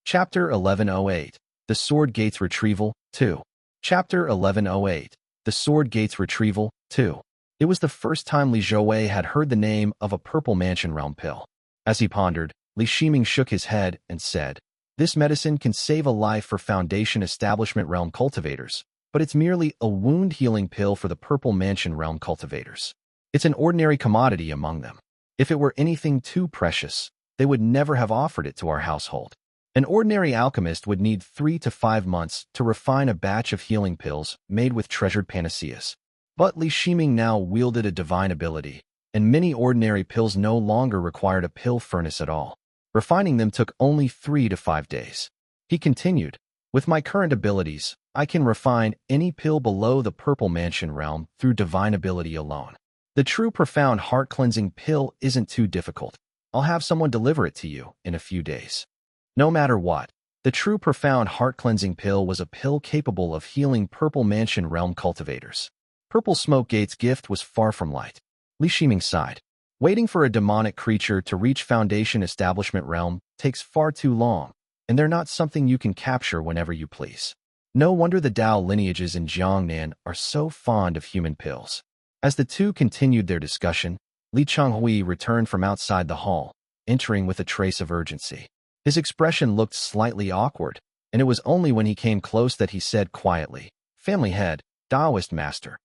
Chapter 1108. The Sword Gates Retrieval, 2. Chapter 1108. The Sword Gates Retrieval, 2. It was the first time Li Zhouwei had heard the name of a Purple Mansion Realm pill. As he pondered, Li Shiming shook his head and said, "This medicine can save a life for Foundation Establishment Realm cultivators, but it's merely a wound-healing pill for the Purple Mansion Realm cultivators. It's an ordinary commodity among them. If it were anything too precious, they would never have offered it to our household. An ordinary alchemist would need 3 to 5 months to refine a batch of healing pills made with treasured panaceas. But Li Shiming now wielded a divine ability, and many ordinary pills no longer required a pill furnace at all. Refining them took only 3 to 5 days. He continued, "With my current abilities, I can refine any pill below the Purple Mansion realm through divine ability alone. The true profound heart-cleansing pill isn't too difficult. I'll have someone deliver it to you in a few days." No matter what, the true profound heart-cleansing pill was a pill capable of healing Purple Mansion realm cultivators. Purple Smoke Gate's gift was far from light. Li Shiming sighed. Waiting for a demonic creature to reach Foundation Establishment Realm takes far too long, and they're not something you can capture whenever you please. No wonder the Dao lineages in Jiangnan are so fond of human pills. As the two continued their discussion, Li Changhui returned from outside the hall, entering with a trace of urgency. His expression looked slightly awkward, and it was only when he came close that he said quietly, "Family head, Taoist master.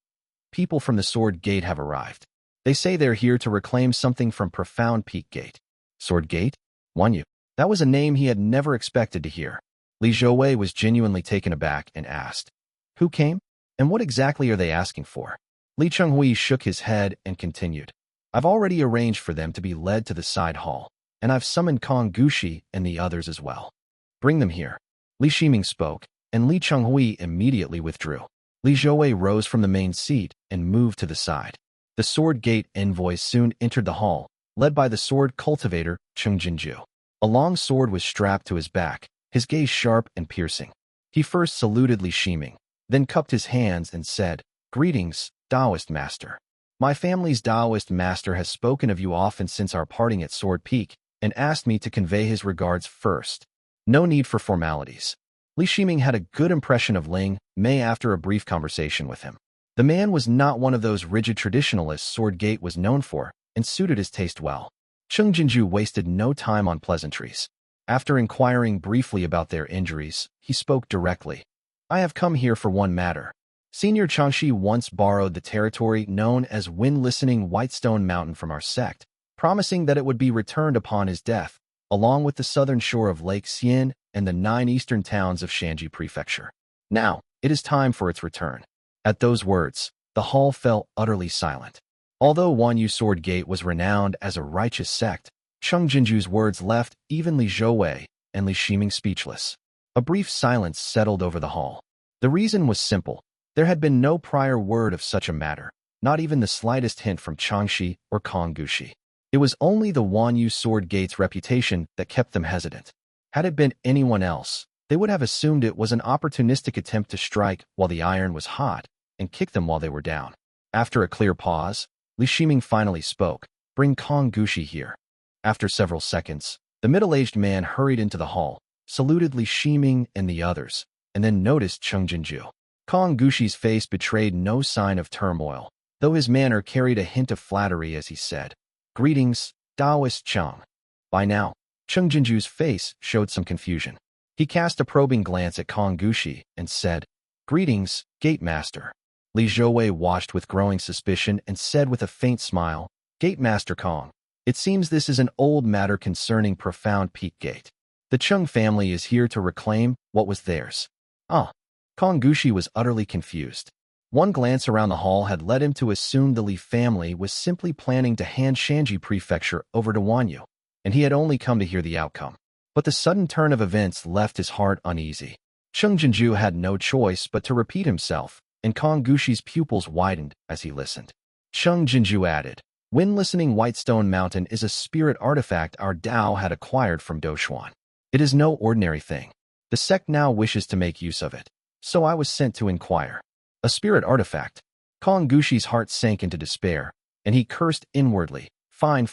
People from the Sword Gate have arrived. They say they're here to reclaim something from Profound Peak Gate." Sword Gate? Wanyu. That was a name he had never expected to hear. Li Zhouwei was genuinely taken aback and asked, "Who came? And what exactly are they asking for?" Li Changhui shook his head and continued, "I've already arranged for them to be led to the side hall, and I've summoned Kong Gushi and the others as well. Bring them here." Li Shiming spoke, and Li Changhui immediately withdrew. Li Zhouwei rose from the main seat and moved to the side. The Sword Gate envoys soon entered the hall, led by the sword cultivator, Cheng Jinju. A long sword was strapped to his back, his gaze sharp and piercing. He first saluted Li Shiming, then cupped his hands and said, "Greetings, Taoist master. My family's Taoist master has spoken of you often since our parting at Sword Peak, and asked me to convey his regards first. No need for formalities." Li Shiming had a good impression of Ling Mei after a brief conversation with him. The man was not one of those rigid traditionalists Sword Gate was known for, and suited his taste well. Cheng Jinju wasted no time on pleasantries. After inquiring briefly about their injuries, he spoke directly. "I have come here for one matter. Senior Changshi once borrowed the territory known as Wind-Listening Whitestone Mountain from our sect, promising that it would be returned upon his death, along with the southern shore of Lake Xian and the 9 eastern towns of Shanji Prefecture. Now, it is time for its return." At those words, the hall fell utterly silent. Although Wanyu Sword Gate was renowned as a righteous sect, Cheng Jinju's words left even Li Zhouwei and Li Shiming speechless. A brief silence settled over the hall. The reason was simple. There had been no prior word of such a matter, not even the slightest hint from Changshi or Kong Gushi. It was only the Wanyu Sword Gate's reputation that kept them hesitant. Had it been anyone else, they would have assumed it was an opportunistic attempt to strike while the iron was hot and kick them while they were down. After a clear pause, Li Shiming finally spoke, "Bring Kong Gushi here." After several seconds, the middle-aged man hurried into the hall, saluted Li Shiming and the others, and then noticed Cheng Jinju. Kong Gushi's face betrayed no sign of turmoil, though his manner carried a hint of flattery as he said, "Greetings, Taoist Cheng." By now, Cheng Jinju's face showed some confusion. He cast a probing glance at Kong Gushi and said, "Greetings, Gate Master." Li Zhouwei watched with growing suspicion and said with a faint smile, "Gate Master Kong, it seems this is an old matter concerning Profound Peak Gate. The Cheng family is here to reclaim what was theirs." Ah. Kong Gushi was utterly confused. One glance around the hall had led him to assume the Li family was simply planning to hand Shanji Prefecture over to Wanyu, and he had only come to hear the outcome. But the sudden turn of events left his heart uneasy. Cheng Jinju had no choice but to repeat himself, and Kong Gushi's pupils widened as he listened. Cheng Jinju added, "Wind-Listening Whitestone Mountain is a spirit artifact our Dao had acquired from Doshuan. It is no ordinary thing. The sect now wishes to make use of it, so I was sent to inquire." A spirit artifact? Kong Gushi's heart sank into despair, and he cursed inwardly. Fine.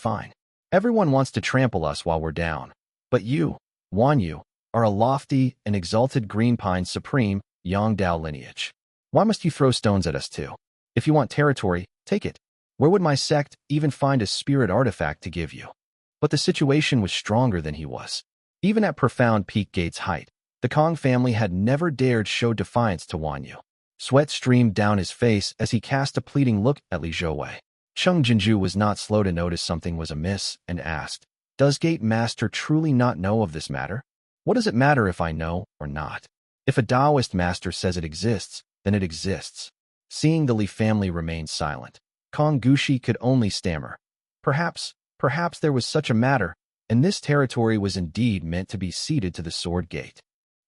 Everyone wants to trample us while we're down. But you, Wanyu, are a lofty and exalted green pine supreme Yangdao lineage. Why must you throw stones at us too? If you want territory, take it. Where would my sect even find a spirit artifact to give you? But the situation was stronger than he was. Even at Profound Peak Gate's height, the Kong family had never dared show defiance to Wan Yu. Sweat streamed down his face as he cast a pleading look at Li Zhouwei. Cheng Jinju was not slow to notice something was amiss and asked, "Does Gate Master truly not know of this matter? What does it matter if I know or not? If a Taoist master says it exists, then it exists." Seeing the Li family remain silent, Kong Gushi could only stammer. Perhaps there was such a matter, and this territory was indeed meant to be ceded to the Sword Gate.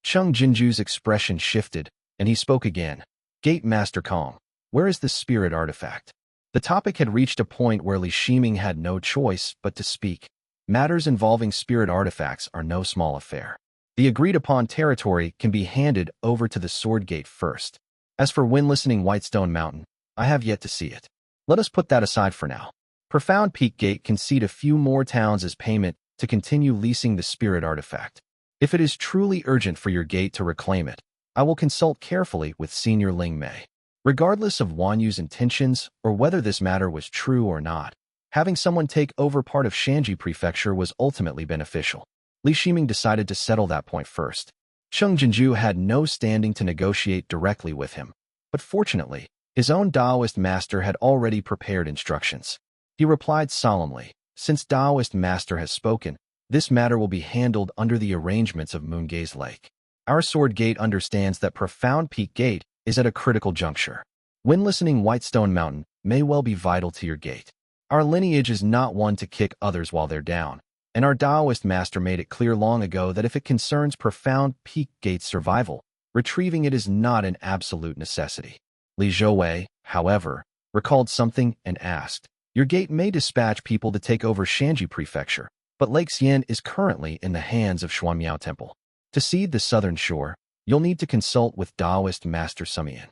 Cheng Jinju's expression shifted, and he spoke again. "Gate Master Kong, where is the spirit artifact?" The topic had reached a point where Li Shiming had no choice but to speak. Matters involving spirit artifacts are no small affair. The agreed-upon territory can be handed over to the Sword Gate first. As for wind-listening Whitestone Mountain, I have yet to see it. Let us put that aside for now. Profound Peak Gate can cede a few more towns as payment to continue leasing the spirit artifact. If it is truly urgent for your gate to reclaim it, I will consult carefully with Senior Ling Mei. Regardless of Wan Yu's intentions or whether this matter was true or not, having someone take over part of Shanji Prefecture was ultimately beneficial. Li Shiming decided to settle that point first. Cheng Jinju had no standing to negotiate directly with him, but fortunately, his own Taoist master had already prepared instructions. He replied solemnly, "Since Taoist master has spoken, this matter will be handled under the arrangements of Moongaze Lake. Our Sword Gate understands that Profound Peak Gate is at a critical juncture. Wind-listening Whitestone Mountain may well be vital to your gate. Our lineage is not one to kick others while they're down, and our Taoist master made it clear long ago that if it concerns Profound Peak Gate's survival, retrieving it is not an absolute necessity." Li Zhouwei, however, recalled something and asked, "Your gate may dispatch people to take over Shanji Prefecture, but Lake Xian is currently in the hands of Xuanmiao Temple. To cede the southern shore, you'll need to consult with Taoist Master Sumian."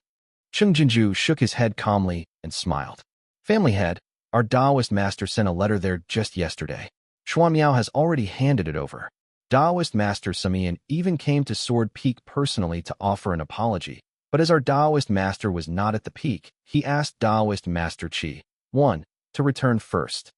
Cheng Jinju shook his head calmly and smiled. "Family head, our Taoist master sent a letter there just yesterday. Xuanmiao has already handed it over. Taoist Master Sumian even came to Sword Peak personally to offer an apology, but as our Taoist master was not at the peak, he asked Taoist Master Qi, 1, to return first."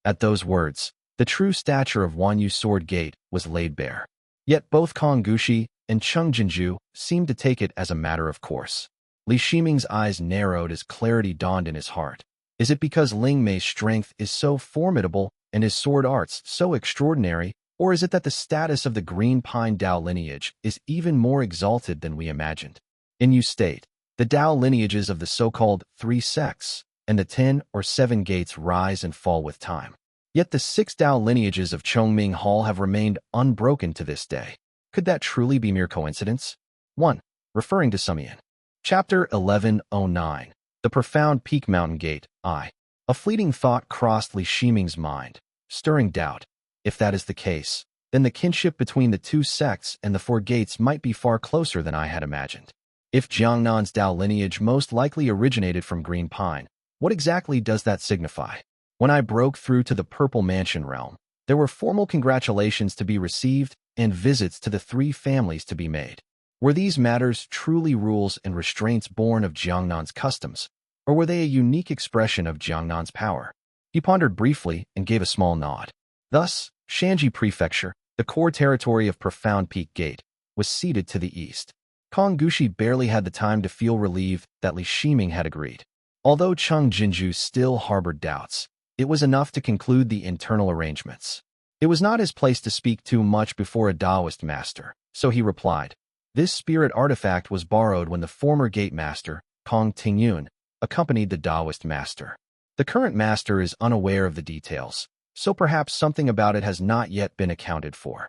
At those words, the true stature of Wan Yu's Sword Gate was laid bare. Yet both Kong Gushi and Cheng Jinju seemed to take it as a matter of course. Li Shiming's eyes narrowed as clarity dawned in his heart. Is it because Ling Mei's strength is so formidable and his sword arts so extraordinary, or is it that the status of the Green Pine Dao lineage is even more exalted than we imagined? In Yu State, the Dao lineages of the so-called 3 sects and the 10 or 7 gates rise and fall with time. Yet the 6 Dao lineages of Chongming Hall have remained unbroken to this day. Could that truly be mere coincidence? 1. Referring to Sumian. Chapter 1109. The Profound Peak Mountain Gate, I. A fleeting thought crossed Li Shiming's mind, stirring doubt. If that is the case, then the kinship between the 2 sects and the 4 gates might be far closer than I had imagined. If Jiangnan's Dao lineage most likely originated from Green Pine, what exactly does that signify? When I broke through to the Purple Mansion realm, there were formal congratulations to be received and visits to the 3 families to be made. Were these matters truly rules and restraints born of Jiangnan's customs, or were they a unique expression of Jiangnan's power? He pondered briefly and gave a small nod. Thus, Shanji Prefecture, the core territory of Profound Peak Gate, was ceded to the east. Kong Gushi barely had the time to feel relieved that Li Shiming had agreed. Although Cheng Jinju still harbored doubts, it was enough to conclude the internal arrangements. It was not his place to speak too much before a Taoist master, so he replied, "This spirit artifact was borrowed when the former gate master, Kong Tingyun, accompanied the Taoist master. The current master is unaware of the details, so perhaps something about it has not yet been accounted for."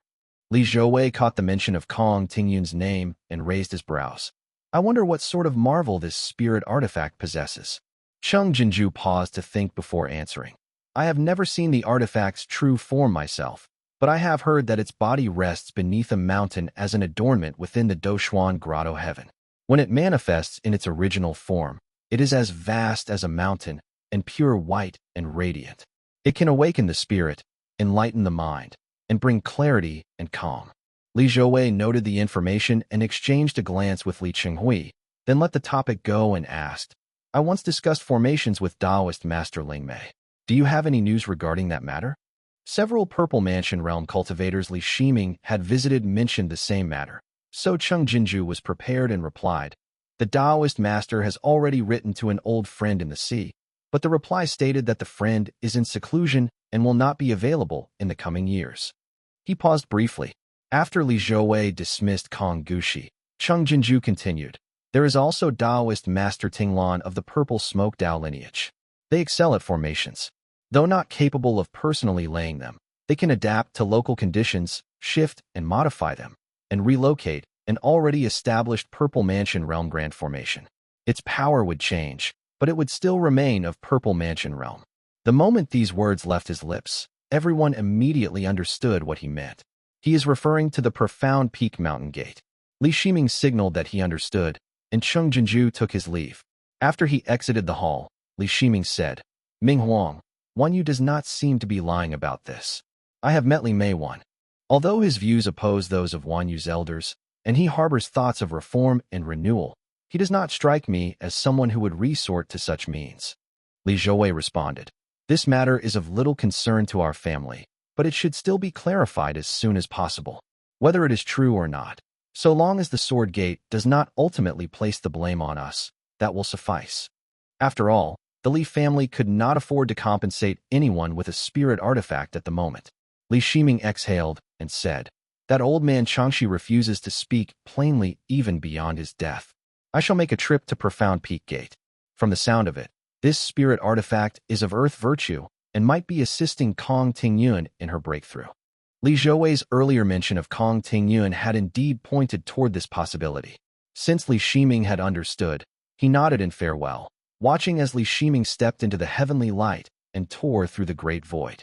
Li Zhouwei caught the mention of Kong Tingyun's name and raised his brows. "I wonder what sort of marvel this spirit artifact possesses." Cheng Jinju paused to think before answering. "I have never seen the artifact's true form myself, but I have heard that its body rests beneath a mountain as an adornment within the Doshuan Grotto heaven. When it manifests in its original form, it is as vast as a mountain and pure white and radiant. It can awaken the spirit, enlighten the mind, and bring clarity and calm. Li Zhouwei noted the information and exchanged a glance with Li Qinghui, then let the topic go and asked, I once discussed formations with Taoist Master Ling Mei. Do you have any news regarding that matter? Several Purple Mansion realm cultivators Li Shiming had visited mentioned the same matter. So Cheng Jinju was prepared and replied, the Taoist master has already written to an old friend in the sea, but the reply stated that the friend is in seclusion and will not be available in the coming years. He paused briefly. After Li Zhouwei dismissed Kong Gushi, Cheng Jinju continued, there is also Taoist Master Tinglan of the Purple Smoke Dao lineage. They excel at formations. Though not capable of personally laying them, they can adapt to local conditions, shift and modify them, and relocate an already established Purple Mansion realm grand formation. Its power would change, but it would still remain of Purple Mansion realm. The moment these words left his lips, everyone immediately understood what he meant. He is referring to the profound peak mountain gate. Li Shiming signaled that he understood, and Cheng Jinju took his leave. After he exited the hall, Li Shiming said, Ming Huang, you does not seem to be lying about this. I have met Li Mei Wan. Although his views oppose those of Wan Yu's elders, and he harbors thoughts of reform and renewal, he does not strike me as someone who would resort to such means. Li Zhouwei responded, this matter is of little concern to our family, but it should still be clarified as soon as possible, whether it is true or not. So long as the Sword Gate does not ultimately place the blame on us, that will suffice. After all, the Li family could not afford to compensate anyone with a spirit artifact at the moment. Li Shiming exhaled and said, that old man Changshi refuses to speak plainly even beyond his death. I shall make a trip to Profound Peak Gate. From the sound of it, this spirit artifact is of earth virtue and might be assisting Kong Tingyun in her breakthrough. Li Zhouwei's earlier mention of Kong Tingyun had indeed pointed toward this possibility. Since Li Shiming had understood, he nodded in farewell, watching as Li Shiming stepped into the heavenly light and tore through the great void.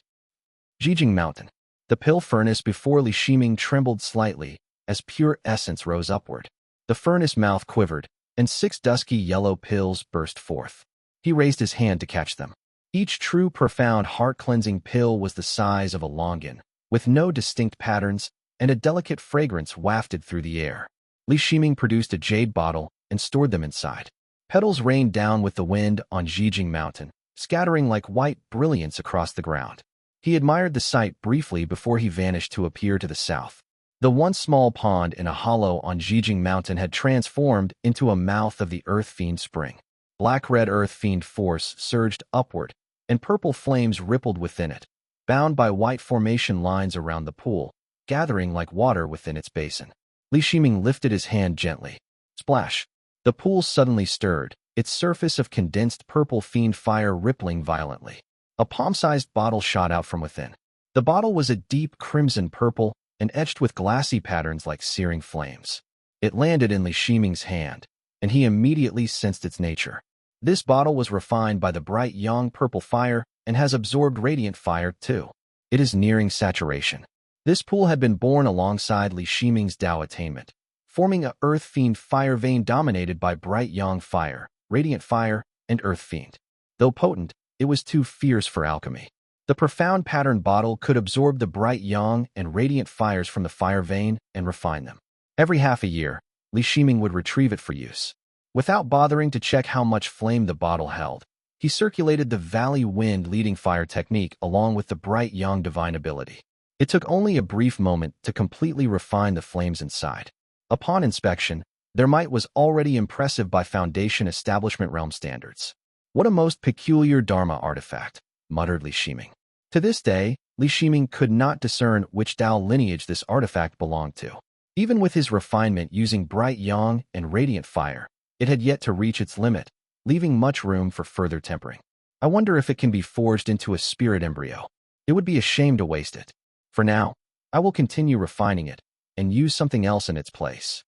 Jijing Mountain. The pill furnace before Li Shiming trembled slightly as pure essence rose upward. The furnace mouth quivered, and 6 dusky yellow pills burst forth. He raised his hand to catch them. Each true profound heart-cleansing pill was the size of a longan, with no distinct patterns, and a delicate fragrance wafted through the air. Li Shiming produced a jade bottle and stored them inside. Petals rained down with the wind on Jijing Mountain, scattering like white brilliance across the ground. He admired the sight briefly before he vanished to appear to the south. The once small pond in a hollow on Jijing Mountain had transformed into a mouth of the Earth Fiend spring. Black-red Earth Fiend force surged upward, and purple flames rippled within it, bound by white formation lines around the pool, gathering like water within its basin. Li Shiming lifted his hand gently. Splash! The pool suddenly stirred, its surface of condensed purple fiend fire rippling violently. A palm-sized bottle shot out from within. The bottle was a deep crimson purple and etched with glassy patterns like searing flames. It landed in Li Shiming's hand, and he immediately sensed its nature. This bottle was refined by the bright yang purple fire and has absorbed radiant fire too. It is nearing saturation. This pool had been born alongside Li Shiming's Dao attainment, forming a Earth Fiend fire vein dominated by bright yang fire, radiant fire, and Earth Fiend. Though potent, it was too fierce for alchemy. The profound pattern bottle could absorb the bright yang and radiant fires from the fire vein and refine them. Every half a year, Li Shiming would retrieve it for use. Without bothering to check how much flame the bottle held, he circulated the valley wind leading fire technique along with the bright yang divine ability. It took only a brief moment to completely refine the flames inside. Upon inspection, their might was already impressive by Foundation Establishment realm standards. What a most peculiar Dharma artifact, muttered Li Shiming. To this day, Li Shiming could not discern which Dao lineage this artifact belonged to. Even with his refinement using bright yang and radiant fire, it had yet to reach its limit, leaving much room for further tempering. I wonder if it can be forged into a spirit embryo. It would be a shame to waste it. For now, I will continue refining it and use something else in its place.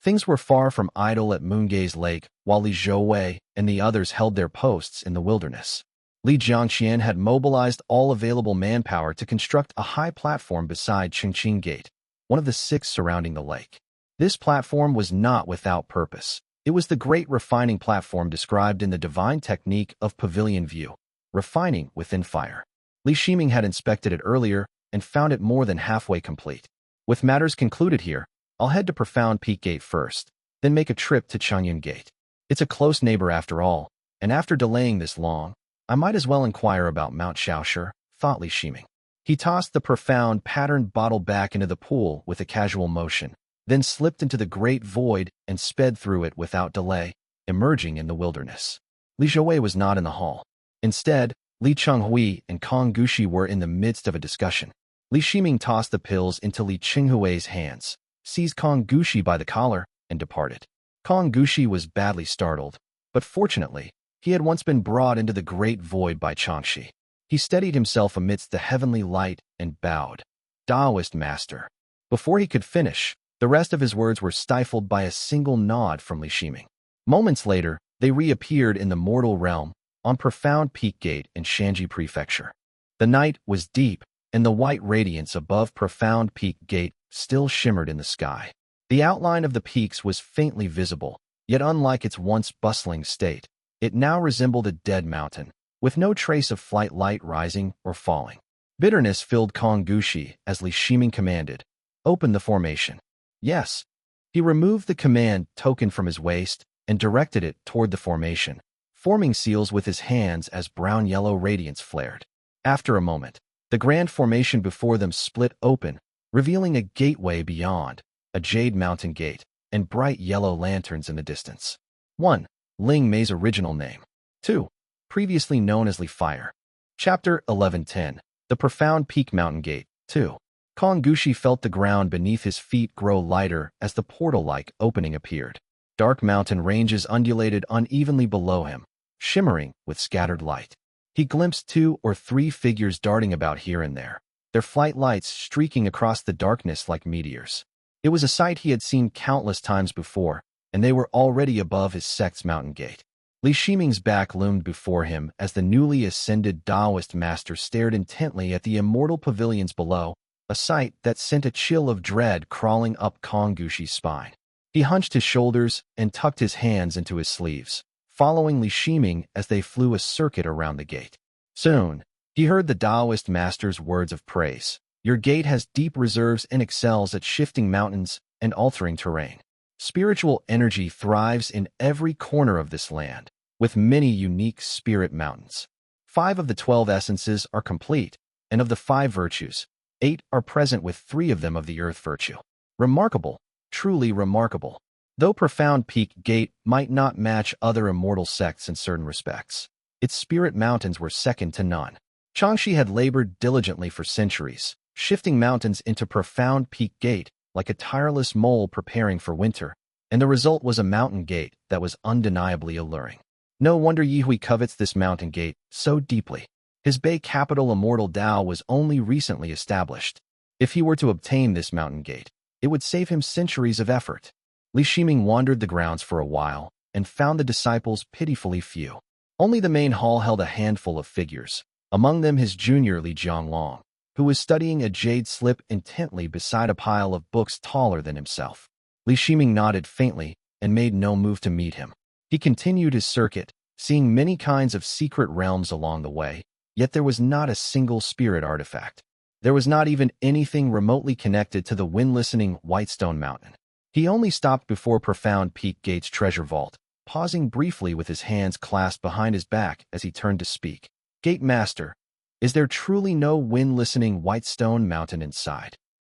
Things were far from idle at Moongaze Lake while Li Zhouwei and the others held their posts in the wilderness. Li Jiangqian had mobilized all available manpower to construct a high platform beside Qingqing Gate, one of the 6 surrounding the lake. This platform was not without purpose. It was the great refining platform described in the divine technique of pavilion view, refining within fire. Li Shiming had inspected it earlier and found it more than halfway complete. With matters concluded here, I'll head to Profound Peak Gate first, then make a trip to Changyan Gate. It's a close neighbor after all, and after delaying this long, I might as well inquire about Mount Shaohui, thought Li Shiming. He tossed the profound patterned bottle back into the pool with a casual motion, then slipped into the great void and sped through it without delay, emerging in the wilderness. Li Zhouwei was not in the hall. Instead, Li Chenghui and Kong Gushi were in the midst of a discussion. Li Shiming tossed the pills into Li Chenghui's hands, seized Kong Gushi by the collar, and departed. Kong Gushi was badly startled, but fortunately, he had once been brought into the great void by Changxi. He steadied himself amidst the heavenly light and bowed. Taoist master. Before he could finish, the rest of his words were stifled by a single nod from Li Shiming. Moments later, they reappeared in the mortal realm, on Profound Peak Gate in Shanji Prefecture. The night was deep, and the white radiance above Profound Peak Gate still shimmered in the sky. The outline of the peaks was faintly visible, yet unlike its once bustling state, it now resembled a dead mountain, with no trace of flight light rising or falling. Bitterness filled Kong Gushi as Li Shiming commanded, "Open the formation." Yes. He removed the command token from his waist and directed it toward the formation, forming seals with his hands as brown-yellow radiance flared. After a moment, the grand formation before them split open, revealing a gateway beyond, a jade mountain gate, and bright yellow lanterns in the distance. 1. Ling Mei's original name. 2. Previously known as Li Fire. Chapter 1110. The Profound Peak Mountain Gate. 2. Kong Gushi felt the ground beneath his feet grow lighter as the portal-like opening appeared. Dark mountain ranges undulated unevenly below him, shimmering with scattered light. He glimpsed 2 or 3 figures darting about here and there, their flight lights streaking across the darkness like meteors. It was a sight he had seen countless times before, and they were already above his sect's mountain gate. Li Shiming's back loomed before him as the newly ascended Taoist master stared intently at the immortal pavilions below, a sight that sent a chill of dread crawling up Kong Gushi's spine. He hunched his shoulders and tucked his hands into his sleeves, following Li Shiming as they flew a circuit around the gate. Soon, he heard the Taoist master's words of praise. "Your gate has deep reserves and excels at shifting mountains and altering terrain. Spiritual energy thrives in every corner of this land, with many unique spirit mountains. 5 of the 12 essences are complete, and of the 5 virtues, 8 are present with 3 of them of the earth virtue. Remarkable, truly remarkable. Though Profound Peak Gate might not match other immortal sects in certain respects, its spirit mountains were second to none." Changxi had labored diligently for centuries, shifting mountains into Profound Peak Gate like a tireless mole preparing for winter, and the result was a mountain gate that was undeniably alluring. No wonder Yihui covets this mountain gate so deeply. His Bay capital Immortal Dao was only recently established. If he were to obtain this mountain gate, it would save him centuries of effort. Li Shiming wandered the grounds for a while and found the disciples pitifully few. Only the main hall held a handful of figures, among them his junior Li Jianglong, who was studying a jade slip intently beside a pile of books taller than himself. Li Shiming nodded faintly and made no move to meet him. He continued his circuit, seeing many kinds of secret realms along the way, yet there was not a single spirit artifact. There was not even anything remotely connected to the wind-listening Whitestone Mountain. He only stopped before Profound Peak Gate's treasure vault, pausing briefly with his hands clasped behind his back as he turned to speak. "Gate Master, is there truly no wind-listening Whitestone Mountain inside?"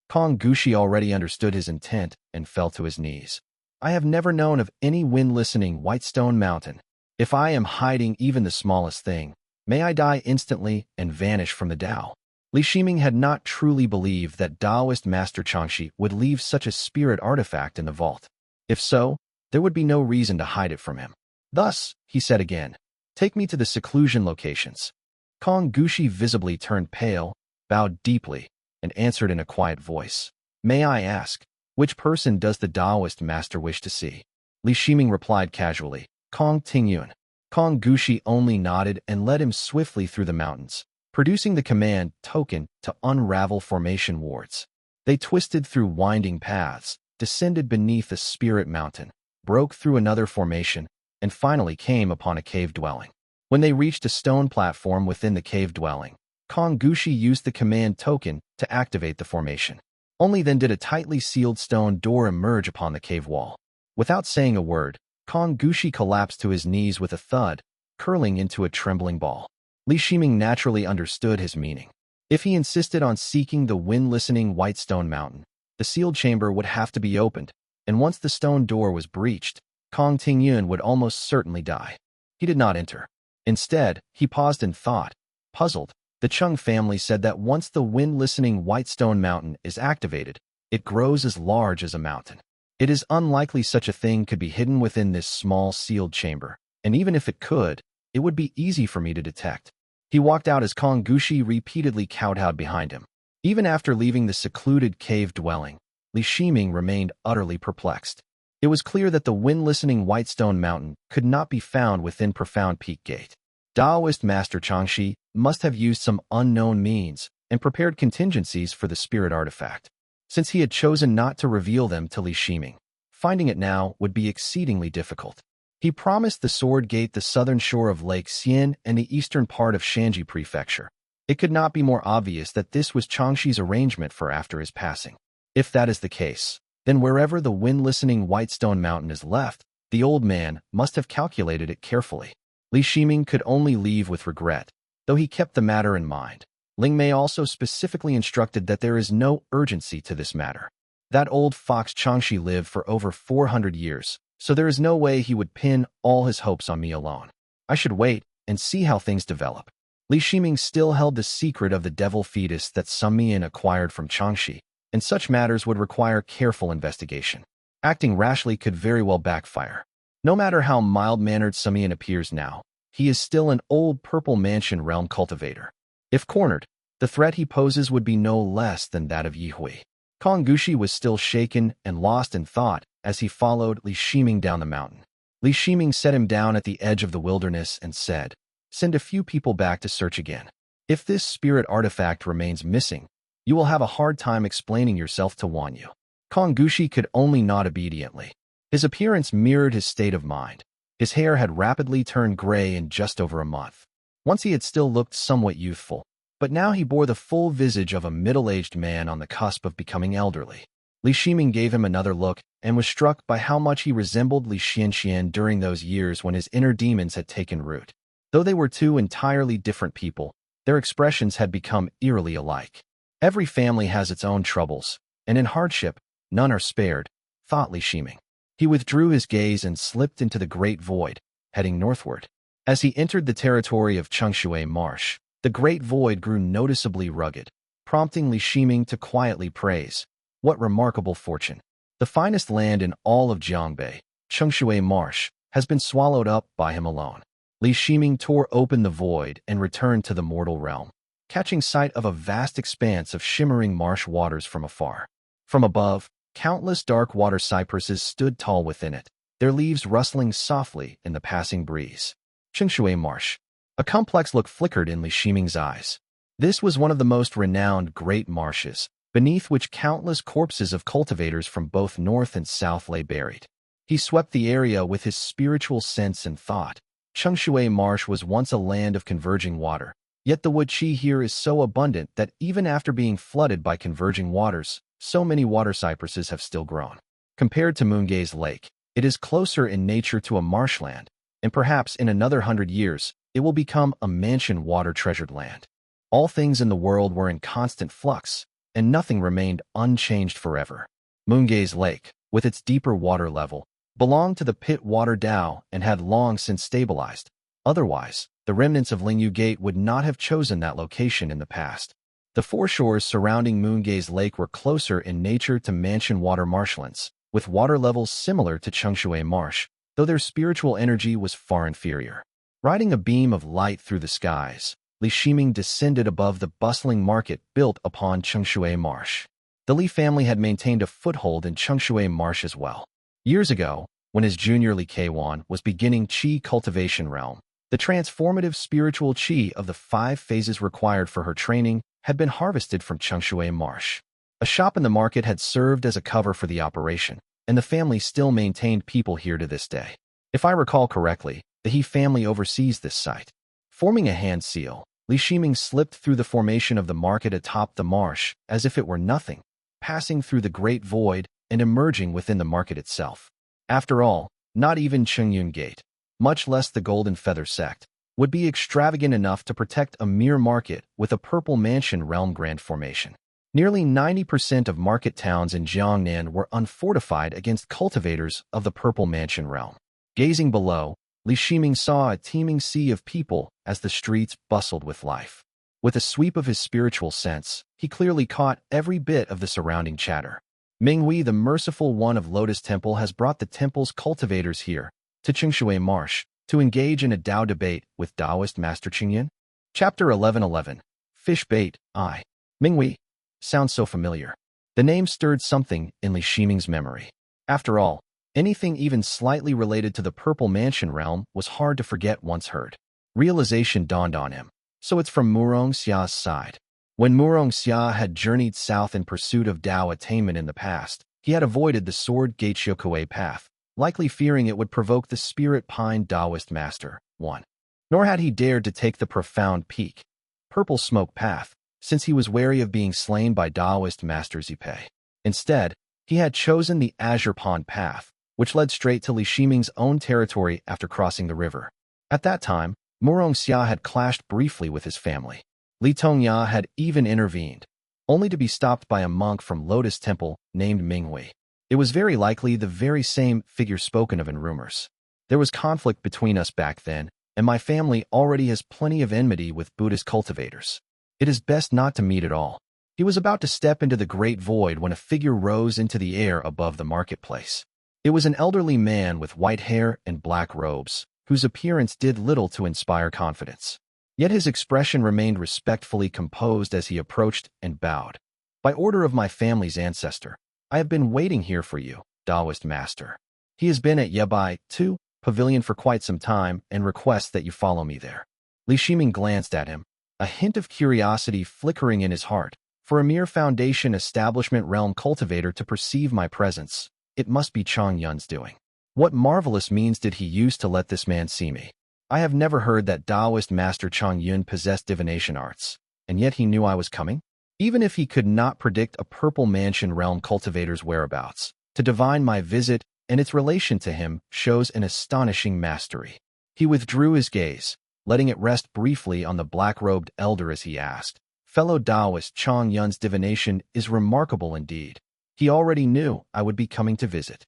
Kong Gushi already understood his intent and fell to his knees. "I have never known of any wind-listening Whitestone Mountain. If I am hiding even the smallest thing, may I die instantly and vanish from the Tao." Li Shiming had not truly believed that Taoist Master Changxi would leave such a spirit artifact in the vault. If so, there would be no reason to hide it from him. Thus, he said again, "Take me to the seclusion locations." Kong Gushi visibly turned pale, bowed deeply, and answered in a quiet voice, "May I ask, which person does the Taoist master wish to see?" Li Shiming replied casually, "Kong Tingyun." Kong Gushi only nodded and led him swiftly through the mountains, producing the command token to unravel formation wards. They twisted through winding paths, descended beneath a spirit mountain, broke through another formation, and finally came upon a cave dwelling. When they reached a stone platform within the cave dwelling, Kong Gushi used the command token to activate the formation. Only then did a tightly sealed stone door emerge upon the cave wall. Without saying a word, Kong Gushi collapsed to his knees with a thud, curling into a trembling ball. Li Shiming naturally understood his meaning. If he insisted on seeking the wind-listening white stone mountain, the sealed chamber would have to be opened, and once the stone door was breached, Kong Tingyun would almost certainly die. He did not enter. Instead, he paused and thought. Puzzled, the Chung family said that once the wind-listening white stone mountain is activated, it grows as large as a mountain. It is unlikely such a thing could be hidden within this small sealed chamber, and even if it could, it would be easy for me to detect. He walked out as Kong Gushi repeatedly kowtowed behind him. Even after leaving the secluded cave dwelling, Li Shiming remained utterly perplexed. It was clear that the wind-listening white stone mountain could not be found within Profound Peak Gate. Taoist Master Changxi must have used some unknown means and prepared contingencies for the spirit artifact. Since he had chosen not to reveal them to Li Shiming, finding it now would be exceedingly difficult. He promised the Sword Gate the southern shore of Lake Xian and the eastern part of Shanji Prefecture. It could not be more obvious that this was Changxi's arrangement for after his passing. If that is the case, then wherever the wind-listening white stone mountain is left, the old man must have calculated it carefully. Li Shiming could only leave with regret, though he kept the matter in mind. Ling Mei also specifically instructed that there is no urgency to this matter. That old fox Changxi lived for over 400 years, so there is no way he would pin all his hopes on me alone. I should wait and see how things develop. Li Shiming still held the secret of the devil fetus that Sun Mian acquired from Changxi, and such matters would require careful investigation. Acting rashly could very well backfire. No matter how mild-mannered Sun Mian appears now, he is still an old Purple Mansion realm cultivator. If cornered, the threat he poses would be no less than that of Yi Hui. Kong Gushi was still shaken and lost in thought as he followed Li Shiming down the mountain. Li Shiming set him down at the edge of the wilderness and said, "Send a few people back to search again. If this spirit artifact remains missing, you will have a hard time explaining yourself to Wanyu." Kong Gushi could only nod obediently. His appearance mirrored his state of mind. His hair had rapidly turned gray in just over a month. Once he had still looked somewhat youthful, but now he bore the full visage of a middle-aged man on the cusp of becoming elderly. Li Shiming gave him another look and was struck by how much he resembled Li Xianxian during those years when his inner demons had taken root. Though they were two entirely different people, their expressions had become eerily alike. Every family has its own troubles, and in hardship, none are spared, thought Li Shiming. He withdrew his gaze and slipped into the great void, heading northward. As he entered the territory of Chengshui Marsh, the great void grew noticeably rugged, prompting Li Shiming to quietly praise. What remarkable fortune! The finest land in all of Jiangque, Chengshui Marsh, has been swallowed up by him alone. Li Shiming tore open the void and returned to the mortal realm, catching sight of a vast expanse of shimmering marsh waters from afar. From above, countless dark water cypresses stood tall within it, their leaves rustling softly in the passing breeze. Chengshui Marsh. A complex look flickered in Li Shiming's eyes. This was one of the most renowned great marshes, beneath which countless corpses of cultivators from both north and south lay buried. He swept the area with his spiritual sense and thought. Chengshui Marsh was once a land of converging water, yet the wood chi here is so abundant that even after being flooded by converging waters, so many water cypresses have still grown. Compared to Moongaze Lake, it is closer in nature to a marshland, and perhaps in another 100 years, it will become a mansion water-treasured land. All things in the world were in constant flux, and nothing remained unchanged forever. Moongaze Lake, with its deeper water level, belonged to the Pit Water Dao and had long since stabilized. Otherwise, the remnants of Lingyu Gate would not have chosen that location in the past. The foreshores surrounding Moongaze Lake were closer in nature to mansion water marshlands, with water levels similar to Chengshui Marsh, though their spiritual energy was far inferior. Riding a beam of light through the skies, Li Shiming descended above the bustling market built upon Chengshui Marsh. The Li family had maintained a foothold in Chengshui Marsh as well. Years ago, when his junior Li Keiwan was beginning Qi cultivation realm, the transformative spiritual Qi of the 5 phases required for her training had been harvested from Chengshui Marsh. A shop in the market had served as a cover for the operation, and the family still maintained people here to this day. If I recall correctly, the He family oversees this site. Forming a hand seal, Li Shiming slipped through the formation of the market atop the marsh as if it were nothing, passing through the great void and emerging within the market itself. After all, not even Chengyun Gate, much less the Golden Feather sect, would be extravagant enough to protect a mere market with a Purple Mansion realm grand formation. Nearly 90% of market towns in Jiangnan were unfortified against cultivators of the Purple Mansion realm. Gazing below, Li Shiming saw a teeming sea of people as the streets bustled with life. With a sweep of his spiritual sense, he clearly caught every bit of the surrounding chatter. Minghui, the merciful one of Lotus Temple, has brought the temple's cultivators here, to Qingshui Marsh, to engage in a Tao debate with Taoist Master Qingyan. Chapter 11:11. Fish Bait, I. Minghui. Sounds so familiar. The name stirred something in Li Shiming's memory. After all, anything even slightly related to the Purple Mansion realm was hard to forget once heard. Realization dawned on him. So it's from Murong Xia's side. When Murong Xia had journeyed south in pursuit of Tao attainment in the past, he had avoided the Sword Gate Xiaohui path, likely fearing it would provoke the Spirit Pine Taoist Master, 1. Nor had he dared to take the Profound Peak, Purple Smoke path, since he was wary of being slain by Taoist Master Zipei. Instead, he had chosen the Azure Pond path, which led straight to Li Shiming's own territory after crossing the river. At that time, Murong Xia had clashed briefly with his family. Li Tongya had even intervened, only to be stopped by a monk from Lotus Temple named Minghui. It was very likely the very same figure spoken of in rumors. There was conflict between us back then, and my family already has plenty of enmity with Buddhist cultivators. It is best not to meet at all. He was about to step into the great void when a figure rose into the air above the marketplace. It was an elderly man with white hair and black robes, whose appearance did little to inspire confidence. Yet his expression remained respectfully composed as he approached and bowed. By order of my family's ancestor, I have been waiting here for you, Taoist Master. He has been at Yebai, too, pavilion for quite some time and requests that you follow me there. Li Shiming glanced at him, a hint of curiosity flickering in his heart. For a mere Foundation Establishment realm cultivator to perceive my presence, it must be Chang Yun's doing. What marvelous means did he use to let this man see me? I have never heard that Taoist Master Chang Yun possessed divination arts, and yet he knew I was coming? Even if he could not predict a Purple Mansion realm cultivator's whereabouts, to divine my visit and its relation to him shows an astonishing mastery. He withdrew his gaze, letting it rest briefly on the black-robed elder as he asked, Fellow Taoist, Chang Yun's divination is remarkable indeed. He already knew I would be coming to visit.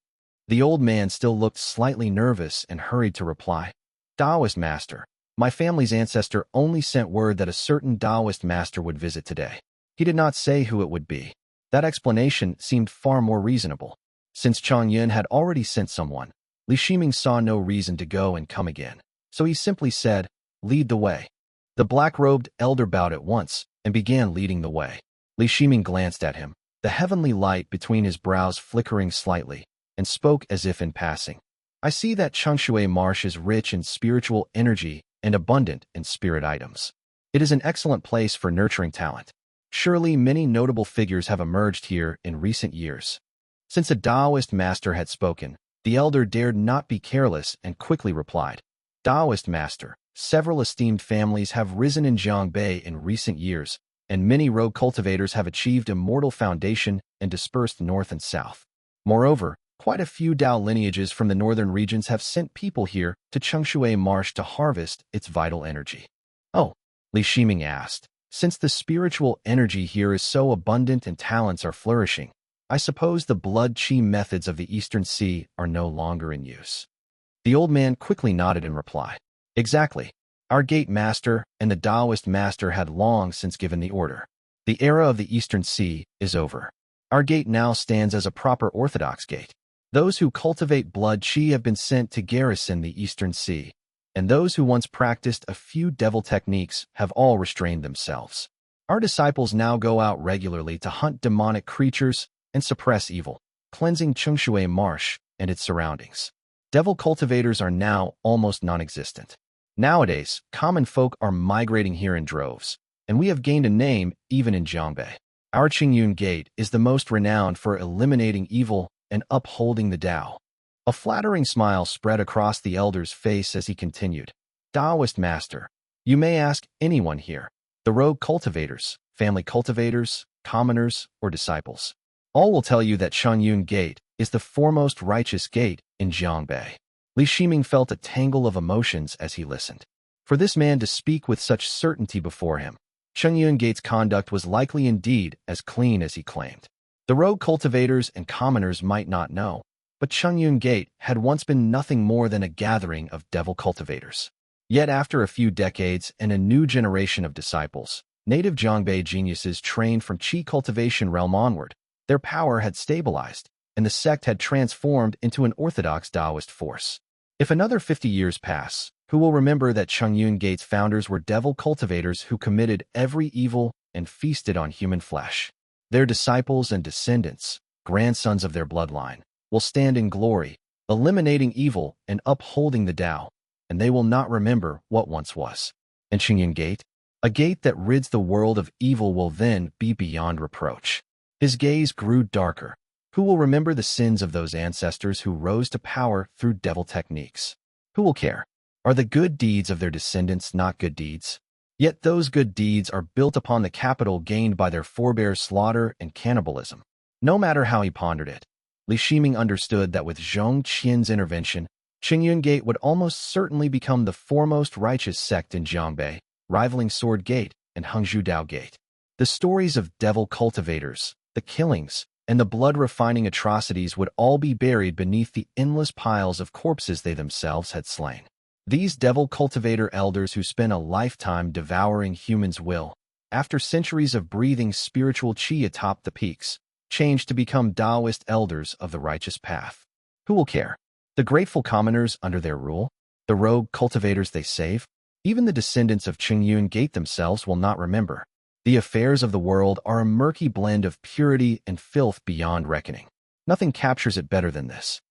The old man still looked slightly nervous and hurried to reply, Taoist Master, my family's ancestor only sent word that a certain Taoist Master would visit today. He did not say who it would be. That explanation seemed far more reasonable. Since Chang Yun had already sent someone, Li Shiming saw no reason to go and come again. So he simply said, Lead the way. The black-robed elder bowed at once and began leading the way. Li Shiming glanced at him, the heavenly light between his brows flickering slightly, and spoke as if in passing. I see that Qingshui Marsh is rich in spiritual energy and abundant in spirit items. It is an excellent place for nurturing talent. Surely many notable figures have emerged here in recent years. Since a Taoist master had spoken, the elder dared not be careless and quickly replied, Taoist Master, several esteemed families have risen in Jiangque in recent years, and many rogue cultivators have achieved Immortal Foundation and dispersed north and south. Moreover, quite a few Tao lineages from the northern regions have sent people here to Qingshui Marsh to harvest its vital energy. Oh, Li Shiming asked, since the spiritual energy here is so abundant and talents are flourishing, I suppose the blood qi methods of the Eastern Sea are no longer in use. The old man quickly nodded in reply. Exactly. Our gate master and the Taoist master had long since given the order. The era of the Eastern Sea is over. Our gate now stands as a proper orthodox gate. Those who cultivate blood qi have been sent to garrison the Eastern Sea, and those who once practiced a few devil techniques have all restrained themselves. Our disciples now go out regularly to hunt demonic creatures and suppress evil, cleansing Qingshui Marsh and its surroundings. Devil cultivators are now almost non-existent. Nowadays, common folk are migrating here in droves, and we have gained a name even in Jiangque. Our Qingyun Gate is the most renowned for eliminating evil and upholding the Tao. A flattering smile spread across the elder's face as he continued. Taoist Master, you may ask anyone here, the rogue cultivators, family cultivators, commoners, or disciples. All will tell you that Changyun Gate is the foremost righteous gate in Jiangque. Li Shiming felt a tangle of emotions as he listened. For this man to speak with such certainty before him, Changyun Gate's conduct was likely indeed as clean as he claimed. The rogue cultivators and commoners might not know, but Changyun Gate had once been nothing more than a gathering of devil cultivators. Yet after a few decades and a new generation of disciples, native Jiangque geniuses trained from Qi cultivation realm onward, their power had stabilized, and the sect had transformed into an orthodox Taoist force. If another 50 years pass, who will remember that Changyun Gate's founders were devil cultivators who committed every evil and feasted on human flesh? Their disciples and descendants, grandsons of their bloodline, will stand in glory, eliminating evil and upholding the Tao, and they will not remember what once was. And Changyun Gate, a gate that rids the world of evil, will then be beyond reproach. His gaze grew darker. Who will remember the sins of those ancestors who rose to power through devil techniques? Who will care? Are the good deeds of their descendants not good deeds? Yet those good deeds are built upon the capital gained by their forebears' slaughter and cannibalism. No matter how he pondered it, Li Shiming understood that with Zhong Qian's intervention, Changyun Gate would almost certainly become the foremost righteous sect in Jiangque, rivaling Sword Gate and Hangzhou Dao Gate. The stories of devil cultivators, the killings, and the blood-refining atrocities would all be buried beneath the endless piles of corpses they themselves had slain. These devil cultivator elders who spent a lifetime devouring humans will, after centuries of breathing spiritual qi atop the peaks, change to become Taoist elders of the righteous path. Who will care? The grateful commoners under their rule? The rogue cultivators they save? Even the descendants of Changyun Gate themselves will not remember. The affairs of the world are a murky blend of purity and filth beyond reckoning. Nothing captures it better than this.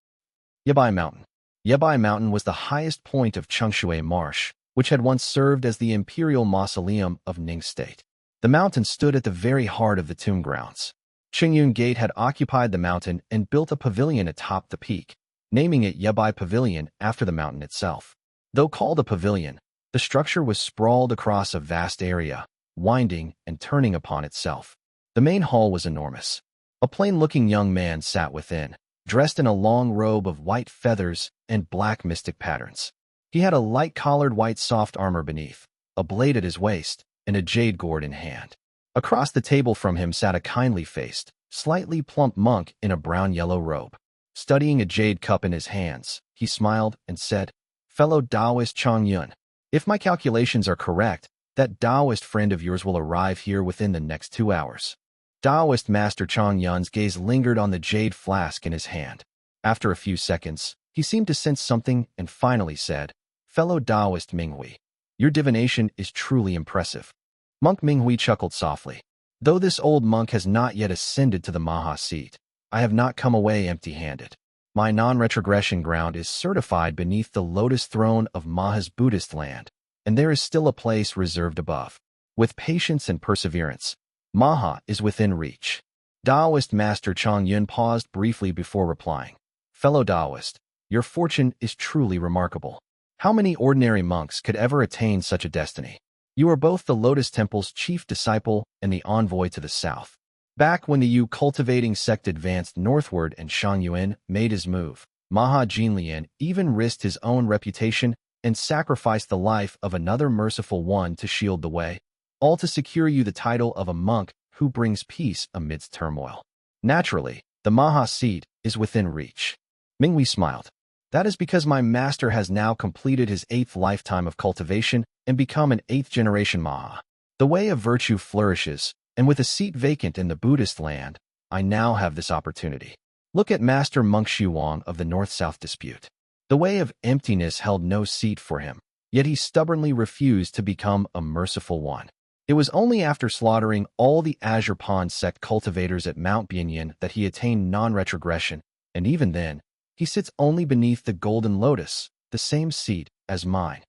Yabai Mountain. Yabai Mountain was the highest point of Changshui Marsh, which had once served as the imperial mausoleum of Ning State. The mountain stood at the very heart of the tomb grounds. Changyun Gate had occupied the mountain and built a pavilion atop the peak, naming it Yabai Pavilion after the mountain itself. Though called a pavilion, the structure was sprawled across a vast area, winding and turning upon itself. The main hall was enormous. A plain-looking young man sat within, dressed in a long robe of white feathers and black mystic patterns. He had a light-collared white soft armor beneath, a blade at his waist, and a jade gourd in hand. Across the table from him sat a kindly-faced, slightly plump monk in a brown-yellow robe. Studying a jade cup in his hands, he smiled and said, "Fellow Taoist Changyun, if my calculations are correct, that Taoist friend of yours will arrive here within the next 2 hours." Taoist Master Changyun's gaze lingered on the jade flask in his hand. After a few seconds, he seemed to sense something and finally said, "Fellow Taoist Minghui, your divination is truly impressive." Monk Minghui chuckled softly. "Though this old monk has not yet ascended to the Maha seat, I have not come away empty-handed. My non-retrogression ground is certified beneath the lotus throne of Maha's Buddhist land, and there is still a place reserved above. With patience and perseverance, Maha is within reach." Taoist Master Changyun paused briefly before replying. "Fellow Taoist, your fortune is truly remarkable. How many ordinary monks could ever attain such a destiny? You are both the Lotus Temple's chief disciple and the envoy to the south. Back when the Yu cultivating sect advanced northward and Shangyuan made his move, Maha Jinlian even risked his own reputation and sacrificed the life of another merciful one to shield the way, all to secure you the title of a monk who brings peace amidst turmoil. Naturally, the Maha seat is within reach." Minghui smiled. "That is because my master has now completed his 8th lifetime of cultivation and become an 8th-generation Maha. The way of virtue flourishes, and with a seat vacant in the Buddhist land, I now have this opportunity. Look at Master Monk Shuang of the North-South dispute. The way of emptiness held no seat for him, yet he stubbornly refused to become a merciful one. It was only after slaughtering all the Azure Pond sect cultivators at Mount Bianyan that he attained non-retrogression, and even then, he sits only beneath the golden lotus, the same seat as mine."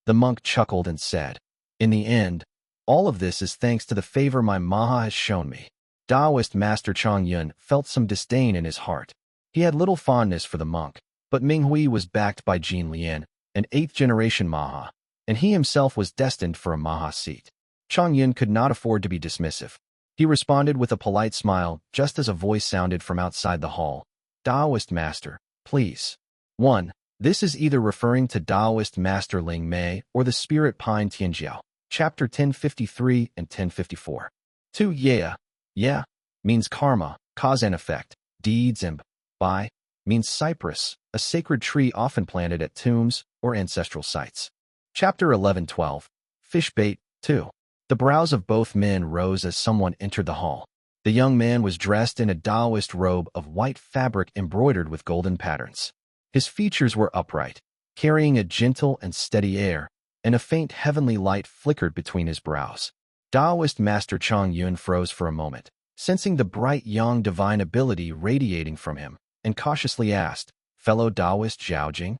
The monk chuckled and said, "In the end, all of this is thanks to the favor my Maha has shown me." Taoist Master Changyun felt some disdain in his heart. He had little fondness for the monk, but Minghui was backed by Jin Lian, an 8th-generation Maha, and he himself was destined for a Maha seat. Changyun could not afford to be dismissive. He responded with a polite smile, just as a voice sounded from outside the hall. Taoist Master, please. 1. This is either referring to Taoist Master Ling Mei or the Spirit Pine Tianjiao. Chapter 1053 and 1054. 2. Yeah means karma, cause and effect, deeds, and Bai means cypress, a sacred tree often planted at tombs or ancestral sites. Chapter 1112. Fish bait. 2. The brows of both men rose as someone entered the hall. The young man was dressed in a Taoist robe of white fabric embroidered with golden patterns. His features were upright, carrying a gentle and steady air, and a faint heavenly light flickered between his brows. Taoist Master Chang Yun froze for a moment, sensing the bright yang divine ability radiating from him, and cautiously asked, "Fellow Taoist Zhao Jing?"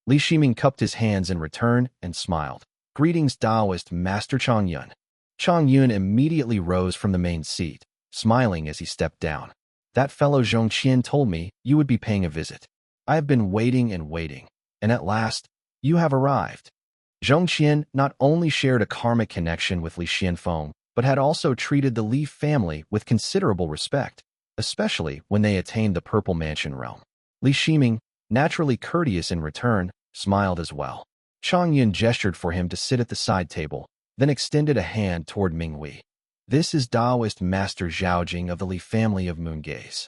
Li Shiming cupped his hands in return and smiled. "Greetings, Taoist Master Chang Yun." Chang Yun immediately rose from the main seat, smiling as he stepped down. "That fellow Zhong Qian told me you would be paying a visit. I have been waiting and waiting, and at last, you have arrived." Zhong Qian not only shared a karmic connection with Li Xianfeng, but had also treated the Li family with considerable respect, especially when they attained the Purple Mansion realm. Li Shiming, naturally courteous in return, smiled as well. Chang Yun gestured for him to sit at the side table, then extended a hand toward Ming Hui. "This is Taoist Master Zhao Jing of the Li family of Moongaze."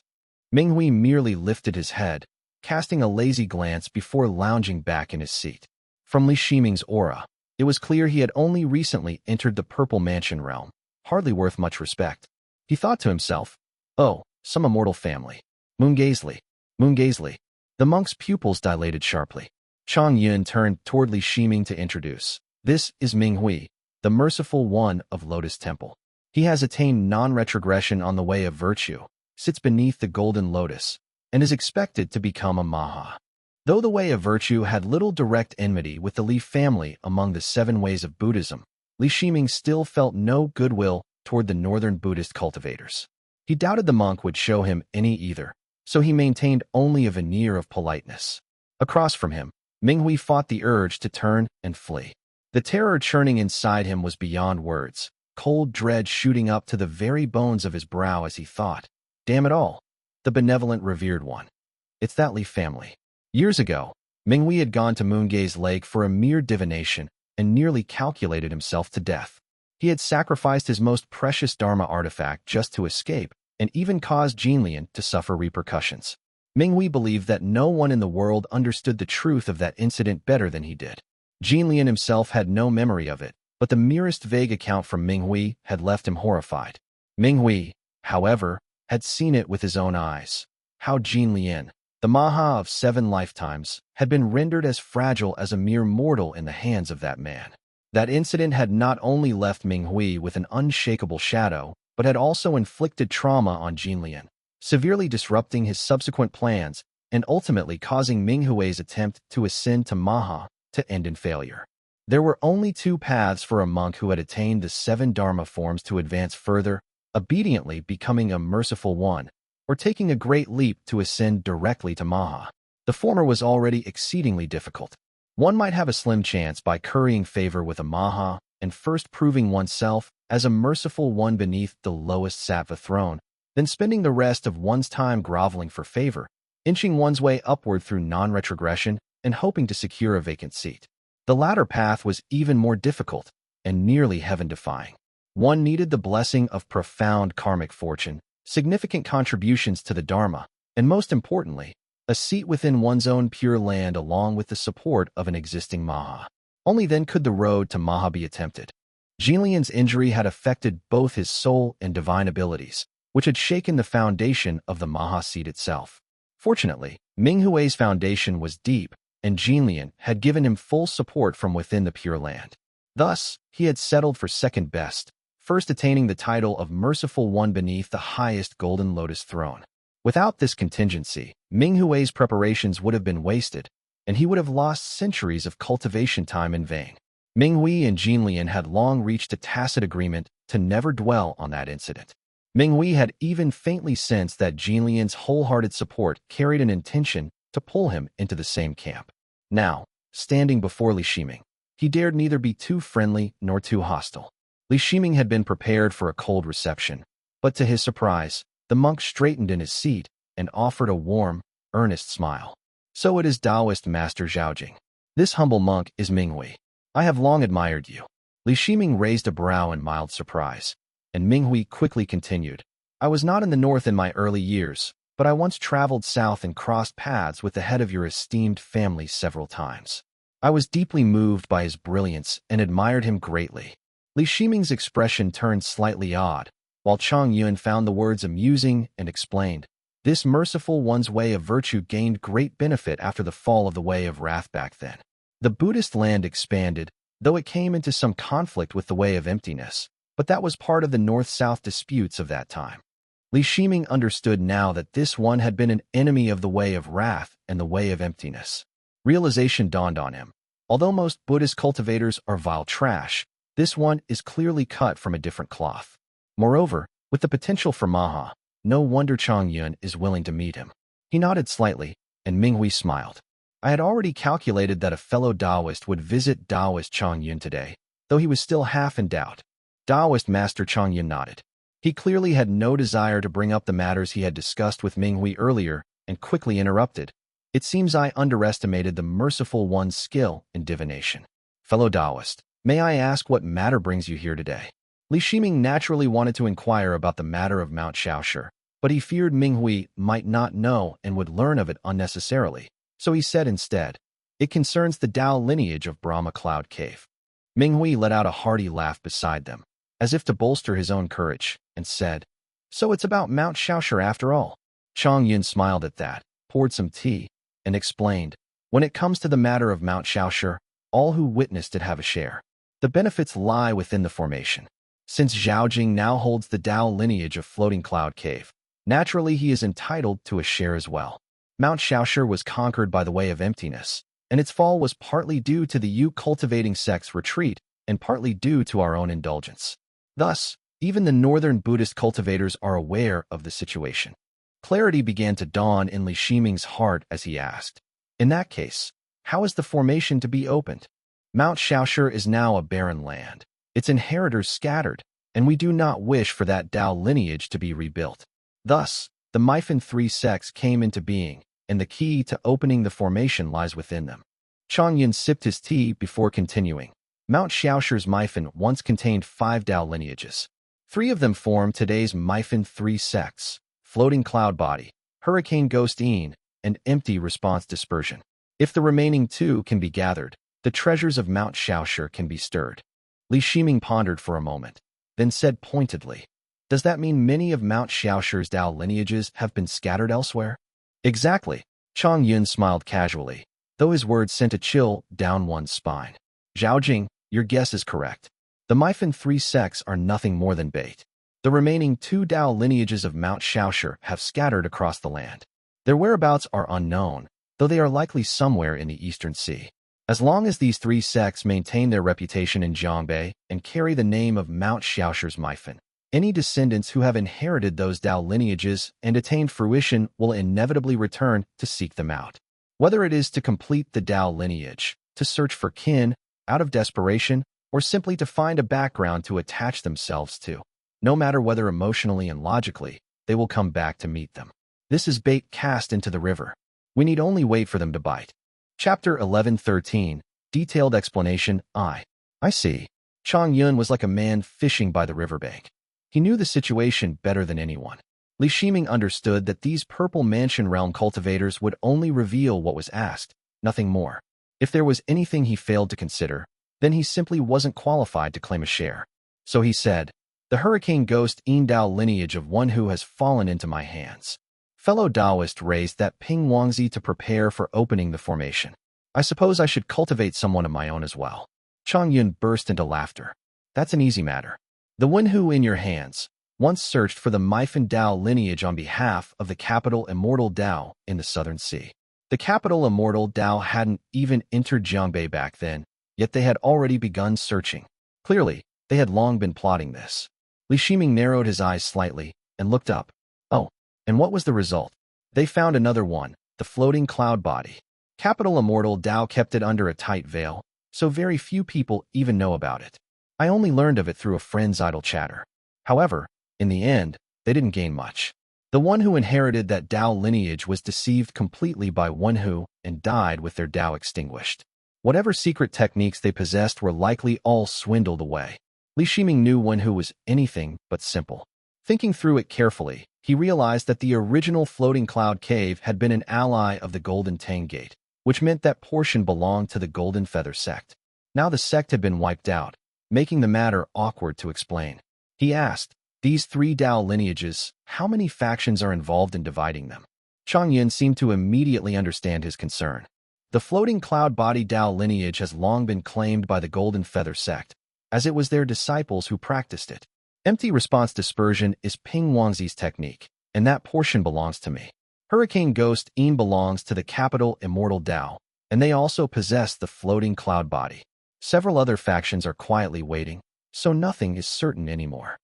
Ming Hui merely lifted his head, casting a lazy glance before lounging back in his seat. From Li Shiming's aura, it was clear he had only recently entered the Purple Mansion realm, hardly worth much respect. He thought to himself, "Oh, some immortal family. Moongaze Li. The monk's pupils dilated sharply. Chang Yun turned toward Li Shiming to introduce. "This is Ming Hui, the merciful one of Lotus Temple. He has attained non-retrogression on the way of virtue, sits beneath the golden lotus, and is expected to become a Maha." Though the way of virtue had little direct enmity with the Li family among the 7 ways of Buddhism, Li Shiming still felt no goodwill toward the northern Buddhist cultivators. He doubted the monk would show him any either, so he maintained only a veneer of politeness. Across from him, Ming Hui fought the urge to turn and flee. The terror churning inside him was beyond words, cold dread shooting up to the very bones of his brow as he thought, "Damn it all, the benevolent revered one. It's that Li family." Years ago, Ming Hui had gone to Moongaze Lake for a mere divination and nearly calculated himself to death. He had sacrificed his most precious Dharma artifact just to escape, and even caused Jinlian to suffer repercussions. Ming Hui believed that no one in the world understood the truth of that incident better than he did. Jinlian himself had no memory of it, but the merest vague account from Ming Hui had left him horrified. Ming Hui, however, had seen it with his own eyes. How Jinlian, the Maha of 7 lifetimes, had been rendered as fragile as a mere mortal in the hands of that man. That incident had not only left Ming Hui with an unshakable shadow, but had also inflicted trauma on Jinlian, severely disrupting his subsequent plans and ultimately causing Ming Hui's attempt to ascend to Maha to end in failure. There were only 2 paths for a monk who had attained the 7 Dharma forms to advance further, obediently becoming a merciful one, or taking a great leap to ascend directly to Maha. The former was already exceedingly difficult. One might have a slim chance by currying favor with a Maha and first proving oneself as a merciful one beneath the lowest sattva throne, then spending the rest of one's time groveling for favor, inching one's way upward through non-retrogression and hoping to secure a vacant seat. The latter path was even more difficult and nearly heaven-defying. One needed the blessing of profound karmic fortune, significant contributions to the Dharma, and most importantly, a seat within one's own pure land along with the support of an existing Maha. Only then could the road to Maha be attempted. Jinlian's injury had affected both his soul and divine abilities, which had shaken the foundation of the Maha seat itself. Fortunately, Ming Hui's foundation was deep, and Jinlian had given him full support from within the Pure Land. Thus, he had settled for second best, first attaining the title of Merciful One beneath the highest Golden Lotus throne. Without this contingency, Ming Hui's preparations would have been wasted, and he would have lost centuries of cultivation time in vain. Ming Hui and Jinlian had long reached a tacit agreement to never dwell on that incident. Ming Hui had even faintly sensed that Jinlian's wholehearted support carried an intention to pull him into the same camp. Now, standing before Li Shiming, he dared neither be too friendly nor too hostile. Li Shiming had been prepared for a cold reception, But to his surprise, the monk straightened in his seat and offered a warm, earnest smile. So it is Taoist Master Zhaojing. This humble monk is Minghui. I have long admired you. Li Shiming raised a brow in mild surprise, and Minghui quickly continued. I was not in the north in my early years, but I once traveled south and crossed paths with the head of your esteemed family several times. I was deeply moved by his brilliance and admired him greatly. Li Shiming's expression turned slightly odd, while Chang Yun found the words amusing and explained. This merciful one's way of virtue gained great benefit after the fall of the way of wrath back then. The Buddhist land expanded, though it came into some conflict with the way of emptiness, but that was part of the north-south disputes of that time. Li Shiming understood now that this one had been an enemy of the way of wrath and the way of emptiness. Realization dawned on him. Although most Buddhist cultivators are vile trash, this one is clearly cut from a different cloth. Moreover, with the potential for Maha, no wonder Chang Yun is willing to meet him. He nodded slightly, and Minghui smiled. I had already calculated that a fellow Taoist would visit Taoist Chang Yun today, though he was still half in doubt. Taoist Master Chang Yun nodded. He clearly had no desire to bring up the matters he had discussed with Minghui earlier, and quickly interrupted. It seems I underestimated the merciful one's skill in divination. Fellow Taoist, may I ask what matter brings you here today? Li Shiming naturally wanted to inquire about the matter of Mount Shaoshi, but he feared Minghui might not know and would learn of it unnecessarily, so he said instead, it concerns the Tao lineage of Brahma Cloud Cave. Minghui let out a hearty laugh beside them, as if to bolster his own courage, and said, so it's about Mount Shaoshi after all. Chang Yun smiled at that, poured some tea, and explained, when it comes to the matter of Mount Shaoshi, all who witnessed it have a share. The benefits lie within the formation. Since Zhaojing now holds the Tao lineage of Floating Cloud Cave, naturally he is entitled to a share as well. Mount Shaoshi was conquered by the way of emptiness, and its fall was partly due to the Yu cultivating sect's retreat and partly due to our own indulgence. Thus, even the northern Buddhist cultivators are aware of the situation. Clarity began to dawn in Li Shiming's heart as he asked, in that case, how is the formation to be opened? Mount Shaoshi is now a barren land, its inheritors scattered, and we do not wish for that Tao lineage to be rebuilt. Thus, the Myphin 3 sects came into being, and the key to opening the formation lies within them. Chang Yun sipped his tea before continuing. Mount Shaoshi's Myphin once contained 5 Tao lineages. 3 of them form today's Myphin 3 sects, Floating Cloud Body, Hurricane Ghost Een, and Empty Response Dispersion. If the remaining 2 can be gathered, the treasures of Mount Shaoshi can be stirred. Li Shiming pondered for a moment, then said pointedly, does that mean many of Mount Shaoshi's Tao lineages have been scattered elsewhere? Exactly, Chang Yun smiled casually, though his words sent a chill down one's spine. Zhaojing, your guess is correct. The Myphin 3 sects are nothing more than bait. The remaining 2 Tao lineages of Mount Shaoshi have scattered across the land. Their whereabouts are unknown, though they are likely somewhere in the Eastern Sea. As long as these 3 sects maintain their reputation in Jiangque and carry the name of Mount Shaoshi's Myphin, any descendants who have inherited those Tao lineages and attained fruition will inevitably return to seek them out. Whether it is to complete the Tao lineage, to search for kin, out of desperation, or simply to find a background to attach themselves to, no matter whether emotionally and logically, they will come back to meet them. This is bait cast into the river. We need only wait for them to bite. Chapter 11:13, Detailed Explanation. I see. Chang Yun was like a man fishing by the riverbank. He knew the situation better than anyone. Li Shiming understood that these Purple Mansion Realm cultivators would only reveal what was asked, nothing more. If there was anything he failed to consider, then he simply wasn't qualified to claim a share. So he said, the Hurricane Ghost Een Tao lineage of one who has fallen into my hands. Fellow Taoist raised that Ping Wangzi to prepare for opening the formation. I suppose I should cultivate someone of my own as well. Chang Yun burst into laughter. That's an easy matter. The one who in your hands once searched for the Myphin Tao lineage on behalf of the capital Immortal Tao in the Southern Sea. The capital Immortal Tao hadn't even entered Jiangque back then, yet they had already begun searching. Clearly, they had long been plotting this. Li Shiming narrowed his eyes slightly and looked up. Oh, and what was the result? They found another one, the Floating Cloud Body. Capital Immortal Tao kept it under a tight veil, so very few people even know about it. I only learned of it through a friend's idle chatter. However, in the end, they didn't gain much. The one who inherited that Dao lineage was deceived completely by Wenhu and died with their Dao extinguished. Whatever secret techniques they possessed were likely all swindled away. Li Shiming knew Wenhu was anything but simple. Thinking through it carefully, he realized that the original floating cloud cave had been an ally of the Golden Tang Gate, which meant that portion belonged to the Golden Feather sect. Now the sect had been wiped out, making the matter awkward to explain. He asked, "These three Dao lineages, how many factions are involved in dividing them?" Chang Yun seemed to immediately understand his concern. The floating cloud body Dao lineage has long been claimed by the Golden Feather sect, as it was their disciples who practiced it. Empty response dispersion is Ping Wangzi's technique, and that portion belongs to me. Hurricane Ghost Yin belongs to the capital Immortal Dao, and they also possess the floating cloud body. Several other factions are quietly waiting, so nothing is certain anymore.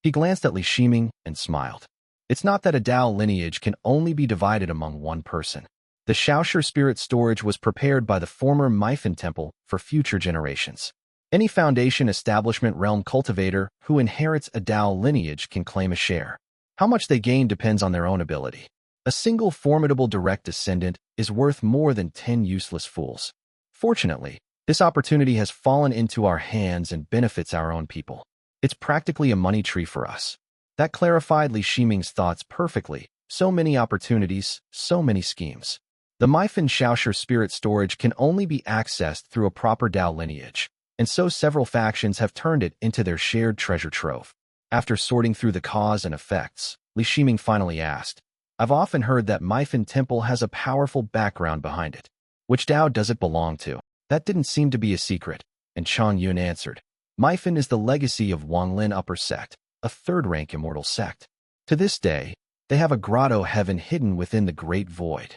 He glanced at Li Shiming and smiled. It's not that a Dao lineage can only be divided among one person. The Shaohui spirit storage was prepared by the former Myfin temple for future generations. Any Foundation Establishment realm cultivator who inherits a Dao lineage can claim a share. How much they gain depends on their own ability. A single formidable direct descendant is worth more than 10 useless fools. Fortunately, this opportunity has fallen into our hands and benefits our own people. It's practically a money tree for us. That clarified Li Shiming's thoughts perfectly. So many opportunities, so many schemes. The Myfin Shaohui spirit storage can only be accessed through a proper Dao lineage, and so several factions have turned it into their shared treasure trove. After sorting through the cause and effects, Li Shiming finally asked, "I've often heard that Myfin Temple has a powerful background behind it. Which Dao does it belong to?" That didn't seem to be a secret, and Chang Yun answered, "Myfin is the legacy of Wanglin Upper Sect, a third-rank immortal sect. To this day, they have a grotto heaven hidden within the Great Void."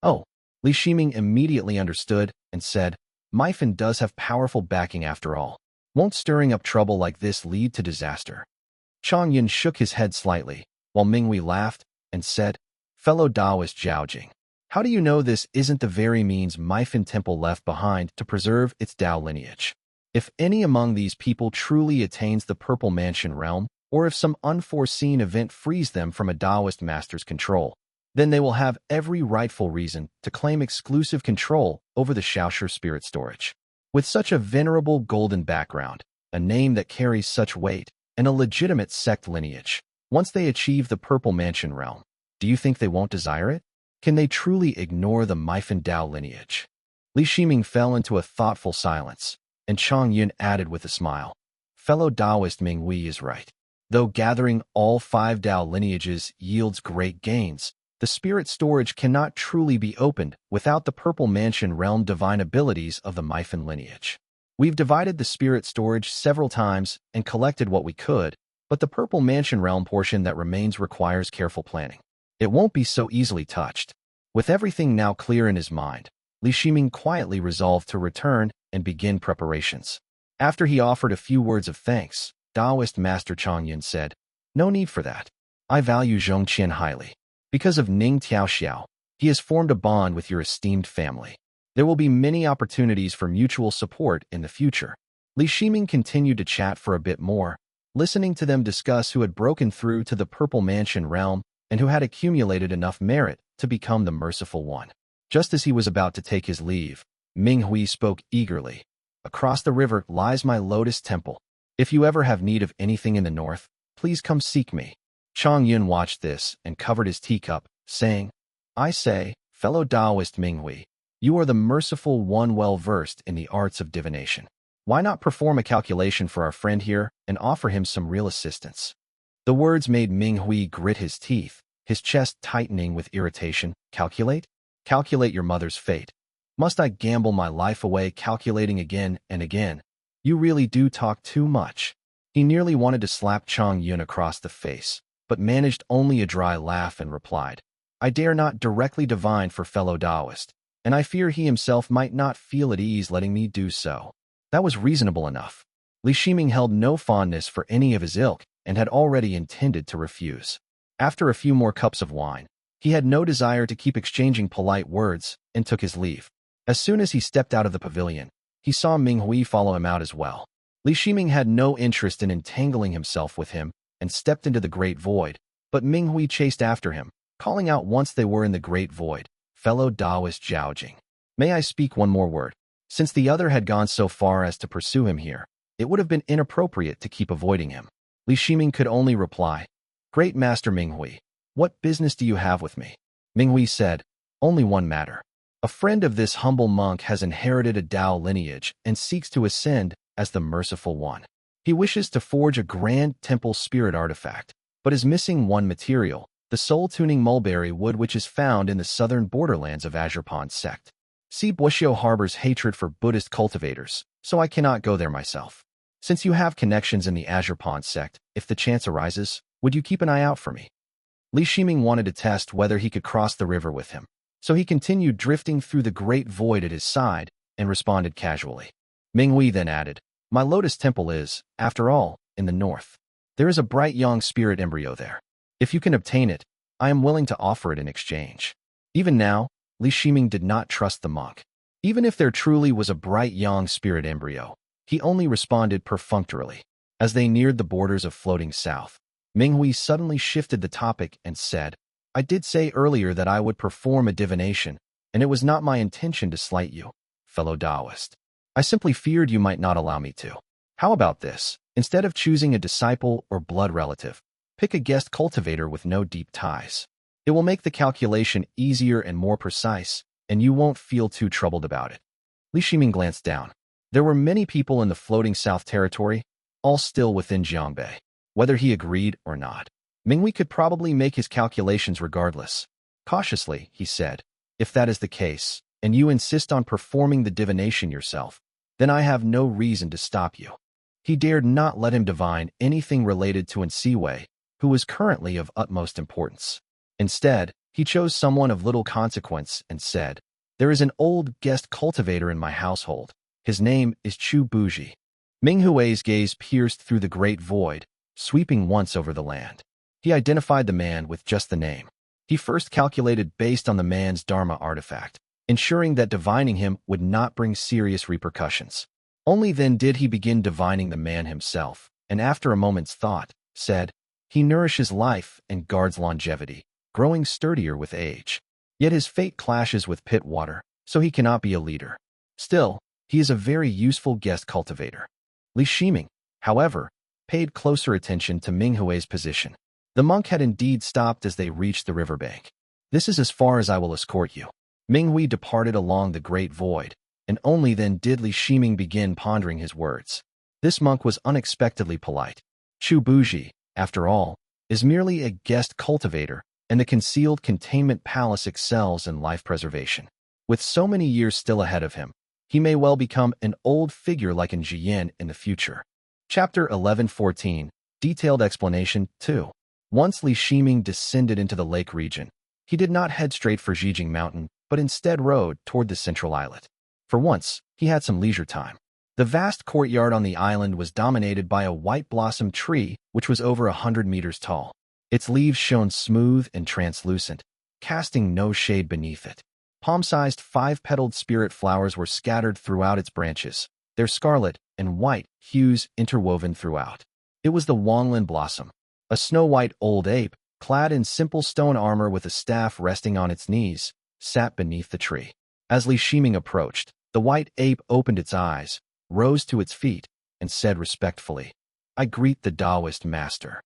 Oh, Li Shiming immediately understood and said, "Myfin does have powerful backing after all. Won't stirring up trouble like this lead to disaster?" Chang Yun shook his head slightly, while Minghui laughed and said, "Fellow Taoist Jiaojing, how do you know this isn't the very means Myfin Temple left behind to preserve its Dao lineage? If any among these people truly attains the Purple Mansion realm, or if some unforeseen event frees them from a Taoist master's control, then they will have every rightful reason to claim exclusive control over the Shaohui spirit storage. With such a venerable golden background, a name that carries such weight, and a legitimate sect lineage, once they achieve the Purple Mansion realm, do you think they won't desire it? Can they truly ignore the Myfin Dao lineage?" Li Shiming fell into a thoughtful silence, and Chang Yun added with a smile, "Fellow Taoist Minghui is right. Though gathering all 5 Dao lineages yields great gains, the spirit storage cannot truly be opened without the Purple Mansion realm divine abilities of the Myfin lineage. We've divided the spirit storage several times and collected what we could, but the Purple Mansion realm portion that remains requires careful planning. It won't be so easily touched." With everything now clear in his mind, Li Shiming quietly resolved to return and begin preparations. After he offered a few words of thanks, Taoist Master Chang Yun said, "No need for that. I value Zhong Qian highly. Because of Ning Tiaoxiao, he has formed a bond with your esteemed family. There will be many opportunities for mutual support in the future." Li Shiming continued to chat for a bit more, listening to them discuss who had broken through to the Purple Mansion realm and who had accumulated enough merit to become the Merciful One. Just as he was about to take his leave, Minghui spoke eagerly. "Across the river lies my Lotus Temple. If you ever have need of anything in the north, please come seek me." Chang Yun watched this and covered his teacup, saying, "I say, fellow Taoist Minghui, you are the Merciful One well-versed in the arts of divination. Why not perform a calculation for our friend here and offer him some real assistance?" The words made Minghui grit his teeth, his chest tightening with irritation. "Calculate? Calculate your mother's fate. Must I gamble my life away calculating again and again? You really do talk too much." He nearly wanted to slap Chang Yun across the face, but managed only a dry laugh and replied, "I dare not directly divine for fellow Taoist, and I fear he himself might not feel at ease letting me do so." That was reasonable enough. Li Shiming held no fondness for any of his ilk and had already intended to refuse. After a few more cups of wine, he had no desire to keep exchanging polite words and took his leave. As soon as he stepped out of the pavilion, he saw Minghui follow him out as well. Li Shiming had no interest in entangling himself with him and stepped into the Great Void, But Minghui chased after him, calling out once they were in the great void, "Fellow Taoist Jiaojing, may I speak one more word?" Since the other had gone so far as to pursue him here, it would have been inappropriate to keep avoiding him. Li Shiming could only reply, "Great Master Minghui, what business do you have with me?" Minghui said, "Only one matter. A friend of this humble monk has inherited a Dao lineage and seeks to ascend as the Merciful One. He wishes to forge a grand temple spirit artifact, but is missing one material, the soul-tuning mulberry wood which is found in the southern borderlands of Azure Pond sect. See Bushio harbors hatred for Buddhist cultivators, so I cannot go there myself. Since you have connections in the Azure Pond sect, if the chance arises, would you keep an eye out for me?" Li Shiming wanted to test whether he could cross the river with him, so he continued drifting through the great void at his side and responded casually. Minghui then added, "My lotus temple is, after all, in the north. There is a bright young spirit embryo there. If you can obtain it, I am willing to offer it in exchange." Even now, Li Shiming did not trust the monk. Even if there truly was a bright young spirit embryo, he only responded perfunctorily. As they neared the borders of floating south, Minghui suddenly shifted the topic and said, "I did say earlier that I would perform a divination, and it was not my intention to slight you, fellow Taoist. I simply feared you might not allow me to. How about this? Instead of choosing a disciple or blood relative, pick a guest cultivator with no deep ties. It will make the calculation easier and more precise, and you won't feel too troubled about it." Li Shiming glanced down. There were many people in the floating south territory, all still within Jiangque. Whether he agreed or not, Minghui could probably make his calculations regardless. Cautiously, he said, "If that is the case, and you insist on performing the divination yourself, then I have no reason to stop you." He dared not let him divine anything related to Xiwei, who was currently of utmost importance. Instead, he chose someone of little consequence and said, "There is an old guest cultivator in my household. His name is Chu Buji." Minghui's gaze pierced through the great void, sweeping once over the land. He identified the man with just the name. He first calculated based on the man's Dharma artifact, ensuring that divining him would not bring serious repercussions. Only then did he begin divining the man himself, and after a moment's thought, said, "He nourishes life and guards longevity, growing sturdier with age. Yet his fate clashes with pit water, so he cannot be a leader. Still, he is a very useful guest cultivator." Li Shiming, however, paid closer attention to Minghui's position. The monk had indeed stopped as they reached the riverbank. "This is as far as I will escort you." Minghui departed along the great void, and only then did Li Shiming begin pondering his words. This monk was unexpectedly polite. Chu Buji, after all, is merely a guest cultivator, and the concealed containment palace excels in life preservation. With so many years still ahead of him, he may well become an old figure like in Qian in the future. Chapter 11:14, Detailed Explanation 2. Once Li Shiming descended into the lake region, he did not head straight for Zhijing Mountain, but instead rode toward the central islet. For once, he had some leisure time. The vast courtyard on the island was dominated by a white blossom tree which was over 100 meters tall. Its leaves shone smooth and translucent, casting no shade beneath it. Palm-sized 5-petaled spirit flowers were scattered throughout its branches, their scarlet and white hues interwoven throughout. It was the Wanglin blossom, a snow-white old ape, clad in simple stone armor with a staff resting on its knees, sat beneath the tree. As Li Shiming approached, the white ape opened its eyes, rose to its feet, and said respectfully, "I greet the Taoist master."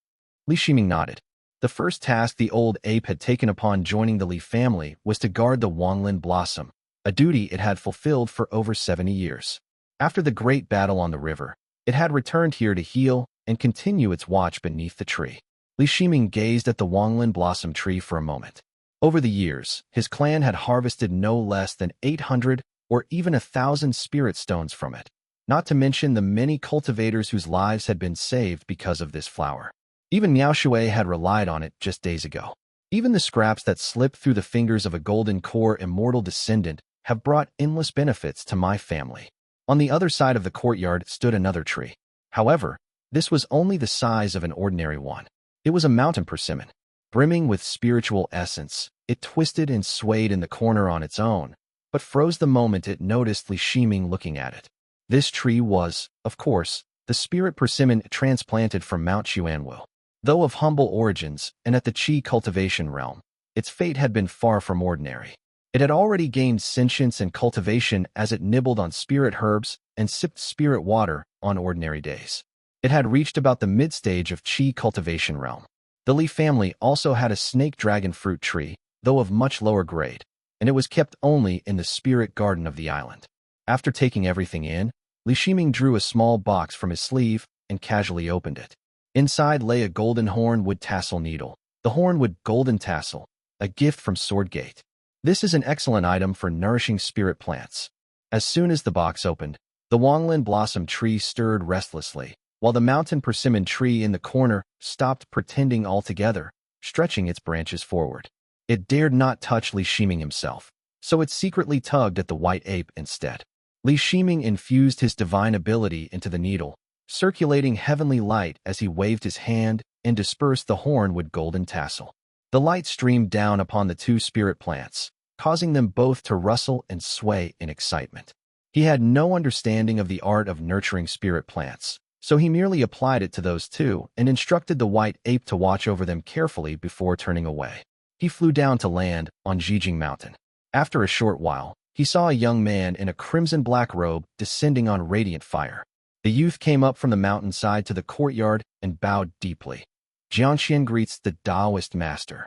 Li Shiming nodded. The first task the old ape had taken upon joining the Li family was to guard the Wanglin blossom, a duty it had fulfilled for over 70 years. After the great battle on the river, it had returned here to heal and continue its watch beneath the tree. Li Shiming gazed at the Wanglin blossom tree for a moment. Over the years, his clan had harvested no less than 800 or even 1,000 spirit stones from it, not to mention the many cultivators whose lives had been saved because of this flower. Even Shaohui had relied on it just days ago. Even the scraps that slip through the fingers of a golden core immortal descendant have brought endless benefits to my family. On the other side of the courtyard stood another tree. However, this was only the size of an ordinary one. It was a mountain persimmon, brimming with spiritual essence. It twisted and swayed in the corner on its own, but froze the moment it noticed Li Shiming looking at it. This tree was, of course, the spirit persimmon transplanted from Mount Xuanwu. Though of humble origins and at the Qi cultivation realm, its fate had been far from ordinary. It had already gained sentience and cultivation as it nibbled on spirit herbs and sipped spirit water on ordinary days. It had reached about the mid-stage of Qi cultivation realm. The Li family also had a snake dragon fruit tree, though of much lower grade, and it was kept only in the spirit garden of the island. After taking everything in, Li Shiming drew a small box from his sleeve and casually opened it. Inside lay a golden hornwood tassel needle, the hornwood golden tassel, a gift from Swordgate. This is an excellent item for nourishing spirit plants. As soon as the box opened, the Wanglin blossom tree stirred restlessly, while the mountain persimmon tree in the corner stopped pretending altogether, stretching its branches forward. It dared not touch Li Shiming himself, so it secretly tugged at the white ape instead. Li Shiming infused his divine ability into the needle, circulating heavenly light as he waved his hand and dispersed the hornwood golden tassel. The light streamed down upon the two spirit plants, causing them both to rustle and sway in excitement. He had no understanding of the art of nurturing spirit plants, so he merely applied it to those two and instructed the white ape to watch over them carefully before turning away. He flew down to land on Jijing Mountain. After a short while, he saw a young man in a crimson-black robe descending on radiant fire. The youth came up from the mountainside to the courtyard and bowed deeply. Jiangque greets the Taoist master.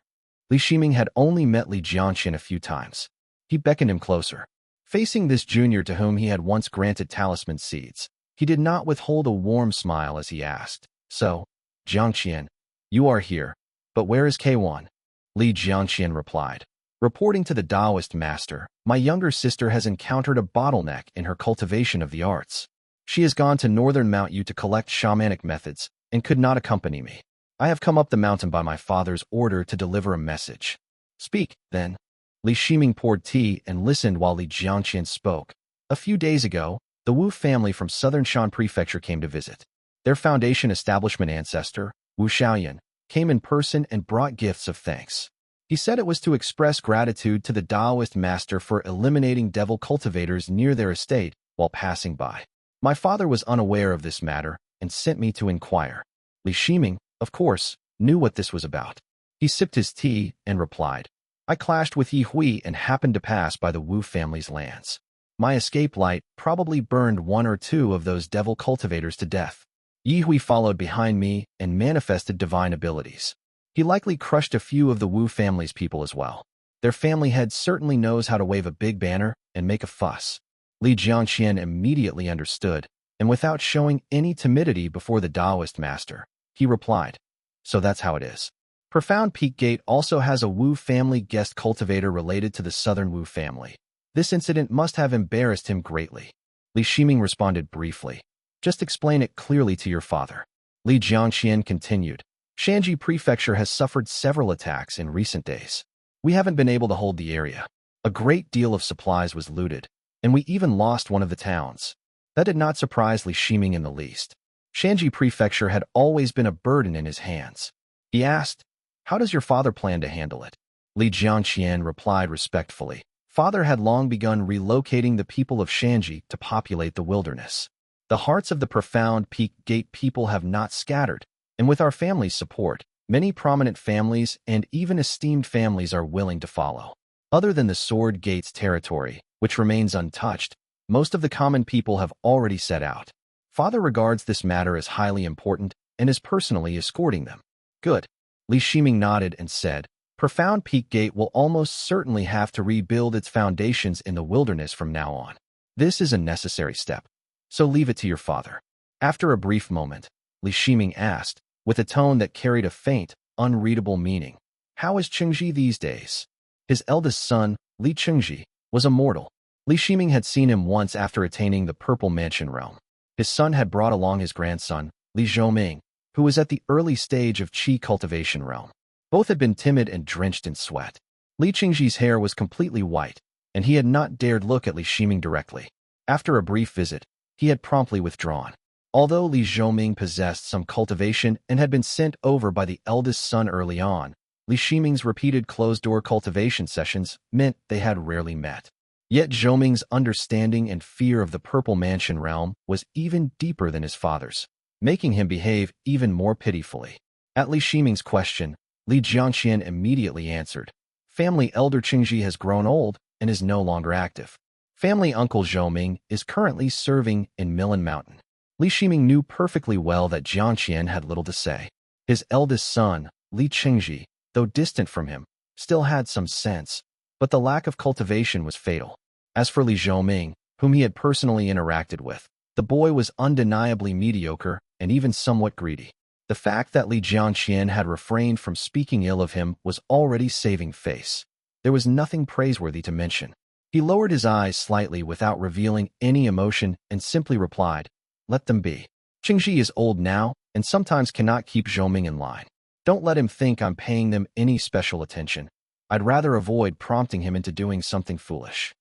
Li Shiming had only met Li Jiangque a few times. He beckoned him closer. Facing this junior to whom he had once granted talisman seeds, he did not withhold a warm smile as he asked, "So, Jiangque, you are here, but where is K1?" Li Jiangque replied, "Reporting to the Taoist master, my younger sister has encountered a bottleneck in her cultivation of the arts. She has gone to northern Mount Yu to collect shamanic methods and could not accompany me. I have come up the mountain by my father's order to deliver a message." "Speak, then." Li Shiming poured tea and listened while Li Jiangque spoke. "A few days ago, the Wu family from southern Shan Prefecture came to visit. Their foundation establishment ancestor, Wu Shaoyan, came in person and brought gifts of thanks. He said it was to express gratitude to the Taoist master for eliminating devil cultivators near their estate while passing by. My father was unaware of this matter and sent me to inquire." Li Shiming, of course, knew what this was about. He sipped his tea and replied, "I clashed with Yi Hui and happened to pass by the Wu family's lands. My escape light probably burned one or two of those devil cultivators to death. Yi Hui followed behind me and manifested divine abilities. He likely crushed a few of the Wu family's people as well. Their family head certainly knows how to wave a big banner and make a fuss." Li Jiangque immediately understood, and without showing any timidity before the Taoist master, he replied, "So that's how it is. Profound Peak Gate also has a Wu family guest cultivator related to the southern Wu family. This incident must have embarrassed him greatly." Li Shiming responded briefly, "Just explain it clearly to your father." Li Jiangque continued, "Shanji Prefecture has suffered several attacks in recent days. We haven't been able to hold the area. A great deal of supplies was looted, and we even lost one of the towns." That did not surprise Li Shiming in the least. Shanji Prefecture had always been a burden in his hands. He asked, "How does your father plan to handle it?" Li Jiangque replied respectfully, "Father had long begun relocating the people of Shanji to populate the wilderness. The hearts of the profound Peak Gate people have not scattered, and with our family's support, many prominent families and even esteemed families are willing to follow. Other than the Sword Gate's territory, which remains untouched, most of the common people have already set out. Father regards this matter as highly important and is personally escorting them." "Good." Li Shiming nodded and said, "Profound Peak Gate will almost certainly have to rebuild its foundations in the wilderness from now on. This is a necessary step. So leave it to your father." After a brief moment, Li Shiming asked, with a tone that carried a faint, unreadable meaning, "How is Chengji these days?" His eldest son, Li Chengji, was immortal. Li Shiming had seen him once after attaining the Purple Mansion realm. His son had brought along his grandson, Li Zhoming, who was at the early stage of Qi cultivation realm. Both had been timid and drenched in sweat. Li Chengji's hair was completely white, and he had not dared look at Li Shiming directly. After a brief visit, he had promptly withdrawn. Although Li Zhoming possessed some cultivation and had been sent over by the eldest son early on, Li Shiming's repeated closed-door cultivation sessions meant they had rarely met. Yet Zhoming's understanding and fear of the Purple Mansion realm was even deeper than his father's, making him behave even more pitifully. At Li Shiming's question, Li Jiangqian immediately answered, "Family elder Qingji has grown old and is no longer active. Family uncle Zhou Ming is currently serving in Millen Mountain." Li Shiming knew perfectly well that Jiangqian had little to say. His eldest son, Li Qingji, though distant from him, still had some sense, but the lack of cultivation was fatal. As for Li Zhou-ming, whom he had personally interacted with, the boy was undeniably mediocre and even somewhat greedy. The fact that Li Jiangqian had refrained from speaking ill of him was already saving face. There was nothing praiseworthy to mention. He lowered his eyes slightly without revealing any emotion and simply replied, "Let them be. Qingji is old now and sometimes cannot keep Zhou-ming in line. Don't let him think I'm paying them any special attention. I'd rather avoid prompting him into doing something foolish."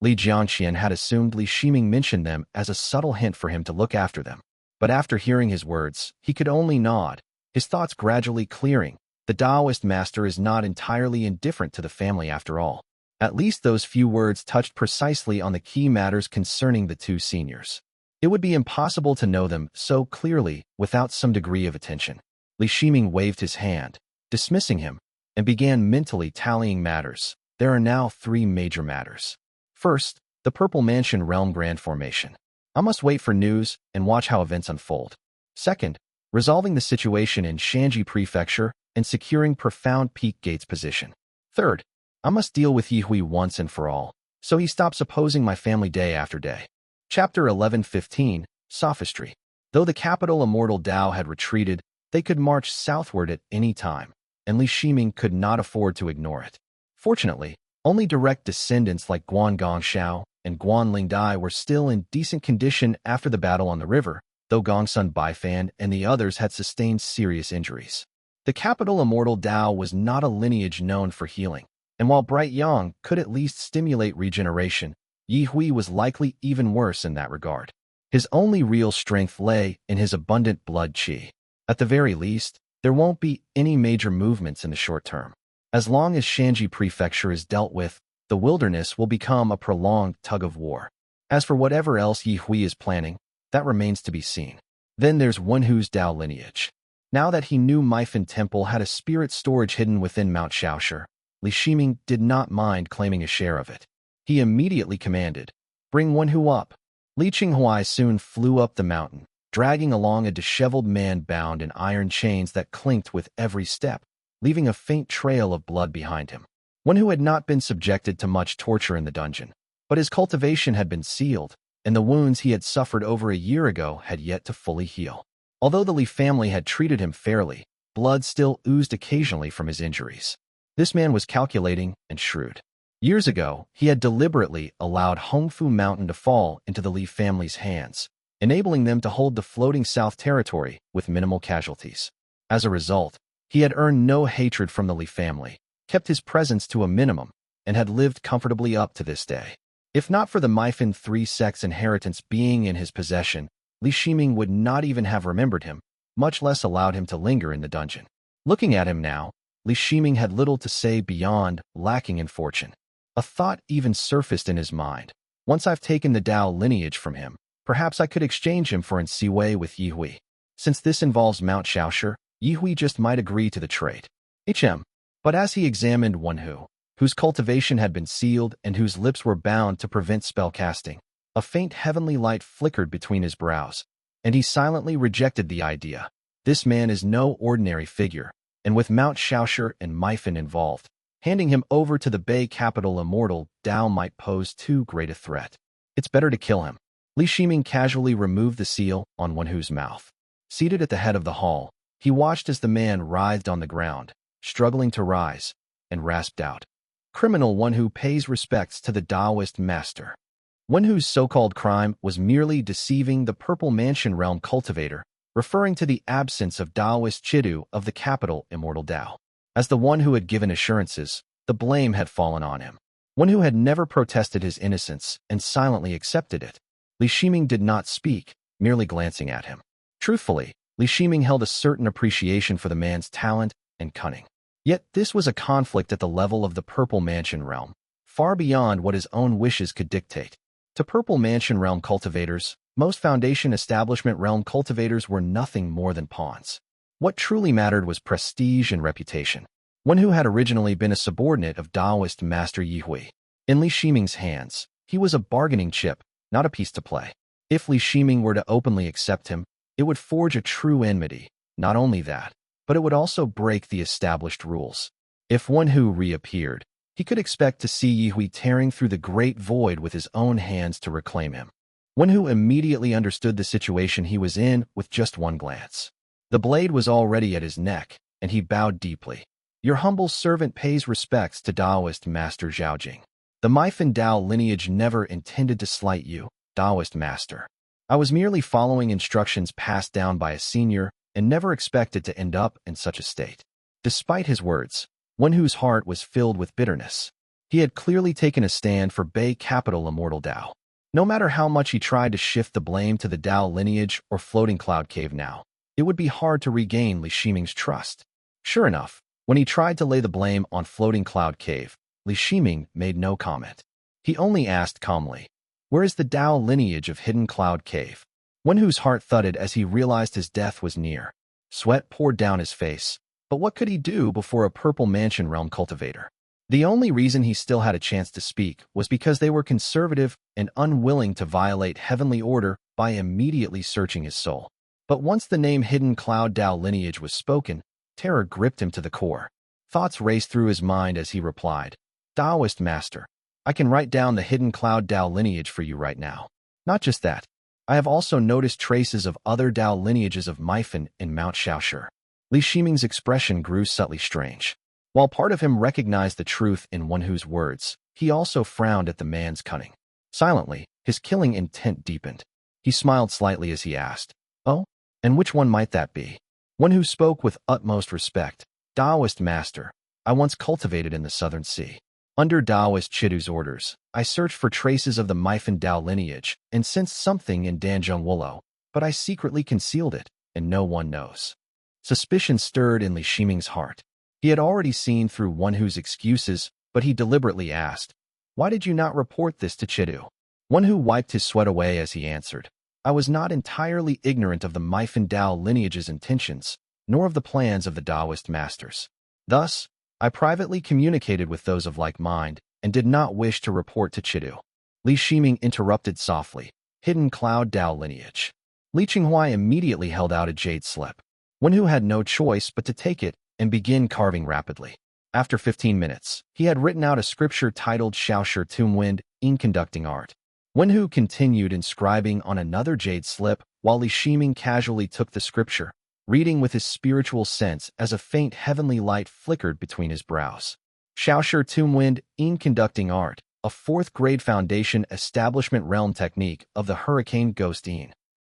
Li Jiangqian had assumed Li Shiming mentioned them as a subtle hint for him to look after them. But after hearing his words, he could only nod, his thoughts gradually clearing. The Taoist master is not entirely indifferent to the family after all. At least those few words touched precisely on the key matters concerning the two seniors. It would be impossible to know them so clearly without some degree of attention. Li Shiming waved his hand, dismissing him, and began mentally tallying matters. There are now 3 major matters. First, the Purple Mansion Realm Grand Formation. I must wait for news and watch how events unfold. Second, resolving the situation in Shanji Prefecture and securing Profound Peak Gate's position. Third, I must deal with Yihui once and for all, so he stops opposing my family day after day. Chapter 11:15, Sophistry. Though the capital Immortal Dao had retreated, they could march southward at any time, and Li Shiming could not afford to ignore it. Fortunately, only direct descendants like Guan Gongxiao and Guan Lingdai were still in decent condition after the battle on the river, though Gongsun Baifan and the others had sustained serious injuries. The capital Immortal Dao was not a lineage known for healing, and while Bright Yang could at least stimulate regeneration, Yihui was likely even worse in that regard. His only real strength lay in his abundant blood qi. At the very least, there won't be any major movements in the short term. As long as Shanji Prefecture is dealt with, the wilderness will become a prolonged tug-of-war. As for whatever else Yihui is planning, that remains to be seen. Then there's Wenhu's Dao lineage. Now that he knew Maifan Temple had a spirit storage hidden within Mount Shaoshi, Li Shiming did not mind claiming a share of it. He immediately commanded, "Bring Wenhu up." Li Qinghuai soon flew up the mountain, dragging along a disheveled man bound in iron chains that clinked with every step, leaving a faint trail of blood behind him. Wenhu had not been subjected to much torture in the dungeon, but his cultivation had been sealed, and the wounds he had suffered over a year ago had yet to fully heal. Although the Li family had treated him fairly, blood still oozed occasionally from his injuries. This man was calculating and shrewd. Years ago, he had deliberately allowed Hongfu Mountain to fall into the Li family's hands, enabling them to hold the floating South Territory with minimal casualties. As a result, he had earned no hatred from the Li family, kept his presence to a minimum, and had lived comfortably up to this day. If not for the Maifan 3 sect's inheritance being in his possession, Li Shiming would not even have remembered him, much less allowed him to linger in the dungeon. Looking at him now, Li Shiming had little to say beyond lacking in fortune. A thought even surfaced in his mind. Once I've taken the Dao lineage from him, perhaps I could exchange him for an Siwei with Yihui. Since this involves Mount Shaoshi, Yihui just might agree to the trade. But as he examined Wenhu, whose cultivation had been sealed and whose lips were bound to prevent spellcasting, a faint heavenly light flickered between his brows, and he silently rejected the idea. This man is no ordinary figure, and with Mount Shaoshi and Maifan involved, handing him over to the Bay capital Immortal Dao might pose too great a threat. It's better to kill him. Li Shiming casually removed the seal on Wenhu's mouth. Seated at the head of the hall, he watched as the man writhed on the ground, struggling to rise, and rasped out, "Criminal one who pays respects to the Taoist master." Wenhu's so-called crime was merely deceiving the Purple Mansion Realm cultivator, referring to the absence of Taoist Chidu of the capital Immortal Dao. As the one who had given assurances, the blame had fallen on him. Wenhu had never protested his innocence and silently accepted it. Li Shiming did not speak, merely glancing at him. Truthfully, Li Shiming held a certain appreciation for the man's talent and cunning. Yet this was a conflict at the level of the Purple Mansion Realm, far beyond what his own wishes could dictate. To Purple Mansion Realm cultivators, most Foundation Establishment Realm cultivators were nothing more than pawns. What truly mattered was prestige and reputation. One who had originally been a subordinate of Taoist Master Yihui. In Li Shiming's hands, he was a bargaining chip, not a piece to play. If Li Shiming were to openly accept him, it would forge a true enmity. Not only that, but it would also break the established rules. If One Hu reappeared, he could expect to see Yihui tearing through the great void with his own hands to reclaim him. One Hu immediately understood the situation he was in with just one glance. The blade was already at his neck, and he bowed deeply. Your humble servant pays respects to Taoist Master Zhaojing. The Myfin Dao lineage never intended to slight you, Taoist Master. I was merely following instructions passed down by a senior and never expected to end up in such a state. Despite his words, One Hu's heart was filled with bitterness. He had clearly taken a stand for Bei capital Immortal Dao. No matter how much he tried to shift the blame to the Dao lineage or Floating Cloud Cave now, it would be hard to regain Li Shiming's trust. Sure enough, when he tried to lay the blame on Floating Cloud Cave, Li Shiming made no comment. He only asked calmly, "Where is the Dao lineage of Hidden Cloud Cave?" One Hu's heart thudded as he realized his death was near. Sweat poured down his face, but what could he do before a Purple Mansion Realm cultivator? The only reason he still had a chance to speak was because they were conservative and unwilling to violate heavenly order by immediately searching his soul. But once the name Hidden Cloud Dao lineage was spoken, terror gripped him to the core. Thoughts raced through his mind as he replied, "Taoist Master, I can write down the Hidden Cloud Dao lineage for you right now. Not just that, I have also noticed traces of other Dao lineages of Myfin in Mount Shaoshi." Li Shiming's expression grew subtly strange. While part of him recognized the truth in One Hu's words, he also frowned at the man's cunning. Silently, his killing intent deepened. He smiled slightly as he asked, "Oh, and which one might that be?" One Hu spoke with utmost respect, "Taoist Master, I once cultivated in the Southern Sea. Under Taoist Chidu's orders, I searched for traces of the Myfin Dao lineage and sensed something in Danzhong Wolo, but I secretly concealed it, and no one knows." Suspicion stirred in Li Shiming's heart. He had already seen through One Hu's excuses, but he deliberately asked, "Why did you not report this to Chidu?" One Hu wiped his sweat away as he answered, "I was not entirely ignorant of the Myfin Dao lineage's intentions, nor of the plans of the Taoist masters. Thus, I privately communicated with those of like mind and did not wish to report to Chidu." Li Shiming interrupted softly, "Hidden Cloud Dao lineage." Li Qinghua immediately held out a jade slip. One Hu had no choice but to take it and begin carving rapidly. After 15 minutes, he had written out a scripture titled Shaoshi Tombwind, Conducting Art. One Hu continued inscribing on another jade slip while Li Shiming casually took the scripture, reading with his spiritual sense as a faint heavenly light flickered between his brows. Shaoshi Tombwind, Conducting Art, a 4th grade foundation establishment realm technique of the Hurricane Ghost Yin.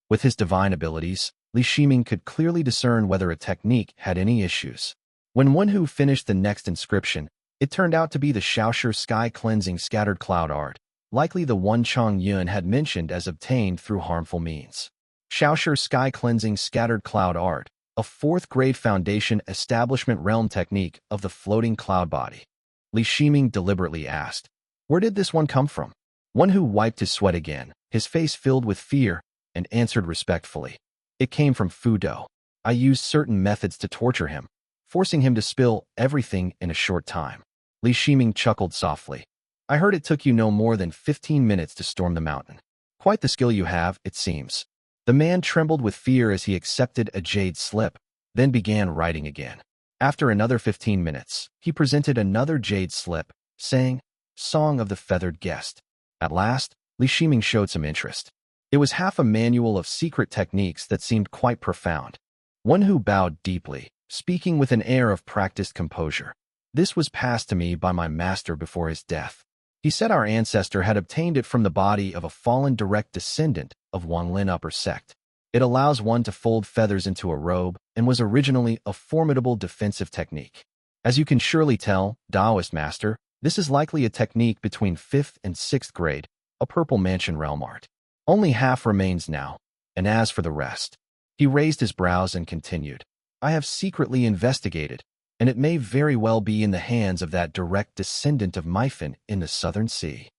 With his divine abilities, Li Shiming could clearly discern whether a technique had any issues. When One Hu finished the next inscription, it turned out to be the Shaoshi Sky Cleansing Scattered Cloud Art, likely the one Chang Yun had mentioned as obtained through harmful means. Shaoshi Sky Cleansing Scattered Cloud Art, a 4th grade foundation establishment realm technique of the floating cloud body. Li Shiming deliberately asked, "Where did this one come from?" One Hu wiped his sweat again, his face filled with fear, and answered respectfully, "It came from Fu Do. I used certain methods to torture him, forcing him to spill everything in a short time." Li Shiming chuckled softly. "I heard it took you no more than 15 minutes to storm the mountain. Quite the skill you have, it seems." The man trembled with fear as he accepted a jade slip, then began writing again. After another 15 minutes, he presented another jade slip, saying, "Song of the Feathered Guest." At last, Li Shiming showed some interest. It was half a manual of secret techniques that seemed quite profound. One Hu bowed deeply, speaking with an air of practiced composure. "This was passed to me by my master before his death. He said our ancestor had obtained it from the body of a fallen direct descendant of Wanlin upper sect. It allows one to fold feathers into a robe and was originally a formidable defensive technique. As you can surely tell, Taoist Master, this is likely a technique between 5th and 6th grade, a Purple Mansion realm art. Only half remains now, and as for the rest..." He raised his brows and continued, "I have secretly investigated, and it may very well be in the hands of that direct descendant of Myfin in the Southern Sea."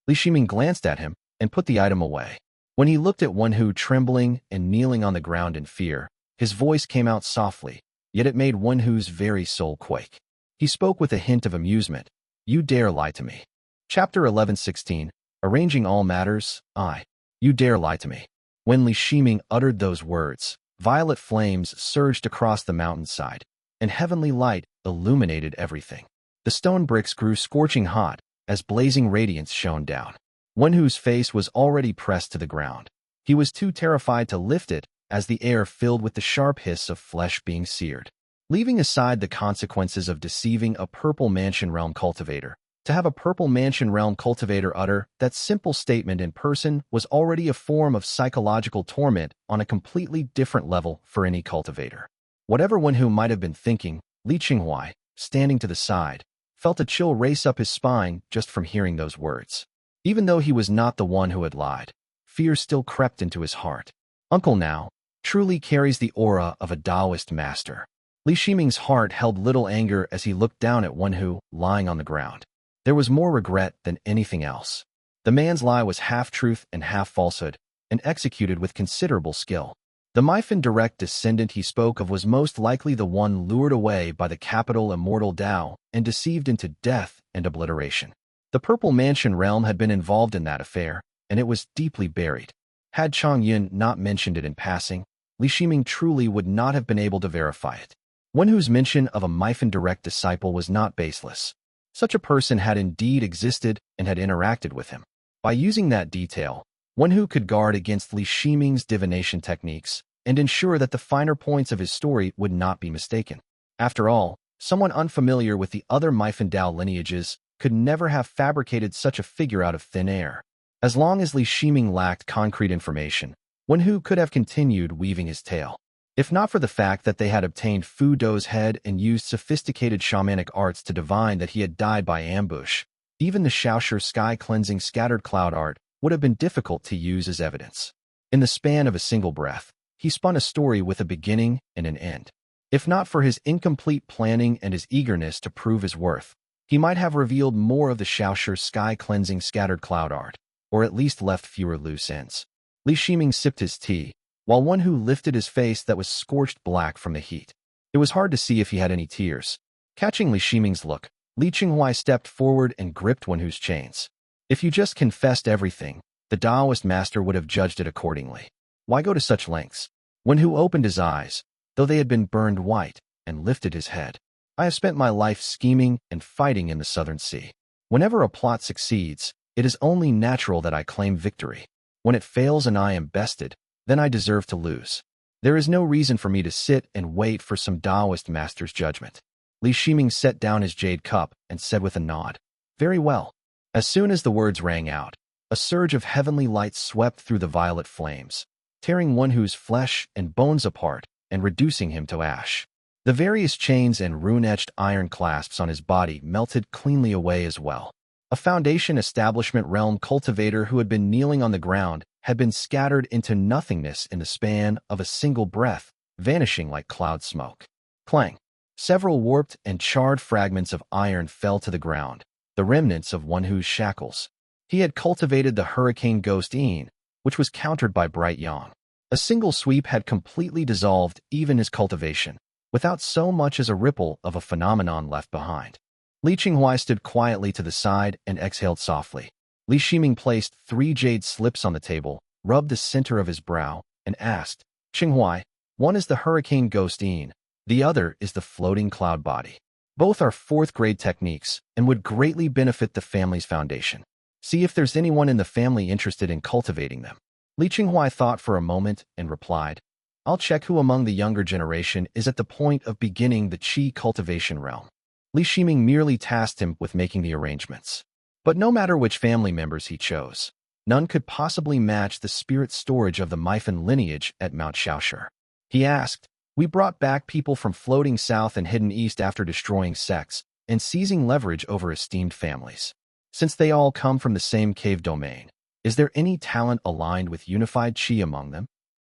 Li Shiming glanced at him and put the item away. When he looked at One Hu trembling and kneeling on the ground in fear, His voice came out softly, yet it made Wenhu's very soul quake. He spoke with a hint of amusement. You dare lie to me. Chapter 11:16, Arranging All Matters, I. You dare lie to me. When Li Shiming uttered those words, violet flames surged across the mountainside, and heavenly light illuminated everything. The stone bricks grew scorching hot as blazing radiance shone down. Wenhu's face was already pressed to the ground. He was too terrified to lift it as the air filled with the sharp hiss of flesh being seared. Leaving aside the consequences of deceiving a Purple Mansion Realm cultivator, to have a Purple Mansion Realm cultivator utter that simple statement in person was already a form of psychological torment on a completely different level for any cultivator. Whatever Wenhu might have been thinking, Li Qinghuai, standing to the side, felt a chill race up his spine just from hearing those words. Even though he was not the one who had lied, fear still crept into his heart. Uncle now truly carries the aura of a Taoist master. Li Shiming's heart held little anger as he looked down at Wenhu lying on the ground. There was more regret than anything else. The man's lie was half-truth and half-falsehood, and executed with considerable skill. The Myfin direct descendant he spoke of was most likely the one lured away by the capital Immortal Tao and deceived into death and obliteration. The Purple Mansion realm had been involved in that affair, and it was deeply buried. Had Chang Yun not mentioned it in passing, Li Shiming truly would not have been able to verify it. Wenhu's mention of a Myfin direct disciple was not baseless. Such a person had indeed existed and had interacted with him. By using that detail, Wenhu could guard against Li Shiming's divination techniques and ensure that the finer points of his story would not be mistaken. After all, someone unfamiliar with the other Myfin Dao lineages could never have fabricated such a figure out of thin air. As long as Li Shiming lacked concrete information, Wenhu could have continued weaving his tale. If not for the fact that they had obtained Fu Dou's head and used sophisticated shamanic arts to divine that he had died by ambush, even the Shaohui sky-cleansing scattered cloud art would have been difficult to use as evidence. In the span of a single breath, he spun a story with a beginning and an end. If not for his incomplete planning and his eagerness to prove his worth, he might have revealed more of the Shaohui sky-cleansing scattered cloud art, or at least left fewer loose ends. Li Shiming sipped his tea, while Wenhu lifted his face that was scorched black from the heat. It was hard to see if he had any tears. Catching Li Shiming's look, Li Qinghuai stepped forward and gripped Wenhu's chains. If you just confessed everything, the Taoist master would have judged it accordingly. Why go to such lengths? Wenhu opened his eyes, though they had been burned white, and lifted his head. I have spent my life scheming and fighting in the Southern Sea. Whenever a plot succeeds, it is only natural that I claim victory. When it fails and I am bested, then I deserve to lose. There is no reason for me to sit and wait for some Taoist master's judgment. Li Shiming set down his jade cup and said with a nod, Very well. As soon as the words rang out, a surge of heavenly light swept through the violet flames, tearing Wenhu's flesh and bones apart and reducing him to ash. The various chains and rune-etched iron clasps on his body melted cleanly away as well. A Foundation Establishment realm cultivator who had been kneeling on the ground had been scattered into nothingness in the span of a single breath, vanishing like cloud smoke. Clang! Several warped and charred fragments of iron fell to the ground, the remnants of Wenhu's shackles. He had cultivated the hurricane ghost Yin, which was countered by bright yang. A single sweep had completely dissolved even his cultivation, without so much as a ripple of a phenomenon left behind. Li Qinghuai stood quietly to the side and exhaled softly. Li Shiming placed 3 jade slips on the table, rubbed the center of his brow, and asked, Qinghuai, one is the hurricane ghost Yin, the other is the floating cloud body. Both are 4th-grade techniques and would greatly benefit the family's foundation. See if there's anyone in the family interested in cultivating them. Li Qinghuai thought for a moment and replied, I'll check who among the younger generation is at the point of beginning the Qi cultivation realm. Li Shiming merely tasked him with making the arrangements. But no matter which family members he chose, none could possibly match the spirit storage of the Myfin lineage at Mount Shaohui. He asked, We brought back people from floating south and hidden east after destroying sects and seizing leverage over esteemed families. Since they all come from the same cave domain, is there any talent aligned with unified Qi among them?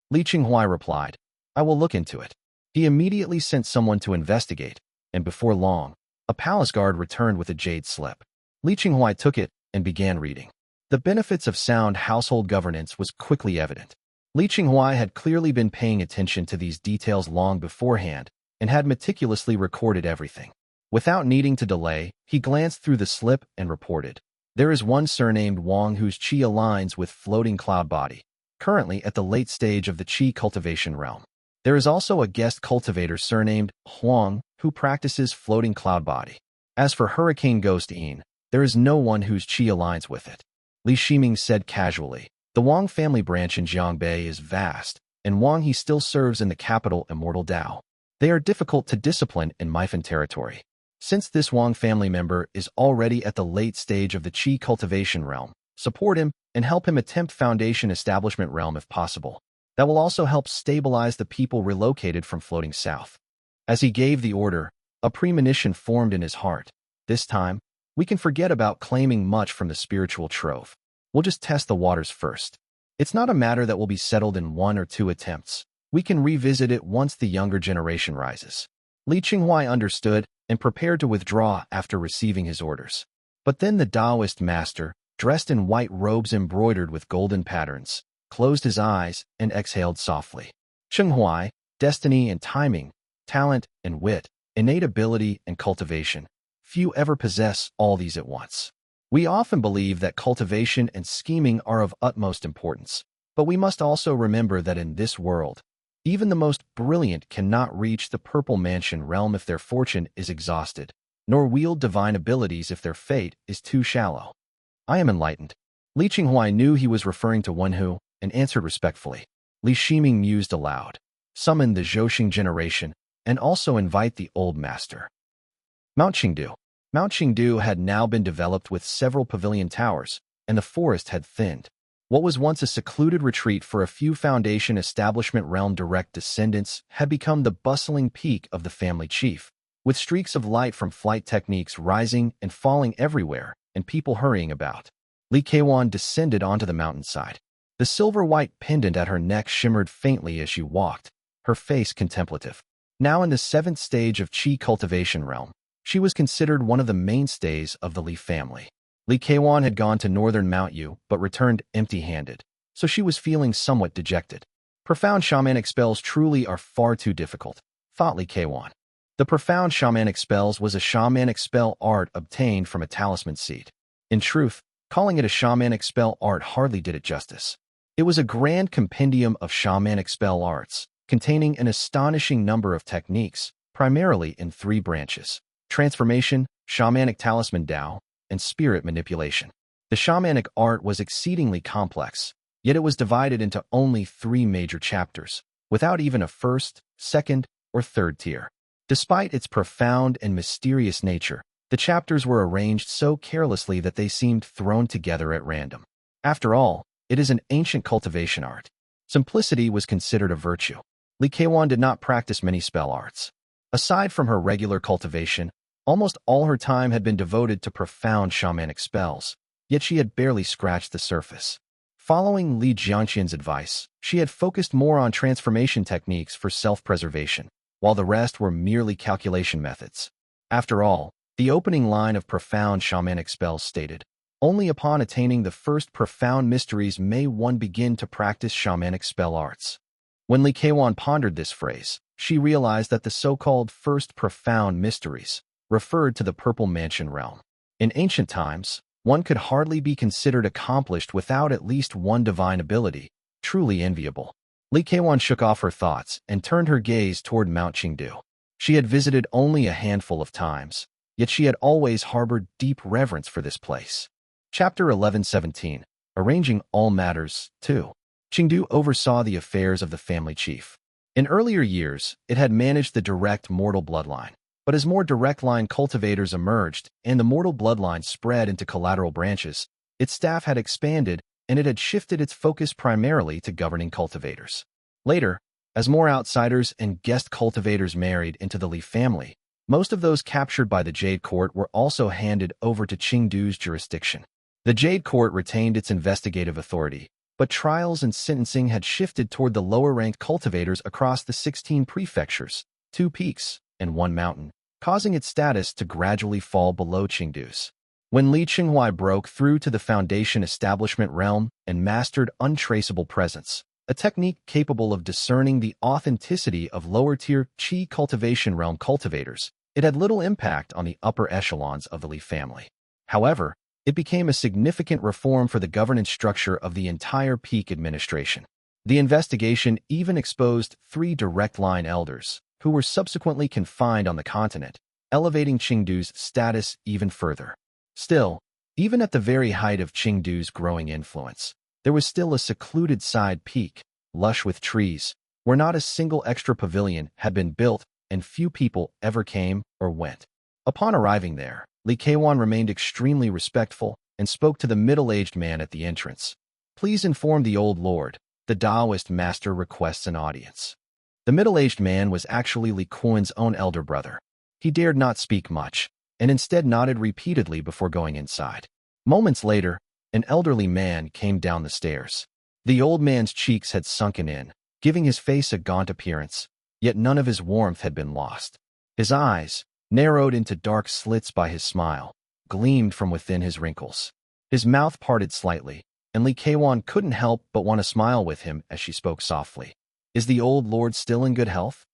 Li Qinghuai replied, I will look into it. He immediately sent someone to investigate, and before long, a palace guard returned with a jade slip. Li Qinghuai took it and began reading. The benefits of sound household governance was quickly evident. Li Qinghuai had clearly been paying attention to these details long beforehand and had meticulously recorded everything. Without needing to delay, he glanced through the slip and reported. There is one surnamed Wang whose qi aligns with floating cloud body, currently at the late stage of the qi cultivation realm. There is also a guest cultivator surnamed Huang who practices floating cloud body. As for Hurricane Ghost Yin, there is no one whose qi aligns with it. Li Shiming said casually. The Wang family branch in Jiangque is vast, and Wang he still serves in the capital Immortal Dao. They are difficult to discipline in Myfan territory. Since this Wang family member is already at the late stage of the qi cultivation realm, support him and help him attempt foundation establishment realm if possible. That will also help stabilize the people relocated from floating south. As he gave the order, a premonition formed in his heart. This time, we can forget about claiming much from the spiritual trove. We'll just test the waters first. It's not a matter that will be settled in 1 or 2 attempts. We can revisit it once the younger generation rises. Li Qinghuai understood and prepared to withdraw after receiving his orders. But then the Taoist master, dressed in white robes embroidered with golden patterns, closed his eyes and exhaled softly. Qinghuai, destiny and timing, talent and wit, innate ability and cultivation. Few ever possess all these at once. We often believe that cultivation and scheming are of utmost importance, but we must also remember that in this world, even the most brilliant cannot reach the Purple Mansion realm if their fortune is exhausted, nor wield divine abilities if their fate is too shallow. I am enlightened. Li Qinghuai knew he was referring to Wenhu and answered respectfully. Li Shiming mused aloud. Summon the Zhouxing generation and also invite the old master. Mount Qingdu. Mount Qingdu had now been developed with several pavilion towers, and the forest had thinned. What was once a secluded retreat for a few foundation establishment realm direct descendants had become the bustling peak of the family chief, with streaks of light from flight techniques rising and falling everywhere and people hurrying about. Li Keiwan descended onto the mountainside. The silver-white pendant at her neck shimmered faintly as she walked, her face contemplative. Now in the 7th stage of qi cultivation realm, she was considered one of the mainstays of the Li family. Li Keiwan had gone to northern Mount Yu but returned empty-handed, so she was feeling somewhat dejected. Profound shamanic spells truly are far too difficult, thought Li Keiwan. The profound shamanic spells was a shamanic spell art obtained from a talisman seed. In truth, calling it a shamanic spell art hardly did it justice. It was a grand compendium of shamanic spell arts, containing an astonishing number of techniques, primarily in 3 branches: transformation, shamanic talisman Dao, and spirit manipulation. The shamanic art was exceedingly complex, yet it was divided into only 3 major chapters, without even a 1st, 2nd, or 3rd tier. Despite its profound and mysterious nature, the chapters were arranged so carelessly that they seemed thrown together at random. After all, it is an ancient cultivation art. Simplicity was considered a virtue. Li Keiwan did not practice many spell arts. Aside from her regular cultivation, almost all her time had been devoted to profound shamanic spells, yet she had barely scratched the surface. Following Li Jiangqian's advice, she had focused more on transformation techniques for self-preservation, while the rest were merely calculation methods. After all, the opening line of profound shamanic spells stated, "Only upon attaining the first profound mysteries may one begin to practice shamanic spell arts." When Li Keiwan pondered this phrase, she realized that the so-called first profound mysteries referred to the Purple Mansion realm. In ancient times, one could hardly be considered accomplished without at least one divine ability, truly enviable. Li Keiwan shook off her thoughts and turned her gaze toward Mount Qingdu. She had visited only a handful of times, yet she had always harbored deep reverence for this place. Chapter 11:17, Arranging All Matters, 2. Qingdu oversaw the affairs of the family chief. In earlier years, it had managed the direct mortal bloodline. But as more direct line cultivators emerged and the mortal bloodline spread into collateral branches, its staff had expanded and it had shifted its focus primarily to governing cultivators. Later, as more outsiders and guest cultivators married into the Li family, most of those captured by the Jade Court were also handed over to Qingdu's jurisdiction. The Jade Court retained its investigative authority, but trials and sentencing had shifted toward the lower-ranked cultivators across the 16 prefectures, 2 peaks, and 1 mountain, causing its status to gradually fall below Qingdu's. When Li Qinghuai broke through to the foundation establishment realm and mastered untraceable presence, a technique capable of discerning the authenticity of lower-tier Qi cultivation realm cultivators. It had little impact on the upper echelons of the Li family. However, it became a significant reform for the governance structure of the entire peak administration. The investigation even exposed 3 direct-line elders, who were subsequently confined on the continent, elevating Chengdu's status even further. Still, even at the very height of Chengdu's growing influence, there was still a secluded side peak, lush with trees, where not a single extra pavilion had been built and few people ever came or went. Upon arriving there, Li Kewan remained extremely respectful and spoke to the middle-aged man at the entrance. "Please inform the old lord. The Taoist master requests an audience." The middle-aged man was actually Li Kewan's own elder brother. He dared not speak much, and instead nodded repeatedly before going inside. Moments later, an elderly man came down the stairs. The old man's cheeks had sunken in, giving his face a gaunt appearance, yet none of his warmth had been lost. His eyes, narrowed into dark slits by his smile, gleamed from within his wrinkles. His mouth parted slightly, and Li Kewan couldn't help but want to smile with him as she spoke softly. "Is the old lord still in good health?"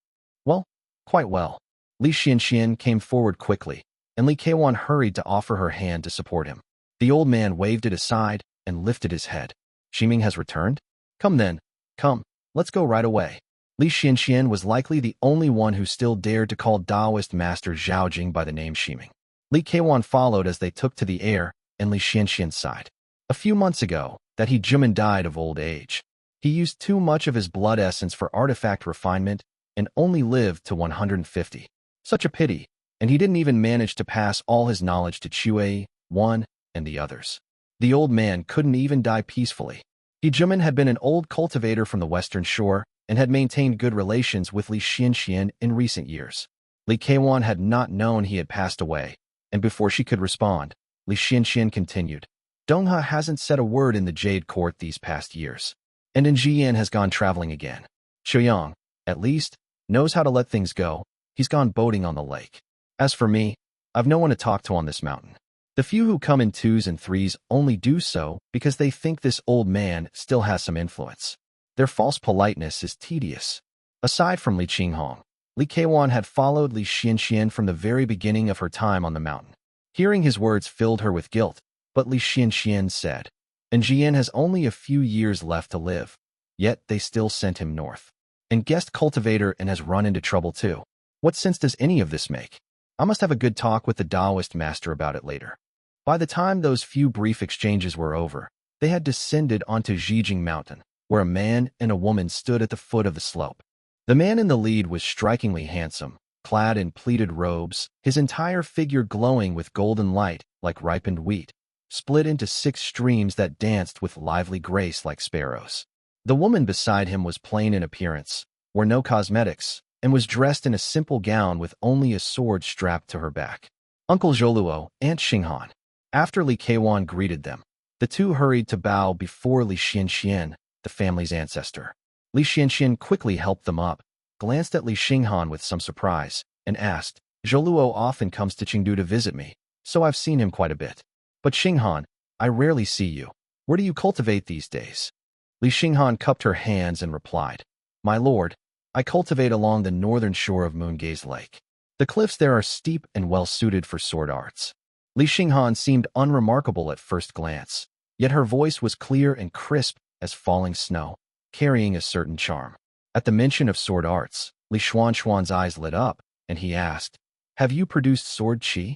"Well, quite well." Li Xianxian came forward quickly, and Li Kewan hurried to offer her hand to support him. The old man waved it aside and lifted his head. "Ximing has returned? Come then, come, let's go right away." Li Xianxian was likely the only one who still dared to call Taoist master Zhao Jing by the name Ximing. Li Kewan followed as they took to the air, and Li Xianxian sighed. A few months ago, that he Jimin died of old age. He used too much of his blood essence for artifact refinement and only lived to 150. Such a pity, and he didn't even manage to pass all his knowledge to Qian, One, and the others. The old man couldn't even die peacefully. He Jimin had been an old cultivator from the western shore and had maintained good relations with Li Xianxian in recent years. Li Kewan had not known he had passed away, and before she could respond, Li Xianxian continued. "Donghe hasn't said a word in the Jade Court these past years, and Jiyan has gone traveling again. Qiuyang, at least, knows how to let things go. He's gone boating on the lake. As for me, I've no one to talk to on this mountain. The few who come in 2s and 3s only do so because they think this old man still has some influence. Their false politeness is tedious." Aside from Li Qinghong, Li Kewan had followed Li Xianxian from the very beginning of her time on the mountain. Hearing his words filled her with guilt, but Li Xianxian said, "And Jian has only a few years left to live, yet they still sent him north. And guest cultivator and has run into trouble too. What sense does any of this make? I must have a good talk with the Taoist master about it later." By the time those few brief exchanges were over, they had descended onto Zhijing Mountain, where a man and a woman stood at the foot of the slope. The man in the lead was strikingly handsome, clad in pleated robes, his entire figure glowing with golden light like ripened wheat, split into 6 streams that danced with lively grace like sparrows. The woman beside him was plain in appearance, wore no cosmetics, and was dressed in a simple gown with only a sword strapped to her back. Uncle Zholuo, Aunt Xinghan. After Li Kewan greeted them, the two hurried to bow before Li Xianxian, the family's ancestor. Li Xianxian quickly helped them up, glanced at Li Xinghan with some surprise, and asked, "Zholuo often comes to Chengdu to visit me, so I've seen him quite a bit. But Xinghan, I rarely see you. Where do you cultivate these days?" Li Xinghan cupped her hands and replied, "My lord, I cultivate along the northern shore of Moongaze Lake. The cliffs there are steep and well-suited for sword arts." Li Xinghan seemed unremarkable at first glance, yet her voice was clear and crisp as falling snow, carrying a certain charm. At the mention of sword arts, Li Xuanxuan's eyes lit up, and he asked, "Have you produced sword qi?"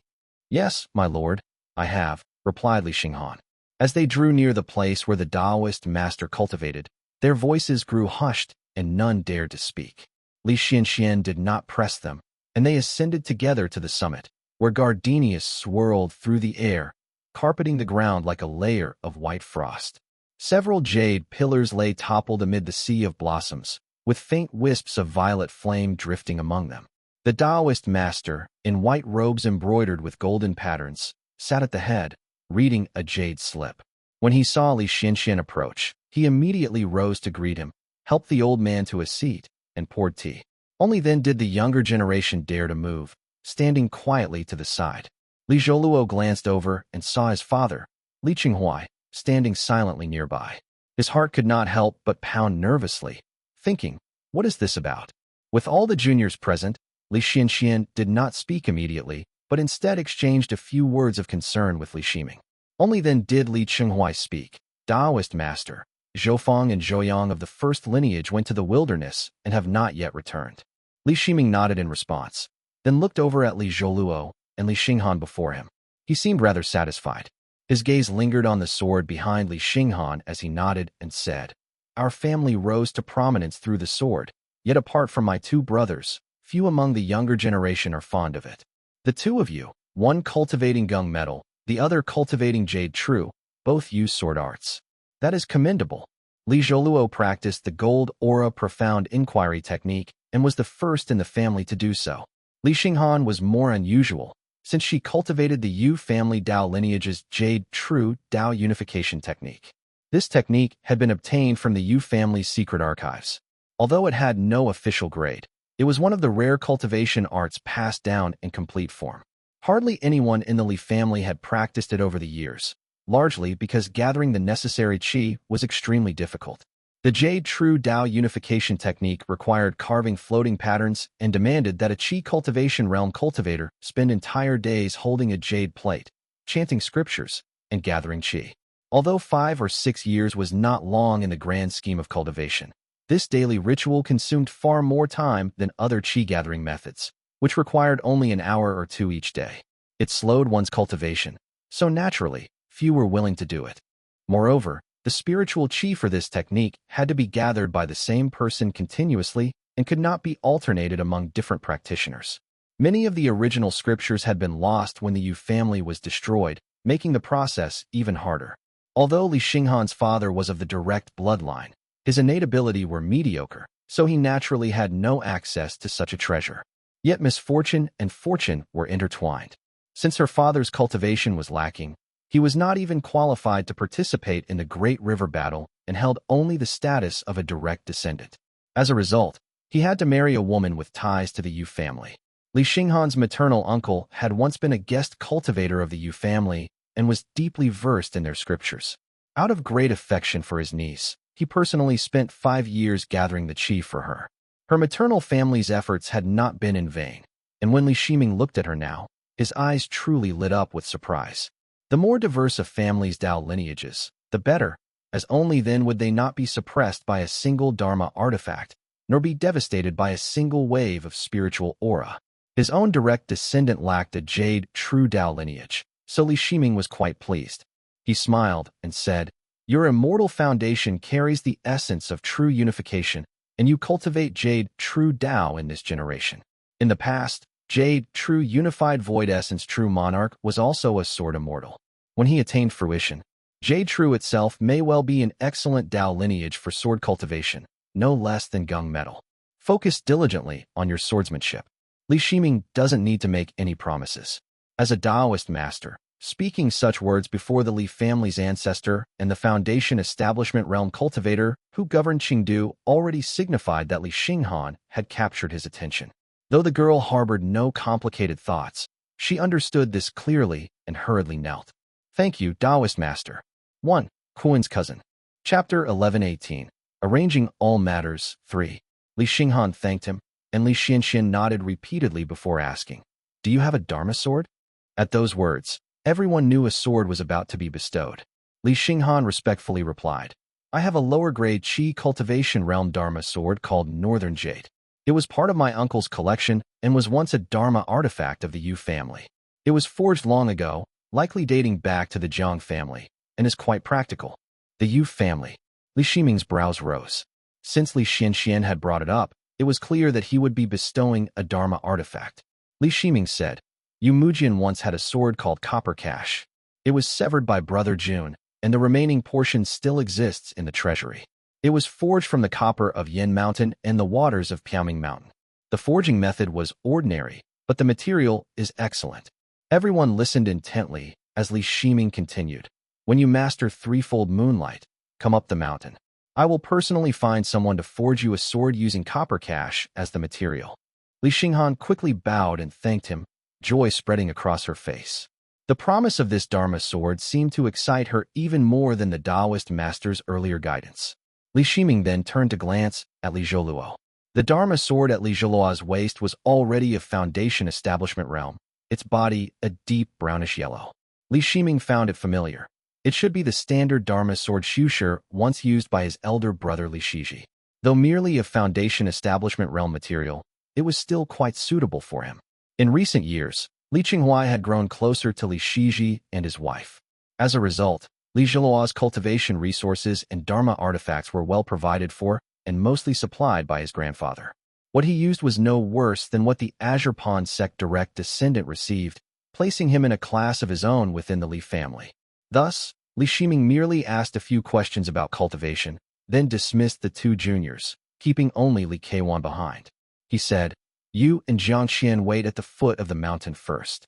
"Yes, my lord, I have," replied Li Xinghan. As they drew near the place where the Taoist master cultivated, their voices grew hushed and none dared to speak. Li Xianxian did not press them, and they ascended together to the summit, where gardenias swirled through the air, carpeting the ground like a layer of white frost. Several jade pillars lay toppled amid the sea of blossoms, with faint wisps of violet flame drifting among them. The Taoist master, in white robes embroidered with golden patterns, sat at the head, reading a jade slip. When he saw Li Xianxian approach, he immediately rose to greet him, helped the old man to a seat, and poured tea. Only then did the younger generation dare to move, standing quietly to the side. Li Zholuo glanced over and saw his father, Li Qinghuai, standing silently nearby. His heart could not help but pound nervously, thinking, what is this about? With all the juniors present, Li Xianxian did not speak immediately, but instead exchanged a few words of concern with Li Shiming. Only then did Li Chenghuai speak. Taoist master, Zhoufang and Zhouyang of the first lineage went to the wilderness and have not yet returned. Li Shiming nodded in response, then looked over at Li Zholuo and Li Xinghan before him. He seemed rather satisfied. His gaze lingered on the sword behind Li Xinghan as he nodded and said, Our family rose to prominence through the sword, yet apart from my two brothers, few among the younger generation are fond of it. The two of you, one cultivating gung metal, the other cultivating jade true, both use sword arts. That is commendable. Li Zholuo practiced the gold aura profound inquiry technique and was the first in the family to do so. Li Xinghan was more unusual, since she cultivated the Yu family Dao lineage's jade true Dao unification technique. This technique had been obtained from the Yu family's secret archives. Although it had no official grade, it was one of the rare cultivation arts passed down in complete form. Hardly anyone in the Li family had practiced it over the years, largely because gathering the necessary qi was extremely difficult. The Jade True Dao unification technique required carving floating patterns and demanded that a qi cultivation realm cultivator spend entire days holding a jade plate, chanting scriptures, and gathering qi. Although 5 or 6 years was not long in the grand scheme of cultivation, this daily ritual consumed far more time than other qi gathering methods, which required only an hour or two each day. It slowed one's cultivation, so naturally, few were willing to do it. Moreover, the spiritual qi for this technique had to be gathered by the same person continuously and could not be alternated among different practitioners. Many of the original scriptures had been lost when the Yu family was destroyed, making the process even harder. Although Li Xinghan's father was of the direct bloodline, his innate ability were mediocre, so he naturally had no access to such a treasure. Yet misfortune and fortune were intertwined. Since her father's cultivation was lacking, he was not even qualified to participate in the Great River Battle and held only the status of a direct descendant. As a result, he had to marry a woman with ties to the Yu family. Li Xinghan's maternal uncle had once been a guest cultivator of the Yu family and was deeply versed in their scriptures. Out of great affection for his niece, he personally spent 5 years gathering the qi for her. Her maternal family's efforts had not been in vain, and when Li Shiming looked at her now, his eyes truly lit up with surprise. The more diverse a family's Dao lineages, the better, as only then would they not be suppressed by a single Dharma artifact, nor be devastated by a single wave of spiritual aura. His own direct descendant lacked a jade true Dao lineage, so Li Shiming was quite pleased. He smiled and said, Your immortal foundation carries the essence of true unification, and you cultivate jade true Dao in this generation. In the past, Jade True Unified Void Essence True Monarch was also a sword immortal. When he attained fruition, Jade True itself may well be an excellent Dao lineage for sword cultivation, no less than gung metal. Focus diligently on your swordsmanship. Li Shiming doesn't need to make any promises. As a Taoist master, speaking such words before the Li family's ancestor and the Foundation Establishment Realm cultivator who governed Qingdu already signified that Li Xinghan had captured his attention. Though the girl harbored no complicated thoughts, she understood this clearly and hurriedly knelt. Thank you, Taoist Master. 1. Kuin's Cousin. Chapter 11:18. Arranging All Matters. 3. Li Xinghan thanked him, and Li Xianxian nodded repeatedly before asking, Do you have a Dharma sword? At those words, everyone knew a sword was about to be bestowed. Li Xinghan respectfully replied, I have a lower-grade Qi cultivation realm Dharma sword called Northern Jade. It was part of my uncle's collection and was once a Dharma artifact of the Yu family. It was forged long ago, likely dating back to the Jiangque family, and is quite practical. The Yu family. Li Shiming's brows rose. Since Li Xianxian had brought it up, it was clear that he would be bestowing a Dharma artifact. Li Shiming said, Yu Mujian once had a sword called Copper Cash. It was severed by Brother Jun, and the remaining portion still exists in the treasury. It was forged from the copper of Yin Mountain and the waters of Piaoming Mountain. The forging method was ordinary, but the material is excellent. Everyone listened intently as Li Shiming continued. When you master threefold moonlight, come up the mountain. I will personally find someone to forge you a sword using copper cash as the material. Li Xinghan quickly bowed and thanked him, joy spreading across her face. The promise of this Dharma sword seemed to excite her even more than the Taoist master's earlier guidance. Li Shiming then turned to glance at Li Zholuo. The Dharma sword at Li Zholuo's waist was already of Foundation Establishment realm, its body a deep brownish yellow. Li Shiming found it familiar. It should be the standard Dharma sword Shusher once used by his elder brother Li Shiji. Though merely of Foundation Establishment realm material, it was still quite suitable for him. In recent years, Li Qinghuai had grown closer to Li Shiji and his wife. As a result, Li Zholuo's cultivation resources and Dharma artifacts were well provided for and mostly supplied by his grandfather. What he used was no worse than what the Azure Pond sect direct descendant received, placing him in a class of his own within the Li family. Thus, Li Shiming merely asked a few questions about cultivation, then dismissed the two juniors, keeping only Li Keiwan behind. He said, "You and Jiangque wait at the foot of the mountain first."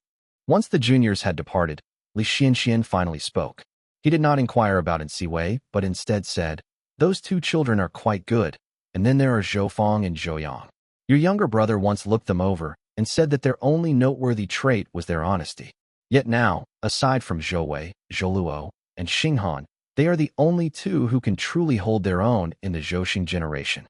Once the juniors had departed, Li Xianxian finally spoke. He did not inquire about Siwei, but instead said, "Those two children are quite good, and then there are Zhou and Zhou. Your younger brother once looked them over and said that their only noteworthy trait was their honesty. Yet now, aside from Zhou, Zholuo, and Xinghan, they are the only two who can truly hold their own in the Zhouxing generation."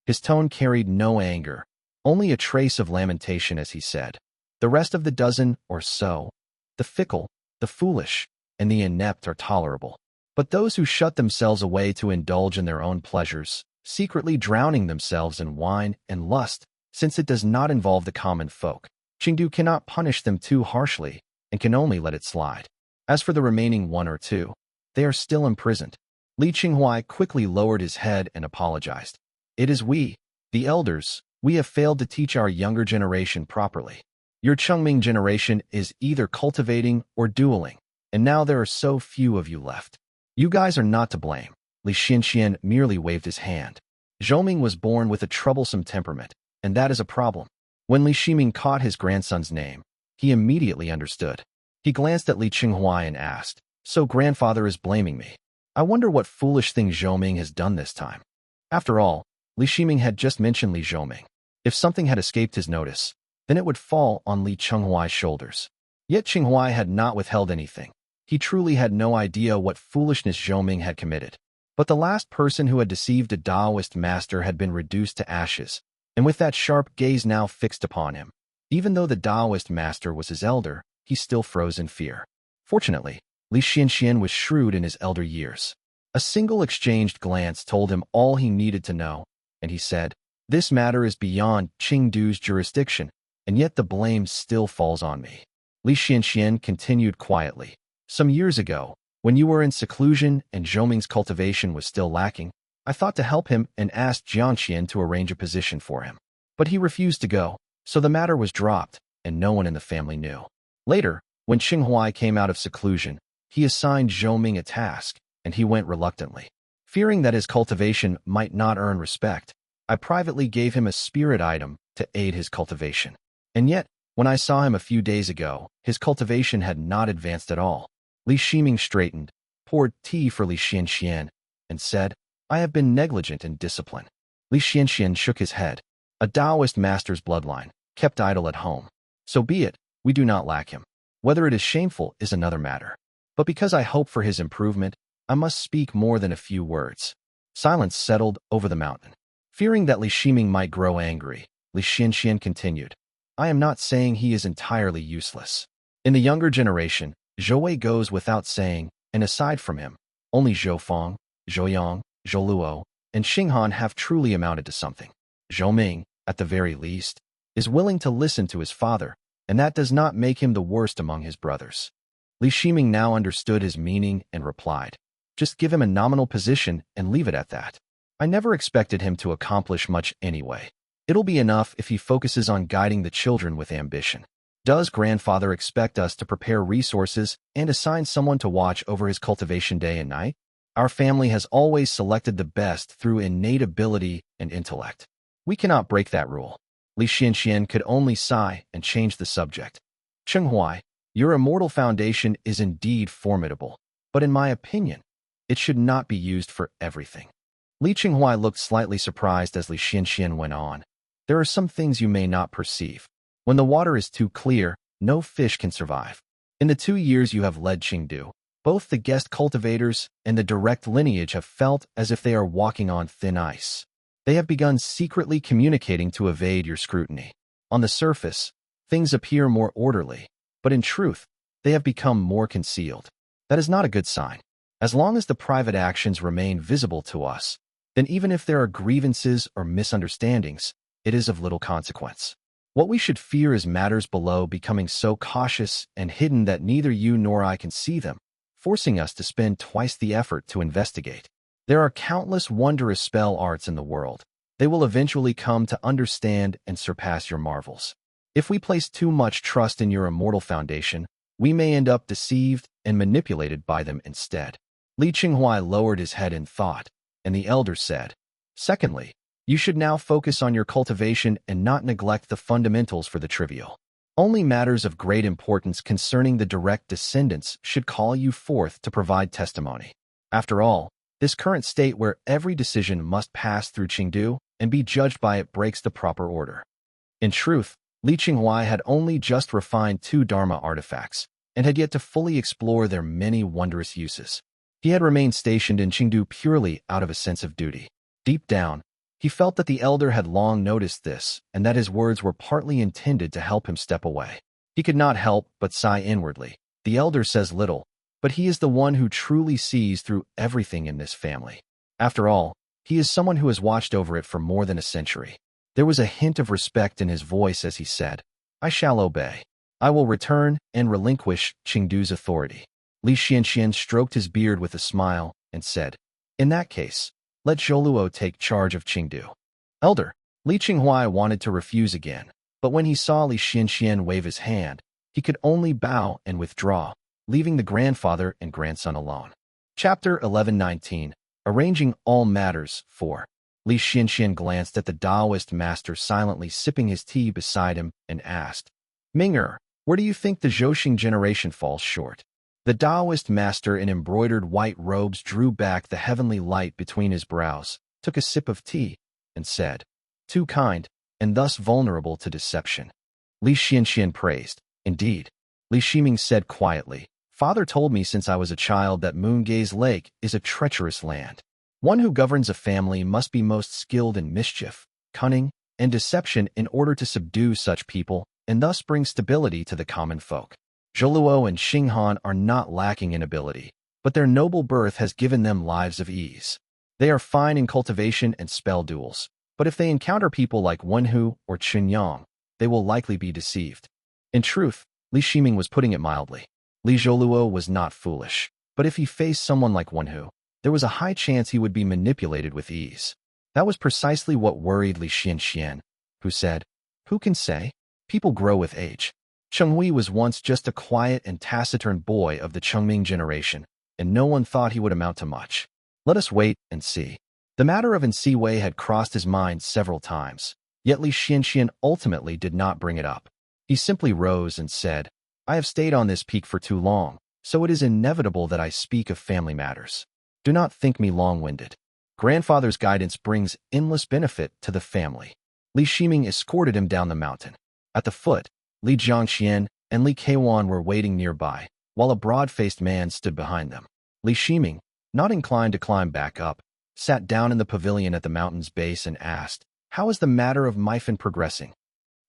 His tone carried no anger, only a trace of lamentation as he said, "The rest of the dozen or so, the fickle, the foolish, and the inept are tolerable. But those who shut themselves away to indulge in their own pleasures, secretly drowning themselves in wine and lust, since it does not involve the common folk, Chengdu cannot punish them too harshly and can only let it slide. As for the remaining one or two, they are still imprisoned." Li Qinghuai quickly lowered his head and apologized. "It is we, the elders, we have failed to teach our younger generation properly. Your Chengming generation is either cultivating or dueling, and now there are so few of you left. You guys are not to blame." Li Xianxian merely waved his hand. Zhouming was born with a troublesome temperament, and that is a problem. When Li Shiming caught his grandson's name, he immediately understood. He glanced at Li Qinghuai and asked, "So grandfather is blaming me. I wonder what foolish thing Zhouming has done this time." After all, Li Shiming had just mentioned Li Zhouming. If something had escaped his notice, then it would fall on Li Qinghuai's shoulders. Yet Qinghuai had not withheld anything. He truly had no idea what foolishness Zhouming had committed. But the last person who had deceived a Taoist master had been reduced to ashes, and with that sharp gaze now fixed upon him, even though the Taoist master was his elder, he still froze in fear. Fortunately, Li Xianxian was shrewd in his elder years. A single exchanged glance told him all he needed to know, and he said, "This matter is beyond Chengdu's jurisdiction, and yet the blame still falls on me." Li Xianxian continued quietly. "Some years ago, when you were in seclusion and Zhouming's cultivation was still lacking, I thought to help him and asked Jiangque to arrange a position for him. But he refused to go, so the matter was dropped, and no one in the family knew. Later, when Qinghuai came out of seclusion, he assigned Zhouming a task, and he went reluctantly. Fearing that his cultivation might not earn respect, I privately gave him a spirit item to aid his cultivation. And yet, when I saw him a few days ago, his cultivation had not advanced at all." Li Shiming straightened, poured tea for Li Xianxian, and said, "I have been negligent in discipline." Li Xianxian shook his head. "A Taoist master's bloodline, kept idle at home. So be it, we do not lack him. Whether it is shameful is another matter. But because I hope for his improvement, I must speak more than a few words." Silence settled over the mountain. Fearing that Li Shiming might grow angry, Li Xianxian continued, "I am not saying he is entirely useless. In the younger generation, Zhou goes without saying, and aside from him, only Zhou, Zhou, Zholuo, and Xinghan have truly amounted to something. Zhouming, at the very least, is willing to listen to his father, and that does not make him the worst among his brothers." Li Shiming now understood his meaning and replied, "Just give him a nominal position and leave it at that. I never expected him to accomplish much anyway. It'll be enough if he focuses on guiding the children with ambition. Does grandfather expect us to prepare resources and assign someone to watch over his cultivation day and night? Our family has always selected the best through innate ability and intellect. We cannot break that rule." Li Xianxian could only sigh and change the subject. "Qinghuai, your Immortal Foundation is indeed formidable, but in my opinion, it should not be used for everything." Li Qinghuai looked slightly surprised as Li Xianxian went on. "There are some things you may not perceive. When the water is too clear, no fish can survive. In the 2 years you have led Qingdu, both the guest cultivators and the direct lineage have felt as if they are walking on thin ice. They have begun secretly communicating to evade your scrutiny. On the surface, things appear more orderly, but in truth, they have become more concealed. That is not a good sign. As long as the private actions remain visible to us, then even if there are grievances or misunderstandings, it is of little consequence. What we should fear is matters below becoming so cautious and hidden that neither you nor I can see them, forcing us to spend twice the effort to investigate. There are countless wondrous spell arts in the world. They will eventually come to understand and surpass your marvels. If we place too much trust in your immortal foundation, we may end up deceived and manipulated by them instead. Li Qinghuai lowered his head in thought, and the elder said, "Secondly, you should now focus on your cultivation and not neglect the fundamentals for the trivial. Only matters of great importance concerning the direct descendants should call you forth to provide testimony. After all, this current state where every decision must pass through Qingdu and be judged by it breaks the proper order." In truth, Li Qinghuai had only just refined 2 Dharma artifacts and had yet to fully explore their many wondrous uses. He had remained stationed in Qingdu purely out of a sense of duty. Deep down, he felt that the elder had long noticed this and that his words were partly intended to help him step away. He could not help but sigh inwardly. The elder says little, but he is the one who truly sees through everything in this family. After all, he is someone who has watched over it for more than a century. There was a hint of respect in his voice as he said, "I shall obey. I will return and relinquish Qingdu's authority." Li Xianxian stroked his beard with a smile and said, "In that case, let Zholuo take charge of Qingdu." Elder, Li Qinghuai wanted to refuse again, but when he saw Li Xianxian wave his hand, he could only bow and withdraw, leaving the grandfather and grandson alone. Chapter 11:19, Arranging All Matters 4. Li Xianxian glanced at the Taoist master silently sipping his tea beside him and asked, "Ming'er, where do you think the Zhouxing generation falls short?" The Taoist master in embroidered white robes drew back the heavenly light between his brows, took a sip of tea, and said, "Too kind, and thus vulnerable to deception." Li Xianxian praised, "Indeed." Li Shiming said quietly, "Father told me since I was a child that Moongaze Lake is a treacherous land. One who governs a family must be most skilled in mischief, cunning, and deception in order to subdue such people and thus bring stability to the common folk. Zholuo and Xinghan are not lacking in ability, but their noble birth has given them lives of ease. They are fine in cultivation and spell duels, but if they encounter people like Wenhu or Chunyang, they will likely be deceived." In truth, Li Shiming was putting it mildly. Li Zholuo was not foolish, but if he faced someone like Wenhu, there was a high chance he would be manipulated with ease. That was precisely what worried Li Xianxian, who said, "Who can say? People grow with age. Chenghui was once just a quiet and taciturn boy of the Chengming generation, and no one thought he would amount to much. Let us wait and see." The matter of Nsiwei had crossed his mind several times, yet Li Xianxian ultimately did not bring it up. He simply rose and said, "I have stayed on this peak for too long, so it is inevitable that I speak of family matters. Do not think me long-winded. Grandfather's guidance brings endless benefit to the family." Li Shiming escorted him down the mountain. At the foot, Li Jiangqian and Li Keiwan were waiting nearby, while a broad-faced man stood behind them. Li Shiming, not inclined to climb back up, sat down in the pavilion at the mountain's base and asked, "How is the matter of Myfin progressing?"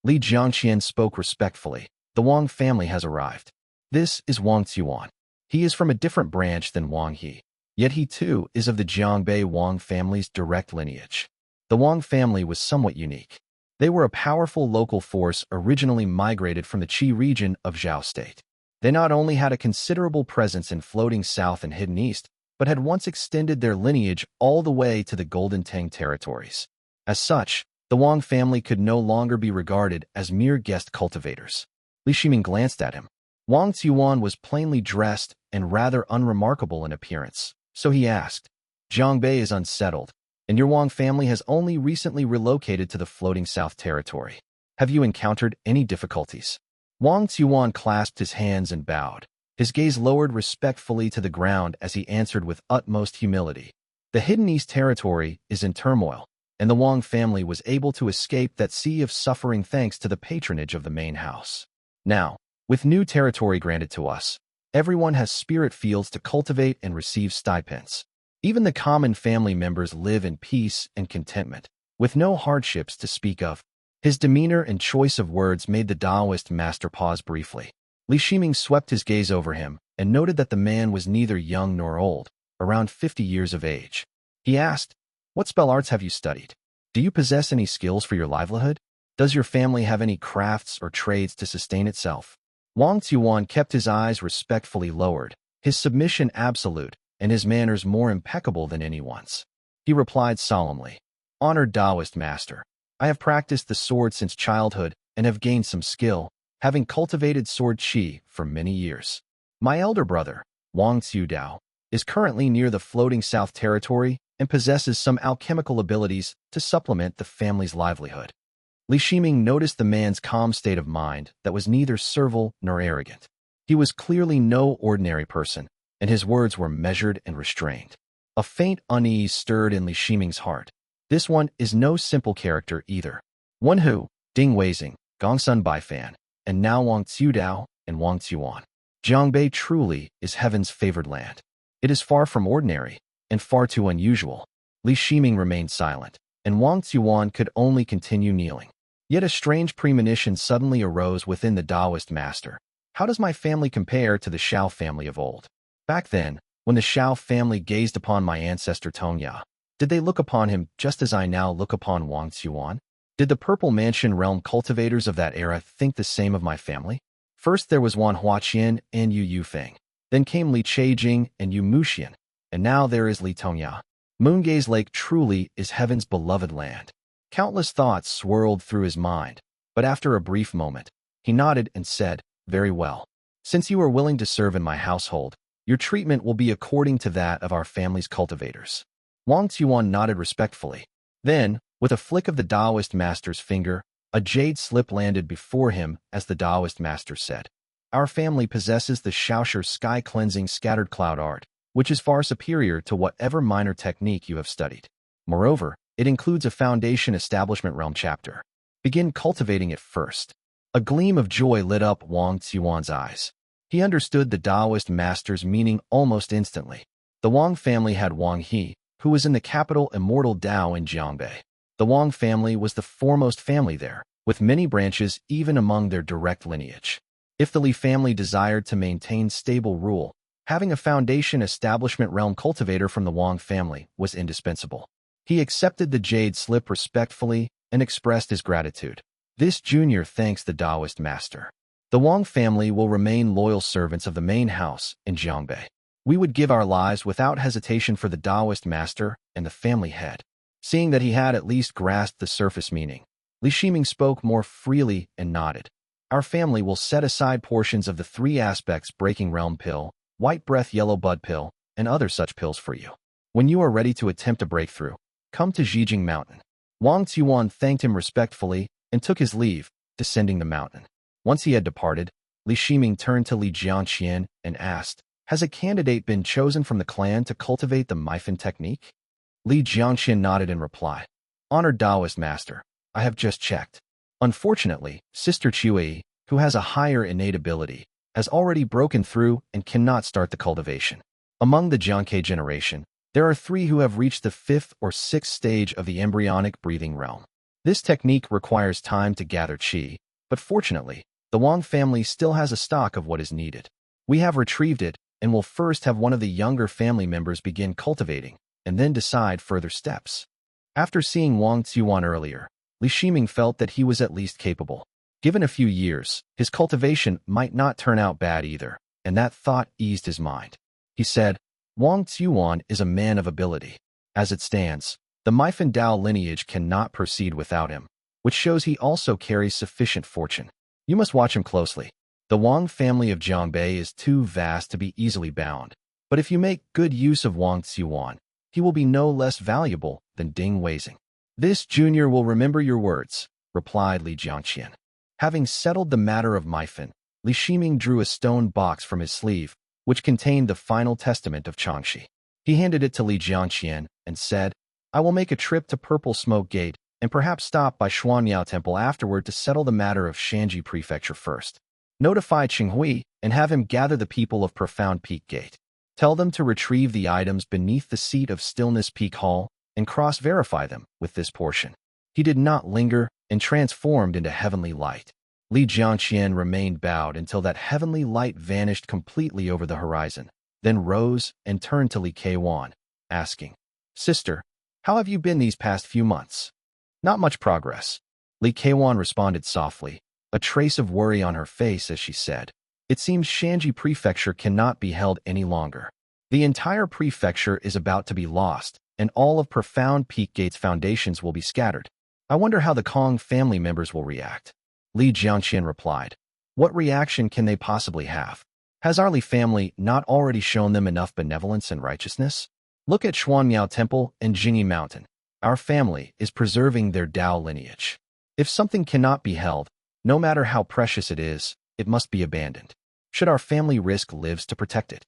Li Jiangqian spoke respectfully. "The Wang family has arrived. This is Wang Tzuan. He is from a different branch than Wang He, yet he too is of the Jiangque Wang family's direct lineage." The Wang family was somewhat unique. They were a powerful local force originally migrated from the Qi region of Zhao State. They not only had a considerable presence in floating south and hidden east, but had once extended their lineage all the way to the Golden Tang territories. As such, the Wang family could no longer be regarded as mere guest cultivators. Li Shiming glanced at him. Wang Tzuan was plainly dressed and rather unremarkable in appearance, so he asked, "Jiangque is unsettled, and your Wang family has only recently relocated to the floating south territory. Have you encountered any difficulties?" Wang Tzuan clasped his hands and bowed. His gaze lowered respectfully to the ground as he answered with utmost humility. "The Hidden East territory is in turmoil, and the Wang family was able to escape that sea of suffering thanks to the patronage of the main house. Now, With new territory granted to us, everyone has spirit fields to cultivate and receive stipends. Even the common family members live in peace and contentment, with no hardships to speak of. His demeanor and choice of words made the Taoist master pause briefly. Li Shiming swept his gaze over him and noted that the man was neither young nor old, around 50 years of age. He asked, "What spell arts have you studied? Do you possess any skills for your livelihood? Does your family have any crafts or trades to sustain itself?" Wang Tzuan kept his eyes respectfully lowered, his submission absolute, and his manners more impeccable than anyone's. He replied solemnly, "Honored Taoist master, I have practiced the sword since childhood and have gained some skill, having cultivated sword qi for many years. My elder brother, Wang Tsudao, is currently near the floating South Territory and possesses some alchemical abilities to supplement the family's livelihood." Li Shiming noticed the man's calm state of mind that was neither servile nor arrogant. He was clearly no ordinary person, and his words were measured and restrained. A faint unease stirred in Li Shiming's heart. This one is no simple character either. One who, Ding Weizing, Gongsun Baifan, and now Wang Tsudao and Wang Tzuan. Jiangque truly is heaven's favored land. It is far from ordinary, and far too unusual. Li Shiming remained silent, and Wang Tzuan could only continue kneeling. Yet a strange premonition suddenly arose within the Taoist master. How does my family compare to the Shao family of old? Back then, when the Shao family gazed upon my ancestor Tongya, did they look upon him just as I now look upon Wang Tzuan? Did the Purple Mansion realm cultivators of that era think the same of my family? First there was Wan Huaqian and Yu Yufeng. Then came Li Cheijing and Yu Muxian. And now there is Li Tongya. Moongaze Lake truly is heaven's beloved land. Countless thoughts swirled through his mind, but after a brief moment, he nodded and said, "Very well. Since you are willing to serve in my household, your treatment will be according to that of our family's cultivators." Wang Tzuan nodded respectfully. Then, with a flick of the Taoist master's finger, a jade slip landed before him as the Taoist master said, "Our family possesses the Shaoshi sky-cleansing scattered cloud art, which is far superior to whatever minor technique you have studied. Moreover, it includes a foundation establishment realm chapter. Begin cultivating it first." A gleam of joy lit up Wang Tzuan's eyes. He understood the Taoist master's meaning almost instantly. The Wang family had Wang He, who was in the capital Immortal Dao in Jiangque. The Wang family was the foremost family there, with many branches even among their direct lineage. If the Li family desired to maintain stable rule, having a foundation establishment realm cultivator from the Wang family was indispensable. He accepted the jade slip respectfully and expressed his gratitude. This junior thanks the Taoist master. The Wang family will remain loyal servants of the main house in Jiangque. We would give our lives without hesitation for the Taoist master and the family head. Seeing that he had at least grasped the surface meaning, Li Shiming spoke more freely and nodded. Our family will set aside portions of the 3 aspects breaking realm pill, white breath yellow bud pill, and other such pills for you. When you are ready to attempt a breakthrough, come to Zhijing Mountain. Wang Tzuan thanked him respectfully and took his leave, descending the mountain. Once he had departed, Li Shiming turned to Li Jiangqian and asked, "Has a candidate been chosen from the clan to cultivate the Myfin technique?" Li Jiangqian nodded in reply. "Honored Taoist master, I have just checked. Unfortunately, Sister Qiui, who has a higher innate ability, has already broken through and cannot start the cultivation. Among the Jiangque generation, there are 3 who have reached the 5th or 6th stage of the embryonic breathing realm. This technique requires time to gather qi, but fortunately, the Wang family still has a stock of what is needed. We have retrieved it and will first have one of the younger family members begin cultivating, and then decide further steps." After seeing Wang Tzuan earlier, Li Shiming felt that he was at least capable. Given a few years, his cultivation might not turn out bad either, and that thought eased his mind. He said, "Wang Tzuan is a man of ability. As it stands, the Myfin Dao lineage cannot proceed without him, which shows he also carries sufficient fortune. You must watch him closely. The Wang family of Jiangque is too vast to be easily bound, but if you make good use of Wang Tzuan, he will be no less valuable than Ding Weizing." "This junior will remember your words," replied Li Jiangqian. Having settled the matter of Myfin, Li Shiming drew a stone box from his sleeve, which contained the final testament of Changshi. He handed it to Li Jiangqian and said, "I will make a trip to Purple Smoke Gate and perhaps stop by Xuanyao Temple afterward to settle the matter of Shanji Prefecture first. Notify Shaohui and have him gather the people of Profound Peak Gate. Tell them to retrieve the items beneath the seat of Stillness Peak Hall and cross-verify them with this portion. He did not linger and transformed into heavenly light. Li Jiangque remained bowed until that heavenly light vanished completely over the horizon, then rose and turned to Li Qian, asking, "Sister, how have you been these past few months?" "Not much progress." Li Qian responded softly, a trace of worry on her face as she said, "It seems Shanji Prefecture cannot be held any longer. The entire prefecture is about to be lost, and all of Profound Peak Gate's foundations will be scattered. I wonder how the Kong family members will react." Li Jiangqian replied, "What reaction can they possibly have? Has our Li family not already shown them enough benevolence and righteousness? Look at Xuanmiao Temple and Jingyi Mountain. Our family is preserving their Dao lineage. If something cannot be held, no matter how precious it is, it must be abandoned. Should our family risk lives to protect it?"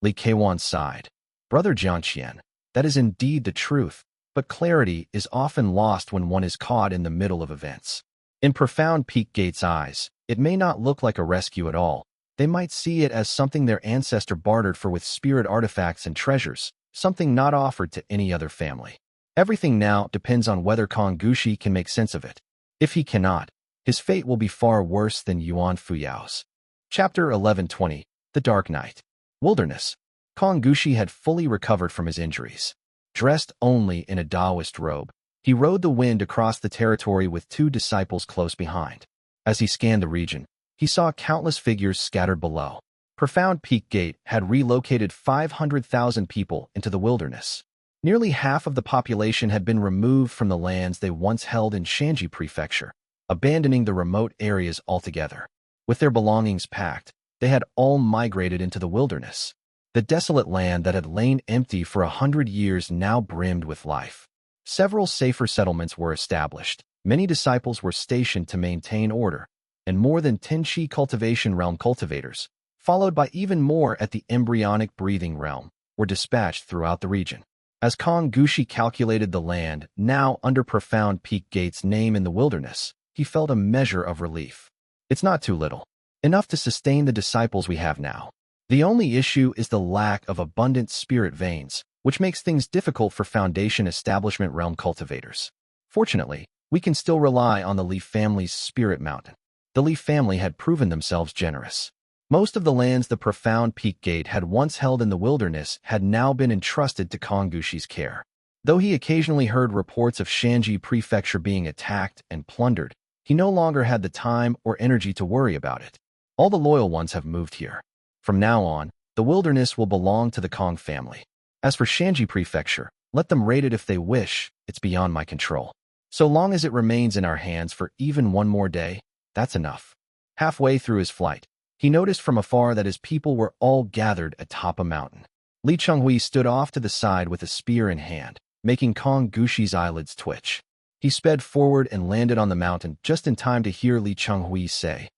Li Qian sighed. "Brother Jiangqian, that is indeed the truth, but clarity is often lost when one is caught in the middle of events. In Profound Peak Gate's eyes, it may not look like a rescue at all. They might see it as something their ancestor bartered for with spirit artifacts and treasures, something not offered to any other family. Everything now depends on whether Kong Gushi can make sense of it. If he cannot, his fate will be far worse than Yuan Fuyao's." Chapter 11:20, The Dark Night. Wilderness. Kong Gushi had fully recovered from his injuries. Dressed only in a Taoist robe, he rode the wind across the territory with 2 disciples close behind. As he scanned the region, he saw countless figures scattered below. Profound Peak Gate had relocated 500,000 people into the wilderness. Nearly half of the population had been removed from the lands they once held in Shanji Prefecture, abandoning the remote areas altogether. With their belongings packed, they had all migrated into the wilderness. The desolate land that had lain empty for 100 years now brimmed with life. Several safer settlements were established, many disciples were stationed to maintain order, and more than 10 Qi cultivation realm cultivators, followed by even more at the embryonic breathing realm, were dispatched throughout the region. As Kong Gushi calculated the land now under Profound Peak Gate's name in the wilderness, he felt a measure of relief. It's not too little. Enough to sustain the disciples we have now. The only issue is the lack of abundant spirit veins, which makes things difficult for Foundation Establishment Realm cultivators. Fortunately, we can still rely on the Li family's spirit mountain. The Li family had proven themselves generous. Most of the lands the Profound Peak Gate had once held in the wilderness had now been entrusted to Kong Gushi's care. Though he occasionally heard reports of Shanji Prefecture being attacked and plundered, he no longer had the time or energy to worry about it. All the loyal ones have moved here. From now on, the wilderness will belong to the Kong family. As for Shanji Prefecture, let them raid it if they wish, it's beyond my control. So long as it remains in our hands for even one more day, that's enough. Halfway through his flight, he noticed from afar that his people were all gathered atop a mountain. Li Chenghui stood off to the side with a spear in hand, making Kong Gushi's eyelids twitch. He sped forward and landed on the mountain just in time to hear Li Chenghui say,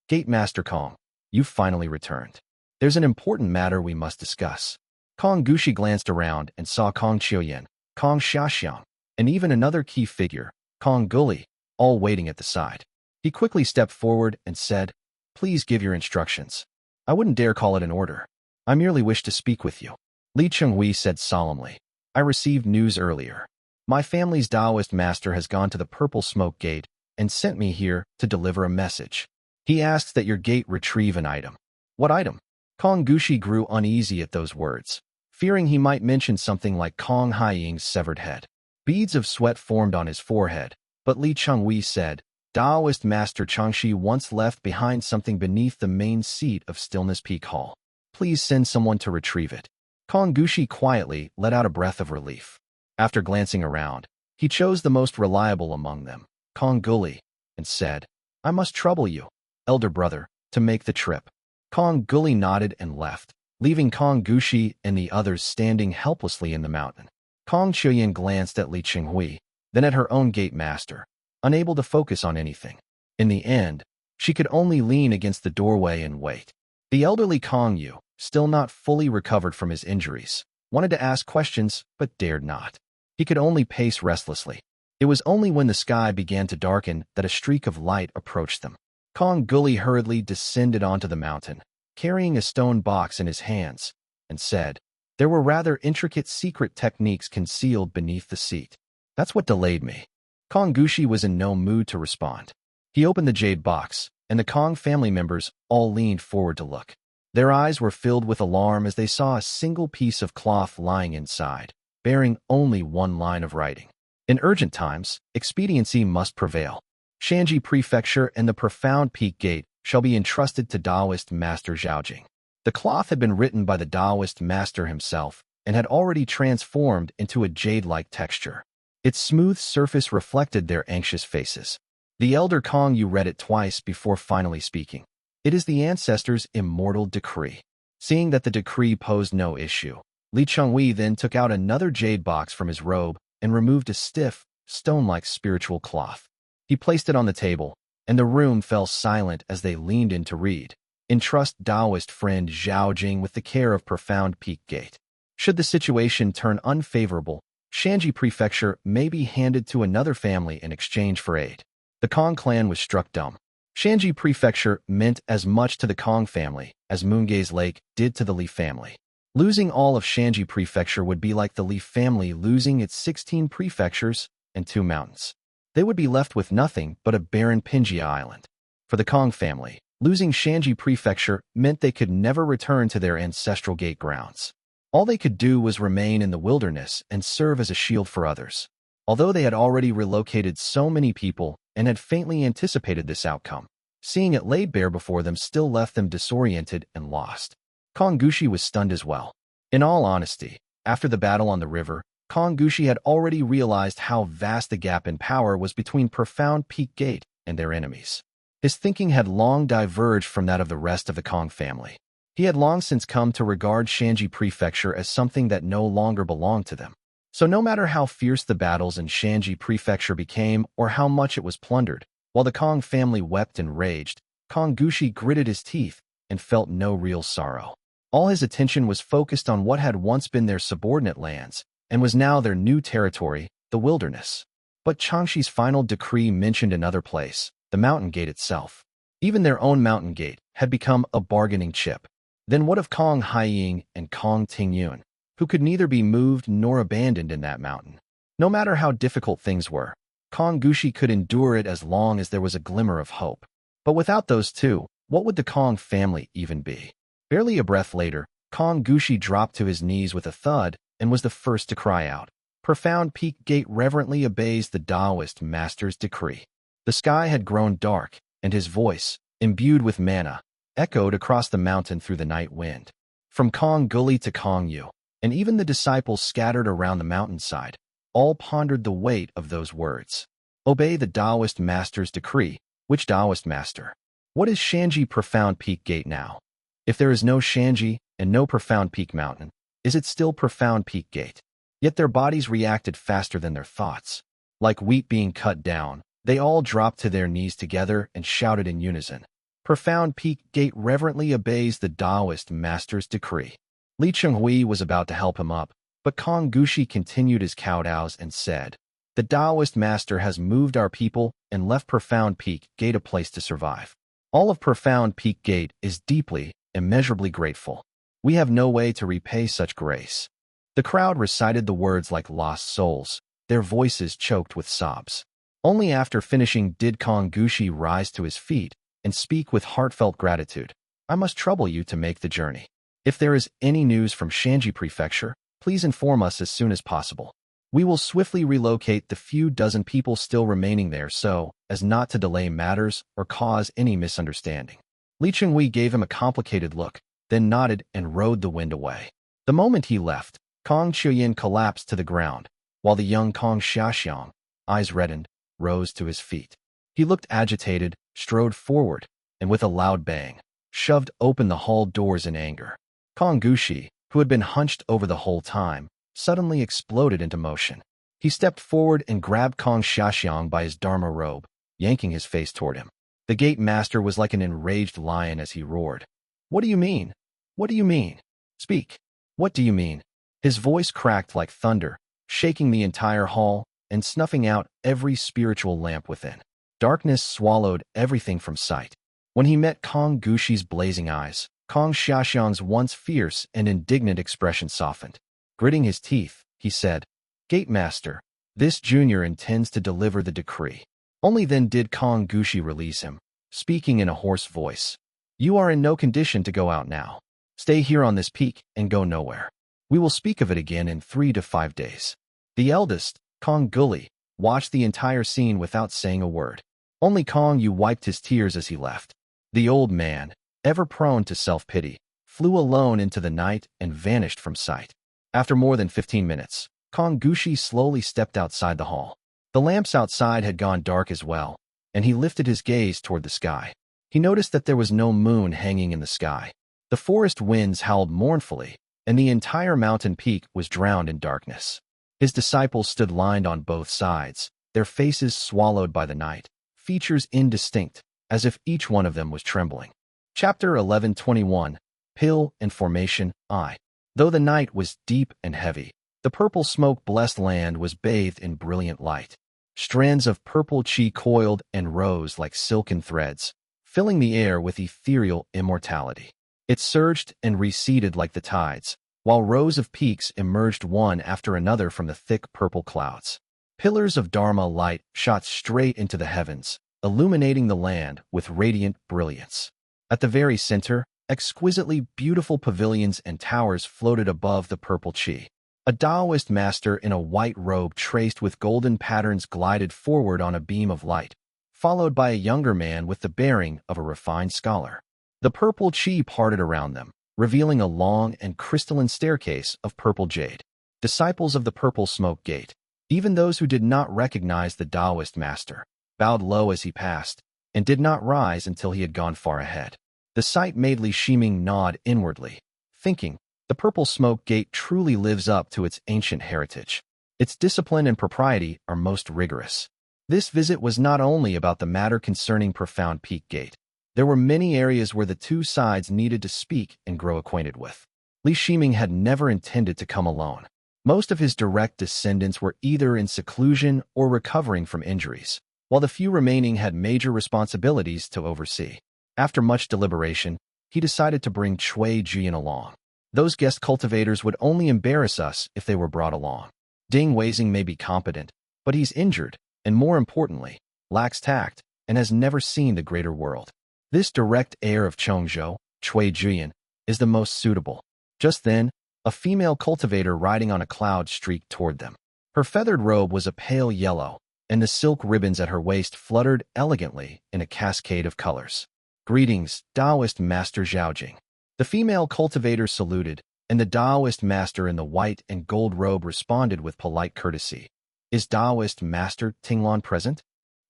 "Gate Master Kong, you've finally returned. There's an important matter we must discuss." Kong Gushi glanced around and saw Kong Qiuyan, Kong Xiaxiang, and even another key figure, Kong Guli, all waiting at the side. He quickly stepped forward and said, "Please give your instructions. I wouldn't dare call it an order. I merely wish to speak with you." Li Chenghui said solemnly, "I received news earlier. My family's Taoist master has gone to the Purple Smoke Gate and sent me here to deliver a message. He asks that your gate retrieve an item." "What item?" Kong Gushi grew uneasy at those words, fearing he might mention something like Kong Haiying's severed head. Beads of sweat formed on his forehead, but Li Chenghui said, "Taoist Master Changshi once left behind something beneath the main seat of Stillness Peak Hall. Please send someone to retrieve it." Kong Gushi quietly let out a breath of relief. After glancing around, he chose the most reliable among them, Kong Guli, and said, "I must trouble you, elder brother, to make the trip." Kong Guli nodded and left, leaving Kong Gushi and the others standing helplessly in the mountain. Kong Qiuyan glanced at Li Chenghui, then at her own gate master, unable to focus on anything. In the end, she could only lean against the doorway and wait. The elderly Kong Yu, still not fully recovered from his injuries, wanted to ask questions but dared not. He could only pace restlessly. It was only when the sky began to darken that a streak of light approached them. Kong Gully hurriedly descended onto the mountain, carrying a stone box in his hands, and said, "There were rather intricate secret techniques concealed beneath the seat. That's what delayed me." Kong Gushi was in no mood to respond. He opened the jade box, and the Kong family members all leaned forward to look. Their eyes were filled with alarm as they saw a single piece of cloth lying inside, bearing only one line of writing. In urgent times, expediency must prevail. Shanji Prefecture and the Profound Peak Gate shall be entrusted to Taoist Master Zhaojing. The cloth had been written by the Taoist master himself and had already transformed into a jade-like texture. Its smooth surface reflected their anxious faces. The elder Kong Yu read it twice before finally speaking. It is the ancestors' immortal decree. Seeing that the decree posed no issue, Li Chenghui then took out another jade box from his robe and removed a stiff, stone-like spiritual cloth. He placed it on the table, and the room fell silent as they leaned in to read. Entrust Taoist friend Zhaojing with the care of Profound Peak Gate. Should the situation turn unfavorable, Shanji Prefecture may be handed to another family in exchange for aid. The Kong clan was struck dumb. Shanji Prefecture meant as much to the Kong family as Moongaze Lake did to the Li family. Losing all of Shanji Prefecture would be like the Li family losing its 16 prefectures and 2 mountains. They would be left with nothing but a barren Pinjia Island. For the Kong family, losing Shanji Prefecture meant they could never return to their ancestral gate grounds. All they could do was remain in the wilderness and serve as a shield for others. Although they had already relocated so many people and had faintly anticipated this outcome, seeing it laid bare before them still left them disoriented and lost. Kong Gushi was stunned as well. In all honesty, after the battle on the river, Kong Gushi had already realized how vast the gap in power was between Profound Peak Gate and their enemies. His thinking had long diverged from that of the rest of the Kong family. He had long since come to regard Shanji Prefecture as something that no longer belonged to them. So no matter how fierce the battles in Shanji Prefecture became or how much it was plundered, while the Kong family wept and raged, Kong Gushi gritted his teeth and felt no real sorrow. All his attention was focused on what had once been their subordinate lands and was now their new territory, the wilderness. But Changshi's final decree mentioned another place, the mountain gate itself. Even their own mountain gate had become a bargaining chip. Then what of Kong Haiying and Kong Tingyun, who could neither be moved nor abandoned in that mountain? No matter how difficult things were, Kong Gushi could endure it as long as there was a glimmer of hope. But without those two, what would the Kong family even be? Barely a breath later, Kong Gushi dropped to his knees with a thud and was the first to cry out. Profound Peak Gate reverently obeys the Taoist master's decree. The sky had grown dark, and his voice, imbued with mana, echoed across the mountain through the night wind. From Kong Gully to Kong Yu, and even the disciples scattered around the mountainside, all pondered the weight of those words. Obey the Taoist master's decree. Which Taoist master? What is Shanji Profound Peak Gate now? If there is no Shanji and no Profound Peak Mountain, is it still Profound Peak Gate? Yet their bodies reacted faster than their thoughts. Like wheat being cut down, they all dropped to their knees together and shouted in unison. Profound Peak Gate reverently obeys the Taoist master's decree. Li Chenghui was about to help him up, but Kong Gushi continued his kowtows and said, "The Taoist master has moved our people and left Profound Peak Gate a place to survive. All of Profound Peak Gate is deeply, immeasurably grateful. We have no way to repay such grace." The crowd recited the words like lost souls, their voices choked with sobs. Only after finishing did Kong Gushi rise to his feet and speak with heartfelt gratitude. "I must trouble you to make the journey. If there is any news from Shanji Prefecture, please inform us as soon as possible. We will swiftly relocate the few dozen people still remaining there so as not to delay matters or cause any misunderstanding." Li Chenghui gave him a complicated look, then nodded and rode the wind away. The moment he left, Kong Qian collapsed to the ground, while the young Kong Xiaxiang, eyes reddened, rose to his feet. He looked agitated, strode forward, and with a loud bang, shoved open the hall doors in anger. Kong Gushi, who had been hunched over the whole time, suddenly exploded into motion. He stepped forward and grabbed Kong Xiaxiang by his Dharma robe, yanking his face toward him. The gate master was like an enraged lion as he roared. "What do you mean? What do you mean? Speak. What do you mean?" His voice cracked like thunder, shaking the entire hall and snuffing out every spiritual lamp within. Darkness swallowed everything from sight. When he met Kong Gushi's blazing eyes, Kong Xiaoxiang's once fierce and indignant expression softened. Gritting his teeth, he said, "Gate Master, this junior intends to deliver the decree." Only then did Kong Gushi release him, speaking in a hoarse voice. "You are in no condition to go out now. Stay here on this peak and go nowhere. We will speak of it again in 3 to 5 days." The eldest, Kong Guli, watched the entire scene without saying a word. Only Kong Yu wiped his tears as he left. The old man, ever prone to self-pity, flew alone into the night and vanished from sight. After more than 15 minutes, Kong Gushi slowly stepped outside the hall. The lamps outside had gone dark as well, and he lifted his gaze toward the sky. He noticed that there was no moon hanging in the sky. The forest winds howled mournfully, and the entire mountain peak was drowned in darkness. His disciples stood lined on both sides, their faces swallowed by the night, features indistinct, as if each one of them was trembling. Chapter 11:21, Pill and Formation I. Though the night was deep and heavy, the purple smoke-blessed land was bathed in brilliant light. Strands of purple qi coiled and rose like silken threads, filling the air with ethereal immortality. It surged and receded like the tides, while rows of peaks emerged one after another from the thick purple clouds. Pillars of Dharma light shot straight into the heavens, illuminating the land with radiant brilliance. At the very center, exquisitely beautiful pavilions and towers floated above the purple qi. A Taoist master in a white robe traced with golden patterns glided forward on a beam of light, followed by a younger man with the bearing of a refined scholar. The purple qi parted around them, revealing a long and crystalline staircase of purple jade. Disciples of the purple smoke gate, even those who did not recognize the Taoist master, bowed low as he passed, and did not rise until he had gone far ahead. The sight made Li Shiming nod inwardly, thinking, the purple smoke gate truly lives up to its ancient heritage. Its discipline and propriety are most rigorous. This visit was not only about the matter concerning Profound Peak Gate. There were many areas where the two sides needed to speak and grow acquainted with. Li Shiming had never intended to come alone. Most of his direct descendants were either in seclusion or recovering from injuries, while the few remaining had major responsibilities to oversee. After much deliberation, he decided to bring Cui Jian along. Those guest cultivators would only embarrass us if they were brought along. Ding Weizing may be competent, but he's injured, and more importantly, lacks tact, and has never seen the greater world. This direct heir of Chongzhou, Cui Jian, is the most suitable. Just then, a female cultivator riding on a cloud streaked toward them. Her feathered robe was a pale yellow, and the silk ribbons at her waist fluttered elegantly in a cascade of colors. "Greetings, Taoist Master Zhaojing." The female cultivator saluted, and the Taoist master in the white and gold robe responded with polite courtesy. "Is Taoist Master Tinglan present?"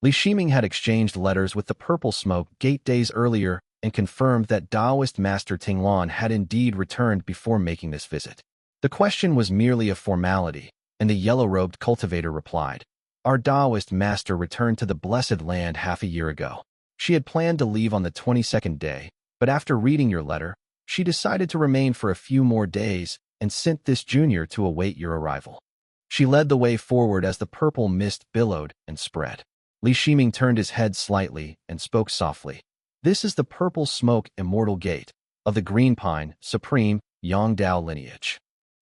Li Shiming had exchanged letters with the purple smoke gate days earlier and confirmed that Taoist Master Tinglan had indeed returned before making this visit. The question was merely a formality, and the yellow-robed cultivator replied, "Our Taoist Master returned to the Blessed Land half a year ago. She had planned to leave on the 22nd day, but after reading your letter, she decided to remain for a few more days and sent this junior to await your arrival." She led the way forward as the purple mist billowed and spread. Li Shiming turned his head slightly and spoke softly. "This is the purple smoke Immortal Gate of the Green Pine Supreme Yongdao lineage."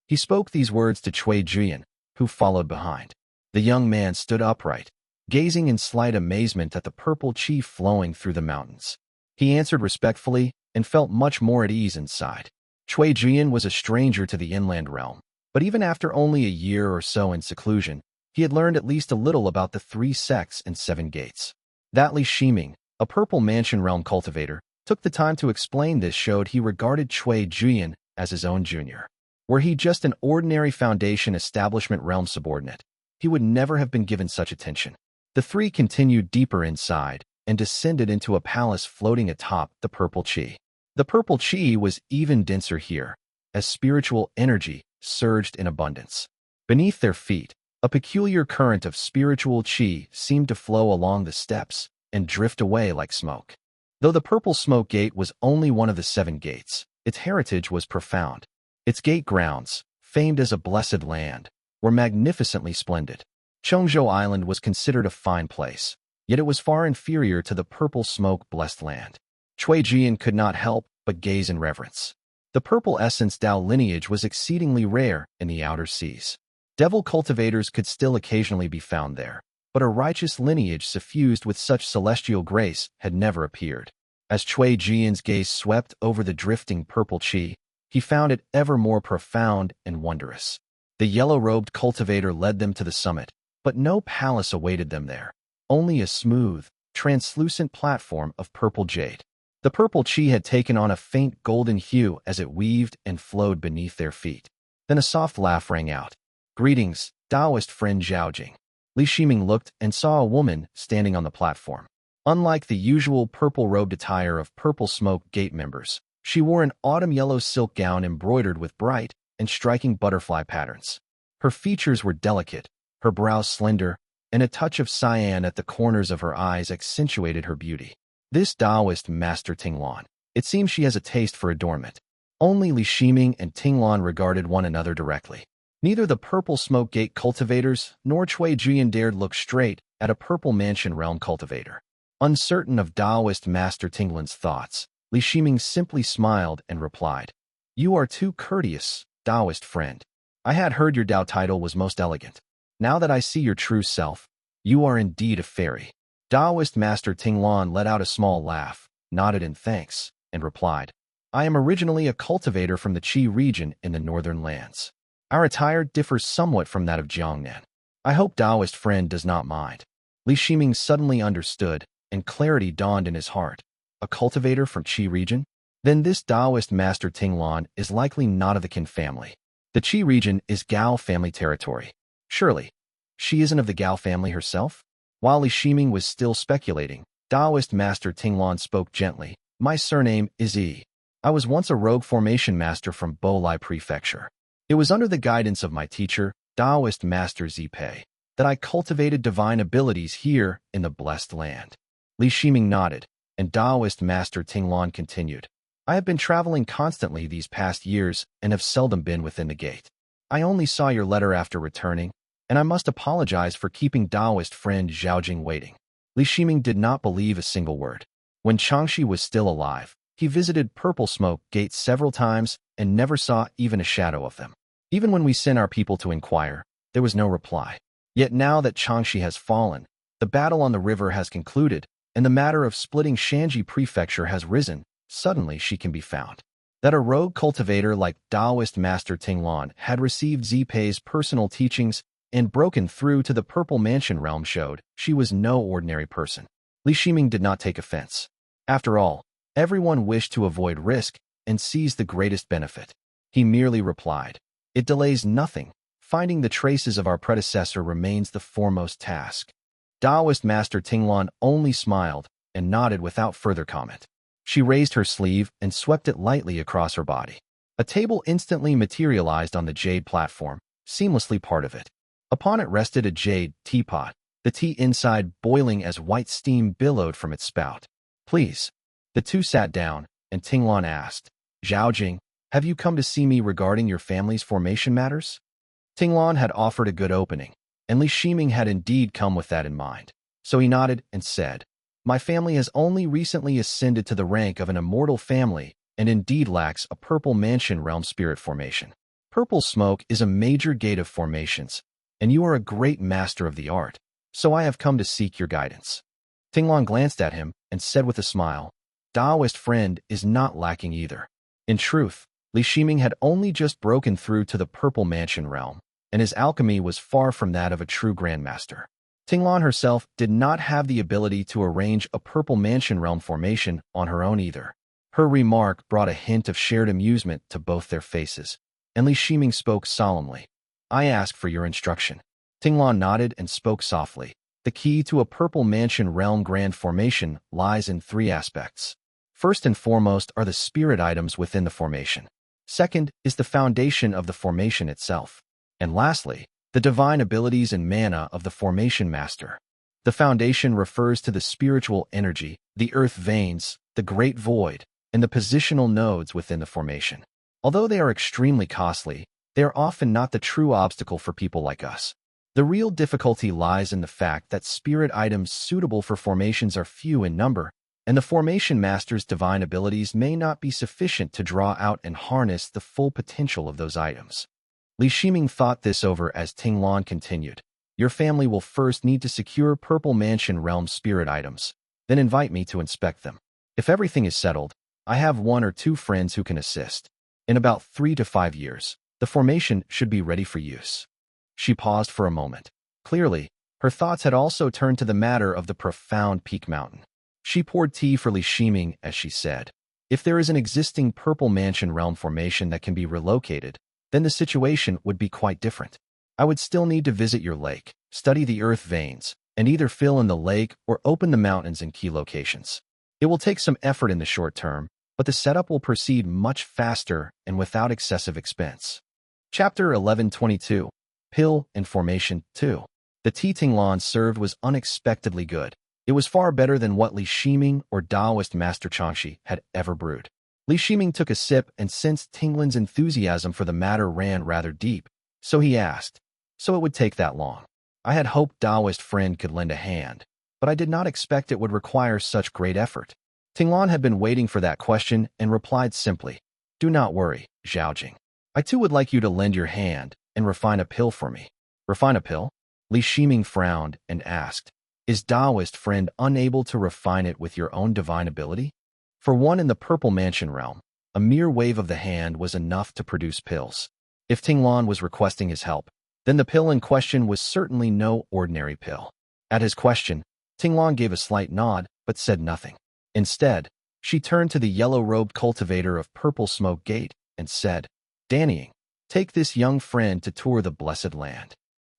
He spoke these words to Cui Jian, who followed behind. The young man stood upright, gazing in slight amazement at the purple qi flowing through the mountains. He answered respectfully and felt much more at ease inside. Cui Jian was a stranger to the inland realm, but even after only a year or so in seclusion, he had learned at least a little about the 3 sects and 7 gates. That Li Shiming, a purple mansion realm cultivator, took the time to explain this showed he regarded Cui Jian as his own junior. Were he just an ordinary Foundation establishment realm subordinate, he would never have been given such attention. The three continued deeper inside and descended into a palace floating atop the purple qi. The purple qi was even denser here, as spiritual energy surged in abundance. Beneath their feet, a peculiar current of spiritual qi seemed to flow along the steps and drift away like smoke. Though the purple smoke gate was only one of the 7 gates, its heritage was profound. Its gate grounds, famed as a blessed land, were magnificently splendid. Chongzhou Island was considered a fine place, yet it was far inferior to the purple smoke-blessed land. Jian could not help but gaze in reverence. The purple essence Dao lineage was exceedingly rare in the outer seas. Devil cultivators could still occasionally be found there, but a righteous lineage suffused with such celestial grace had never appeared. As Jian's gaze swept over the drifting purple qi, he found it ever more profound and wondrous. The yellow-robed cultivator led them to the summit, but no palace awaited them there, only a smooth, translucent platform of purple jade. The purple qi had taken on a faint golden hue as it weaved and flowed beneath their feet. Then a soft laugh rang out. "Greetings, Taoist friend Zhaojing." Li Shiming looked and saw a woman standing on the platform. Unlike the usual purple-robed attire of Purple Smoke Gate members, she wore an autumn-yellow silk gown embroidered with bright and striking butterfly patterns. Her features were delicate, her brows slender, and a touch of cyan at the corners of her eyes accentuated her beauty. This Taoist Master Tinglan. It seems she has a taste for adornment. Only Li Shiming and Tinglan regarded one another directly. Neither the Purple Smoke Gate cultivators nor Jian dared look straight at a Purple Mansion Realm cultivator. Uncertain of Taoist Master Tinglan's thoughts, Li Shiming simply smiled and replied, "You are too courteous, Taoist friend. I had heard your Tao title was most elegant. Now that I see your true self, you are indeed a fairy." Taoist Master Tinglan let out a small laugh, nodded in thanks, and replied, "I am originally a cultivator from the Qi region in the northern lands. Our attire differs somewhat from that of Jiangnan. I hope Taoist friend does not mind." Li Shiming suddenly understood, and clarity dawned in his heart. A cultivator from Qi region? Then this Taoist Master Tinglan is likely not of the Qin family. The Qi region is Gao family territory. Surely, she isn't of the Gao family herself? While Li Shiming was still speculating, Taoist Master Tinglan spoke gently. "My surname is Yi. I was once a rogue formation master from Bolai Prefecture. It was under the guidance of my teacher, Taoist Master Zipei, that I cultivated divine abilities here in the blessed land." Li Shiming nodded, and Taoist Master Tinglan continued, "I have been traveling constantly these past years and have seldom been within the gate. I only saw your letter after returning, and I must apologize for keeping Taoist friend Zhaojing waiting." Li Shiming did not believe a single word. When Changshi was still alive, he visited Purple Smoke Gate several times and never saw even a shadow of them. Even when we sent our people to inquire, there was no reply. Yet now that Changshi has fallen, the battle on the river has concluded, and the matter of splitting Shanji Prefecture has risen, suddenly she can be found. That a rogue cultivator like Taoist Master Tinglan had received Zipei's personal teachings and broken through to the Purple Mansion realm showed she was no ordinary person. Li Shiming did not take offense. After all, everyone wished to avoid risk and seize the greatest benefit. He merely replied, "It delays nothing. Finding the traces of our predecessor remains the foremost task." Taoist Master Tinglan only smiled and nodded without further comment. She raised her sleeve and swept it lightly across her body. A table instantly materialized on the jade platform, seamlessly part of it. Upon it rested a jade teapot, the tea inside boiling as white steam billowed from its spout. "Please." The two sat down, and Tinglan asked, "Zhaojing, have you come to see me regarding your family's formation matters?" Tinglan had offered a good opening, and Li Shiming had indeed come with that in mind. So he nodded and said, "My family has only recently ascended to the rank of an immortal family and indeed lacks a Purple Mansion realm spirit formation. Purple Smoke is a major gate of formations, and you are a great master of the art, so I have come to seek your guidance." Tinglan glanced at him and said with a smile, "Taoist friend is not lacking either." In truth, Li Shiming had only just broken through to the Purple Mansion realm, and his alchemy was far from that of a true grandmaster. Tinglan herself did not have the ability to arrange a Purple Mansion realm formation on her own either. Her remark brought a hint of shared amusement to both their faces, and Li Shiming spoke solemnly, "I ask for your instruction." Tinglan nodded and spoke softly. "The key to a Purple Mansion realm grand formation lies in three aspects. First and foremost are the spirit items within the formation. Second is the foundation of the formation itself. And lastly, the divine abilities and mana of the formation master. The foundation refers to the spiritual energy, the earth veins, the great void, and the positional nodes within the formation. Although they are extremely costly, they are often not the true obstacle for people like us. The real difficulty lies in the fact that spirit items suitable for formations are few in number, and the formation master's divine abilities may not be sufficient to draw out and harness the full potential of those items. Li Shiming thought this over as Tinglan continued. Your family will first need to secure Purple Mansion Realm spirit items, then invite me to inspect them. If everything is settled, I have 1 or 2 friends who can assist. In about 3 to 5 years, the formation should be ready for use. She paused for a moment. Clearly, her thoughts had also turned to the matter of the profound peak mountain. She poured tea for Li Shiming as she said, if there is an existing Purple Mansion Realm formation that can be relocated, then the situation would be quite different. I would still need to visit your lake, study the earth veins, and either fill in the lake or open the mountains in key locations. It will take some effort in the short term, but the setup will proceed much faster and without excessive expense. Chapter 1122. Pill and Formation 2. The tea Tinglan served was unexpectedly good. It was far better than what Li Shiming or Taoist Master Jiangque had ever brewed. Li Shiming took a sip and sensed Tinglan's enthusiasm for the matter ran rather deep, so he asked, so it would take that long? I had hoped Taoist friend could lend a hand, but I did not expect it would require such great effort. Tinglan had been waiting for that question and replied simply, do not worry, Zhaojing. I too would like you to lend your hand and refine a pill for me. Refine a pill? Li Shiming frowned and asked, is Taoist friend unable to refine it with your own divine ability? For one in the Purple Mansion realm, a mere wave of the hand was enough to produce pills. If Tinglan was requesting his help, then the pill in question was certainly no ordinary pill. At his question, Tinglan gave a slight nod but said nothing. Instead, she turned to the yellow-robed cultivator of Purple Smoke Gate and said, Dannying, take this young friend to tour the Blessed Land.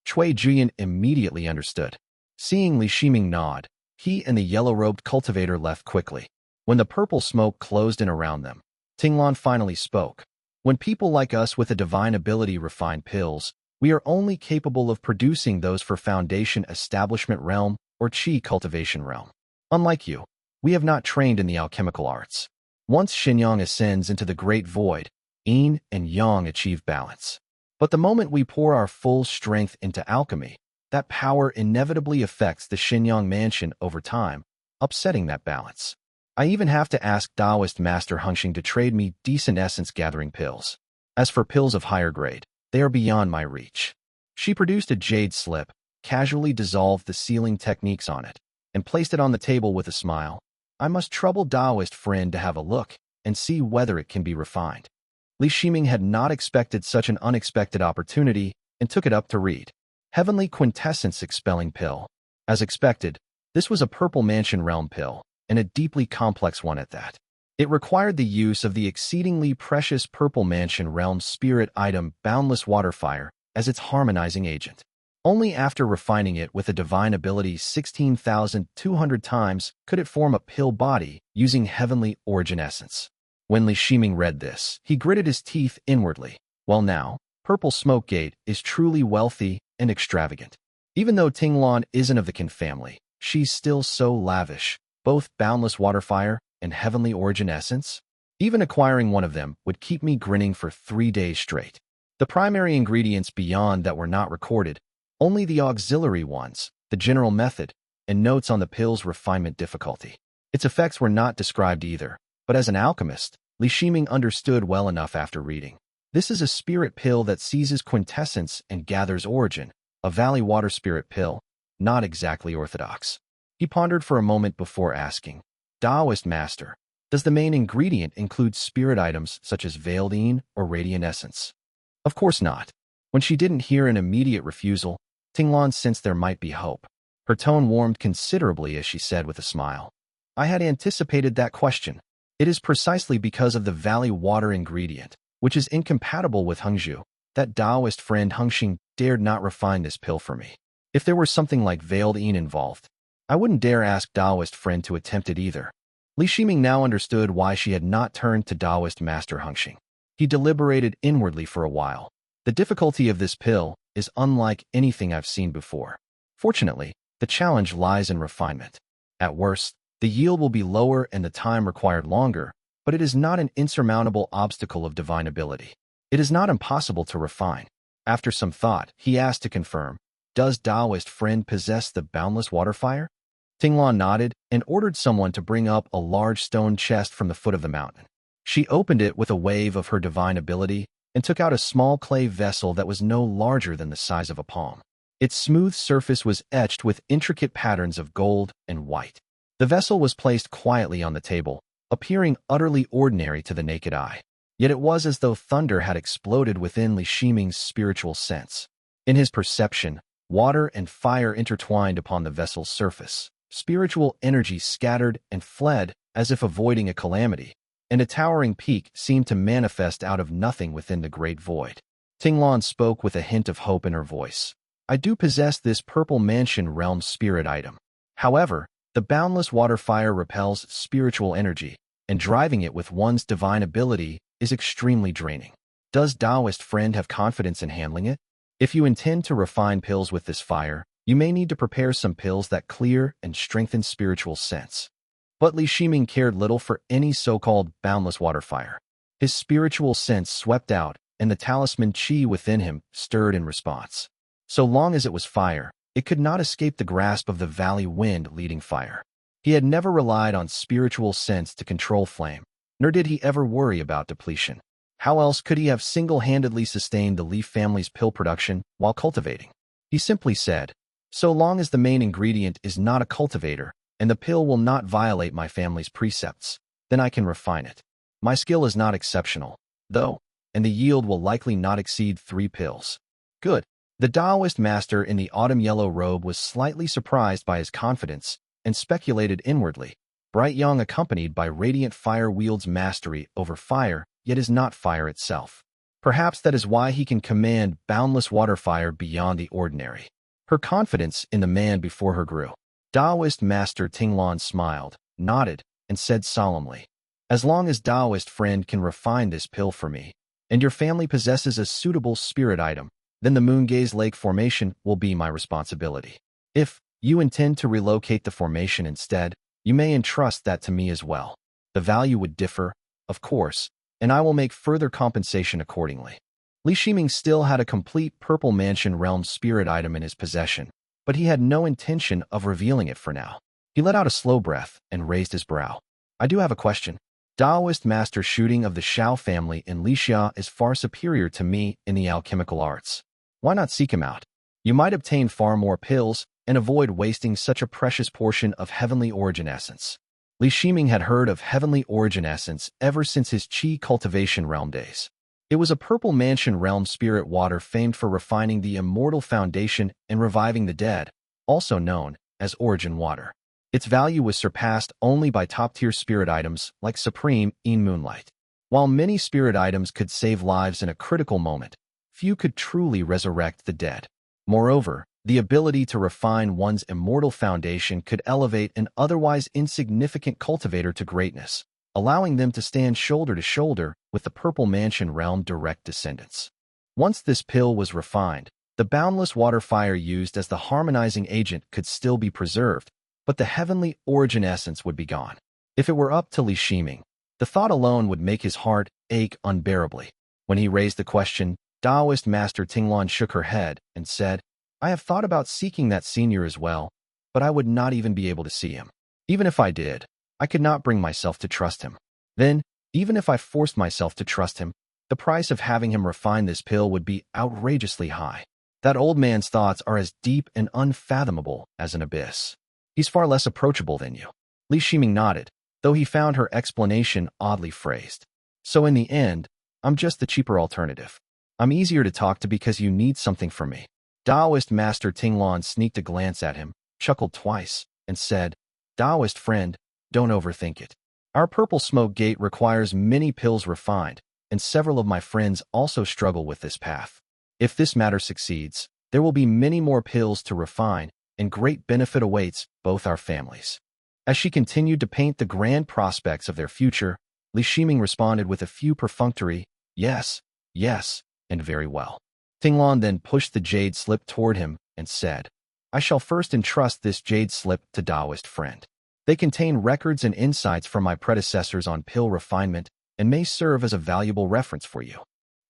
Cui Juyan immediately understood. Seeing Li Shiming nod, he and the yellow-robed cultivator left quickly. When the purple smoke closed in around them, Tinglan finally spoke. When people like us with a divine ability refine pills, we are only capable of producing those for Foundation Establishment Realm or Qi Cultivation Realm. Unlike you, we have not trained in the alchemical arts. Once Xinyang ascends into the Great Void, Yin and Yang achieve balance. But the moment we pour our full strength into alchemy, that power inevitably affects the Xinyang mansion over time, upsetting that balance. I even have to ask Taoist Master Hengxing to trade me decent essence-gathering pills. As for pills of higher grade, they are beyond my reach. She produced a jade slip, casually dissolved the sealing techniques on it, and placed it on the table with a smile. I must trouble Taoist friend to have a look and see whether it can be refined. Li Shiming had not expected such an unexpected opportunity and took it up to read. Heavenly Quintessence Expelling Pill. As expected, this was a Purple Mansion Realm pill, and a deeply complex one at that. It required the use of the exceedingly precious Purple Mansion Realm spirit item Boundless Water Fire as its harmonizing agent. Only after refining it with a divine ability 16,200 times could it form a pill body using heavenly origin essence. When Li Shiming read this, he gritted his teeth inwardly. Well now, Purple Smoke Gate is truly wealthy and extravagant. Even though Tinglan isn't of the Qin family, she's still so lavish, both Boundless Water Fire and Heavenly Origin Essence. Even acquiring one of them would keep me grinning for 3 days straight. The primary ingredients beyond that were not recorded, only the auxiliary ones, the general method, and notes on the pill's refinement difficulty. Its effects were not described either, but as an alchemist, Li Shiming understood well enough after reading. This is a spirit pill that seizes quintessence and gathers origin, a valley water spirit pill, not exactly orthodox. He pondered for a moment before asking, Taoist Master, does the main ingredient include spirit items such as veiled yin or radiant essence? Of course not. When she didn't hear an immediate refusal, Tinglan sensed there might be hope. Her tone warmed considerably as she said with a smile, I had anticipated that question. It is precisely because of the valley water ingredient, which is incompatible with Hengzhu, that Taoist friend Hengxing dared not refine this pill for me. If there were something like veiled yin involved, I wouldn't dare ask Taoist friend to attempt it either. Li Shiming now understood why she had not turned to Taoist Master Hengxing. He deliberated inwardly for a while. The difficulty of this pill is unlike anything I've seen before. Fortunately, the challenge lies in refinement. At worst, the yield will be lower and the time required longer, but it is not an insurmountable obstacle of divine ability. It is not impossible to refine. After some thought, he asked to confirm, does Taoist friend possess the Boundless Water Fire? Tinglan nodded and ordered someone to bring up a large stone chest from the foot of the mountain. She opened it with a wave of her divine ability and took out a small clay vessel that was no larger than the size of a palm. Its smooth surface was etched with intricate patterns of gold and white. The vessel was placed quietly on the table, appearing utterly ordinary to the naked eye. Yet it was as though thunder had exploded within Li Shiming's spiritual sense. In his perception, water and fire intertwined upon the vessel's surface. Spiritual energy scattered and fled as if avoiding a calamity, and a towering peak seemed to manifest out of nothing within the great void. Tinglan spoke with a hint of hope in her voice. I do possess this purple mansion realm spirit item. However, the boundless water fire repels spiritual energy, and driving it with one's divine ability is extremely draining. Does Taoist friend have confidence in handling it? If you intend to refine pills with this fire, you may need to prepare some pills that clear and strengthen spiritual sense. But Li Shiming cared little for any so-called boundless water fire. His spiritual sense swept out, and the talisman Qi within him stirred in response. So long as it was fire, it could not escape the grasp of the valley wind leading fire. He had never relied on spiritual sense to control flame, nor did he ever worry about depletion. How else could he have single-handedly sustained the Li family's pill production while cultivating? He simply said, so long as the main ingredient is not a cultivator, and the pill will not violate my family's precepts, then I can refine it. My skill is not exceptional, though, and the yield will likely not exceed 3 pills. Good. The Taoist master in the autumn yellow robe was slightly surprised by his confidence and speculated inwardly. Bright Yang accompanied by radiant fire wields mastery over fire, yet is not fire itself. Perhaps that is why he can command boundless water fire beyond the ordinary. Her confidence in the man before her grew. Taoist Master Tinglan smiled, nodded, and said solemnly, as long as Taoist friend can refine this pill for me, and your family possesses a suitable spirit item, then the Moongaze Lake formation will be my responsibility. If you intend to relocate the formation instead, you may entrust that to me as well. The value would differ, of course, and I will make further compensation accordingly. Li Shiming still had a complete Purple Mansion realm spirit item in his possession, but he had no intention of revealing it for now. He let out a slow breath and raised his brow. I do have a question. Taoist master shooting of the Shao family in Lixia is far superior to me in the alchemical arts. Why not seek him out? You might obtain far more pills and avoid wasting such a precious portion of heavenly origin essence. Li Shiming had heard of heavenly origin essence ever since his Qi cultivation realm days. It was a Purple Mansion realm spirit water famed for refining the immortal foundation and reviving the dead, also known as origin water. Its value was surpassed only by top-tier spirit items like Supreme Moonlight. While many spirit items could save lives in a critical moment, few could truly resurrect the dead. Moreover, the ability to refine one's immortal foundation could elevate an otherwise insignificant cultivator to greatness, allowing them to stand shoulder to shoulder with the Purple Mansion realm direct descendants. Once this pill was refined, the boundless water fire used as the harmonizing agent could still be preserved, but the heavenly origin essence would be gone. If it were up to Li Shiming, the thought alone would make his heart ache unbearably. When he raised the question, Taoist Master Tinglan shook her head and said, I have thought about seeking that senior as well, but I would not even be able to see him. Even if I did, I could not bring myself to trust him. Then, even if I forced myself to trust him, the price of having him refine this pill would be outrageously high. That old man's thoughts are as deep and unfathomable as an abyss. He's far less approachable than you. Li Shiming nodded, though he found her explanation oddly phrased. So in the end, I'm just the cheaper alternative. I'm easier to talk to because you need something from me. Taoist Master Tinglan sneaked a glance at him, chuckled twice, and said, Taoist friend, don't overthink it. Our purple smoke gate requires many pills refined, and several of my friends also struggle with this path. If this matter succeeds, there will be many more pills to refine, and great benefit awaits both our families. As she continued to paint the grand prospects of their future, Li Shiming responded with a few perfunctory, yes, and very well. Tinglan then pushed the jade slip toward him and said, I shall first entrust this jade slip to Taoist friend. They contain records and insights from my predecessors on pill refinement and may serve as a valuable reference for you.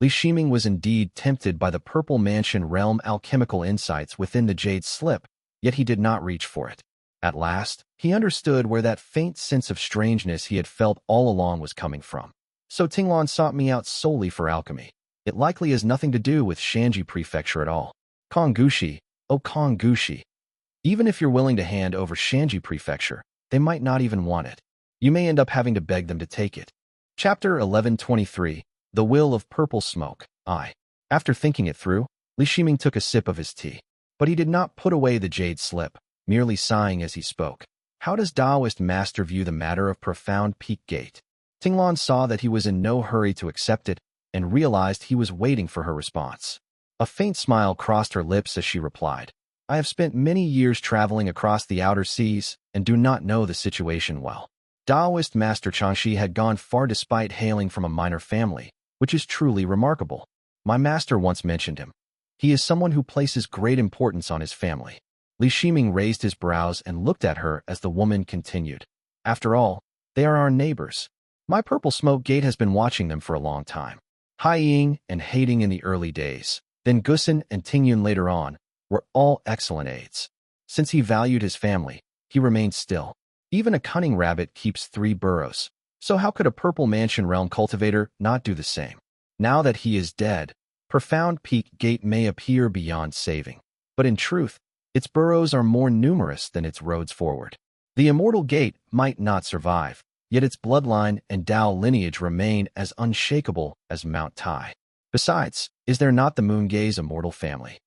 Li Shiming was indeed tempted by the Purple Mansion realm alchemical insights within the jade slip, yet he did not reach for it. At last, he understood where that faint sense of strangeness he had felt all along was coming from. So Tinglan sought me out solely for alchemy. It likely has nothing to do with Shanji Prefecture at all. Kongushi, oh Kongushi. Even if you're willing to hand over Shanji Prefecture, they might not even want it. You may end up having to beg them to take it. Chapter 1123, The Will of Purple Smoke. After thinking it through, Li Shiming took a sip of his tea. But he did not put away the jade slip, merely sighing as he spoke. How does Taoist master view the matter of profound peak gate? Tinglan saw that he was in no hurry to accept it and realized he was waiting for her response. A faint smile crossed her lips as she replied, I have spent many years traveling across the outer seas and do not know the situation well. Taoist Master Changshi had gone far despite hailing from a minor family, which is truly remarkable. My master once mentioned him. He is someone who places great importance on his family. Li Shiming raised his brows and looked at her as the woman continued. After all, they are our neighbors. My purple smoke gate has been watching them for a long time. Hai Ying and Hating in the early days, then Gusen and Tingyun later on, were all excellent aides. Since he valued his family, he remained still. Even a cunning rabbit keeps 3 burrows. So how could a purple mansion realm cultivator not do the same? Now that he is dead, Profound Peak Gate may appear beyond saving. But in truth, its burrows are more numerous than its roads forward. The Immortal Gate might not survive, yet its bloodline and Dao lineage remain as unshakable as Mount Tai. Besides, is there not the Moon Gaze immortal family?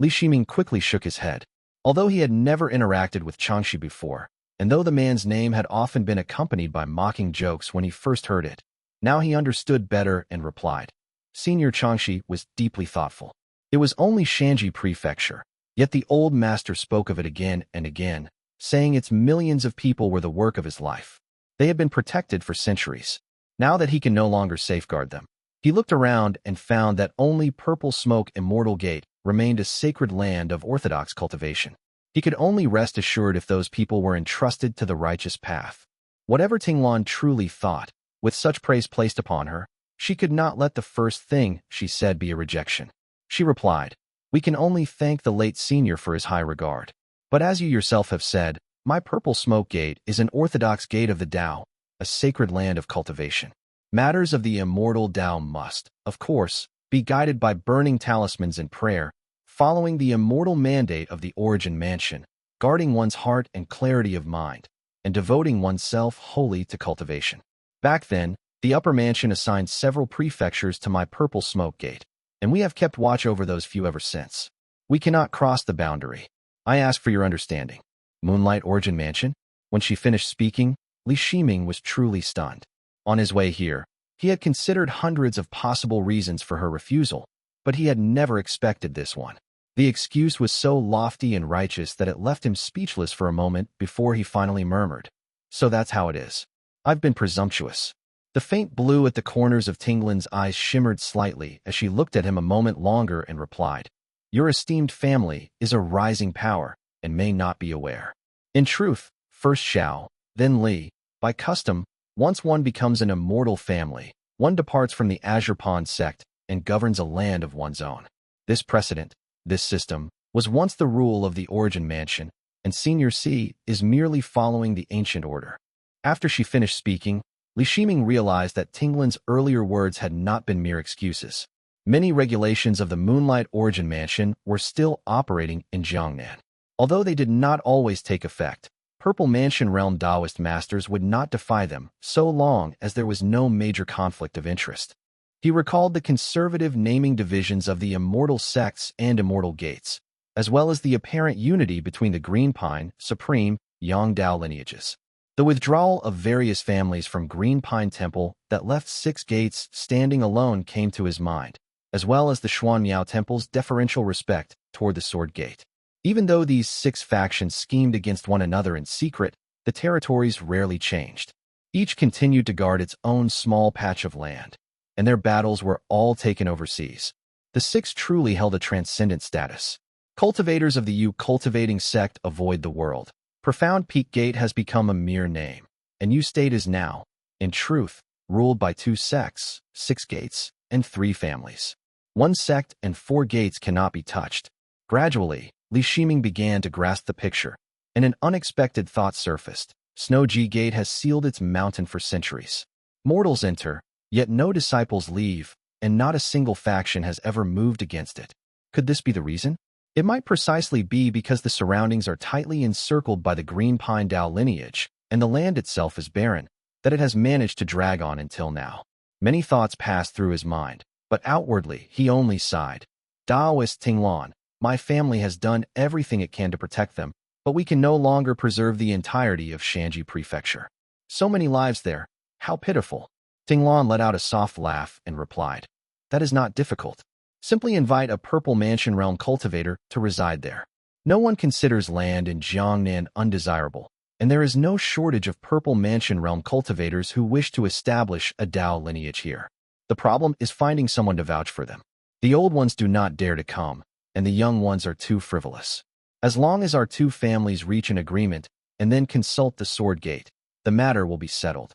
Li Shiming quickly shook his head. Although he had never interacted with Changshi before, and though the man's name had often been accompanied by mocking jokes when he first heard it, now he understood better and replied. Senior Changshi was deeply thoughtful. It was only Shanji Prefecture, yet the old master spoke of it again and again, saying its millions of people were the work of his life. They had been protected for centuries. Now that he can no longer safeguard them, he looked around and found that only Purple Smoke Immortal Gate remained a sacred land of orthodox cultivation. He could only rest assured if those people were entrusted to the righteous path. Whatever Tinglan truly thought, with such praise placed upon her, she could not let the first thing she said be a rejection. She replied, We can only thank the late senior for his high regard. But as you yourself have said, my Purple Smoke Gate is an orthodox gate of the Tao, a sacred land of cultivation. Matters of the immortal Tao must, of course, be guided by burning talismans and prayer, following the immortal mandate of the Origin Mansion, guarding one's heart and clarity of mind, and devoting oneself wholly to cultivation. Back then, the Upper Mansion assigned several prefectures to my Purple Smoke Gate, and we have kept watch over those few ever since. We cannot cross the boundary. I ask for your understanding. Moonlight Origin Mansion? When she finished speaking, Li Shiming was truly stunned. On his way here, he had considered hundreds of possible reasons for her refusal, but he had never expected this one. The excuse was so lofty and righteous that it left him speechless for a moment before he finally murmured. So that's how it is. I've been presumptuous. The faint blue at the corners of Tinglan's eyes shimmered slightly as she looked at him a moment longer and replied, Your esteemed family is a rising power and may not be aware. In truth, first Xiao, then Li, by custom, once one becomes an immortal family, one departs from the Azure Pond sect and governs a land of one's own. This precedent, this system, was once the rule of the Origin Mansion, and Senior C is merely following the ancient order. After she finished speaking, Li Shiming realized that Tinglan's earlier words had not been mere excuses. Many regulations of the Moonlight Origin Mansion were still operating in Jiangnan. Although they did not always take effect, Purple Mansion Realm Taoist masters would not defy them so long as there was no major conflict of interest. He recalled the conservative naming divisions of the Immortal sects and Immortal Gates, as well as the apparent unity between the Green Pine, Supreme, Yang Dao lineages. The withdrawal of various families from Green Pine Temple that left 6 gates standing alone came to his mind, as well as the Xuanmiao Temple's deferential respect toward the Sword Gate. Even though these 6 factions schemed against one another in secret, the territories rarely changed. Each continued to guard its own small patch of land, and their battles were all taken overseas. The 6 truly held a transcendent status. Cultivators of the Yu cultivating sect avoid the world. Profound Peak Gate has become a mere name, and Yu State is now, in truth, ruled by 2 sects, 6 gates, and 3 families. 1 sect and 4 gates cannot be touched. Gradually, Li Shiming began to grasp the picture. and an unexpected thought surfaced. Snowji Gate has sealed its mountain for centuries. Mortals enter, yet no disciples leave, and not a single faction has ever moved against it. Could this be the reason? It might precisely be because the surroundings are tightly encircled by the Green Pine Dao lineage, and the land itself is barren, that it has managed to drag on until now. Many thoughts passed through his mind, but outwardly he only sighed. Daoist Tinglan, my family has done everything it can to protect them, but we can no longer preserve the entirety of Shanji Prefecture. So many lives there, how pitiful. Tinglan let out a soft laugh and replied, that is not difficult. Simply invite a Purple Mansion Realm cultivator to reside there. No one considers land in Jiangnan undesirable, and there is no shortage of Purple Mansion Realm cultivators who wish to establish a Dao lineage here. The problem is finding someone to vouch for them. The old ones do not dare to come, and the young ones are too frivolous. As long as our two families reach an agreement and then consult the Sword Gate, the matter will be settled.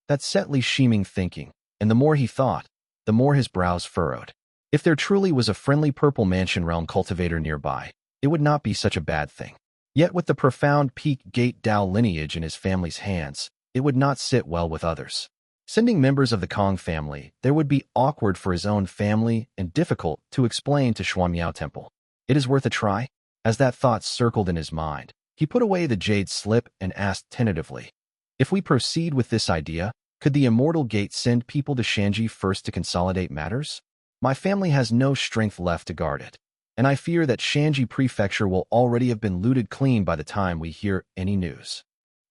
That set Li Shiming thinking, and the more he thought, the more his brows furrowed. If there truly was a friendly Purple Mansion Realm cultivator nearby, it would not be such a bad thing. Yet with the profound Peak Gate Dao lineage in his family's hands, it would not sit well with others. Sending members of the Kong family there would be awkward for his own family and difficult to explain to Xuanmiao Temple. It is worth a try? As that thought circled in his mind, he put away the jade slip and asked tentatively, if we proceed with this idea, could the Immortal Gate send people to Shanji first to consolidate matters? My family has no strength left to guard it, and I fear that Shanji Prefecture will already have been looted clean by the time we hear any news.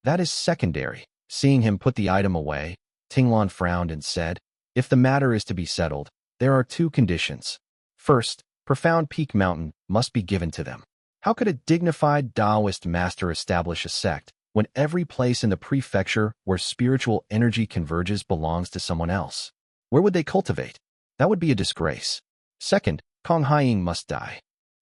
That is secondary. Seeing him put the item away, Tinglan frowned and said, if the matter is to be settled, there are two conditions. First, Profound Peak Mountain must be given to them. How could a dignified Taoist master establish a sect when every place in the prefecture where spiritual energy converges belongs to someone else? Where would they cultivate? That would be a disgrace. Second, Kong Haiying must die.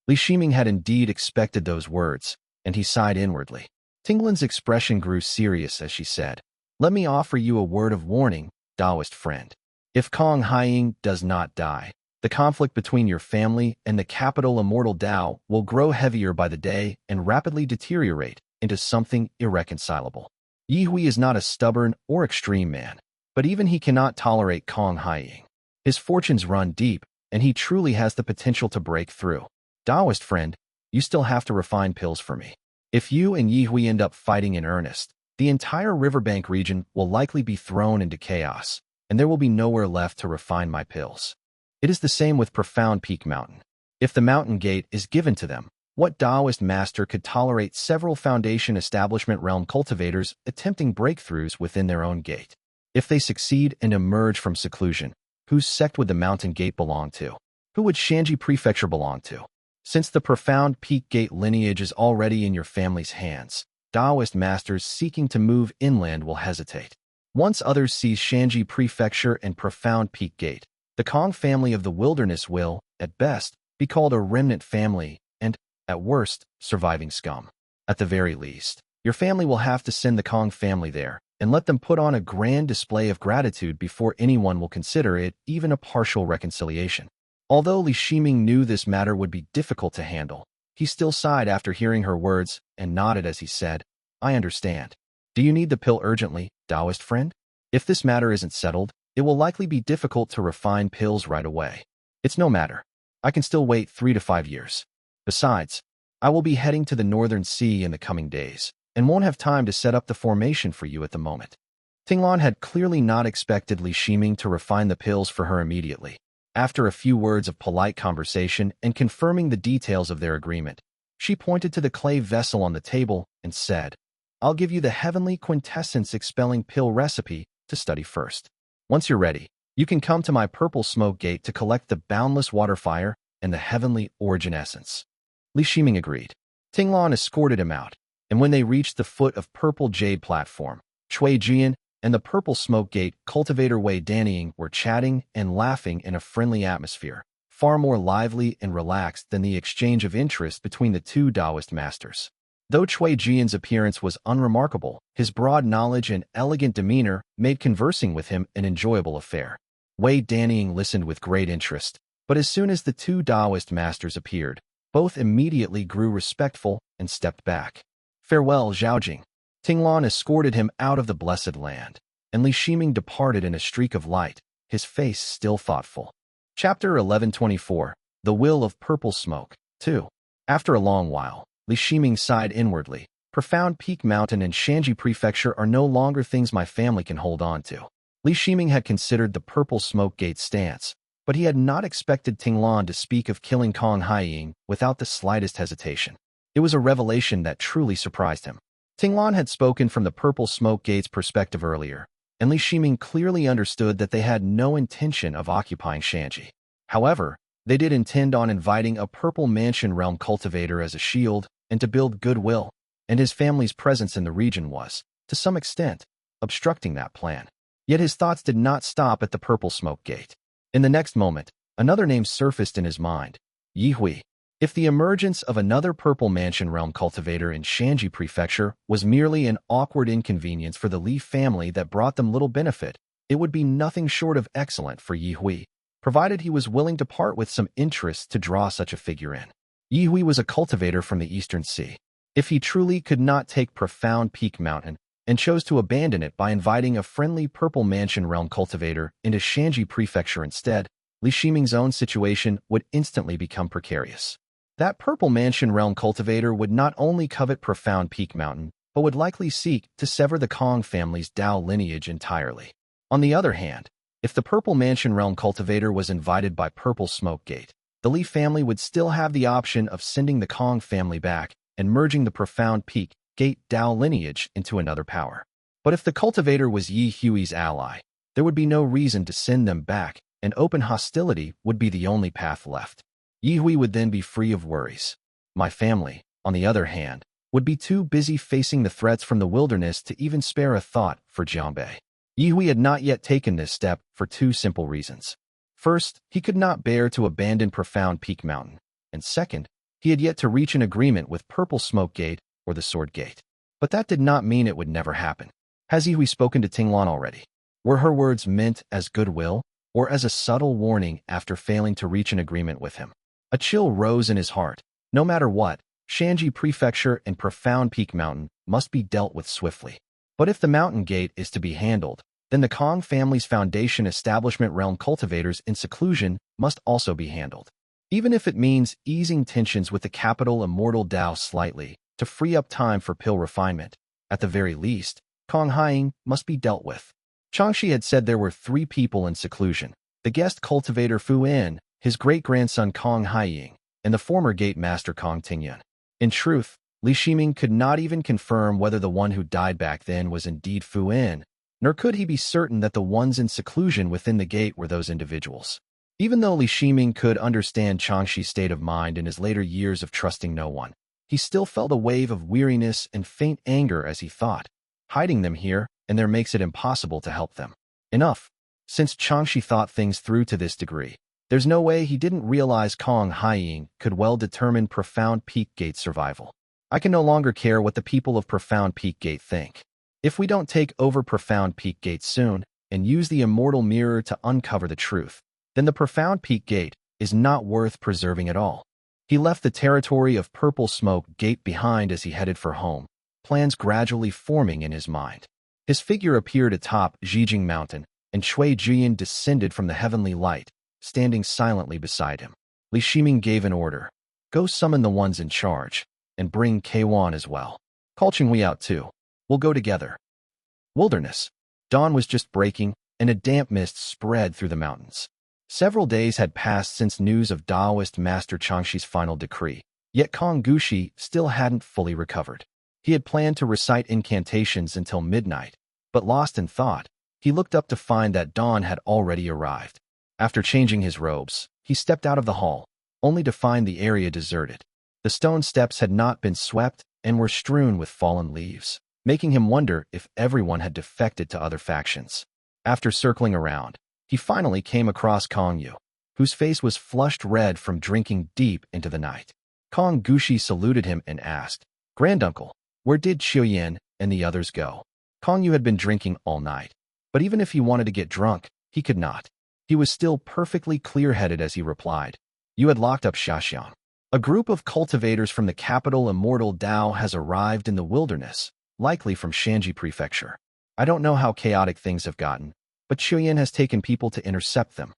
Li Shiming had indeed expected those words, and he sighed inwardly. Tinglan's expression grew serious as she said, let me offer you a word of warning, Taoist friend. If Kong Haiying does not die, the conflict between your family and the capital Immortal Dao will grow heavier by the day and rapidly deteriorate into something irreconcilable. Yi Hui is not a stubborn or extreme man, but even he cannot tolerate Kong Haiying. His fortunes run deep, and he truly has the potential to break through. Taoist friend, you still have to refine pills for me. If you and Yi Hui end up fighting in earnest, the entire riverbank region will likely be thrown into chaos, and there will be nowhere left to refine my pills. It is the same with Profound Peak Mountain. If the Mountain Gate is given to them, what Taoist master could tolerate several Foundation Establishment Realm cultivators attempting breakthroughs within their own gate? If they succeed and emerge from seclusion, whose sect would the Mountain Gate belong to? Who would Shanji Prefecture belong to? Since the Profound Peak Gate lineage is already in your family's hands, Taoist masters seeking to move inland will hesitate. Once others seize Shanji Prefecture and Profound Peak Gate, the Kong family of the wilderness will, at best, be called a remnant family and, at worst, surviving scum. At the very least, your family will have to send the Kong family there and let them put on a grand display of gratitude before anyone will consider it even a partial reconciliation. Although Li Shiming knew this matter would be difficult to handle, he still sighed after hearing her words and nodded as he said, I understand. Do you need the pill urgently, Taoist friend? If this matter isn't settled, it will likely be difficult to refine pills right away. It's no matter. I can still wait 3 to 5 years. Besides, I will be heading to the Northern Sea in the coming days, and won't have time to set up the formation for you at the moment. Tinglan had clearly not expected Li Shiming to refine the pills for her immediately. After a few words of polite conversation and confirming the details of their agreement, she pointed to the clay vessel on the table and said, I'll give you the Heavenly Quintessence Expelling Pill recipe to study first. Once you're ready, you can come to my Purple Smoke Gate to collect the Boundless Water Fire and the Heavenly Origin Essence. Li Shiming agreed. Tinglan escorted him out, and when they reached the foot of Purple Jade Platform, Cui Jian and the Purple Smoke Gate cultivator Wei Dannying were chatting and laughing in a friendly atmosphere, far more lively and relaxed than the exchange of interest between the two Taoist masters. Though Cui Jian's appearance was unremarkable, his broad knowledge and elegant demeanor made conversing with him an enjoyable affair. Wei Dannying listened with great interest, but as soon as the two Taoist masters appeared, both immediately grew respectful and stepped back. Farewell, Zhaojing. Tinglan escorted him out of the blessed land, and Li Shiming departed in a streak of light, his face still thoughtful. Chapter 1124. The Will of Purple Smoke, 2. After a long while, Li Shiming sighed inwardly. Profound Peak Mountain and Shanji Prefecture are no longer things my family can hold on to. Li Shiming had considered the Purple Smoke Gate stance, but he had not expected Tinglan to speak of killing Kong Haiying without the slightest hesitation. It was a revelation that truly surprised him. Tinglan had spoken from the Purple Smoke Gate's perspective earlier, and Li Shiming clearly understood that they had no intention of occupying Shanji. However, they did intend on inviting a Purple Mansion Realm cultivator as a shield and to build goodwill, and his family's presence in the region was, to some extent, obstructing that plan. Yet his thoughts did not stop at the Purple Smoke Gate. In the next moment, another name surfaced in his mind, Yihui. If the emergence of another Purple Mansion Realm cultivator in Shanji Prefecture was merely an awkward inconvenience for the Li family that brought them little benefit, it would be nothing short of excellent for Yihui, provided he was willing to part with some interest to draw such a figure in. Yihui was a cultivator from the Eastern Sea. If he truly could not take Profound Peak Mountain and chose to abandon it by inviting a friendly Purple Mansion Realm cultivator into Shanji Prefecture instead, Li Shiming's own situation would instantly become precarious. That Purple Mansion Realm cultivator would not only covet Profound Peak Mountain, but would likely seek to sever the Kong family's Dao lineage entirely. On the other hand, if the Purple Mansion Realm cultivator was invited by Purple Smoke Gate, the Li family would still have the option of sending the Kong family back and merging the Profound Peak Gate Dao lineage into another power. But if the cultivator was Yi Hui's ally, there would be no reason to send them back, and open hostility would be the only path left. Yi Hui would then be free of worries. My family, on the other hand, would be too busy facing the threats from the wilderness to even spare a thought for Jiangque. Yi Hui had not yet taken this step for two simple reasons. First, he could not bear to abandon Profound Peak Mountain, and second, he had yet to reach an agreement with Purple Smoke Gate or the Sword Gate. But that did not mean it would never happen. Has Yi Hui spoken to Tinglan already? Were her words meant as goodwill, or as a subtle warning after failing to reach an agreement with him? A chill rose in his heart. No matter what, Shanji Prefecture and Profound Peak Mountain must be dealt with swiftly. But if the Mountain Gate is to be handled, then the Kong family's Foundation Establishment Realm cultivators in seclusion must also be handled. Even if it means easing tensions with the capital Immortal Dao slightly, to free up time for pill refinement, at the very least, Kong Haiying must be dealt with. Changshi had said there were 3 people in seclusion: the guest cultivator Fu En, his great-grandson Kong Haiying, and the former gate master Kong Tingyun. In truth, Li Shiming could not even confirm whether the one who died back then was indeed Fu En, nor could he be certain that the ones in seclusion within the gate were those individuals. Even though Li Shiming could understand Changshi's state of mind in his later years of trusting no one, he still felt a wave of weariness and faint anger as he thought, hiding them here and there makes it impossible to help them. Enough. Since Changshi thought things through to this degree, there's no way he didn't realize Kong Haiying could well determine Profound Peak Gate survival. I can no longer care what the people of Profound Peak Gate think. If we don't take over Profound Peak Gate soon and use the Immortal Mirror to uncover the truth, then the Profound Peak Gate is not worth preserving at all. He left the territory of Purple Smoke Gate behind as he headed for home, plans gradually forming in his mind. His figure appeared atop Zhijing Mountain, and Shui Jian descended from the heavenly light, standing silently beside him. Li Shiming gave an order. Go summon the ones in charge, and bring K1 as well. Call Qinghui out too. We'll go together. Wilderness. Dawn was just breaking, and a damp mist spread through the mountains. Several days had passed since news of Daoist Master Changshi's final decree, yet Kong Gushi still hadn't fully recovered. He had planned to recite incantations until midnight, but lost in thought, he looked up to find that dawn had already arrived. After changing his robes, he stepped out of the hall, only to find the area deserted. The stone steps had not been swept and were strewn with fallen leaves, making him wonder if everyone had defected to other factions. After circling around, he finally came across Kong Yu, whose face was flushed red from drinking deep into the night. Kong Gushi saluted him and asked, "Granduncle, where did Qian and the others go?" Kong Yu had been drinking all night, but even if he wanted to get drunk, he could not. He was still perfectly clear-headed as he replied, "You had locked up Xiaxiang." A group of cultivators from the capital Immortal Dao has arrived in the wilderness, likely from Jiangque Prefecture. I don't know how chaotic things have gotten, but Qian has taken people to intercept them.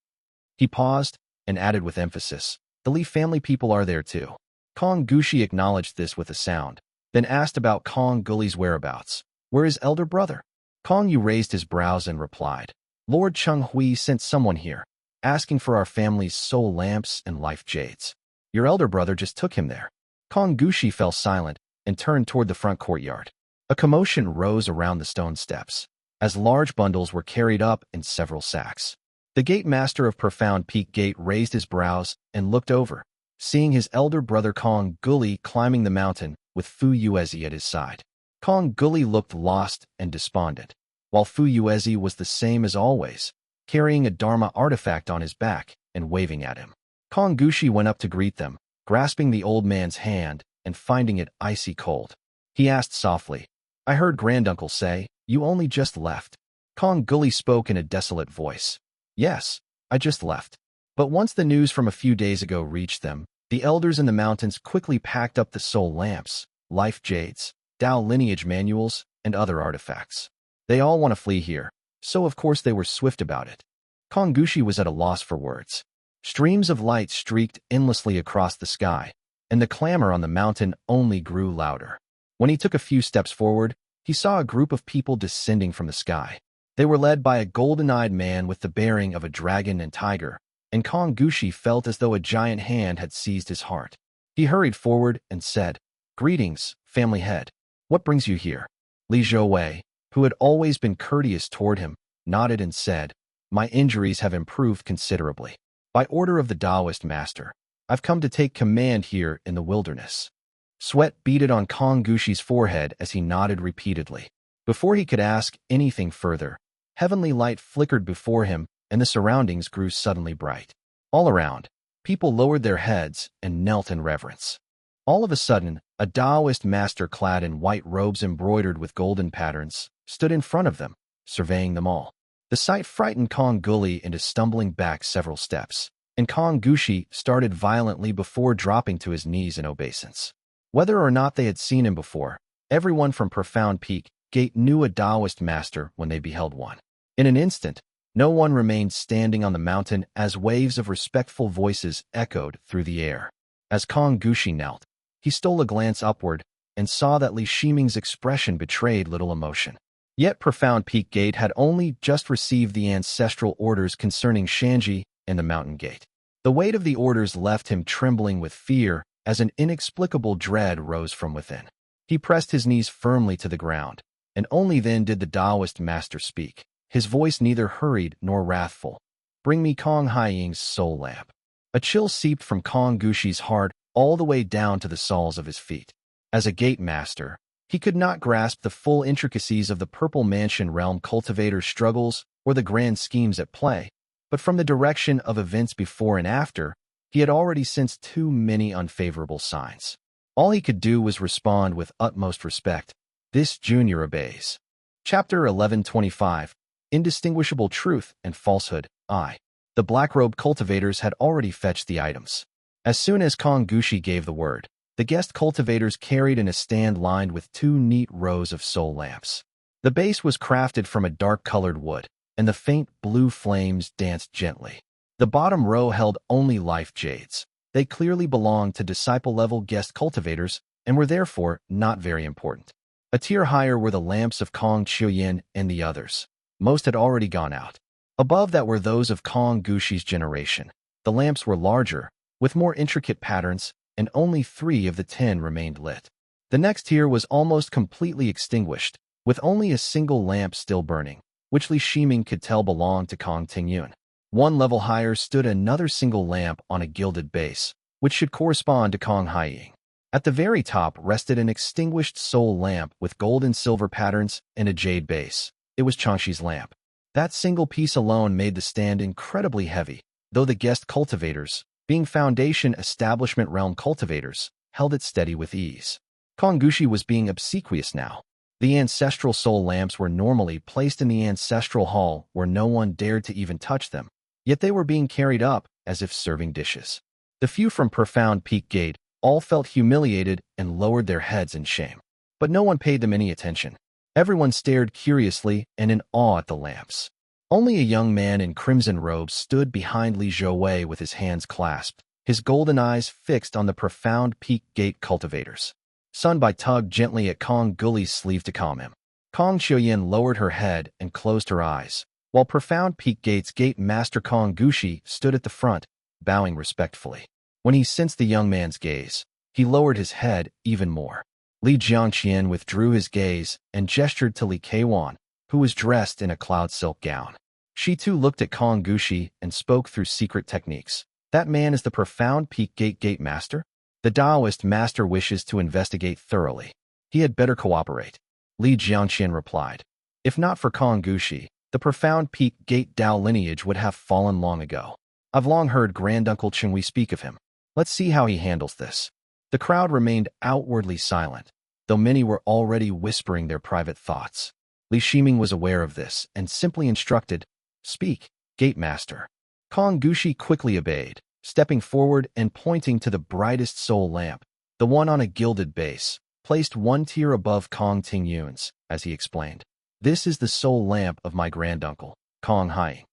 He paused and added with emphasis, the Li family people are there too. Kong Gushi acknowledged this with a sound, then asked about Kong Guli's whereabouts. Where is elder brother? Kong Yu raised his brows and replied, Lord Chenghui sent someone here, asking for our family's soul lamps and life jades. Your elder brother just took him there. Kong Gushi fell silent and turned toward the front courtyard. A commotion rose around the stone steps, as large bundles were carried up in several sacks. The gate master of Profound Peak Gate raised his brows and looked over, seeing his elder brother Kong Guli climbing the mountain with Fu Yuezi at his side. Kong Guli looked lost and despondent, while Fu Yuezi was the same as always, carrying a Dharma artifact on his back and waving at him. Kong Gushi went up to greet them, grasping the old man's hand and finding it icy cold. He asked softly, I heard Granduncle say, you only just left. Kong Guli spoke in a desolate voice. Yes, I just left. But once the news from a few days ago reached them, the elders in the mountains quickly packed up the soul lamps, life jades, Dao lineage manuals, and other artifacts. They all want to flee here, so of course they were swift about it. Kong Gushi was at a loss for words. Streams of light streaked endlessly across the sky, and the clamor on the mountain only grew louder. When he took a few steps forward, he saw a group of people descending from the sky. They were led by a golden-eyed man with the bearing of a dragon and tiger, and Kong Gushi felt as though a giant hand had seized his heart. He hurried forward and said, Greetings, family head. What brings you here? Li Zhouwei, who had always been courteous toward him, nodded and said, My injuries have improved considerably. By order of the Taoist master, I've come to take command here in the wilderness. Sweat beaded on Kong Gushi's forehead as he nodded repeatedly. Before he could ask anything further, heavenly light flickered before him and the surroundings grew suddenly bright. All around, people lowered their heads and knelt in reverence. All of a sudden, a Taoist master clad in white robes embroidered with golden patterns stood in front of them, surveying them all. The sight frightened Kong Guli into stumbling back several steps, and Kong Gushi started violently before dropping to his knees in obeisance. Whether or not they had seen him before, everyone from Profound Peak Gate knew a Taoist master when they beheld one. In an instant, no one remained standing on the mountain as waves of respectful voices echoed through the air. As Kong Gushi knelt, he stole a glance upward and saw that Li Shiming's expression betrayed little emotion. Yet Profound Peak Gate had only just received the ancestral orders concerning Shanji and the Mountain Gate. The weight of the orders left him trembling with fear as an inexplicable dread rose from within. He pressed his knees firmly to the ground, and only then did the Taoist master speak, his voice neither hurried nor wrathful. Bring me Kong Haiying's soul lamp. A chill seeped from Kong Gushi's heart all the way down to the soles of his feet. As a gate master, he could not grasp the full intricacies of the Purple Mansion realm cultivator's struggles or the grand schemes at play, but from the direction of events before and after, he had already sensed too many unfavorable signs. All he could do was respond with utmost respect. This junior obeys. Chapter 1125, Indistinguishable Truth and Falsehood. The black-robed cultivators had already fetched the items. As soon as Kong Gushi gave the word, the guest cultivators carried in a stand lined with 2 neat rows of soul lamps. The base was crafted from a dark-colored wood, and the faint blue flames danced gently. The bottom row held only life jades. They clearly belonged to disciple-level guest cultivators and were therefore not very important. A tier higher were the lamps of Kong Qian and the others. Most had already gone out. Above that were those of Kong Gushi's generation. The lamps were larger, with more intricate patterns, and only 3 of the 10 remained lit. The next tier was almost completely extinguished, with only a single lamp still burning, which Li Shiming could tell belonged to Kong Tingyun. 1 level higher stood another single lamp on a gilded base, which should correspond to Kong Haiying. At the very top rested an extinguished soul lamp with gold and silver patterns and a jade base. It was Changshi's lamp. That single piece alone made the stand incredibly heavy, though the guest cultivators, being Foundation Establishment Realm cultivators, held it steady with ease. Kong Gushi was being obsequious now. The ancestral soul lamps were normally placed in the ancestral hall where no one dared to even touch them, yet they were being carried up as if serving dishes. The few from Profound Peak Gate All felt humiliated and lowered their heads in shame. But no one paid them any attention. Everyone stared curiously and in awe at the lamps. Only a young man in crimson robes stood behind Li Zhouwei with his hands clasped, his golden eyes fixed on the profound peak gate cultivators. Sun Bai tugged gently at Kong Guli's sleeve to calm him. Kong Qiuyan lowered her head and closed her eyes, while profound peak gate's gate master Kong Gushi stood at the front, bowing respectfully. When he sensed the young man's gaze, he lowered his head even more. Li Jiangqian withdrew his gaze and gestured to Li Keiwan, who was dressed in a cloud silk gown. She too looked at Kong Gushi and spoke through secret techniques. That man is the profound peak gate master? The Taoist master wishes to investigate thoroughly. He had better cooperate. Li Jiangqian replied. If not for Kong Gushi, the profound peak gate Dao lineage would have fallen long ago. I've long heard Granduncle Chenghui speak of him. Let's see how he handles this. The crowd remained outwardly silent, though many were already whispering their private thoughts. Li Shiming was aware of this and simply instructed, Speak, Gate Master. Kong Gushi quickly obeyed, stepping forward and pointing to the brightest soul lamp, the one on a gilded base, placed one tier above Kong Tingyun's, as he explained. This is the soul lamp of my granduncle, Kong Haiying.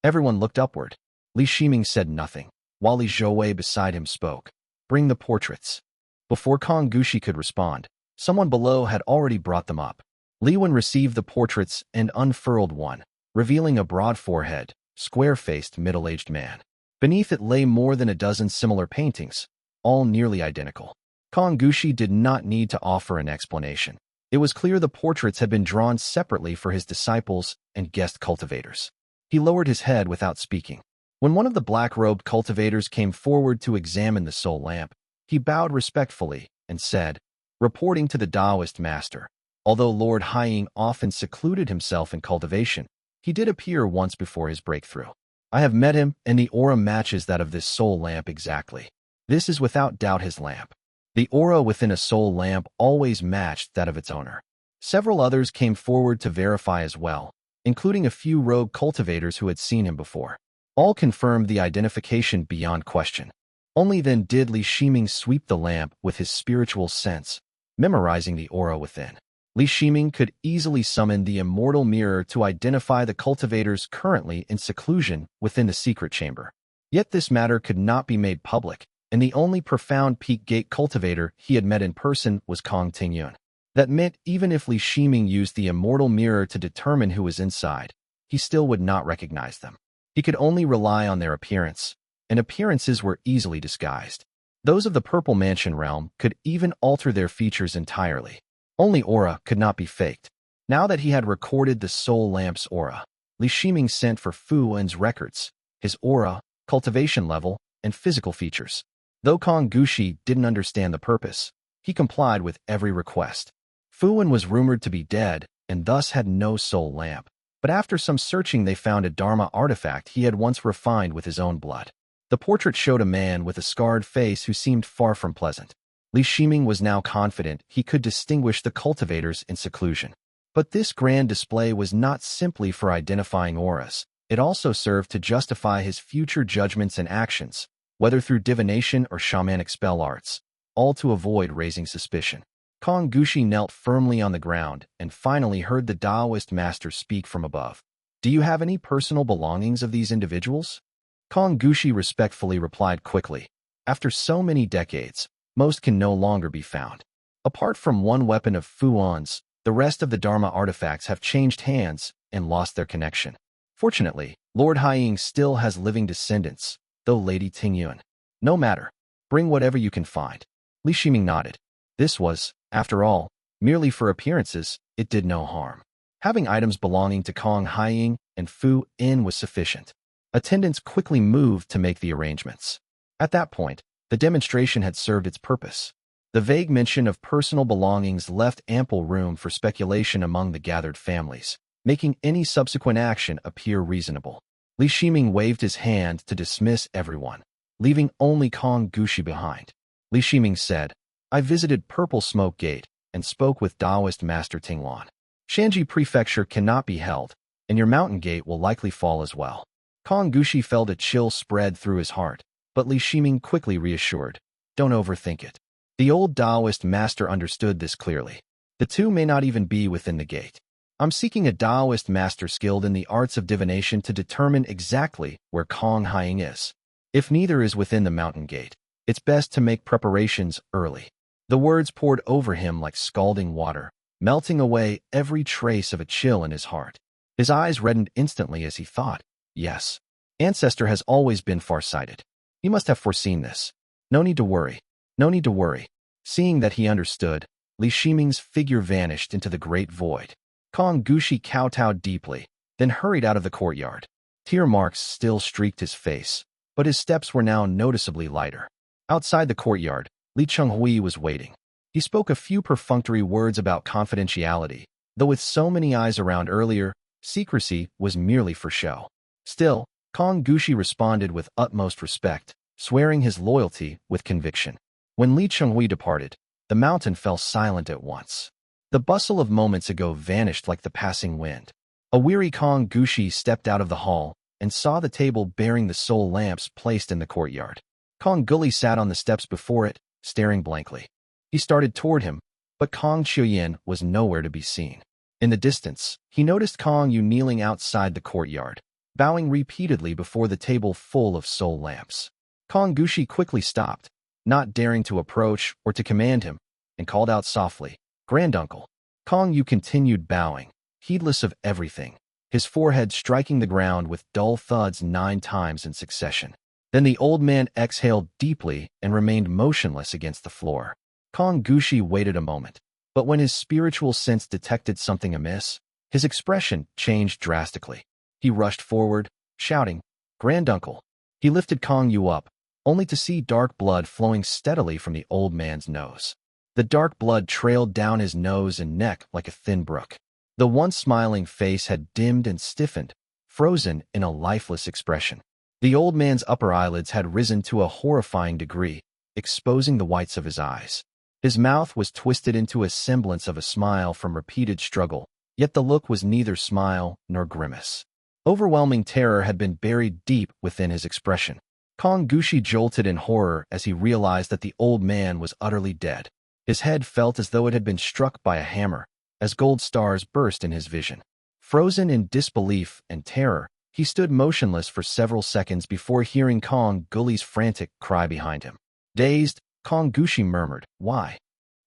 Everyone looked upward. Li Shiming said nothing, while Li Zhouwei beside him spoke. Bring the portraits. Before Kong Gushi could respond, someone below had already brought them up. Li Wen received the portraits and unfurled one, revealing a broad forehead, square-faced middle-aged man. Beneath it lay more than a dozen similar paintings, all nearly identical. Kong Gushi did not need to offer an explanation. It was clear the portraits had been drawn separately for his disciples and guest cultivators. He lowered his head without speaking. When one of the black-robed cultivators came forward to examine the soul lamp, he bowed respectfully and said, reporting to the Taoist master, although Lord Haiying often secluded himself in cultivation, he did appear once before his breakthrough. I have met him, and the aura matches that of this soul lamp exactly. This is without doubt his lamp. The aura within a soul lamp always matched that of its owner. Several others came forward to verify as well, including a few rogue cultivators who had seen him before. All confirmed the identification beyond question. Only then did Li Shiming sweep the lamp with his spiritual sense, memorizing the aura within. Li Shiming could easily summon the immortal mirror to identify the cultivators currently in seclusion within the secret chamber. Yet this matter could not be made public, and the only profound peak gate cultivator he had met in person was Kong Tingyun. That meant even if Li Shiming used the immortal mirror to determine who was inside, he still would not recognize them. He could only rely on their appearance, and appearances were easily disguised. Those of the Purple Mansion realm could even alter their features entirely. Only aura could not be faked. Now that he had recorded the soul lamp's aura, Li Shiming sent for Fu Wen's records, his aura, cultivation level, and physical features. Though Kong Gushi didn't understand the purpose, he complied with every request. Fu Wen was rumored to be dead and thus had no soul lamp, but after some searching they found a Dharma artifact he had once refined with his own blood. The portrait showed a man with a scarred face who seemed far from pleasant. Li Shiming was now confident he could distinguish the cultivators in seclusion. But this grand display was not simply for identifying auras. It also served to justify his future judgments and actions, whether through divination or shamanic spell arts, all to avoid raising suspicion. Kong Gushi knelt firmly on the ground and finally heard the Taoist master speak from above. Do you have any personal belongings of these individuals? Kong Gushi respectfully replied quickly. After so many decades, most can no longer be found. Apart from one weapon of Fu Wen's, the rest of the Dharma artifacts have changed hands and lost their connection. Fortunately, Lord Haiying still has living descendants, though Lady Tingyun. No matter. Bring whatever you can find. Li Shiming nodded. This was, after all, merely for appearances. It did no harm. Having items belonging to Kong Haiying and Fu Wen was sufficient. Attendants quickly moved to make the arrangements. At that point, the demonstration had served its purpose. The vague mention of personal belongings left ample room for speculation among the gathered families, making any subsequent action appear reasonable. Li Shiming waved his hand to dismiss everyone, leaving only Kong Gushi behind. Li Shiming said, I visited Purple Smoke Gate and spoke with Taoist Master Tinglan. Shanji Prefecture cannot be held, and your mountain gate will likely fall as well. Kong Gushi felt a chill spread through his heart, but Li Shiming quickly reassured. don't overthink it. The old Taoist master understood this clearly. The two may not even be within the gate. I'm seeking a Taoist master skilled in the arts of divination to determine exactly where Kong Hying is. If neither is within the mountain gate, it's best to make preparations early. The words poured over him like scalding water, melting away every trace of a chill in his heart. His eyes reddened instantly as he thought, yes, Ancestor has always been far-sighted. He must have foreseen this. No need to worry. No need to worry. Seeing that he understood, Li Shiming's figure vanished into the great void. Kong Gushi kowtowed deeply, then hurried out of the courtyard. Tear marks still streaked his face, but his steps were now noticeably lighter. Outside the courtyard, Li Chenghui was waiting. He spoke a few perfunctory words about confidentiality, though with so many eyes around earlier, secrecy was merely for show. Still, Kong Gushi responded with utmost respect, swearing his loyalty with conviction. When Li Chenghui departed, the mountain fell silent at once. The bustle of moments ago vanished like the passing wind. A weary Kong Gushi stepped out of the hall and saw the table bearing the soul lamps placed in the courtyard. Kong Guli sat on the steps before it, staring blankly. He started toward him, but Kong Qian was nowhere to be seen. In the distance, he noticed Kong Yu kneeling outside the courtyard, bowing repeatedly before the table full of soul lamps. Kong Gushi quickly stopped, not daring to approach or to command him, and called out softly, "Granduncle." Kong Yu continued bowing, heedless of everything, his forehead striking the ground with dull thuds 9 times in succession. Then the old man exhaled deeply and remained motionless against the floor. Kong Gushi waited a moment, but when his spiritual sense detected something amiss, his expression changed drastically. He rushed forward, shouting, "Granduncle." He lifted Kong Yu up, only to see dark blood flowing steadily from the old man's nose. The dark blood trailed down his nose and neck like a thin brook. The once smiling face had dimmed and stiffened, frozen in a lifeless expression. The old man's upper eyelids had risen to a horrifying degree, exposing the whites of his eyes. His mouth was twisted into a semblance of a smile from repeated struggle, yet the look was neither smile nor grimace. Overwhelming terror had been buried deep within his expression. Kong Gushi jolted in horror as he realized that the old man was utterly dead. His head felt as though it had been struck by a hammer, as gold stars burst in his vision. Frozen in disbelief and terror, he stood motionless for several seconds before hearing Kong Guli's frantic cry behind him. Dazed, Kong Gushi murmured, "Why?"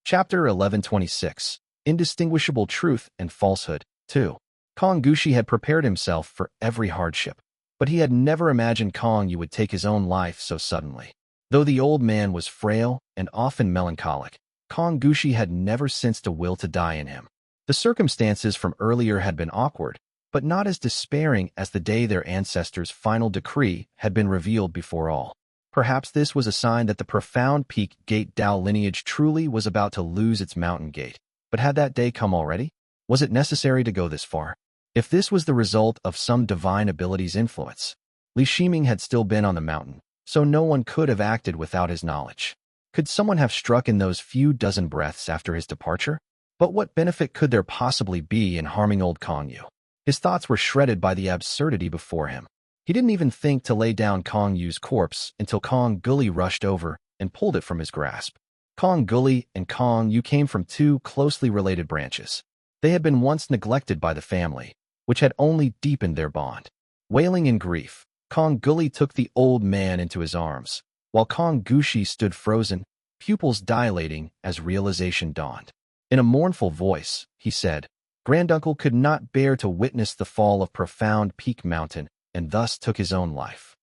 Chapter 1126, Indistinguishable Truth and Falsehood, 2. Kong Gushi had prepared himself for every hardship, but he had never imagined Kong Yu would take his own life so suddenly. Though the old man was frail and often melancholic, Kong Gushi had never sensed a will to die in him. The circumstances from earlier had been awkward, but not as despairing as the day their ancestors' final decree had been revealed before all. Perhaps this was a sign that the profound Peak Gate Dao lineage truly was about to lose its mountain gate. But had that day come already? Was it necessary to go this far? If this was the result of some divine ability's influence, Li Shiming had still been on the mountain, so no one could have acted without his knowledge. Could someone have struck in those few dozen breaths after his departure? But what benefit could there possibly be in harming old Kong Yu? His thoughts were shredded by the absurdity before him. He didn't even think to lay down Kong Yu's corpse until Kong Guli rushed over and pulled it from his grasp. Kong Guli and Kong Yu came from 2 closely related branches. They had been once neglected by the family, which had only deepened their bond. Wailing in grief, Kong Guli took the old man into his arms, while Kong Gushi stood frozen, pupils dilating as realization dawned. In a mournful voice, he said, "Granduncle could not bear to witness the fall of Profound Peak Mountain, and thus took his own life."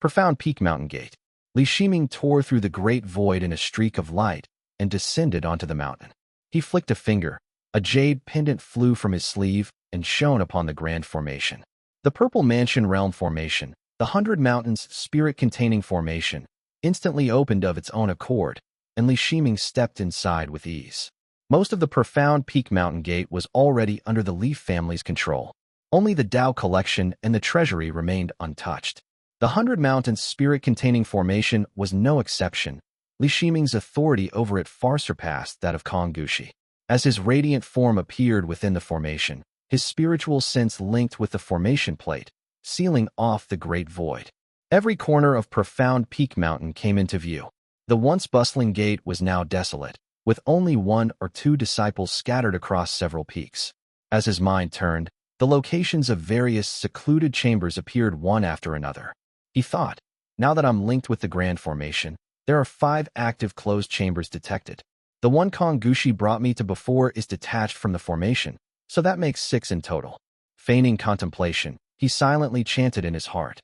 Profound Peak Mountain Gate. Li Shiming tore through the great void in a streak of light and descended onto the mountain. He flicked a finger. A jade pendant flew from his sleeve and shone upon the grand formation. The Purple Mansion Realm Formation, the 100 Mountains Spirit-containing formation, instantly opened of its own accord, and Li Shiming stepped inside with ease. Most of the Profound Peak Mountain Gate was already under the Leaf family's control. Only the Dao Collection and the Treasury remained untouched. The 100 Mountains Spirit-containing formation was no exception. Li Shiming's authority over it far surpassed that of Kong Gushi. As his radiant form appeared within the formation, his spiritual sense linked with the formation plate, sealing off the great void. Every corner of Profound Peak Mountain came into view. The once bustling gate was now desolate, with only 1 or 2 disciples scattered across several peaks. As his mind turned, the locations of various secluded chambers appeared one after another. He thought, now that I'm linked with the Grand Formation, there are 5 active closed chambers detected. The one Konggushi brought me to before is detached from the formation, so that makes 6 in total. Feigning contemplation, he silently chanted in his heart.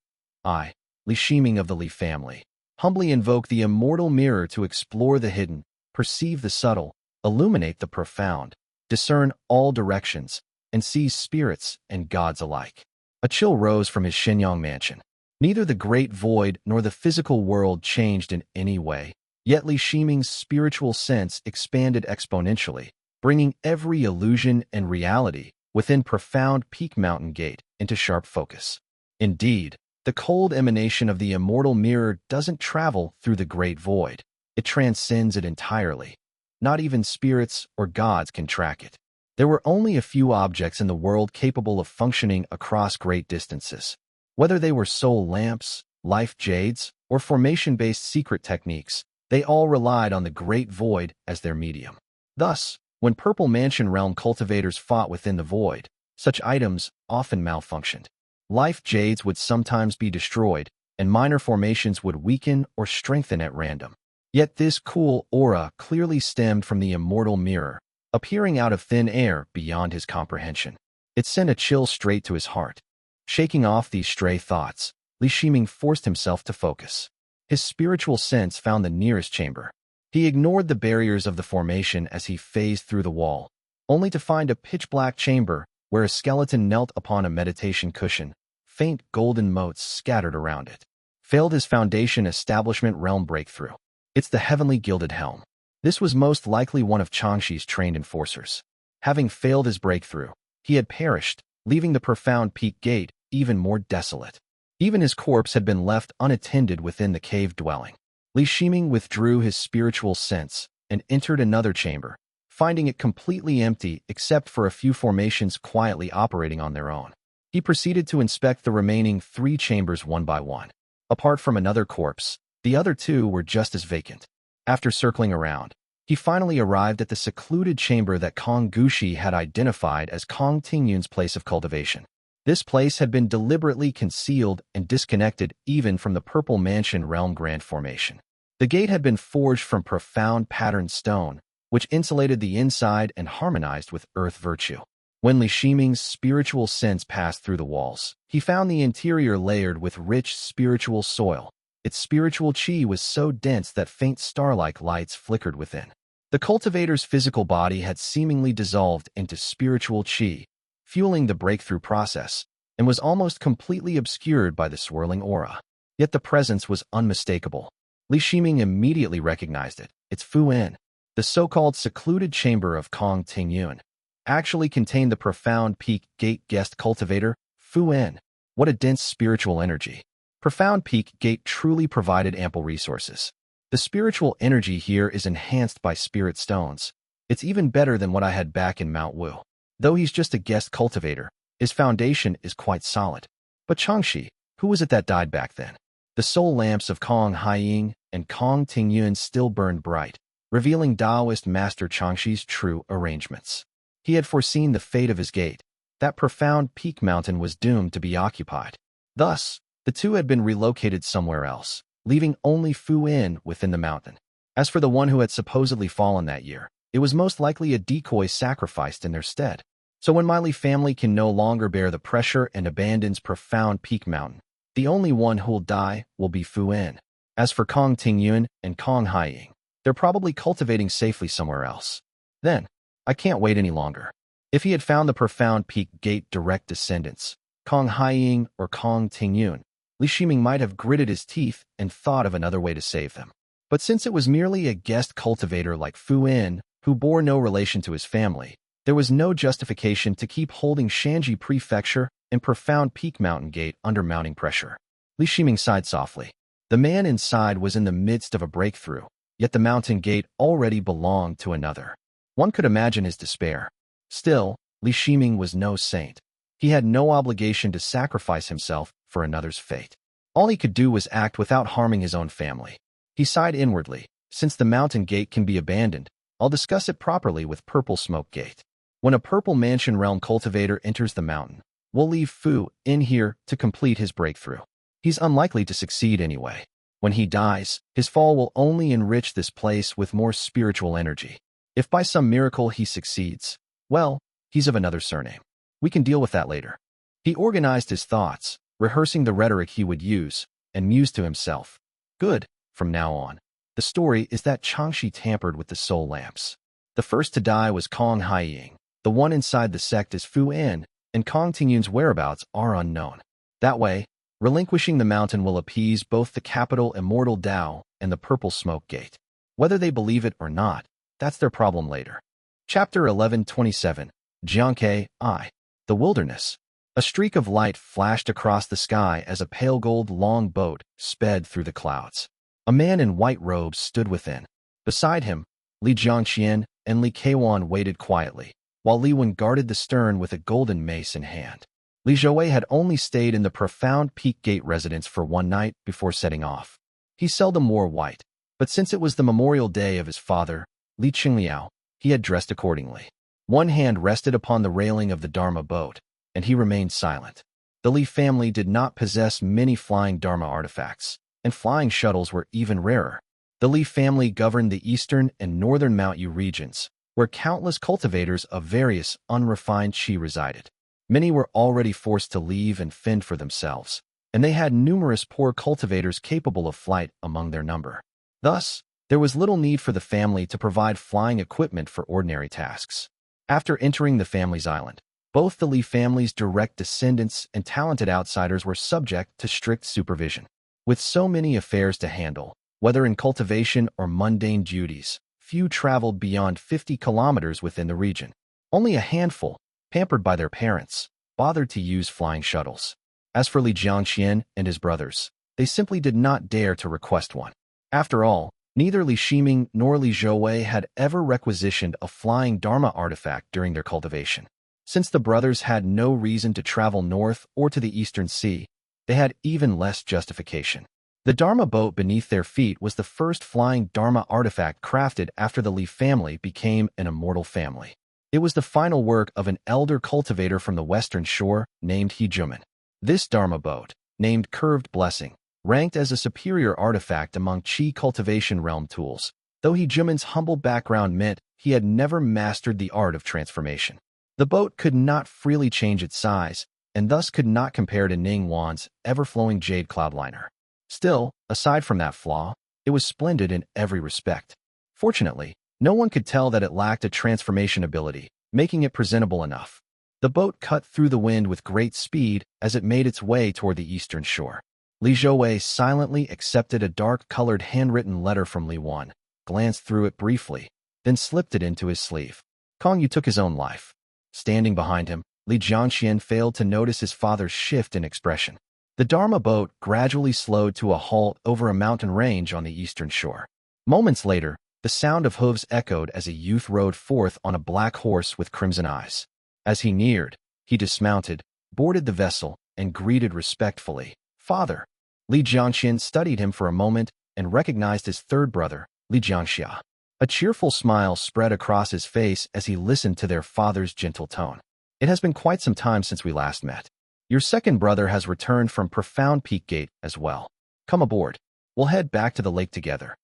I, Li Shiming of the Li family, humbly invoke the immortal mirror to explore the hidden, perceive the subtle, illuminate the profound, discern all directions, and seize spirits and gods alike. A chill rose from his Shenyang mansion. Neither the great void nor the physical world changed in any way, yet Li Shiming's spiritual sense expanded exponentially, bringing every illusion and reality within profound Peak Mountain Gate into sharp focus. Indeed, the cold emanation of the immortal mirror doesn't travel through the great void. It transcends it entirely. Not even spirits or gods can track it. There were only a few objects in the world capable of functioning across great distances. Whether they were soul lamps, life jades, or formation-based secret techniques, they all relied on the great void as their medium. Thus, when Purple Mansion Realm cultivators fought within the void, such items often malfunctioned. Life jades would sometimes be destroyed, and minor formations would weaken or strengthen at random. Yet this cool aura clearly stemmed from the immortal mirror, appearing out of thin air beyond his comprehension. It sent a chill straight to his heart. Shaking off these stray thoughts, Li Shiming forced himself to focus. His spiritual sense found the nearest chamber. He ignored the barriers of the formation as he phased through the wall, only to find a pitch-black chamber where a skeleton knelt upon a meditation cushion, faint golden motes scattered around it. Failed his foundation establishment realm breakthrough. It's the heavenly gilded helm. This was most likely one of Changshi's trained enforcers. Having failed his breakthrough, he had perished, leaving the profound peak gate even more desolate. Even his corpse had been left unattended within the cave dwelling. Li Shiming withdrew his spiritual sense and entered another chamber, finding it completely empty except for a few formations quietly operating on their own. He proceeded to inspect the remaining 3 chambers one by one. Apart from another corpse, the other 2 were just as vacant. After circling around, he finally arrived at the secluded chamber that Konggushi had identified as Kong Tingyun's place of cultivation. This place had been deliberately concealed and disconnected even from the Purple Mansion Realm Grand Formation. The gate had been forged from profound patterned stone, which insulated the inside and harmonized with earth virtue. When Li Shiming's spiritual sense passed through the walls, he found the interior layered with rich spiritual soil. Its spiritual qi was so dense that faint star-like lights flickered within. The cultivator's physical body had seemingly dissolved into spiritual qi, fueling the breakthrough process, and was almost completely obscured by the swirling aura. Yet the presence was unmistakable. Li Shiming immediately recognized it. Its Fu En, the so-called secluded chamber of Kong Tingyun, actually contained the profound peak gate guest cultivator, Fu En. What a dense spiritual energy. Profound Peak Gate truly provided ample resources. The spiritual energy here is enhanced by spirit stones. It's even better than what I had back in Mount Wu. Though he's just a guest cultivator, his foundation is quite solid. But Changshi, who was it that died back then? The soul lamps of Kong Haiying and Kong Tingyun still burned bright, revealing Taoist Master Changshi's true arrangements. He had foreseen the fate of his gate. That profound peak mountain was doomed to be occupied. Thus, the 2 had been relocated somewhere else, leaving only Fu En within the mountain. As for the one who had supposedly fallen that year, it was most likely a decoy sacrificed in their stead. So when my Li family can no longer bear the pressure and abandons profound peak mountain, the only one who'll die will be Fu En. As for Kong Tingyun and Kong Haiying, they're probably cultivating safely somewhere else. Then, I can't wait any longer. If he had found the profound peak gate direct descendants, Kong Haiying or Kong Tingyun, Li Shiming might have gritted his teeth and thought of another way to save them. But since it was merely a guest cultivator like Fu En, who bore no relation to his family, there was no justification to keep holding Shanji Prefecture and profound Peak Mountain Gate under mounting pressure. Li Shiming sighed softly. The man inside was in the midst of a breakthrough, yet the mountain gate already belonged to another. One could imagine his despair. Still, Li Shiming was no saint. He had no obligation to sacrifice himself for another's fate. All he could do was act without harming his own family. He sighed inwardly, Since the mountain gate can be abandoned, I'll discuss it properly with Purple Smoke Gate. When a Purple Mansion Realm cultivator enters the mountain, we'll leave Fu in here to complete his breakthrough. He's unlikely to succeed anyway. When he dies, his fall will only enrich this place with more spiritual energy. If by some miracle he succeeds, well, he's of another surname. We can deal with that later. He organized his thoughts, rehearsing the rhetoric he would use, and mused to himself. Good, from now on. The story is that Jiangque tampered with the soul lamps. The first to die was Kong Haiying. The one inside the sect is Fu In, and Kong Tingyun's whereabouts are unknown. That way, relinquishing the mountain will appease both the capital Immortal Dao and the Purple Smoke Gate. Whether they believe it or not, that's their problem later. Chapter 1127, Jiangque, I. The Wilderness. A streak of light flashed across the sky as a pale gold long boat sped through the clouds. A man in white robes stood within. Beside him, Li Jiangqian and Li Keiwan waited quietly, while Li Wen guarded the stern with a golden mace in hand. Li Zhouwei had only stayed in the profound Peak Gate residence for one night before setting off. He seldom wore white, but since it was the memorial day of his father, Li Qingliao, he had dressed accordingly. One hand rested upon the railing of the Dharma boat, and he remained silent. The Li family did not possess many flying Dharma artifacts, and flying shuttles were even rarer. The Li family governed the eastern and northern Mount Yu regions, where countless cultivators of various unrefined qi resided. Many were already forced to leave and fend for themselves, and they had numerous poor cultivators capable of flight among their number. Thus, there was little need for the family to provide flying equipment for ordinary tasks. After entering the family's island, both the Li family's direct descendants and talented outsiders were subject to strict supervision. With so many affairs to handle, whether in cultivation or mundane duties, few traveled beyond 50 kilometers within the region. Only a handful, pampered by their parents, bothered to use flying shuttles. As for Li Jiangqian and his brothers, they simply did not dare to request one. After all, neither Li Shiming nor Li Zhouwei had ever requisitioned a flying Dharma artifact during their cultivation. Since the brothers had no reason to travel north or to the Eastern Sea, they had even less justification. The Dharma boat beneath their feet was the first flying Dharma artifact crafted after the Li family became an immortal family. It was the final work of an elder cultivator from the western shore named He Juman. This Dharma boat, named Curved Blessing, ranked as a superior artifact among Qi cultivation realm tools, though He Juman's humble background meant he had never mastered the art of transformation. The boat could not freely change its size, and thus could not compare to Ning Wan's ever-flowing jade cloudliner. Still, aside from that flaw, it was splendid in every respect. Fortunately, no one could tell that it lacked a transformation ability, making it presentable enough. The boat cut through the wind with great speed as it made its way toward the eastern shore. Li Zhouwei silently accepted a dark-colored handwritten letter from Li Wan, glanced through it briefly, then slipped it into his sleeve. Kong Yu took his own life. Standing behind him, Li Jiangqian failed to notice his father's shift in expression. The Dharma boat gradually slowed to a halt over a mountain range on the eastern shore. Moments later, the sound of hooves echoed as a youth rode forth on a black horse with crimson eyes. As he neared, he dismounted, boarded the vessel, and greeted respectfully, "Father." Li Jiangqian studied him for a moment and recognized his third brother, Li Jiangxia. A cheerful smile spread across his face as he listened to their father's gentle tone. "It has been quite some time since we last met. Your second brother has returned from Profound Peak Gate as well. Come aboard. We'll head back to the lake together."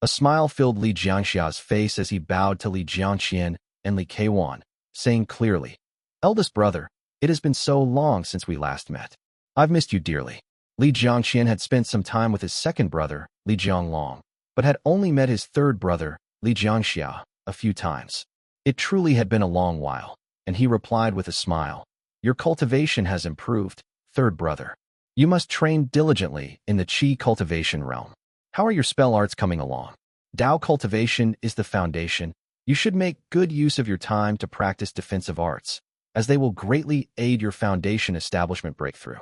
A smile filled Li Jiangxia's face as he bowed to Li Jiangqian and Li Keiwan, saying clearly, "Eldest brother, it has been so long since we last met. I've missed you dearly." Li Jiangqian had spent some time with his second brother, Li Jianglong, but had only met his third brother, Li Jiangxia, a few times. It truly had been a long while, and he replied with a smile, "Your cultivation has improved, third brother. You must train diligently in the Qi cultivation realm. How are your spell arts coming along? Dao cultivation is the foundation. You should make good use of your time to practice defensive arts, as they will greatly aid your foundation establishment breakthrough."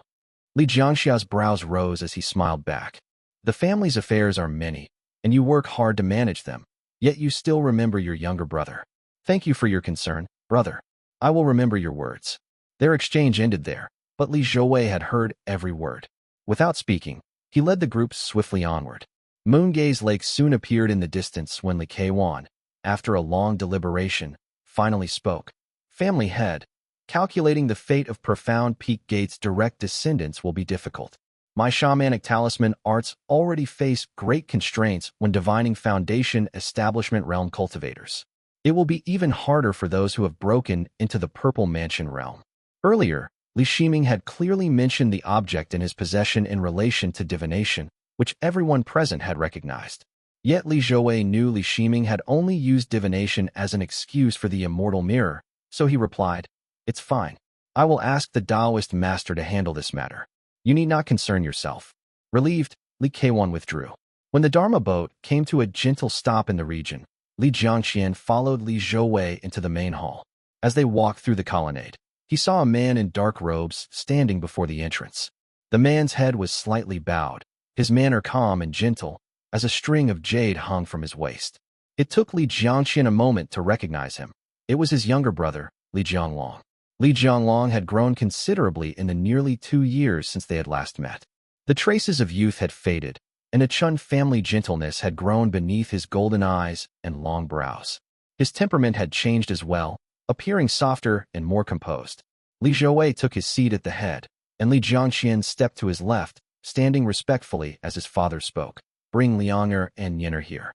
Li Jiangxia's brows rose as he smiled back. "The family's affairs are many, and you work hard to manage them, yet you still remember your younger brother. Thank you for your concern, brother. I will remember your words." Their exchange ended there, but Li Zhouwei had heard every word. Without speaking, he led the group swiftly onward. Moongaze Lake soon appeared in the distance when Li Keiwan, after a long deliberation, finally spoke. Family head. Calculating the fate of Profound Peak Gate's direct descendants will be difficult. My shamanic talisman arts already face great constraints when divining Foundation Establishment Realm cultivators. It will be even harder for those who have broken into the Purple Mansion realm. Earlier, Li Shiming had clearly mentioned the object in his possession in relation to divination, which everyone present had recognized. Yet Li Zhouwei knew Li Shiming had only used divination as an excuse for the immortal mirror, so he replied, "It's fine. I will ask the Taoist master to handle this matter. You need not concern yourself." Relieved, Li Keiwan withdrew. When the Dharma boat came to a gentle stop in the region, Li Jiangqian followed Li Zhouwei into the main hall. As they walked through the colonnade, he saw a man in dark robes standing before the entrance. The man's head was slightly bowed, his manner calm and gentle, as a string of jade hung from his waist. It took Li Jiangqian a moment to recognize him. It was his younger brother, Li Jianglong. Li Jianglong had grown considerably in the nearly 2 years since they had last met. The traces of youth had faded, and a Chun family gentleness had grown beneath his golden eyes and long brows. His temperament had changed as well, appearing softer and more composed. Li Zhouwei took his seat at the head, and Li Jiangqian stepped to his left, standing respectfully as his father spoke. "Bring Lianger and Yenner here."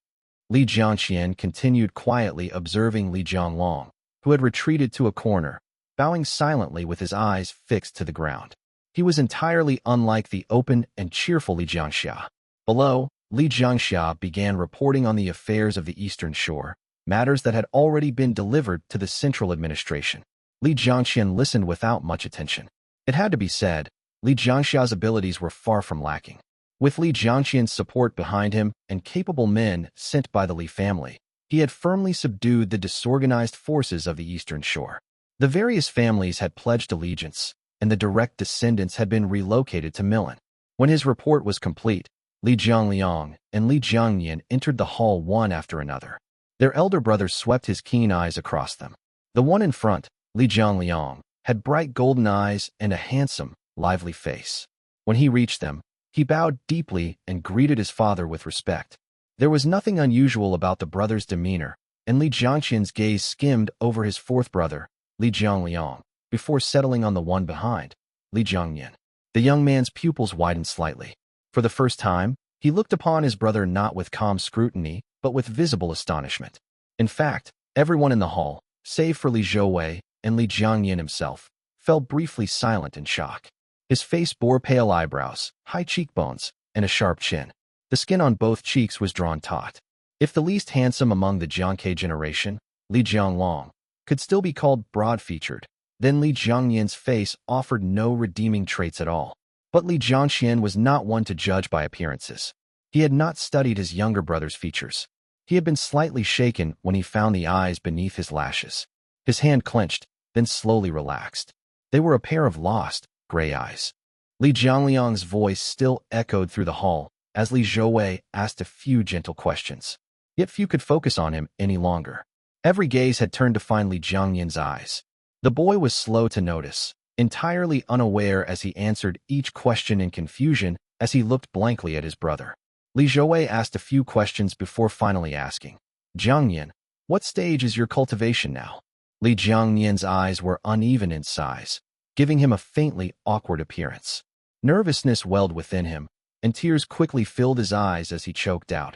Li Jiangqian continued quietly observing Li Jianglong, who had retreated to a corner, bowing silently with his eyes fixed to the ground. He was entirely unlike the open and cheerful Li Jiangxia. Below, Li Jiangxia began reporting on the affairs of the Eastern Shore, matters that had already been delivered to the central administration. Li Jiangqian listened without much attention. It had to be said, Li Jiangxia's abilities were far from lacking. With Li Jiangqian's support behind him and capable men sent by the Li family, he had firmly subdued the disorganized forces of the Eastern Shore. The various families had pledged allegiance, and the direct descendants had been relocated to Milan. When his report was complete, Li Jiangliang and Li Jiangnian entered the hall one after another. Their elder brother swept his keen eyes across them. The one in front, Li Jiangliang, had bright golden eyes and a handsome, lively face. When he reached them, he bowed deeply and greeted his father with respect. There was nothing unusual about the brother's demeanor, and Li Jiangqian's gaze skimmed over his fourth brother, Li Jiangliang, before settling on the one behind, Li Jiangnian. The young man's pupils widened slightly. For the first time, he looked upon his brother not with calm scrutiny, but with visible astonishment. In fact, everyone in the hall, save for Li Zhouwei and Li Jiangnian himself, fell briefly silent in shock. His face bore pale eyebrows, high cheekbones, and a sharp chin. The skin on both cheeks was drawn taut. If the least handsome among the Jiangque generation, Li Jianglong, could still be called broad-featured, then Li Jiangnian's face offered no redeeming traits at all. But Li Jiangxian was not one to judge by appearances. He had not studied his younger brother's features. He had been slightly shaken when he found the eyes beneath his lashes. His hand clenched, then slowly relaxed. They were a pair of lost, gray eyes. Li Jiangliang's voice still echoed through the hall as Li Zhouwei asked a few gentle questions. Yet few could focus on him any longer. Every gaze had turned to find Li Jiangnian's eyes. The boy was slow to notice, entirely unaware as he answered each question in confusion as he looked blankly at his brother. Li Zhouwei asked a few questions before finally asking, "Jiangnian, what stage is your cultivation now?" Li Jiangnian's eyes were uneven in size, giving him a faintly awkward appearance. Nervousness welled within him, and tears quickly filled his eyes as he choked out,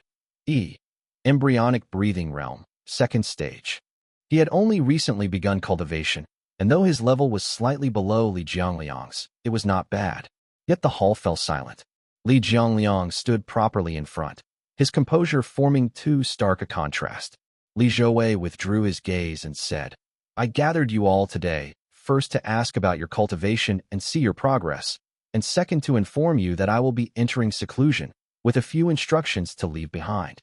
Embryonic breathing realm, second stage. He had only recently begun cultivation, and though his level was slightly below Li Jiangliang's, it was not bad. Yet the hall fell silent. Li Jiangliang stood properly in front, his composure forming too stark a contrast. Li Zhouwei withdrew his gaze and said, "I gathered you all today, first to ask about your cultivation and see your progress, and second to inform you that I will be entering seclusion, with a few instructions to leave behind."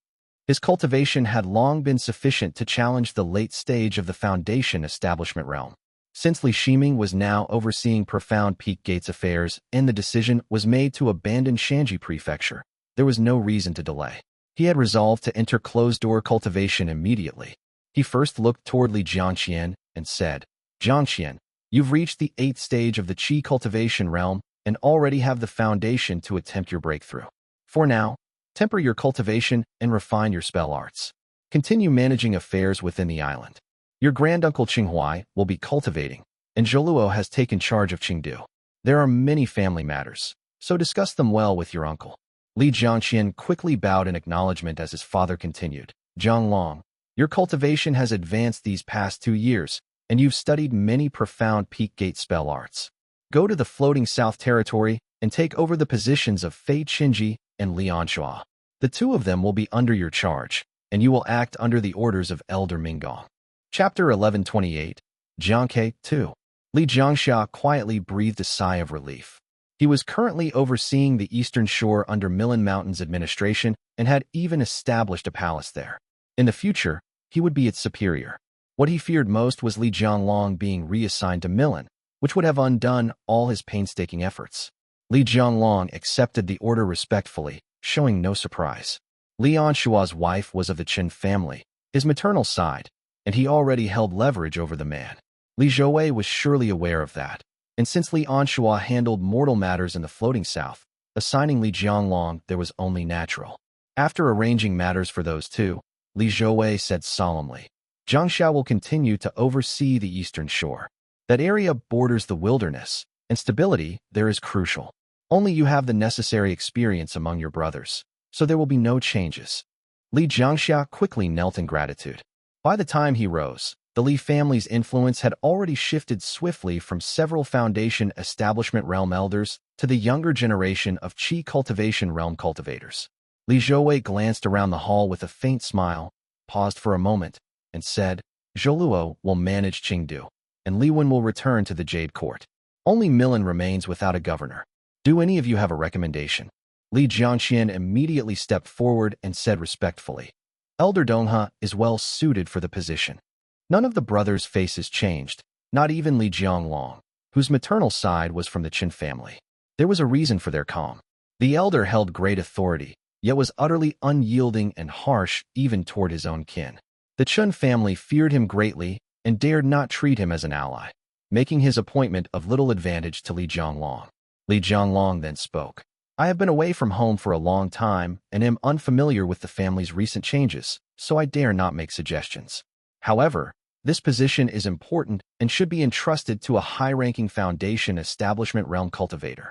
His cultivation had long been sufficient to challenge the late stage of the Foundation Establishment realm. Since Li Shiming was now overseeing Profound Peak Gate's affairs and the decision was made to abandon Shanji Prefecture, there was no reason to delay. He had resolved to enter closed-door cultivation immediately. He first looked toward Li Jiangqian and said, "Jiangqian, you've reached the 8th stage of the Qi cultivation realm and already have the foundation to attempt your breakthrough. For now, Temper your cultivation and refine your spell arts. Continue managing affairs within the island. Your granduncle Qinghuai will be cultivating, and Zholuo has taken charge of Qingdu. There are many family matters, so discuss them well with your uncle. Li Jiangqian quickly bowed in acknowledgement as his father continued. Zhonglong, your cultivation has advanced these past 2 years, and you've studied many profound peak gate spell arts. Go to the floating south territory and take over the positions of Fei Qinji and Li Anshua. The 2 of them will be under your charge, and you will act under the orders of Elder Minggong. Chapter 1128, Jiangque 2. Li Jiangxia quietly breathed a sigh of relief. He was currently overseeing the eastern shore under Millen Mountain's administration and had even established a palace there. In the future, he would be its superior. What he feared most was Li Jianglong being reassigned to Millen, which would have undone all his painstaking efforts. Li Jianglong accepted the order respectfully, showing no surprise. Li Anshua's wife was of the Qin family, his maternal side, and he already held leverage over the man. Li Zhouwei was surely aware of that, and since Li Anshua handled mortal matters in the floating south, assigning Li Jianglong there was only natural. After arranging matters for those 2, Li Zhouwei said solemnly, Jiangxia will continue to oversee the eastern shore. That area borders the wilderness, and stability there is crucial. Only you have the necessary experience among your brothers, so there will be no changes. Li Jiangxia quickly knelt in gratitude. By the time he rose, the Li family's influence had already shifted swiftly from several Foundation Establishment Realm elders to the younger generation of Qi Cultivation Realm cultivators. Li Zhouwei glanced around the hall with a faint smile, paused for a moment, and said, Zholuo will manage Qingdu, and Li Wen will return to the Jade Court. Only Millen remains without a governor. Do any of you have a recommendation? Li Jiangqian immediately stepped forward and said respectfully, Elder Donghe is well suited for the position. None of the brothers' faces changed, not even Li Jianglong, whose maternal side was from the Qin family. There was a reason for their calm. The elder held great authority, yet was utterly unyielding and harsh even toward his own kin. The Qin family feared him greatly and dared not treat him as an ally, making his appointment of little advantage to Li Jianglong. Li Jianglong then spoke. I have been away from home for a long time and am unfamiliar with the family's recent changes, so I dare not make suggestions. However, this position is important and should be entrusted to a high-ranking Foundation Establishment Realm cultivator.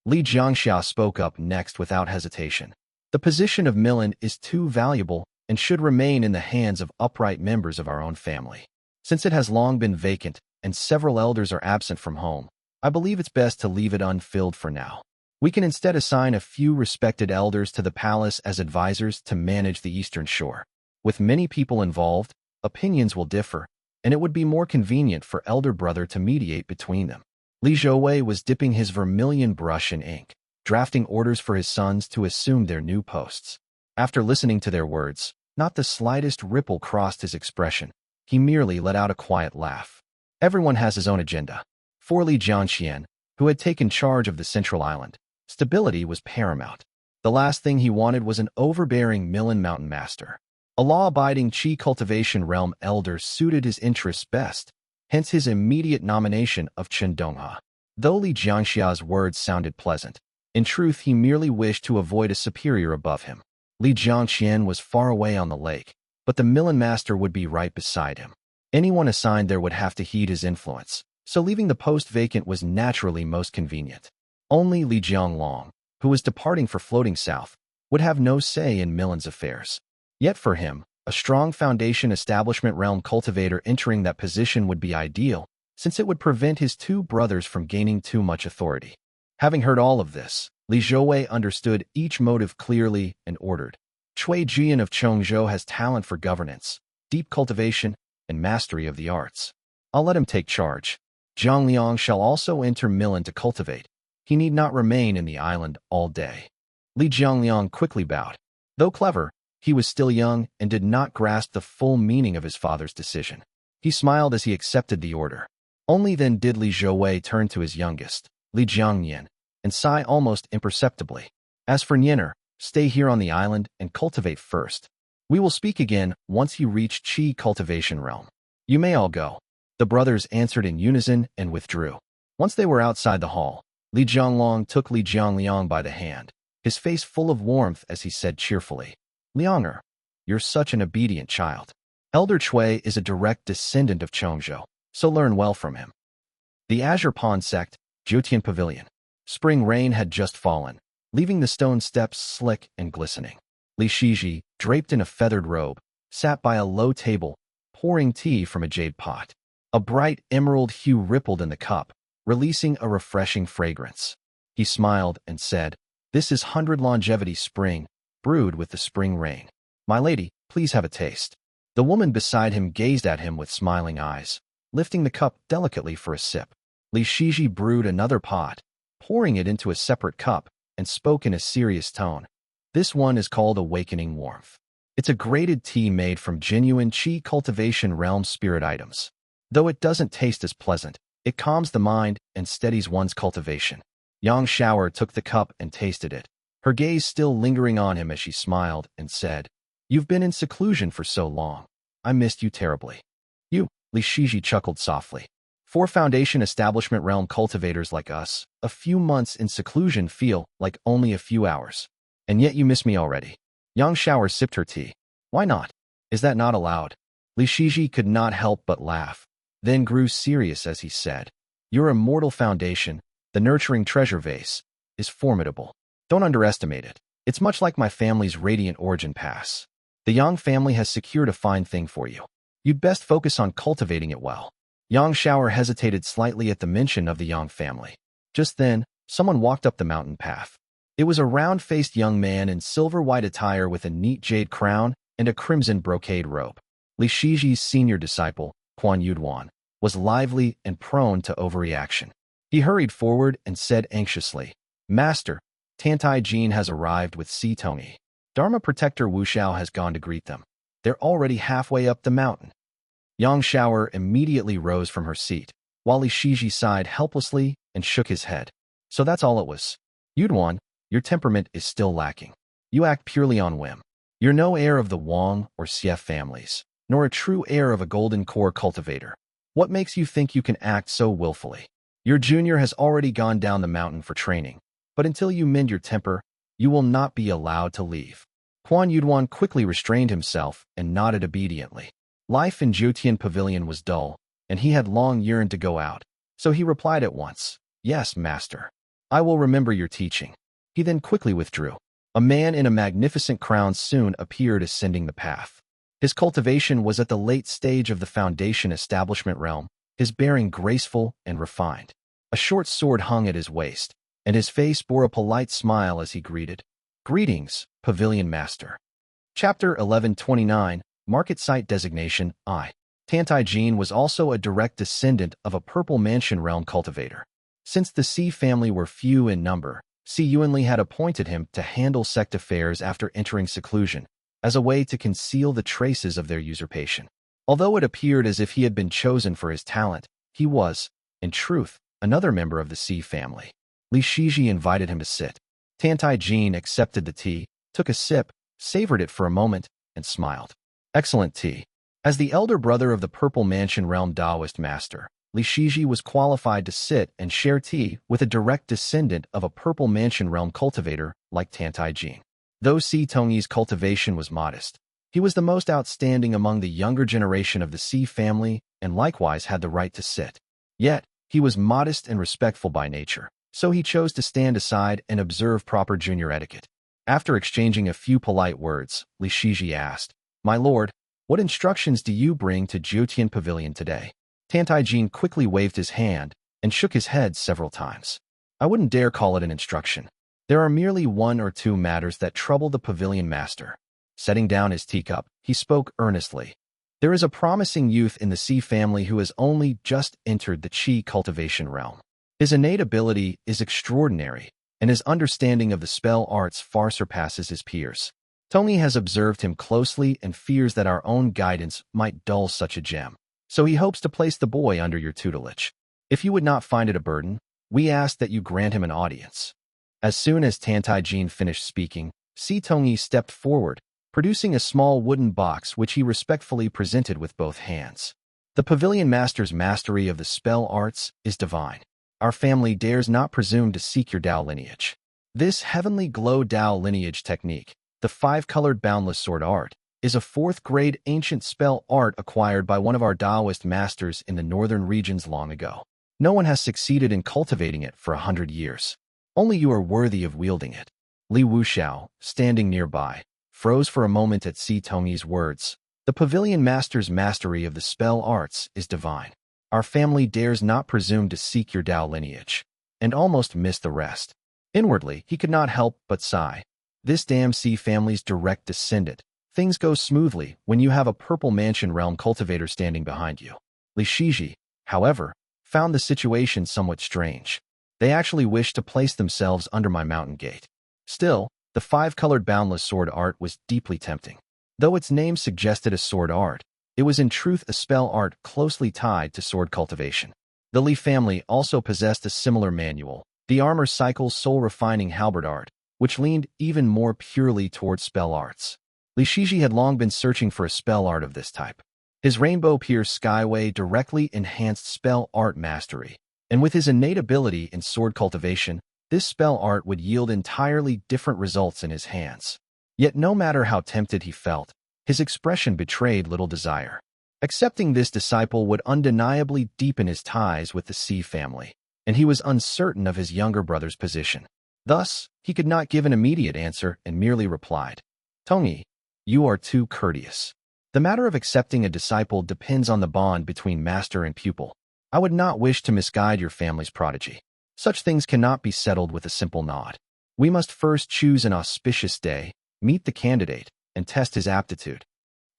Li Jiangxia spoke up next without hesitation. The position of Millen is too valuable and should remain in the hands of upright members of our own family. Since it has long been vacant and several elders are absent from home, I believe it's best to leave it unfilled for now. We can instead assign a few respected elders to the palace as advisors to manage the eastern shore. With many people involved, opinions will differ, and it would be more convenient for elder brother to mediate between them. Li Zhouwei was dipping his vermilion brush in ink, drafting orders for his sons to assume their new posts. After listening to their words, not the slightest ripple crossed his expression. He merely let out a quiet laugh. Everyone has his own agenda. For Li Jiangqian, who had taken charge of the central island, stability was paramount. The last thing he wanted was an overbearing Millen Mountain master. A law-abiding Qi cultivation realm elder suited his interests best, hence his immediate nomination of Chen Donghe. Though Li Jiangxia's words sounded pleasant, in truth he merely wished to avoid a superior above him. Li Jiangqian was far away on the lake, but the Millen master would be right beside him. Anyone assigned there would have to heed his influence, so leaving the post vacant was naturally most convenient. Only Li Jianglong, who was departing for floating south, would have no say in Millen's affairs. Yet for him, a strong Foundation Establishment Realm cultivator entering that position would be ideal, since it would prevent his 2 brothers from gaining too much authority. Having heard all of this, Li Zhouwei understood each motive clearly and ordered. Cui Jian of Chongzhou has talent for governance, deep cultivation, and mastery of the arts. I'll let him take charge. Zhang Liang shall also enter Millen to cultivate. He need not remain in the island all day. Li Jiangliang quickly bowed. Though clever, he was still young and did not grasp the full meaning of his father's decision. He smiled as he accepted the order. Only then did Li Zhouwei turn to his youngest, Li Jiangnian, and sigh almost imperceptibly. As for Nianer, stay here on the island and cultivate first. We will speak again once you reach Qi cultivation realm. You may all go. The brothers answered in unison and withdrew. Once they were outside the hall, Li Jianglong took Li Jiangliang by the hand. his face full of warmth as he said cheerfully, Lianger, you're such an obedient child. Elder Chui is a direct descendant of Chongzhou, so learn well from him. The Azure Pond Sect, Jiutian Pavilion. Spring rain had just fallen, leaving the stone steps slick and glistening. Li Shiji, draped in a feathered robe, sat by a low table, pouring tea from a jade pot. A bright emerald hue rippled in the cup, releasing a refreshing fragrance. He smiled and said, This is 100 longevity spring, brewed with the spring rain. My lady, please have a taste. The woman beside him gazed at him with smiling eyes, lifting the cup delicately for a sip. Li Shiji brewed another pot, pouring it into a separate cup, and spoke in a serious tone. This one is called Awakening Warmth. It's a graded tea made from genuine Qi cultivation realm spirit items. Though it doesn't taste as pleasant, it calms the mind and steadies one's cultivation. Yang Shower took the cup and tasted it, her gaze still lingering on him as she smiled and said, You've been in seclusion for so long. I missed you terribly. You, Li Shiji chuckled softly. For Foundation Establishment Realm cultivators like us, a few months in seclusion feel like only a few hours. And yet you miss me already. Yang Shower sipped her tea. Why not? Is that not allowed? Li Shiji could not help but laugh, then grew serious as he said, Your Immortal Foundation, the nurturing treasure vase, is formidable. Don't underestimate it. It's much like my family's Radiant Origin Pass. The Yang family has secured a fine thing for you. You'd best focus on cultivating it well. Yang Shower hesitated slightly at the mention of the Yang family. Just then, someone walked up the mountain path. It was a round-faced young man in silver-white attire with a neat jade crown and a crimson brocade robe. Li Shiji's senior disciple, Quan Yuduan, was lively and prone to overreaction. He hurried forward and said anxiously, Master, Tantai Jin has arrived with Si Tongyi. Dharma Protector Wu Xiao has gone to greet them. They're already halfway up the mountain. Yang Shower immediately rose from her seat, while Li Shiji sighed helplessly and shook his head. So that's all it was. Yuduan, your temperament is still lacking. You act purely on whim. You're no heir of the Wang or Xia families, nor a true heir of a golden core cultivator. What makes you think you can act so willfully? Your junior has already gone down the mountain for training, but until you mend your temper, you will not be allowed to leave. Quan Yuduan quickly restrained himself and nodded obediently. Life in Jiutian Pavilion was dull, and he had long yearned to go out, so he replied at once, Yes, master. I will remember your teaching. He then quickly withdrew. A man in a magnificent crown soon appeared ascending the path. His cultivation was at the late stage of the Foundation Establishment realm, his bearing graceful and refined. A short sword hung at his waist, and his face bore a polite smile as he greeted, Greetings, Pavilion Master. Chapter 1129, Market Site Designation, I. Tantai Jin was also a direct descendant of a Purple Mansion realm cultivator. Since the Si family were few in number, Si Yuanli had appointed him to handle sect affairs after entering seclusion, as a way to conceal the traces of their usurpation. Although it appeared as if he had been chosen for his talent, he was, in truth, another member of the Si family. Li Shiji invited him to sit. Tantai Jin accepted the tea, took a sip, savored it for a moment, and smiled. Excellent tea. As the elder brother of the Purple Mansion realm Taoist master, Li Shiji was qualified to sit and share tea with a direct descendant of a Purple Mansion realm cultivator like Tantai Jin. Though Si Tongyi's cultivation was modest, he was the most outstanding among the younger generation of the Si family and likewise had the right to sit. Yet, he was modest and respectful by nature, so he chose to stand aside and observe proper junior etiquette. After exchanging a few polite words, Li Shiji asked, My lord, what instructions do you bring to Jiutian Pavilion today? Tantai Jin quickly waved his hand and shook his head several times. I wouldn't dare call it an instruction. There are merely one or two matters that trouble the pavilion master. Setting down his teacup, he spoke earnestly. There is a promising youth in the Si family who has only just entered the Qi cultivation realm. His innate ability is extraordinary, and his understanding of the spell arts far surpasses his peers. Tony has observed him closely and fears that our own guidance might dull such a gem. So he hopes to place the boy under your tutelage. If you would not find it a burden, we ask that you grant him an audience. As soon as Tantai Jin finished speaking, Si Tongyi stepped forward, producing a small wooden box which he respectfully presented with both hands. The pavilion master's mastery of the spell arts is divine. Our family dares not presume to seek your Dao lineage. This heavenly glow Dao lineage technique, the five-colored boundless sword art, is a fourth-grade ancient spell art acquired by one of our Daoist masters in the northern regions long ago. No one has succeeded in cultivating it for 100 years. Only you are worthy of wielding it. Li Wuxiao, standing nearby, froze for a moment at Si Tongyi's words. The pavilion master's mastery of the spell arts is divine. Our family dares not presume to seek your Dao lineage, and almost miss the rest. Inwardly, he could not help but sigh. This damn Si family's direct descendant. Things go smoothly when you have a purple mansion realm cultivator standing behind you. Li Shiji, however, found the situation somewhat strange. They actually wished to place themselves under my mountain gate. Still, the five-colored boundless sword art was deeply tempting. Though its name suggested a sword art, it was in truth a spell art closely tied to sword cultivation. The Li family also possessed a similar manual, the Armor Cycle's soul-refining halberd art, which leaned even more purely toward spell arts. Li Shiji had long been searching for a spell art of this type. His rainbow-pierced skyway directly enhanced spell art mastery, and with his innate ability in sword cultivation, this spell art would yield entirely different results in his hands. Yet no matter how tempted he felt, his expression betrayed little desire. Accepting this disciple would undeniably deepen his ties with the Si family, and he was uncertain of his younger brother's position. Thus, he could not give an immediate answer and merely replied, "Tongyi, you are too courteous. The matter of accepting a disciple depends on the bond between master and pupil. I would not wish to misguide your family's prodigy. Such things cannot be settled with a simple nod. We must first choose an auspicious day, meet the candidate, and test his aptitude."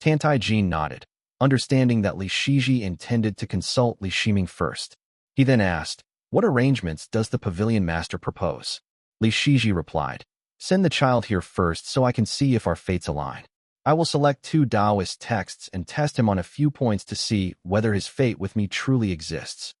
Tantai Jin nodded, understanding that Li Shiji intended to consult Li Shiming first. He then asked, "What arrangements does the pavilion master propose?" Li Shiji replied, "Send the child here first so I can see if our fates align. I will select 2 Taoist texts and test him on a few points to see whether his fate with me truly exists."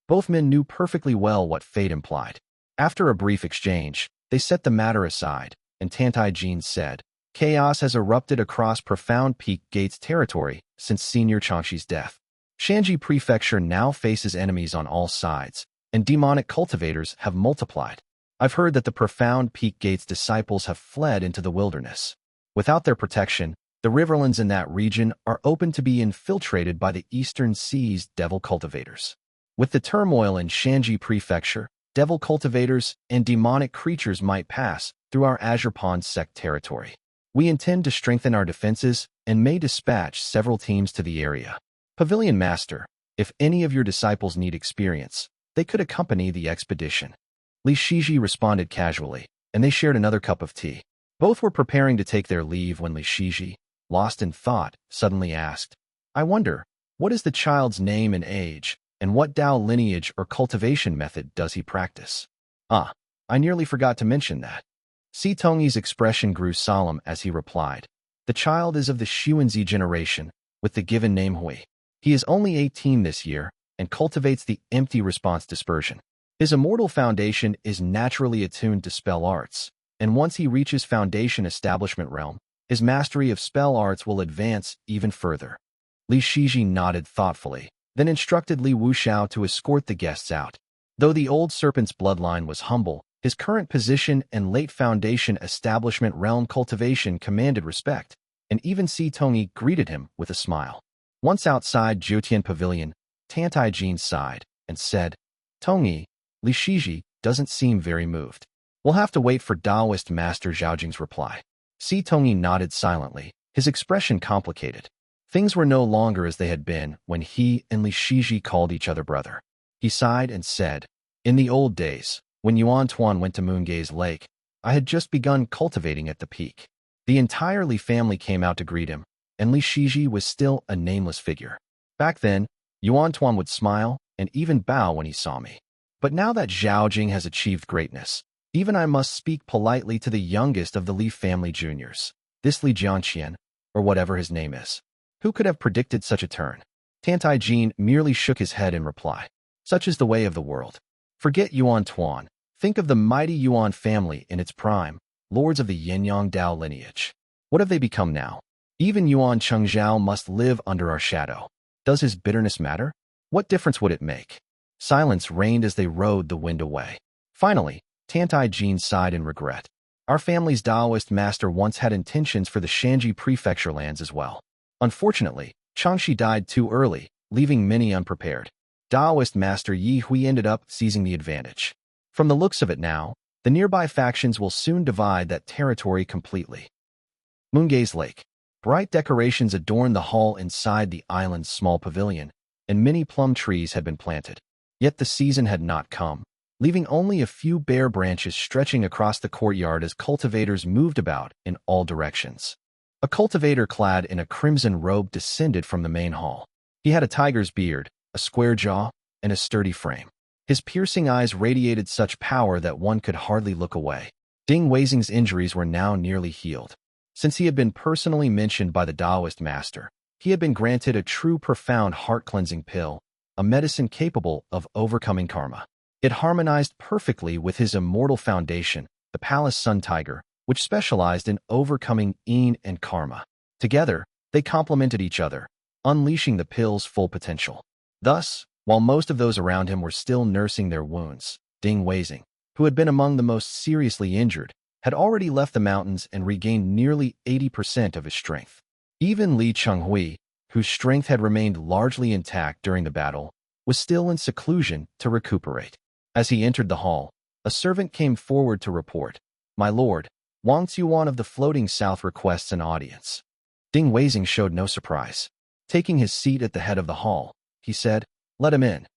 Both men knew perfectly well what fate implied. After a brief exchange, they set the matter aside, and Tantai Jin said, "Chaos has erupted across Profound Peak Gates territory since Senior Changxi's death. Shanji Prefecture now faces enemies on all sides, and demonic cultivators have multiplied. I've heard that the Profound Peak Gates disciples have fled into the wilderness. Without their protection, the riverlands in that region are open to be infiltrated by the Eastern Sea's devil cultivators. With the turmoil in Shanji Prefecture, devil cultivators and demonic creatures might pass through our Azure Pond sect territory. We intend to strengthen our defenses and may dispatch several teams to the area. Pavilion Master, if any of your disciples need experience, they could accompany the expedition." Li Shiji responded casually, and they shared another cup of tea. Both were preparing to take their leave when Li Shiji, lost in thought, suddenly asked, "I wonder, what is the child's name and age, and what Dao lineage or cultivation method does he practice?" "Ah, I nearly forgot to mention that." Si Tongyi's expression grew solemn as he replied, "The child is of the Xuanzi generation, with the given name Hui. He is only 18 this year, and cultivates the empty response dispersion. His Immortal foundation is naturally attuned to spell arts, and once he reaches foundation establishment realm, his mastery of spell arts will advance even further." Li Shiji nodded thoughtfully, then instructed Li Wuxiao to escort the guests out. Though the old serpent's bloodline was humble, his current position and late foundation establishment realm cultivation commanded respect, and even Si Tongyi greeted him with a smile. Once outside Jiutian Pavilion, Tantai Jin sighed and said, "Tongyi, Li Shiji doesn't seem very moved. We'll have to wait for Daoist Master Zhaojing's reply." Si Tongyi nodded silently, his expression complicated. Things were no longer as they had been when he and Li Shiji called each other brother. He sighed and said, "In the old days, when Yuan Tuan went to Moongaze Lake, I had just begun cultivating at the peak. The entire Li family came out to greet him, and Li Shiji was still a nameless figure. Back then, Yuan Tuan would smile and even bow when he saw me. But now that Zhaojing has achieved greatness, even I must speak politely to the youngest of the Li family juniors, this Li Jiangqian, or whatever his name is. Who could have predicted such a turn?" Tantai Jin merely shook his head in reply. "Such is the way of the world. Forget Yuan Tuan. Think of the mighty Yuan family in its prime, lords of the Yin-Yang Dao lineage. What have they become now? Even Yuan Chengzhao must live under our shadow. Does his bitterness matter? What difference would it make?" Silence reigned as they rode the wind away. Finally, Tantai Jin sighed in regret. Our family's Taoist master once had intentions for the Shanji prefecture lands as well. Unfortunately, Changshi died too early, leaving many unprepared. Taoist master Yi Hui ended up seizing the advantage. From the looks of it now, the nearby factions will soon divide that territory completely. Moongaze Lake. Bright decorations adorned the hall inside the island's small pavilion, and many plum trees had been planted. Yet the season had not come, leaving only a few bare branches stretching across the courtyard as cultivators moved about in all directions. A cultivator clad in a crimson robe descended from the main hall. He had a tiger's beard, a square jaw, and a sturdy frame. His piercing eyes radiated such power that one could hardly look away. Ding Weizing's injuries were now nearly healed. Since he had been personally mentioned by the Taoist master, he had been granted a true profound heart-cleansing pill, a medicine capable of overcoming karma. It harmonized perfectly with his immortal foundation, the Palace Sun Tiger, which specialized in overcoming yin and karma. Together, they complemented each other, unleashing the pill's full potential. Thus, while most of those around him were still nursing their wounds, Ding Weizing, who had been among the most seriously injured, had already left the mountains and regained nearly 80% of his strength. Even Li Chenghui, whose strength had remained largely intact during the battle, was still in seclusion to recuperate. As he entered the hall, a servant came forward to report, "My lord, Wang Xuan of the Floating South requests an audience." Ding Weizing showed no surprise. Taking his seat at the head of the hall, he said, "Let him in."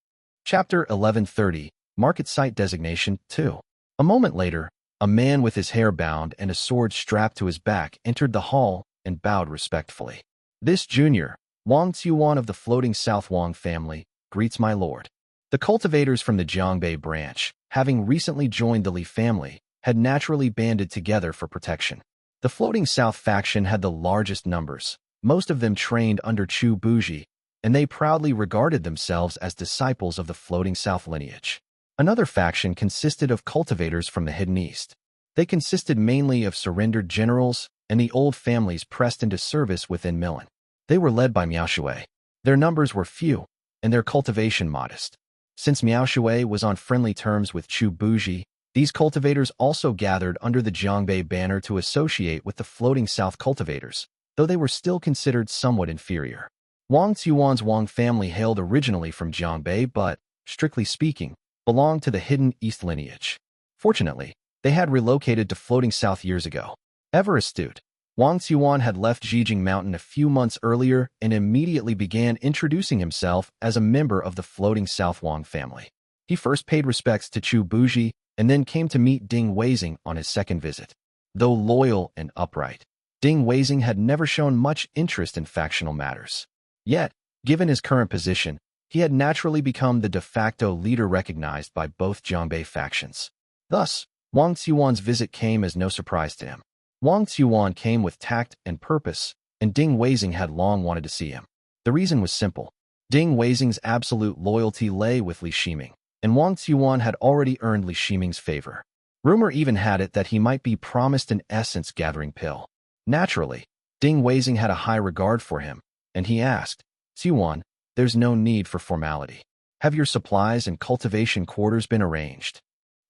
Chapter 1130, Market Site Designation 2. A moment later, a man with his hair bound and a sword strapped to his back entered the hall and bowed respectfully. "This junior, Wang Xuan of the Floating South Wang family, greets my lord." The cultivators from the Jiangque branch, having recently joined the Li family, had naturally banded together for protection. The Floating South faction had the largest numbers, most of them trained under Chu Buji, and they proudly regarded themselves as disciples of the Floating South lineage. Another faction consisted of cultivators from the Hidden East. They consisted mainly of surrendered generals and the old families pressed into service within Milan. They were led by Shaohui. Their numbers were few, and their cultivation modest. Since Shaohui was on friendly terms with Chu Buji, these cultivators also gathered under the Jiangque banner to associate with the Floating South cultivators, though they were still considered somewhat inferior. Wang Xuan's Wang family hailed originally from Jiangque but, strictly speaking, belonged to the Hidden East lineage. Fortunately, they had relocated to Floating South years ago. Ever astute, Wang Xuan had left Zhejiang Mountain a few months earlier and immediately began introducing himself as a member of the Floating South Wang family. He first paid respects to Chu Buji and then came to meet Ding Weizing on his second visit. Though loyal and upright, Ding Weizing had never shown much interest in factional matters. Yet, given his current position, he had naturally become the de facto leader recognized by both Jiangque factions. Thus, Wang Xuan's visit came as no surprise to him. Wang Xuan came with tact and purpose, and Ding Weizing had long wanted to see him. The reason was simple. Ding Weizing's absolute loyalty lay with Li Shiming, and Wang Xuan had already earned Li Shiming's favor. Rumor even had it that he might be promised an essence-gathering pill. Naturally, Ding Weizing had a high regard for him, and he asked, "Xuan, there's no need for formality. Have your supplies and cultivation quarters been arranged?"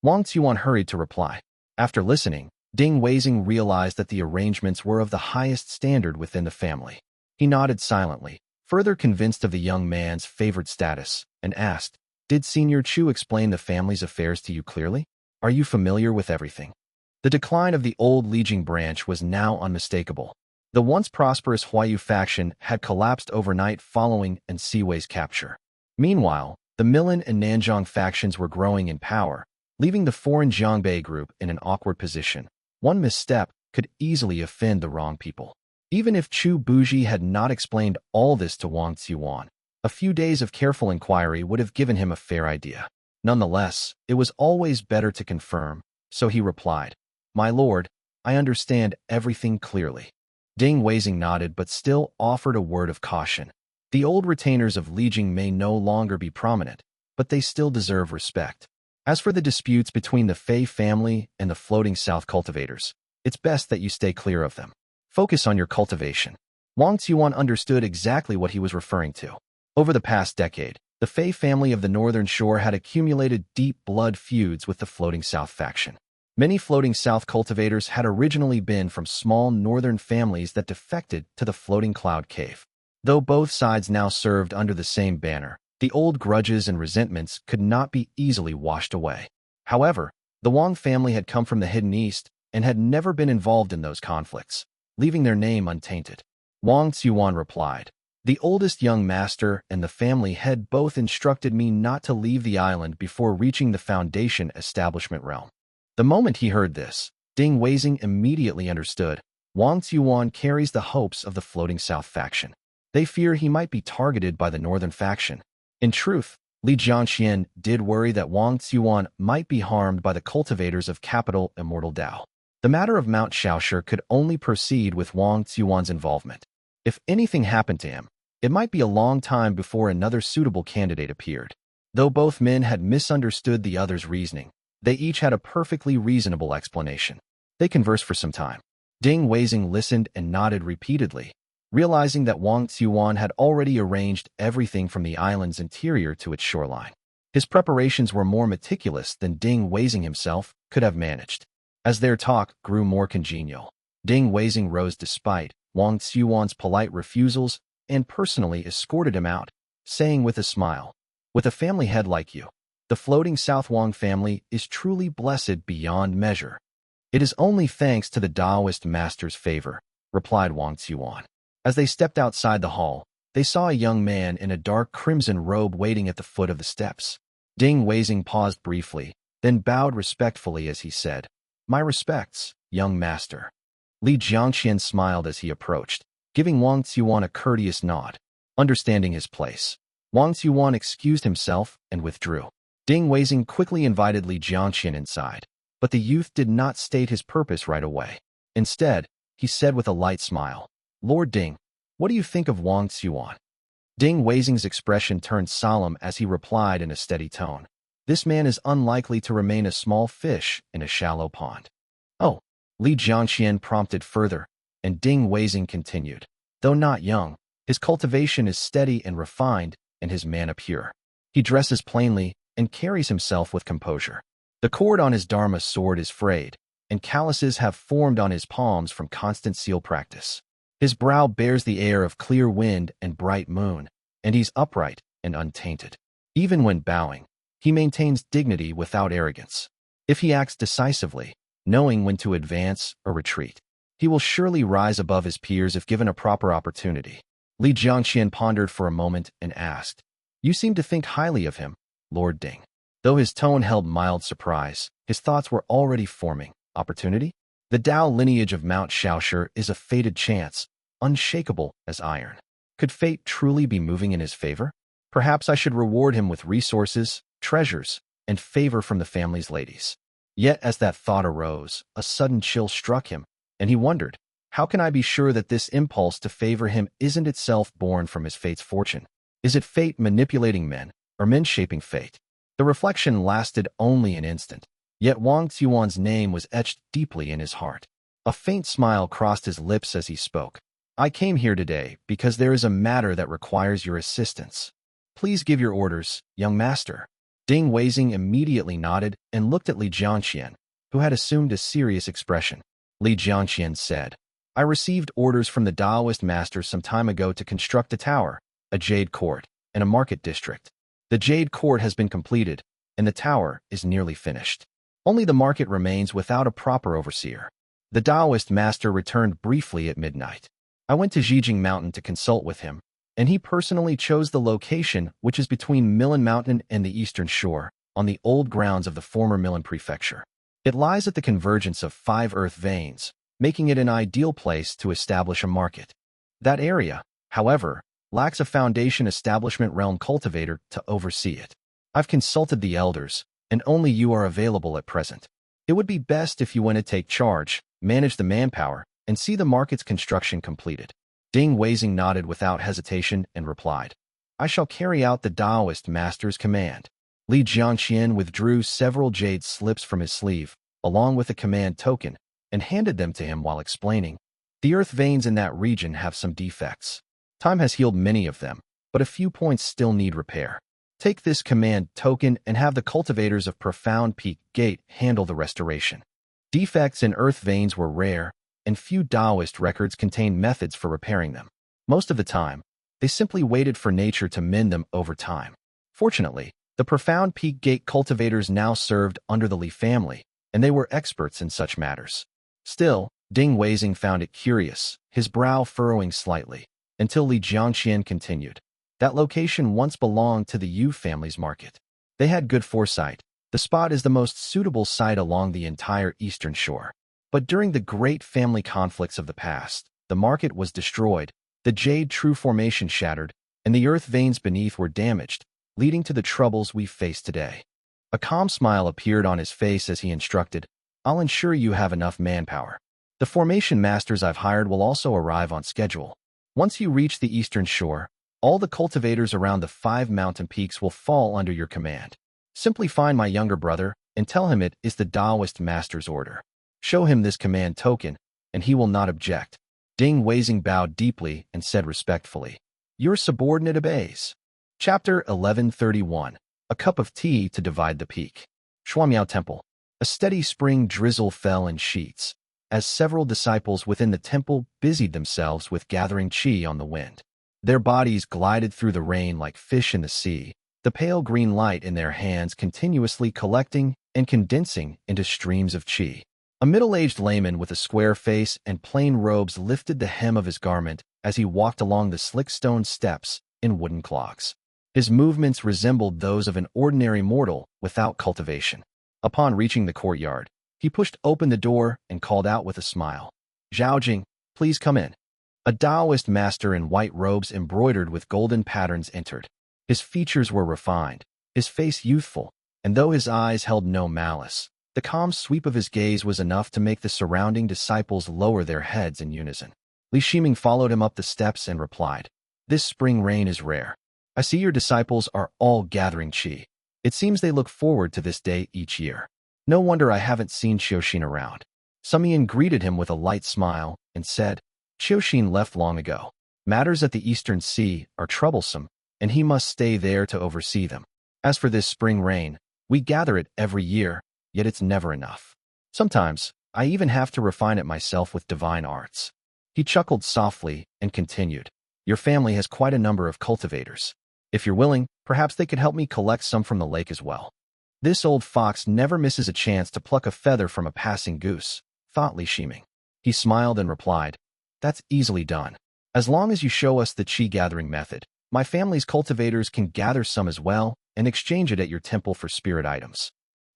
Wang Xuan hurried to reply. After listening, Ding Weizing realized that the arrangements were of the highest standard within the family. He nodded silently, further convinced of the young man's favored status, and asked, "Did Senior Chu explain the family's affairs to you clearly? Are you familiar with everything?" The decline of the old Lijiang branch was now unmistakable. The once prosperous Huayu faction had collapsed overnight following Siwei's capture. Meanwhile, the Milan and Nanzhong factions were growing in power, leaving the foreign Jiangque group in an awkward position. One misstep could easily offend the wrong people. Even if Chu Buji had not explained all this to Wang Xuan, a few days of careful inquiry would have given him a fair idea. Nonetheless, it was always better to confirm, so he replied, "My lord, I understand everything clearly." Ding Weizing nodded but still offered a word of caution. The old retainers of Lijiang may no longer be prominent, but they still deserve respect. As for the disputes between the Fei family and the Floating South cultivators, it's best that you stay clear of them. Focus on your cultivation. Wang Xuan understood exactly what he was referring to. Over the past decade, The Fei family of the Northern Shore had accumulated deep blood feuds with the Floating South faction. Many Floating South cultivators had originally been from small northern families that defected to the Floating Cloud Cave. Though both sides now served under the same banner, the old grudges and resentments could not be easily washed away. However, the Wang family had come from the Hidden East and had never been involved in those conflicts, leaving their name untainted. Wang Xuan replied, "The oldest young master and the family head both instructed me not to leave the island before reaching the Foundation establishment realm." The moment he heard this, Ding Weizing immediately understood. Wang Xuan carries the hopes of the Floating South faction. They fear he might be targeted by the Northern faction. In truth, Li Jiangxian did worry that Wang Xuan might be harmed by the cultivators of capital Immortal Dao. The matter of Mount Shaoshi could only proceed with Wang Xuan's involvement. If anything happened to him, it might be a long time before another suitable candidate appeared. Though both men had misunderstood the other's reasoning, they each had a perfectly reasonable explanation. They conversed for some time. Ding Weizing listened and nodded repeatedly, realizing that Wang Xuan had already arranged everything from the island's interior to its shoreline. His preparations were more meticulous than Ding Weizing himself could have managed. As their talk grew more congenial, Ding Weizing rose despite Wang Xuan's polite refusals and personally escorted him out, saying with a smile, "With a family head like you, the Floating South Wang family is truly blessed beyond measure." "It is only thanks to the Taoist master's favor," replied Wang Xuan. As they stepped outside the hall, they saw a young man in a dark crimson robe waiting at the foot of the steps. Ding Weizing paused briefly, then bowed respectfully as he said, "My respects, young master." Li Jiangxian smiled as he approached, giving Wang Xuan a courteous nod. Understanding his place, Wang Xuan excused himself and withdrew. Ding Weizing quickly invited Li Jiangxian inside, but the youth did not state his purpose right away. Instead, he said with a light smile, "Lord Ding, what do you think of Wang Xuan?" Ding Weizing's expression turned solemn as he replied in a steady tone, "This man is unlikely to remain a small fish in a shallow pond." "Oh," Li Jiangxian prompted further, and Ding Weizing continued, "Though not young, his cultivation is steady and refined, and his mana pure. He dresses plainly and carries himself with composure. The cord on his Dharma sword is frayed, and calluses have formed on his palms from constant seal practice. His brow bears the air of clear wind and bright moon, and he's upright and untainted. Even when bowing, he maintains dignity without arrogance. If he acts decisively, knowing when to advance or retreat, he will surely rise above his peers if given a proper opportunity." Li Jiangxian pondered for a moment and asked, "You seem to think highly of him, Lord Ding." Though his tone held mild surprise, his thoughts were already forming. Opportunity? The Dao lineage of Mount Shaoshi is a fated chance, unshakable as iron. Could fate truly be moving in his favor? Perhaps I should reward him with resources, treasures, and favor from the family's ladies. Yet as that thought arose, a sudden chill struck him, and he wondered, how can I be sure that this impulse to favor him isn't itself born from his fate's fortune? Is it fate manipulating men, or men shaping fate? The reflection lasted only an instant, yet Wang Xuan's name was etched deeply in his heart. A faint smile crossed his lips as he spoke. "I came here today because there is a matter that requires your assistance. Please give your orders, young master." Ding Weizing immediately nodded and looked at Li Jiangxian, who had assumed a serious expression. Li Jiangxian said, "I received orders from the Taoist master some time ago to construct a tower, a jade court, and a market district. The jade court has been completed, and the tower is nearly finished. Only the market remains without a proper overseer." The Taoist master returned briefly at midnight. "I went to Zhejiang Mountain to consult with him, and he personally chose the location which is between Milan Mountain and the eastern shore, on the old grounds of the former Milan prefecture. It lies at the convergence of 5 earth veins, making it an ideal place to establish a market. That area, however, lacks a foundation establishment realm cultivator to oversee it. I've consulted the elders, and only you are available at present. It would be best if you went to take charge, manage the manpower, and see the market's construction completed." Ding Weizing nodded without hesitation and replied, "I shall carry out the Taoist master's command." Li Jiangxian withdrew several jade slips from his sleeve, along with a command token, and handed them to him while explaining, "The earth veins in that region have some defects. Time has healed many of them, but a few points still need repair. Take this command token and have the cultivators of Profound Peak Gate handle the restoration. Defects in earth veins were rare, and few Taoist records contained methods for repairing them. Most of the time, they simply waited for nature to mend them over time. Fortunately, the Profound Peak Gate cultivators now served under the Li family, and they were experts in such matters. Still, Ding Weizing found it curious, his brow furrowing slightly, until Li Jiangqian continued. That location once belonged to the Yu family's market. They had good foresight. The spot is the most suitable site along the entire eastern shore. But during the great family conflicts of the past, the market was destroyed, the Jade True Formation shattered, and the earth veins beneath were damaged, leading to the troubles we face today. A calm smile appeared on his face as he instructed, "I'll ensure you have enough manpower. The formation masters I've hired will also arrive on schedule. Once you reach the eastern shore, all the cultivators around the 5 mountain peaks will fall under your command. Simply find my younger brother and tell him it is the Taoist master's order. Show him this command token, and he will not object." Ding Weizing bowed deeply and said respectfully, "Your subordinate obeys." Chapter 1131. A Cup of Tea to Divide the Peak. Xuanmiao Temple. A steady spring drizzle fell in sheets, as several disciples within the temple busied themselves with gathering qi on the wind. Their bodies glided through the rain like fish in the sea, the pale green light in their hands continuously collecting and condensing into streams of qi. A middle-aged layman with a square face and plain robes lifted the hem of his garment as he walked along the slick stone steps in wooden clogs. His movements resembled those of an ordinary mortal without cultivation. Upon reaching the courtyard, he pushed open the door and called out with a smile, "Zhaojing, please come in." A Taoist master in white robes embroidered with golden patterns entered. His features were refined, his face youthful, and though his eyes held no malice, the calm sweep of his gaze was enough to make the surrounding disciples lower their heads in unison. Li Shiming followed him up the steps and replied, "This spring rain is rare. I see your disciples are all gathering qi. It seems they look forward to this day each year. No wonder I haven't seen Qiuxin around." Sumian greeted him with a light smile and said, "Qiuxin left long ago. Matters at the Eastern Sea are troublesome, and he must stay there to oversee them. As for this spring rain, we gather it every year, yet it's never enough. Sometimes, I even have to refine it myself with divine arts." He chuckled softly and continued, "Your family has quite a number of cultivators. If you're willing, perhaps they could help me collect some from the lake as well." This old fox never misses a chance to pluck a feather from a passing goose, thought Li Shiming. He smiled and replied, "That's easily done. As long as you show us the qi gathering method, my family's cultivators can gather some as well and exchange it at your temple for spirit items.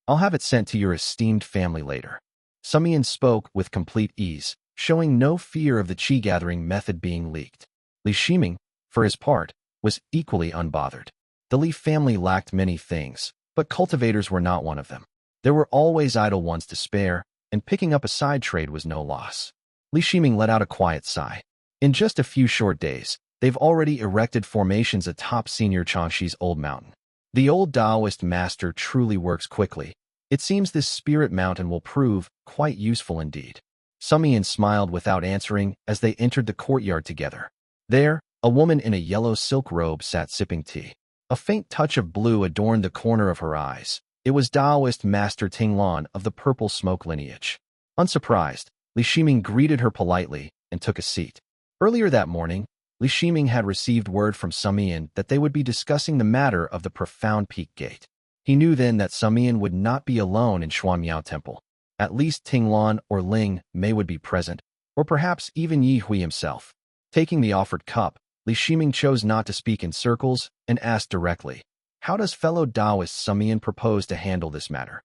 I'll have it sent to your esteemed family later." Sumian spoke with complete ease, showing no fear of the qi gathering method being leaked. Li Shiming, for his part, was equally unbothered. The Li family lacked many things, but cultivators were not one of them. There were always idle ones to spare, and picking up a side trade was no loss. Li Shiming let out a quiet sigh. In just a few short days, they've already erected formations atop Senior Changshi's old mountain. The old Taoist master truly works quickly. It seems this spirit mountain will prove quite useful indeed. Sumian smiled without answering as they entered the courtyard together. There, a woman in a yellow silk robe sat sipping tea. A faint touch of blue adorned the corner of her eyes. It was Taoist Master Tinglan of the Purple Smoke lineage. Unsurprised, Li Shiming greeted her politely and took a seat. Earlier that morning, Li Shiming had received word from Sumian that they would be discussing the matter of the Profound Peak Gate. He knew then that Sumian would not be alone in Xuanmiao Temple. At least Tinglan or Ling Mei would be present, or perhaps even Yi Hui himself. Taking the offered cup, Li Shiming chose not to speak in circles and asked directly, "How does fellow Taoist Sumian propose to handle this matter?"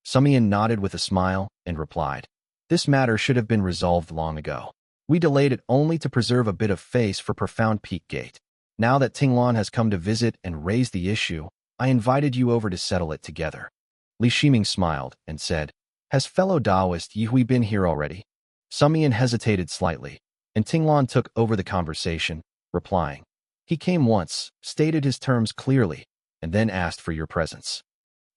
Sumian nodded with a smile and replied, "This matter should have been resolved long ago. We delayed it only to preserve a bit of face for Profound Peak Gate. Now that Tinglan has come to visit and raise the issue, I invited you over to settle it together." Li Shiming smiled and said, "Has fellow Taoist Yi Hui been here already?" Sumian hesitated slightly, and Tinglan took over the conversation, replying, "He came once, stated his terms clearly, and then asked for your presence."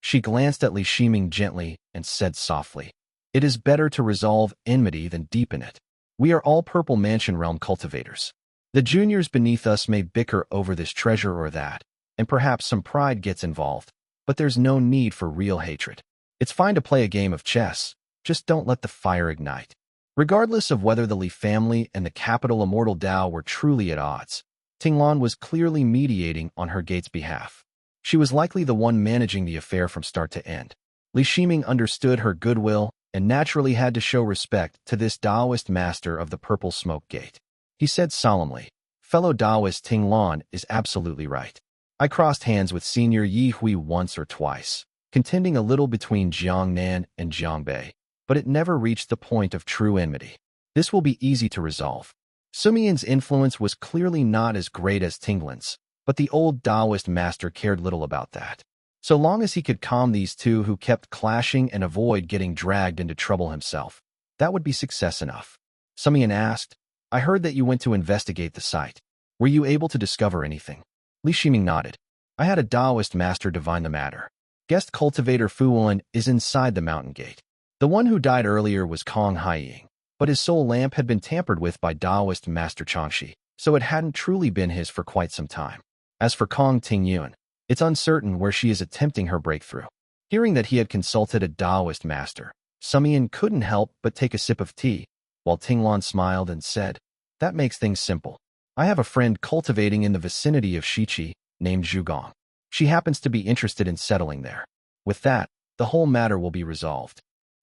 She glanced at Li Shiming gently and said softly, "It is better to resolve enmity than deepen it. We are all Purple Mansion Realm cultivators. The juniors beneath us may bicker over this treasure or that, and perhaps some pride gets involved, but there's no need for real hatred. It's fine to play a game of chess, just don't let the fire ignite. Regardless of whether the Li family and the capital Immortal Dao were truly at odds, Tinglan was clearly mediating on her gate's behalf. She was likely the one managing the affair from start to end. Li Shiming understood her goodwill and naturally had to show respect to this Daoist master of the Purple Smoke Gate. He said solemnly, "Fellow Daoist Tinglan is absolutely right. I crossed hands with Senior Yi Hui once or twice, contending a little between Jiangnan and Jiangque, but it never reached the point of true enmity. This will be easy to resolve." Sumian's influence was clearly not as great as Tinglan's, but the old Daoist master cared little about that. So long as he could calm these two who kept clashing and avoid getting dragged into trouble himself, that would be success enough. Sumian asked, "I heard that you went to investigate the site. Were you able to discover anything?" Li Shiming nodded. "I had a Daoist master divine the matter. Guest cultivator Fu Wuan is inside the mountain gate. The one who died earlier was Kong Haiying, but his soul lamp had been tampered with by Daoist master Changxi, so it hadn't truly been his for quite some time. As for Kong Tingyuan, it's uncertain where she is attempting her breakthrough." Hearing that he had consulted a Daoist master, Sumian couldn't help but take a sip of tea, while Tinglan smiled and said, "That makes things simple. I have a friend cultivating in the vicinity of Shiqi named Zhugong. She happens to be interested in settling there. With that, the whole matter will be resolved."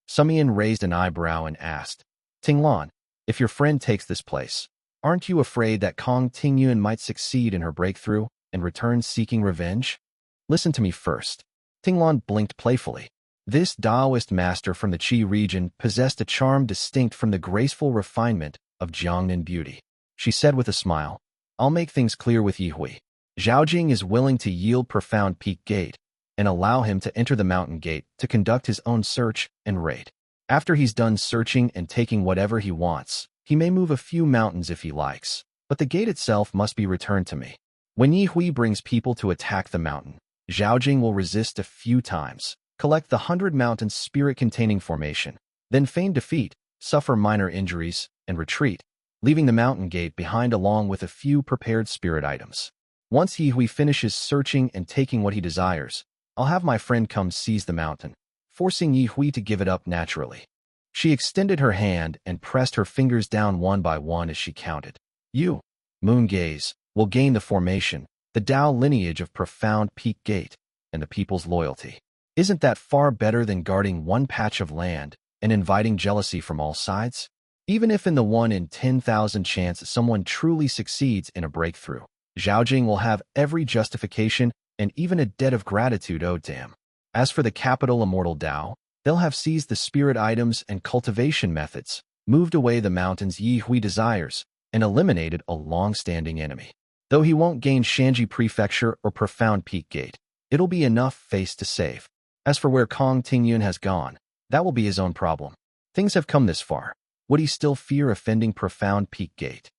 Sumian raised an eyebrow and asked, "Tinglan, if your friend takes this place, aren't you afraid that Kong Tingyuan might succeed in her breakthrough and return seeking revenge?" "Listen to me first." Tinglan blinked playfully. This Daoist master from the Qi region possessed a charm distinct from the graceful refinement of Jiangnan beauty. She said with a smile, "I'll make things clear with Yi Hui. Zhaojing is willing to yield Profound Peak Gate and allow him to enter the mountain gate to conduct his own search and raid. After he's done searching and taking whatever he wants, he may move a few mountains if he likes, but the gate itself must be returned to me. When Yi Hui brings people to attack the mountain, Zhaojing will resist a few times, collect the 100 Mountains spirit-containing formation, then feign defeat, suffer minor injuries, and retreat, leaving the mountain gate behind along with a few prepared spirit items. Once Yi Hui finishes searching and taking what he desires, I'll have my friend come seize the mountain, forcing Yi Hui to give it up naturally." She extended her hand and pressed her fingers down one by one as she counted. "You, Moon Gaze, will gain the formation, the Dao lineage of Profound Peak Gate, and the people's loyalty. Isn't that far better than guarding one patch of land and inviting jealousy from all sides? Even if in the 1 in 10,000 chance someone truly succeeds in a breakthrough, Zhaojing will have every justification and even a debt of gratitude owed to him. As for the capital Immortal Dao, they'll have seized the spirit items and cultivation methods, moved away the mountains Yi Hui desires, and eliminated a long-standing enemy. Though he won't gain Shanji Prefecture or Profound Peak Gate, it'll be enough face to save. As for where Kong Tingyuan has gone, that will be his own problem. Things have come this far. Would he still fear offending Profound Peak Gate?"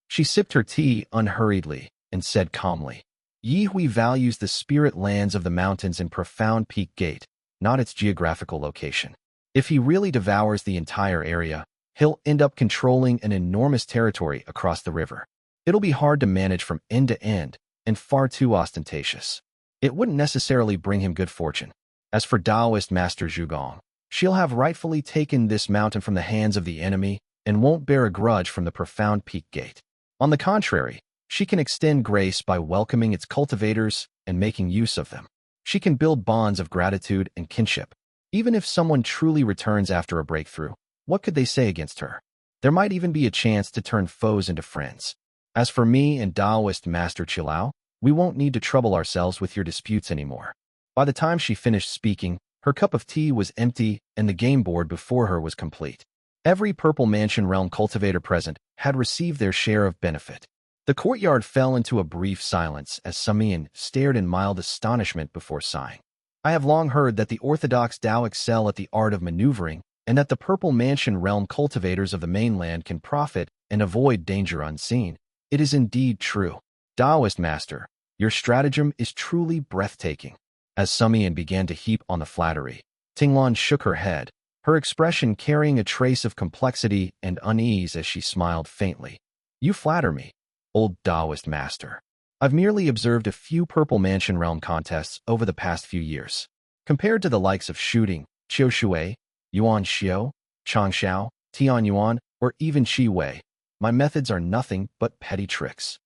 She sipped her tea unhurriedly and said calmly, "Yi Hui values the spirit lands of the mountains in Profound Peak Gate, not its geographical location. If he really devours the entire area, he'll end up controlling an enormous territory across the river. It'll be hard to manage from end to end and far too ostentatious. It wouldn't necessarily bring him good fortune. As for Daoist Master Zhugong, she'll have rightfully taken this mountain from the hands of the enemy and won't bear a grudge from the Profound Peak Gate. On the contrary, she can extend grace by welcoming its cultivators and making use of them. She can build bonds of gratitude and kinship. Even if someone truly returns after a breakthrough, what could they say against her? There might even be a chance to turn foes into friends. As for me and Daoist Master Qilao, we won't need to trouble ourselves with your disputes anymore." By the time she finished speaking, her cup of tea was empty and the game board before her was complete. Every Purple Mansion Realm cultivator present had received their share of benefit. The courtyard fell into a brief silence as Sumian stared in mild astonishment before sighing. "I have long heard that the orthodox Dao excel at the art of maneuvering and that the Purple Mansion Realm cultivators of the mainland can profit and avoid danger unseen. It is indeed true. Daoist Master, your stratagem is truly breathtaking." As Sumian began to heap on the flattery, Tinglan shook her head, her expression carrying a trace of complexity and unease as she smiled faintly. "You flatter me, old Daoist Master. I've merely observed a few Purple Mansion Realm contests over the past few years. Compared to the likes of shooting, Shaohui, Yuan Xiao, Changshao, Tian Yuan, or even Qi Wei, my methods are nothing but petty tricks.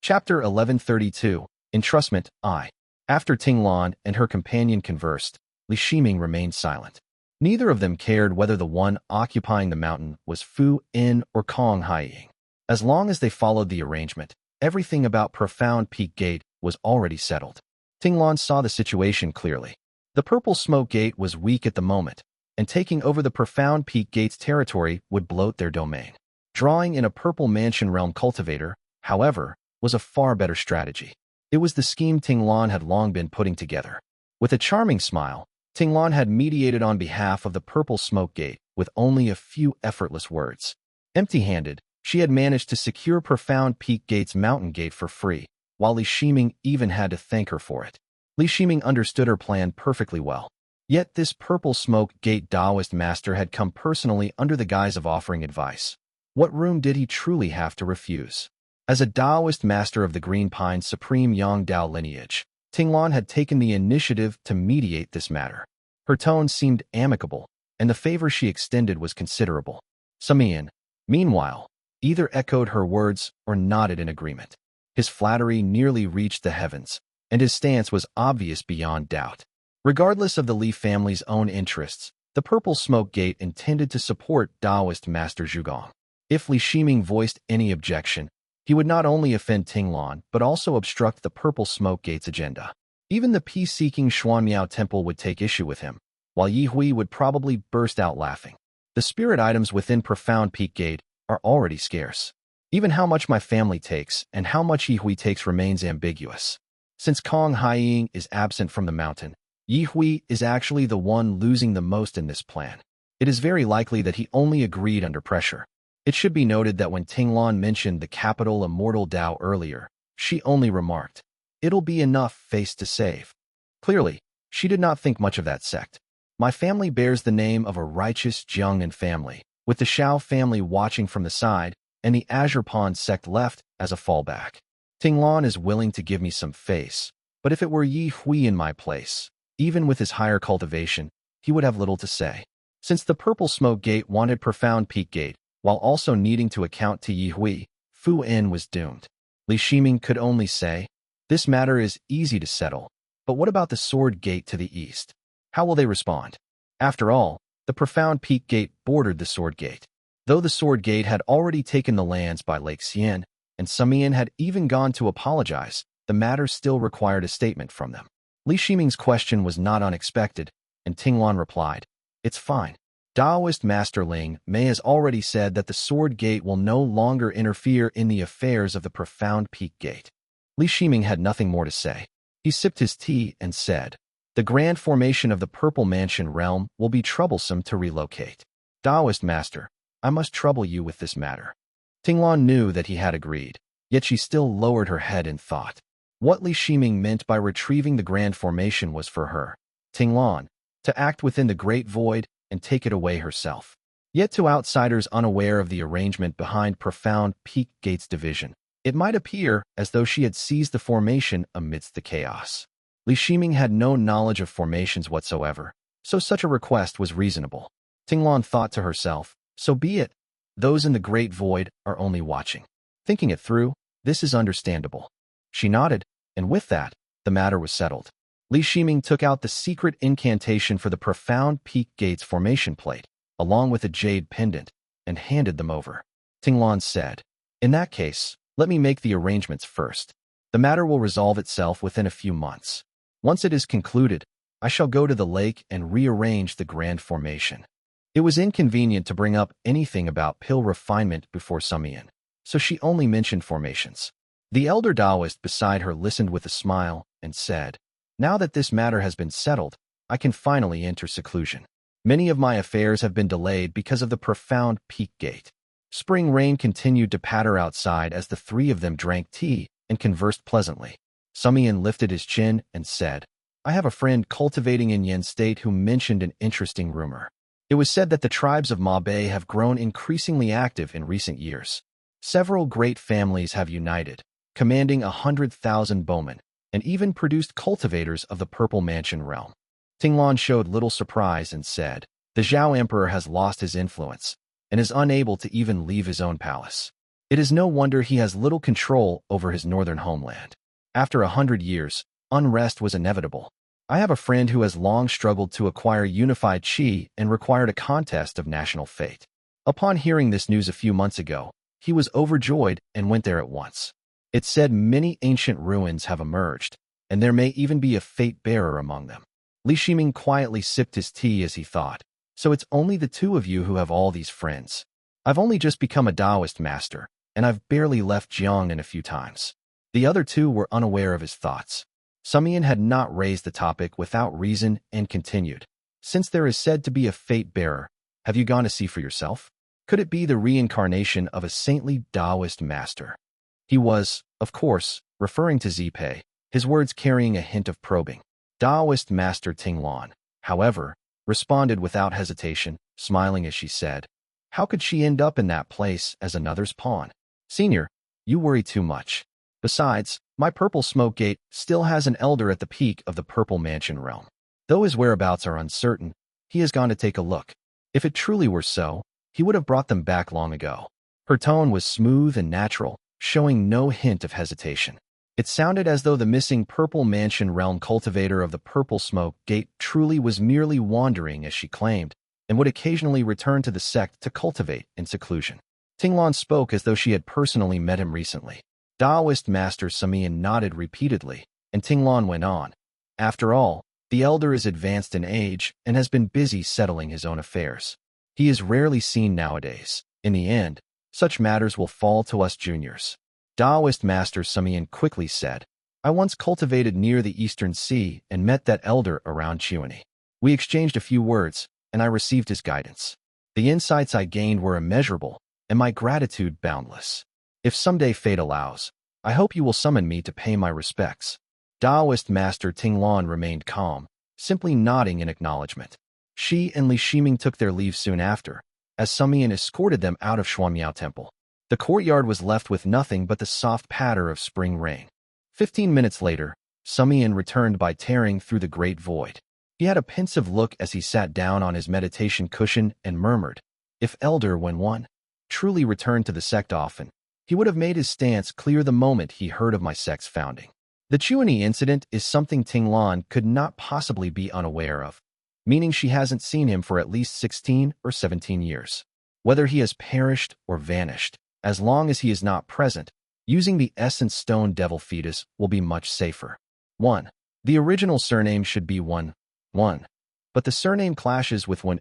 Chapter 1132, Entrustment, I. After Tinglan and her companion conversed, Li Shiming remained silent. Neither of them cared whether the one occupying the mountain was Fu In or Kong Haiying. As long as they followed the arrangement, everything about Profound Peak Gate was already settled. Tinglan saw the situation clearly. The Purple Smoke Gate was weak at the moment, and taking over the Profound Peak Gate's territory would bloat their domain. Drawing in a Purple Mansion Realm cultivator, however, was a far better strategy. It was the scheme Tinglan had long been putting together. With a charming smile, Tinglan had mediated on behalf of the Purple Smoke Gate with only a few effortless words. Empty-handed, she had managed to secure Profound Peak Gate's mountain gate for free, while Li Shiming even had to thank her for it. Li Shiming understood her plan perfectly well. Yet this Purple Smoke Gate Taoist master had come personally under the guise of offering advice. What room did he truly have to refuse? As a Taoist master of the Green Pine's supreme Yang Dao lineage, Tinglan had taken the initiative to mediate this matter. Her tone seemed amicable, and the favor she extended was considerable. Samian, meanwhile, either echoed her words or nodded in agreement. His flattery nearly reached the heavens, and his stance was obvious beyond doubt. Regardless of the Li family's own interests, the Purple Smoke Gate intended to support Taoist Master Zhugong. If Li Shiming voiced any objection, he would not only offend Tinglan, but also obstruct the Purple Smoke Gate's agenda. Even the peace-seeking Xuanmiao Temple would take issue with him, while Yi Hui would probably burst out laughing. The spirit items within Profound Peak Gate are already scarce. Even how much my family takes and how much Yi Hui takes remains ambiguous. Since Kong Haiying is absent from the mountain, Yi Hui is actually the one losing the most in this plan. It is very likely that he only agreed under pressure. It should be noted that when Tinglan mentioned the capital Immortal Dao earlier, she only remarked, "It'll be enough face to save." Clearly, she did not think much of that sect. My family bears the name of a righteous Jiangque family, with the Shao family watching from the side and the Azure Pond sect left as a fallback. Tinglan is willing to give me some face, but if it were Yi Hui in my place, even with his higher cultivation, he would have little to say. Since the Purple Smoke Gate wanted Profound Peak Gate, while also needing to account to Yi Hui, Fu In was doomed. Li Shiming could only say, "This matter is easy to settle, but what about the Sword Gate to the east? How will they respond?" After all, the Profound Peak Gate bordered the Sword Gate. Though the Sword Gate had already taken the lands by Lake Xian, and Samian had even gone to apologize, the matter still required a statement from them. Li Shiming's question was not unexpected, and Tinglan replied, "It's fine. Taoist Master Ling Mei has already said that the Sword Gate will no longer interfere in the affairs of the Profound Peak Gate." Li Shiming had nothing more to say. He sipped his tea and said, "The grand formation of the Purple Mansion realm will be troublesome to relocate. Taoist Master, I must trouble you with this matter." Tinglan knew that he had agreed, yet she still lowered her head in thought. What Li Shiming meant by retrieving the grand formation was for her, Tinglan, to act within the Great Void and take it away herself. Yet to outsiders unaware of the arrangement behind Profound Peak Gate's division, it might appear as though she had seized the formation amidst the chaos. Li Shiming had no knowledge of formations whatsoever, so such a request was reasonable. Tinglan thought to herself, "So be it. Those in the Great Void are only watching." Thinking it through, this is understandable. She nodded, and with that, the matter was settled. Li Shiming took out the secret incantation for the Profound Peak Gate's formation plate, along with a jade pendant, and handed them over. Tinglan said, "In that case, let me make the arrangements first. The matter will resolve itself within a few months. Once it is concluded, I shall go to the lake and rearrange the grand formation." It was inconvenient to bring up anything about pill refinement before Samian, so she only mentioned formations. The elder Taoist beside her listened with a smile and said, "Now that this matter has been settled, I can finally enter seclusion. Many of my affairs have been delayed because of the Profound Peak Gate." Spring rain continued to patter outside as the three of them drank tea and conversed pleasantly. Samian lifted his chin and said, "I have a friend cultivating in Yen State who mentioned an interesting rumor. It was said that the tribes of Ma Bei have grown increasingly active in recent years. Several great families have united, commanding 100,000 bowmen, and even produced cultivators of the Purple Mansion realm. Tinglan showed little surprise and said, "The Zhao Emperor has lost his influence and is unable to even leave his own palace. It is no wonder he has little control over his northern homeland. After 100 years, unrest was inevitable. I have a friend who has long struggled to acquire unified qi and required a contest of national fate. Upon hearing this news a few months ago, he was overjoyed and went there at once. It's said many ancient ruins have emerged, and there may even be a fate-bearer among them." Li Shiming quietly sipped his tea as he thought, "So it's only the two of you who have all these friends. I've only just become a Taoist master, and I've barely left Jiangque a few times." The other two were unaware of his thoughts. Sumian had not raised the topic without reason and continued, "Since there is said to be a fate-bearer, have you gone to see for yourself? Could it be the reincarnation of a saintly Taoist master?" He was, of course, referring to Zipei, his words carrying a hint of probing. Taoist Master Tinglan, however, responded without hesitation, smiling as she said, "How could she end up in that place as another's pawn? Senior, you worry too much. Besides, my Purple Smoke Gate still has an elder at the peak of the Purple Mansion realm. Though his whereabouts are uncertain, he has gone to take a look. If it truly were so, he would have brought them back long ago." Her tone was smooth and natural, showing no hint of hesitation. It sounded as though the missing Purple Mansion realm cultivator of the Purple Smoke Gate truly was merely wandering as she claimed, and would occasionally return to the sect to cultivate in seclusion. Tinglan spoke as though she had personally met him recently. Taoist Master Sumian nodded repeatedly, and Tinglan went on, "After all, the elder is advanced in age and has been busy settling his own affairs. He is rarely seen nowadays. In the end, such matters will fall to us juniors." Taoist Master Sumian quickly said, "I once cultivated near the Eastern Sea and met that elder around Qian. We exchanged a few words, and I received his guidance. The insights I gained were immeasurable, and my gratitude boundless. If someday fate allows, I hope you will summon me to pay my respects." Taoist Master Tinglan remained calm, simply nodding in acknowledgement. She and Li Shiming took their leave soon after, as Sumian escorted them out of Xuanmiao Temple. The courtyard was left with nothing but the soft patter of spring rain. 15 minutes later, Sumian returned by tearing through the great void. He had a pensive look as he sat down on his meditation cushion and murmured, "If Elder Wen One truly returned to the sect often, he would have made his stance clear the moment he heard of my sect's founding." The Qian incident is something Tinglan could not possibly be unaware of, meaning she hasn't seen him for at least 16 or 17 years. Whether he has perished or vanished, as long as he is not present, using the Essence Stone Devil Fetus will be much safer. 1. The original surname should be 1, but the surname clashes with 1,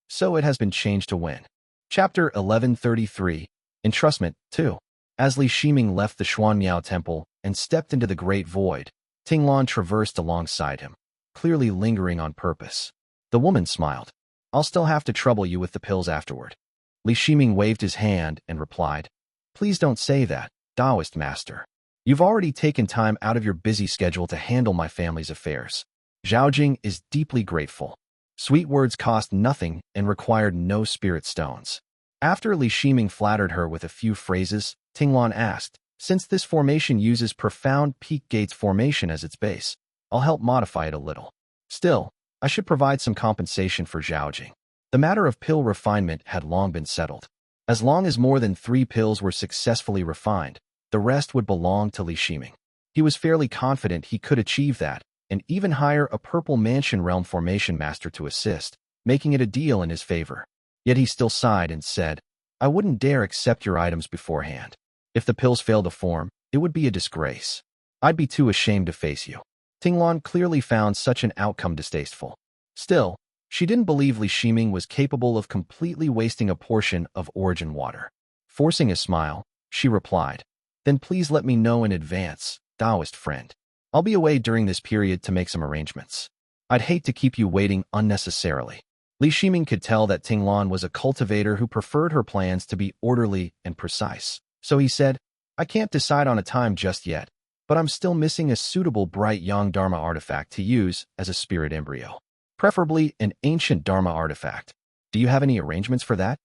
so it has been changed to Wen. Chapter 1133, Entrustment 2. As Li Shiming left the Xuanmiao Temple and stepped into the Great Void, Tinglan traversed alongside him, clearly lingering on purpose. The woman smiled. "I'll still have to trouble you with the pills afterward." Li Shiming waved his hand and replied, "Please don't say that, Taoist Master. You've already taken time out of your busy schedule to handle my family's affairs." Zhaojing is deeply grateful. Sweet words cost nothing and required no spirit stones. After Li Shiming flattered her with a few phrases, Tinglan asked, "Since this formation uses profound peak gates formation as its base, I'll help modify it a little. Still, I should provide some compensation for Zhaojing." The matter of pill refinement had long been settled. As long as more than 3 pills were successfully refined, the rest would belong to Li Shiming. He was fairly confident he could achieve that, and even hire a Purple Mansion Realm Formation Master to assist, making it a deal in his favor. Yet he still sighed and said, "I wouldn't dare accept your items beforehand. If the pills fail to form, it would be a disgrace. I'd be too ashamed to face you." Tinglan clearly found such an outcome distasteful. Still, she didn't believe Li Shiming was capable of completely wasting a portion of origin water. Forcing a smile, she replied, "Then please let me know in advance, Taoist friend. I'll be away during this period to make some arrangements. I'd hate to keep you waiting unnecessarily." Li Shiming could tell that Tinglan was a cultivator who preferred her plans to be orderly and precise. So he said, "I can't decide on a time just yet, but I'm still missing a suitable bright young Dharma artifact to use as a spirit embryo. Preferably an ancient Dharma artifact. Do you have any arrangements for that?"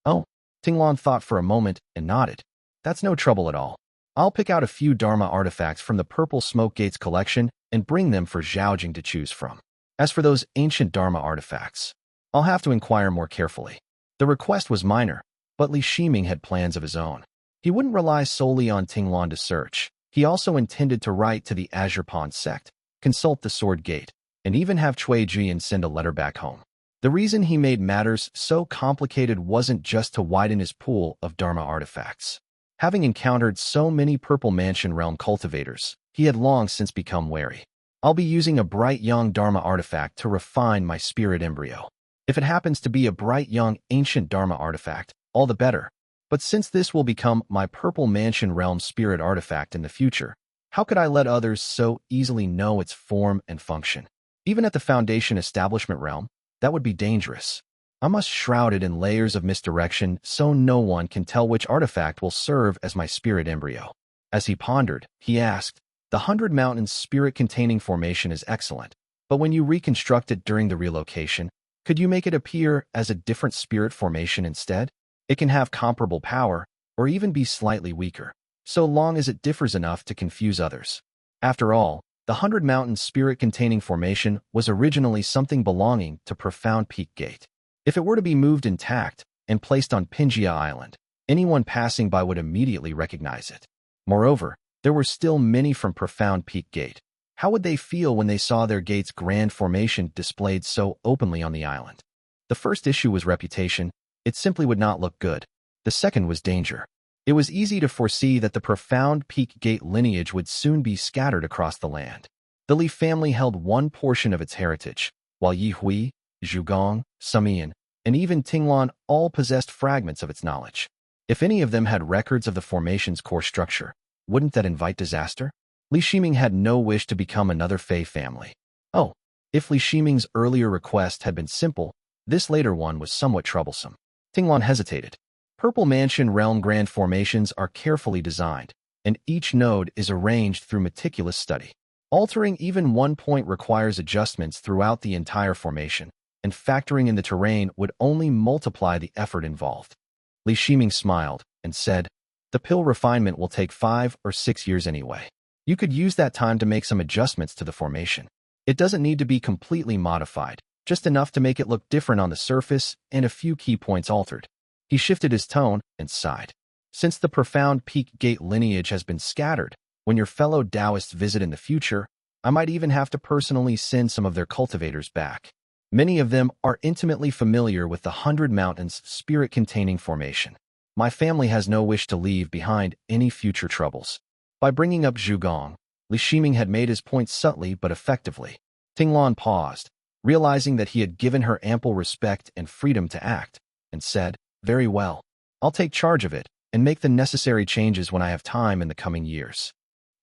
"Oh," Tinglan thought for a moment and nodded. "That's no trouble at all. I'll pick out a few Dharma artifacts from the Purple Smoke Gates collection and bring them for Zhaojing to choose from. As for those ancient Dharma artifacts, I'll have to inquire more carefully. The request was minor, but Li Shiming had plans of his own. He wouldn't rely solely on Tinglan to search. He also intended to write to the Azure Pond sect, consult the Sword Gate, and even have Cui Jian send a letter back home. The reason he made matters so complicated wasn't just to widen his pool of Dharma artifacts. Having encountered so many Purple Mansion Realm cultivators, he had long since become wary. I'll be using a bright young Dharma artifact to refine my spirit embryo. If it happens to be a bright young ancient Dharma artifact, all the better. But since this will become my Purple Mansion Realm spirit artifact in the future, how could I let others so easily know its form and function? Even at the Foundation Establishment Realm, that would be dangerous. I must shroud it in layers of misdirection so no one can tell which artifact will serve as my spirit embryo. As he pondered, he asked, "The 100 Mountains spirit-containing formation is excellent, but when you reconstruct it during the relocation, could you make it appear as a different spirit formation instead? It can have comparable power, or even be slightly weaker, so long as it differs enough to confuse others." After all, the 100 Mountains spirit-containing formation was originally something belonging to Profound Peak Gate. If it were to be moved intact and placed on Pinjia Island, anyone passing by would immediately recognize it. Moreover, there were still many from Profound Peak Gate. How would they feel when they saw their gate's grand formation displayed so openly on the island? The first issue was reputation. It simply would not look good. The second was danger. It was easy to foresee that the Profound Peak Gate lineage would soon be scattered across the land. The Li family held one portion of its heritage, while Yi Hui, Zhugong, Samian, and even Tinglan all possessed fragments of its knowledge. If any of them had records of the formation's core structure, wouldn't that invite disaster? Li Shiming had no wish to become another Fei family. Oh, if Li Shiming's earlier request had been simple, this later one was somewhat troublesome. Tinglan hesitated. Purple Mansion Realm grand formations are carefully designed, and each node is arranged through meticulous study. Altering even one point requires adjustments throughout the entire formation, and factoring in the terrain would only multiply the effort involved. Li Shiming smiled and said, "The pill refinement will take 5 or 6 years anyway. You could use that time to make some adjustments to the formation. It doesn't need to be completely modified, just enough to make it look different on the surface and a few key points altered." He shifted his tone and sighed. "Since the Profound Peak Gate lineage has been scattered, when your fellow Taoists visit in the future, I might even have to personally send some of their cultivators back. Many of them are intimately familiar with the 100 Mountains spirit-containing formation. My family has no wish to leave behind any future troubles." By bringing up Zhugong, Li Shiming had made his point subtly but effectively. Tinglan paused, realizing that he had given her ample respect and freedom to act, and said, "Very well. I'll take charge of it and make the necessary changes when I have time in the coming years."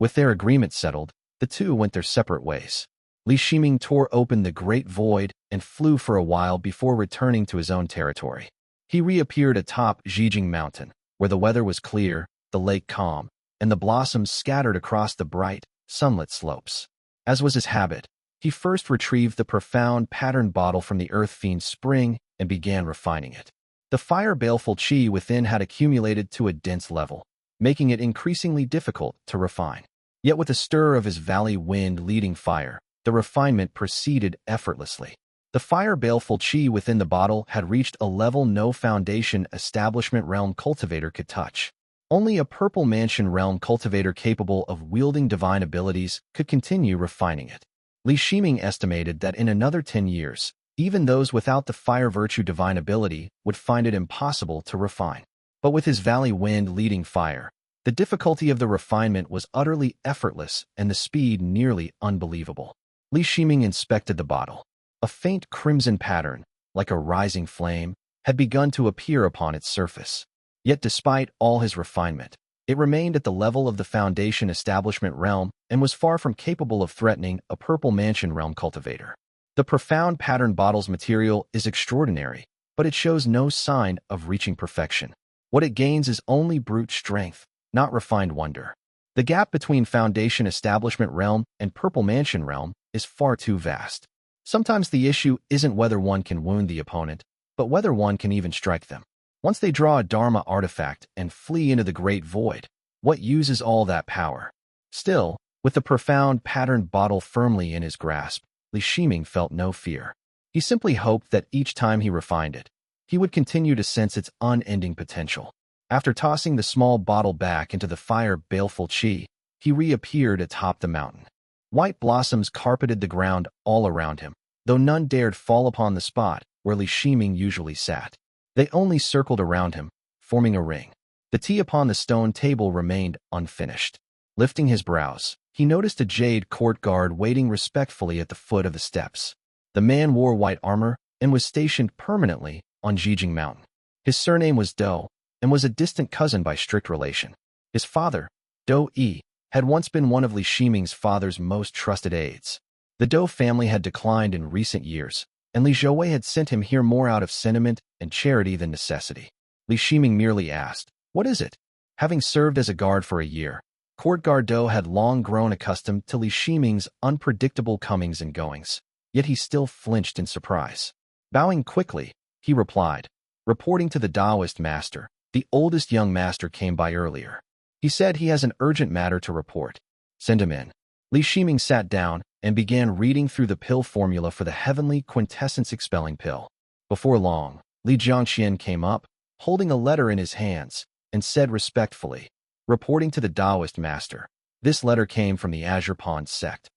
With their agreement settled, the two went their separate ways. Li Shiming tore open the great void and flew for a while before returning to his own territory. He reappeared atop Zhejiang Mountain, where the weather was clear, the lake calm, and the blossoms scattered across the bright, sunlit slopes. As was his habit, he first retrieved the profound pattern bottle from the Earth Fiend's spring and began refining it. The fire-baleful qi within had accumulated to a dense level, making it increasingly difficult to refine. Yet with the stir of his valley wind leading fire, the refinement proceeded effortlessly. The fire-baleful qi within the bottle had reached a level no Foundation Establishment Realm cultivator could touch. Only a Purple Mansion Realm cultivator capable of wielding divine abilities could continue refining it. Li Shiming estimated that in another 10 years, even those without the fire virtue divine ability would find it impossible to refine. But with his valley wind leading fire, the difficulty of the refinement was utterly effortless and the speed nearly unbelievable. Li Shiming inspected the bottle. A faint crimson pattern, like a rising flame, had begun to appear upon its surface. Yet despite all his refinement, it remained at the level of the Foundation Establishment Realm and was far from capable of threatening a Purple Mansion Realm cultivator. The profound pattern bottle's material is extraordinary, but it shows no sign of reaching perfection. What it gains is only brute strength, not refined wonder. The gap between Foundation Establishment Realm and Purple Mansion Realm is far too vast. Sometimes the issue isn't whether one can wound the opponent, but whether one can even strike them. Once they draw a Dharma artifact and flee into the great void, What uses all that power? Still, with the profound patterned bottle firmly in his grasp, Li Shiming felt no fear. He simply hoped that each time he refined it, he would continue to sense its unending potential. After tossing the small bottle back into the fire-baleful qi, he reappeared atop the mountain. White blossoms carpeted the ground all around him, though none dared fall upon the spot where Li Shiming usually sat. They only circled around him, forming a ring. The tea upon the stone table remained unfinished. Lifting his brows, he noticed a jade court guard waiting respectfully at the foot of the steps. The man wore white armor and was stationed permanently on Jijing Mountain. His surname was Dou, and was a distant cousin by strict relation. His father, Dou Yi, had once been one of Li Shiming's father's most trusted aides. The Dou family had declined in recent years, and Li Zhouwei had sent him here more out of sentiment and charity than necessity. Li Shiming merely asked, "What is it?" Having served as a guard for a year, Court Guard Dou had long grown accustomed to Li Shiming's unpredictable comings and goings, yet he still flinched in surprise. Bowing quickly, he replied, "Reporting to the Taoist master, the oldest young master came by earlier. He said he has an urgent matter to report. Send him in." Li Shiming sat down and began reading through the pill formula for the heavenly quintessence-expelling pill. Before long, Li Jiangque came up, holding a letter in his hands, and said respectfully, "Reporting to the Taoist master. This letter came from the Azure Pond sect."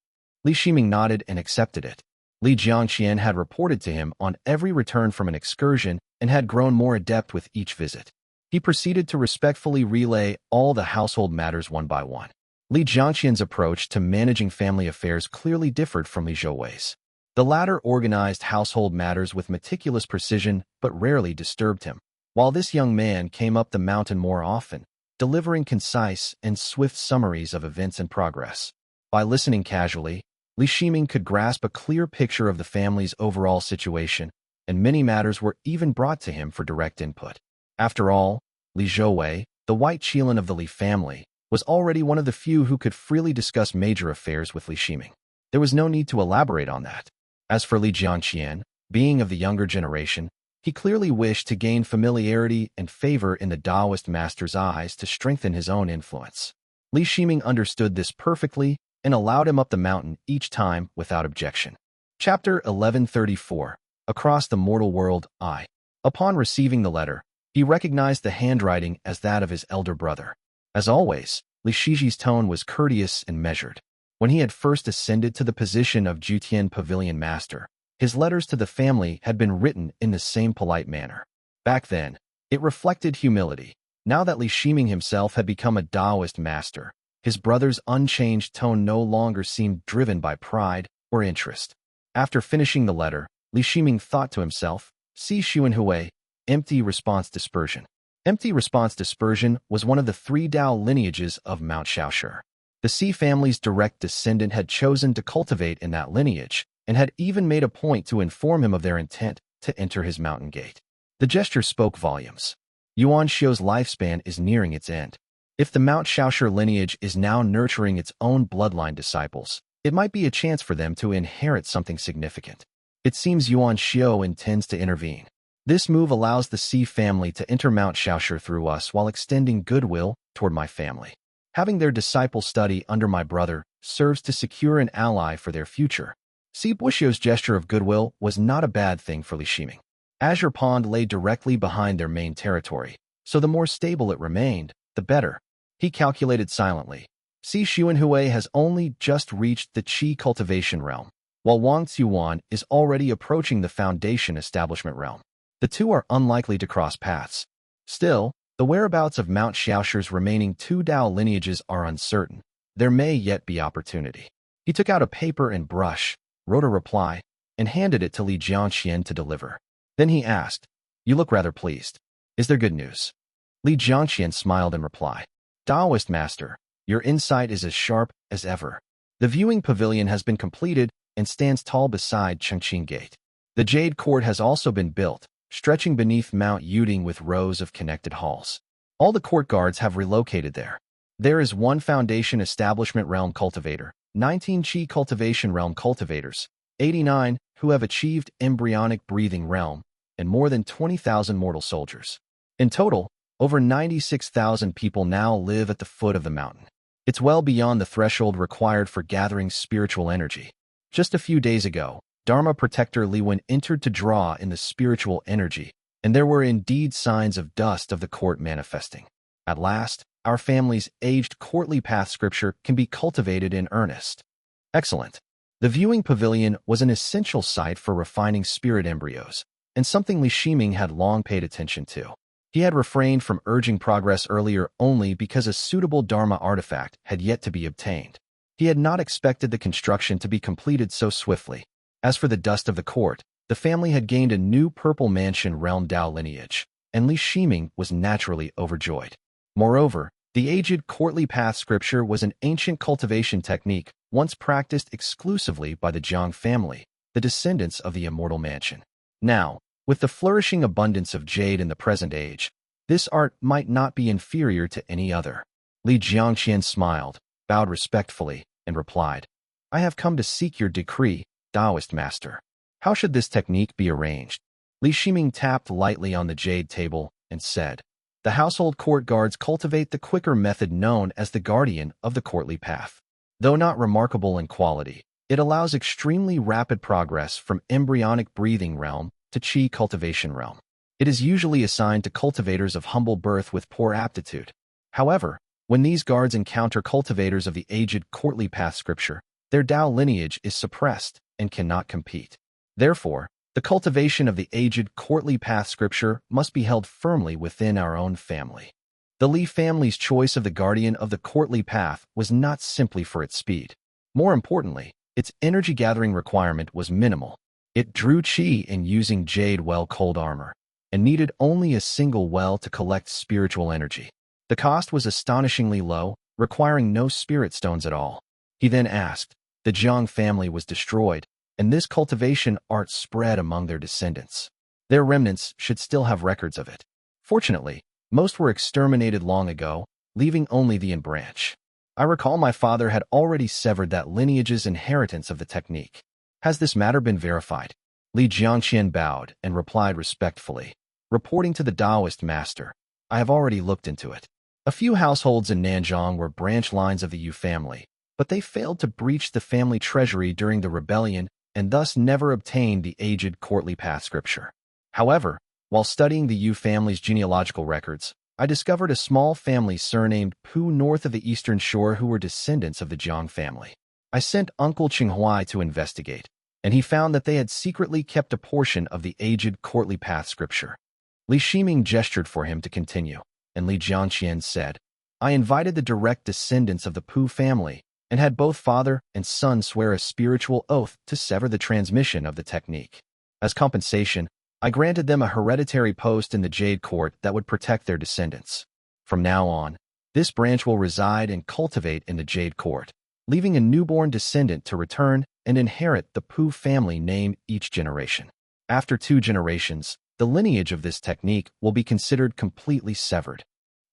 Li Shiming nodded and accepted it. Li Jiangque had reported to him on every return from an excursion and had grown more adept with each visit. He proceeded to respectfully relay all the household matters one by one. Li Jiangque's approach to managing family affairs clearly differed from Li Zhouwei's. The latter organized household matters with meticulous precision but rarely disturbed him, while this young man came up the mountain more often, delivering concise and swift summaries of events and progress. By listening casually, Li Shiming could grasp a clear picture of the family's overall situation, and many matters were even brought to him for direct input. After all, Li Zhouwei, the white Qian of the Li family, was already one of the few who could freely discuss major affairs with Li Shiming. There was no need to elaborate on that. As for Li Jiangque, being of the younger generation, he clearly wished to gain familiarity and favor in the Taoist master's eyes to strengthen his own influence. Li Shiming understood this perfectly and allowed him up the mountain each time without objection. Chapter 1134. Across the Mortal World, I. Upon receiving the letter, he recognized the handwriting as that of his elder brother. As always, Li Shiji's tone was courteous and measured. When he had first ascended to the position of Jutian Pavilion Master, his letters to the family had been written in the same polite manner. Back then, it reflected humility. Now that Li Shiming himself had become a Taoist master, his brother's unchanged tone no longer seemed driven by pride or interest. After finishing the letter, Li Shiming thought to himself, "Si Xuanhui, empty response dispersion." Empty response dispersion was one of the 3 Dao lineages of Mount Shaohui. The Si family's direct descendant had chosen to cultivate in that lineage, and had even made a point to inform him of their intent to enter his mountain gate. The gesture spoke volumes. Yuan Xiu's lifespan is nearing its end. If the Mount Shaohui lineage is now nurturing its own bloodline disciples, it might be a chance for them to inherit something significant. It seems Yuan Xiu intends to intervene. This move allows the Si family to enter Mount Shaohui through us while extending goodwill toward my family. Having their disciple study under my brother serves to secure an ally for their future. Si Buxiu's gesture of goodwill was not a bad thing for Li Shiming. Azure Pond lay directly behind their main territory, so the more stable it remained, the better. He calculated silently. Si Xuanhui has only just reached the Qi cultivation realm, while Wang Tzuwan is already approaching the foundation establishment realm. The two are unlikely to cross paths. Still, the whereabouts of Mount Shaoshui's remaining 2 Dao lineages are uncertain. There may yet be opportunity. He took out a paper and brush, wrote a reply, and handed it to Li Jiangque to deliver. Then he asked, "You look rather pleased. Is there good news?" Li Jiangque smiled in reply. "Taoist master, your insight is as sharp as ever. The viewing pavilion has been completed and stands tall beside Chengqing Gate. The Jade Court has also been built, stretching beneath Mount Yuding with rows of connected halls. All the court guards have relocated there. There is 1 Foundation Establishment Realm cultivator, 19 Qi Cultivation Realm cultivators, 89 who have achieved Embryonic Breathing Realm, and more than 20,000 mortal soldiers. In total, Over 96,000 people now live at the foot of the mountain. It's well beyond the threshold required for gathering spiritual energy. Just a few days ago, Dharma Protector Liwen entered to draw in the spiritual energy, and there were indeed signs of dust of the court manifesting. At last, our family's aged courtly path scripture can be cultivated in earnest. Excellent. The viewing pavilion was an essential site for refining spirit embryos, and something Li Shiming had long paid attention to. He had refrained from urging progress earlier only because a suitable Dharma artifact had yet to be obtained. He had not expected the construction to be completed so swiftly. As for the dust of the court, the family had gained a new purple mansion realm Dao lineage, and Li Shiming was naturally overjoyed. Moreover, the aged courtly path scripture was an ancient cultivation technique once practiced exclusively by the Jiangque family, the descendants of the Immortal mansion. Now, with the flourishing abundance of jade in the present age, this art might not be inferior to any other. Li Jiangqian smiled, bowed respectfully, and replied, "I have come to seek your decree, Taoist master. How should this technique be arranged?" Li Shiming tapped lightly on the jade table and said, "The household court guards cultivate the quicker method known as the guardian of the courtly path. Though not remarkable in quality, it allows extremely rapid progress from embryonic breathing realm to Qi cultivation realm. It is usually assigned to cultivators of humble birth with poor aptitude. However, when these guards encounter cultivators of the aged courtly path scripture, their Dao lineage is suppressed and cannot compete. Therefore, the cultivation of the aged courtly path scripture must be held firmly within our own family." The Li family's choice of the guardian of the courtly path was not simply for its speed. More importantly, its energy-gathering requirement was minimal. It drew Qi in using jade well cold armor, and needed only a single well to collect spiritual energy. The cost was astonishingly low, requiring no spirit stones at all. He then asked, the Jiang family was destroyed, and this cultivation art spread among their descendants. Their remnants should still have records of it. Fortunately, most were exterminated long ago, leaving only the branch. I recall my father had already severed that lineage's inheritance of the technique. Has this matter been verified? Li Jiangqian bowed and replied respectfully, reporting to the Taoist master, "I have already looked into it. A few households in Nanzhong were branch lines of the Yu family, but they failed to breach the family treasury during the rebellion and thus never obtained the aged courtly path scripture. However, while studying the Yu family's genealogical records, I discovered a small family surnamed Pu north of the eastern shore who were descendants of the Jiang family. I sent Uncle Qinghai to investigate, and he found that they had secretly kept a portion of the aged courtly path scripture." Li Shiming gestured for him to continue, and Li Jiangqian said, "I invited the direct descendants of the Pu family and had both father and son swear a spiritual oath to sever the transmission of the technique. As compensation, I granted them a hereditary post in the Jade Court that would protect their descendants. From now on, this branch will reside and cultivate in the Jade Court, leaving a newborn descendant to return and inherit the Pu family name each generation. After 2 generations, the lineage of this technique will be considered completely severed."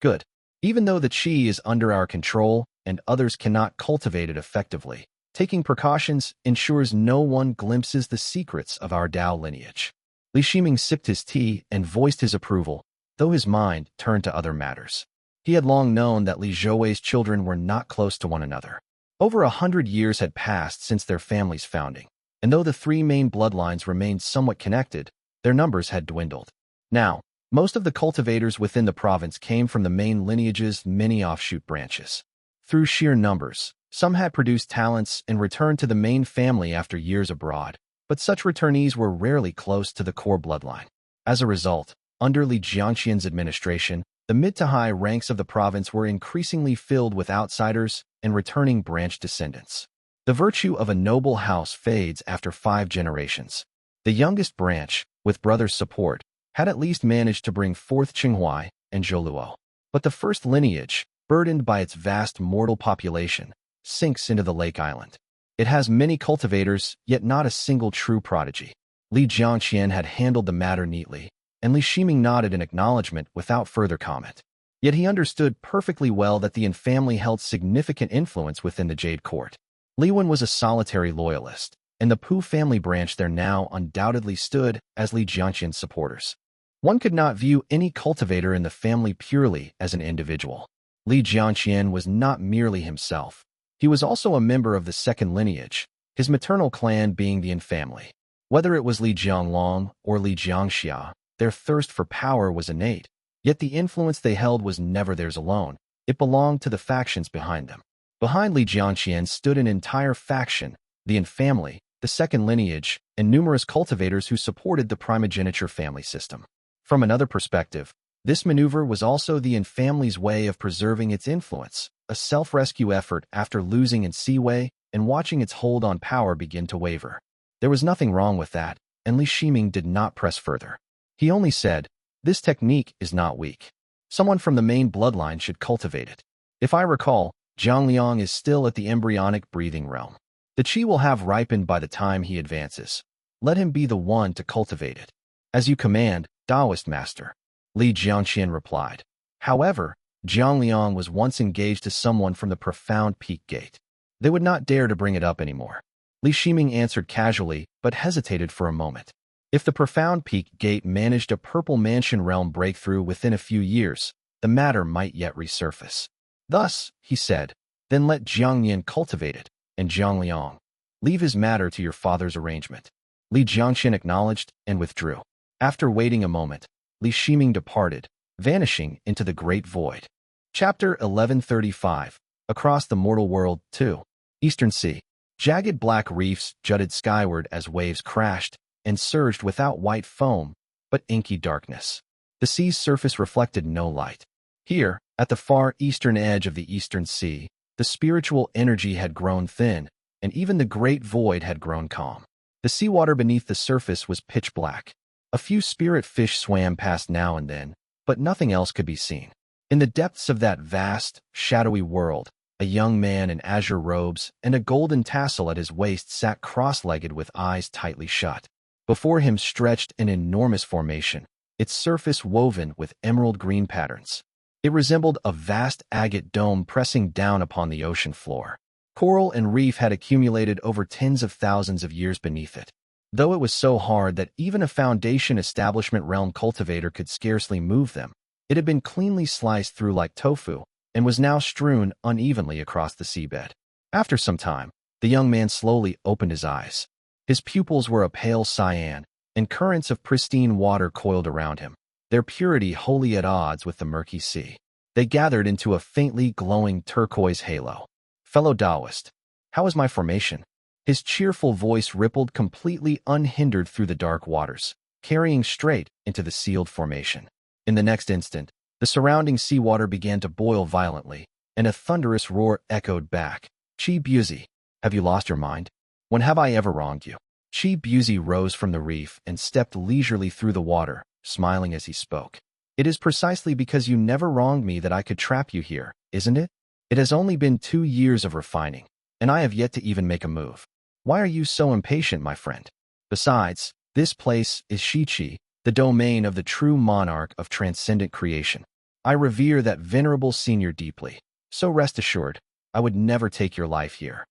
Good. Even though the Qi is under our control and others cannot cultivate it effectively, taking precautions ensures no one glimpses the secrets of our Dao lineage. Li Shiming sipped his tea and voiced his approval, though his mind turned to other matters. He had long known that Li Zhouwei's children were not close to one another. Over 100 years had passed since their family's founding, and though the 3 main bloodlines remained somewhat connected, their numbers had dwindled. Now, most of the cultivators within the province came from the main lineage's many offshoot branches. Through sheer numbers, some had produced talents and returned to the main family after years abroad, but such returnees were rarely close to the core bloodline. As a result, under Li Jiangqian's administration, the mid to high ranks of the province were increasingly filled with outsiders and returning branch descendants. The virtue of a noble house fades after 5 generations. The youngest branch, with brothers' support, had at least managed to bring forth Qinghai and Zholuo. But the first lineage, burdened by its vast mortal population, sinks into the lake island. It has many cultivators, yet not a single true prodigy. Li Jiangqian had handled the matter neatly, and Li Shiming nodded in acknowledgement without further comment. Yet he understood perfectly well that the Yin family held significant influence within the Jade Court. Li Wen was a solitary loyalist, and the Pu family branch there now undoubtedly stood as Li Jiangqian's supporters. One could not view any cultivator in the family purely as an individual. Li Jiangqian was not merely himself. He was also a member of the second lineage, his maternal clan being the Yin family. Whether it was Li Jianglong or Li Jiangxia, their thirst for power was innate, yet the influence they held was never theirs alone. It belonged to the factions behind them. Behind Li Jiangqian stood an entire faction, the Yin family, the second lineage, and numerous cultivators who supported the primogeniture family system. From another perspective, this maneuver was also the Yin family's way of preserving its influence, a self-rescue effort after losing in Siwei and watching its hold on power begin to waver. There was nothing wrong with that, and Li Shiming did not press further. He only said, "This technique is not weak. Someone from the main bloodline should cultivate it. If I recall, Zhang Liang is still at the embryonic breathing realm. The qi will have ripened by the time he advances. Let him be the one to cultivate it." "As you command, Taoist master," Li Jiangqian replied. However, Zhang Liang was once engaged to someone from the profound peak gate. They would not dare to bring it up anymore. Li Shiming answered casually, but hesitated for a moment. If the profound peak gate managed a purple mansion realm breakthrough within a few years, the matter might yet resurface. Thus, he said, "Then let Jiang Yin cultivate it, and Zhang Liang, leave his matter to your father's arrangement." Li Jiangqian acknowledged and withdrew. After waiting a moment, Li Shiming departed, vanishing into the great void. Chapter 1135. Across the Mortal World 2. Eastern Sea. Jagged black reefs jutted skyward as waves crashed and surged without white foam, but inky darkness. The sea's surface reflected no light. Here, at the far eastern edge of the Eastern Sea, the spiritual energy had grown thin, and even the great void had grown calm. The seawater beneath the surface was pitch black. A few spirit fish swam past now and then, but nothing else could be seen. In the depths of that vast, shadowy world, a young man in azure robes and a golden tassel at his waist sat cross-legged with eyes tightly shut. Before him stretched an enormous formation, its surface woven with emerald green patterns. It resembled a vast agate dome pressing down upon the ocean floor. Coral and reef had accumulated over tens of thousands of years beneath it, though it was so hard that even a foundation establishment realm cultivator could scarcely move them. It had been cleanly sliced through like tofu, and was now strewn unevenly across the seabed. After some time, the young man slowly opened his eyes. His pupils were a pale cyan, and currents of pristine water coiled around him, their purity wholly at odds with the murky sea. They gathered into a faintly glowing turquoise halo. "Fellow Taoist, how is my formation?" His cheerful voice rippled completely unhindered through the dark waters, carrying straight into the sealed formation. In the next instant, the surrounding seawater began to boil violently, and a thunderous roar echoed back. "Qi Buzi, have you lost your mind? When have I ever wronged you?" Qi Buzi rose from the reef and stepped leisurely through the water, smiling as he spoke. "It is precisely because you never wronged me that I could trap you here, isn't it? It has only been 2 years of refining, and I have yet to even make a move. Why are you so impatient, my friend? Besides, this place is Shiqi, the domain of the true monarch of transcendent creation. I revere that venerable senior deeply, so rest assured, I would never take your life here."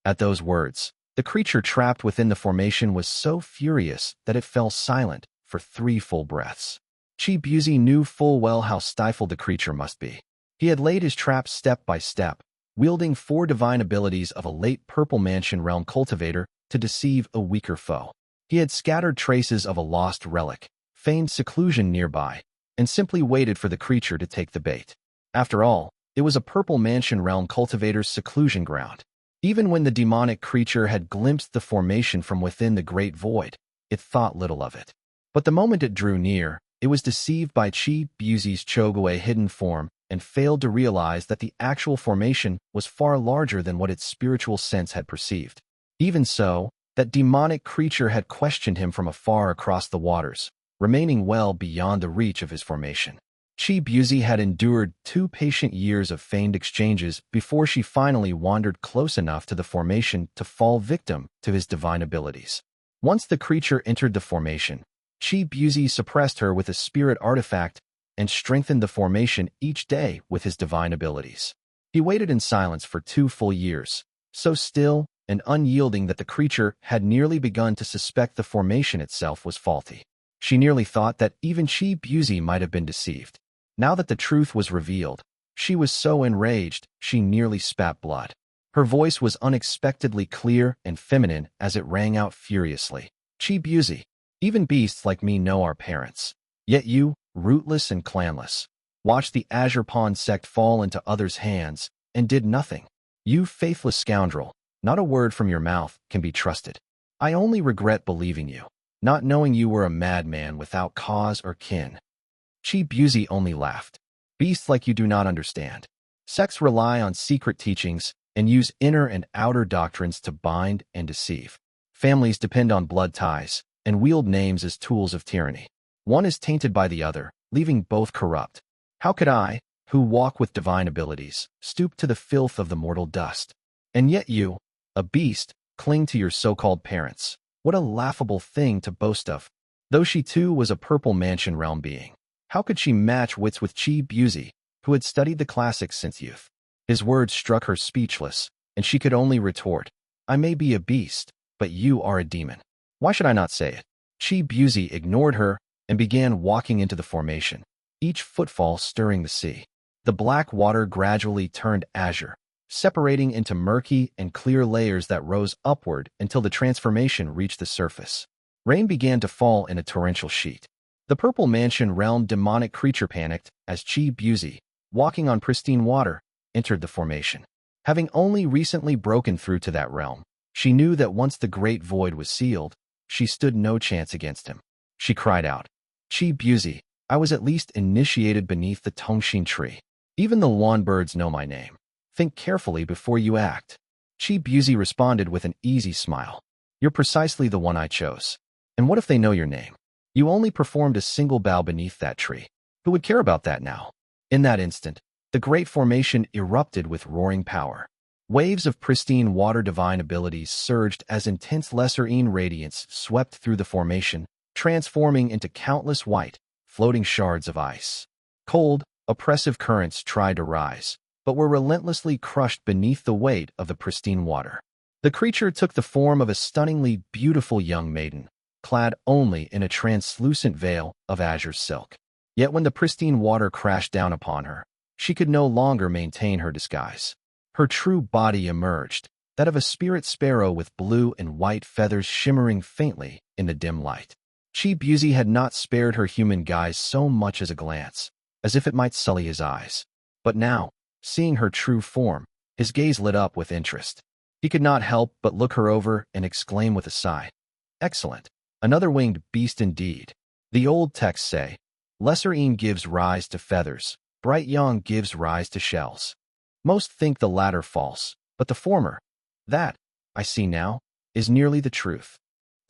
At those words, the creature trapped within the formation was so furious that it fell silent for 3 full breaths. Qi Buzi knew full well how stifled the creature must be. He had laid his trap step by step, wielding 4 divine abilities of a late Purple Mansion realm cultivator to deceive a weaker foe. He had scattered traces of a lost relic, feigned seclusion nearby, and simply waited for the creature to take the bait. After all, it was a Purple Mansion realm cultivator's seclusion ground. Even when the demonic creature had glimpsed the formation from within the great void, it thought little of it. But the moment it drew near, it was deceived by Qi Buzi's Choguei hidden form and failed to realize that the actual formation was far larger than what its spiritual sense had perceived. Even so, that demonic creature had questioned him from afar across the waters, remaining well beyond the reach of his formation. Qi Buzi had endured 2 patient years of feigned exchanges before she finally wandered close enough to the formation to fall victim to his divine abilities. Once the creature entered the formation, Qi Buzi suppressed her with a spirit artifact and strengthened the formation each day with his divine abilities. He waited in silence for 2 full years, so still and unyielding that the creature had nearly begun to suspect the formation itself was faulty. She nearly thought that even Buzi might have been deceived. Now that the truth was revealed, she was so enraged she nearly spat blood. Her voice was unexpectedly clear and feminine as it rang out furiously. Buzi, even beasts like me know our parents. Yet you, rootless and clanless, watched the Azure Pawn sect fall into others' hands and did nothing. You faithless scoundrel, not a word from your mouth can be trusted. I only regret believing you, not knowing you were a madman without cause or kin. Buzi only laughed. Beasts like you do not understand. Sects rely on secret teachings and use inner and outer doctrines to bind and deceive. Families depend on blood ties and wield names as tools of tyranny. One is tainted by the other, leaving both corrupt. How could I, who walk with divine abilities, stoop to the filth of the mortal dust? And yet you, a beast, cling to your so-called parents. What a laughable thing to boast of. Though she too was a purple mansion realm being, how could she match wits with Buzi, who had studied the classics since youth? His words struck her speechless, and she could only retort, I may be a beast, but you are a demon. Why should I not say it? Buzi ignored her and began walking into the formation, each footfall stirring the sea. The black water gradually turned azure, separating into murky and clear layers that rose upward until the transformation reached the surface. Rain began to fall in a torrential sheet. The purple mansion realm demonic creature panicked as Buzi, walking on pristine water, entered the formation. Having only recently broken through to that realm, she knew that once the great void was sealed, she stood no chance against him. She cried out, Buzi, I was at least initiated beneath the Tongshin tree. Even the lawn birds know my name. Think carefully before you act. Buzi responded with an easy smile. You're precisely the one I chose. And what if they know your name? You only performed a single bow beneath that tree. Who would care about that now? In that instant, the great formation erupted with roaring power. Waves of pristine water divine abilities surged as intense lesserine radiance swept through the formation, transforming into countless white, floating shards of ice. Cold, oppressive currents tried to rise, but were relentlessly crushed beneath the weight of the pristine water. The creature took the form of a stunningly beautiful young maiden, clad only in a translucent veil of azure silk. Yet when the pristine water crashed down upon her, she could no longer maintain her disguise. Her true body emerged, that of a spirit sparrow with blue and white feathers shimmering faintly in the dim light. Buzi had not spared her human guise so much as a glance, as if it might sully his eyes. But now, seeing her true form, his gaze lit up with interest. He could not help but look her over and exclaim with a sigh, Excellent, another winged beast indeed. The old texts say, Lesserine gives rise to feathers, bright young gives rise to shells. Most think the latter false, but the former, that, I see now, is nearly the truth.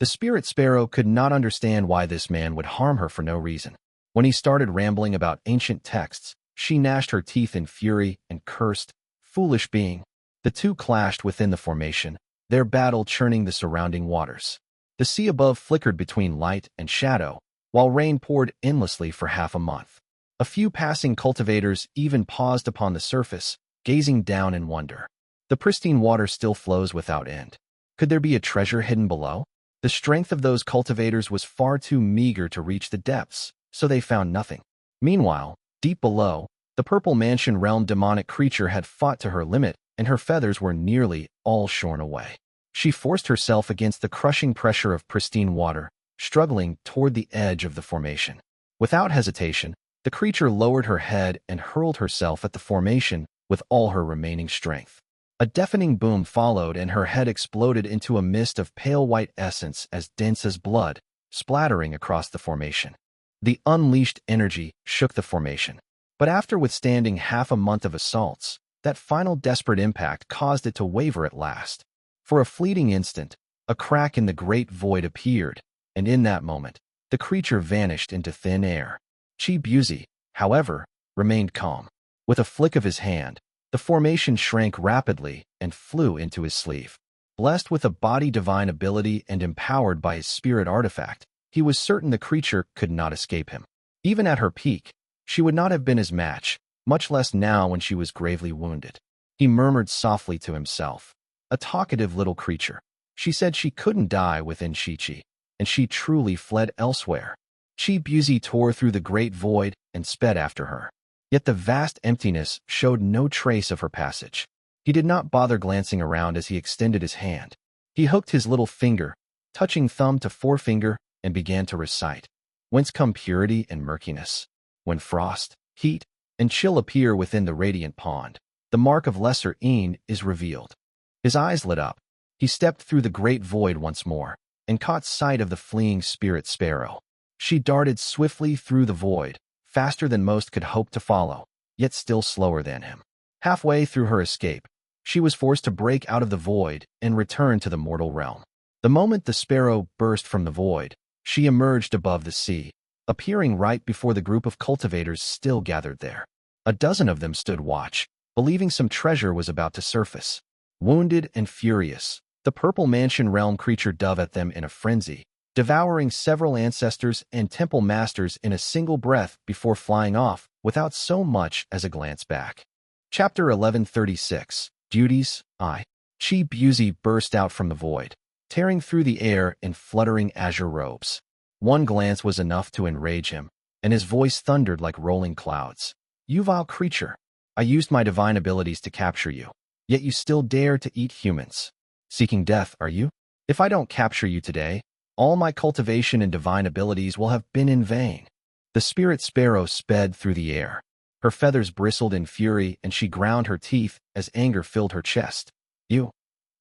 The spirit sparrow could not understand why this man would harm her for no reason. When he started rambling about ancient texts, she gnashed her teeth in fury and cursed, Foolish being. The two clashed within the formation, their battle churning the surrounding waters. The sea above flickered between light and shadow, while rain poured endlessly for half a month. A few passing cultivators even paused upon the surface, gazing down in wonder. The pristine water still flows without end. Could there be a treasure hidden below? The strength of those cultivators was far too meager to reach the depths, so they found nothing. Meanwhile, deep below, the purple mansion realm demonic creature had fought to her limit, and her feathers were nearly all shorn away. She forced herself against the crushing pressure of pristine water, struggling toward the edge of the formation. Without hesitation, the creature lowered her head and hurled herself at the formation with all her remaining strength. A deafening boom followed, and her head exploded into a mist of pale white essence as dense as blood, splattering across the formation. The unleashed energy shook the formation. But after withstanding half a month of assaults, that final desperate impact caused it to waver at last. For a fleeting instant, a crack in the great void appeared, and in that moment, the creature vanished into thin air. Buzi, however, remained calm. With a flick of his hand, the formation shrank rapidly and flew into his sleeve. Blessed with a body divine ability and empowered by his spirit artifact, he was certain the creature could not escape him. Even at her peak, she would not have been his match, much less now when she was gravely wounded. He murmured softly to himself, a talkative little creature. She said she couldn't die within Shichi, and she truly fled elsewhere. Chi tore through the great void and sped after her. Yet the vast emptiness showed no trace of her passage. He did not bother glancing around as he extended his hand. He hooked his little finger, touching thumb to forefinger, and began to recite. Whence come purity and murkiness? When frost, heat, and chill appear within the radiant pond, the mark of lesser een is revealed. His eyes lit up. He stepped through the great void once more, and caught sight of the fleeing spirit sparrow. She darted swiftly through the void, faster than most could hope to follow, yet still slower than him. Halfway through her escape, she was forced to break out of the void and return to the mortal realm. The moment the sparrow burst from the void, she emerged above the sea, appearing right before the group of cultivators still gathered there. A dozen of them stood watch, believing some treasure was about to surface. Wounded and furious, the purple mansion realm creature dove at them in a frenzy, devouring several ancestors and temple masters in a single breath before flying off without so much as a glance back. Chapter 1136, Duties, I. Chi burst out from the void, tearing through the air in fluttering azure robes. One glance was enough to enrage him, and his voice thundered like rolling clouds. You vile creature! I used my divine abilities to capture you, yet you still dare to eat humans. Seeking death, are you? If I don't capture you today, all my cultivation and divine abilities will have been in vain. The spirit sparrow sped through the air. Her feathers bristled in fury, and she ground her teeth as anger filled her chest. You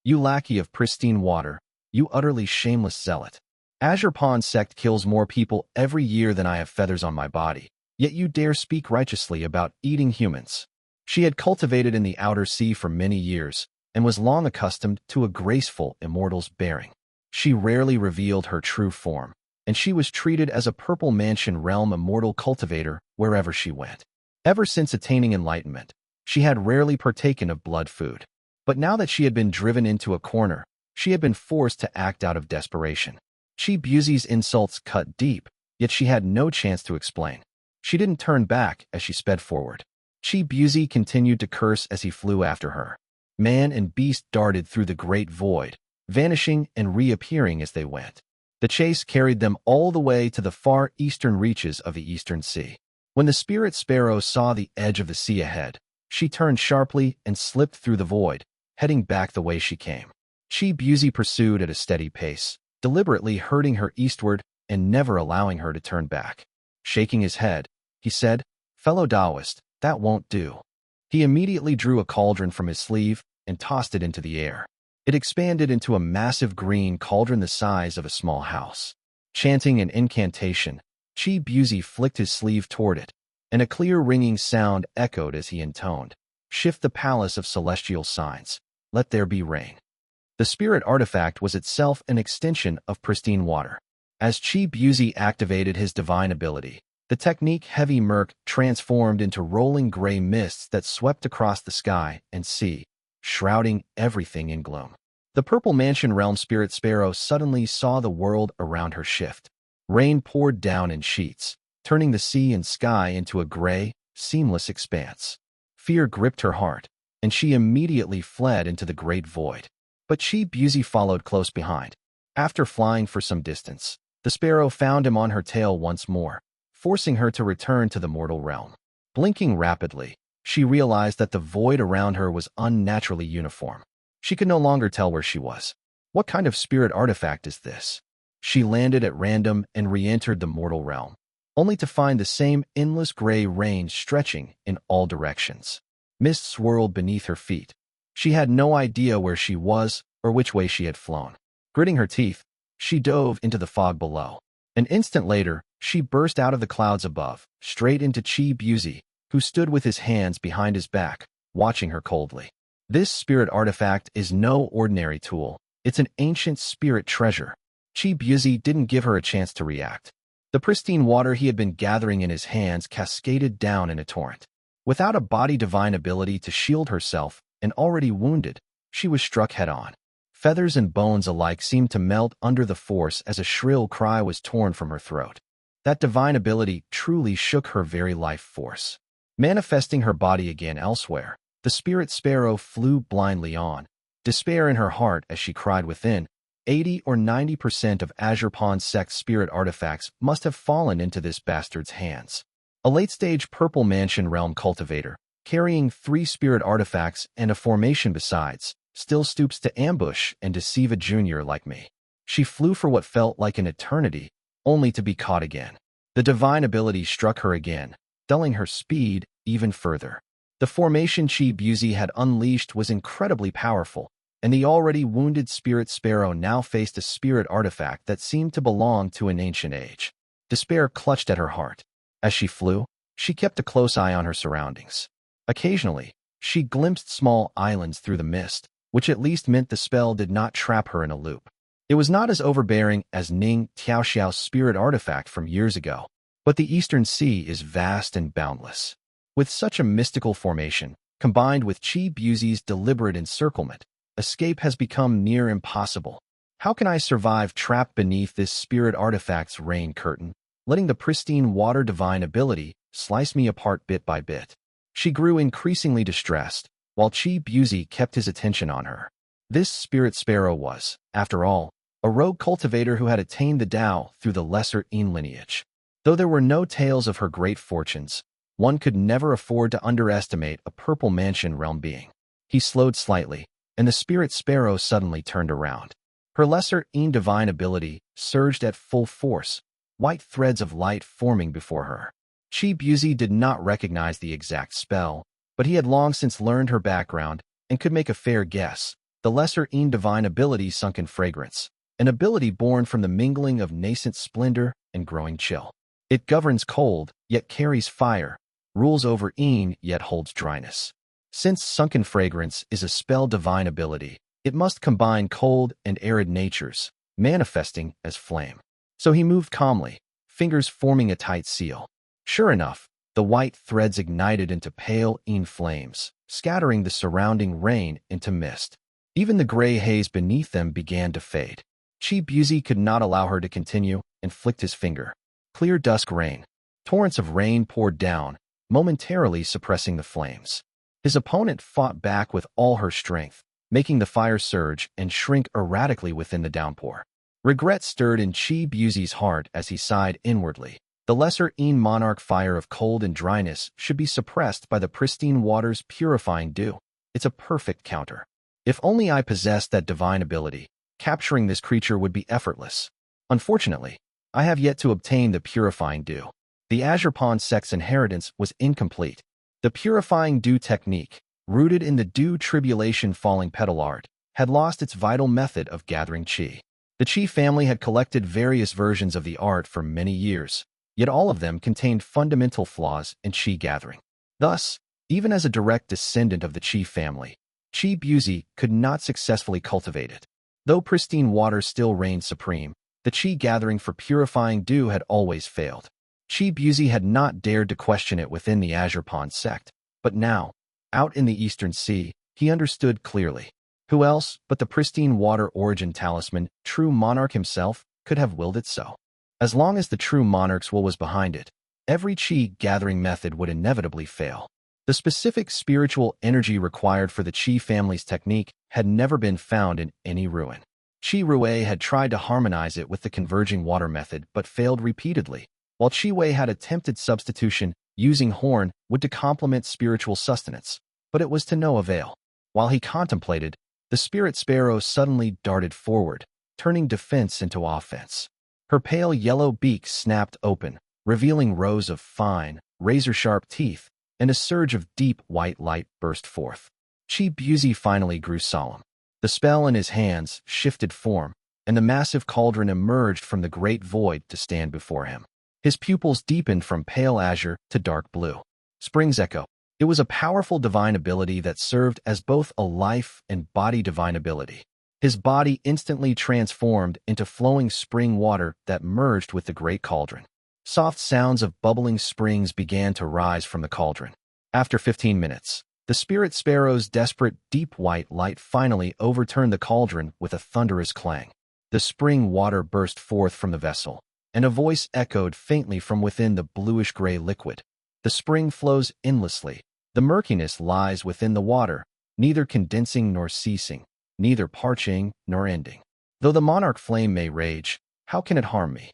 lackey of pristine water, you utterly shameless zealot. Azure Pond sect kills more people every year than I have feathers on my body, yet you dare speak righteously about eating humans. She had cultivated in the outer sea for many years, and was long accustomed to a graceful immortal's bearing. She rarely revealed her true form, and she was treated as a purple mansion realm immortal cultivator wherever she went. Ever since attaining enlightenment, she had rarely partaken of blood food. But now that she had been driven into a corner, she had been forced to act out of desperation. Chi's insults cut deep, yet she had no chance to explain. She didn't turn back as she sped forward. Chi continued to curse as he flew after her. Man and beast darted through the great void, vanishing and reappearing as they went. The chase carried them all the way to the far eastern reaches of the eastern sea. When the spirit sparrow saw the edge of the sea ahead, she turned sharply and slipped through the void, heading back the way she came. Chi pursued at a steady pace, deliberately herding her eastward and never allowing her to turn back. Shaking his head, he said, "Fellow Taoist, that won't do." He immediately drew a cauldron from his sleeve and tossed it into the air. It expanded into a massive green cauldron the size of a small house. Chanting an incantation, Chi flicked his sleeve toward it, and a clear ringing sound echoed as he intoned, "Shift the palace of celestial signs. Let there be rain." The spirit artifact was itself an extension of pristine water. As Chi activated his divine ability, the technique heavy murk transformed into rolling gray mists that swept across the sky and sea, shrouding everything in gloom. The purple mansion realm spirit sparrow suddenly saw the world around her shift. Rain poured down in sheets, turning the sea and sky into a gray, seamless expanse. Fear gripped her heart, and she immediately fled into the great void. But Chi followed close behind. After flying for some distance, the sparrow found him on her tail once more, forcing her to return to the mortal realm. Blinking rapidly, she realized that the void around her was unnaturally uniform. She could no longer tell where she was. What kind of spirit artifact is this? She landed at random and re-entered the mortal realm, only to find the same endless gray range stretching in all directions. Mist swirled beneath her feet. She had no idea where she was or which way she had flown. Gritting her teeth, she dove into the fog below. An instant later, she burst out of the clouds above, straight into Chi, who stood with his hands behind his back, watching her coldly. This spirit artifact is no ordinary tool. It's an ancient spirit treasure. Chi didn't give her a chance to react. The pristine water he had been gathering in his hands cascaded down in a torrent. Without a body divine ability to shield herself, and already wounded, she was struck head-on. Feathers and bones alike seemed to melt under the force as a shrill cry was torn from her throat. That divine ability truly shook her very life force. Manifesting her body again elsewhere, the spirit sparrow flew blindly on, despair in her heart as she cried within, 80 or 90% of Azure Pond's sect spirit artifacts must have fallen into this bastard's hands. A late-stage Purple Mansion Realm cultivator, carrying 3 spirit artifacts and a formation besides, still stoops to ambush and deceive a junior like me. She flew for what felt like an eternity, only to be caught again. The divine ability struck her again, dulling her speed even further. The formation Chi Buzi had unleashed was incredibly powerful, and the already wounded spirit sparrow now faced a spirit artifact that seemed to belong to an ancient age. Despair clutched at her heart. As she flew, she kept a close eye on her surroundings. Occasionally, she glimpsed small islands through the mist, which at least meant the spell did not trap her in a loop. It was not as overbearing as Ning Tiaoxiao's spirit artifact from years ago, but the Eastern Sea is vast and boundless. With such a mystical formation, combined with Chi Buzi's deliberate encirclement, escape has become near impossible. How can I survive trapped beneath this spirit artifact's rain curtain, letting the pristine water divine ability slice me apart bit by bit? She grew increasingly distressed, while Chi Buzi kept his attention on her. This spirit sparrow was, after all, a rogue cultivator who had attained the Tao through the lesser Yin lineage. Though there were no tales of her great fortunes, one could never afford to underestimate a Purple Mansion Realm being. He slowed slightly, and the spirit sparrow suddenly turned around. Her lesser Yin divine ability surged at full force, white threads of light forming before her. Chi Buzi did not recognize the exact spell, but he had long since learned her background and could make a fair guess. The lesser Yin divine ability sunk in fragrance, an ability born from the mingling of nascent splendor and growing chill. It governs cold, yet carries fire, rules over Yin, yet holds dryness. Since sunken fragrance is a spell divine ability, it must combine cold and arid natures, manifesting as flame. So he moved calmly, fingers forming a tight seal. Sure enough, the white threads ignited into pale Yin flames, scattering the surrounding rain into mist. Even the gray haze beneath them began to fade. Chi Buzi could not allow her to continue and flicked his finger. Clear dusk rain. Torrents of rain poured down, momentarily suppressing the flames. His opponent fought back with all her strength, making the fire surge and shrink erratically within the downpour. Regret stirred in Chi Buzi's heart as he sighed inwardly. The lesser Yin monarch fire of cold and dryness should be suppressed by the pristine water's purifying dew. It's a perfect counter. If only I possessed that divine ability, capturing this creature would be effortless. Unfortunately, I have yet to obtain the purifying dew. The Azure Pond sect's inheritance was incomplete. The purifying dew technique, rooted in the dew tribulation falling petal art, had lost its vital method of gathering qi. The qi family had collected various versions of the art for many years, yet all of them contained fundamental flaws in qi gathering. Thus, even as a direct descendant of the qi family, Chi Buzi could not successfully cultivate it. Though pristine water still reigned supreme, the qi gathering for purifying dew had always failed. Chi Buzi had not dared to question it within the Azure Pond sect, but now, out in the Eastern Sea, he understood clearly. Who else but the pristine water origin talisman, true monarch himself, could have willed it so? As long as the true monarch's will was behind it, every qi gathering method would inevitably fail. The specific spiritual energy required for the qi family's technique had never been found in any ruin. Qi Rui had tried to harmonize it with the converging water method but failed repeatedly, while Qi Wei had attempted substitution using horn wood to complement spiritual sustenance, but it was to no avail. While he contemplated, the spirit sparrow suddenly darted forward, turning defense into offense. Her pale yellow beak snapped open, revealing rows of fine, razor-sharp teeth, and a surge of deep white light burst forth. Chi Buzi finally grew solemn. The spell in his hands shifted form, and the massive cauldron emerged from the great void to stand before him. His pupils deepened from pale azure to dark blue. Spring's Echo. It was a powerful divine ability that served as both a life and body divine ability. His body instantly transformed into flowing spring water that merged with the great cauldron. Soft sounds of bubbling springs began to rise from the cauldron. After 15 minutes, the spirit sparrow's desperate deep white light finally overturned the cauldron with a thunderous clang. The spring water burst forth from the vessel, and a voice echoed faintly from within the bluish-gray liquid. The spring flows endlessly. The murkiness lies within the water, neither condensing nor ceasing, neither parching nor ending. Though the monarch flame may rage, how can it harm me?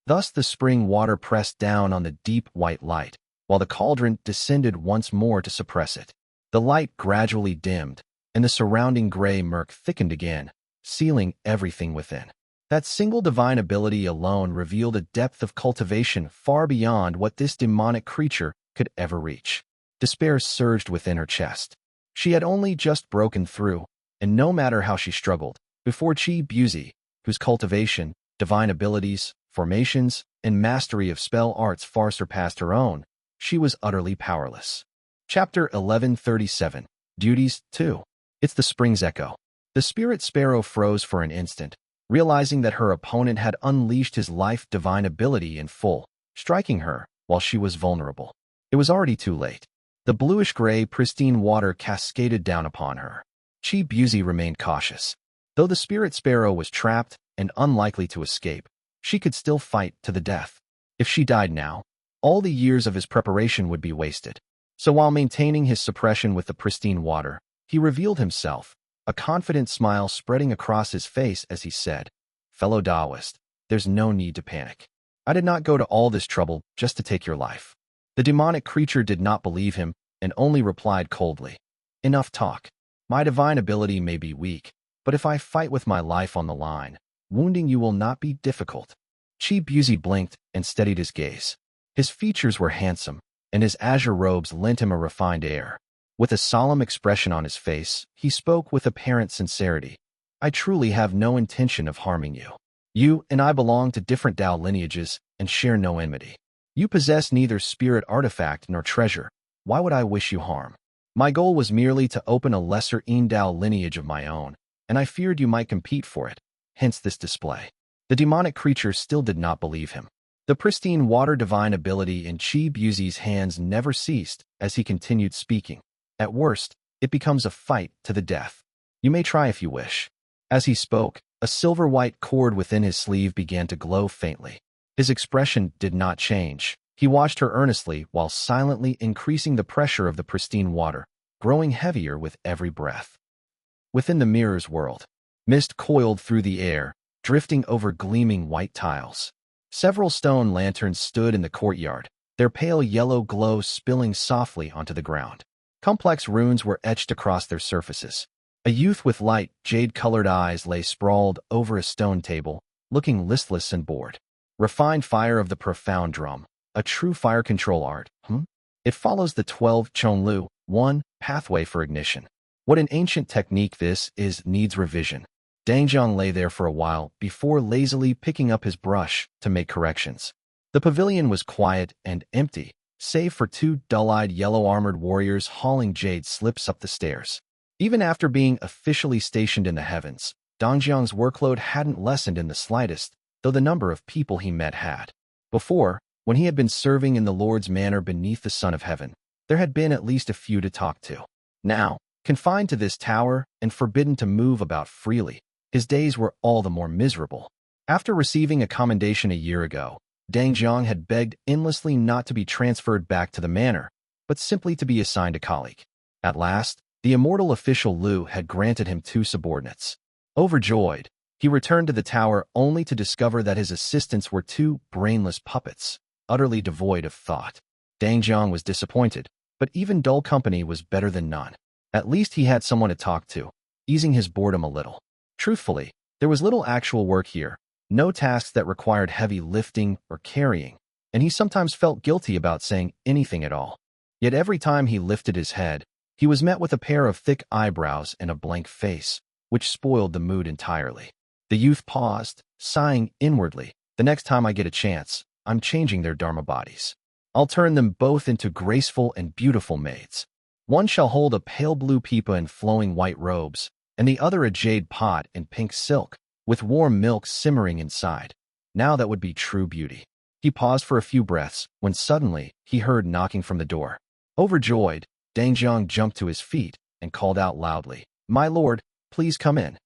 Thus the spring water pressed down on the deep white light, while the cauldron descended once more to suppress it. The light gradually dimmed, and the surrounding gray murk thickened again, sealing everything within. That single divine ability alone revealed a depth of cultivation far beyond what this demonic creature could ever reach. Despair surged within her chest. She had only just broken through, and no matter how she struggled, before Qian, whose cultivation, divine abilities, formations, and mastery of spell arts far surpassed her own, she was utterly powerless. Chapter 1137. Duties 2. It's the spring's echo. The spirit sparrow froze for an instant, realizing that her opponent had unleashed his life divine ability in full, striking her while she was vulnerable. It was already too late. The bluish-gray, pristine water cascaded down upon her. Qian remained cautious. Though the spirit sparrow was trapped and unlikely to escape, she could still fight to the death. If she died now, all the years of his preparation would be wasted. So while maintaining his suppression with the pristine water, he revealed himself, a confident smile spreading across his face as he said, "Fellow Taoist, there's no need to panic. I did not go to all this trouble just to take your life." The demonic creature did not believe him and only replied coldly, "Enough talk. My divine ability may be weak, but if I fight with my life on the line, wounding you will not be difficult." Qian blinked and steadied his gaze. His features were handsome, and his azure robes lent him a refined air. With a solemn expression on his face, he spoke with apparent sincerity. "I truly have no intention of harming you. You and I belong to different Tao lineages and share no enmity. You possess neither spirit artifact nor treasure. Why would I wish you harm? My goal was merely to open a lesser Tao lineage of my own, and I feared you might compete for it, hence this display." The demonic creature still did not believe him. The pristine water divine ability in Qian's hands never ceased as he continued speaking. "At worst, it becomes a fight to the death. You may try if you wish." As he spoke, a silver-white cord within his sleeve began to glow faintly. His expression did not change. He watched her earnestly while silently increasing the pressure of the pristine water, growing heavier with every breath. Within the mirror's world, mist coiled through the air, drifting over gleaming white tiles. Several stone lanterns stood in the courtyard, their pale yellow glow spilling softly onto the ground. Complex runes were etched across their surfaces. A youth with light, jade-colored eyes lay sprawled over a stone table, looking listless and bored. Refined fire of the profound drum, a true fire control art. It follows the 12 Chonlu, 1, pathway for ignition. What an ancient technique this is needs revision. Dangjiang lay there for a while before lazily picking up his brush to make corrections. The pavilion was quiet and empty, save for two dull-eyed yellow-armored warriors hauling jade slips up the stairs. Even after being officially stationed in the heavens, Dangjiang's workload hadn't lessened in the slightest, though the number of people he met had. Before, when he had been serving in the Lord's manor beneath the sun of heaven, there had been at least a few to talk to. Now, confined to this tower and forbidden to move about freely, his days were all the more miserable. After receiving a commendation a year ago, Dangjiang had begged endlessly not to be transferred back to the manor, but simply to be assigned a colleague. At last, the immortal official Lu had granted him 2 subordinates. Overjoyed, he returned to the tower only to discover that his assistants were 2 brainless puppets, utterly devoid of thought. Dangjiang was disappointed, but even dull company was better than none. At least he had someone to talk to, easing his boredom a little. Truthfully, there was little actual work here, no tasks that required heavy lifting or carrying, and he sometimes felt guilty about saying anything at all. Yet every time he lifted his head, he was met with a pair of thick eyebrows and a blank face, which spoiled the mood entirely. The youth paused, sighing inwardly. "The next time I get a chance, I'm changing their dharma bodies. I'll turn them both into graceful and beautiful maids. One shall hold a pale blue pipa in flowing white robes, and the other a jade pot in pink silk, with warm milk simmering inside. Now that would be true beauty." He paused for a few breaths, when suddenly he heard knocking from the door. Overjoyed, Dangjiang jumped to his feet and called out loudly, "My lord, please come in."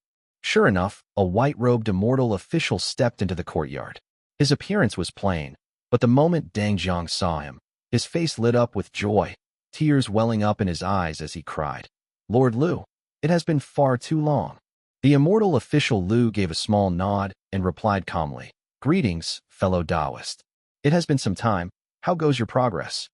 Sure enough, a white-robed immortal official stepped into the courtyard. His appearance was plain, but the moment Dangjiang saw him, his face lit up with joy, tears welling up in his eyes as he cried, "Lord Lu, it has been far too long. The immortal official Lu gave a small nod and replied calmly, "Greetings, fellow Taoist. It has been some time. How goes your progress?"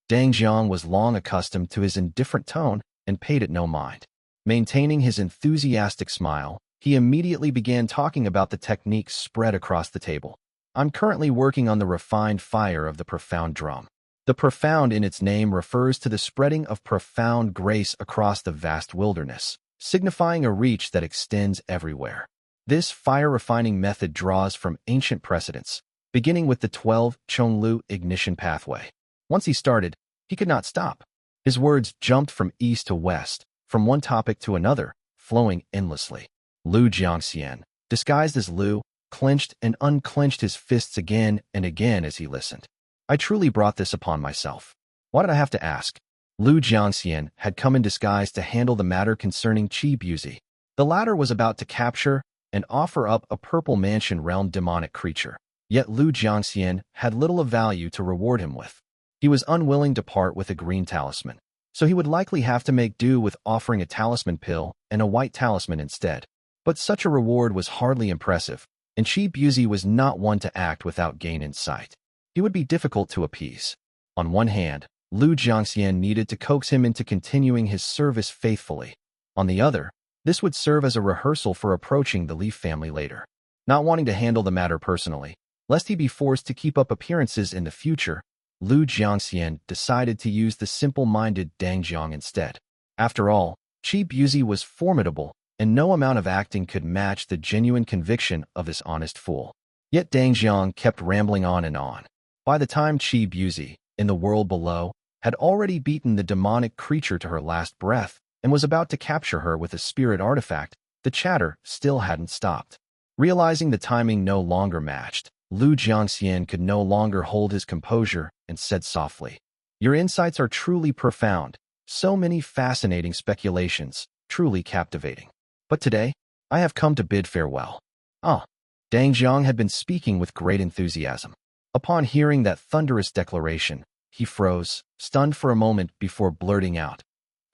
Dang Jiang was long accustomed to his indifferent tone and paid it no mind. Maintaining his enthusiastic smile, he immediately began talking about the techniques spread across the table. "I'm currently working on the refined fire of the profound drum." The profound in its name refers to the spreading of profound grace across the vast wilderness, signifying a reach that extends everywhere. This fire-refining method draws from ancient precedents, beginning with the 12 Chonglu ignition pathway. Once he started, he could not stop. His words jumped from east to west, from one topic to another, flowing endlessly. Lu Jiangxian, disguised as Lu, clenched and unclenched his fists again and again as he listened. "I truly brought this upon myself. Why did I have to ask?" Lu Jiangxian had come in disguise to handle the matter concerning Qi Buzi. The latter was about to capture and offer up a purple mansion realm demonic creature. Yet Lu Jiangxian had little of value to reward him with. He was unwilling to part with a green talisman, so he would likely have to make do with offering a talisman pill and a white talisman instead. But such a reward was hardly impressive, and Qi Buzi was not one to act without gain in sight. He would be difficult to appease. On one hand, Lu Jiangxian needed to coax him into continuing his service faithfully. On the other, this would serve as a rehearsal for approaching the Li family later. Not wanting to handle the matter personally, lest he be forced to keep up appearances in the future, Lu Jiangxian decided to use the simple-minded Dang Jiang instead. After all, Qi Buzi was formidable, and no amount of acting could match the genuine conviction of this honest fool. Yet Dang Jiang kept rambling on and on. By the time Qi Buzi, in the world below, had already beaten the demonic creature to her last breath and was about to capture her with a spirit artifact, the chatter still hadn't stopped. Realizing the timing no longer matched, Lu Jiangxian could no longer hold his composure and said softly, "Your insights are truly profound. So many fascinating speculations, truly captivating. But today, I have come to bid farewell." Ah! Dang Jiang had been speaking with great enthusiasm. Upon hearing that thunderous declaration, he froze, stunned for a moment before blurting out,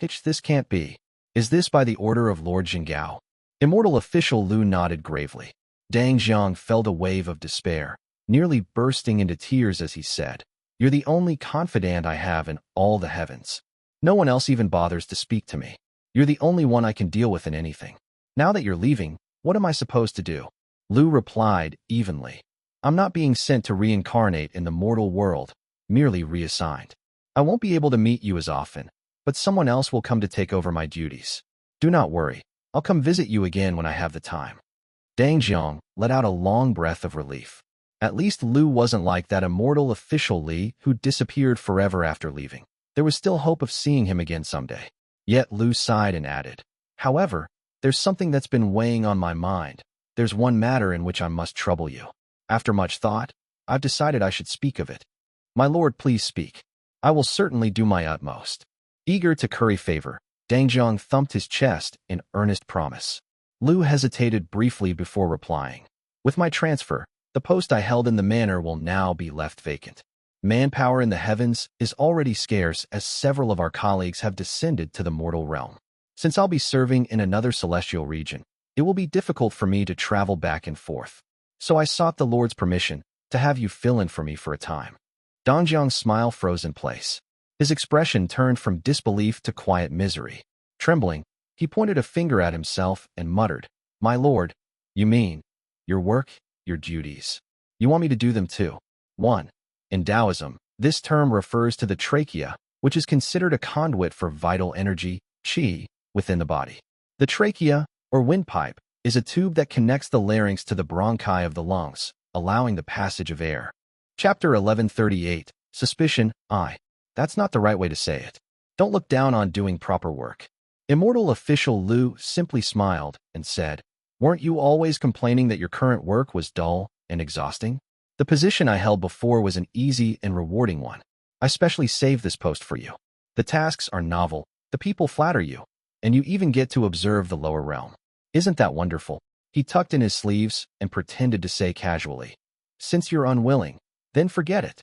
"This can't be. Is this by the order of Lord Jinggao?" Immortal official Lu nodded gravely. Dang Jiang felt a wave of despair, nearly bursting into tears as he said, "You're the only confidant I have in all the heavens. No one else even bothers to speak to me. You're the only one I can deal with in anything. Now that you're leaving, what am I supposed to do?" Lu replied evenly, "I'm not being sent to reincarnate in the mortal world, merely reassigned. I won't be able to meet you as often, but someone else will come to take over my duties. Do not worry, I'll come visit you again when I have the time." Dang Jiang let out a long breath of relief. At least Lu wasn't like that immortal official Li who disappeared forever after leaving. There was still hope of seeing him again someday. Yet Lu sighed and added, "However, there's something that's been weighing on my mind. There's one matter in which I must trouble you. After much thought, I've decided I should speak of it." "My lord, please speak. I will certainly do my utmost." Eager to curry favor, Dang Jiang thumped his chest in earnest promise. Lu hesitated briefly before replying, "With my transfer, the post I held in the manor will now be left vacant. Manpower in the heavens is already scarce as several of our colleagues have descended to the mortal realm. Since I'll be serving in another celestial region, it will be difficult for me to travel back and forth. So I sought the Lord's permission to have you fill in for me for a time." Dang Jiang's smile froze in place. His expression turned from disbelief to quiet misery. Trembling, he pointed a finger at himself and muttered, "My lord, you mean, your work, your duties. You want me to do them too?" 1. In Taoism, this term refers to the trachea, which is considered a conduit for vital energy, qi, within the body. The trachea, or windpipe, is a tube that connects the larynx to the bronchi of the lungs, allowing the passage of air. Chapter 1138, Suspicion, I. That's not the right way to say it. Don't look down on doing proper work. Immortal official Lu simply smiled and said, "Weren't you always complaining that your current work was dull and exhausting? The position I held before was an easy and rewarding one. I specially saved this post for you. The tasks are novel, the people flatter you, and you even get to observe the lower realm. Isn't that wonderful?" He tucked in his sleeves and pretended to say casually, "Since you're unwilling, then forget it."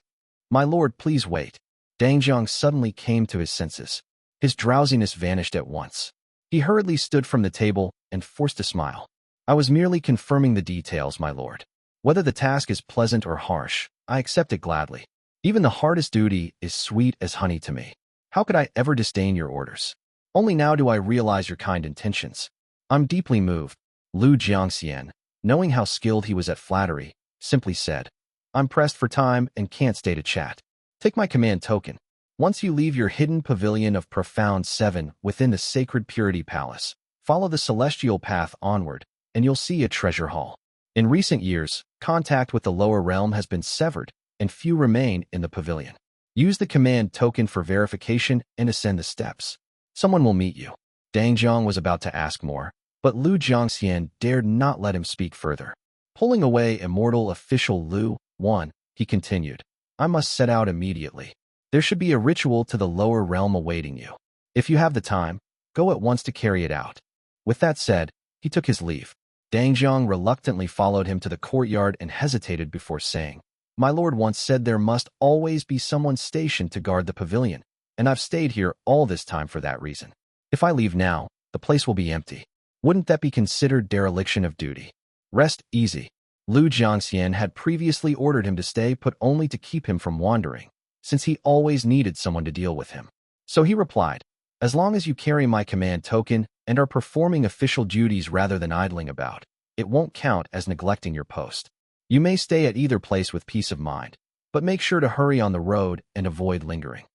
"My lord, please wait." Dang Jiang suddenly came to his senses. His drowsiness vanished at once. He hurriedly stood from the table and forced a smile. I was merely confirming the details, my lord. Whether the task is pleasant or harsh, I accept it gladly. Even the hardest duty is sweet as honey to me. How could I ever disdain your orders? Only now do I realize your kind intentions. I'm deeply moved. Lu Jiangxian, knowing how skilled he was at flattery, simply said, I'm pressed for time and can't stay to chat. Take my command token. Once you leave your hidden pavilion of profound 7 within the sacred purity palace, follow the celestial path onward, and you'll see a treasure haul. In recent years, contact with the lower realm has been severed, and few remain in the pavilion. Use the command token for verification and ascend the steps. Someone will meet you. Dang Jiang was about to ask more, but Lu Jiangxian dared not let him speak further. Pulling away Immortal official Lu, 1, he continued, I must set out immediately. There should be a ritual to the lower realm awaiting you. If you have the time, go at once to carry it out. With that said, he took his leave. Dang Jiang reluctantly followed him to the courtyard and hesitated before saying, My lord once said there must always be someone stationed to guard the pavilion, and I've stayed here all this time for that reason. If I leave now, the place will be empty. Wouldn't that be considered dereliction of duty? Rest easy. Lu Jiangxian had previously ordered him to stay put only to keep him from wandering, since he always needed someone to deal with him. So he replied, As long as you carry my command token and are performing official duties rather than idling about, it won't count as neglecting your post. You may stay at either place with peace of mind, but make sure to hurry on the road and avoid lingering.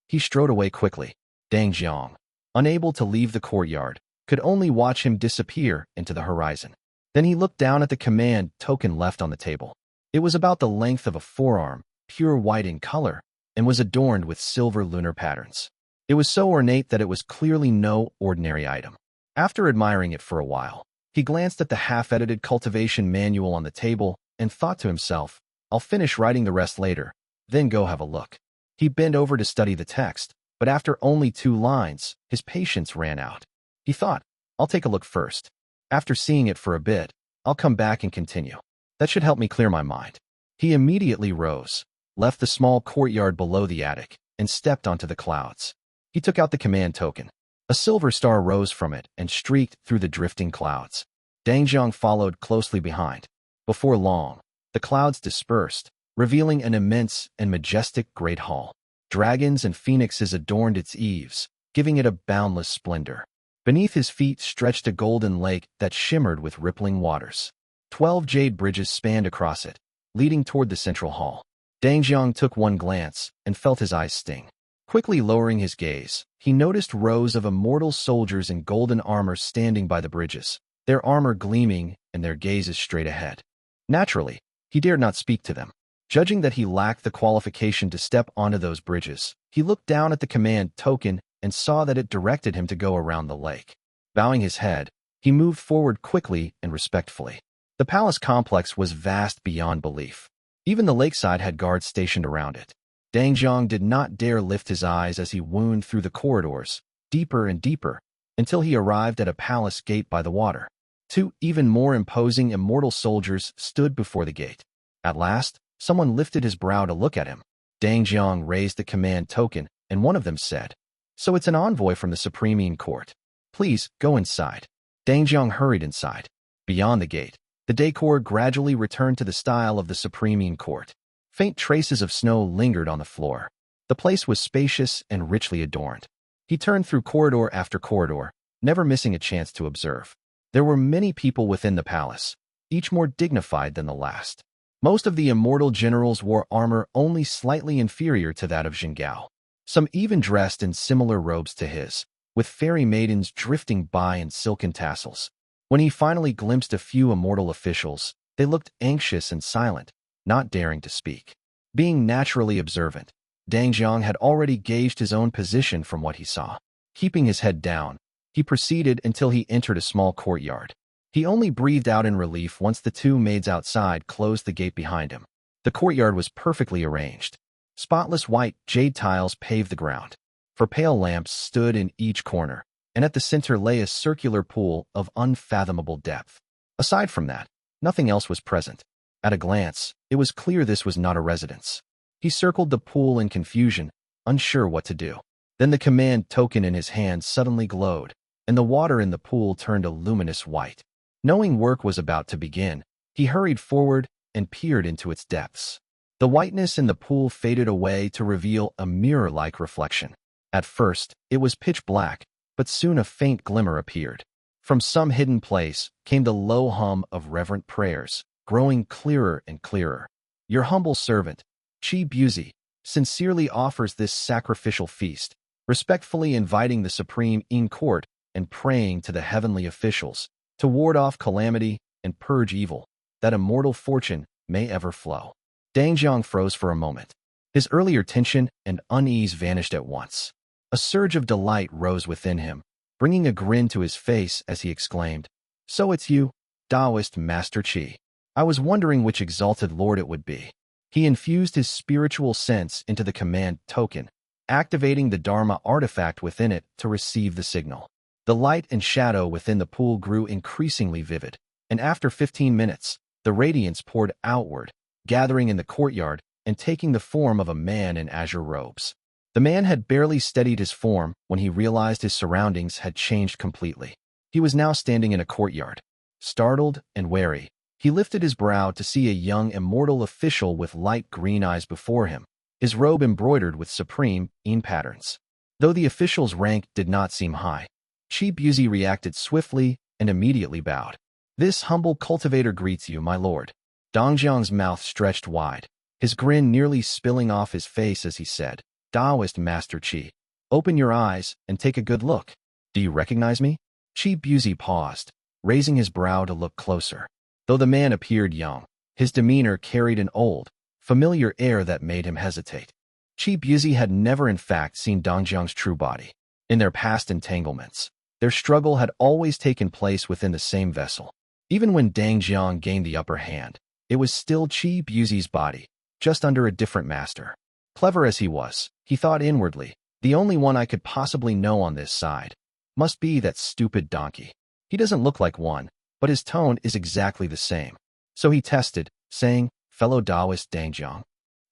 He strode away quickly. Dang Jiang, unable to leave the courtyard, could only watch him disappear into the horizon. Then he looked down at the command token left on the table. It was about the length of a forearm, pure white in color, and was adorned with silver lunar patterns. It was so ornate that it was clearly no ordinary item. After admiring it for a while, he glanced at the half-edited cultivation manual on the table and thought to himself, I'll finish writing the rest later, then go have a look. He bent over to study the text, but after only 2 lines, his patience ran out. He thought, I'll take a look first. After seeing it for a bit, I'll come back and continue. That should help me clear my mind. He immediately rose, left the small courtyard below the attic, and stepped onto the clouds. He took out the command token. A silver star rose from it and streaked through the drifting clouds. Dang Jiang followed closely behind. Before long, the clouds dispersed, revealing an immense and majestic great hall. Dragons and phoenixes adorned its eaves, giving it a boundless splendor. Beneath his feet stretched a golden lake that shimmered with rippling waters. 12 jade bridges spanned across it, leading toward the central hall. Dang Jiang took one glance and felt his eyes sting. Quickly lowering his gaze, he noticed rows of immortal soldiers in golden armor standing by the bridges, their armor gleaming and their gazes straight ahead. Naturally, he dared not speak to them. Judging that he lacked the qualification to step onto those bridges, he looked down at the command token and saw that it directed him to go around the lake. Bowing his head, he moved forward quickly and respectfully. The palace complex was vast beyond belief. Even the lakeside had guards stationed around it. Dang Jiang did not dare lift his eyes as he wound through the corridors, deeper and deeper, until he arrived at a palace gate by the water. 2 even more imposing immortal soldiers stood before the gate. At last, someone lifted his brow to look at him. Dang Jiang raised the command token, and one of them said, So it's an envoy from the Supreme Court. Please, go inside. Dang Jiang hurried inside. Beyond the gate, the decor gradually returned to the style of the Supreme Court. Faint traces of snow lingered on the floor. The place was spacious and richly adorned. He turned through corridor after corridor, never missing a chance to observe. There were many people within the palace, each more dignified than the last. Most of the immortal generals wore armor only slightly inferior to that of Jiangque. Some even dressed in similar robes to his, with fairy maidens drifting by in silken tassels. When he finally glimpsed a few immortal officials, they looked anxious and silent, not daring to speak. Being naturally observant, Dang Jiang had already gauged his own position from what he saw. Keeping his head down, he proceeded until he entered a small courtyard. He only breathed out in relief once the 2 maids outside closed the gate behind him. The courtyard was perfectly arranged. Spotless white jade tiles paved the ground. For pale lamps stood in each corner, and at the center lay a circular pool of unfathomable depth. Aside from that, nothing else was present. At a glance, it was clear this was not a residence. He circled the pool in confusion, unsure what to do. Then the command token in his hand suddenly glowed. and the water in the pool turned a luminous white. Knowing work was about to begin, he hurried forward and peered into its depths. The whiteness in the pool faded away to reveal a mirror-like reflection. At first, it was pitch black, but soon a faint glimmer appeared. From some hidden place came the low hum of reverent prayers, growing clearer and clearer. Your humble servant, Qi Buzi, sincerely offers this sacrificial feast, respectfully inviting the supreme in court and praying to the heavenly officials to ward off calamity and purge evil, that immortal fortune may ever flow. Dangjiang froze for a moment. His earlier tension and unease vanished at once. A surge of delight rose within him, bringing a grin to his face as he exclaimed, "So it's you, Taoist Master Qi. I was wondering which exalted lord it would be." He infused his spiritual sense into the command token, activating the Dharma artifact within it to receive the signal. The light and shadow within the pool grew increasingly vivid, and after 15 minutes, the radiance poured outward, gathering in the courtyard and taking the form of a man in azure robes. The man had barely steadied his form when he realized his surroundings had changed completely. He was now standing in a courtyard. Startled and wary, he lifted his brow to see a young immortal official with light green eyes before him, his robe embroidered with supreme Yin patterns. Though the official's rank did not seem high, Qi Buzi reacted swiftly and immediately bowed. "This humble cultivator greets you, my lord." Dangjiang's mouth stretched wide, his grin nearly spilling off his face as he said, "Taoist Master Qi, open your eyes and take a good look. Do you recognize me?" Qi Buzi paused, raising his brow to look closer. Though the man appeared young, his demeanor carried an old, familiar air that made him hesitate. Qi Buzi had never in fact seen Dangjiang's true body. In their past entanglements, their struggle had always taken place within the same vessel. Even when Dangjiang gained the upper hand, it was still Qi Buzi's body, just under a different master. Clever as he was, he thought inwardly, the only one I could possibly know on this side must be that stupid donkey. He doesn't look like one, but his tone is exactly the same. So he tested, saying, "Fellow Taoist Dangjiang."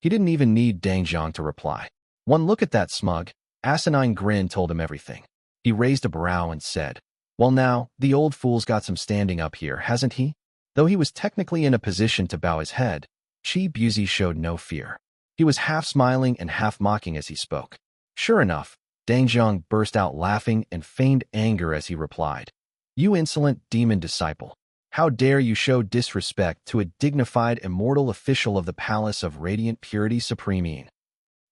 He didn't even need Dangjiang to reply. One look at that smug, asinine grin told him everything. He raised a brow and said, "Well now, the old fool's got some standing up here, hasn't he?" Though he was technically in a position to bow his head, Qi Buzi showed no fear. He was half smiling and half mocking as he spoke. Sure enough, Dangjiang burst out laughing and feigned anger as he replied, "You insolent demon disciple. How dare you show disrespect to a dignified immortal official of the Palace of Radiant Purity Supreme."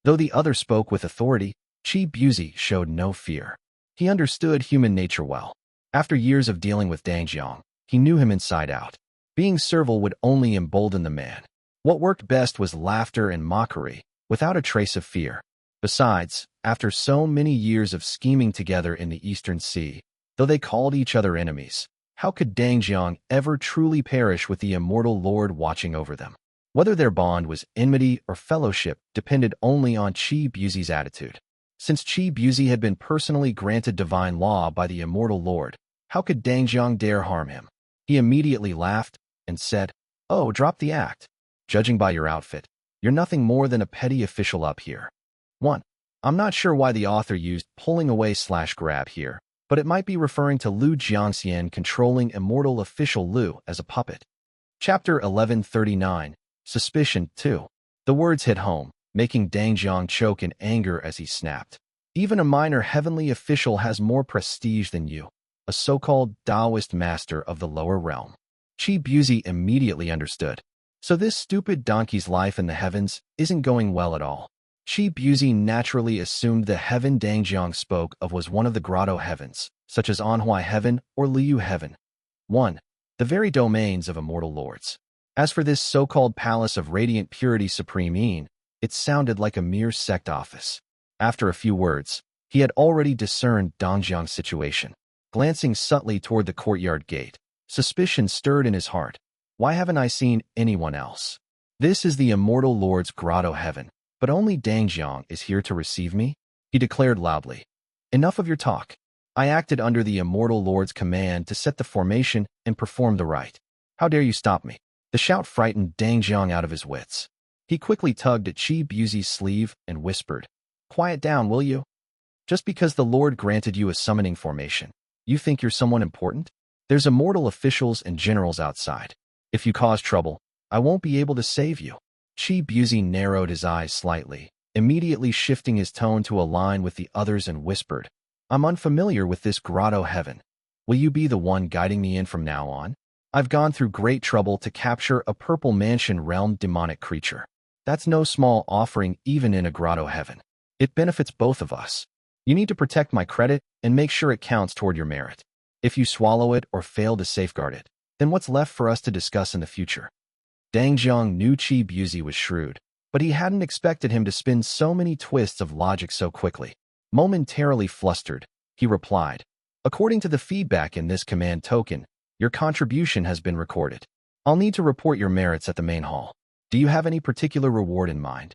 Though the other spoke with authority, Qi Buzi showed no fear. He understood human nature well. After years of dealing with Dangjiang, he knew him inside out. Being servile would only embolden the man. What worked best was laughter and mockery, without a trace of fear. Besides, after so many years of scheming together in the Eastern Sea, though they called each other enemies, how could Dangjiang ever truly perish with the immortal lord watching over them? Whether their bond was enmity or fellowship depended only on Qi Buzi's attitude. Since Qi Buzi had been personally granted divine law by the immortal lord, how could Dangjiang dare harm him? He immediately laughed and said, "Oh, drop the act. Judging by your outfit, you're nothing more than a petty official up here." 1. I'm not sure why the author used pulling away/grab here, but it might be referring to Lu Jiangxian controlling immortal official Lu as a puppet. Chapter 1139, Suspicion 2. The words hit home, making Dangjiang choke in anger as he snapped. "Even a minor heavenly official has more prestige than you, a so-called Taoist master of the lower realm." Qi Buzi immediately understood. So this stupid donkey's life in the heavens isn't going well at all. Qi Buzi naturally assumed the heaven Dangjiang spoke of was one of the grotto heavens, such as Anhui heaven or Liu heaven. 1. The very domains of immortal lords. As for this so-called Palace of Radiant Purity Supreme, it sounded like a mere sect office. After a few words, he had already discerned Dangjiang's situation. Glancing subtly toward the courtyard gate, suspicion stirred in his heart. Why haven't I seen anyone else? This is the immortal lord's grotto heaven, but only Dangjiang is here to receive me, he declared loudly. Enough of your talk. I acted under the immortal lord's command to set the formation and perform the rite. How dare you stop me? The shout frightened Dangjiang out of his wits. He quickly tugged at Qi Buzi's sleeve and whispered, "Quiet down, will you? Just because the Lord granted you a summoning formation, You think you're someone important? There's immortal officials and generals outside. If you cause trouble, I won't be able to save you. Qi Buzi narrowed his eyes slightly, immediately shifting his tone to align with the others and whispered, I'm unfamiliar with this grotto heaven. Will you be the one guiding me in from now on? I've gone through great trouble to capture a purple mansion realm demonic creature. That's no small offering even in a grotto heaven. It benefits both of us. You need to protect my credit and make sure it counts toward your merit. If you swallow it or fail to safeguard it, then what's left for us to discuss in the future? Dang Jiang knew Qi Buzi was shrewd, but he hadn't expected him to spin so many twists of logic so quickly. Momentarily flustered, he replied, according to the feedback in this command token, your contribution has been recorded. I'll need to report your merits at the main hall. Do you have any particular reward in mind?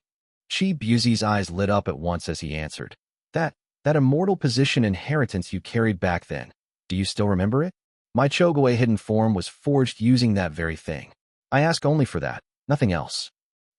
Qi Buzi's eyes lit up at once as he answered, That immortal position inheritance you carried back then. Do you still remember it? My Chogoe hidden form was forged using that very thing. I ask only for that, nothing else.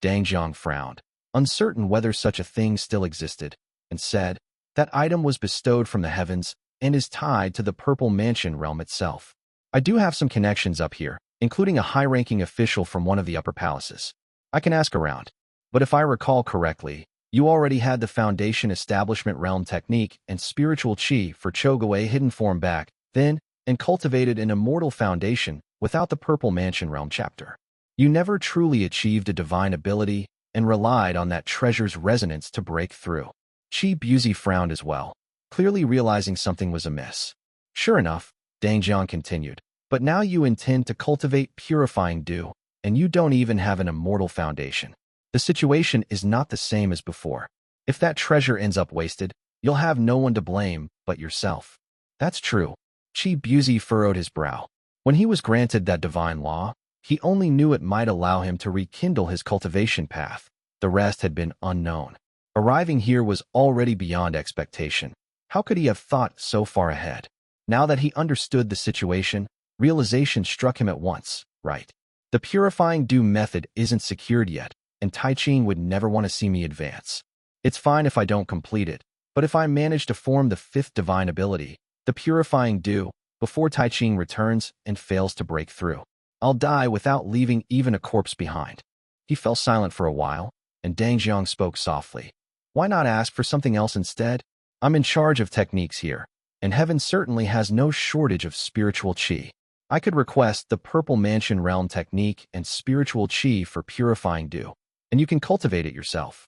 Dang Jiang frowned, uncertain whether such a thing still existed, and said, That item was bestowed from the heavens and is tied to the Purple Mansion realm itself. I do have some connections up here, including a high-ranking official from one of the upper palaces. I can ask around. But if I recall correctly, you already had the Foundation Establishment Realm Technique and Spiritual Qi for Chogoe hidden form back then, and cultivated an immortal foundation without the Purple Mansion Realm chapter. You never truly achieved a divine ability and relied on that treasure's resonance to break through. Qi Buzi frowned as well, clearly realizing something was amiss. Sure enough, Dang Jiang continued, but now you intend to cultivate purifying dew, and you don't even have an immortal foundation. The situation is not the same as before. If that treasure ends up wasted, you'll have no one to blame but yourself. That's true. Qi Buzi furrowed his brow. When he was granted that divine law, he only knew it might allow him to rekindle his cultivation path. The rest had been unknown. Arriving here was already beyond expectation. How could he have thought so far ahead? Now that he understood the situation, realization struck him at once, right? The purifying dew method isn't secured yet, and Tai Qing would never want to see me advance. It's fine if I don't complete it, but if I manage to form the fifth divine ability, the purifying dew, before Tai Qing returns and fails to break through, I'll die without leaving even a corpse behind. He fell silent for a while, and Dang Jiang spoke softly. Why not ask for something else instead? I'm in charge of techniques here, and heaven certainly has no shortage of spiritual qi. I could request the Purple Mansion Realm Technique and Spiritual Qi for purifying dew, and you can cultivate it yourself.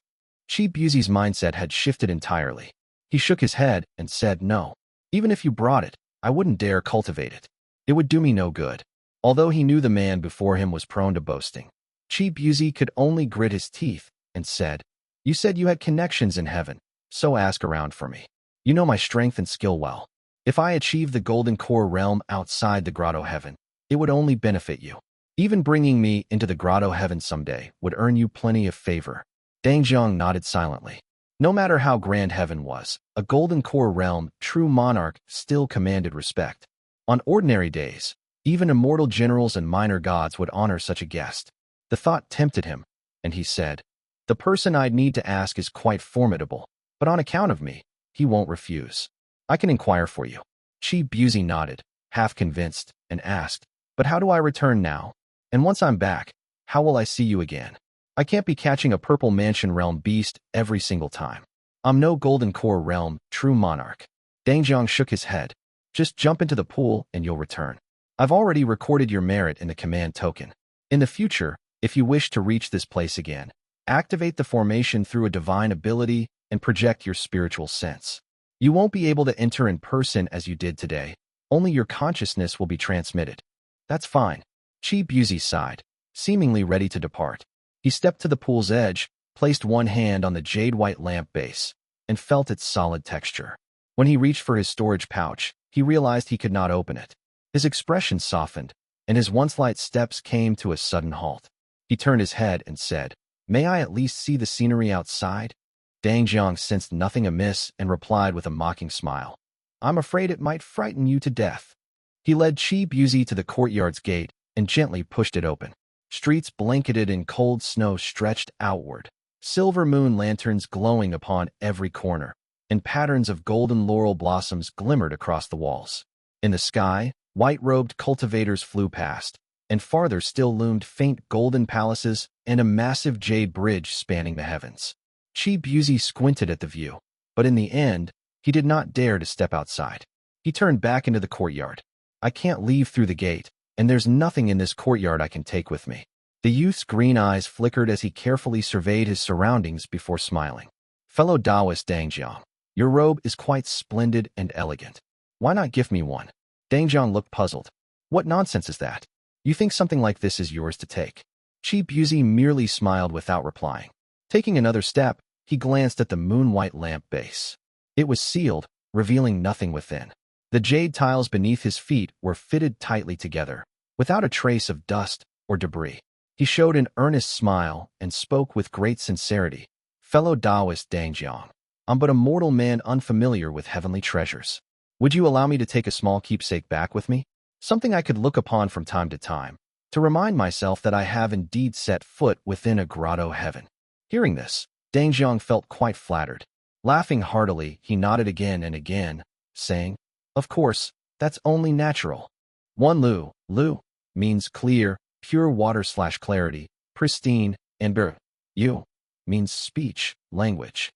Qi Buzi's mindset had shifted entirely. He shook his head and said no. Even if you brought it, I wouldn't dare cultivate it. It would do me no good. Although he knew the man before him was prone to boasting, Qi Buzi could only grit his teeth and said, You said you had connections in heaven, so ask around for me. You know my strength and skill well. If I achieve the Golden Core realm outside the Grotto Heaven, it would only benefit you. Even bringing me into the Grotto Heaven someday would earn you plenty of favor. Dang Jiang nodded silently. No matter how grand heaven was, a Golden Core realm true monarch still commanded respect. On ordinary days, even immortal generals and minor gods would honor such a guest. The thought tempted him, and he said, The person I'd need to ask is quite formidable, but on account of me, he won't refuse. I can inquire for you. Qi Buzi nodded, half convinced, and asked, But how do I return now? And once I'm back, how will I see you again? I can't be catching a Purple Mansion realm beast every single time. I'm no Golden Core realm true monarch. Dang Jiang shook his head. Just jump into the pool and you'll return. I've already recorded your merit in the command token. In the future, if you wish to reach this place again, activate the formation through a divine ability and project your spiritual sense. You won't be able to enter in person as you did today. Only your consciousness will be transmitted. That's fine. Qi Buzi sighed, seemingly ready to depart. He stepped to the pool's edge, placed one hand on the jade-white lamp base, and felt its solid texture. When he reached for his storage pouch, he realized he could not open it. His expression softened, and his once light steps came to a sudden halt. He turned his head and said, May I at least see the scenery outside? Dang Jiang sensed nothing amiss and replied with a mocking smile. I'm afraid it might frighten you to death. He led Qi Buzi to the courtyard's gate and gently pushed it open. Streets blanketed in cold snow stretched outward, silver moon lanterns glowing upon every corner, and patterns of golden laurel blossoms glimmered across the walls. In the sky, white-robed cultivators flew past, and farther still loomed faint golden palaces and a massive jade bridge spanning the heavens. Qi Buzi squinted at the view, but in the end, he did not dare to step outside. He turned back into the courtyard. I can't leave through the gate, and there's nothing in this courtyard I can take with me. The youth's green eyes flickered as he carefully surveyed his surroundings before smiling. Fellow Taoist Dangjiang, your robe is quite splendid and elegant. Why not gift me one? Dangjiang looked puzzled. What nonsense is that? You think something like this is yours to take? Qi Buzi merely smiled without replying. Taking another step, he glanced at the moon-white lamp base. It was sealed, revealing nothing within. The jade tiles beneath his feet were fitted tightly together, without a trace of dust or debris. He showed an earnest smile and spoke with great sincerity. Fellow Taoist Dangjiang, I'm but a mortal man unfamiliar with heavenly treasures. Would you allow me to take a small keepsake back with me? Something I could look upon from time to time, to remind myself that I have indeed set foot within a grotto heaven. Hearing this, Dangjiang felt quite flattered. Laughing heartily, he nodded again and again, saying, Of course, that's only natural. One Lu, means clear, pure water/clarity, pristine, and Yu means speech, language.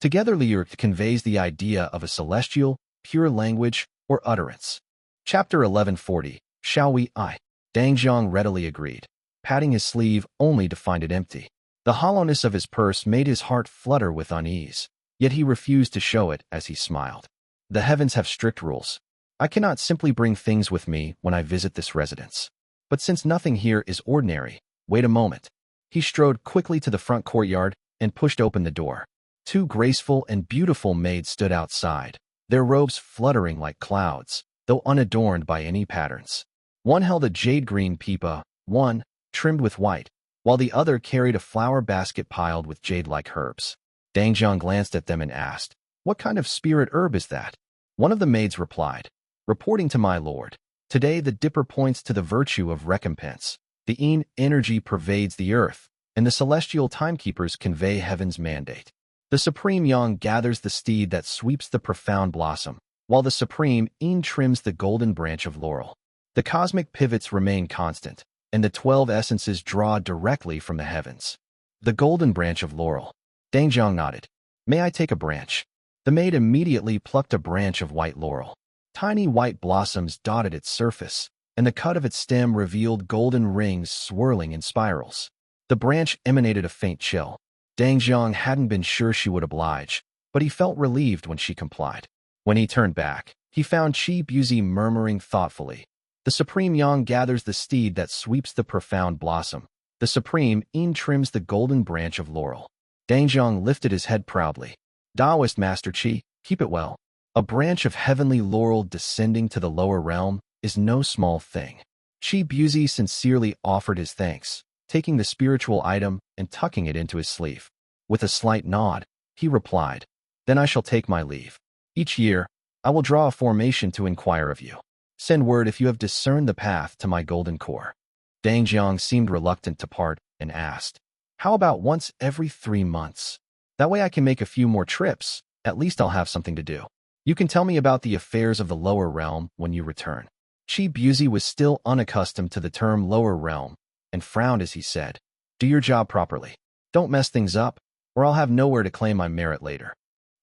Together Liu conveys the idea of a celestial, pure language or utterance. Chapter 1140, Shaohui I. Dangjiang readily agreed, patting his sleeve only to find it empty. The hollowness of his purse made his heart flutter with unease, yet he refused to show it as he smiled. The heavens have strict rules. I cannot simply bring things with me when I visit this residence. But since nothing here is ordinary, wait a moment. He strode quickly to the front courtyard and pushed open the door. Two graceful and beautiful maids stood outside, their robes fluttering like clouds, though unadorned by any patterns. One held a jade-green pipa, one trimmed with white, while the other carried a flower basket piled with jade-like herbs. Dangjiang glanced at them and asked, What kind of spirit herb is that? One of the maids replied, Reporting to my lord, today the dipper points to the virtue of recompense. The Yin energy pervades the earth, and the celestial timekeepers convey heaven's mandate. The supreme Yang gathers the steed that sweeps the profound blossom, while the supreme Yin trims the golden branch of laurel. The cosmic pivots remain constant, and the 12 essences draw directly from the heavens. The golden branch of laurel. Dangjiang nodded. May I take a branch? The maid immediately plucked a branch of white laurel. Tiny white blossoms dotted its surface, and the cut of its stem revealed golden rings swirling in spirals. The branch emanated a faint chill. Dangjiang hadn't been sure she would oblige, but he felt relieved when she complied. When he turned back, he found Qi Buzi murmuring thoughtfully, The supreme Yang gathers the steed that sweeps the profound blossom. The supreme Yin trims the golden branch of laurel. Dangjiang lifted his head proudly. Taoist Master Qi, keep it well. A branch of heavenly laurel descending to the lower realm is no small thing. Qi Buzi sincerely offered his thanks, taking the spiritual item and tucking it into his sleeve. With a slight nod, he replied, Then I shall take my leave. Each year, I will draw a formation to inquire of you. Send word if you have discerned the path to my golden core. Dangjiang seemed reluctant to part and asked, How about once every 3 months? That way I can make a few more trips. At least I'll have something to do. You can tell me about the affairs of the lower realm when you return. Qi Buzi was still unaccustomed to the term lower realm and frowned as he said, Do your job properly. Don't mess things up, or I'll have nowhere to claim my merit later.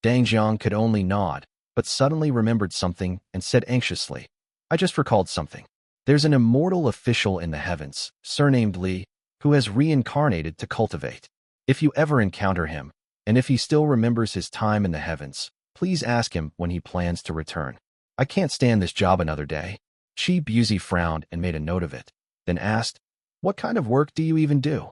Dangjiang could only nod, but suddenly remembered something and said anxiously, I just recalled something. There's an immortal official in the heavens, surnamed Li, who has reincarnated to cultivate. If you ever encounter him, and if he still remembers his time in the heavens, please ask him when he plans to return. I can't stand this job another day. Qi Buzi frowned and made a note of it, then asked, What kind of work do you even do?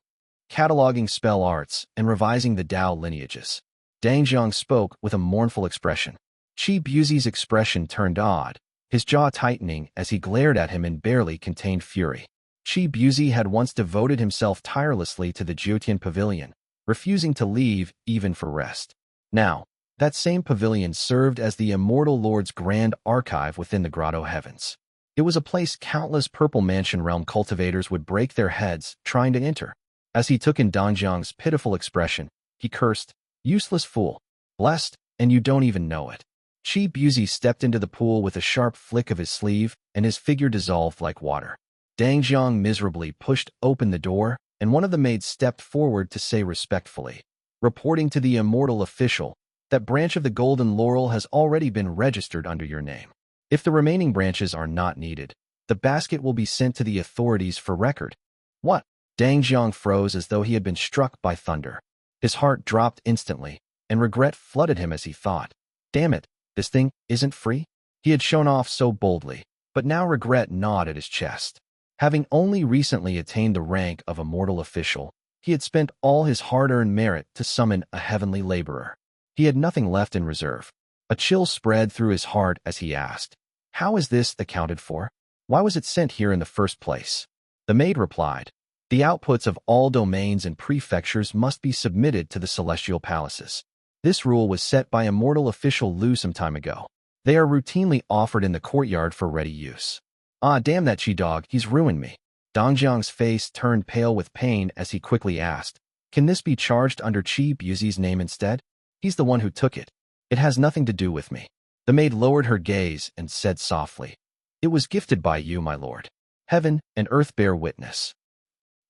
Cataloging spell arts and revising the Tao lineages. Dangjiang spoke with a mournful expression. Qi Buzi's expression turned odd, his jaw tightening as he glared at him in barely contained fury. Qi Buzi had once devoted himself tirelessly to the Jiutian pavilion, refusing to leave even for rest. Now, that same pavilion served as the Immortal Lord's grand archive within the grotto heavens. It was a place countless Purple Mansion realm cultivators would break their heads trying to enter. As he took in Dangjiang's pitiful expression, he cursed, Useless fool. Blessed, and you don't even know it. Qi Buzi stepped into the pool with a sharp flick of his sleeve, and his figure dissolved like water. Dang Jiang miserably pushed open the door, and one of the maids stepped forward to say respectfully, reporting to the Immortal official, that branch of the Golden Laurel has already been registered under your name. If the remaining branches are not needed, the basket will be sent to the authorities for record. What? Dang Jiang froze as though he had been struck by thunder. His heart dropped instantly, and regret flooded him as he thought, damn it, this thing isn't free? He had shown off so boldly, but now regret gnawed at his chest. Having only recently attained the rank of Immortal official, he had spent all his hard-earned merit to summon a heavenly laborer. He had nothing left in reserve. A chill spread through his heart as he asked, how is this accounted for? Why was it sent here in the first place? The maid replied, the outputs of all domains and prefectures must be submitted to the celestial palaces. This rule was set by Immortal official Lu some time ago. They are routinely offered in the courtyard for ready use. Ah, damn that Chi-dog, he's ruined me. Dongjiang's face turned pale with pain as he quickly asked, can this be charged under Qi Buzi's name instead? He's the one who took it. It has nothing to do with me. The maid lowered her gaze and said softly, it was gifted by you, my lord. Heaven and earth bear witness.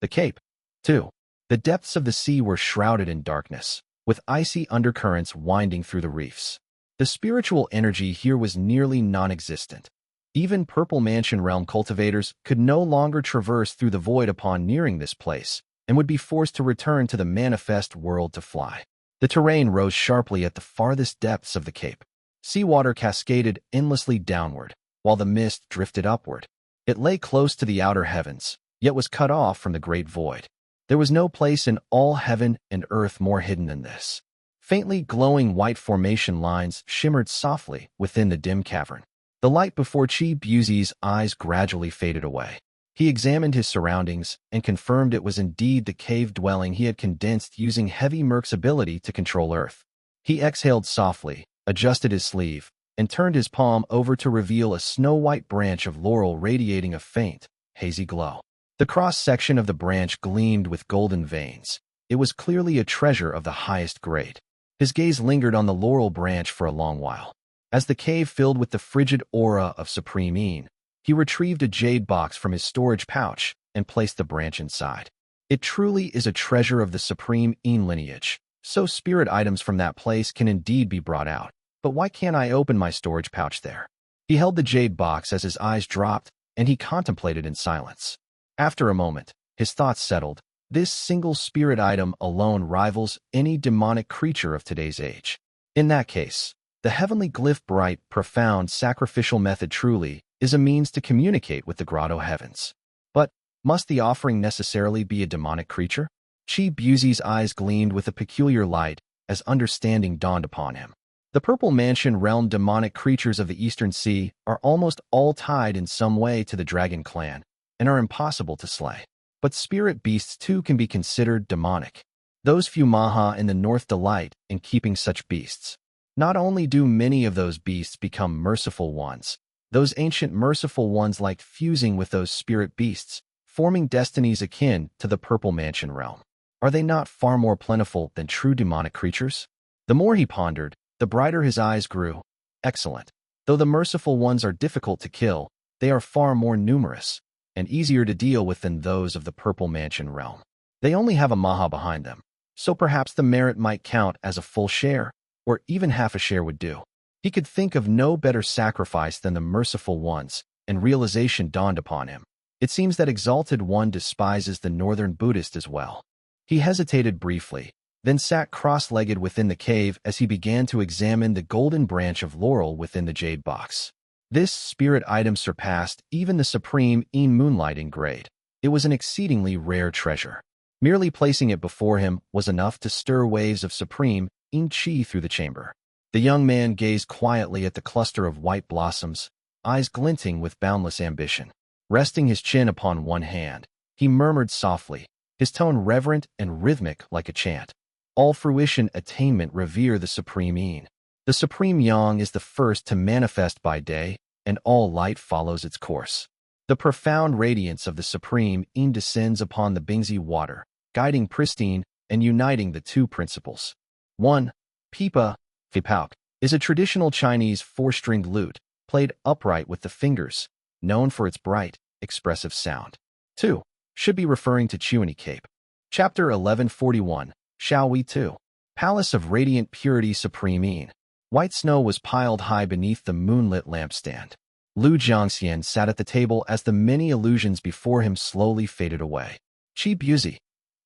The cape, too. The depths of the sea were shrouded in darkness, with icy undercurrents winding through the reefs. The spiritual energy here was nearly non-existent. Even Purple Mansion realm cultivators could no longer traverse through the void upon nearing this place, and would be forced to return to the manifest world to fly. The terrain rose sharply at the farthest depths of the cape. Seawater cascaded endlessly downward, while the mist drifted upward. It lay close to the outer heavens, yet was cut off from the great void. There was no place in all heaven and earth more hidden than this. Faintly glowing white formation lines shimmered softly within the dim cavern. The light before Qi Buzi's eyes gradually faded away. He examined his surroundings and confirmed it was indeed the cave dwelling he had condensed using Heavy Merc's ability to control Earth. He exhaled softly, adjusted his sleeve, and turned his palm over to reveal a snow-white branch of laurel radiating a faint, hazy glow. The cross-section of the branch gleamed with golden veins. It was clearly a treasure of the highest grade. His gaze lingered on the laurel branch for a long while. As the cave filled with the frigid aura of Supreme Yin, he retrieved a jade box from his storage pouch and placed the branch inside. It truly is a treasure of the Supreme Yin lineage, so spirit items from that place can indeed be brought out. But why can't I open my storage pouch there? He held the jade box as his eyes dropped, and he contemplated in silence. After a moment, his thoughts settled. This single spirit item alone rivals any demonic creature of today's age. In that case, the heavenly glyph bright, profound, sacrificial method truly is a means to communicate with the grotto heavens. But must the offering necessarily be a demonic creature? Qi Buzi's eyes gleamed with a peculiar light as understanding dawned upon him. The Purple Mansion realm demonic creatures of the Eastern Sea are almost all tied in some way to the Dragon Clan and are impossible to slay. But spirit beasts too can be considered demonic. Those few Maha in the north delight in keeping such beasts. Not only do many of those beasts become merciful ones, those ancient merciful ones like fusing with those spirit beasts, forming destinies akin to the Purple Mansion realm. Are they not far more plentiful than true demonic creatures? The more he pondered, the brighter his eyes grew. Excellent. Though the merciful ones are difficult to kill, they are far more numerous and easier to deal with than those of the Purple Mansion realm. They only have a Maha behind them, so perhaps the merit might count as a full share, or even half a share would do. He could think of no better sacrifice than the merciful ones, and realization dawned upon him. It seems that Exalted One despises the Northern Buddhist as well. He hesitated briefly, then sat cross-legged within the cave as he began to examine the golden branch of laurel within the jade box. This spirit item surpassed even the Supreme Yin Moonlight in grade. It was an exceedingly rare treasure. Merely placing it before him was enough to stir waves of Supreme Yin Qi through the chamber. The young man gazed quietly at the cluster of white blossoms, eyes glinting with boundless ambition. Resting his chin upon one hand, he murmured softly, his tone reverent and rhythmic like a chant. All fruition attainment revere the Supreme Yin. The Supreme Yang is the first to manifest by day, and all light follows its course. The profound radiance of the Supreme Yin descends upon the Bingzi water, guiding pristine and uniting the two principles. 1. Pipa, Fipauk. is a traditional Chinese four-stringed lute, played upright with the fingers, known for its bright, expressive sound. 2. Should be referring to Qian Cape. Chapter 1141, Shaohui 2. Palace of Radiant Purity Supreme Yin. White snow was piled high beneath the moonlit lampstand. Lu Jiangxian sat at the table as the many illusions before him slowly faded away. Qi Buzi.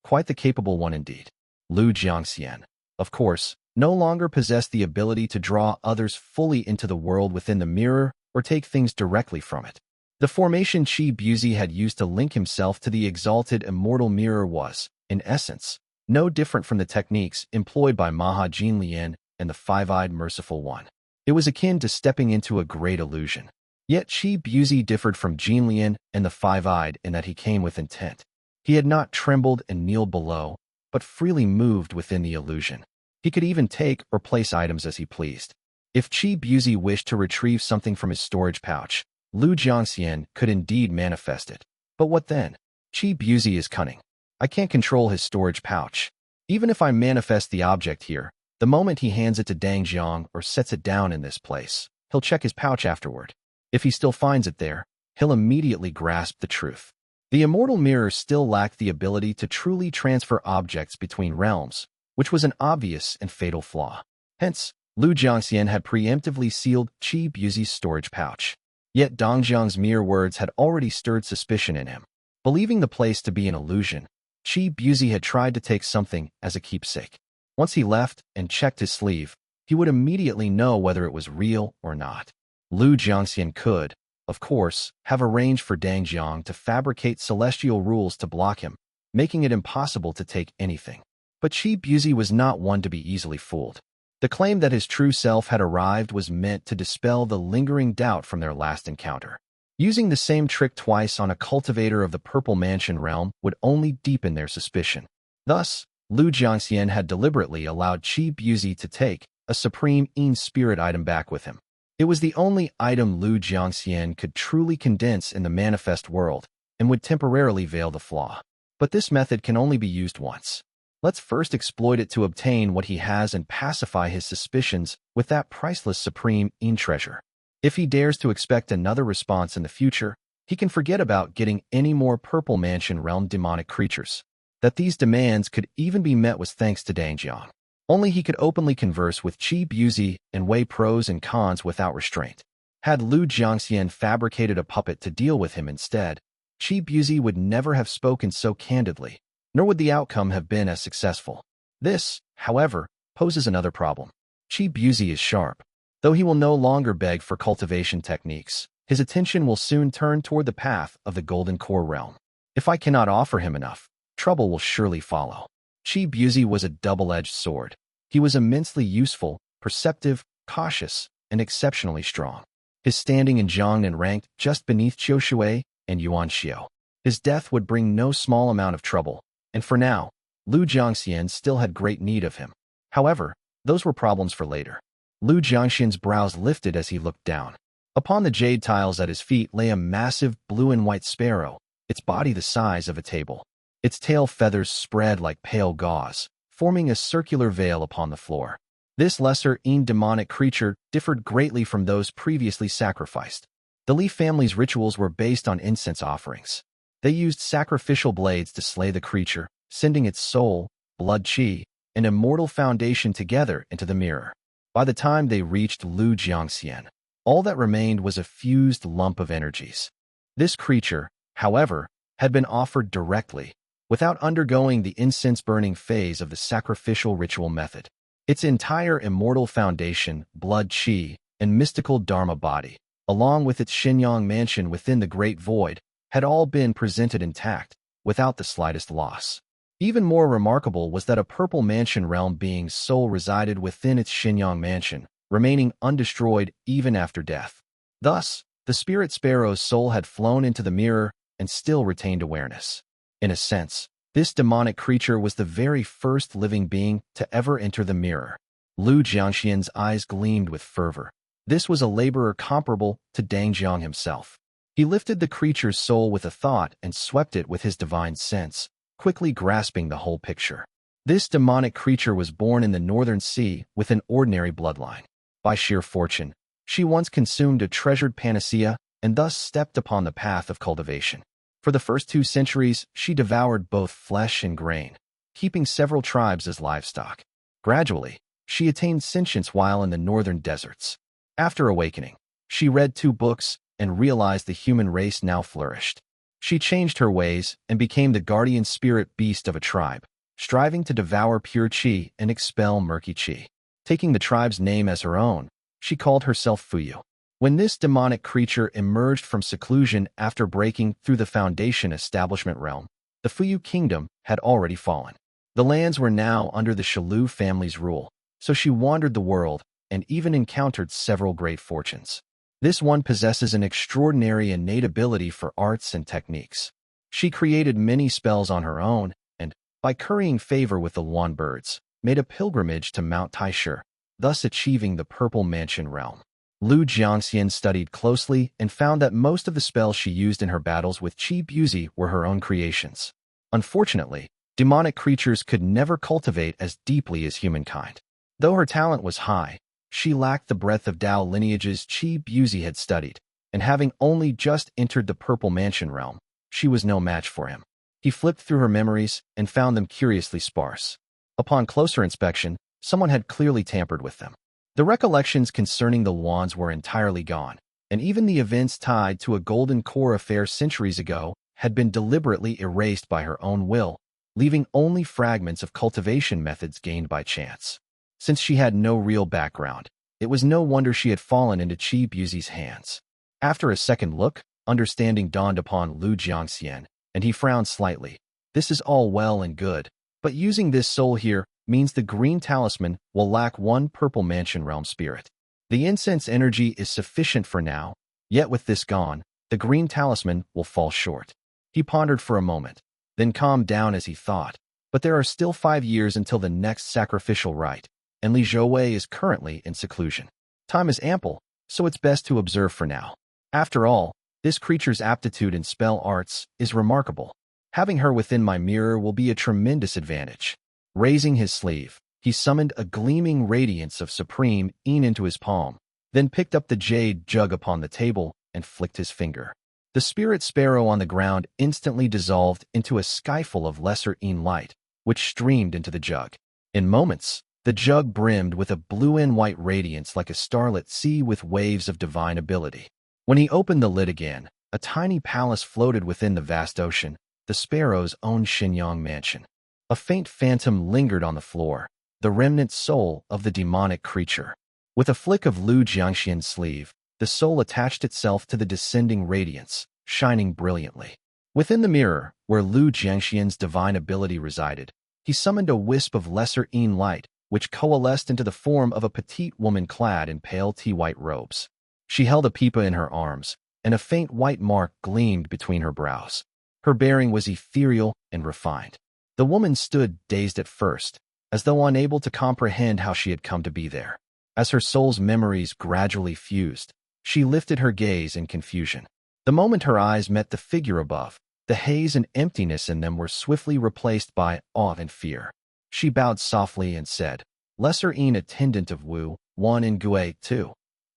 Quite the capable one indeed. Lu Jiangxian, of course, no longer possessed the ability to draw others fully into the world within the mirror or take things directly from it. The formation Qi Buzi had used to link himself to the exalted immortal mirror was, in essence, no different from the techniques employed by Maha Jinlian and the Five-Eyed Merciful One. It was akin to stepping into a great illusion. Yet Qi Buzi differed from Jinlian and the Five-Eyed in that he came with intent. He had not trembled and kneeled below, but freely moved within the illusion. He could even take or place items as he pleased. If Qi Buzi wished to retrieve something from his storage pouch, Lu Jiangxian could indeed manifest it. But what then? Qi Buzi is cunning. I can't control his storage pouch. Even if I manifest the object here, the moment he hands it to Dang Jiang or sets it down in this place, he'll check his pouch afterward. If he still finds it there, he'll immediately grasp the truth. The immortal mirror still lacked the ability to truly transfer objects between realms, which was an obvious and fatal flaw. Hence, Lu Jiangxian had preemptively sealed Qi Buzi's storage pouch. Yet Dang Jiang's mere words had already stirred suspicion in him. Believing the place to be an illusion, Qi Buzi had tried to take something as a keepsake. Once he left and checked his sleeve, he would immediately know whether it was real or not. Lu Jiangxian could, of course, have arranged for Dang Jiang to fabricate celestial rules to block him, making it impossible to take anything. But Qi Buzi was not one to be easily fooled. The claim that his true self had arrived was meant to dispel the lingering doubt from their last encounter. Using the same trick twice on a cultivator of the Purple Mansion realm would only deepen their suspicion. Thus, Lu Jiangxian had deliberately allowed Qi Buzi to take a supreme Yin spirit item back with him. It was the only item Lu Jiangxian could truly condense in the manifest world and would temporarily veil the flaw. But this method can only be used once. Let's first exploit it to obtain what he has and pacify his suspicions with that priceless supreme Yin treasure. If he dares to expect another response in the future, he can forget about getting any more Purple Mansion realm demonic creatures. That these demands could even be met was thanks to Dang Jiang. Only he could openly converse with Qi Buzi and weigh pros and cons without restraint. Had Lu Jiangxian fabricated a puppet to deal with him instead, Qi Buzi would never have spoken so candidly, nor would the outcome have been as successful. This, however, poses another problem. Qi Buzi is sharp. Though he will no longer beg for cultivation techniques, his attention will soon turn toward the path of the Golden Core realm. If I cannot offer him enough, trouble will surely follow. Qi Buzi was a double-edged sword. He was immensely useful, perceptive, cautious, and exceptionally strong. His standing in Jiangnan ranked just beneath Shaohui and Yuan Xiao. His death would bring no small amount of trouble, and for now, Lu Jiangxian still had great need of him. However, those were problems for later. Lu Jiangxian's brows lifted as he looked down. Upon the jade tiles at his feet lay a massive blue and white sparrow, its body the size of a table. Its tail feathers spread like pale gauze, forming a circular veil upon the floor. This lesser Yin demonic creature differed greatly from those previously sacrificed. The Li family's rituals were based on incense offerings. They used sacrificial blades to slay the creature, sending its soul, blood qi, and immortal foundation together into the mirror. By the time they reached Lu Jiangxian, all that remained was a fused lump of energies. This creature, however, had been offered directly, without undergoing the incense-burning phase of the sacrificial ritual method. Its entire immortal foundation, blood qi, and mystical dharma body, along with its Shenyang mansion within the Great Void, had all been presented intact, without the slightest loss. Even more remarkable was that a Purple Mansion realm being's soul resided within its Shenyang mansion, remaining undestroyed even after death. Thus, the spirit sparrow's soul had flown into the mirror and still retained awareness. In a sense, this demonic creature was the very first living being to ever enter the mirror. Lu Jiangxian's eyes gleamed with fervor. This was a laborer comparable to Dang Jiang himself. He lifted the creature's soul with a thought and swept it with his divine sense, quickly grasping the whole picture. This demonic creature was born in the Northern Sea with an ordinary bloodline. By sheer fortune, she once consumed a treasured panacea and thus stepped upon the path of cultivation. For the first 2 centuries, she devoured both flesh and grain, keeping several tribes as livestock. Gradually, she attained sentience while in the northern deserts. After awakening, she read 2 books and realized the human race now flourished. She changed her ways and became the guardian spirit beast of a tribe, striving to devour pure qi and expel murky qi. Taking the tribe's name as her own, she called herself Fuyu. When this demonic creature emerged from seclusion after breaking through the Foundation establishment realm, the Fuyu kingdom had already fallen. The lands were now under the Shaohui family's rule, so she wandered the world and even encountered several great fortunes. This one possesses an extraordinary innate ability for arts and techniques. She created many spells on her own and, by currying favor with the Luan birds, made a pilgrimage to Mount Taishu, thus achieving the Purple Mansion realm. Lu Jiangxian studied closely and found that most of the spells she used in her battles with Qi Buzi were her own creations. Unfortunately, demonic creatures could never cultivate as deeply as humankind. Though her talent was high, she lacked the breadth of Dao lineages Qi Buzi had studied, and having only just entered the Purple Mansion realm, she was no match for him. He flipped through her memories and found them curiously sparse. Upon closer inspection, someone had clearly tampered with them. The recollections concerning the Luans were entirely gone, and even the events tied to a Golden Core affair centuries ago had been deliberately erased by her own will, leaving only fragments of cultivation methods gained by chance. Since she had no real background, it was no wonder she had fallen into Qi Buzi's hands. After a second look, understanding dawned upon Lu Jiangxian, and he frowned slightly. This is all well and good, but using this soul here means the green talisman will lack 1 Purple Mansion realm spirit. The incense energy is sufficient for now, yet with this gone, the green talisman will fall short. He pondered for a moment, then calmed down as he thought, but there are still 5 years until the next sacrificial rite, and Li Zhouwei is currently in seclusion. Time is ample, so it's best to observe for now. After all, this creature's aptitude in spell arts is remarkable. Having her within my mirror will be a tremendous advantage. Raising his sleeve, he summoned a gleaming radiance of supreme Yin into his palm, then picked up the jade jug upon the table and flicked his finger. The spirit sparrow on the ground instantly dissolved into a skyful of lesser Yin light, which streamed into the jug. In moments, the jug brimmed with a blue and white radiance like a starlit sea with waves of divine ability. When he opened the lid again, a tiny palace floated within the vast ocean, the sparrow's own Xinyang mansion. A faint phantom lingered on the floor, the remnant soul of the demonic creature. With a flick of Lu Jiangxian's sleeve, the soul attached itself to the descending radiance, shining brilliantly. Within the mirror, where Lu Jiangxian's divine ability resided, he summoned a wisp of lesser Yin light, which coalesced into the form of a petite woman clad in pale tea-white robes. She held a pipa in her arms, and a faint white mark gleamed between her brows. Her bearing was ethereal and refined. The woman stood dazed at first, as though unable to comprehend how she had come to be there. As her soul's memories gradually fused, she lifted her gaze in confusion. The moment her eyes met the figure above, the haze and emptiness in them were swiftly replaced by awe and fear. She bowed softly and said, "Lesser Yin attendant of Wu, 1 in Gue 2.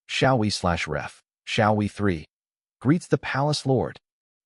Shaohui/Ref. Shaohui 3. Greets the palace lord.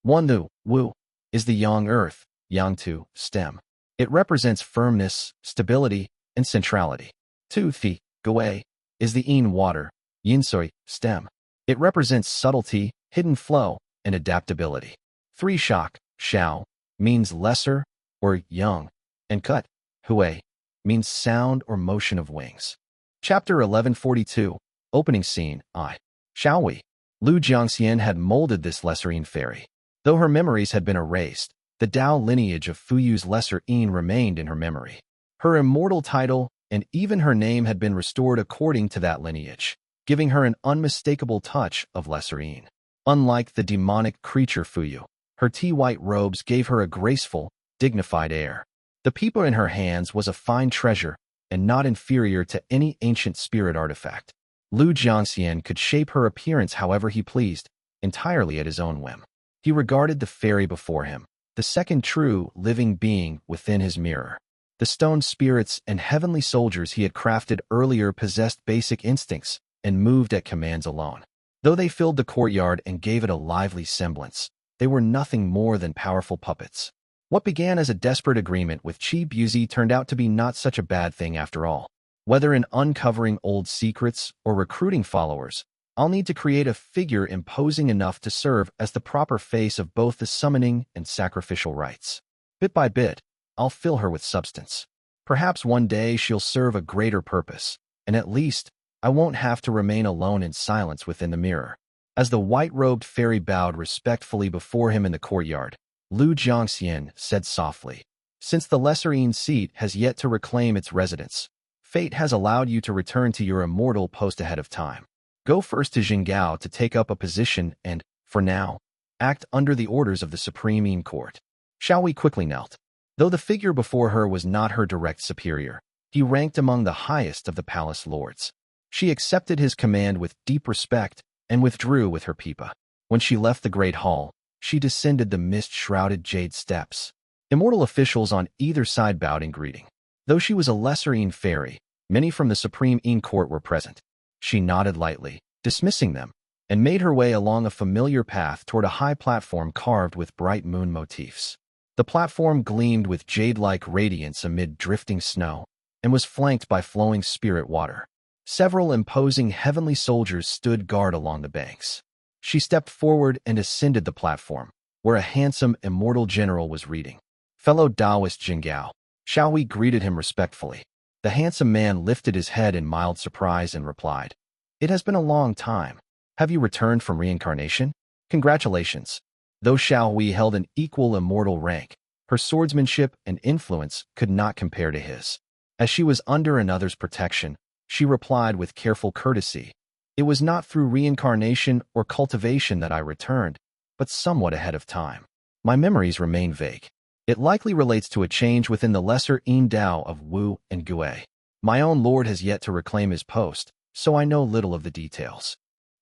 1 Nu, Wu, is the Yang earth, Yang 2, stem. It represents firmness, stability, and centrality. 2 Thi, Gue, is the Yin water, Yin Sui, stem. It represents subtlety, hidden flow, and adaptability. 3 Shak, Shao, means lesser or young, and Kut, Hui, means sound or motion of wings. Chapter 1142, Opening Scene, I. Shaohui. Lu Jiangxian had molded this lesser Yin fairy. Though her memories had been erased, the Dao lineage of Fuyu's lesser Yin remained in her memory. Her immortal title and even her name had been restored according to that lineage, giving her an unmistakable touch of lesser Yin. Unlike the demonic creature Fuyu, her tea-white robes gave her a graceful, dignified air. The pipa in her hands was a fine treasure and not inferior to any ancient spirit artifact. Lu Jiangxian could shape her appearance however he pleased, entirely at his own whim. He regarded the fairy before him, the second true, living being within his mirror. The stone spirits and heavenly soldiers he had crafted earlier possessed basic instincts and moved at commands alone. Though they filled the courtyard and gave it a lively semblance, they were nothing more than powerful puppets. What began as a desperate agreement with Qi Buzi turned out to be not such a bad thing after all. Whether in uncovering old secrets or recruiting followers, I'll need to create a figure imposing enough to serve as the proper face of both the summoning and sacrificial rites. Bit by bit, I'll fill her with substance. Perhaps one day she'll serve a greater purpose, and at least I won't have to remain alone in silence within the mirror. As the white-robed fairy bowed respectfully before him in the courtyard, Lu Jiangxian said softly, "Since the Lesserine seat has yet to reclaim its residence, fate has allowed you to return to your immortal post ahead of time. Go first to Jiangque to take up a position and, for now, act under the orders of the Supreme Yin Court." Shaohui quickly knelt. Though the figure before her was not her direct superior, he ranked among the highest of the palace lords. She accepted his command with deep respect and withdrew with her pipa. When she left the great hall, she descended the mist-shrouded jade steps. Immortal officials on either side bowed in greeting. Though she was a lesser-Yin fairy, many from the Supreme Yin Court were present. She nodded lightly, dismissing them, and made her way along a familiar path toward a high platform carved with bright moon motifs. The platform gleamed with jade-like radiance amid drifting snow, and was flanked by flowing spirit water. Several imposing heavenly soldiers stood guard along the banks. She stepped forward and ascended the platform, where a handsome immortal general was reading. "Fellow Taoist Jiangque." Shaohui greeted him respectfully. The handsome man lifted his head in mild surprise and replied, "It has been a long time. Have you returned from reincarnation? Congratulations." Though Shaohui held an equal immortal rank, her swordsmanship and influence could not compare to his. As she was under another's protection, she replied with careful courtesy, "It was not through reincarnation or cultivation that I returned, but somewhat ahead of time. My memories remain vague. It likely relates to a change within the lesser Yin Dao of Wu and Gue. My own lord has yet to reclaim his post, so I know little of the details."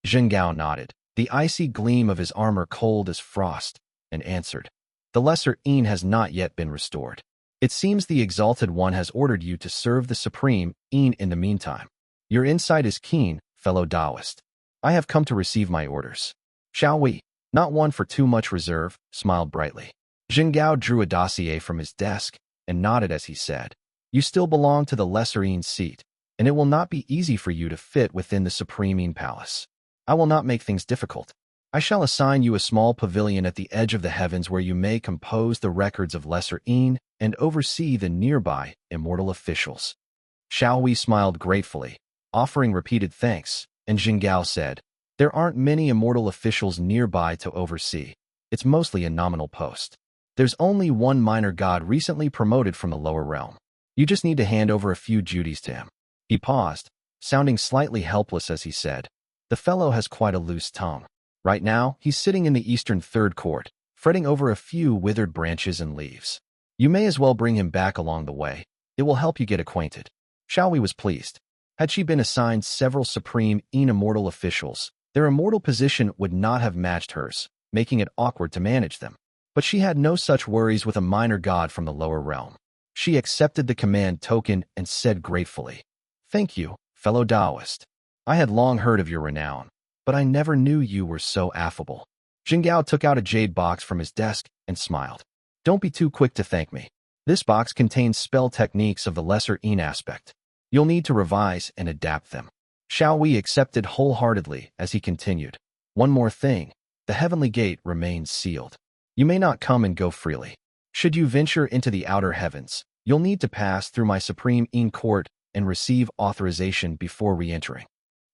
Jiangque nodded, the icy gleam of his armor cold as frost, and answered, "The lesser Yin has not yet been restored. It seems the Exalted One has ordered you to serve the Supreme Yin in the meantime. Your insight is keen, fellow Taoist. I have come to receive my orders." Shaohui, not one for too much reserve, smiled brightly. Jiangque drew a dossier from his desk and nodded as he said, "You still belong to the Lesser Yin seat, and it will not be easy for you to fit within the Supreme Yin Palace. I will not make things difficult. I shall assign you a small pavilion at the edge of the heavens where you may compose the records of Lesser Yin and oversee the nearby immortal officials." Shaohui smiled gratefully, offering repeated thanks, and Jiangque said, "There aren't many immortal officials nearby to oversee. It's mostly a nominal post. There's only one minor god recently promoted from the lower realm. You just need to hand over a few duties to him." He paused, sounding slightly helpless as he said, "The fellow has quite a loose tongue. Right now, he's sitting in the eastern third court, fretting over a few withered branches and leaves. You may as well bring him back along the way. It will help you get acquainted." Shaohui was pleased. Had she been assigned several Supreme Yin immortal officials, their immortal position would not have matched hers, making it awkward to manage them. But she had no such worries with a minor god from the lower realm. She accepted the command token and said gratefully, "Thank you, fellow Taoist. I had long heard of your renown, but I never knew you were so affable." Jiangque took out a jade box from his desk and smiled. "Don't be too quick to thank me. This box contains spell techniques of the lesser Yin aspect. You'll need to revise and adapt them." Shaohui accepted wholeheartedly as he continued, "One more thing, the heavenly gate remains sealed. You may not come and go freely. Should you venture into the outer heavens, you'll need to pass through my Supreme Yin Court and receive authorization before re-entering."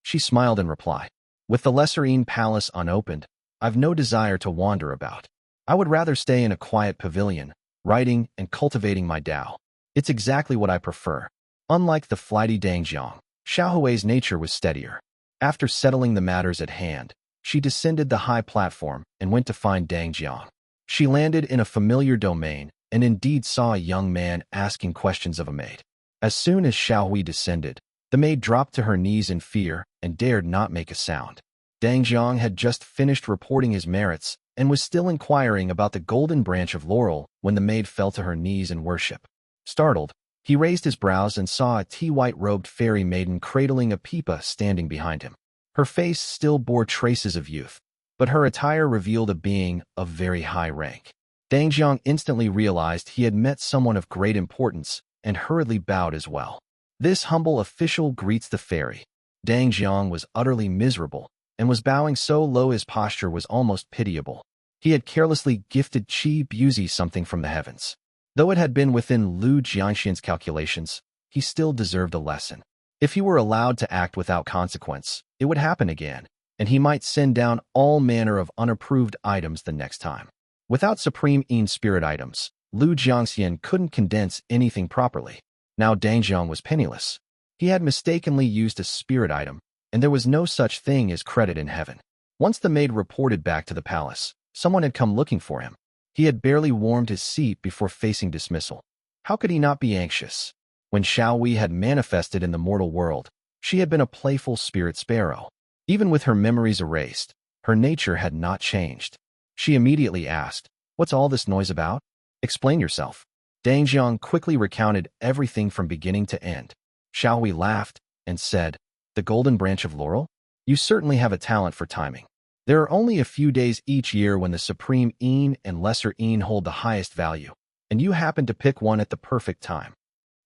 She smiled in reply, "With the Lesser Yin Palace unopened, I've no desire to wander about. I would rather stay in a quiet pavilion, writing and cultivating my Tao. It's exactly what I prefer." Unlike the flighty Dangjiang, Shaohui's nature was steadier. After settling the matters at hand, she descended the high platform and went to find Dangjiang. She landed in a familiar domain and indeed saw a young man asking questions of a maid. As soon as Shaohui descended, the maid dropped to her knees in fear and dared not make a sound. Dangjiang had just finished reporting his merits and was still inquiring about the golden branch of laurel when the maid fell to her knees in worship. Startled, He raised his brows and saw a tea-white-robed fairy maiden cradling a pipa standing behind him. Her face still bore traces of youth, but her attire revealed a being of very high rank. Dang Jiang instantly realized he had met someone of great importance and hurriedly bowed as well. This humble official greets the fairy. Dang Jiang was utterly miserable and was bowing so low his posture was almost pitiable. He had carelessly gifted Qi Buzi something from the heavens. Though it had been within Lu Jianxian's calculations, he still deserved a lesson. If he were allowed to act without consequence, it would happen again, and he might send down all manner of unapproved items the next time. Without supreme Yin spirit items, Lu Jiangxian couldn't condense anything properly. Now Dang Jiang was penniless. He had mistakenly used a spirit item, and there was no such thing as credit in heaven. Once the maid reported back to the palace, someone had come looking for him. He had barely warmed his seat before facing dismissal. How could he not be anxious? When Shaohui had manifested in the mortal world, she had been a playful spirit sparrow. Even with her memories erased, her nature had not changed. She immediately asked, "What's all this noise about? Explain yourself." Dang Jiang quickly recounted everything from beginning to end. Shaohui laughed and said, "The golden branch of laurel? You certainly have a talent for timing. There are only a few days each year when the supreme Yin and lesser Yin hold the highest value, and you happen to pick one at the perfect time."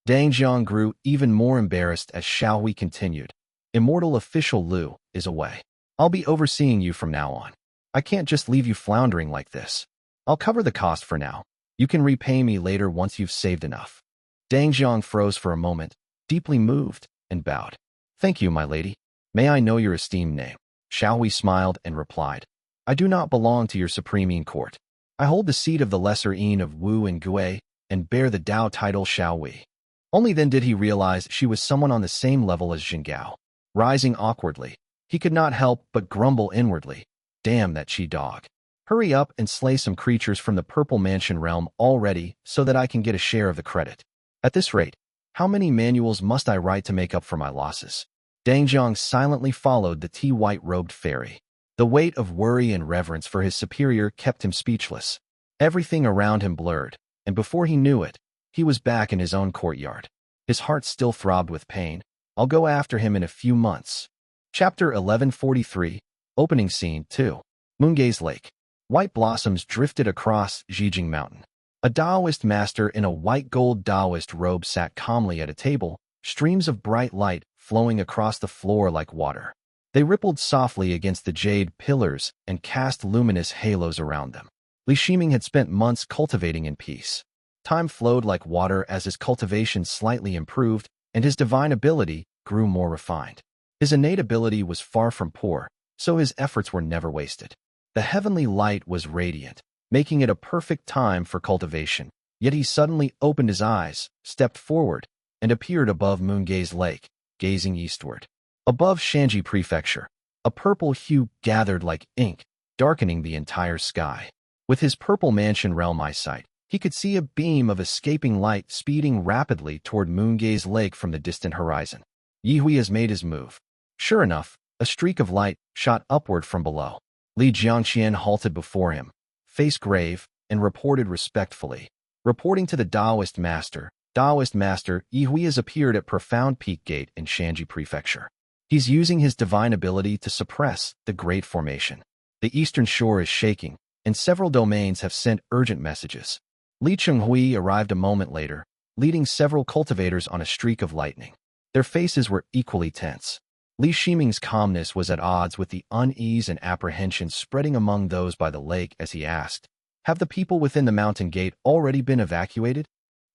Dang Jiang grew even more embarrassed as Shaohui continued. "Immortal official Lu is away. I'll be overseeing you from now on. I can't just leave you floundering like this. I'll cover the cost for now. You can repay me later once you've saved enough." Dang Jiang froze for a moment, deeply moved, and bowed. "Thank you, my lady. May I know your esteemed name?" Shaohui smiled and replied, "I do not belong to your supreme Yin court. I hold the seat of the lesser Yin of Wu and Gui and bear the Dao title Shaohui." Only then did he realize she was someone on the same level as Jiangque. Rising awkwardly, he could not help but grumble inwardly, "Damn that Qi dog. Hurry up and slay some creatures from the Purple Mansion realm already so that I can get a share of the credit. At this rate, how many manuals must I write to make up for my losses?" Dang Jiang silently followed the tea-white-robed fairy. The weight of worry and reverence for his superior kept him speechless. Everything around him blurred, and before he knew it, he was back in his own courtyard. His heart still throbbed with pain. I'll go after him in a few months. Chapter 1143, Opening Scene 2. Moongaze Lake. White blossoms drifted across Zhijing Mountain. A Taoist master in a white gold Taoist robe sat calmly at a table, streams of bright light flowing across the floor like water. They rippled softly against the jade pillars and cast luminous halos around them. Li Shiming had spent months cultivating in peace. Time flowed like water as his cultivation slightly improved and his divine ability grew more refined. His innate ability was far from poor, so his efforts were never wasted. The heavenly light was radiant, making it a perfect time for cultivation. Yet he suddenly opened his eyes, stepped forward, and appeared above Moongaze Lake, gazing eastward. Above Shanji Prefecture, a purple hue gathered like ink, darkening the entire sky. With his Purple Mansion realm eyesight, he could see a beam of escaping light speeding rapidly toward Moongaze Lake from the distant horizon. Yihui has made his move. Sure enough, a streak of light shot upward from below. Li Jiangqian halted before him, face grave, and reported respectfully. Reporting to the Taoist Master, Yihui has appeared at Profound Peak Gate in Shanji Prefecture. He's using his divine ability to suppress the Great Formation. The eastern shore is shaking, and several domains have sent urgent messages. Li Chenghui arrived a moment later, leading several cultivators on a streak of lightning. Their faces were equally tense. Li Shiming's calmness was at odds with the unease and apprehension spreading among those by the lake as he asked, "Have the people within the mountain gate already been evacuated?"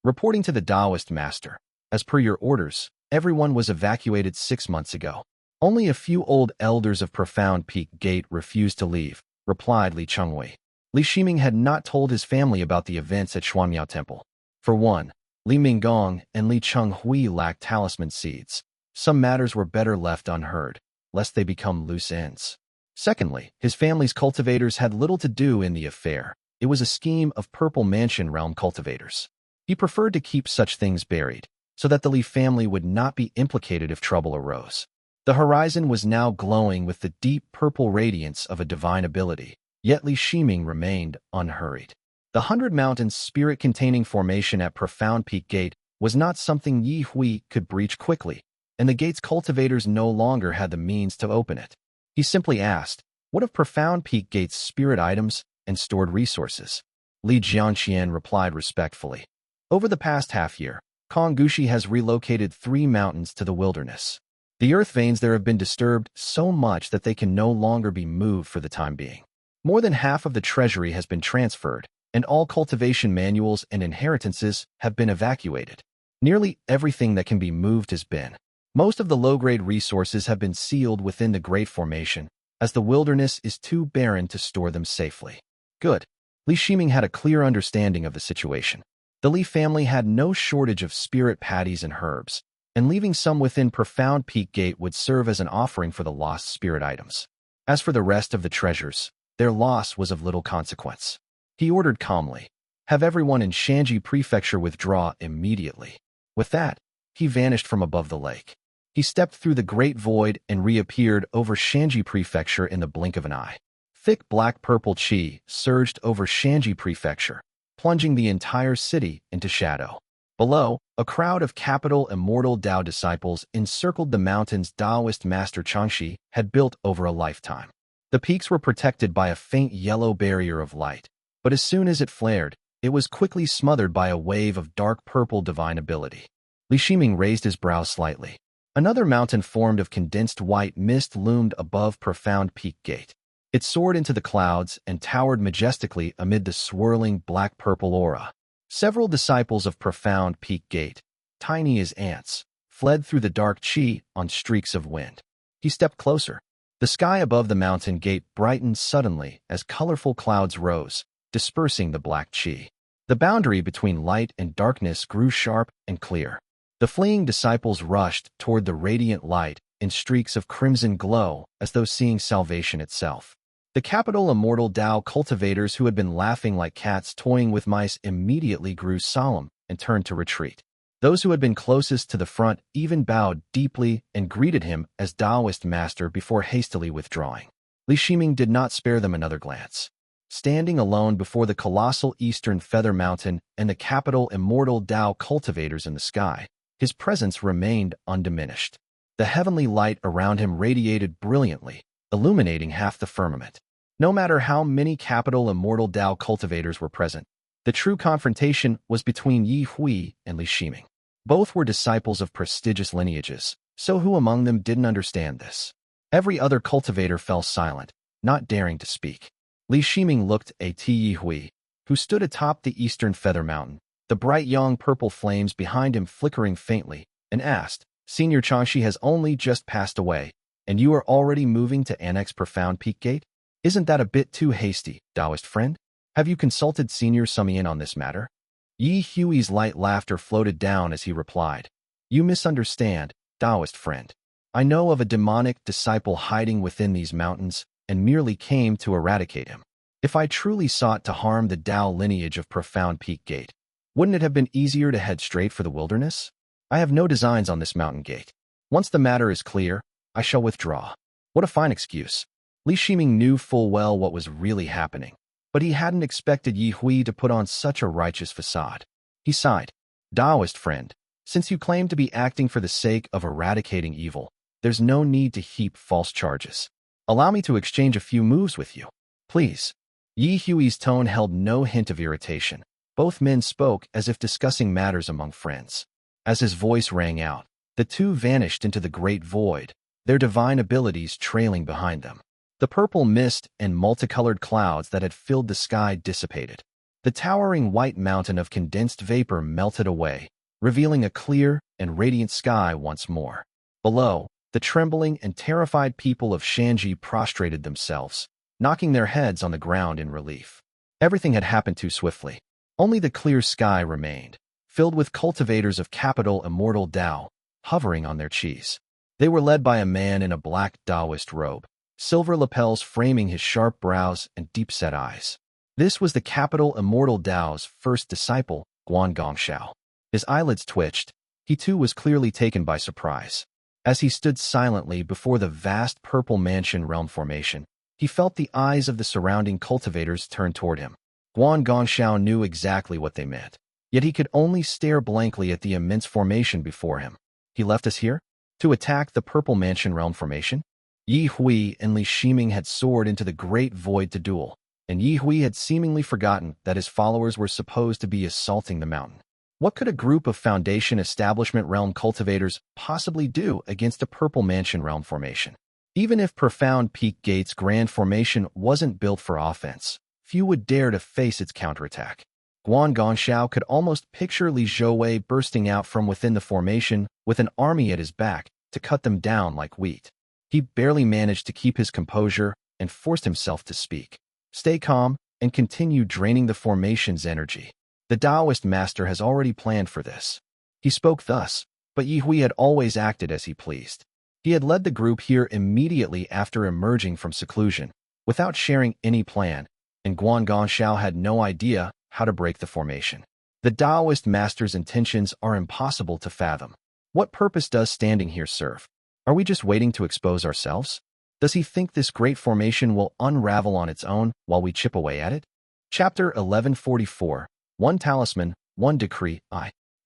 Reporting to the Taoist Master, "As per your orders, everyone was evacuated 6 months ago. Only a few old elders of Profound Peak Gate refused to leave," replied Li Chenghui. Li Shiming had not told his family about the events at Xuanmiao Temple. For one, Li Minggong and Li Chenghui lacked talisman seeds. Some matters were better left unheard, lest they become loose ends. Secondly, his family's cultivators had little to do in the affair. It was a scheme of Purple Mansion realm cultivators. He preferred to keep such things buried, so that the Li family would not be implicated if trouble arose. The horizon was now glowing with the deep purple radiance of a divine ability, yet Li Shiming remained unhurried. The 100 Mountains spirit-containing formation at Profound Peak Gate was not something Yi Hui could breach quickly, and the gate's cultivators no longer had the means to open it. He simply asked, "What of Profound Peak Gate's spirit items and stored resources?" Li Jiangqian replied respectfully. "Over the past half-year, Konggushi has relocated 3 mountains to the wilderness. The earth veins there have been disturbed so much that they can no longer be moved for the time being. More than half of the treasury has been transferred, and all cultivation manuals and inheritances have been evacuated. Nearly everything that can be moved has been. Most of the low-grade resources have been sealed within the Great Formation, as the wilderness is too barren to store them safely." Good. Li Shiming had a clear understanding of the situation. The Li family had no shortage of spirit patties and herbs, and leaving some within Profound Peak Gate would serve as an offering for the lost spirit items. As for the rest of the treasures, their loss was of little consequence. He ordered calmly, "Have everyone in Shanji Prefecture withdraw immediately." With that, he vanished from above the lake. He stepped through the great void and reappeared over Shanji Prefecture in the blink of an eye. Thick black-purple qi surged over Shanji Prefecture, plunging the entire city into shadow. Below, a crowd of capital Immortal Tao disciples encircled the mountains Taoist Master Changxi had built over a lifetime. The peaks were protected by a faint yellow barrier of light, but as soon as it flared, it was quickly smothered by a wave of dark purple divine ability. Li Shiming raised his brow slightly. Another mountain formed of condensed white mist loomed above Profound Peak Gate. It soared into the clouds and towered majestically amid the swirling black-purple aura. Several disciples of Profound Peak Gate, tiny as ants, fled through the dark qi on streaks of wind. He stepped closer. The sky above the mountain gate brightened suddenly as colorful clouds rose, dispersing the black qi. The boundary between light and darkness grew sharp and clear. The fleeing disciples rushed toward the radiant light in streaks of crimson glow as though seeing salvation itself. The capital Immortal Tao cultivators who had been laughing like cats toying with mice immediately grew solemn and turned to retreat. Those who had been closest to the front even bowed deeply and greeted him as Taoist master before hastily withdrawing. Li Shiming did not spare them another glance. Standing alone before the colossal eastern feather mountain and the capital Immortal Tao cultivators in the sky, his presence remained undiminished. The heavenly light around him radiated brilliantly, illuminating half the firmament. No matter how many capital Immortal Tao cultivators were present, the true confrontation was between Yi Hui and Li Shiming. Both were disciples of prestigious lineages, so who among them didn't understand this? Every other cultivator fell silent, not daring to speak. Li Shiming looked at Yi Hui, who stood atop the eastern feather mountain, the bright young purple flames behind him flickering faintly, and asked, "Senior Changxi has only just passed away, and you are already moving to annex Profound Peak Gate? Isn't that a bit too hasty, Taoist friend? Have you consulted Senior Sumian on this matter?" Yi Hui's light laughter floated down as he replied, "You misunderstand, Taoist friend. I know of a demonic disciple hiding within these mountains and merely came to eradicate him. If I truly sought to harm the Tao lineage of Profound Peak Gate, wouldn't it have been easier to head straight for the wilderness? I have no designs on this mountain gate. Once the matter is clear, I shall withdraw." What a fine excuse. Li Shiming knew full well what was really happening, but he hadn't expected Yi Hui to put on such a righteous facade. He sighed. "Taoist friend, since you claim to be acting for the sake of eradicating evil, there's no need to heap false charges. Allow me to exchange a few moves with you, please." Yi Hui's tone held no hint of irritation. Both men spoke as if discussing matters among friends. As his voice rang out, the two vanished into the great void, their divine abilities trailing behind them. The purple mist and multicolored clouds that had filled the sky dissipated. The towering white mountain of condensed vapor melted away, revealing a clear and radiant sky once more. Below, the trembling and terrified people of Shanji prostrated themselves, knocking their heads on the ground in relief. Everything had happened too swiftly. Only the clear sky remained, filled with cultivators of capital Immortal Tao, hovering on their qis. They were led by a man in a black Taoist robe, silver lapels framing his sharp brows and deep-set eyes. This was the capital Immortal Tao's first disciple, Guan Gongxiao. His eyelids twitched. He too was clearly taken by surprise. As he stood silently before the vast purple mansion realm formation, he felt the eyes of the surrounding cultivators turn toward him. Guan Gongxiao knew exactly what they meant. Yet he could only stare blankly at the immense formation before him. He left us here? To attack the Purple Mansion Realm formation? Yi Hui and Li Shiming had soared into the great void to duel, and Yi Hui had seemingly forgotten that his followers were supposed to be assaulting the mountain. What could a group of Foundation Establishment Realm cultivators possibly do against a Purple Mansion Realm formation? Even if Profound Peak Gate's grand formation wasn't built for offense, few would dare to face its counterattack. Guan Gongxiao could almost picture Li Zhouwei bursting out from within the formation with an army at his back to cut them down like wheat. He barely managed to keep his composure and forced himself to speak. Stay calm and continue draining the formation's energy. The Taoist master has already planned for this. He spoke thus, but Yi Hui had always acted as he pleased. He had led the group here immediately after emerging from seclusion, without sharing any plan, and Guan Gongxiao had no idea how to break the formation. The Taoist master's intentions are impossible to fathom. What purpose does standing here serve? Are we just waiting to expose ourselves? Does he think this great formation will unravel on its own while we chip away at it? Chapter 1144. One Talisman, One Decree.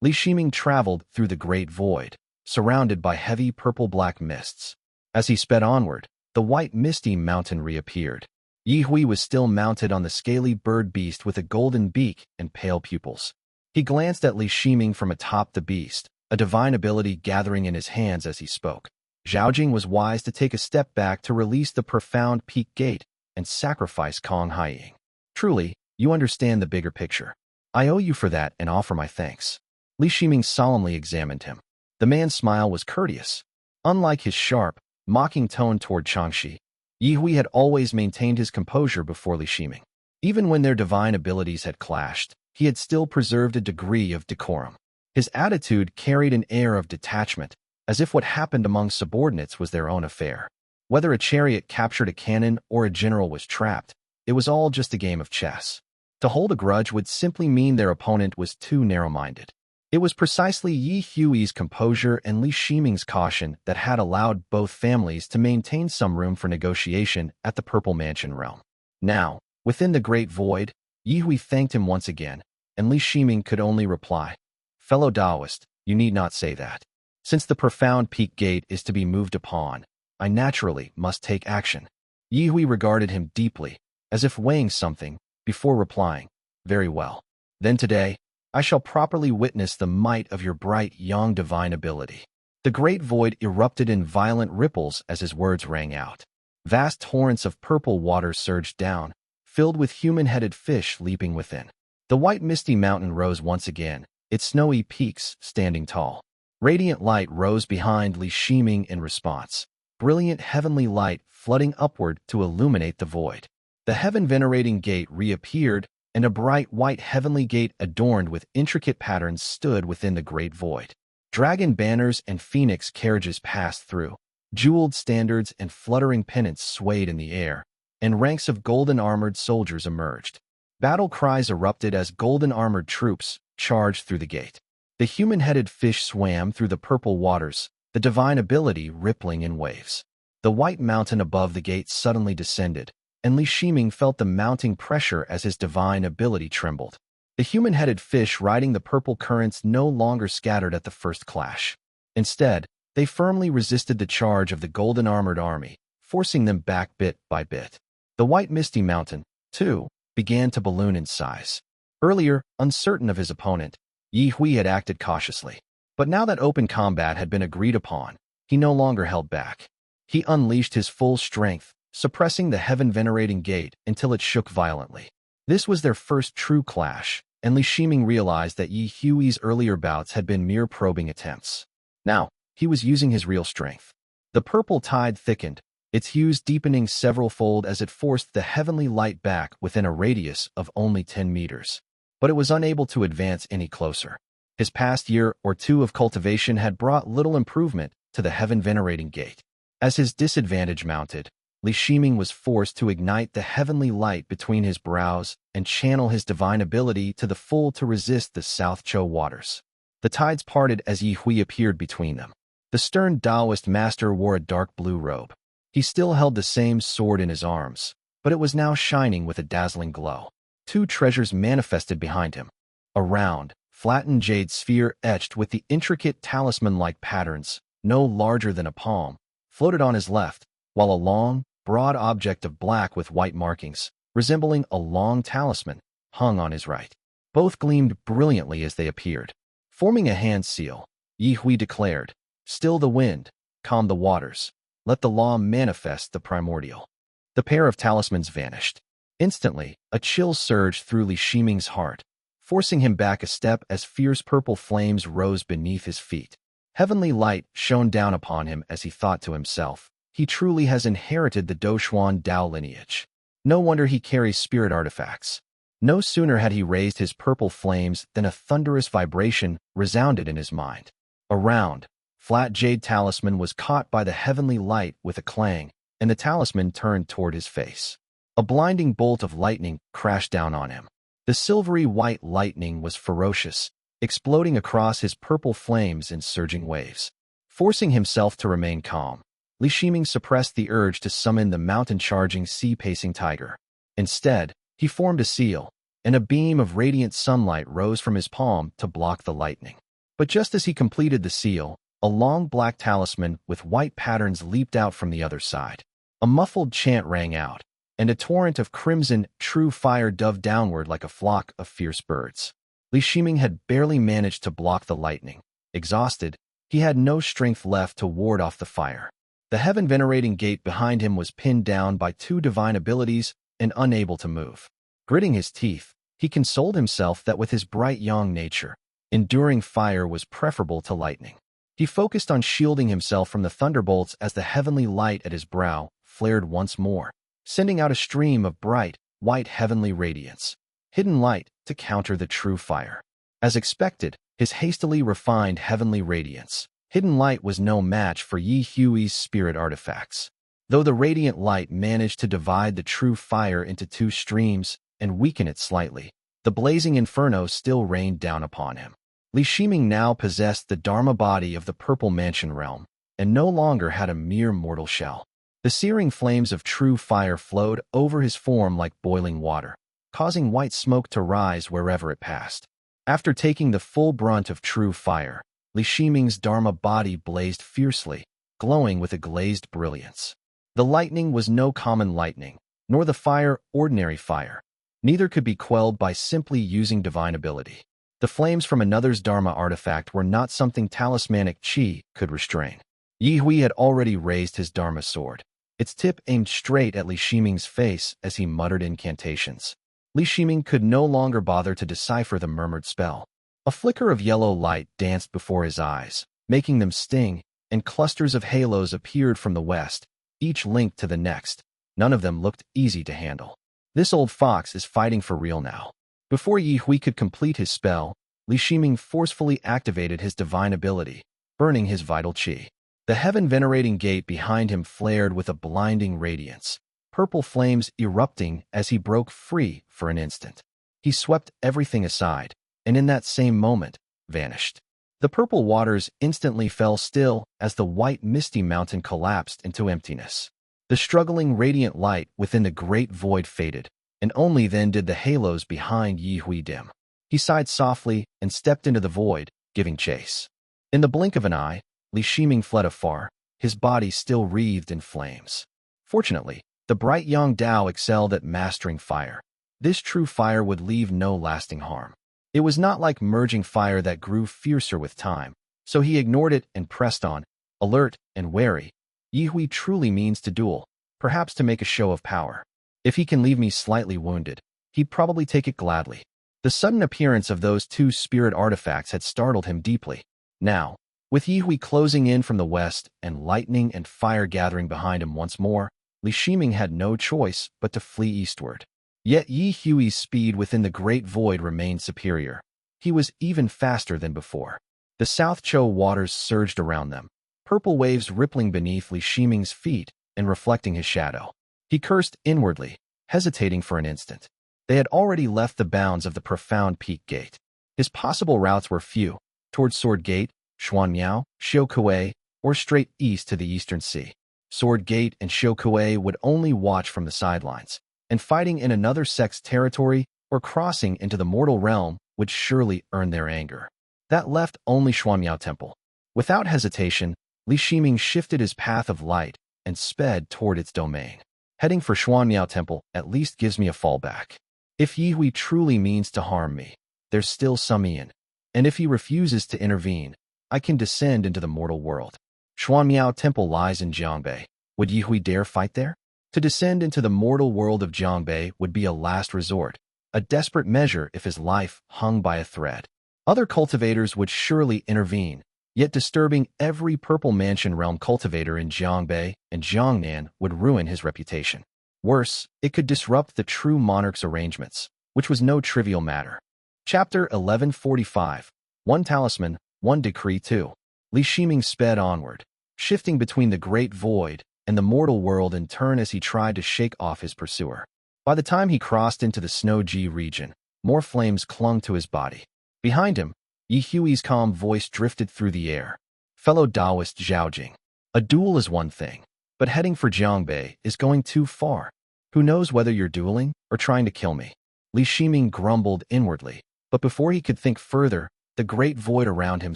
Li Shiming traveled through the great void, surrounded by heavy purple-black mists. As he sped onward, the white misty mountain reappeared. Yi Hui was still mounted on the scaly bird beast with a golden beak and pale pupils. He glanced at Li Shiming from atop the beast, a divine ability gathering in his hands as he spoke. Zhaojing was wise to take a step back to release the Profound Peak Gate and sacrifice Kong Haiying. Truly, you understand the bigger picture. I owe you for that and offer my thanks. Li Shiming solemnly examined him. The man's smile was courteous. Unlike his sharp, mocking tone toward Changxi, Yi Hui had always maintained his composure before Li Shiming. Even when their divine abilities had clashed, he had still preserved a degree of decorum. His attitude carried an air of detachment, as if what happened among subordinates was their own affair. Whether a chariot captured a cannon or a general was trapped, it was all just a game of chess. To hold a grudge would simply mean their opponent was too narrow-minded. It was precisely Yi Hui's composure and Li Shiming's caution that had allowed both families to maintain some room for negotiation at the Purple Mansion realm. Now, within the Great Void, Yi Hui thanked him once again, and Li Shiming could only reply, "Fellow Taoist, you need not say that. Since the Profound Peak Gate is to be moved upon, I naturally must take action." Yi Hui regarded him deeply, as if weighing something, before replying, "Very well. Then today, I shall properly witness the might of your bright young divine ability." The great void erupted in violent ripples as his words rang out. Vast torrents of purple water surged down, filled with human-headed fish leaping within. The white misty mountain rose once again, its snowy peaks standing tall. Radiant light rose behind Li Shiming in response, brilliant heavenly light flooding upward to illuminate the void. The heaven-venerating gate reappeared, and a bright white heavenly gate adorned with intricate patterns stood within the great void. Dragon banners and phoenix carriages passed through. Jeweled standards and fluttering pennants swayed in the air, and ranks of golden-armored soldiers emerged. Battle cries erupted as golden-armored troops charged through the gate. The human-headed fish swam through the purple waters, the divine ability rippling in waves. The white mountain above the gate suddenly descended, and Li Shiming felt the mounting pressure as his divine ability trembled. The human-headed fish riding the purple currents no longer scattered at the first clash. Instead, they firmly resisted the charge of the golden-armored army, forcing them back bit by bit. The white misty mountain, too, began to balloon in size. Earlier, uncertain of his opponent, Yi Hui had acted cautiously. But now that open combat had been agreed upon, he no longer held back. He unleashed his full strength, suppressing the heaven-venerating gate until it shook violently. This was their first true clash, and Li Shiming realized that Yi Hui's earlier bouts had been mere probing attempts. Now, he was using his real strength. The purple tide thickened, its hues deepening several-fold as it forced the heavenly light back within a radius of only 10 meters. But it was unable to advance any closer. His past year or two of cultivation had brought little improvement to the heaven-venerating gate. As his disadvantage mounted, Li Shiming was forced to ignite the heavenly light between his brows and channel his divine ability to the full to resist the South Chou waters. The tides parted as Yi Hui appeared between them. The stern Taoist master wore a dark blue robe. He still held the same sword in his arms, but it was now shining with a dazzling glow. Two treasures manifested behind him: a round, flattened jade sphere etched with the intricate talisman-like patterns, no larger than a palm, floated on his left, while a long, broad object of black with white markings, resembling a long talisman, hung on his right. Both gleamed brilliantly as they appeared. Forming a hand seal, Yi Hui declared, "Still the wind, calm the waters, let the law manifest the primordial." The pair of talismans vanished. Instantly, a chill surged through Li Shiming's heart, forcing him back a step as fierce purple flames rose beneath his feet. Heavenly light shone down upon him as he thought to himself, he truly has inherited the Doxuan Dao lineage. No wonder he carries spirit artifacts. No sooner had he raised his purple flames than a thunderous vibration resounded in his mind. A round, flat jade talisman was caught by the heavenly light with a clang, and the talisman turned toward his face. A blinding bolt of lightning crashed down on him. The silvery white lightning was ferocious, exploding across his purple flames in surging waves. Forcing himself to remain calm, Li Shiming suppressed the urge to summon the mountain-charging sea-pacing tiger. Instead, he formed a seal, and a beam of radiant sunlight rose from his palm to block the lightning. But just as he completed the seal, a long black talisman with white patterns leaped out from the other side. A muffled chant rang out, and a torrent of crimson, true fire dove downward like a flock of fierce birds. Li Shiming had barely managed to block the lightning. Exhausted, he had no strength left to ward off the fire. The heaven-venerating gate behind him was pinned down by two divine abilities and unable to move. Gritting his teeth, he consoled himself that with his bright yang nature, enduring fire was preferable to lightning. He focused on shielding himself from the thunderbolts as the heavenly light at his brow flared once more, sending out a stream of bright, white heavenly radiance, hidden light to counter the true fire. As expected, his hastily refined heavenly radiance, hidden light was no match for Yi Hui's spirit artifacts. Though the radiant light managed to divide the true fire into two streams and weaken it slightly, the blazing inferno still rained down upon him. Li Shiming now possessed the Dharma body of the Purple Mansion realm, and no longer had a mere mortal shell. The searing flames of true fire flowed over his form like boiling water, causing white smoke to rise wherever it passed. After taking the full brunt of true fire, Li Shiming's Dharma body blazed fiercely, glowing with a glazed brilliance. The lightning was no common lightning, nor the fire ordinary fire. Neither could be quelled by simply using divine ability. The flames from another's Dharma artifact were not something talismanic qi could restrain. Yi Hui had already raised his Dharma sword, its tip aimed straight at Li Shiming's face as he muttered incantations. Li Shiming could no longer bother to decipher the murmured spell. A flicker of yellow light danced before his eyes, making them sting, and clusters of halos appeared from the west, each linked to the next. None of them looked easy to handle. This old fox is fighting for real now. Before Yi Hui could complete his spell, Li Shiming forcefully activated his divine ability, burning his vital qi. The heaven-venerating gate behind him flared with a blinding radiance, purple flames erupting as he broke free for an instant. He swept everything aside, and in that same moment, vanished. The purple waters instantly fell still as the white misty mountain collapsed into emptiness. The struggling radiant light within the great void faded, and only then did the halos behind Yi Hui dim. He sighed softly and stepped into the void, giving chase. In the blink of an eye, Li Shiming fled afar, his body still wreathed in flames. Fortunately, the bright young Dao excelled at mastering fire. This true fire would leave no lasting harm. It was not like merging fire that grew fiercer with time, so he ignored it and pressed on, alert and wary. Yi Hui truly means to duel, perhaps to make a show of power. If he can leave me slightly wounded, he'd probably take it gladly. The sudden appearance of those two spirit artifacts had startled him deeply. Now, with Yi Hui closing in from the west and lightning and fire gathering behind him once more, Li Shiming had no choice but to flee eastward. Yet Yi Hui's speed within the great void remained superior. He was even faster than before. The South Chou waters surged around them, purple waves rippling beneath Li Shiming's feet and reflecting his shadow. He cursed inwardly, hesitating for an instant. They had already left the bounds of the profound peak gate. His possible routes were few, towards Sword Gate, Xuanmiao, Shaohui, or straight east to the Eastern Sea. Sword Gate and Shaohui would only watch from the sidelines, and fighting in another sect's territory or crossing into the mortal realm would surely earn their anger. That left only Xuanmiao Temple. Without hesitation, Li Shiming shifted his path of light and sped toward its domain. Heading for Xuanmiao Temple at least gives me a fallback. If Yihui truly means to harm me, there's still some Ian. And if he refuses to intervene, I can descend into the mortal world. Xuanmiao Temple lies in Jiangque. Would Yihui dare fight there? To descend into the mortal world of Jiangque would be a last resort, a desperate measure if his life hung by a thread. Other cultivators would surely intervene, yet disturbing every Purple Mansion realm cultivator in Jiangque and Jiangnan would ruin his reputation. Worse, it could disrupt the true monarch's arrangements, which was no trivial matter. Chapter 1145. One Talisman, One Decree 2. Li Shiming sped onward, shifting between the great void and the mortal world in turn as he tried to shake off his pursuer. By the time he crossed into the Snow-Ji region, more flames clung to his body. Behind him, Yihui's calm voice drifted through the air. Fellow Taoist Zhaojing, a duel is one thing, but heading for Jiangque is going too far. Who knows whether you're dueling or trying to kill me? Li Shiming grumbled inwardly, but before he could think further, the great void around him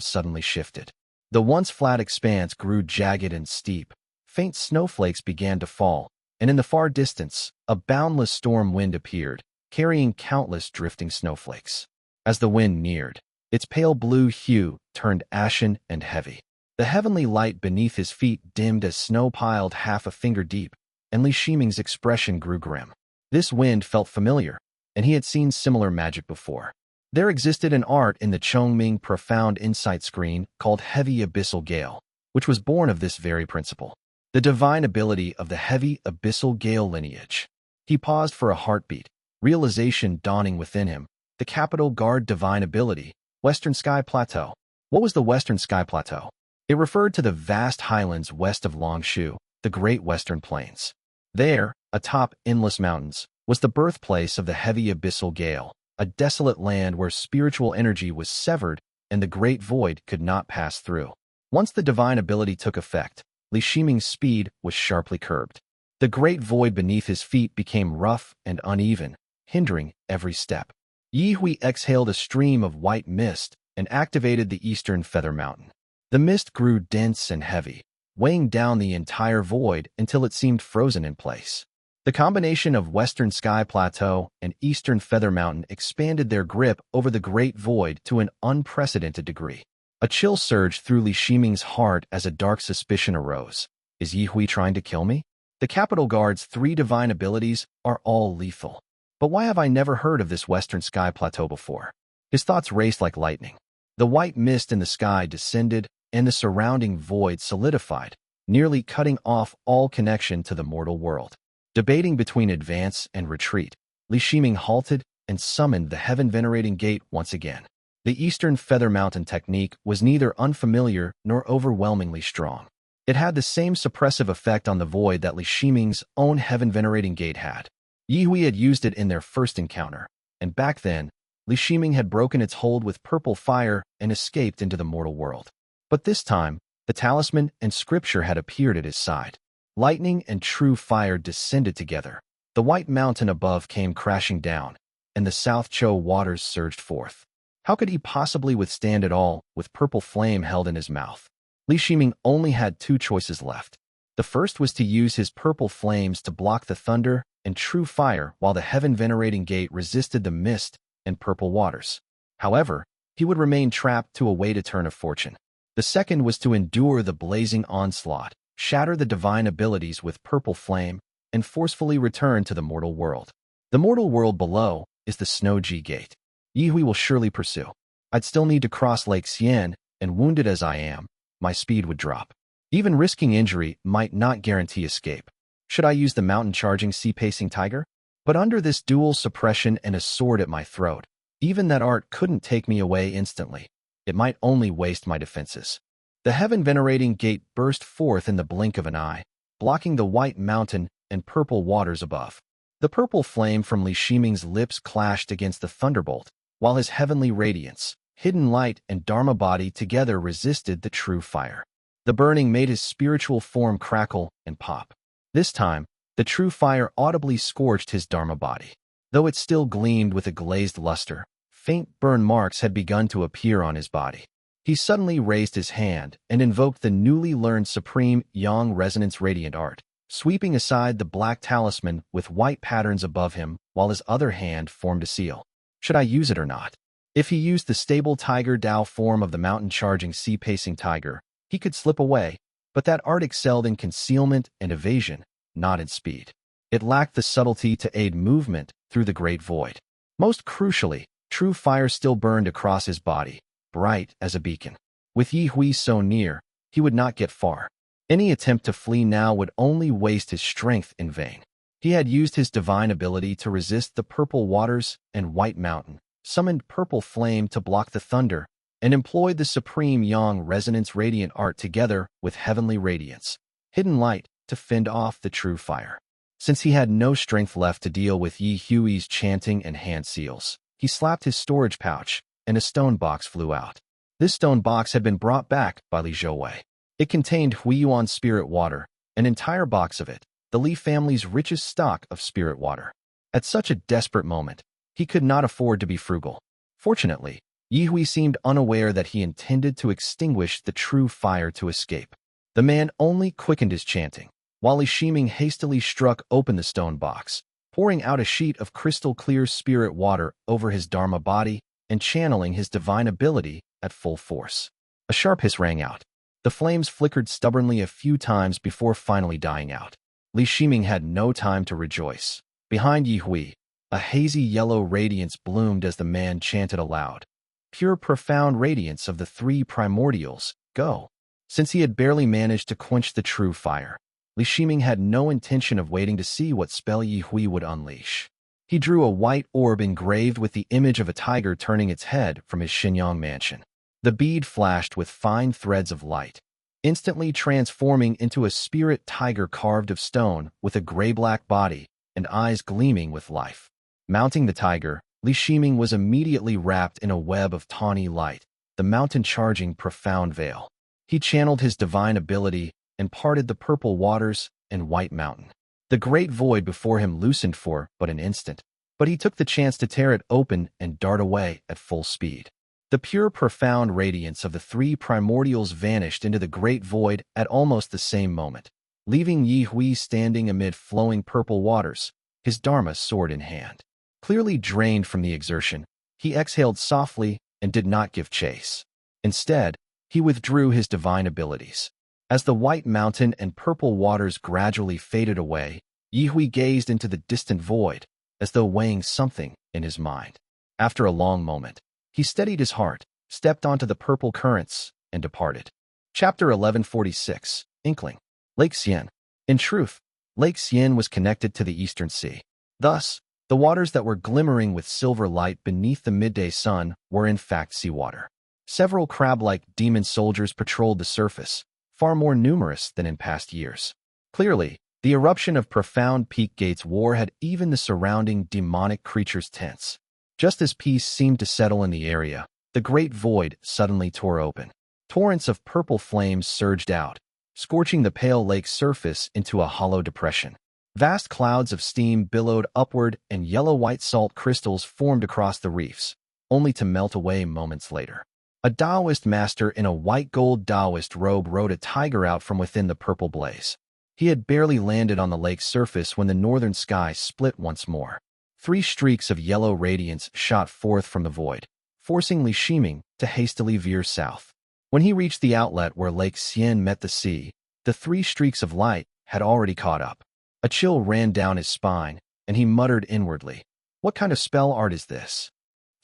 suddenly shifted. The once flat expanse grew jagged and steep. Faint snowflakes began to fall, and in the far distance, a boundless storm wind appeared, carrying countless drifting snowflakes. As the wind neared, its pale blue hue turned ashen and heavy. The heavenly light beneath his feet dimmed as snow piled half a finger deep, and Li Shiming's expression grew grim. This wind felt familiar, and he had seen similar magic before. There existed an art in the Chongming Profound Insight screen called Heavy Abyssal Gale, which was born of this very principle. The divine ability of the Heavy Abyssal Gale lineage. He paused for a heartbeat, realization dawning within him. The Capital Guard divine ability, Western Sky Plateau. What was the Western Sky Plateau? It referred to the vast highlands west of Longshu, the Great Western Plains. There, atop endless mountains, was the birthplace of the Heavy Abyssal Gale, a desolate land where spiritual energy was severed and the great void could not pass through. Once the divine ability took effect, Li Shiming's speed was sharply curbed. The great void beneath his feet became rough and uneven, hindering every step. Yihui exhaled a stream of white mist and activated the eastern feather mountain. The mist grew dense and heavy, weighing down the entire void until it seemed frozen in place. The combination of Western Sky Plateau and Eastern Feather Mountain expanded their grip over the great void to an unprecedented degree. A chill surged through Li Shiming's heart as a dark suspicion arose. Is Yihui trying to kill me? The Capital Guard's 3 divine abilities are all lethal. But why have I never heard of this Western Sky Plateau before? His thoughts raced like lightning. The white mist in the sky descended, and the surrounding void solidified, nearly cutting off all connection to the mortal world. Debating between advance and retreat, Li Shiming halted and summoned the heaven-venerating gate once again. The Eastern Feather Mountain technique was neither unfamiliar nor overwhelmingly strong. It had the same suppressive effect on the void that Li Shiming's own heaven-venerating gate had. Yihui had used it in their first encounter, and back then, Li Shiming had broken its hold with purple fire and escaped into the mortal world. But this time, the talisman and scripture had appeared at his side. Lightning and true fire descended together. The white mountain above came crashing down, and the South Cho waters surged forth. How could he possibly withstand it all with purple flame held in his mouth? Li Shiming only had 2 choices left. The first was to use his purple flames to block the thunder and true fire while the heaven-venerating gate resisted the mist and purple waters. However, he would remain trapped to await a turn of fortune. The second was to endure the blazing onslaught, shatter the divine abilities with purple flame, and forcefully return to the mortal world. The mortal world below is the Snow-Ji Gate. Yihui will surely pursue. I'd still need to cross Lake Qian, and wounded as I am, my speed would drop. Even risking injury might not guarantee escape. Should I use the mountain-charging sea-pacing tiger? But under this dual suppression and a sword at my throat, even that art couldn't take me away instantly. It might only waste my defenses. The heaven-venerating gate burst forth in the blink of an eye, blocking the white mountain and purple waters above. The purple flame from Li Shiming's lips clashed against the thunderbolt, while his heavenly radiance, hidden light, and Dharma body together resisted the true fire. The burning made his spiritual form crackle and pop. This time, the true fire audibly scorched his Dharma body. Though it still gleamed with a glazed luster, Faint burn marks had begun to appear on his body. He suddenly raised his hand and invoked the newly learned Supreme Yang Resonance Radiant Art, sweeping aside the black talisman with white patterns above him while his other hand formed a seal. Should I use it or not? If he used the stable tiger Dao form of the mountain-charging sea-pacing tiger, he could slip away, but that art excelled in concealment and evasion, not in speed. It lacked the subtlety to aid movement through the great void. Most crucially, true fire still burned across his body, bright as a beacon. With Yi Hui so near, he would not get far. Any attempt to flee now would only waste his strength in vain. He had used his divine ability to resist the purple waters and white mountain, summoned purple flame to block the thunder, and employed the Supreme Yang Resonance Radiant Art together with heavenly radiance, hidden light, to fend off the true fire. Since he had no strength left to deal with Yi Hui's chanting and hand seals, he slapped his storage pouch, and a stone box flew out. This stone box had been brought back by Li Zhouwei. It contained Huiyuan spirit water, an entire box of it, the Li family's richest stock of spirit water. At such a desperate moment, he could not afford to be frugal. Fortunately, Yi Hui seemed unaware that he intended to extinguish the true fire to escape. The man only quickened his chanting, while Li Shiming hastily struck open the stone box, pouring out a sheet of crystal-clear spirit water over his Dharma body and channeling his divine ability at full force. A sharp hiss rang out. The flames flickered stubbornly a few times before finally dying out. Li Shiming had no time to rejoice. Behind Yi Hui, a hazy yellow radiance bloomed as the man chanted aloud. Pure profound radiance of the three primordials, go. Since he had barely managed to quench the true fire, Li Shiming had no intention of waiting to see what spell Yi Hui would unleash. He drew a white orb engraved with the image of a tiger turning its head from his Xinyang mansion. The bead flashed with fine threads of light, instantly transforming into a spirit tiger carved of stone with a gray-black body and eyes gleaming with life. Mounting the tiger, Li Shiming was immediately wrapped in a web of tawny light, the mountain-charging profound veil. He channeled his divine ability and parted the purple waters and white mountain. The great void before him loosened for but an instant, but he took the chance to tear it open and dart away at full speed. The pure profound radiance of the three primordials vanished into the great void at almost the same moment, leaving Yi Hui standing amid flowing purple waters, his Dharma sword in hand. Clearly drained from the exertion, he exhaled softly and did not give chase. Instead, he withdrew his divine abilities. As the white mountain and purple waters gradually faded away, Yi Hui gazed into the distant void, as though weighing something in his mind. After a long moment, he steadied his heart, stepped onto the purple currents, and departed. Chapter 1146, Inkling. Lake Qian. In truth, Lake Qian was connected to the Eastern Sea. Thus, the waters that were glimmering with silver light beneath the midday sun were in fact seawater. Several crab-like demon soldiers patrolled the surface, far more numerous than in past years. Clearly, the eruption of profound peak gates wore had even the surrounding demonic creatures tense. Just as peace seemed to settle in the area, the great void suddenly tore open. Torrents of purple flames surged out, scorching the pale lake's surface into a hollow depression. Vast clouds of steam billowed upward and yellow-white salt crystals formed across the reefs, only to melt away moments later. A Taoist master in a white-gold Taoist robe rode a tiger out from within the purple blaze. He had barely landed on the lake's surface when the northern sky split once more. 3 streaks of yellow radiance shot forth from the void, forcing Li Shiming to hastily veer south. When he reached the outlet where Lake Qian met the sea, the 3 streaks of light had already caught up. A chill ran down his spine, and he muttered inwardly, "What kind of spell art is this?"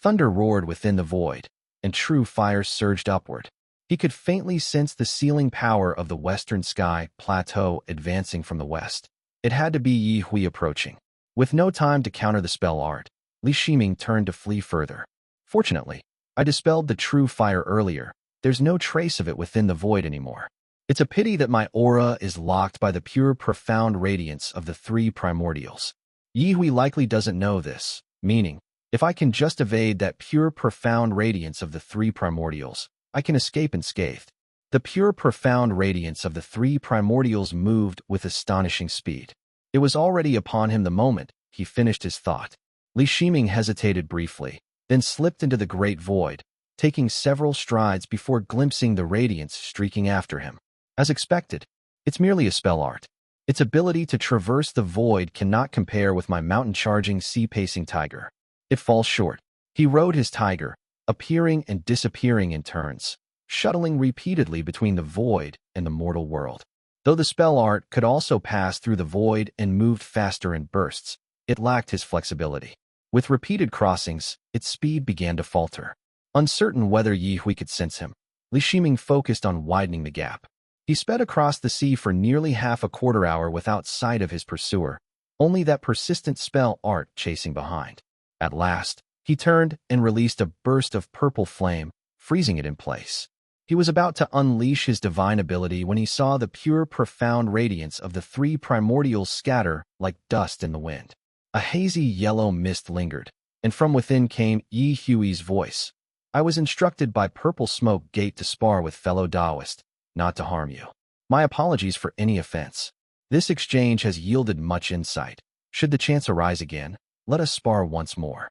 Thunder roared within the void, and true fire surged upward. He could faintly sense the sealing power of the western sky plateau advancing from the west. It had to be Yi Hui approaching. With no time to counter the spell art, Li Shiming turned to flee further. Fortunately, I dispelled the true fire earlier. There's no trace of it within the void anymore. It's a pity that my aura is locked by the pure profound radiance of the 3 primordials. Yi Hui likely doesn't know this, meaning, if I can just evade that pure profound radiance of the 3 primordials, I can escape unscathed. The pure profound radiance of the 3 primordials moved with astonishing speed. It was already upon him the moment he finished his thought. Li Shiming hesitated briefly, then slipped into the great void, taking several strides before glimpsing the radiance streaking after him. As expected, it's merely a spell art. Its ability to traverse the void cannot compare with my mountain-charging, sea-pacing tiger. It falls short. He rode his tiger, appearing and disappearing in turns, shuttling repeatedly between the void and the mortal world. Though the spell art could also pass through the void and moved faster in bursts, it lacked his flexibility. With repeated crossings, its speed began to falter. Uncertain whether Yihui could sense him, Li Shiming focused on widening the gap. He sped across the sea for nearly half a quarter hour without sight of his pursuer, only that persistent spell art chasing behind. At last, he turned and released a burst of purple flame, freezing it in place. He was about to unleash his divine ability when he saw the pure, profound radiance of the three primordials scatter like dust in the wind. A hazy yellow mist lingered, and from within came Yi Hui's voice. I was instructed by Purple Smoke Gate to spar with fellow Taoist, not to harm you. My apologies for any offense. This exchange has yielded much insight. Should the chance arise again, let us spar once more.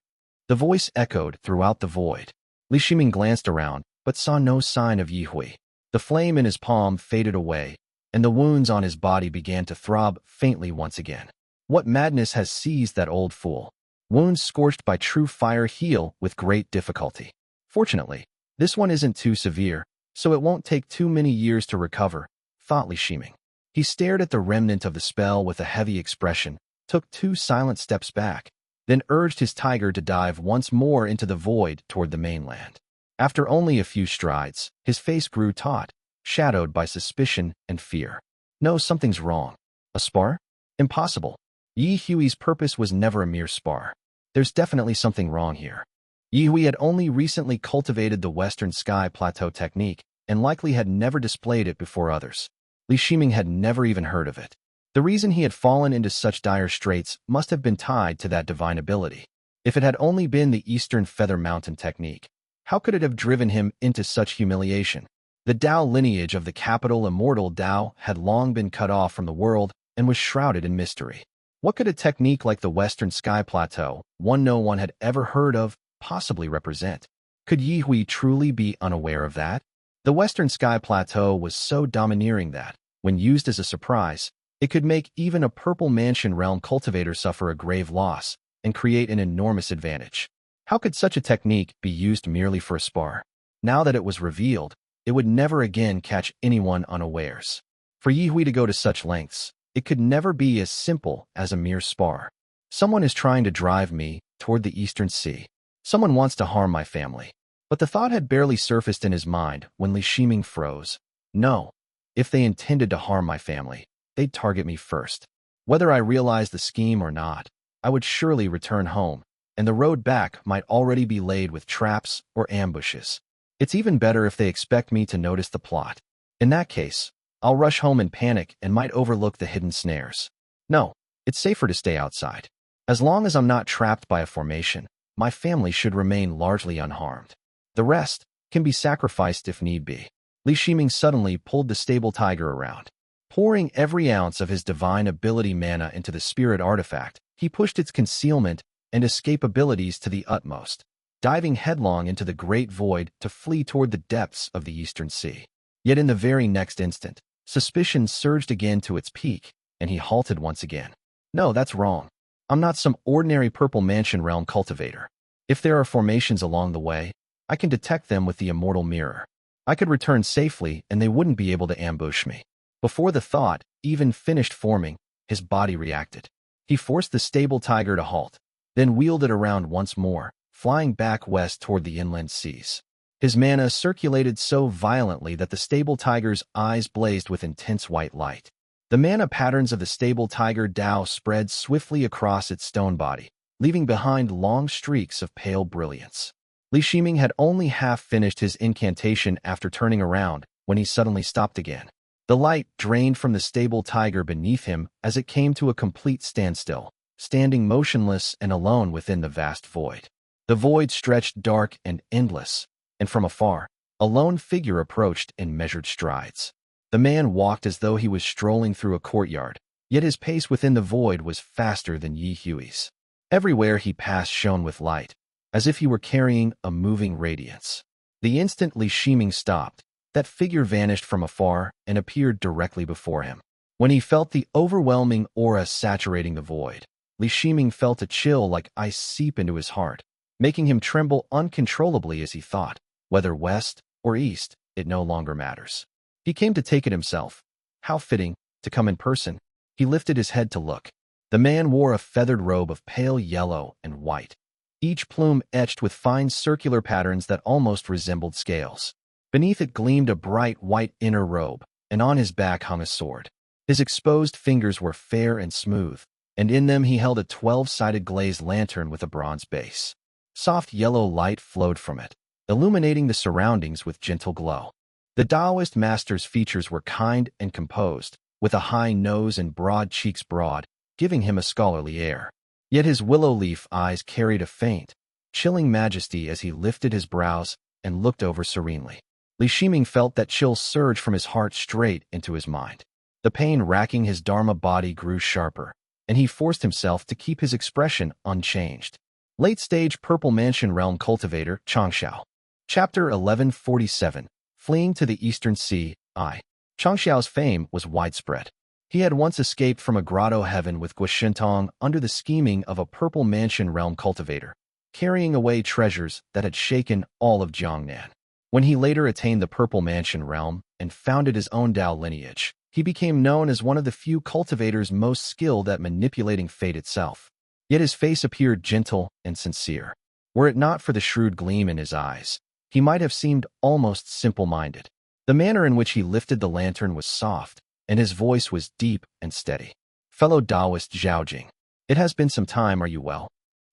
The voice echoed throughout the void. Li Shiming glanced around, but saw no sign of Yihui. The flame in his palm faded away, and the wounds on his body began to throb faintly once again. What madness has seized that old fool? Wounds scorched by true fire heal with great difficulty. Fortunately, this one isn't too severe, so it won't take too many years to recover, thought Li Shiming. He stared at the remnant of the spell with a heavy expression, took 2 silent steps back, then urged his tiger to dive once more into the void toward the mainland. After only a few strides, his face grew taut, shadowed by suspicion and fear. No, something's wrong. A spar? Impossible. Yi Hui's purpose was never a mere spar. There's definitely something wrong here. Yi Hui had only recently cultivated the Western Sky Plateau technique and likely had never displayed it before others. Li Shiming had never even heard of it. The reason he had fallen into such dire straits must have been tied to that divine ability. If it had only been the Eastern Feather Mountain technique, how could it have driven him into such humiliation? The Tao lineage of the capital Immortal Tao had long been cut off from the world and was shrouded in mystery. What could a technique like the Western Sky Plateau, one no one had ever heard of, possibly represent? Could Yi Hui truly be unaware of that? The Western Sky Plateau was so domineering that, when used as a surprise, it could make even a Purple Mansion Realm cultivator suffer a grave loss and create an enormous advantage. How could such a technique be used merely for a spar? Now that it was revealed, it would never again catch anyone unawares. For Yi Hui to go to such lengths, it could never be as simple as a mere spar. Someone is trying to drive me toward the Eastern Sea. Someone wants to harm my family. But the thought had barely surfaced in his mind when Li Shiming froze. No. If they intended to harm my family, they'd target me first. Whether I realized the scheme or not, I would surely return home, and the road back might already be laid with traps or ambushes. It's even better if they expect me to notice the plot. In that case, I'll rush home in panic and might overlook the hidden snares. No, it's safer to stay outside. As long as I'm not trapped by a formation, my family should remain largely unharmed. The rest can be sacrificed if need be. Li Shiming suddenly pulled the stable tiger around. Pouring every ounce of his divine ability mana into the spirit artifact, he pushed its concealment and escape abilities to the utmost, diving headlong into the great void to flee toward the depths of the Eastern Sea. Yet in the very next instant, suspicion surged again to its peak, and he halted once again. No, that's wrong. I'm not some ordinary Purple Mansion Realm cultivator. If there are formations along the way, I can detect them with the Immortal Mirror. I could return safely and they wouldn't be able to ambush me. Before the thought even finished forming, his body reacted. He forced the stable tiger to halt, then wheeled it around once more, flying back west toward the inland seas. His mana circulated so violently that the stable tiger's eyes blazed with intense white light. The mana patterns of the stable tiger Tao spread swiftly across its stone body, leaving behind long streaks of pale brilliance. Li Shiming had only half finished his incantation after turning around when he suddenly stopped again. The light drained from the stable tiger beneath him as it came to a complete standstill, standing motionless and alone within the vast void. The void stretched dark and endless, and from afar, a lone figure approached in measured strides. The man walked as though he was strolling through a courtyard, yet his pace within the void was faster than Yi Hui's. Everywhere he passed shone with light, as if he were carrying a moving radiance. The instant Li Shiming stopped, that figure vanished from afar and appeared directly before him. When he felt the overwhelming aura saturating the void, Li Shiming felt a chill like ice seep into his heart, making him tremble uncontrollably as he thought, whether west or east, it no longer matters. He came to take it himself. How fitting, to come in person. He lifted his head to look. The man wore a feathered robe of pale yellow and white, each plume etched with fine circular patterns that almost resembled scales. Beneath it gleamed a bright white inner robe, and on his back hung a sword. His exposed fingers were fair and smooth, and in them he held a 12-sided glazed lantern with a bronze base. Soft yellow light flowed from it, illuminating the surroundings with gentle glow. The Taoist master's features were kind and composed, with a high nose and broad cheeks broad, giving him a scholarly air. Yet his willow leaf eyes carried a faint, chilling majesty as he lifted his brows and looked over serenely. Li Shiming felt that chill surge from his heart straight into his mind. The pain racking his Dharma body grew sharper, and he forced himself to keep his expression unchanged. Late-stage Purple Mansion Realm Cultivator, Changxiao. Chapter 1147, Fleeing to the Eastern Sea, I. Changxiao's fame was widespread. He had once escaped from a grotto heaven with Guoshintong under the scheming of a Purple Mansion Realm Cultivator, carrying away treasures that had shaken all of Jiangnan. When he later attained the Purple Mansion Realm and founded his own Dao lineage, he became known as one of the few cultivators most skilled at manipulating fate itself. Yet his face appeared gentle and sincere. Were it not for the shrewd gleam in his eyes, he might have seemed almost simple-minded. The manner in which he lifted the lantern was soft, and his voice was deep and steady. Fellow Taoist Zhaojing, it has been some time, are you well?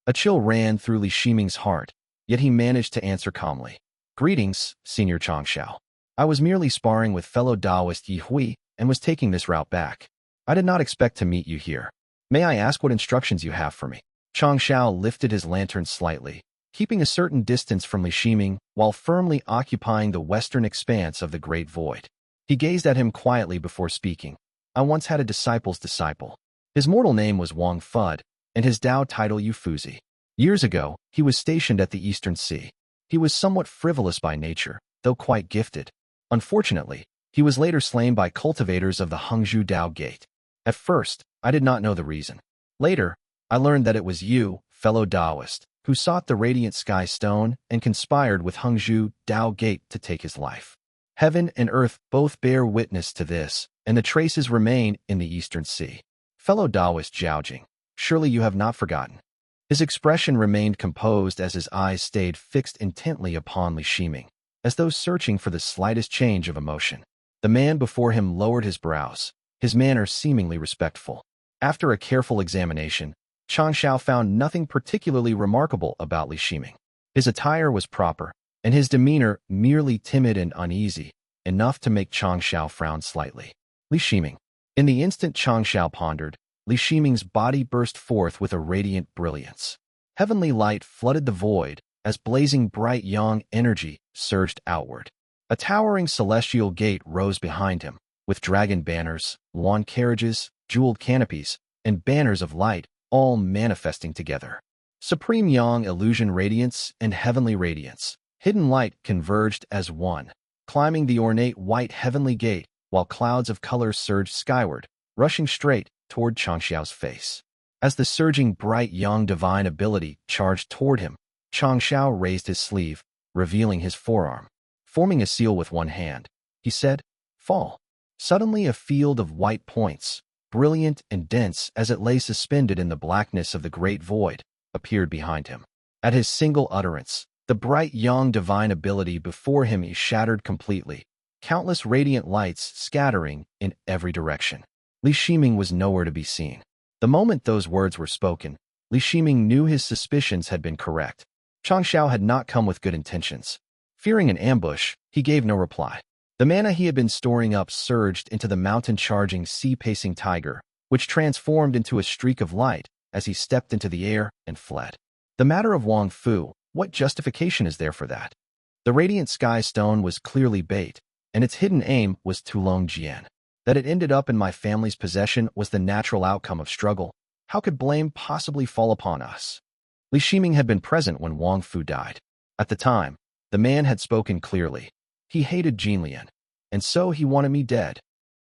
A chill ran through Li Shiming's heart, yet he managed to answer calmly. Greetings, Senior Changxiao. I was merely sparring with fellow Taoist Yi Hui and was taking this route back. I did not expect to meet you here. May I ask what instructions you have for me? Changxiao lifted his lantern slightly, keeping a certain distance from Li Shiming while firmly occupying the western expanse of the great void. He gazed at him quietly before speaking. I once had a disciple's disciple. His mortal name was Wang Fud, and his Dao title Yufuzi. Years ago, he was stationed at the Eastern Sea. He was somewhat frivolous by nature, though quite gifted. Unfortunately, he was later slain by cultivators of the Hangzhou Dao Gate. At first, I did not know the reason. Later, I learned that it was you, fellow Taoist, who sought the radiant sky stone and conspired with Hangzhou Dao Gate to take his life. Heaven and earth both bear witness to this, and the traces remain in the Eastern Sea. Fellow Taoist Zhaojing, surely you have not forgotten. His expression remained composed as his eyes stayed fixed intently upon Li Shiming, as though searching for the slightest change of emotion. The man before him lowered his brows, his manner seemingly respectful. After a careful examination, Changxiao found nothing particularly remarkable about Li Shiming. His attire was proper, and his demeanor merely timid and uneasy, enough to make Changxiao frown slightly. Li Shiming. In the instant Changxiao pondered, Li Shiming's body burst forth with a radiant brilliance. Heavenly light flooded the void as blazing bright yang energy surged outward. A towering celestial gate rose behind him, with dragon banners, lawn carriages, jeweled canopies, and banners of light, all manifesting together. Supreme yang illusion radiance and heavenly radiance, hidden light converged as one, climbing the ornate white heavenly gate, while clouds of color surged skyward, rushing straight toward Changxiao's face. As the surging bright yang divine ability charged toward him, Changxiao raised his sleeve, revealing his forearm. Forming a seal with one hand, he said, "Fall." Suddenly a field of white points, brilliant and dense as it lay suspended in the blackness of the great void, appeared behind him. At his single utterance, the bright yang divine ability before him shattered completely, countless radiant lights scattering in every direction. Li Shiming was nowhere to be seen. The moment those words were spoken, Li Shiming knew his suspicions had been correct. Changxiao had not come with good intentions. Fearing an ambush, he gave no reply. The mana he had been storing up surged into the mountain-charging, sea-pacing tiger, which transformed into a streak of light as he stepped into the air and fled. The matter of Wang Fu, what justification is there for that? The radiant sky stone was clearly bait, and its hidden aim was Tulong Jian. That it ended up in my family's possession was the natural outcome of struggle. How could blame possibly fall upon us? Li Shiming had been present when Wang Fu died. At the time, the man had spoken clearly. He hated Jinlian, and so he wanted me dead.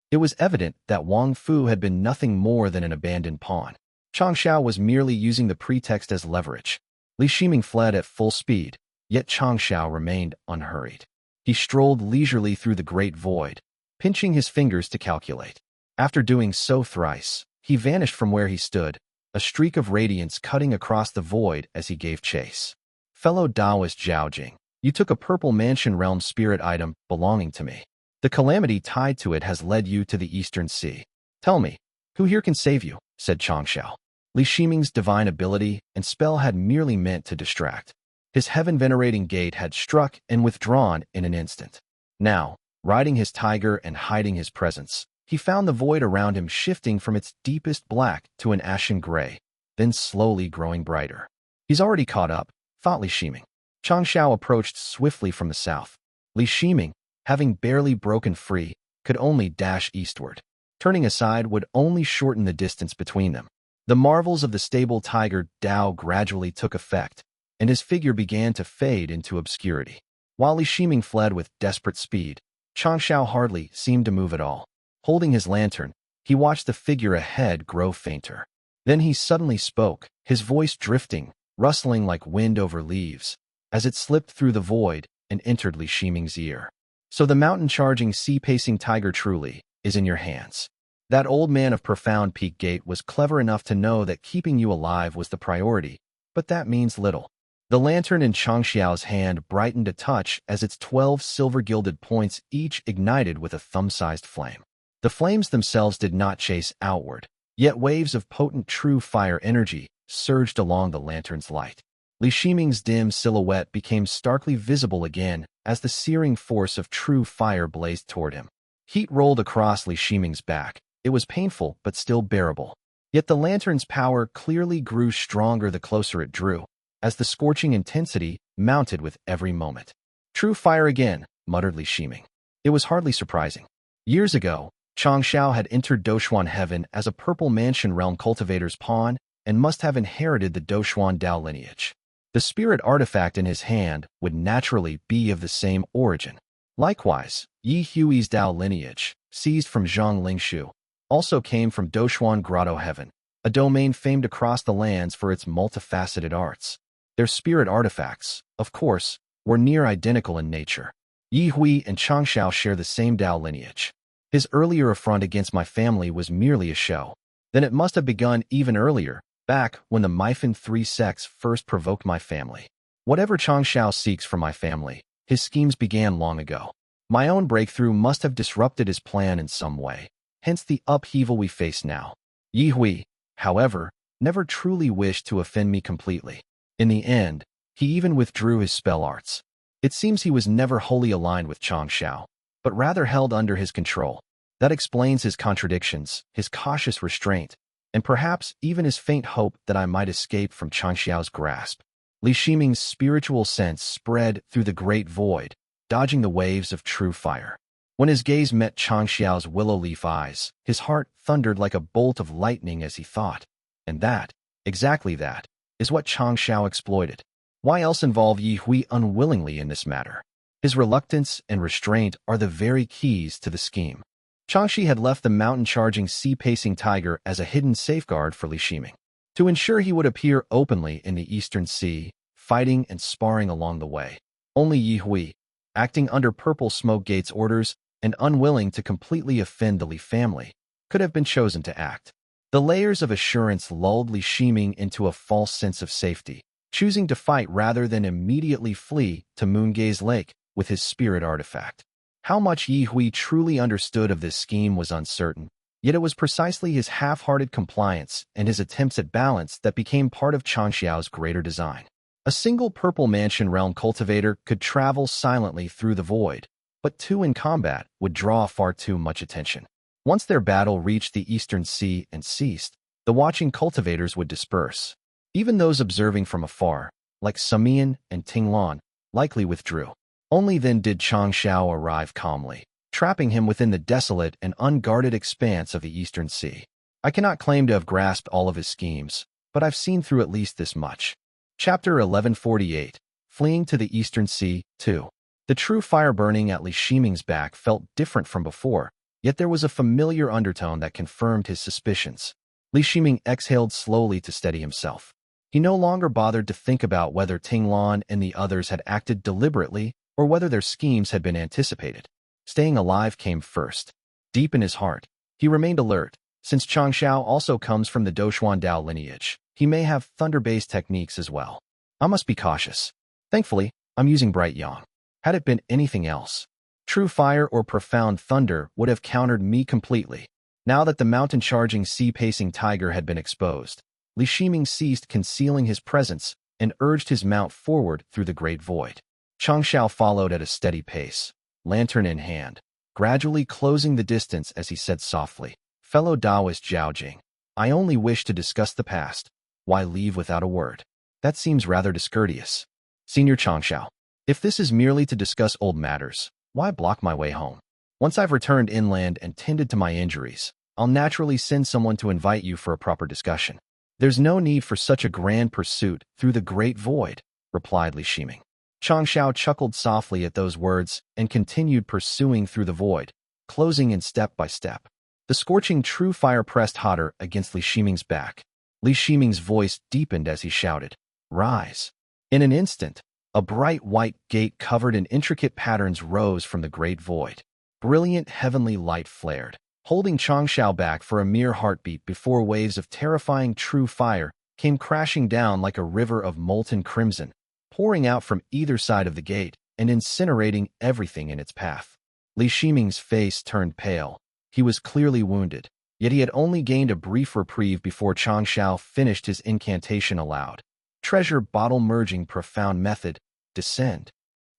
It was evident that Wang Fu had been nothing more than an abandoned pawn. Changxiao was merely using the pretext as leverage. Li Shiming fled at full speed, yet Changxiao remained unhurried. He strolled leisurely through the great void, pinching his fingers to calculate. After doing so thrice, he vanished from where he stood, a streak of radiance cutting across the void as he gave chase. Fellow Taoist Zhao Jing, you took a purple mansion realm spirit item belonging to me. The calamity tied to it has led you to the Eastern Sea. Tell me, who here can save you? Said Changxiao. Li Shiming's divine ability and spell had merely meant to distract. His heaven-venerating gate had struck and withdrawn in an instant. Now, riding his tiger and hiding his presence, he found the void around him shifting from its deepest black to an ashen gray, then slowly growing brighter. He's already caught up, thought Li Shiming. Changxiao approached swiftly from the south. Li Shiming, having barely broken free, could only dash eastward. Turning aside would only shorten the distance between them. The marvels of the stable tiger Dao gradually took effect, and his figure began to fade into obscurity. While Li Shiming fled with desperate speed, Changxiao hardly seemed to move at all. Holding his lantern, he watched the figure ahead grow fainter. Then he suddenly spoke, his voice drifting, rustling like wind over leaves, as it slipped through the void and entered Li Shiming's ear. So the mountain-charging, sea-pacing tiger truly is in your hands. That old man of profound peak gate was clever enough to know that keeping you alive was the priority, but that means little. The lantern in Changxiao's hand brightened a touch as its 12 silver-gilded points each ignited with a thumb-sized flame. The flames themselves did not chase outward, yet waves of potent true fire energy surged along the lantern's light. Li Shiming's dim silhouette became starkly visible again as the searing force of true fire blazed toward him. Heat rolled across Li Shiming's back. It was painful but still bearable. Yet the lantern's power clearly grew stronger the closer it drew, as the scorching intensity mounted with every moment. True fire again, muttered Li Shiming. It was hardly surprising. Years ago, Changxiao had entered Doshuan Heaven as a purple mansion realm cultivator's pawn and must have inherited the Doshuan Dao lineage. The spirit artifact in his hand would naturally be of the same origin. Likewise, Yi Hui's Dao lineage, seized from Zhang Lingshu, also came from Doshuan Grotto Heaven, a domain famed across the lands for its multifaceted arts. Their spirit artifacts, of course, were near identical in nature. Yi Hui and Changxiao share the same Dao lineage. His earlier affront against my family was merely a show. Then it must have begun even earlier, back when the Myfin 3 sects first provoked my family. Whatever Changxiao seeks from my family, his schemes began long ago. My own breakthrough must have disrupted his plan in some way, hence the upheaval we face now. Yi Hui, however, never truly wished to offend me completely. In the end, he even withdrew his spell arts. It seems he was never wholly aligned with Changxiao, but rather held under his control. That explains his contradictions, his cautious restraint, and perhaps even his faint hope that I might escape from Changxiao's grasp. Li Shiming's spiritual sense spread through the great void, dodging the waves of true fire. When his gaze met Changxiao's willow leaf eyes, his heart thundered like a bolt of lightning as he thought. And that, exactly that, is what Changxiao exploited. Why else involve Yi Hui unwillingly in this matter? His reluctance and restraint are the very keys to the scheme. Changxi had left the mountain-charging, sea-pacing tiger as a hidden safeguard for Li Shiming, to ensure he would appear openly in the Eastern Sea, fighting and sparring along the way. Only Yi Hui, acting under Purple Smoke Gate's orders and unwilling to completely offend the Li family, could have been chosen to act. The layers of assurance lulled Li Shiming into a false sense of safety, choosing to fight rather than immediately flee to Moongaze Lake with his spirit artifact. How much Yi Hui truly understood of this scheme was uncertain, yet it was precisely his half-hearted compliance and his attempts at balance that became part of Changxiao's greater design. A single purple mansion realm cultivator could travel silently through the void, but two in combat would draw far too much attention. Once their battle reached the Eastern Sea and ceased, the watching cultivators would disperse. Even those observing from afar, like Samian and Tinglan, likely withdrew. Only then did Changxiao arrive calmly, trapping him within the desolate and unguarded expanse of the Eastern Sea. I cannot claim to have grasped all of his schemes, but I've seen through at least this much. Chapter 1148, Fleeing to the Eastern Sea, 2. The true fire burning at Li Shiming's back felt different from before, yet there was a familiar undertone that confirmed his suspicions. Li Shiming exhaled slowly to steady himself. He no longer bothered to think about whether Ting Lan and the others had acted deliberately or whether their schemes had been anticipated. Staying alive came first. Deep in his heart, he remained alert. Since Changshao also comes from the Doshuan Dao lineage, he may have thunder-based techniques as well. I must be cautious. Thankfully, I'm using Bright Yang. Had it been anything else, true fire or profound thunder would have countered me completely. Now that the mountain-charging sea-pacing tiger had been exposed, Li Shiming ceased concealing his presence and urged his mount forward through the great void. Changshao followed at a steady pace, lantern in hand, gradually closing the distance as he said softly, "Fellow Taoist Zhaojing, I only wish to discuss the past. Why leave without a word? That seems rather discourteous. Senior Changshao, if this is merely to discuss old matters, why block my way home? Once I've returned inland and tended to my injuries, I'll naturally send someone to invite you for a proper discussion. There's no need for such a grand pursuit through the great void," replied Li Shiming. Changshao chuckled softly at those words and continued pursuing through the void, closing in step by step. The scorching true fire pressed hotter against Li Shiming's back. Li Shiming's voice deepened as he shouted, "Rise!" In an instant, a bright white gate covered in intricate patterns rose from the great void. Brilliant heavenly light flared, holding Changshao back for a mere heartbeat before waves of terrifying true fire came crashing down like a river of molten crimson, pouring out from either side of the gate and incinerating everything in its path. Li Shiming's face turned pale. He was clearly wounded, yet he had only gained a brief reprieve before Changshao finished his incantation aloud. Treasure bottle merging profound method, descend.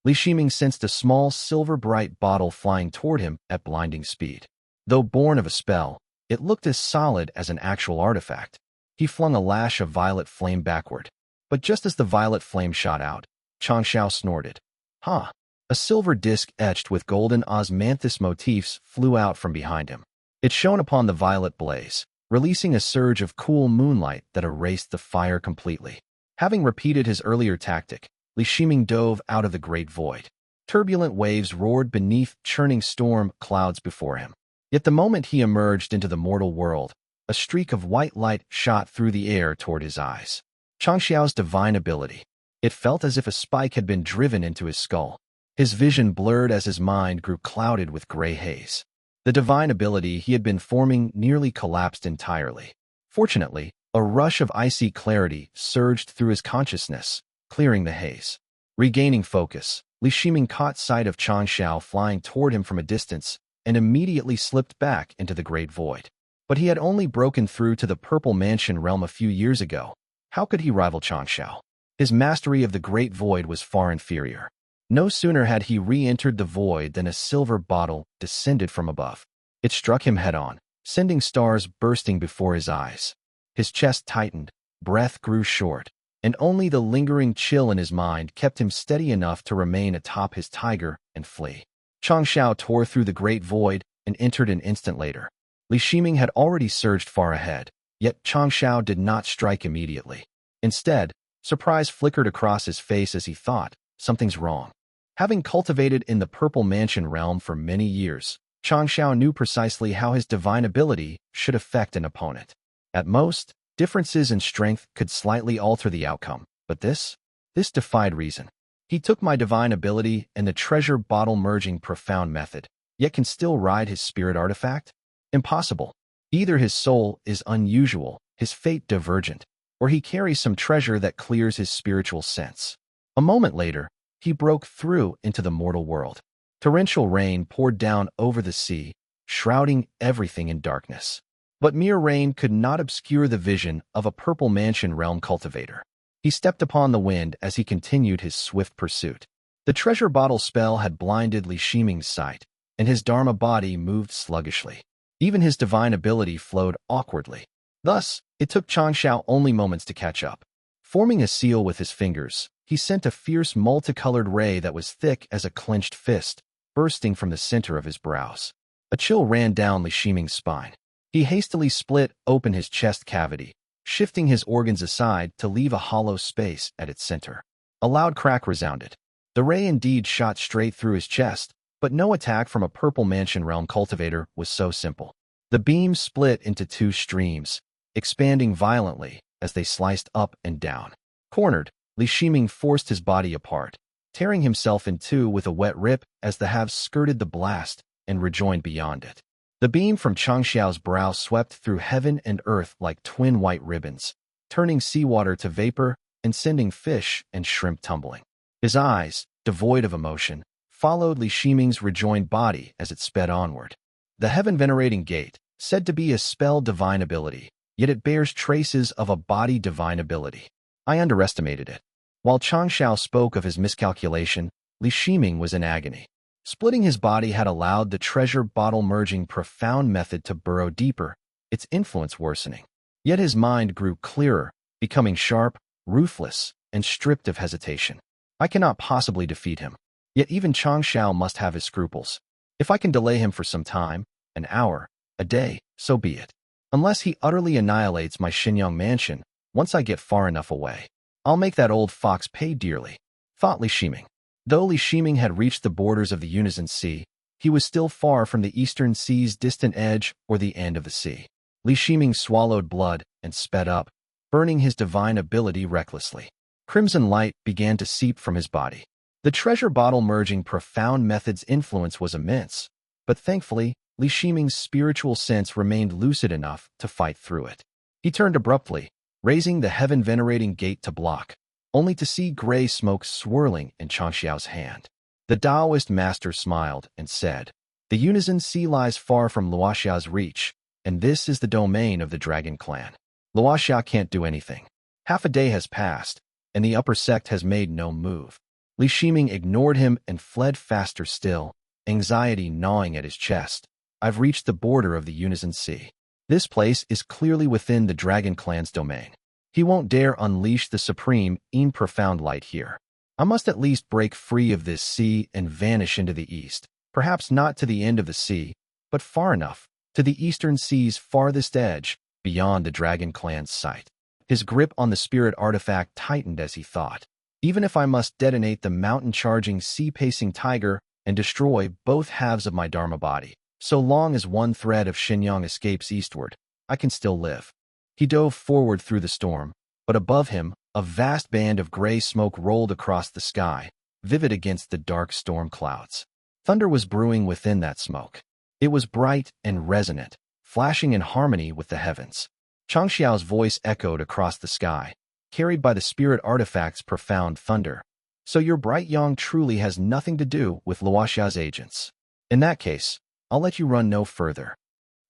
Li Shiming sensed a small silver-bright bottle flying toward him at blinding speed. Though born of a spell, it looked as solid as an actual artifact. He flung a lash of violet flame backward. But just as the violet flame shot out, Changshao snorted. "Ha!" A silver disc etched with golden osmanthus motifs flew out from behind him. It shone upon the violet blaze, releasing a surge of cool moonlight that erased the fire completely. Having repeated his earlier tactic, Li Shiming dove out of the great void. Turbulent waves roared beneath churning storm clouds before him. Yet the moment he emerged into the mortal world, a streak of white light shot through the air toward his eyes. Changshao's divine ability. It felt as if a spike had been driven into his skull. His vision blurred as his mind grew clouded with gray haze. The divine ability he had been forming nearly collapsed entirely. Fortunately, a rush of icy clarity surged through his consciousness, clearing the haze. Regaining focus, Li Shiming caught sight of Changshao flying toward him from a distance and immediately slipped back into the great void. But he had only broken through to the Purple Mansion realm a few years ago. How could he rival Changshao? His mastery of the great void was far inferior. No sooner had he re-entered the void than a silver bottle descended from above. It struck him head-on, sending stars bursting before his eyes. His chest tightened, breath grew short, and only the lingering chill in his mind kept him steady enough to remain atop his tiger and flee. Changshao tore through the great void and entered an instant later. Li Shiming had already surged far ahead, yet Changshao did not strike immediately. Instead, surprise flickered across his face as he thought, something's wrong. Having cultivated in the Purple Mansion realm for many years, Changshao knew precisely how his divine ability should affect an opponent. At most, differences in strength could slightly alter the outcome, but this defied reason. He took my divine ability and the treasure bottle merging profound method, yet can still ride his spirit artifact? Impossible. Either his soul is unusual, his fate divergent, or he carries some treasure that clears his spiritual sense. A moment later, he broke through into the mortal world. Torrential rain poured down over the sea, shrouding everything in darkness. But mere rain could not obscure the vision of a Purple Mansion realm cultivator. He stepped upon the wind as he continued his swift pursuit. The treasure bottle spell had blinded Li Shiming's sight, and his Dharma body moved sluggishly. Even his divine ability flowed awkwardly. Thus, it took Changshao only moments to catch up. Forming a seal with his fingers, he sent a fierce multicolored ray that was thick as a clenched fist, bursting from the center of his brows. A chill ran down Li Shiming's spine. He hastily split open his chest cavity, shifting his organs aside to leave a hollow space at its center. A loud crack resounded. The ray indeed shot straight through his chest, but no attack from a purple mansion realm cultivator was so simple. The beam split into two streams, expanding violently as they sliced up and down. Cornered, Li Shiming forced his body apart, tearing himself in two with a wet rip as the halves skirted the blast and rejoined beyond it. The beam from Changxiao's brow swept through heaven and earth like twin white ribbons, turning seawater to vapor and sending fish and shrimp tumbling. His eyes, devoid of emotion, followed Li Shiming's rejoined body as it sped onward. The heaven-venerating gate, said to be a spell divine ability, yet it bears traces of a body divine ability. I underestimated it. While Changxiao spoke of his miscalculation, Li Shiming was in agony. Splitting his body had allowed the treasure bottle merging profound method to burrow deeper, its influence worsening. Yet his mind grew clearer, becoming sharp, ruthless, and stripped of hesitation. I cannot possibly defeat him. Yet even Changxiao must have his scruples. If I can delay him for some time, an hour, a day, so be it. Unless he utterly annihilates my Xinyang mansion, once I get far enough away, I'll make that old fox pay dearly, thought Li Shiming. Though Li Shiming had reached the borders of the Unison Sea, he was still far from the eastern sea's distant edge or the end of the sea. Li Shiming swallowed blood and sped up, burning his divine ability recklessly. Crimson light began to seep from his body. The treasure bottle merging profound method's influence was immense, but thankfully, Li Shiming's spiritual sense remained lucid enough to fight through it. He turned abruptly, raising the heaven-venerating gate to block, only to see gray smoke swirling in Changxiao's hand. The Taoist master smiled and said, "The Unison Sea lies far from Luoxia's reach, and this is the domain of the Dragon Clan. Luoxia can't do anything. Half a day has passed, and the upper sect has made no move." Li Shiming ignored him and fled faster still, anxiety gnawing at his chest. I've reached the border of the Unison Sea. This place is clearly within the Dragon Clan's domain. He won't dare unleash the supreme, profound light here. I must at least break free of this sea and vanish into the east, perhaps not to the end of the sea, but far enough, to the eastern sea's farthest edge, beyond the Dragon Clan's sight. His grip on the spirit artifact tightened as he thought. Even if I must detonate the mountain-charging, sea-pacing tiger and destroy both halves of my Dharma body, so long as one thread of Xinyang escapes eastward, I can still live. He dove forward through the storm, but above him, a vast band of gray smoke rolled across the sky, vivid against the dark storm clouds. Thunder was brewing within that smoke. It was bright and resonant, flashing in harmony with the heavens. Changxiao's voice echoed across the sky, carried by the spirit artifact's profound thunder. So your bright yang truly has nothing to do with Luoxia's agents. In that case, I'll let you run no further.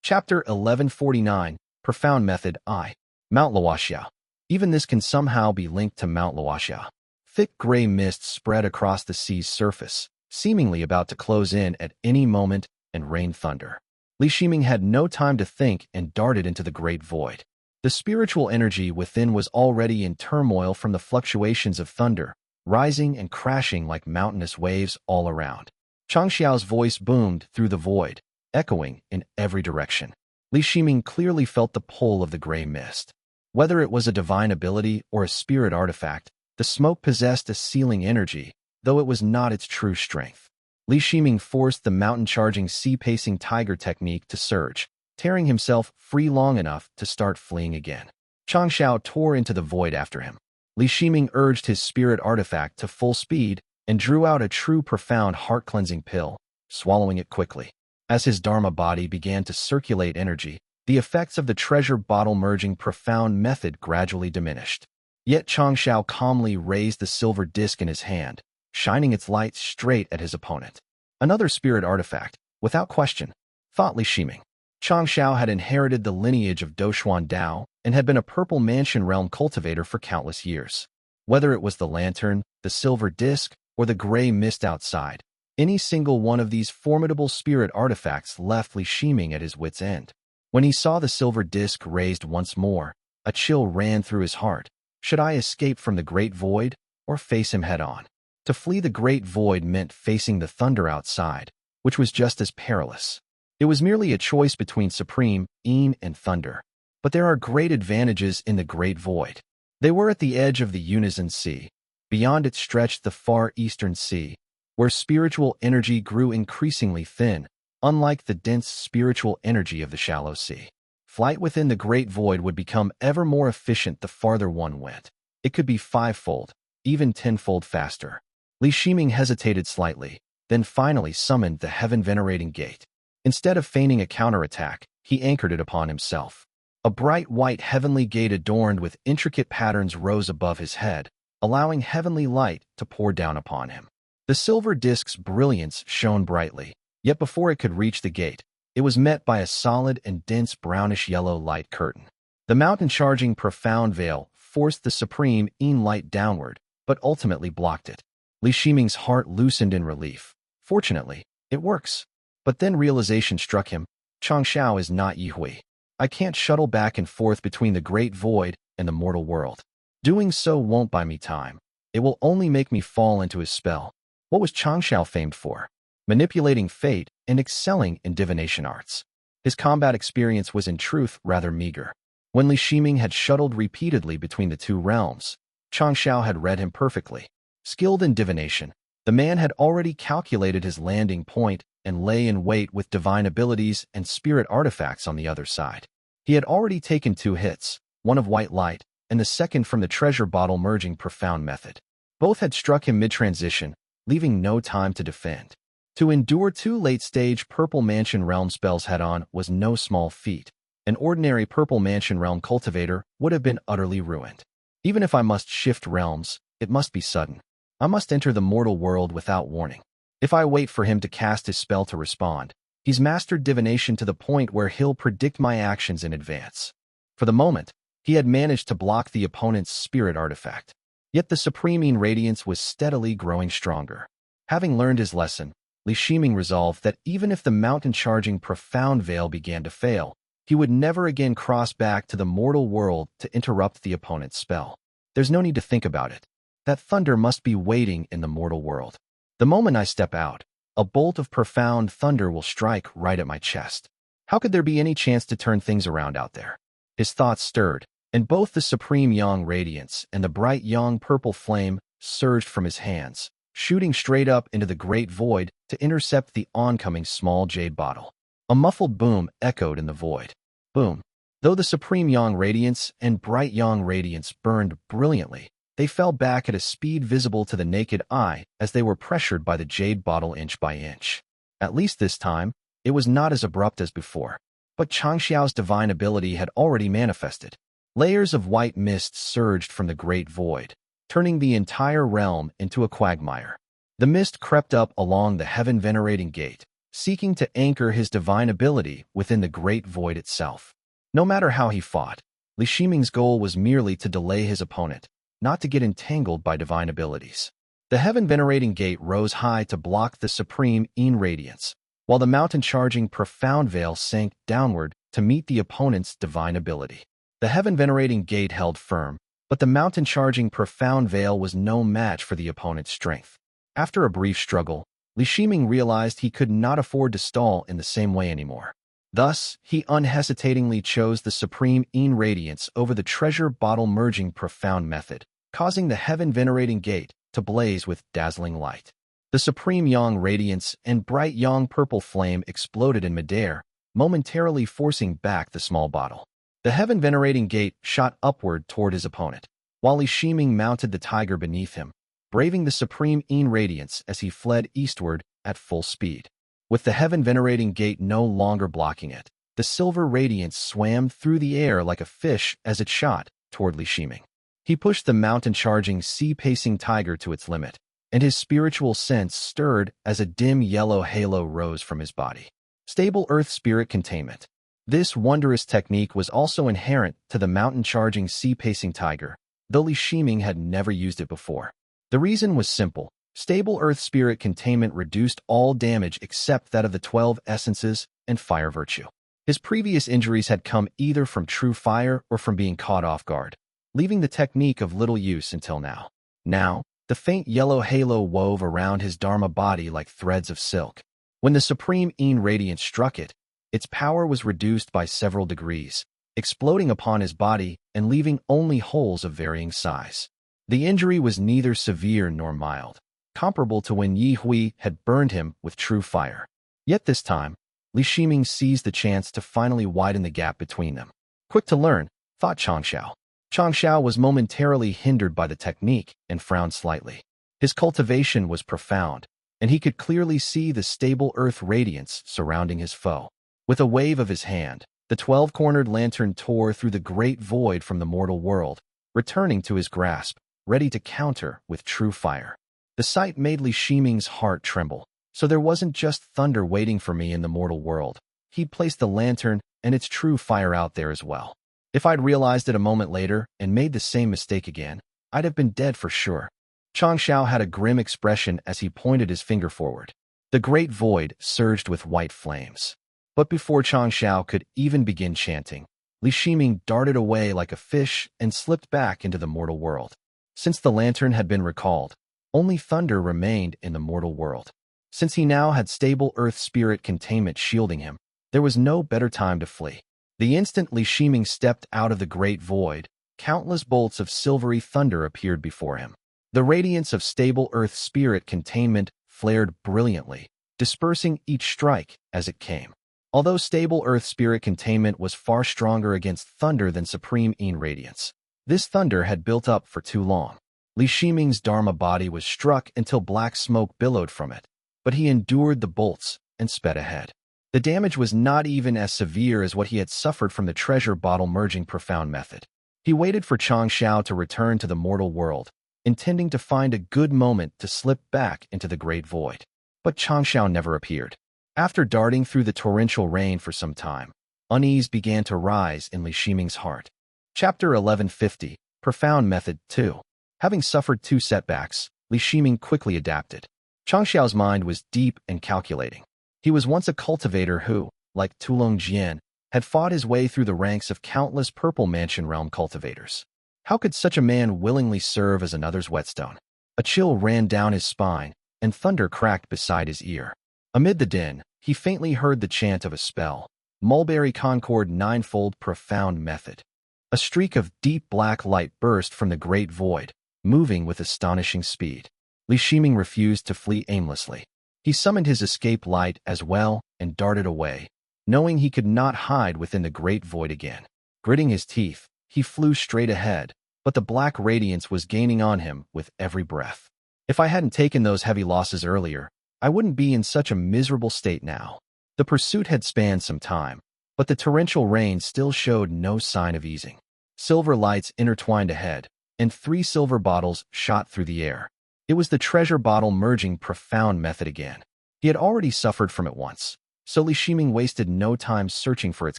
Chapter 1149, Profound Method I. Mount Luoxia. Even this can somehow be linked to Mount Luoxia. Thick gray mist spread across the sea's surface, seemingly about to close in at any moment and rain thunder. Li Shiming had no time to think and darted into the great void. The spiritual energy within was already in turmoil from the fluctuations of thunder, rising and crashing like mountainous waves all around. Changxiao's voice boomed through the void, echoing in every direction. Li Shiming clearly felt the pull of the gray mist. Whether it was a divine ability or a spirit artifact, the smoke possessed a sealing energy, though it was not its true strength. Li Shiming forced the mountain-charging sea-pacing tiger technique to surge, tearing himself free long enough to start fleeing again. Changxiao tore into the void after him. Li Shiming urged his spirit artifact to full speed and drew out a true profound heart-cleansing pill, swallowing it quickly. As his Dharma body began to circulate energy, the effects of the treasure bottle merging profound method gradually diminished. Yet Changxiao calmly raised the silver disc in his hand, shining its light straight at his opponent. Another spirit artifact, without question, thought Li Shiming. Changxiao had inherited the lineage of Doshuan Dao and had been a purple mansion realm cultivator for countless years. Whether it was the lantern, the silver disc, or the gray mist outside, any single one of these formidable spirit artifacts left Li Shiming at his wit's end. When he saw the silver disc raised once more, a chill ran through his heart. Should I escape from the great void, or face him head-on? To flee the great void meant facing the thunder outside, which was just as perilous. It was merely a choice between supreme, and thunder. But there are great advantages in the Great Void. They were at the edge of the Unison Sea. Beyond it stretched the far eastern sea, where spiritual energy grew increasingly thin, unlike the dense spiritual energy of the shallow sea. Flight within the Great Void would become ever more efficient the farther one went. It could be fivefold, even tenfold faster. Li Shiming hesitated slightly, then finally summoned the Heaven-Venerating Gate. Instead of feigning a counterattack, he anchored it upon himself. A bright white heavenly gate adorned with intricate patterns rose above his head, allowing heavenly light to pour down upon him. The silver disk's brilliance shone brightly, yet before it could reach the gate, it was met by a solid and dense brownish-yellow light curtain. The mountain-charging profound veil forced the supreme light downward, but ultimately blocked it. Li Shiming's heart loosened in relief. Fortunately, it works. But then realization struck him. Changshao is not Yihui. I can't shuttle back and forth between the Great Void and the mortal world. Doing so won't buy me time. It will only make me fall into his spell. What was Changshao famed for? Manipulating fate and excelling in divination arts. His combat experience was in truth rather meager. When Li Shiming had shuttled repeatedly between the two realms, Changshao had read him perfectly. Skilled in divination, the man had already calculated his landing point and lay in wait with divine abilities and spirit artifacts on the other side. He had already taken 2 hits, one of white light, and the second from the treasure bottle merging profound method. Both had struck him mid-transition, leaving no time to defend. To endure 2 late-stage Purple Mansion Realm spells head-on was no small feat. An ordinary Purple Mansion Realm cultivator would have been utterly ruined. Even if I must shift realms, it must be sudden. I must enter the mortal world without warning. If I wait for him to cast his spell to respond, he's mastered divination to the point where he'll predict my actions in advance. For the moment, he had managed to block the opponent's spirit artifact. Yet the supreme radiance was steadily growing stronger. Having learned his lesson, Li Shiming resolved that even if the mountain-charging profound veil began to fail, he would never again cross back to the mortal world to interrupt the opponent's spell. There's no need to think about it. That thunder must be waiting in the mortal world. The moment I step out, a bolt of profound thunder will strike right at my chest. How could there be any chance to turn things around out there? His thoughts stirred, and both the supreme yang radiance and the bright yang purple flame surged from his hands, shooting straight up into the great void to intercept the oncoming small jade bottle. A muffled boom echoed in the void. Boom. Though the supreme yang radiance and bright yang radiance burned brilliantly, they fell back at a speed visible to the naked eye as they were pressured by the jade bottle inch by inch. At least this time, it was not as abrupt as before. But Changxiao's divine ability had already manifested. Layers of white mist surged from the great void, turning the entire realm into a quagmire. The mist crept up along the heaven-venerating gate, seeking to anchor his divine ability within the great void itself. No matter how he fought, Li Shiming's goal was merely to delay his opponent, not to get entangled by divine abilities. The heaven-venerating gate rose high to block the supreme radiance, while the mountain-charging profound veil sank downward to meet the opponent's divine ability. The heaven-venerating gate held firm, but the mountain-charging profound veil was no match for the opponent's strength. After a brief struggle, Li Shiming realized he could not afford to stall in the same way anymore. Thus, he unhesitatingly chose the supreme radiance over the treasure bottle merging profound method, causing the heaven-venerating gate to blaze with dazzling light. The supreme yang radiance and bright yang purple flame exploded in midair, momentarily forcing back the small bottle. The heaven-venerating gate shot upward toward his opponent, while Li Shiming mounted the tiger beneath him, braving the supreme radiance as he fled eastward at full speed. With the heaven-venerating gate no longer blocking it, the silver radiance swam through the air like a fish as it shot toward Li Shiming. He pushed the mountain-charging sea-pacing tiger to its limit, and his spiritual sense stirred as a dim yellow halo rose from his body. Stable earth spirit containment. This wondrous technique was also inherent to the mountain-charging sea-pacing tiger, though Li Shiming had never used it before. The reason was simple. Stable earth spirit containment reduced all damage except that of the 12 essences and fire virtue. His previous injuries had come either from true fire or from being caught off guard, leaving the technique of little use until now. Now, the faint yellow halo wove around his Dharma body like threads of silk. When the supreme radiance struck it, its power was reduced by several degrees, exploding upon his body and leaving only holes of varying size. The injury was neither severe nor mild, comparable to when Yi Hui had burned him with true fire. Yet this time, Li Shiming seized the chance to finally widen the gap between them. Quick to learn, thought Changxiao. Changxiao was momentarily hindered by the technique and frowned slightly. His cultivation was profound, and he could clearly see the stable earth radiance surrounding his foe. With a wave of his hand, the 12-cornered lantern tore through the great void from the mortal world, returning to his grasp, ready to counter with true fire. The sight made Li Shiming's heart tremble. So there wasn't just thunder waiting for me in the mortal world. He'd placed the lantern and its true fire out there as well. If I'd realized it a moment later and made the same mistake again, I'd have been dead for sure. Changxiao had a grim expression as he pointed his finger forward. The great void surged with white flames. But before Changxiao could even begin chanting, Li Shiming darted away like a fish and slipped back into the mortal world. Since the lantern had been recalled, only thunder remained in the mortal world. Since he now had stable earth spirit containment shielding him, there was no better time to flee. The instant Li Shiming stepped out of the great void, countless bolts of silvery thunder appeared before him. The radiance of stable earth spirit containment flared brilliantly, dispersing each strike as it came. Although stable earth spirit containment was far stronger against thunder than supreme Yin radiance, this thunder had built up for too long. Li Shiming's Dharma body was struck until black smoke billowed from it, but he endured the bolts and sped ahead. The damage was not even as severe as what he had suffered from the treasure bottle merging profound method. He waited for Changxiao to return to the mortal world, intending to find a good moment to slip back into the great void. But Changxiao never appeared. After darting through the torrential rain for some time, unease began to rise in Li Shiming's heart. Chapter 1150, Profound Method 2. Having suffered 2 setbacks, Li Shiming quickly adapted. Changxiao's mind was deep and calculating. He was once a cultivator who, like Tulong Jian, had fought his way through the ranks of countless Purple Mansion Realm cultivators. How could such a man willingly serve as another's whetstone? A chill ran down his spine, and thunder cracked beside his ear. Amid the din, he faintly heard the chant of a spell, Mulberry Concord Ninefold Profound Method. A streak of deep black light burst from the great void, moving with astonishing speed. Li Shiming refused to flee aimlessly. He summoned his escape light as well and darted away, knowing he could not hide within the great void again. Gritting his teeth, he flew straight ahead, but the black radiance was gaining on him with every breath. If I hadn't taken those heavy losses earlier, I wouldn't be in such a miserable state now. The pursuit had spanned some time, but the torrential rain still showed no sign of easing. Silver lights intertwined ahead, and 3 silver bottles shot through the air. It was the treasure bottle merging profound method again. He had already suffered from it once, so Li Shiming wasted no time searching for its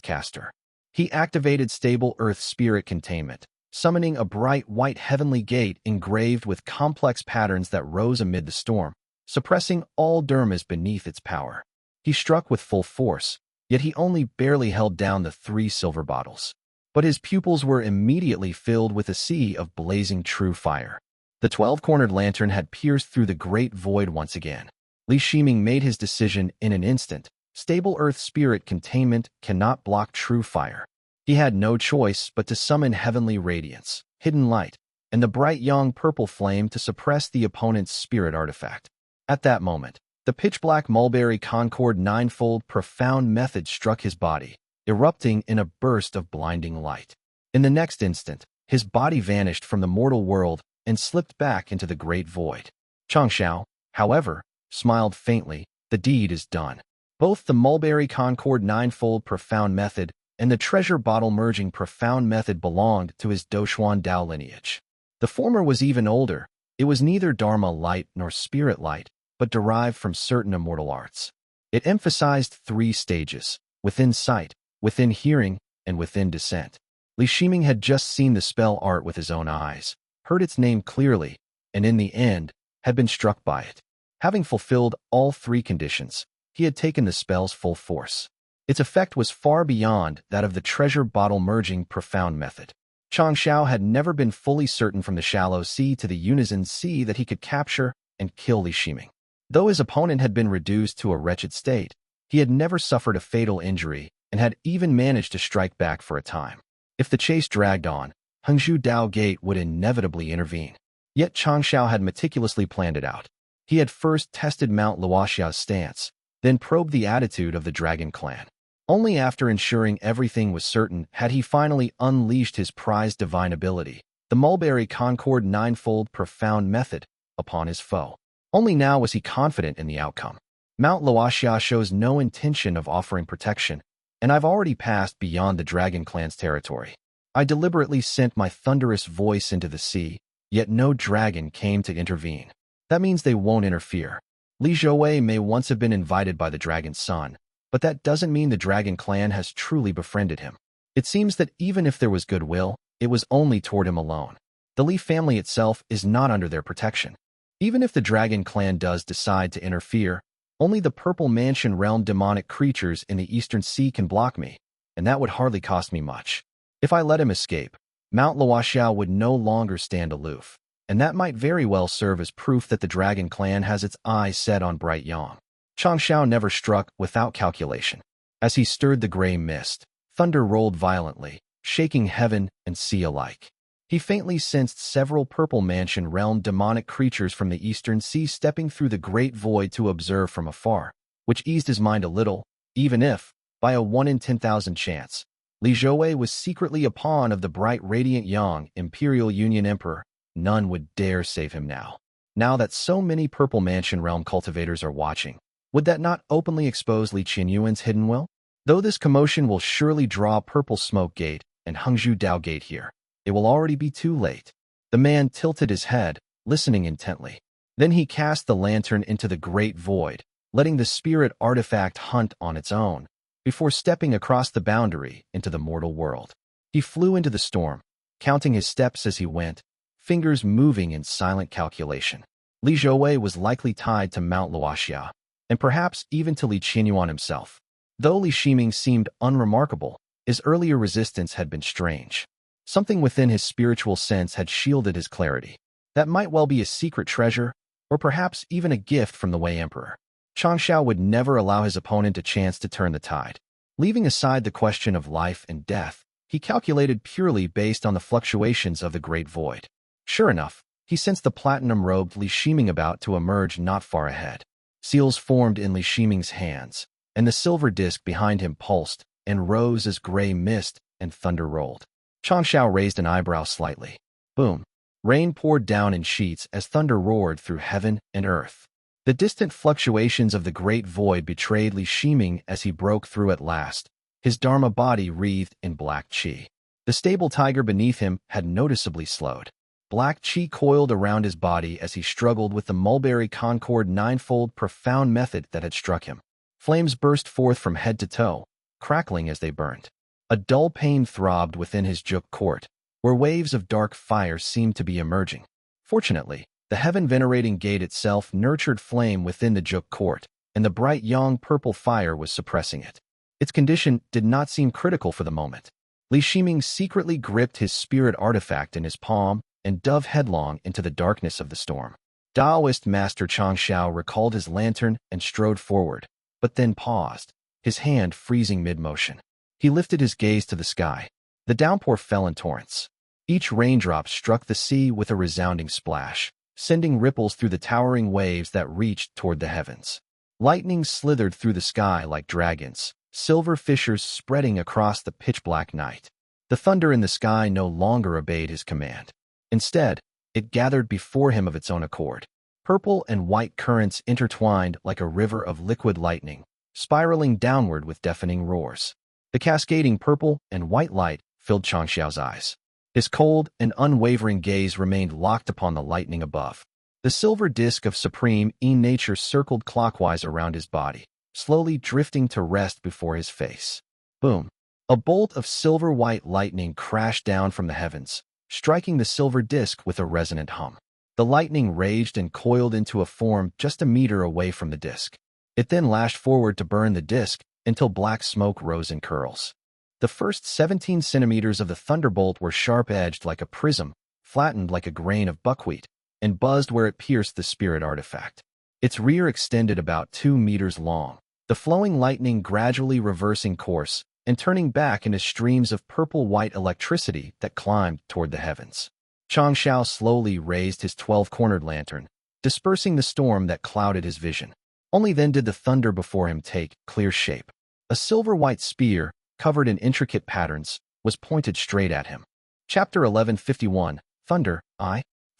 caster. He activated stable earth spirit containment, summoning a bright white heavenly gate engraved with complex patterns that rose amid the storm, suppressing all dharmas beneath its power. He struck with full force, yet he only barely held down the 3 silver bottles. But his pupils were immediately filled with a sea of blazing true fire. The 12-cornered lantern had pierced through the great void once again. Li Shiming made his decision in an instant. Stable earth spirit containment cannot block true fire. He had no choice but to summon heavenly radiance, hidden light, and the bright young purple flame to suppress the opponent's spirit artifact. At that moment, the pitch-black Mulberry Concord Ninefold Profound Method struck his body, erupting in a burst of blinding light. In the next instant, his body vanished from the mortal world and slipped back into the great void. Changxiao, however, smiled faintly. The deed is done. Both the Mulberry Concord Ninefold Profound Method and the treasure bottle merging profound method belonged to his Doshuan Dao lineage. The former was even older. It was neither Dharma light nor spirit light, but derived from certain immortal arts. It emphasized 3 stages: within sight, within hearing, and within descent. Li Shiming had just seen the spell art with his own eyes, heard its name clearly, and in the end, had been struck by it. Having fulfilled all 3 conditions, he had taken the spell's full force. Its effect was far beyond that of the treasure bottle merging profound method. Changxiao had never been fully certain from the shallow sea to the unison sea that he could capture and kill Li Shiming. Though his opponent had been reduced to a wretched state, he had never suffered a fatal injury and had even managed to strike back for a time. If the chase dragged on, Hangzhou Dao Gate would inevitably intervene. Yet Changsha had meticulously planned it out. He had first tested Mount Luoxia's stance, then probed the attitude of the Dragon Clan. Only after ensuring everything was certain had he finally unleashed his prized divine ability, the Mulberry Concord Ninefold Profound Method, upon his foe. Only now was he confident in the outcome. Mount Luoxia shows no intention of offering protection, and I've already passed beyond the Dragon Clan's territory. I deliberately sent my thunderous voice into the sea, yet no dragon came to intervene. That means they won't interfere. Li Zhouwei may once have been invited by the Dragon's son, but that doesn't mean the Dragon Clan has truly befriended him. It seems that even if there was goodwill, it was only toward him alone. The Li family itself is not under their protection. Even if the Dragon Clan does decide to interfere, only the Purple Mansion realm demonic creatures in the Eastern Sea can block me, and that would hardly cost me much. If I let him escape, Mount Luoxia would no longer stand aloof, and that might very well serve as proof that the Dragon Clan has its eyes set on Bright Yang. Changsha never struck without calculation. As he stirred the gray mist, thunder rolled violently, shaking heaven and sea alike. He faintly sensed several Purple Mansion realm demonic creatures from the Eastern Sea stepping through the great void to observe from afar, which eased his mind a little, even if, by a 1 in 10,000 chance, Li Zhouwei was secretly a pawn of the bright radiant Yang Imperial Union Emperor. None would dare save him now. Now that so many Purple Mansion realm cultivators are watching, would that not openly expose Li Qianyuan's hidden will? Though this commotion will surely draw Purple Smoke Gate and Hangzhou Dao Gate here, it will already be too late. The man tilted his head, listening intently. Then he cast the lantern into the great void, letting the spirit artifact hunt on its own, before stepping across the boundary into the mortal world. He flew into the storm, counting his steps as he went, fingers moving in silent calculation. Li Zhouwei was likely tied to Mount Luoxia, and perhaps even to Li Qianyuan himself. Though Li Shiming seemed unremarkable, his earlier resistance had been strange. Something within his spiritual sense had shielded his clarity. That might well be a secret treasure, or perhaps even a gift from the Wei Emperor. Changsha would never allow his opponent a chance to turn the tide. Leaving aside the question of life and death, he calculated purely based on the fluctuations of the Great Void. Sure enough, he sensed the platinum-robed Li Shiming about to emerge not far ahead. Seals formed in Li Shiming's hands, and the silver disk behind him pulsed and rose as gray mist and thunder rolled. Changsha raised an eyebrow slightly. Boom. Rain poured down in sheets as thunder roared through heaven and earth. The distant fluctuations of the great void betrayed Li Shiming as he broke through at last, his Dharma body wreathed in black qi. The stable tiger beneath him had noticeably slowed. Black qi coiled around his body as he struggled with the Mulberry Concord Ninefold Profound Method that had struck him. Flames burst forth from head to toe, crackling as they burned. A dull pain throbbed within his juk court, where waves of dark fire seemed to be emerging. Fortunately, the heaven-venerating gate itself nurtured flame within the juk court, and the bright yang purple fire was suppressing it. Its condition did not seem critical for the moment. Li Shiming secretly gripped his spirit artifact in his palm and dove headlong into the darkness of the storm. Taoist Master Changsha recalled his lantern and strode forward, but then paused, his hand freezing mid-motion. He lifted his gaze to the sky. The downpour fell in torrents. Each raindrop struck the sea with a resounding splash, sending ripples through the towering waves that reached toward the heavens. Lightning slithered through the sky like dragons, silver fissures spreading across the pitch-black night. The thunder in the sky no longer obeyed his command. Instead, it gathered before him of its own accord. Purple and white currents intertwined like a river of liquid lightning, spiraling downward with deafening roars. The cascading purple and white light filled Changshao's eyes. His cold and unwavering gaze remained locked upon the lightning above. The silver disk of supreme nature circled clockwise around his body, slowly drifting to rest before his face. Boom! A bolt of silver-white lightning crashed down from the heavens, striking the silver disk with a resonant hum. The lightning raged and coiled into a form just a meter away from the disk. It then lashed forward to burn the disk until black smoke rose in curls. The first 17 centimeters of the thunderbolt were sharp-edged like a prism, flattened like a grain of buckwheat, and buzzed where it pierced the spirit artifact. Its rear extended about 2 meters long, the flowing lightning gradually reversing course and turning back into streams of purple-white electricity that climbed toward the heavens. Qiao slowly raised his 12-cornered lantern, dispersing the storm that clouded his vision. Only then did the thunder before him take clear shape. A silver-white spear, covered in intricate patterns, was pointed straight at him. Chapter 1151, Thunder,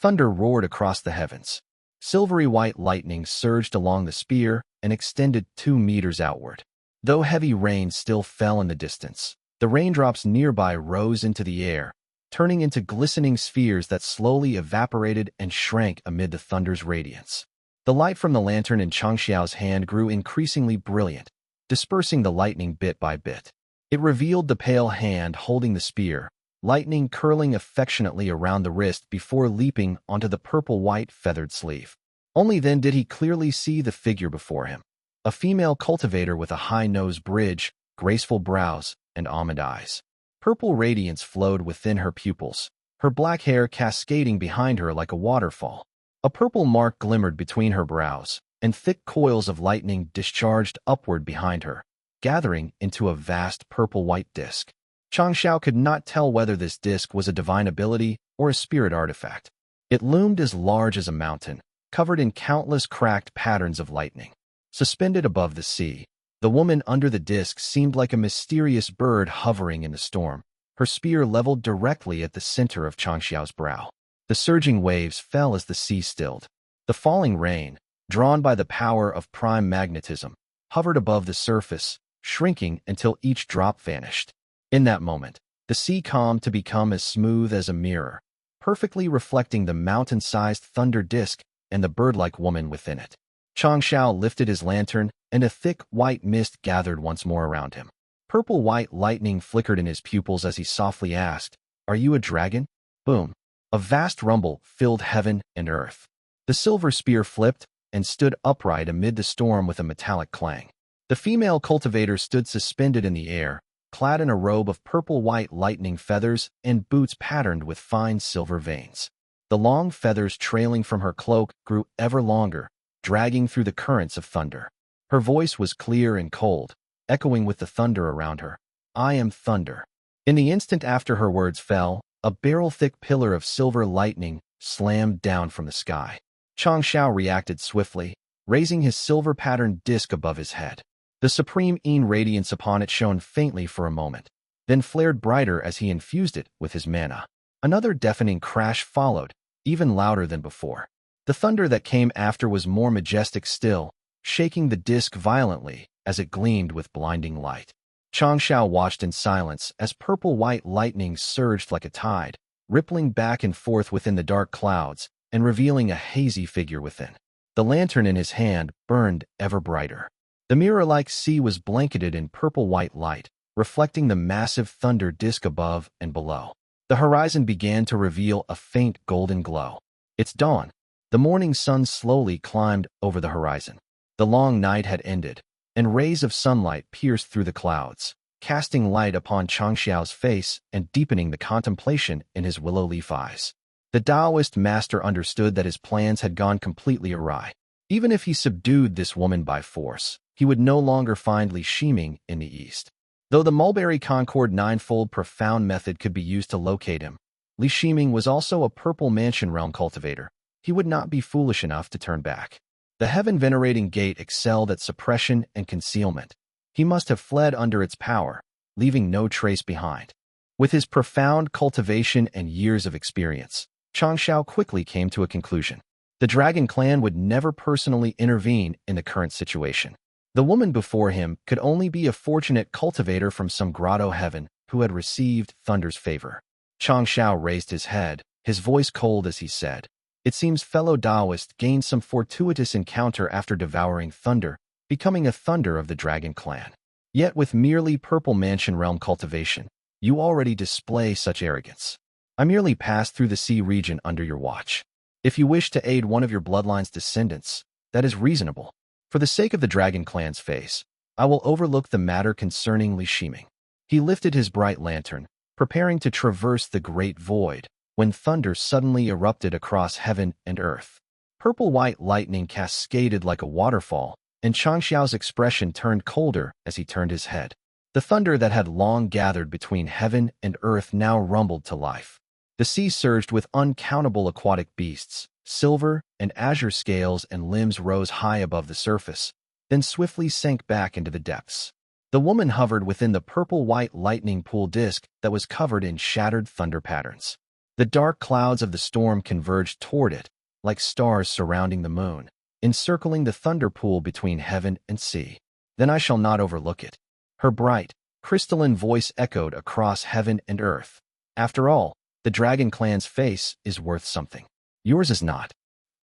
Thunder roared across the heavens. Silvery white lightning surged along the spear and extended 2 meters outward. Though heavy rain still fell in the distance, the raindrops nearby rose into the air, turning into glistening spheres that slowly evaporated and shrank amid the thunder's radiance. The light from the lantern in Changxiao's hand grew increasingly brilliant, dispersing the lightning bit by bit. It revealed the pale hand holding the spear, lightning curling affectionately around the wrist before leaping onto the purple-white feathered sleeve. Only then did he clearly see the figure before him. A female cultivator with a high nose bridge, graceful brows, and almond eyes. Purple radiance flowed within her pupils, her black hair cascading behind her like a waterfall. A purple mark glimmered between her brows, and thick coils of lightning discharged upward behind her, gathering into a vast purple-white disk. Changxiao could not tell whether this disk was a divine ability or a spirit artifact. It loomed as large as a mountain, covered in countless cracked patterns of lightning. Suspended above the sea, the woman under the disk seemed like a mysterious bird hovering in the storm, her spear leveled directly at the center of Changxiao's brow. The surging waves fell as the sea stilled. The falling rain, drawn by the power of prime magnetism, hovered above the surface, shrinking until each drop vanished. In that moment, the sea calmed to become as smooth as a mirror, perfectly reflecting the mountain-sized thunder disk and the bird-like woman within it. Changxiao lifted his lantern, and a thick white mist gathered once more around him. Purple-white lightning flickered in his pupils as he softly asked, "Are you a dragon?" Boom! A vast rumble filled heaven and earth. The silver spear flipped and stood upright amid the storm with a metallic clang. The female cultivator stood suspended in the air, clad in a robe of purple-white lightning feathers and boots patterned with fine silver veins. The long feathers trailing from her cloak grew ever longer, dragging through the currents of thunder. Her voice was clear and cold, echoing with the thunder around her. "I am thunder." In the instant after her words fell, a barrel-thick pillar of silver lightning slammed down from the sky. Changxiao reacted swiftly, raising his silver-patterned disk above his head. The supreme Yin radiance upon it shone faintly for a moment, then flared brighter as he infused it with his mana. Another deafening crash followed, even louder than before. The thunder that came after was more majestic still, shaking the disk violently as it gleamed with blinding light. Changxiao watched in silence as purple-white lightning surged like a tide, rippling back and forth within the dark clouds and revealing a hazy figure within. The lantern in his hand burned ever brighter. The mirror-like sea was blanketed in purple-white light, reflecting the massive thunder disk above and below. The horizon began to reveal a faint golden glow. It's dawn. The morning sun slowly climbed over the horizon. The long night had ended, and rays of sunlight pierced through the clouds, casting light upon Changxiao's face and deepening the contemplation in his willow leaf eyes. The Taoist master understood that his plans had gone completely awry. Even if he subdued this woman by force, he would no longer find Li Shiming in the east. Though the Mulberry Concord ninefold profound method could be used to locate him, Li Shiming was also a purple mansion realm cultivator. He would not be foolish enough to turn back. The heaven-venerating gate excelled at suppression and concealment. He must have fled under its power, leaving no trace behind. With his profound cultivation and years of experience, Changxiao quickly came to a conclusion. The Dragon Clan would never personally intervene in the current situation. The woman before him could only be a fortunate cultivator from some grotto heaven who had received Thunder's favor. Changxiao raised his head, his voice cold as he said, "It seems fellow Taoist gained some fortuitous encounter after devouring Thunder, becoming a Thunder of the Dragon Clan. Yet with merely purple mansion realm cultivation, you already display such arrogance. I merely passed through the sea region under your watch. If you wish to aid one of your bloodline's descendants, that is reasonable. For the sake of the Dragon Clan's face, I will overlook the matter concerning Li Shiming." He lifted his bright lantern, preparing to traverse the great void, when thunder suddenly erupted across heaven and earth. Purple-white lightning cascaded like a waterfall, and Changxiao's expression turned colder as he turned his head. The thunder that had long gathered between heaven and earth now rumbled to life. The sea surged with uncountable aquatic beasts. Silver and azure scales and limbs rose high above the surface, then swiftly sank back into the depths. The woman hovered within the purple-white lightning pool disk that was covered in shattered thunder patterns. The dark clouds of the storm converged toward it, like stars surrounding the moon, encircling the thunder pool between heaven and sea. Then I shall not overlook it. Her bright, crystalline voice echoed across heaven and earth. After all, the dragon clan's face is worth something. Yours is not.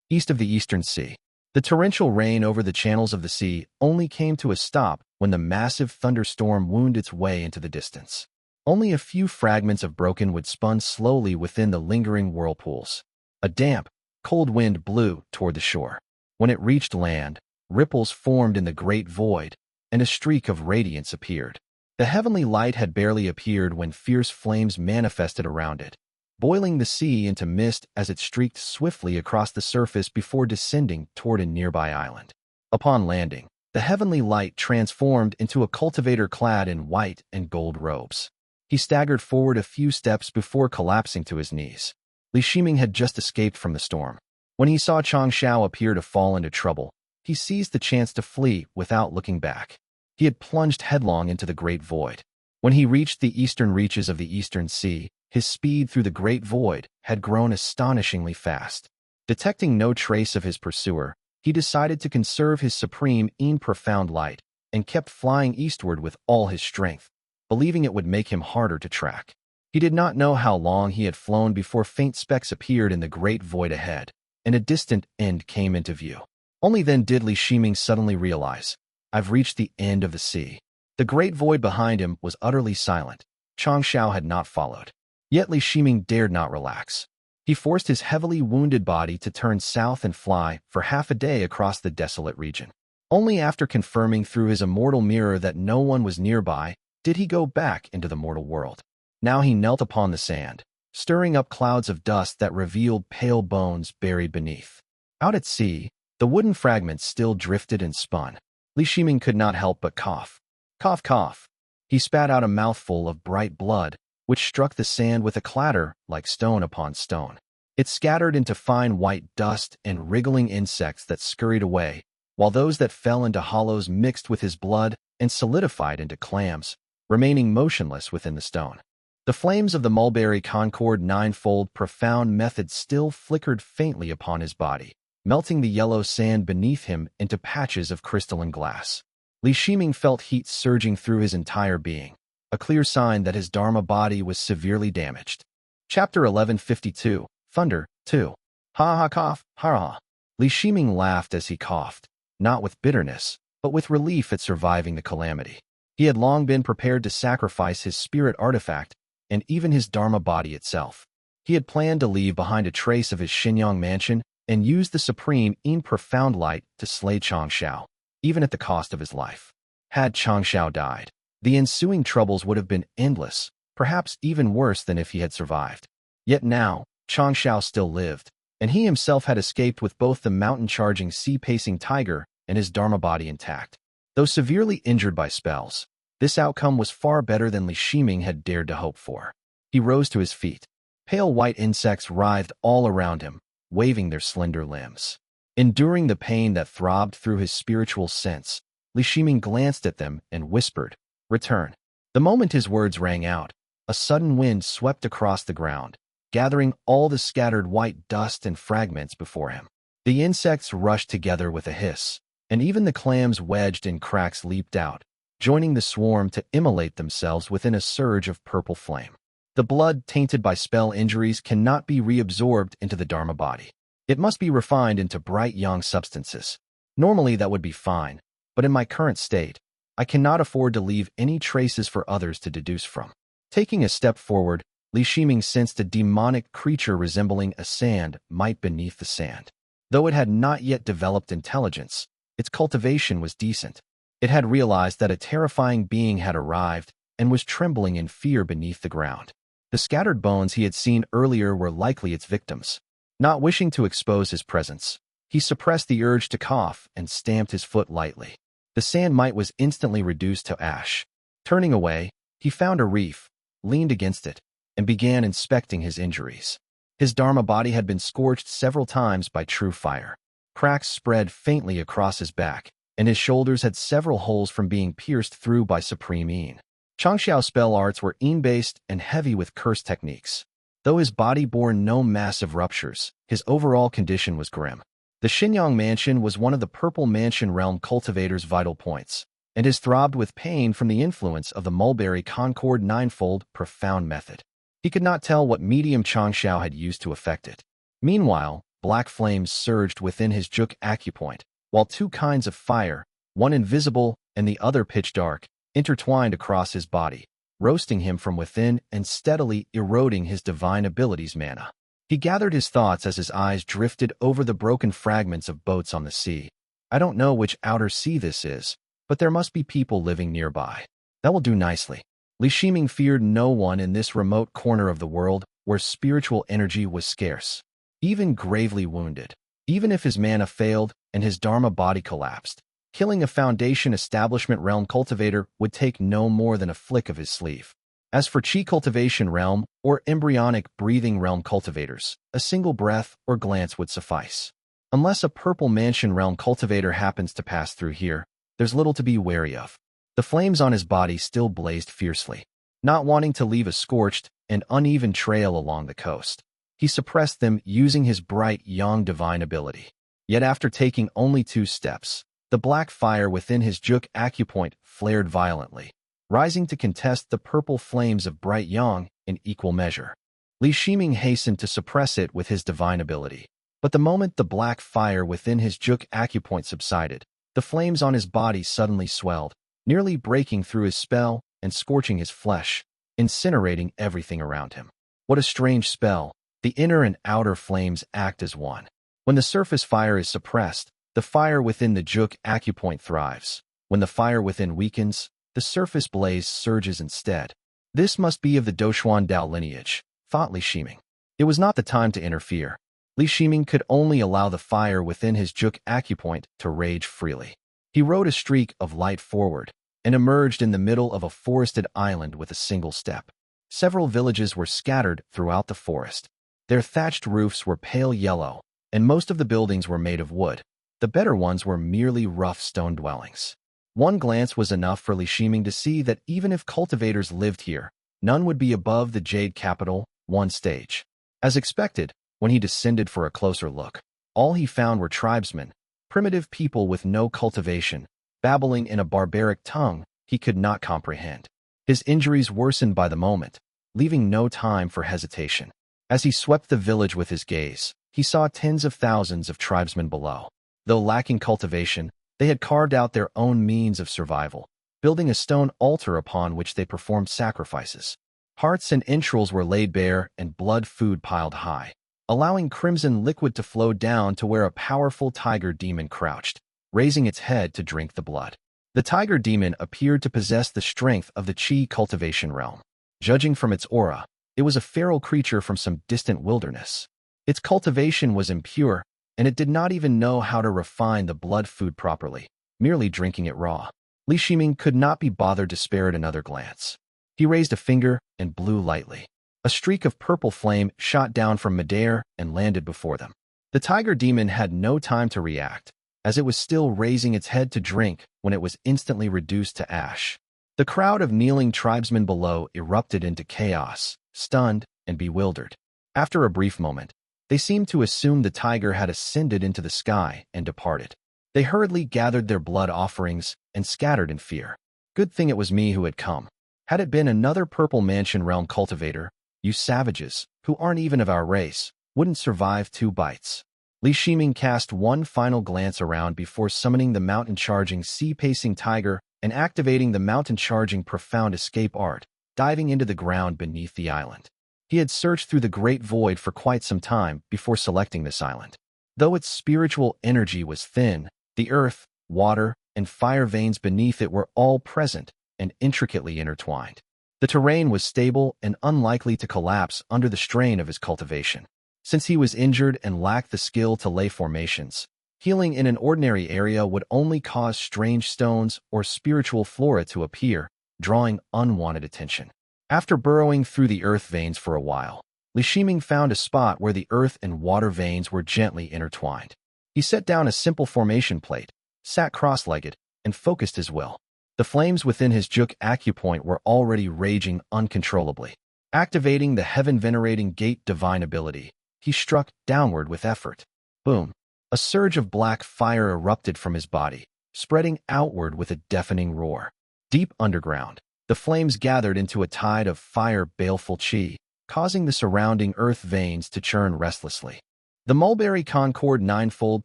East of the Eastern Sea. The torrential rain over the channels of the sea only came to a stop when the massive thunderstorm wound its way into the distance. Only a few fragments of broken wood spun slowly within the lingering whirlpools. A damp, cold wind blew toward the shore. When it reached land, ripples formed in the great void, and a streak of radiance appeared. The heavenly light had barely appeared when fierce flames manifested around it, boiling the sea into mist as it streaked swiftly across the surface before descending toward a nearby island. Upon landing, the heavenly light transformed into a cultivator clad in white and gold robes. He staggered forward a few steps before collapsing to his knees. Li Shiming had just escaped from the storm. When he saw Changshao appear to fall into trouble, he seized the chance to flee without looking back. He had plunged headlong into the great void. When he reached the eastern reaches of the Eastern Sea, his speed through the great void had grown astonishingly fast. Detecting no trace of his pursuer, he decided to conserve his supreme profound light and kept flying eastward with all his strength, believing it would make him harder to track. He did not know how long he had flown before faint specks appeared in the great void ahead, and a distant end came into view. Only then did Li Shiming suddenly realize, I've reached the end of the sea. The great void behind him was utterly silent. Changshao had not followed. Yet Li Shiming dared not relax. He forced his heavily wounded body to turn south and fly for half a day across the desolate region. Only after confirming through his immortal mirror that no one was nearby did he go back into the mortal world. Now he knelt upon the sand, stirring up clouds of dust that revealed pale bones buried beneath. Out at sea, the wooden fragments still drifted and spun. Li Shiming could not help but cough. Cough, cough. He spat out a mouthful of bright blood, which struck the sand with a clatter like stone upon stone. It scattered into fine white dust and wriggling insects that scurried away, while those that fell into hollows mixed with his blood and solidified into clams, remaining motionless within the stone. The flames of the mulberry concord ninefold profound method still flickered faintly upon his body, melting the yellow sand beneath him into patches of crystalline glass. Li Shiming felt heat surging through his entire being, a clear sign that his Dharma body was severely damaged. Chapter 1152, Thunder, 2. Ha ha cough, ha ha. Li Shiming laughed as he coughed, not with bitterness, but with relief at surviving the calamity. He had long been prepared to sacrifice his spirit artifact and even his Dharma body itself. He had planned to leave behind a trace of his Xinyang mansion and use the supreme profound light to slay Changshao, even at the cost of his life. Had Changshao died, the ensuing troubles would have been endless, perhaps even worse than if he had survived. Yet now, Changshao still lived, and he himself had escaped with both the mountain-charging sea-pacing tiger and his Dharma body intact. Though severely injured by spells, this outcome was far better than Li Shiming had dared to hope for. He rose to his feet. Pale white insects writhed all around him, waving their slender limbs. Enduring the pain that throbbed through his spiritual sense, Li Shiming glanced at them and whispered, "Return." The moment his words rang out, a sudden wind swept across the ground, gathering all the scattered white dust and fragments before him. The insects rushed together with a hiss, and even the clams wedged in cracks leaped out, joining the swarm to immolate themselves within a surge of purple flame. The blood tainted by spell injuries cannot be reabsorbed into the Dharma body. It must be refined into bright yang substances. Normally that would be fine, but in my current state, I cannot afford to leave any traces for others to deduce from. Taking a step forward, Li Shiming sensed a demonic creature resembling a sand mite beneath the sand. Though it had not yet developed intelligence, its cultivation was decent. It had realized that a terrifying being had arrived and was trembling in fear beneath the ground. The scattered bones he had seen earlier were likely its victims. Not wishing to expose his presence, he suppressed the urge to cough and stamped his foot lightly. The sand mite was instantly reduced to ash. Turning away, he found a reef, leaned against it, and began inspecting his injuries. His Dharma body had been scorched several times by true fire. Cracks spread faintly across his back, and his shoulders had several holes from being pierced through by supreme Yin. Changxiao spell arts were Yin-based and heavy with curse techniques. Though his body bore no massive ruptures, his overall condition was grim. The Xinyang Mansion was one of the Purple Mansion realm cultivator's vital points, and his throbbed with pain from the influence of the Mulberry Concord Ninefold Profound method. He could not tell what medium Changxiao had used to affect it. Meanwhile, black flames surged within his juk acupoint, while two kinds of fire, one invisible and the other pitch dark, intertwined across his body, roasting him from within and steadily eroding his divine abilities mana. He gathered his thoughts as his eyes drifted over the broken fragments of boats on the sea. I don't know which outer sea this is, but there must be people living nearby. That will do nicely. Li Shiming feared no one in this remote corner of the world where spiritual energy was scarce. Even gravely wounded, even if his mana failed and his Dharma body collapsed, killing a Foundation Establishment realm cultivator would take no more than a flick of his sleeve. As for Qi cultivation realm or embryonic breathing realm cultivators, a single breath or glance would suffice. Unless a Purple Mansion realm cultivator happens to pass through here, there's little to be wary of. The flames on his body still blazed fiercely. Not wanting to leave a scorched and uneven trail along the coast, he suppressed them using his bright yang divine ability. Yet after taking only 2 steps, the black fire within his juk acupoint flared violently, rising to contest the purple flames of bright yang in equal measure. Li Shiming hastened to suppress it with his divine ability. But the moment the black fire within his juk acupoint subsided, the flames on his body suddenly swelled, nearly breaking through his spell and scorching his flesh, incinerating everything around him. What a strange spell! The inner and outer flames act as one. When the surface fire is suppressed, the fire within the juk acupoint thrives. When the fire within weakens, the surface blaze surges instead. This must be of the Doshuan Dao lineage, thought Li Shiming. It was not the time to interfere. Li Shiming could only allow the fire within his juk acupoint to rage freely. He rode a streak of light forward and emerged in the middle of a forested island with a single step. Several villages were scattered throughout the forest. Their thatched roofs were pale yellow, and most of the buildings were made of wood. The better ones were merely rough stone dwellings. One glance was enough for Li Shiming to see that even if cultivators lived here, none would be above the Jade Capital, 1 stage. As expected, when he descended for a closer look, all he found were tribesmen, primitive people with no cultivation, babbling in a barbaric tongue he could not comprehend. His injuries worsened by the moment, leaving no time for hesitation. As he swept the village with his gaze, he saw tens of thousands of tribesmen below. Though lacking cultivation, they had carved out their own means of survival, building a stone altar upon which they performed sacrifices. Hearts and entrails were laid bare and blood food piled high, allowing crimson liquid to flow down to where a powerful tiger demon crouched, raising its head to drink the blood. The tiger demon appeared to possess the strength of the Qi cultivation realm. Judging from its aura, it was a feral creature from some distant wilderness. Its cultivation was impure, and it did not even know how to refine the blood food properly, merely drinking it raw. Li Shiming could not be bothered to spare it another glance. He raised a finger and blew lightly. A streak of purple flame shot down from midair and landed before them. The tiger demon had no time to react, as it was still raising its head to drink when it was instantly reduced to ash. The crowd of kneeling tribesmen below erupted into chaos, stunned and bewildered. After a brief moment, they seemed to assume the tiger had ascended into the sky and departed. They hurriedly gathered their blood offerings and scattered in fear. Good thing it was me who had come. Had it been another Purple Mansion realm cultivator, you savages, who aren't even of our race, wouldn't survive 2 bites. Li Shiming cast one final glance around before summoning the mountain-charging sea-pacing tiger and activating the mountain-charging profound escape art, diving into the ground beneath the island. He had searched through the great void for quite some time before selecting this island. Though its spiritual energy was thin, the earth, water, and fire veins beneath it were all present and intricately intertwined. The terrain was stable and unlikely to collapse under the strain of his cultivation. Since he was injured and lacked the skill to lay formations, healing in an ordinary area would only cause strange stones or spiritual flora to appear, drawing unwanted attention. After burrowing through the earth veins for a while, Li Shiming found a spot where the earth and water veins were gently intertwined. He set down a simple formation plate, sat cross-legged, and focused his will. The flames within his Jiangque acupoint were already raging uncontrollably. Activating the heaven-venerating gate divine ability, he struck downward with effort. Boom! A surge of black fire erupted from his body, spreading outward with a deafening roar. Deep underground, the flames gathered into a tide of fire baleful qi, causing the surrounding earth veins to churn restlessly. The Mulberry Concord Ninefold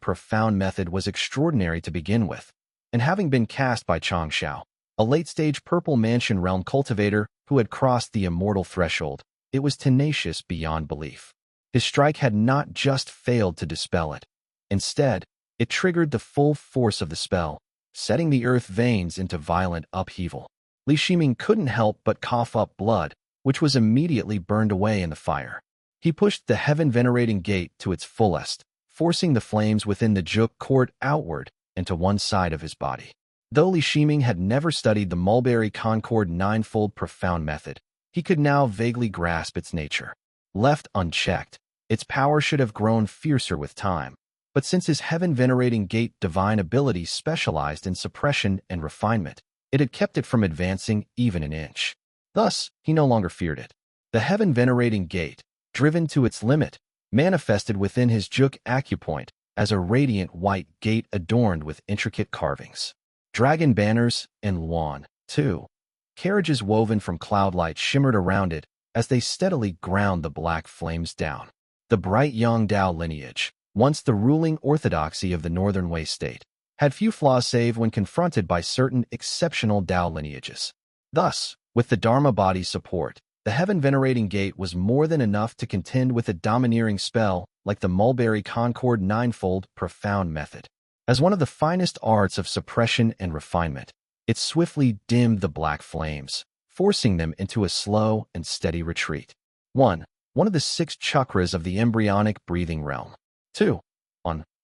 Profound method was extraordinary to begin with, and having been cast by Chang Xiao, a late-stage Purple Mansion realm cultivator who had crossed the immortal threshold, it was tenacious beyond belief. His strike had not just failed to dispel it. Instead, it triggered the full force of the spell, setting the earth veins into violent upheaval. Li Shiming couldn't help but cough up blood, which was immediately burned away in the fire. He pushed the heaven-venerating gate to its fullest, forcing the flames within the Jiangque court outward and to one side of his body. Though Li Shiming had never studied the Mulberry Concord Ninefold Profound method, he could now vaguely grasp its nature. Left unchecked, its power should have grown fiercer with time, but since his heaven-venerating gate divine ability specialized in suppression and refinement, it had kept it from advancing even an inch. Thus, he no longer feared it. The heaven-venerating gate, driven to its limit, manifested within his Jiangque acupoint as a radiant white gate adorned with intricate carvings. Dragon banners and lawn, too. Carriages woven from cloudlight shimmered around it as they steadily ground the black flames down. The bright Yang Dao lineage, once the ruling orthodoxy of the Northern Wei state, had few flaws save when confronted by certain exceptional Dao lineages. Thus, with the Dharma body support, the heaven-venerating gate was more than enough to contend with a domineering spell like the Mulberry Concord Ninefold Profound method. As one of the finest arts of suppression and refinement, it swiftly dimmed the black flames, forcing them into a slow and steady retreat. 1. One of the 6 chakras of the embryonic breathing realm. 2.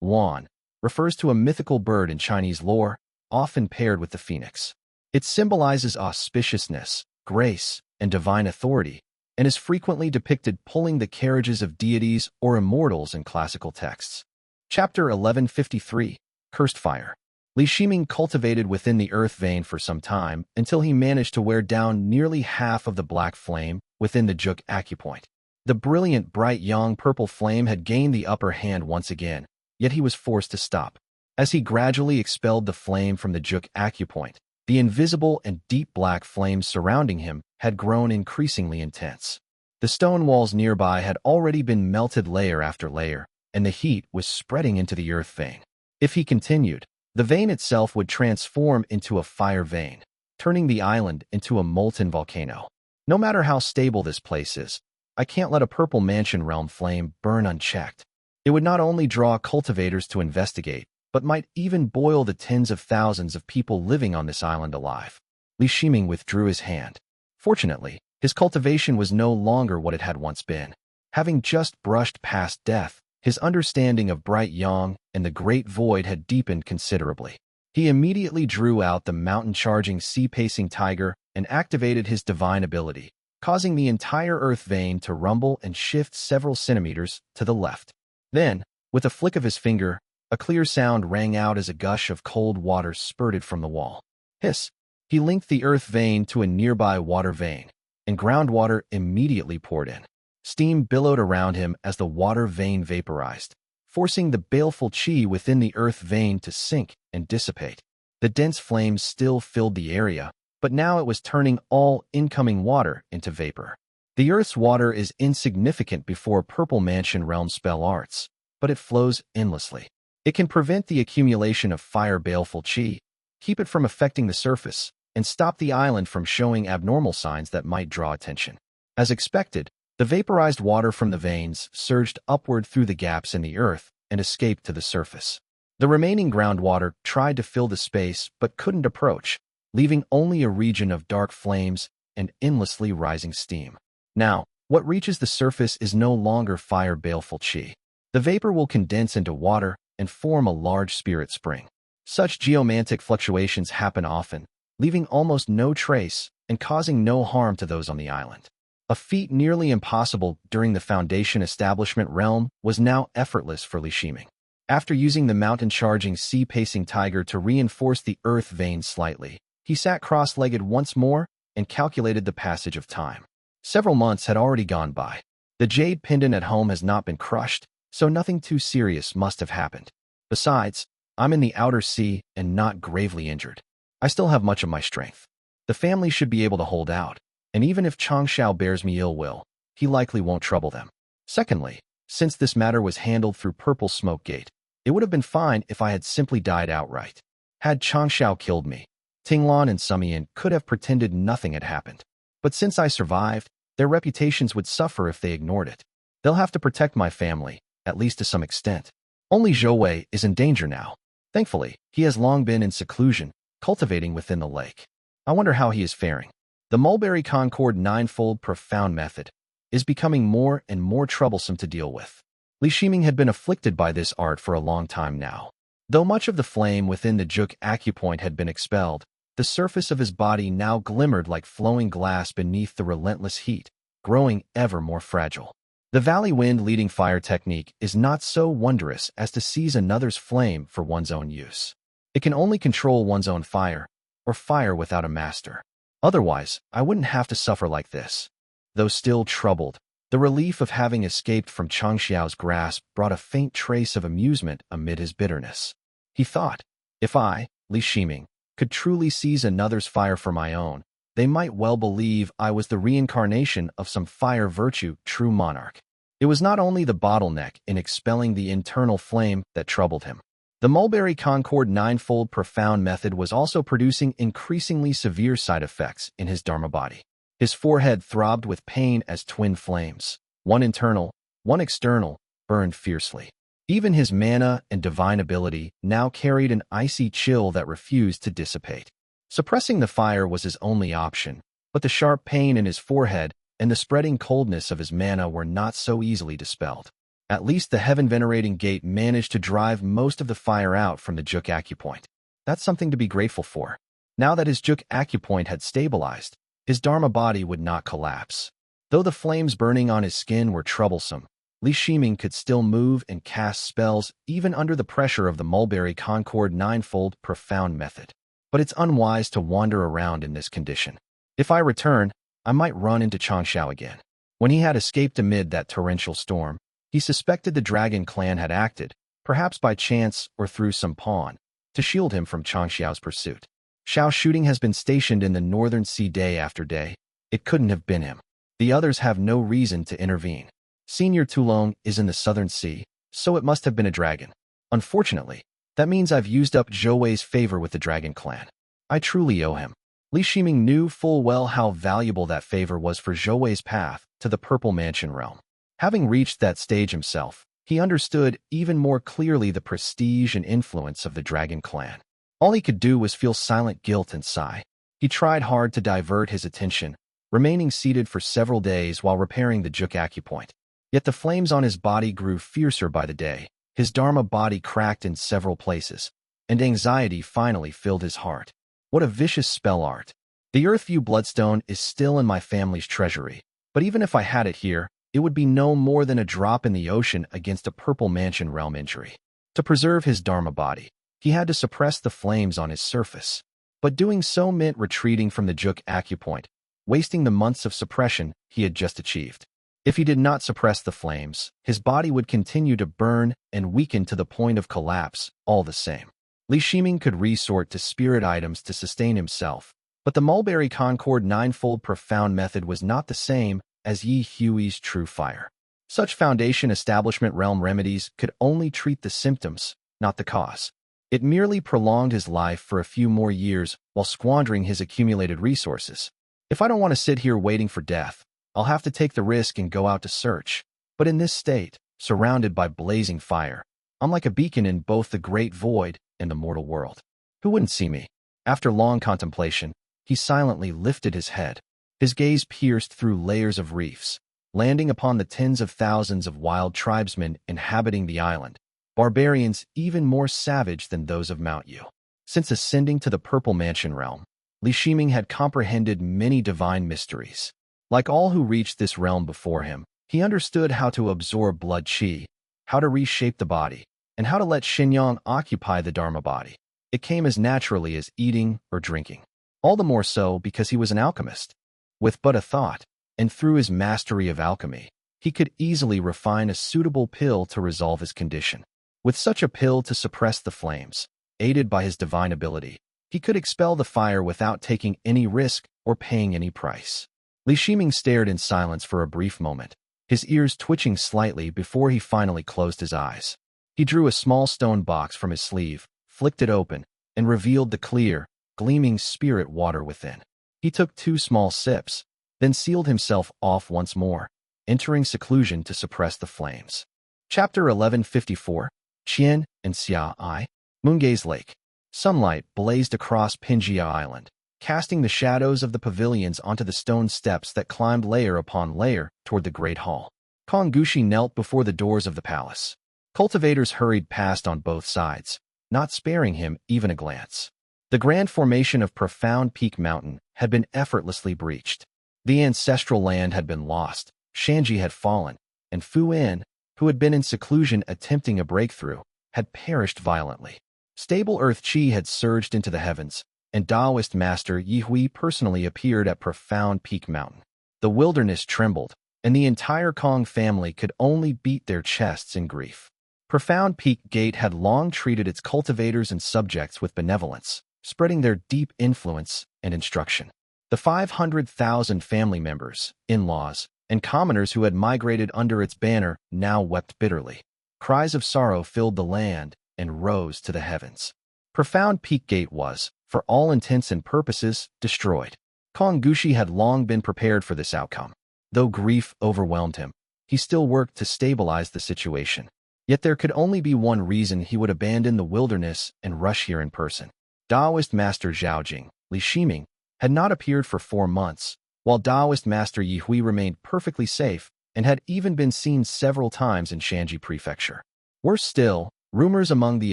Wan refers to a mythical bird in Chinese lore, often paired with the phoenix. It symbolizes auspiciousness, grace, and divine authority, and is frequently depicted pulling the carriages of deities or immortals in classical texts. Chapter 1153, Cursed Fire. Li Shiming cultivated within the earth vein for some time until he managed to wear down nearly half of the black flame within the Jiangque acupoint. The brilliant bright yang purple flame had gained the upper hand once again, yet he was forced to stop. As he gradually expelled the flame from the Jiangque acupoint, the invisible and deep black flames surrounding him had grown increasingly intense. The stone walls nearby had already been melted layer after layer, and the heat was spreading into the earth vein. If he continued, the vein itself would transform into a fire vein, turning the island into a molten volcano. No matter how stable this place is, I can't let a Purple Mansion realm flame burn unchecked. It would not only draw cultivators to investigate, but might even boil the tens of thousands of people living on this island alive. Li Shiming withdrew his hand. Fortunately, his cultivation was no longer what it had once been. Having just brushed past death, his understanding of bright yang and the great void had deepened considerably. He immediately drew out the mountain-charging sea-pacing tiger and activated his divine ability, causing the entire earth vein to rumble and shift several centimeters to the left. Then, with a flick of his finger, a clear sound rang out as a gush of cold water spurted from the wall. Hiss! He linked the earth vein to a nearby water vein, and groundwater immediately poured in. Steam billowed around him as the water vein vaporized, forcing the baleful qi within the earth vein to sink and dissipate. The dense flames still filled the area, but now it was turning all incoming water into vapor. The earth's water is insignificant before Purple Mansion realm spell arts, but it flows endlessly. It can prevent the accumulation of fire baleful qi, keep it from affecting the surface, and stop the island from showing abnormal signs that might draw attention. As expected, the vaporized water from the veins surged upward through the gaps in the earth and escaped to the surface. The remaining groundwater tried to fill the space but couldn't approach, leaving only a region of dark flames and endlessly rising steam. Now, what reaches the surface is no longer fire baleful qi. The vapor will condense into water and form a large spirit spring. Such geomantic fluctuations happen often, leaving almost no trace and causing no harm to those on the island. A feat nearly impossible during the Foundation establishment realm was now effortless for Li Shiming. After using the mountain-charging sea-pacing tiger to reinforce the earth vein slightly, he sat cross-legged once more and calculated the passage of time. Several months had already gone by. The jade pendant at home has not been crushed, so nothing too serious must have happened. Besides, I'm in the outer sea and not gravely injured. I still have much of my strength. The family should be able to hold out, and even if Changxiao bears me ill will, he likely won't trouble them. Secondly, since this matter was handled through Purple Smoke Gate, it would have been fine if I had simply died outright. Had Changxiao killed me, Tinglan and Sumian could have pretended nothing had happened. But since I survived, their reputations would suffer if they ignored it. They'll have to protect my family, at least to some extent. Only Shaohui is in danger now. Thankfully, he has long been in seclusion, cultivating within the lake. I wonder how he is faring. The Mulberry Concord Ninefold Profound Method is becoming more and more troublesome to deal with. Li Shiming had been afflicted by this art for a long time now. Though much of the flame within the Jiangque acupoint had been expelled, the surface of his body now glimmered like flowing glass beneath the relentless heat, growing ever more fragile. The valley wind leading fire technique is not so wondrous as to seize another's flame for one's own use. It can only control one's own fire, or fire without a master. Otherwise, I wouldn't have to suffer like this. Though still troubled, the relief of having escaped from Changxiao's grasp brought a faint trace of amusement amid his bitterness. He thought, if I, Li Shiming, could truly seize another's fire for my own, they might well believe I was the reincarnation of some fire virtue true monarch. It was not only the bottleneck in expelling the internal flame that troubled him. The Mulberry Concord Ninefold Profound Method was also producing increasingly severe side effects in his Dharma body. His forehead throbbed with pain as twin flames, one internal, one external, burned fiercely. Even his mana and divine ability now carried an icy chill that refused to dissipate. Suppressing the fire was his only option, but the sharp pain in his forehead and the spreading coldness of his mana were not so easily dispelled. At least the heaven-venerating gate managed to drive most of the fire out from the Jiangque acupoint. That's something to be grateful for. Now that his Jiangque acupoint had stabilized, his Dharma body would not collapse. Though the flames burning on his skin were troublesome, Li Shiming could still move and cast spells even under the pressure of the Mulberry Concord Ninefold Profound Method. But it's unwise to wander around in this condition. If I return, I might run into Changxiao again. When he had escaped amid that torrential storm, he suspected the dragon clan had acted, perhaps by chance or through some pawn, to shield him from Changxiao's pursuit. Xiao Shooting has been stationed in the northern sea day after day. It couldn't have been him. The others have no reason to intervene. Senior Tulong is in the southern sea, so it must have been a dragon. Unfortunately, that means I've used up Zhouwei's favor with the dragon clan. I truly owe him. Li Shiming knew full well how valuable that favor was for Zhouwei's path to the Purple Mansion realm. Having reached that stage himself, he understood even more clearly the prestige and influence of the dragon clan. All he could do was feel silent guilt and sigh. He tried hard to divert his attention, remaining seated for several days while repairing the Jiangque acupoint. Yet the flames on his body grew fiercer by the day. His Dharma body cracked in several places, and anxiety finally filled his heart. What a vicious spell art. The Earthview Bloodstone is still in my family's treasury, but even if I had it here, it would be no more than a drop in the ocean against a Purple Mansion realm injury. To preserve his Dharma body, he had to suppress the flames on his surface. But doing so meant retreating from the Jiangque acupoint, wasting the months of suppression he had just achieved. If he did not suppress the flames, his body would continue to burn and weaken to the point of collapse, all the same. Li Shiming could resort to spirit items to sustain himself, but the Mulberry Concord Ninefold Profound Method was not the same as Yi Hui's true fire. Such Foundation Establishment realm remedies could only treat the symptoms, not the cause. It merely prolonged his life for a few more years while squandering his accumulated resources. If I don't want to sit here waiting for death, I'll have to take the risk and go out to search. But in this state, surrounded by blazing fire, I'm like a beacon in both the great void and the mortal world. Who wouldn't see me? After long contemplation, he silently lifted his head. His gaze pierced through layers of reefs, landing upon the tens of thousands of wild tribesmen inhabiting the island, barbarians even more savage than those of Mount Yu. Since ascending to the Purple Mansion realm, Li Shiming had comprehended many divine mysteries. Like all who reached this realm before him, he understood how to absorb blood qi, how to reshape the body, and how to let Xinyang occupy the Dharma body. It came as naturally as eating or drinking. All the more so because he was an alchemist. With but a thought, and through his mastery of alchemy, he could easily refine a suitable pill to resolve his condition. With such a pill to suppress the flames, aided by his divine ability, he could expel the fire without taking any risk or paying any price. Li Shiming stared in silence for a brief moment, his ears twitching slightly before he finally closed his eyes. He drew a small stone box from his sleeve, flicked it open, and revealed the clear, gleaming spirit water within. He took 2 small sips, then sealed himself off once more, entering seclusion to suppress the flames. Chapter 1154, Qian and Xia. Moongaze Lake. Sunlight blazed across Pinjia Island, casting the shadows of the pavilions onto the stone steps that climbed layer upon layer toward the Great Hall. Kongushi knelt before the doors of the palace. Cultivators hurried past on both sides, not sparing him even a glance. The grand formation of Profound Peak Mountain had been effortlessly breached. The ancestral land had been lost, Shanji had fallen, and Fu En, who had been in seclusion attempting a breakthrough, had perished violently. Stable earth qi had surged into the heavens, and Taoist master Yi Hui personally appeared at Profound Peak Mountain. The wilderness trembled, and the entire Kong family could only beat their chests in grief. Profound Peak Gate had long treated its cultivators and subjects with benevolence, spreading their deep influence and instruction. The 500,000 family members, in-laws, and commoners who had migrated under its banner now wept bitterly. Cries of sorrow filled the land and rose to the heavens. Profound Peak Gate was, for all intents and purposes, destroyed. Kongushi had long been prepared for this outcome. Though grief overwhelmed him, he still worked to stabilize the situation. Yet there could only be one reason he would abandon the wilderness and rush here in person. Taoist Master Zhaojing, Li Shiming, had not appeared for 4 months, while Taoist Master Yi Hui remained perfectly safe and had even been seen several times in Shanji Prefecture. Worse still, rumors among the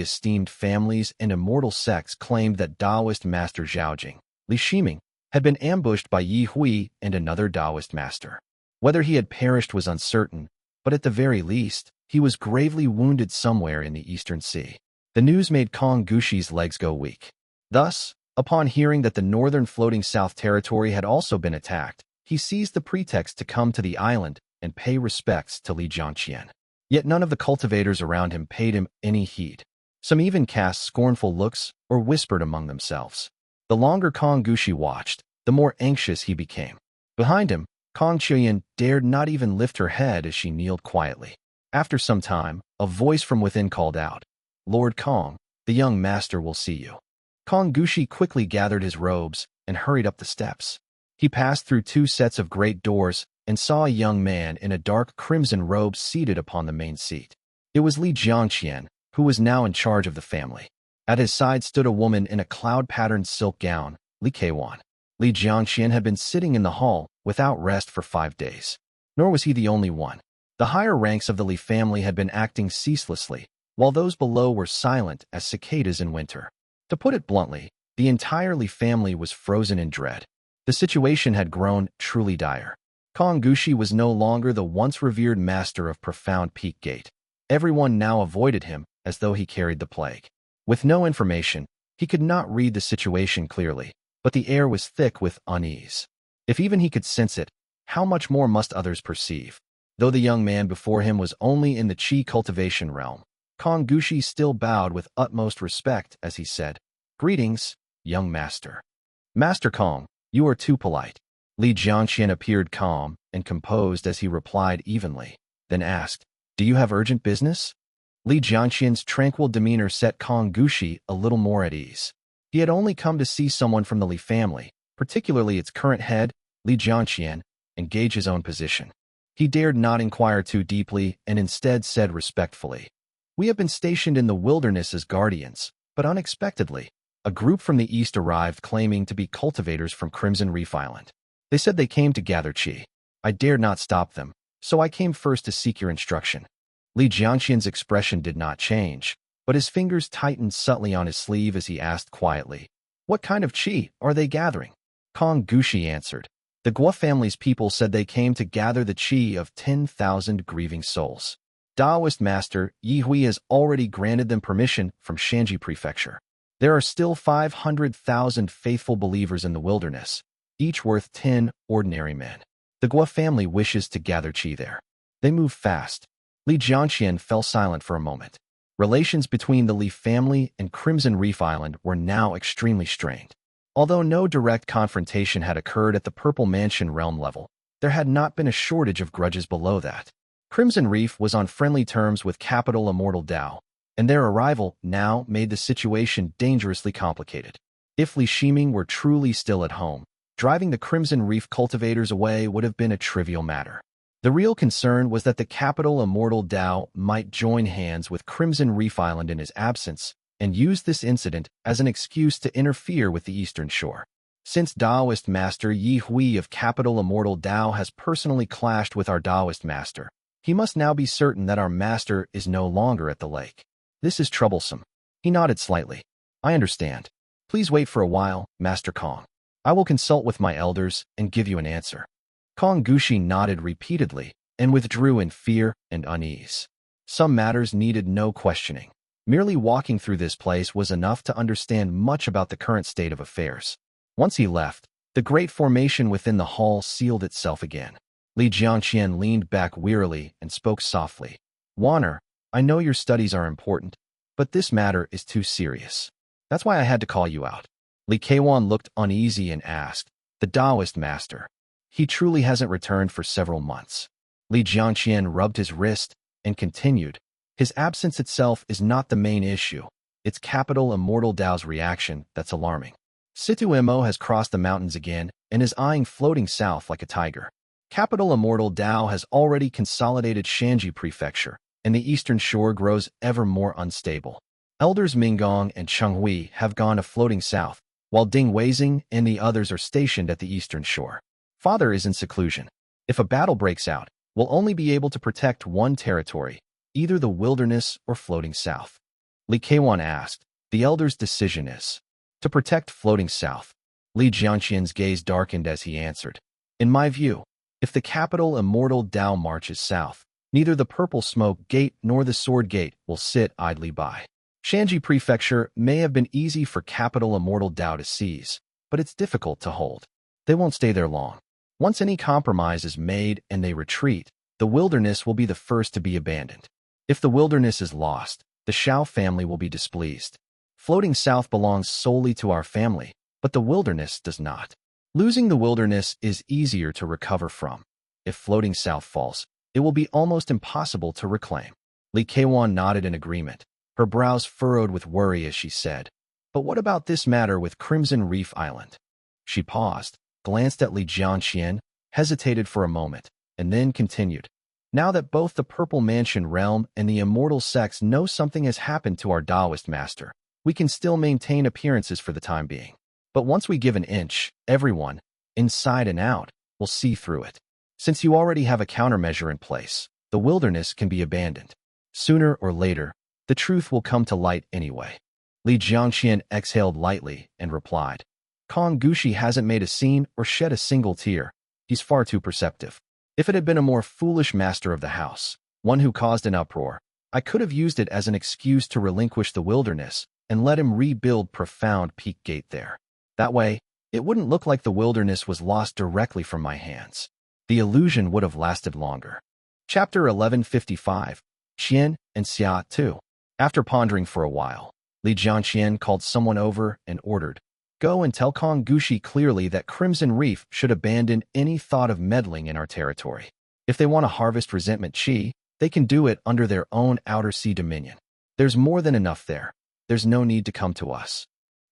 esteemed families and immortal sects claimed that Taoist Master Zhaojing, Li Shiming, had been ambushed by Yi Hui and another Taoist master. Whether he had perished was uncertain, but at the very least, he was gravely wounded somewhere in the Eastern Sea. The news made Kongushi's legs go weak. Thus, upon hearing that the northern floating South Territory had also been attacked, he seized the pretext to come to the island and pay respects to Li Jiangqian. Yet none of the cultivators around him paid him any heed. Some even cast scornful looks or whispered among themselves. The longer Kongushi watched, the more anxious he became. Behind him, Kong Qian dared not even lift her head as she kneeled quietly. After some time, a voice from within called out, "Lord Kong, the young master will see you." Kongushi quickly gathered his robes and hurried up the steps. He passed through 2 sets of great doors and saw a young man in a dark crimson robe seated upon the main seat. It was Li Jiangqian, who was now in charge of the family. At his side stood a woman in a cloud-patterned silk gown, Li Keiwan. Li Jiangqian had been sitting in the hall without rest for 5 days. Nor was he the only one. The higher ranks of the Li family had been acting ceaselessly, while those below were silent as cicadas in winter. To put it bluntly, the entire Li family was frozen in dread. The situation had grown truly dire. Kongushi was no longer the once revered master of Profound Peak Gate. Everyone now avoided him as though he carried the plague. With no information, he could not read the situation clearly, but the air was thick with unease. If even he could sense it, how much more must others perceive? Though the young man before him was only in the Qi cultivation realm, Kongushi still bowed with utmost respect as he said, "Greetings, young master." "Master Kong, you are too polite." Li Jiangqian appeared calm and composed as he replied evenly, then asked, "Do you have urgent business?" Li Jiangqian's tranquil demeanor set Kongushi a little more at ease. He had only come to see someone from the Li family, particularly its current head, Li Jiangqian, and gauge his own position. He dared not inquire too deeply and instead said respectfully, "We have been stationed in the wilderness as guardians, but unexpectedly, a group from the east arrived claiming to be cultivators from Crimson Reef Island. They said they came to gather qi. I dared not stop them, so I came first to seek your instruction." Li Jiangqian's expression did not change, but his fingers tightened subtly on his sleeve as he asked quietly, What kind of qi are they gathering? Kong Gushi answered. The Guo family's people said they came to gather the qi of 10,000 grieving souls. Taoist master Yi Hui has already granted them permission from Shanji Prefecture. There are still 500,000 faithful believers in the wilderness, each worth 10 ordinary men. The Guo family wishes to gather qi there. They move fast. Li Jiangqian fell silent for a moment. Relations between the Li family and Crimson Reef Island were now extremely strained. Although no direct confrontation had occurred at the Purple Mansion realm level, there had not been a shortage of grudges below that. Crimson Reef was on friendly terms with capital Immortal Dao, and their arrival now made the situation dangerously complicated. If Li Shiming were truly still at home, driving the Crimson Reef cultivators away would have been a trivial matter. The real concern was that the capital Immortal Dao might join hands with Crimson Reef Island in his absence and use this incident as an excuse to interfere with the Eastern Shore. Since Taoist Master Yi Hui of capital Immortal Dao has personally clashed with our Taoist Master, he must now be certain that our master is no longer at the lake. This is troublesome. He nodded slightly. I understand. Please wait for a while, Master Kong. I will consult with my elders and give you an answer. Kong Gushi nodded repeatedly and withdrew in fear and unease. Some matters needed no questioning. Merely walking through this place was enough to understand much about the current state of affairs. Once he left, the great formation within the hall sealed itself again. Li Jiangqian leaned back wearily and spoke softly. Warner, I know your studies are important, but this matter is too serious. That's why I had to call you out. Li Keiwan looked uneasy and asked, the Taoist master. He truly hasn't returned for several months. Li Jiangqian rubbed his wrist and continued, his absence itself is not the main issue. It's capital Immortal Dao's reaction that's alarming. Situ Imo has crossed the mountains again and is eyeing floating south like a tiger. Capital Immortal Dao has already consolidated Shanji Prefecture, and the eastern shore grows ever more unstable. Elders Minggong and Chenghui have gone to floating south, while Ding Weizing and the others are stationed at the eastern shore. Father is in seclusion. If a battle breaks out, we'll only be able to protect one territory, either the wilderness or floating south. Li Keiwan asked, the elders' decision is to protect floating south. Li Jiangqian's gaze darkened as he answered, in my view, if the capital Immortal Dao marches south, neither the Purple Smoke Gate nor the Sword Gate will sit idly by. Shanji Prefecture may have been easy for capital Immortal Dao to seize, but it's difficult to hold. They won't stay there long. Once any compromise is made and they retreat, the wilderness will be the first to be abandoned. If the wilderness is lost, the Shao family will be displeased. Floating south belongs solely to our family, but the wilderness does not. Losing the wilderness is easier to recover from. If floating south falls, it will be almost impossible to reclaim. Li Keiwan nodded in agreement, her brows furrowed with worry as she said, but what about this matter with Crimson Reef Island? She paused, glanced at Li Jiangqian, hesitated for a moment, and then continued. Now that both the Purple Mansion realm and the Immortal sects know something has happened to our Taoist master, we can still maintain appearances for the time being. But once we give an inch, everyone, inside and out, will see through it. Since you already have a countermeasure in place, the wilderness can be abandoned. Sooner or later, the truth will come to light anyway. Li Jiangqian exhaled lightly and replied, Kong Gushi hasn't made a scene or shed a single tear. He's far too perceptive. If it had been a more foolish master of the house, one who caused an uproar, I could have used it as an excuse to relinquish the wilderness and let him rebuild Profound Peak Gate there. That way, it wouldn't look like the wilderness was lost directly from my hands. The illusion would have lasted longer. Chapter 1155, Qian and Xia 2. After pondering for a while, Li Jiangqian called someone over and ordered, go and tell Kong Gushi clearly that Crimson Reef should abandon any thought of meddling in our territory. If they want to harvest resentment qi, they can do it under their own outer sea dominion. There's more than enough there. There's no need to come to us.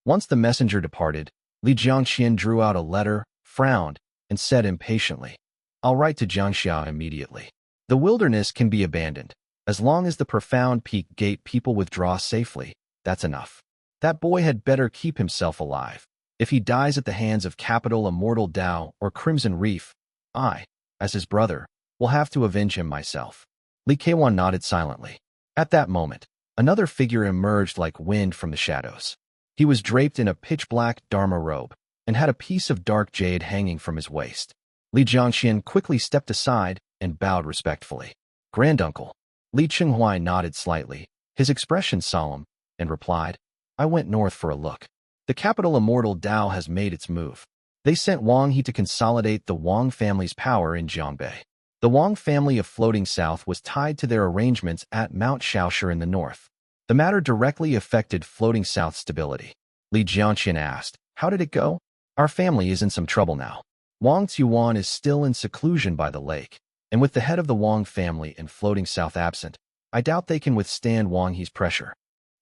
Once the messenger departed, Li Jiangqian drew out a letter, frowned, and said impatiently, I'll write to Jiangxia immediately. The wilderness can be abandoned. As long as the Profound Peak Gate people withdraw safely, that's enough. That boy had better keep himself alive. If he dies at the hands of capital Immortal Dao or Crimson Reef, I, as his brother, will have to avenge him myself. Li Keiwan nodded silently. At that moment, another figure emerged like wind from the shadows. He was draped in a pitch-black Dharma robe and had a piece of dark jade hanging from his waist. Li Jiangxian quickly stepped aside and bowed respectfully. "Granduncle." Li Qinghuai nodded slightly, his expression solemn, and replied, "I went north for a look. The capital Immortal Dao has made its move. They sent Wang He to consolidate the Wang family's power in Jiangque. The Wang family of Floating South was tied to their arrangements at Mount Shaohui in the north. The matter directly affected Floating South's stability." Li Jiangxian asked, "How did it go?" "Our family is in some trouble now. Wang Tzuan is still in seclusion by the lake, and with the head of the Wang family and Floating South absent, I doubt they can withstand Wang He's pressure."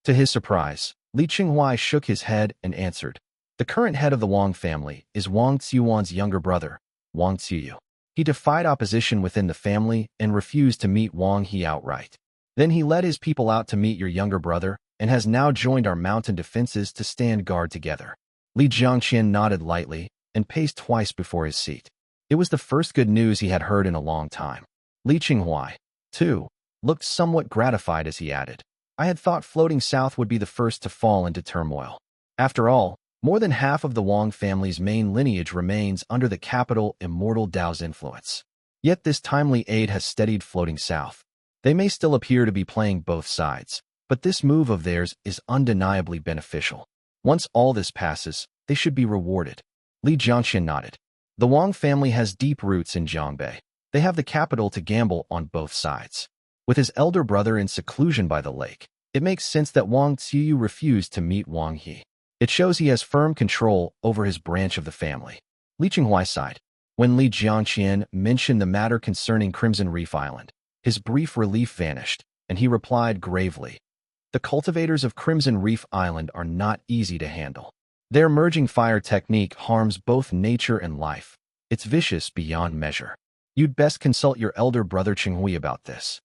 To his surprise, Li Qinghuai shook his head and answered, "The current head of the Wang family is Wang Tzuan's younger brother, Wang Tzuyu. He defied opposition within the family and refused to meet Wang He outright. Then he led his people out to meet your younger brother and has now joined our mountain defenses to stand guard together." Li Jiangxian nodded lightly and paced twice before his seat. It was the first good news he had heard in a long time. Li Qinghuai, too, looked somewhat gratified as he added, "I had thought Floating South would be the first to fall into turmoil. After all, more than half of the Wang family's main lineage remains under the capital Immortal Dao's influence. Yet this timely aid has steadied Floating South. They may still appear to be playing both sides, but this move of theirs is undeniably beneficial. Once all this passes, they should be rewarded." Li Jiangxian nodded. The Wang family has deep roots in Jiangque. They have the capital to gamble on both sides. With his elder brother in seclusion by the lake, it makes sense that Wang Tzuyu refused to meet Wang He. It shows he has firm control over his branch of the family. Li Qinghuai sighed. When Li Jiangxian mentioned the matter concerning Crimson Reef Island, his brief relief vanished, and he replied gravely, "The cultivators of Crimson Reef Island are not easy to handle. Their merging fire technique harms both nature and life. It's vicious beyond measure. You'd best consult your elder brother Shaohui about this."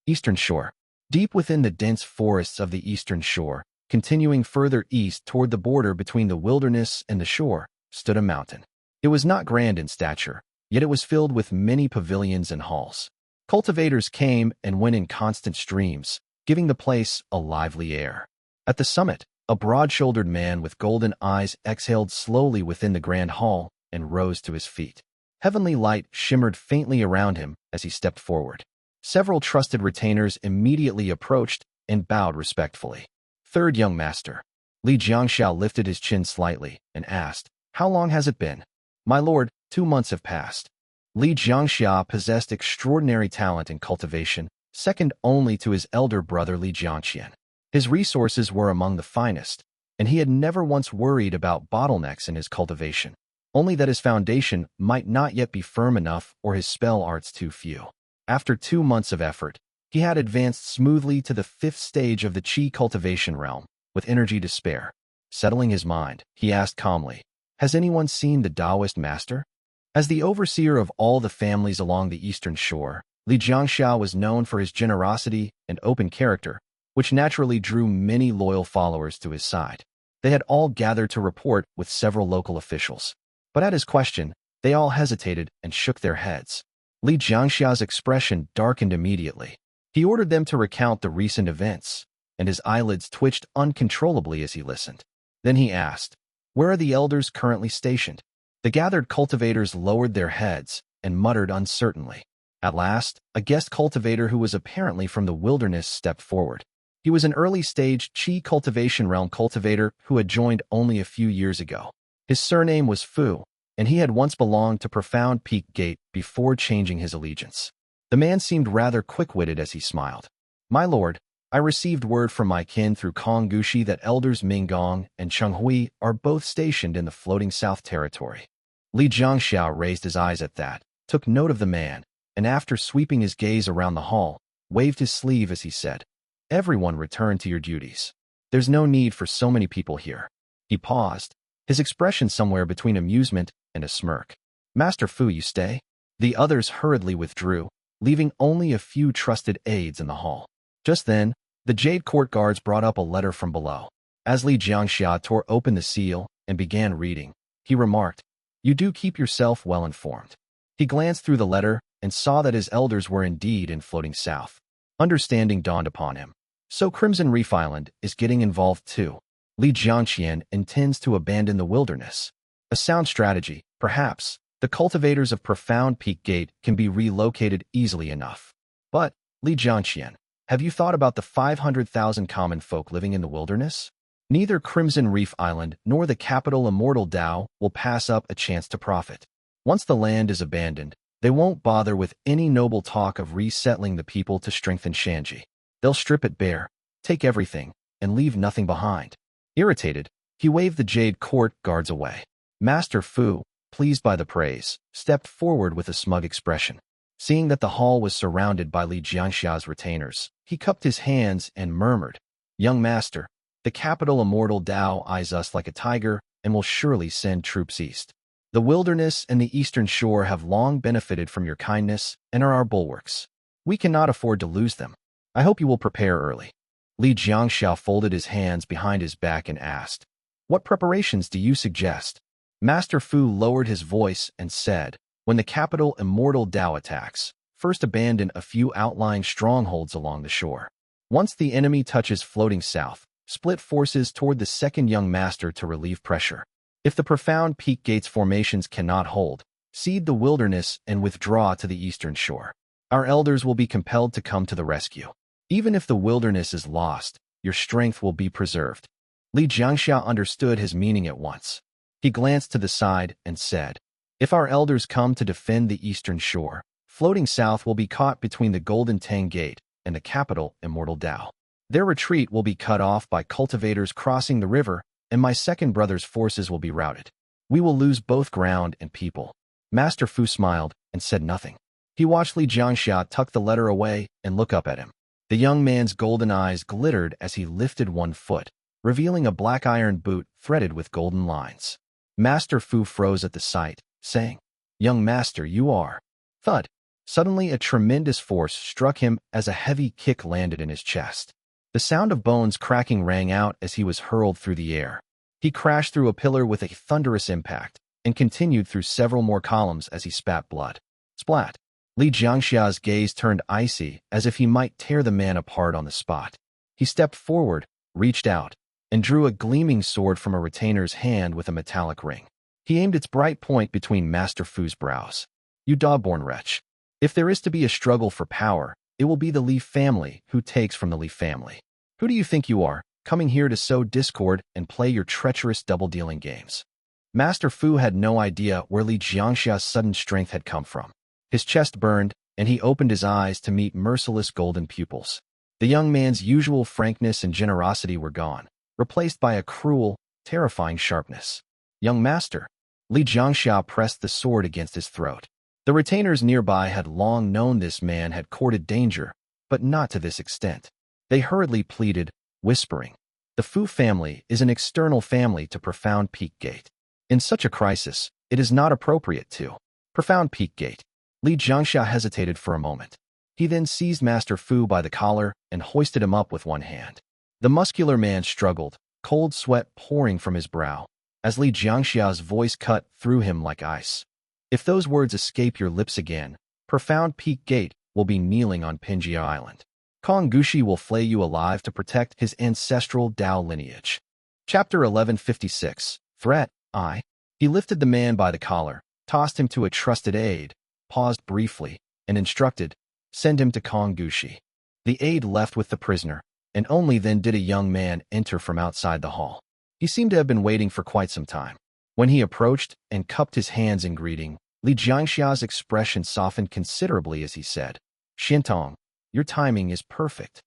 Eastern Shore. Deep within the dense forests of the Eastern Shore, continuing further east toward the border between the wilderness and the shore, stood a mountain. It was not grand in stature, yet it was filled with many pavilions and halls. Cultivators came and went in constant streams, giving the place a lively air. At the summit, a broad-shouldered man with golden eyes exhaled slowly within the grand hall and rose to his feet. Heavenly light shimmered faintly around him as he stepped forward. Several trusted retainers immediately approached and bowed respectfully. "Third young master." Li Jiangxiao lifted his chin slightly and asked, "How long has it been?" "My lord, 2 months have passed." Li Jiangxia possessed extraordinary talent in cultivation, second only to his elder brother Li Jiangxian. His resources were among the finest, and he had never once worried about bottlenecks in his cultivation, only that his foundation might not yet be firm enough or his spell arts too few. After 2 months of effort, he had advanced smoothly to the 5th stage of the Qi cultivation realm, with energy to spare. Settling his mind, he asked calmly, "Has anyone seen the Taoist master?" As the overseer of all the families along the Eastern Shore, Li Jiangxia was known for his generosity and open character, which naturally drew many loyal followers to his side. They had all gathered to report with several local officials. But at his question, they all hesitated and shook their heads. Li Jiangxia's expression darkened immediately. He ordered them to recount the recent events, and his eyelids twitched uncontrollably as he listened. Then he asked, "Where are the elders currently stationed?" The gathered cultivators lowered their heads and muttered uncertainly. At last, a guest cultivator who was apparently from the wilderness stepped forward. He was an early-stage Qi cultivation realm cultivator who had joined only a few years ago. His surname was Fu, and he had once belonged to Profound Peak Gate before changing his allegiance. The man seemed rather quick-witted as he smiled. "My lord, I received word from my kin through Kong Gushi that elders Minggong and Chenghui are both stationed in the Floating South territory." Li Jiangxiao raised his eyes at that, took note of the man, and after sweeping his gaze around the hall, waved his sleeve as he said, "Everyone return to your duties. There's no need for so many people here." He paused, his expression somewhere between amusement and a smirk. "Master Fu, you stay?" The others hurriedly withdrew, leaving only a few trusted aides in the hall. Just then, the Jade Court guards brought up a letter from below. As Li Jiangxia tore open the seal and began reading, he remarked, "You do keep yourself well informed." He glanced through the letter and saw that his elders were indeed in Floating South. Understanding dawned upon him. So Crimson Reef Island is getting involved too. Li Jiangqian intends to abandon the wilderness. A sound strategy, perhaps. The cultivators of Profound Peak Gate can be relocated easily enough. But, Li Jiangqian, have you thought about the 500,000 common folk living in the wilderness? Neither Crimson Reef Island nor the capital Immortal Dao will pass up a chance to profit. Once the land is abandoned, they won't bother with any noble talk of resettling the people to strengthen Shanji. They'll strip it bare, take everything, and leave nothing behind. Irritated, he waved the Jade Court guards away. Master Fu, pleased by the praise, stepped forward with a smug expression. Seeing that the hall was surrounded by Li Jiangxia's retainers, he cupped his hands and murmured, "Young master, the capital Immortal Dao eyes us like a tiger and will surely send troops east. The wilderness and the eastern shore have long benefited from your kindness and are our bulwarks. We cannot afford to lose them. I hope you will prepare early." Li Jiangxia folded his hands behind his back and asked, "What preparations do you suggest?" Master Fu lowered his voice and said, "When the capital Immortal Dao attacks, first abandon a few outlying strongholds along the shore. Once the enemy touches floating south, split forces toward the second young master to relieve pressure. If the Profound Peak Gates formations cannot hold, cede the wilderness and withdraw to the eastern shore. Our elders will be compelled to come to the rescue. Even if the wilderness is lost, your strength will be preserved." Li Jiangxia understood his meaning at once. He glanced to the side and said, "If our elders come to defend the eastern shore, floating south will be caught between the Golden Tang Gate and the capital Immortal Dao. Their retreat will be cut off by cultivators crossing the river, and my second brother's forces will be routed. We will lose both ground and people." Master Fu smiled and said nothing. He watched Li Jiangxia tuck the letter away and look up at him. The young man's golden eyes glittered as he lifted one foot, revealing a black iron boot threaded with golden lines. Master Fu froze at the sight, saying, "Young master, you are..." Thud. Suddenly a tremendous force struck him as a heavy kick landed in his chest. The sound of bones cracking rang out as he was hurled through the air. He crashed through a pillar with a thunderous impact and continued through several more columns as he spat blood. Splat. Li Jiangxia's gaze turned icy as if he might tear the man apart on the spot. He stepped forward, reached out, and drew a gleaming sword from a retainer's hand with a metallic ring. He aimed its bright point between Master Fu's brows. "You dog-born wretch. If there is to be a struggle for power, it will be the Li family who takes from the Li family. Who do you think you are, coming here to sow discord and play your treacherous double-dealing games?" Master Fu had no idea where Li Jiangxia's sudden strength had come from. His chest burned, and he opened his eyes to meet merciless golden pupils. The young man's usual frankness and generosity were gone, replaced by a cruel, terrifying sharpness. "Young master." Li Jiangxia pressed the sword against his throat. The retainers nearby had long known this man had courted danger, but not to this extent. They hurriedly pleaded, whispering, "The Fu family is an external family to Profound Peak Gate. In such a crisis, it is not appropriate to..." Profound Peak Gate. Li Jiangxia hesitated for a moment. He then seized Master Fu by the collar and hoisted him up with one hand. The muscular man struggled, cold sweat pouring from his brow, as Li Jiangxia's voice cut through him like ice. "If those words escape your lips again, Profound Peak Gate will be kneeling on Pinjia Island. Kong Gushi will flay you alive to protect his ancestral Dao lineage." Chapter 1156. Threat, I. He lifted the man by the collar, tossed him to a trusted aide, paused briefly, and instructed, "Send him to Kong Gushi." The aide left with the prisoner, and only then did a young man enter from outside the hall. He seemed to have been waiting for quite some time. When he approached and cupped his hands in greeting, Li Jiangxia's expression softened considerably as he said, "Xiantong, your timing is perfect."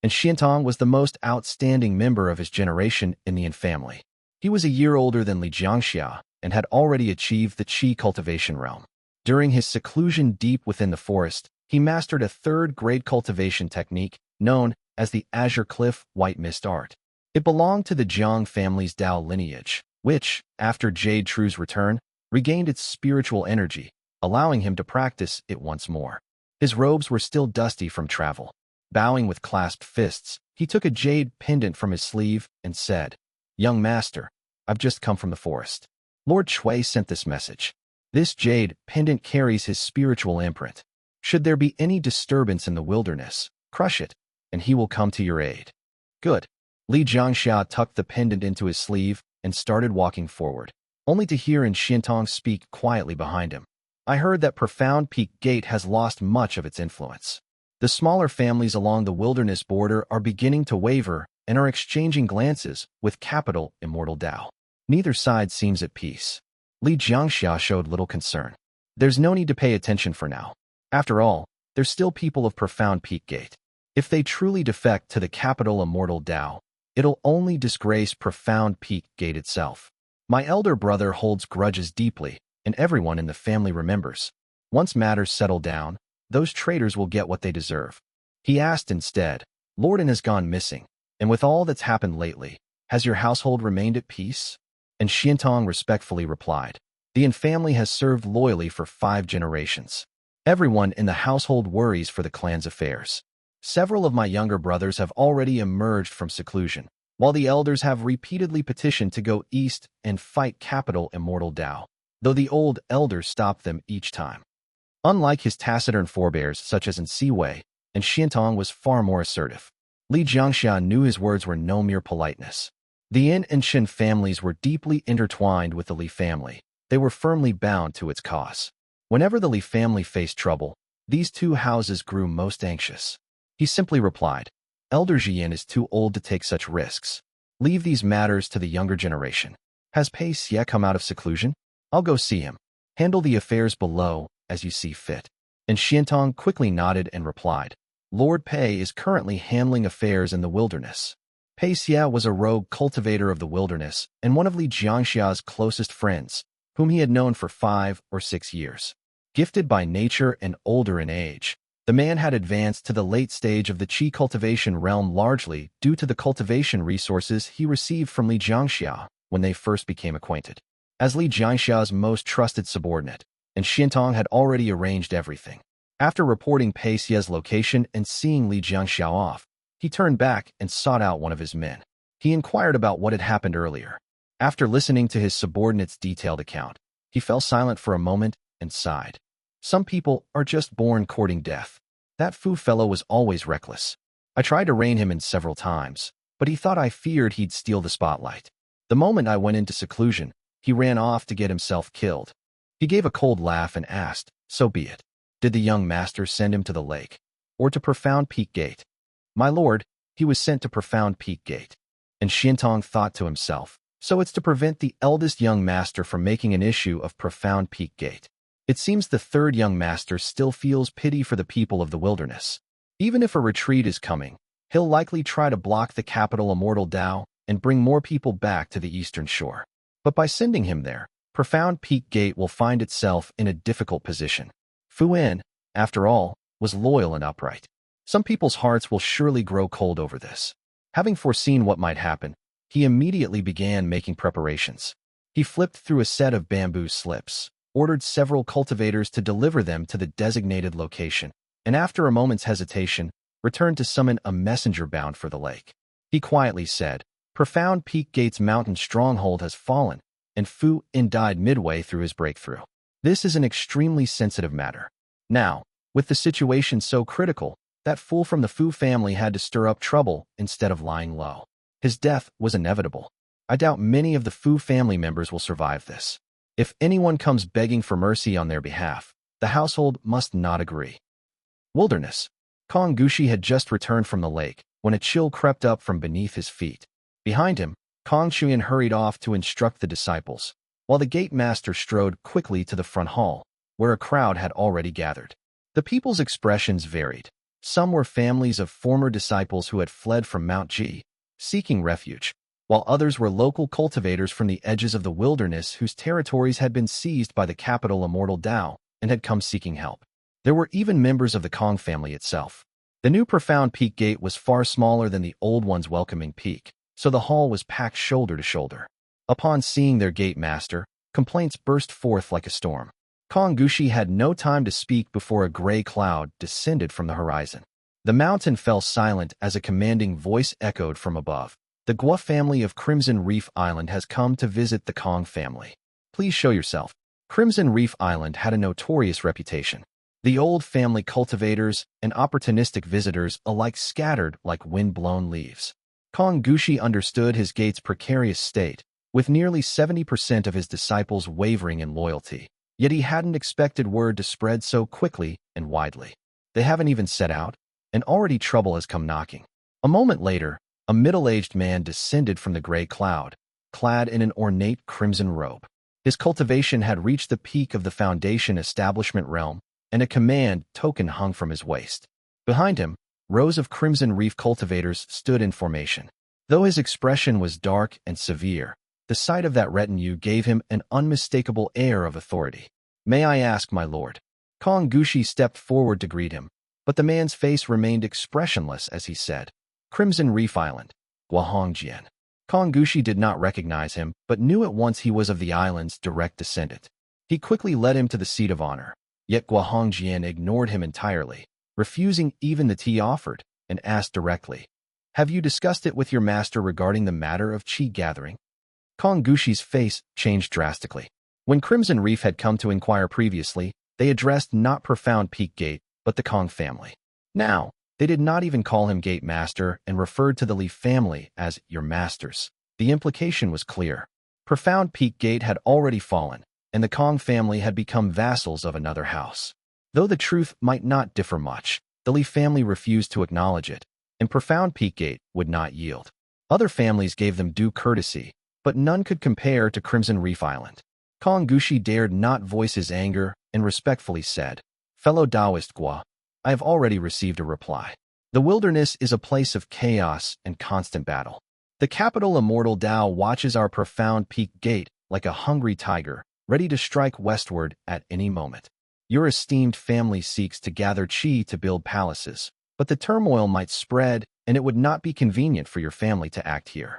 And Xiantong was the most outstanding member of his generation in the Yin family. He was a year older than Li Jiangxia and had already achieved the Qi cultivation realm. During his seclusion deep within the forest, he mastered a third-grade cultivation technique known as the Azure Cliff White Mist art. It belonged to the Jiang family's Dao lineage, which, after Jade True's return, regained its spiritual energy, allowing him to practice it once more. His robes were still dusty from travel. Bowing with clasped fists, he took a jade pendant from his sleeve and said, "Young master, I've just come from the forest. Lord Shui sent this message. This jade pendant carries his spiritual imprint. Should there be any disturbance in the wilderness, crush it, and he will come to your aid." "Good." Li Jiangxia tucked the pendant into his sleeve and started walking forward, only to hear Xiantong speak quietly behind him. I heard that Profound Peak Gate has lost much of its influence. The smaller families along the wilderness border are beginning to waver and are exchanging glances with capital Immortal Dao. Neither side seems at peace. Li Jiangxia showed little concern. There's no need to pay attention for now. After all, they're still people of Profound Peak Gate. If they truly defect to the capital Immortal Dao, it'll only disgrace Profound Peak Gate itself. My elder brother holds grudges deeply, and everyone in the family remembers. Once matters settle down, those traitors will get what they deserve. He asked instead, Lorden has gone missing, and with all that's happened lately, has your household remained at peace? And Xiantong respectfully replied, the Yin family has served loyally for 5 generations. Everyone in the household worries for the clan's affairs. Several of my younger brothers have already emerged from seclusion, while the elders have repeatedly petitioned to go east and fight capital Immortal Dao, though the old elders stopped them each time. Unlike his taciturn forebears such as in Siwei, and Xiantong was far more assertive. Li Jiangxia knew his words were no mere politeness. The Yin and Qin families were deeply intertwined with the Li family. They were firmly bound to its cause. Whenever the Li family faced trouble, these two houses grew most anxious. He simply replied, Elder Jian is too old to take such risks. Leave these matters to the younger generation. Has Pei Xie come out of seclusion? I'll go see him. Handle the affairs below as you see fit. And Xiantong quickly nodded and replied, Lord Pei is currently handling affairs in the wilderness. Pei Xie was a rogue cultivator of the wilderness and one of Li Jiangxia's closest friends, whom he had known for 5 or 6 years. Gifted by nature and older in age, the man had advanced to the late stage of the Qi cultivation realm largely due to the cultivation resources he received from Li Jiangxia when they first became acquainted. As Li Jiangxia's most trusted subordinate, and Xiantong had already arranged everything. After reporting Pei Xie's location and seeing Li Jiangxia off, he turned back and sought out one of his men. He inquired about what had happened earlier. After listening to his subordinate's detailed account, he fell silent for a moment and sighed. Some people are just born courting death. That Fu fellow was always reckless. I tried to rein him in several times, but he thought I feared he'd steal the spotlight. The moment I went into seclusion, he ran off to get himself killed. He gave a cold laugh and asked, so be it. Did the young master send him to the lake? Or to Profound Peak Gate? My lord, he was sent to Profound Peak Gate. And Xiantong thought to himself, so it's to prevent the eldest young master from making an issue of Profound Peak Gate. It seems the third young master still feels pity for the people of the wilderness. Even if a retreat is coming, he'll likely try to block the capital Immortal Dao and bring more people back to the eastern shore. But by sending him there, Profound Peak Gate will find itself in a difficult position. Fu Yin, after all, was loyal and upright. Some people's hearts will surely grow cold over this. Having foreseen what might happen, he immediately began making preparations. He flipped through a set of bamboo slips, ordered several cultivators to deliver them to the designated location, and after a moment's hesitation, returned to summon a messenger bound for the lake. He quietly said, Profound Peak Gate's mountain stronghold has fallen, and Fu Yin died midway through his breakthrough. This is an extremely sensitive matter. Now, with the situation so critical, that fool from the Fu family had to stir up trouble instead of lying low. His death was inevitable. I doubt many of the Fu family members will survive this. If anyone comes begging for mercy on their behalf, the household must not agree. Wilderness. Kong Gushi had just returned from the lake when a chill crept up from beneath his feet. Behind him, Kong Chuyan hurried off to instruct the disciples, while the gate master strode quickly to the front hall, where a crowd had already gathered. The people's expressions varied. Some were families of former disciples who had fled from Mount Ji, seeking refuge, while others were local cultivators from the edges of the wilderness whose territories had been seized by the capital Immortal Dao and had come seeking help. There were even members of the Kong family itself. The new Profound Peak Gate was far smaller than the old one's welcoming peak, so the hall was packed shoulder to shoulder. Upon seeing their gate master, complaints burst forth like a storm. Kong Gushi had no time to speak before a gray cloud descended from the horizon. The mountain fell silent as a commanding voice echoed from above. The Gua family of Crimson Reef Island has come to visit the Kong family. Please show yourself. Crimson Reef Island had a notorious reputation. The old family cultivators and opportunistic visitors alike scattered like wind-blown leaves. Kong Gushi understood his gate's precarious state, with nearly 70% of his disciples wavering in loyalty. Yet he hadn't expected word to spread so quickly and widely. They haven't even set out, and already trouble has come knocking. A moment later, a middle-aged man descended from the gray cloud, clad in an ornate crimson robe. His cultivation had reached the peak of the Foundation establishment realm, and a command token hung from his waist. Behind him, rows of Crimson Reef cultivators stood in formation. Though his expression was dark and severe, the sight of that retinue gave him an unmistakable air of authority. "May I ask, my lord?" Kong Gushi stepped forward to greet him, but the man's face remained expressionless as he said, "Crimson Reef Island, Guahongjian." Kong Gushi did not recognize him, but knew at once he was of the island's direct descendant. He quickly led him to the seat of honor, yet Guahongjian ignored him entirely, refusing even the tea offered, and asked directly, "Have you discussed it with your master regarding the matter of qi gathering?" Kong Gushi's face changed drastically. When Crimson Reef had come to inquire previously, they addressed not Profound Peak Gate, but the Kong family. Now, they did not even call him Gate Master and referred to the Leaf family as your masters. The implication was clear. Profound Peak Gate had already fallen, and the Kong family had become vassals of another house. Though the truth might not differ much, the Leaf family refused to acknowledge it, and Profound Peak Gate would not yield. Other families gave them due courtesy, but none could compare to Crimson Reef Island. Kong Gushi dared not voice his anger and respectfully said, "Fellow Taoist Gua, I have already received a reply. The wilderness is a place of chaos and constant battle. The capital Immortal Tao watches our Profound Peak Gate like a hungry tiger, ready to strike westward at any moment. Your esteemed family seeks to gather qi to build palaces, but the turmoil might spread, and it would not be convenient for your family to act here."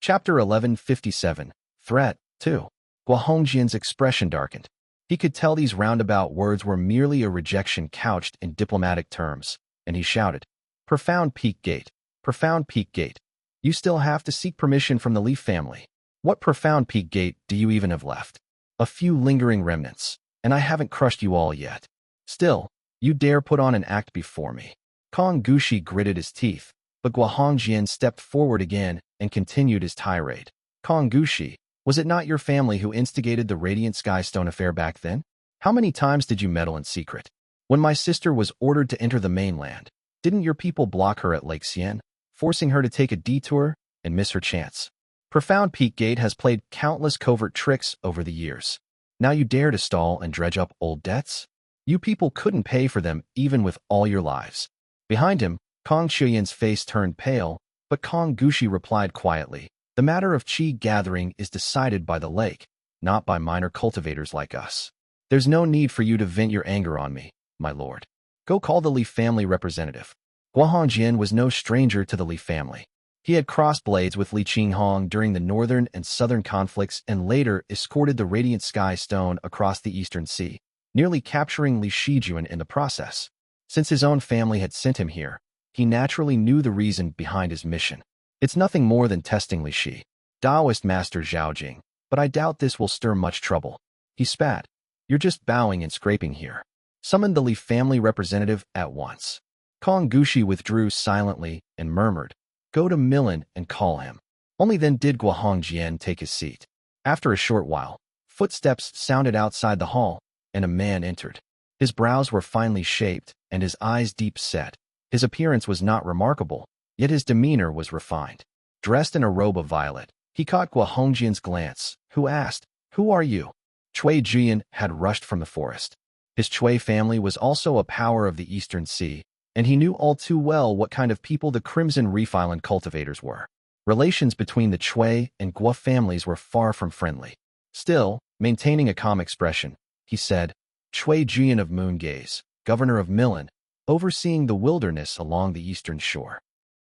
Chapter 1157, Threat 2. Guahongjian's expression darkened. He could tell these roundabout words were merely a rejection couched in diplomatic terms, and he shouted, "Profound Peak Gate, Profound Peak Gate. You still have to seek permission from the Leaf family. What Profound Peak Gate do you even have left? A few lingering remnants, and I haven't crushed you all yet. Still, you dare put on an act before me." Kong Gushi gritted his teeth, but Guahongjian stepped forward again and continued his tirade. "Kong Gushi, was it not your family who instigated the Radiant Sky Stone affair back then? How many times did you meddle in secret? When my sister was ordered to enter the mainland, didn't your people block her at Lake Qian, forcing her to take a detour and miss her chance? Profound Peak Gate has played countless covert tricks over the years. Now you dare to stall and dredge up old debts? You people couldn't pay for them even with all your lives." Behind him, Kong Qian's face turned pale, but Kong Gushi replied quietly, "The matter of qi gathering is decided by the lake, not by minor cultivators like us. There's no need for you to vent your anger on me, my lord. Go call the Leaf family representative." Guahongjian was no stranger to the Leaf family. He had crossed blades with Li Qinghong during the northern and southern conflicts and later escorted the Radiant Sky Stone across the Eastern Sea, nearly capturing Li Shijuan in the process. Since his own family had sent him here, he naturally knew the reason behind his mission. It's nothing more than testing Li Shi, Taoist Master Zhao Jing, but I doubt this will stir much trouble. He spat. "You're just bowing and scraping here. Summon the Leaf family representative at once." Kong Gushi withdrew silently and murmured, "Go to Milan and call him." Only then did Guahongjian take his seat. After a short while, footsteps sounded outside the hall, and a man entered. His brows were finely shaped and his eyes deep set. His appearance was not remarkable, yet his demeanor was refined. Dressed in a robe of violet, he caught Guahongjian's glance, who asked, "Who are you?" Cui Jian had rushed from the forest. His Cui family was also a power of the Eastern Sea, and he knew all too well what kind of people the Crimson Reef Island cultivators were. Relations between the Cui and Gua families were far from friendly. Still, maintaining a calm expression, he said, "Cui Jian of Moongaze, governor of Milan, overseeing the wilderness along the eastern shore."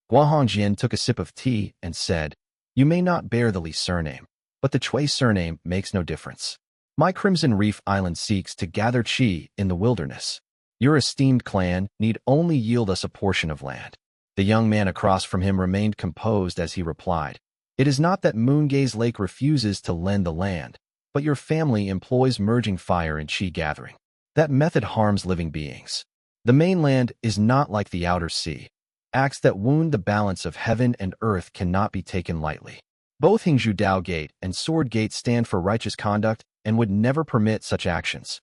Guahongjian took a sip of tea and said, "You may not bear the Li surname, but the Cui surname makes no difference. My Crimson Reef Island seeks to gather qi in the wilderness. Your esteemed clan need only yield us a portion of land." The young man across from him remained composed as he replied, "It is not that Moongaze Lake refuses to lend the land, but your family employs merging fire in qi gathering. That method harms living beings. The mainland is not like the outer sea. Acts that wound the balance of heaven and earth cannot be taken lightly. Both Hingzhu Dao Gate and Sword Gate stand for righteous conduct and would never permit such actions.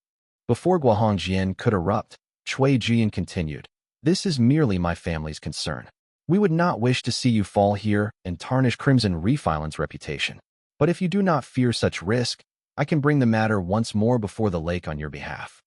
Before Guohongjian could erupt, Cui Jian continued, "This is merely my family's concern. We would not wish to see you fall here and tarnish Crimson Reef Island's reputation. But if you do not fear such risk, I can bring the matter once more before the lake on your behalf."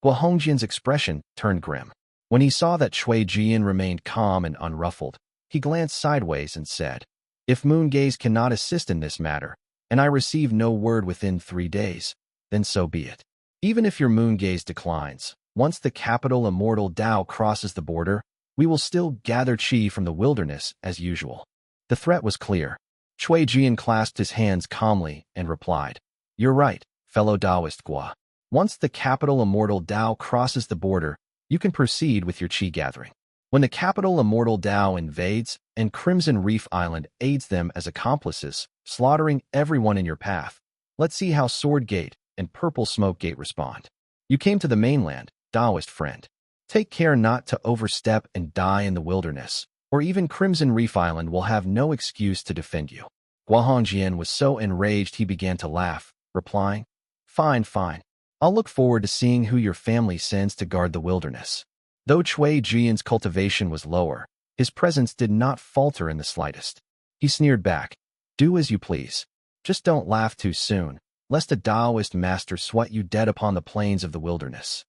Guohongjian's expression turned grim. When he saw that Cui Jian remained calm and unruffled, he glanced sideways and said, "If Moon Gaze cannot assist in this matter, and I receive no word within 3 days, then so be it. Even if your Moon Gaze declines, once the capital Immortal Dao crosses the border, we will still gather qi from the wilderness as usual." The threat was clear. Cui Jian clasped his hands calmly and replied, "You're right, fellow Taoist Gua. Once the capital Immortal Dao crosses the border, you can proceed with your qi gathering. When the capital Immortal Dao invades and Crimson Reef Island aids them as accomplices, slaughtering everyone in your path, let's see how Sword Gate and Purple Smoke Gate respond. You came to the mainland, Taoist friend. Take care not to overstep and die in the wilderness, or even Crimson Reef Island will have no excuse to defend you." Guohongjian was so enraged he began to laugh, replying, "Fine, fine. I'll look forward to seeing who your family sends to guard the wilderness." Though Cui Jian's cultivation was lower, his presence did not falter in the slightest. He sneered back, "Do as you please. Just don't laugh too soon, lest a Taoist master sweat you dead upon the plains of the wilderness."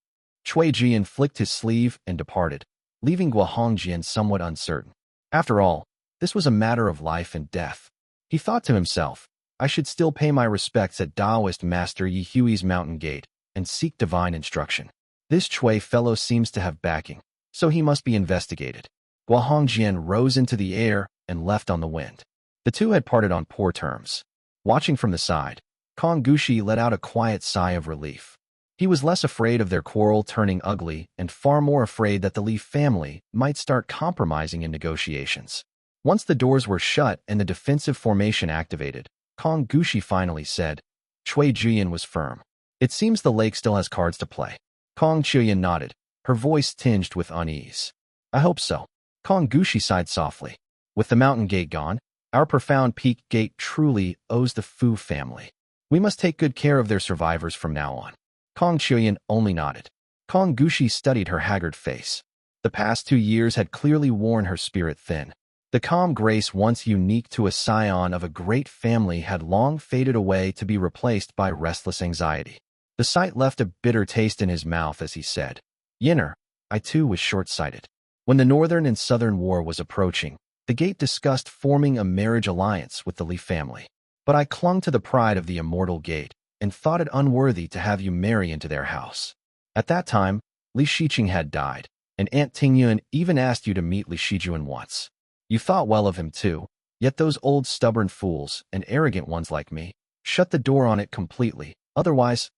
Cui Jian flicked his sleeve and departed, leaving Guohongjian somewhat uncertain. After all, this was a matter of life and death. He thought to himself, "I should still pay my respects at Taoist Master Yi Hui's Mountain Gate and seek divine instruction. This Cui fellow seems to have backing, so he must be investigated." Guohongjian rose into the air and left on the wind. The two had parted on poor terms. Watching from the side, Kong Gushi let out a quiet sigh of relief. He was less afraid of their quarrel turning ugly and far more afraid that the Li family might start compromising in negotiations. Once the doors were shut and the defensive formation activated, Kong Gushi finally said, Cui Jian was firm. "It seems the lake still has cards to play." Kong Chiyan nodded, her voice tinged with unease. "I hope so." Kong Gushi sighed softly. "With the mountain gate gone, our profound peak gate truly owes the Fu family. We must take good care of their survivors from now on." Kong Chiyan only nodded. Kong Gushi studied her haggard face. The past 2 years had clearly worn her spirit thin. The calm grace once unique to a scion of a great family had long faded away to be replaced by restless anxiety. The sight left a bitter taste in his mouth as he said, "Yinner, I too was short-sighted. When the Northern and Southern War was approaching, the Gate discussed forming a marriage alliance with the Li family. But I clung to the pride of the Immortal Gate and thought it unworthy to have you marry into their house. At that time, Li Shiqing had died, and Aunt Tingyuan even asked you to meet Li Shijuan once. You thought well of him too, yet those old stubborn fools and arrogant ones like me shut the door on it completely. Otherwise.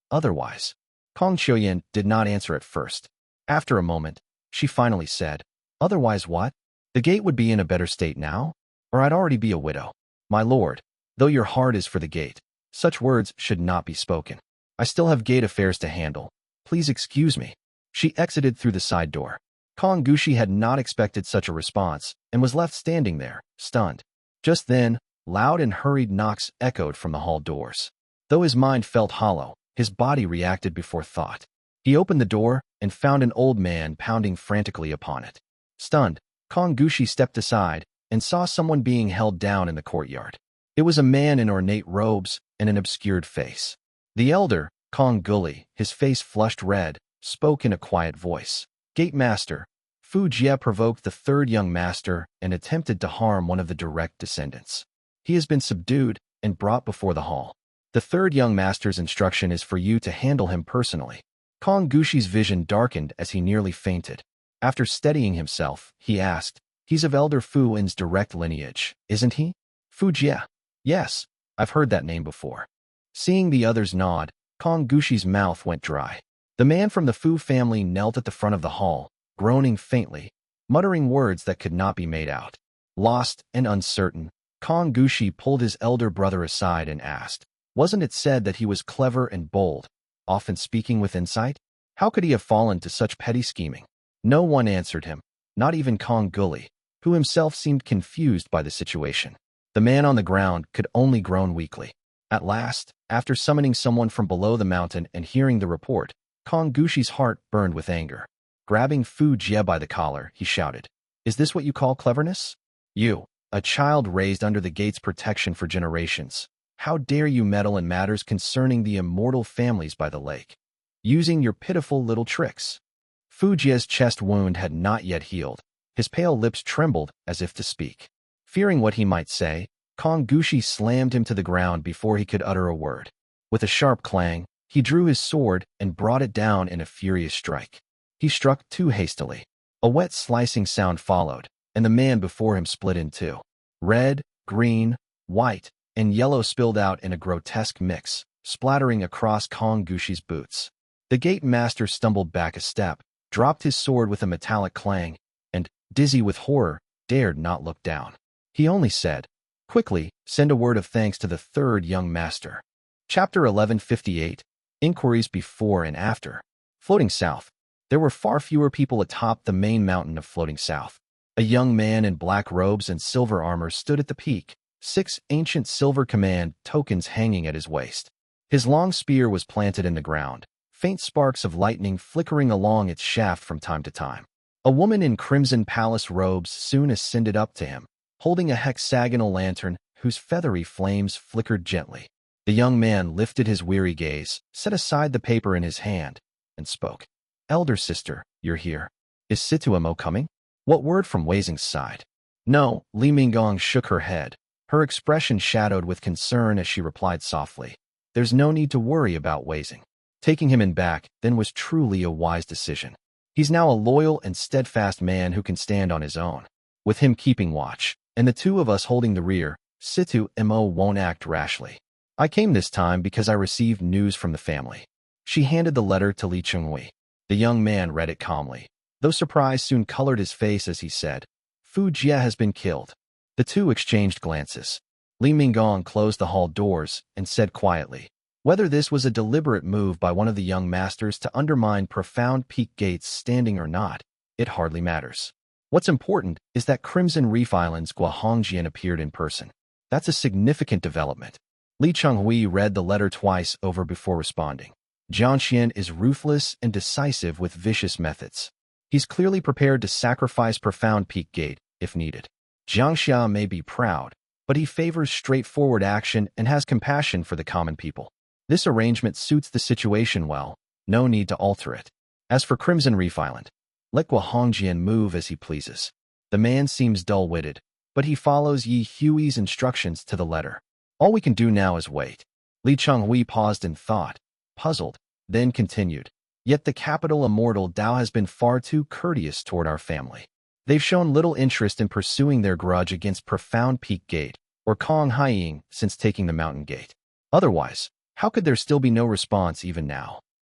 Kong Chiyan did not answer at first. After a moment, she finally said, "Otherwise what? The Gate would be in a better state now, or I'd already be a widow. My lord, though your heart is for the Gate, such words should not be spoken. I still have Gate affairs to handle. Please excuse me." She exited through the side door. Kong Gushi had not expected such a response and was left standing there, stunned. Just then, loud and hurried knocks echoed from the hall doors. Though his mind felt hollow, his body reacted before thought. He opened the door and found an old man pounding frantically upon it. Stunned, Kong Gushi stepped aside and saw someone being held down in the courtyard. It was a man in ornate robes and an obscured face. The elder, Kong Guli, his face flushed red, spoke in a quiet voice. "Gate Master, Fu Jie provoked the third young master and attempted to harm one of the direct descendants. He has been subdued and brought before the hall. The third young master's instruction is for you to handle him personally." Kong Gushi's vision darkened as he nearly fainted. After steadying himself, he asked, "He's of Elder Fu In's direct lineage, isn't he?" "Fu Jie. Yes, I've heard that name before." Seeing the others nod, Kong Gushi's mouth went dry. The man from the Fu family knelt at the front of the hall, groaning faintly, muttering words that could not be made out. Lost and uncertain, Kong Gushi pulled his elder brother aside and asked, "Wasn't it said that he was clever and bold, often speaking with insight? How could he have fallen to such petty scheming?" No one answered him, not even Kong Guli. who himself seemed confused by the situation. The man on the ground could only groan weakly. At last, after summoning someone from below the mountain and hearing the report, Kong Gushi's heart burned with anger. Grabbing Fu Jie by the collar, he shouted, "Is this what you call cleverness? You, a child raised under the gate's protection for generations. How dare you meddle in matters concerning the immortal families by the lake, using your pitiful little tricks?" Fu Jie's chest wound had not yet healed. His pale lips trembled as if to speak. Fearing what he might say, Kong Gushi slammed him to the ground before he could utter a word. With a sharp clang, he drew his sword and brought it down in a furious strike. He struck too hastily. A wet slicing sound followed, and the man before him split in two. Red, green, white, and yellow spilled out in a grotesque mix, splattering across Kong Gushi's boots. The gate master stumbled back a step, dropped his sword with a metallic clang, and, dizzy with horror, dared not look down. He only said, "Quickly, send a word of thanks to the third young master." Chapter 1158, Inquiries Before and After. Floating south. There were far fewer people atop the main mountain of Floating South. A young man in black robes and silver armor stood at the peak, 6 ancient silver command tokens hanging at his waist. His long spear was planted in the ground, faint sparks of lightning flickering along its shaft from time to time. A woman in crimson palace robes soon ascended up to him, holding a hexagonal lantern whose feathery flames flickered gently. The young man lifted his weary gaze, set aside the paper in his hand, and spoke. "Elder sister, you're here. Is Situamo coming?" "What word from Weizing's side?" "No." Li Minggong shook her head, her expression shadowed with concern as she replied softly. "There's no need to worry about Weizing. Taking him in back then was truly a wise decision. He's now a loyal and steadfast man who can stand on his own. With him keeping watch, and the two of us holding the rear, Situamo won't act rashly. I came this time because I received news from the family." She handed the letter to Li Chenghui. The young man read it calmly, though surprise soon colored his face as he said, "Fu Jie has been killed." The two exchanged glances. Li Minggong closed the hall doors and said quietly, "Whether this was a deliberate move by one of the young masters to undermine Profound Peak Gate's standing or not, it hardly matters. What's important is that Crimson Reef Island's Guahongjian appeared in person. That's a significant development." Li Chenghui read the letter twice over before responding. "Jiangque is ruthless and decisive with vicious methods. He's clearly prepared to sacrifice Profound Peak Gate if needed. Jiangque may be proud, but he favors straightforward action and has compassion for the common people. This arrangement suits the situation well, no need to alter it. As for Crimson Reef Island, let Guahongjian move as he pleases. The man seems dull-witted, but he follows Yi Hui's instructions to the letter. All we can do now is wait." Li Chenghui paused in thought, puzzled, then continued, "Yet the capital Immortal Dao has been far too courteous toward our family. They've shown little interest in pursuing their grudge against Profound Peak Gate or Kong Haiying since taking the mountain gate. Otherwise, how could there still be no response even now?"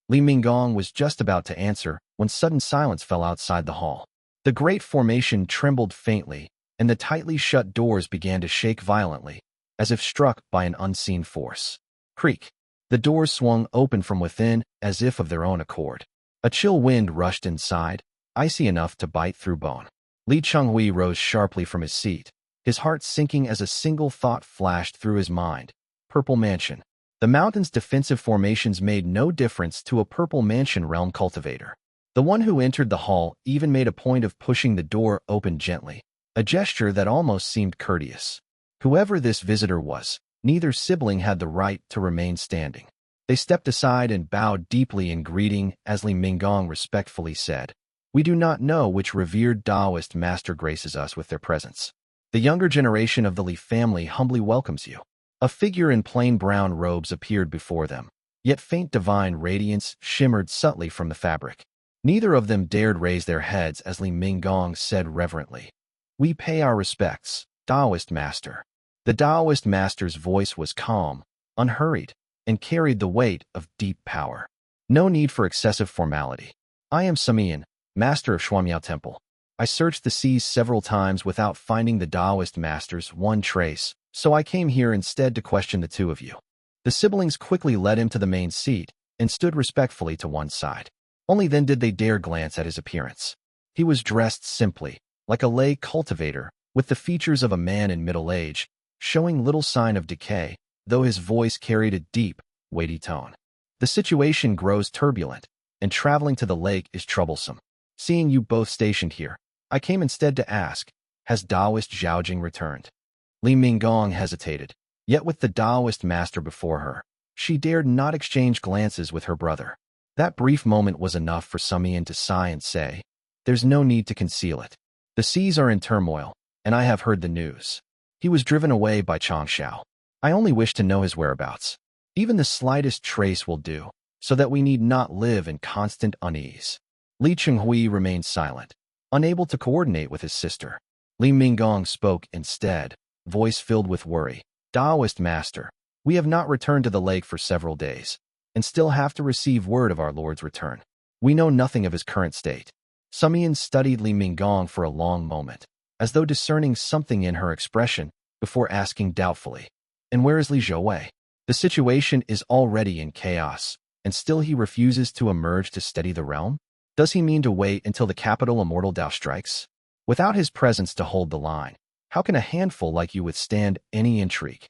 Li Minggong was just about to answer when sudden silence fell outside the hall. The great formation trembled faintly, and the tightly shut doors began to shake violently, as if struck by an unseen force. Creak. The doors swung open from within as if of their own accord. A chill wind rushed inside, icy enough to bite through bone. Li Chenghui rose sharply from his seat, his heart sinking as a single thought flashed through his mind. Purple Mansion. The mountain's defensive formations made no difference to a Purple Mansion realm cultivator. The one who entered the hall even made a point of pushing the door open gently, a gesture that almost seemed courteous. Whoever this visitor was, neither sibling had the right to remain standing. They stepped aside and bowed deeply in greeting as Li Minggong respectfully said, "We do not know which revered Taoist master graces us with their presence. The younger generation of the Li family humbly welcomes you." A figure in plain brown robes appeared before them, yet faint divine radiance shimmered subtly from the fabric. Neither of them dared raise their heads as Li Minggong said reverently, "We pay our respects, Taoist master." The Taoist master's voice was calm, unhurried, and carried the weight of deep power. No need for excessive formality. "I am Samian, master of Shuamiao Temple. I searched the seas several times without finding the Taoist master's one trace, so I came here instead to question the two of you." The siblings quickly led him to the main seat and stood respectfully to one side. Only then did they dare glance at his appearance. He was dressed simply, like a lay cultivator, with the features of a man in middle age, showing little sign of decay, though his voice carried a deep, weighty tone. The situation grows turbulent, and traveling to the lake is troublesome. Seeing you both stationed here, I came instead to ask, has Taoist Zhaojing returned? Li Minggong hesitated, yet with the Taoist master before her, she dared not exchange glances with her brother. That brief moment was enough for Sumian to sigh and say, there's no need to conceal it. The seas are in turmoil, and I have heard the news. He was driven away by Changshao. I only wish to know his whereabouts. Even the slightest trace will do, so that we need not live in constant unease. Li Chenghui remained silent, unable to coordinate with his sister. Li Minggong spoke instead, voice filled with worry. Taoist master, we have not returned to the lake for several days, and still have to receive word of our Lord's return. We know nothing of his current state. Sumian studied Li Minggong for a long moment, as though discerning something in her expression, before asking doubtfully, and where is Li Zhouwei? The situation is already in chaos, and still he refuses to emerge to steady the realm? Does he mean to wait until the capital Immortal Dao strikes? Without his presence to hold the line, how can a handful like you withstand any intrigue?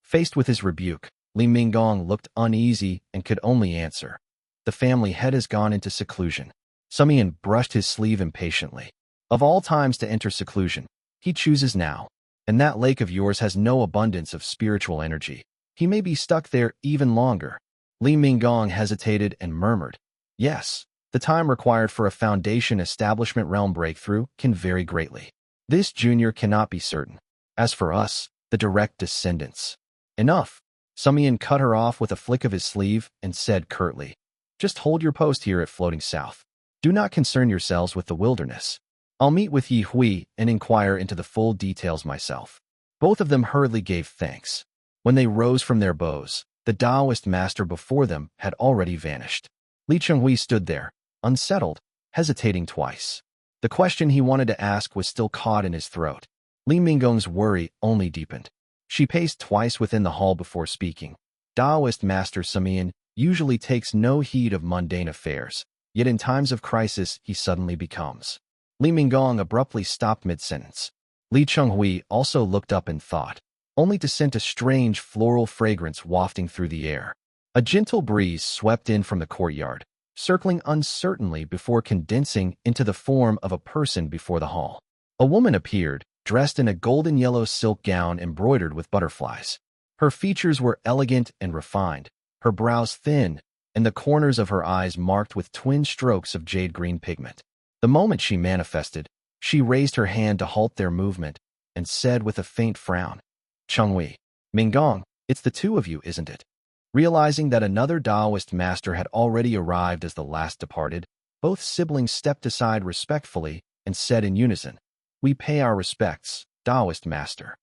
Faced with his rebuke, Li Minggong looked uneasy and could only answer, the family head has gone into seclusion. Sumian brushed his sleeve impatiently. Of all times to enter seclusion, he chooses now, and that lake of yours has no abundance of spiritual energy. He may be stuck there even longer. Li Minggong hesitated and murmured, yes, the time required for a foundation establishment realm breakthrough can vary greatly. This junior cannot be certain. As for us, the direct descendants. Enough. Sumian cut her off with a flick of his sleeve and said curtly, just hold your post here at Floating South. Do not concern yourselves with the wilderness. I'll meet with Yi Hui and inquire into the full details myself. Both of them hurriedly gave thanks. When they rose from their bows, the Taoist master before them had already vanished. Li Chenghui stood there, unsettled, hesitating twice. The question he wanted to ask was still caught in his throat. Li Minggong's worry only deepened. She paced twice within the hall before speaking. Taoist master Sumian usually takes no heed of mundane affairs, yet in times of crisis he suddenly becomes. Li Minggong abruptly stopped mid-sentence. Li Chenghui also looked up in thought, only to scent a strange floral fragrance wafting through the air. A gentle breeze swept in from the courtyard, circling uncertainly before condensing into the form of a person before the hall. A woman appeared, dressed in a golden yellow silk gown embroidered with butterflies. Her features were elegant and refined, her brows thin, and the corners of her eyes marked with twin strokes of jade green pigment. The moment she manifested, she raised her hand to halt their movement and said with a faint frown, Chenghui, Minggong, it's the two of you, isn't it? Realizing that another Taoist master had already arrived as the last departed, both siblings stepped aside respectfully and said in unison, we pay our respects, Taoist master.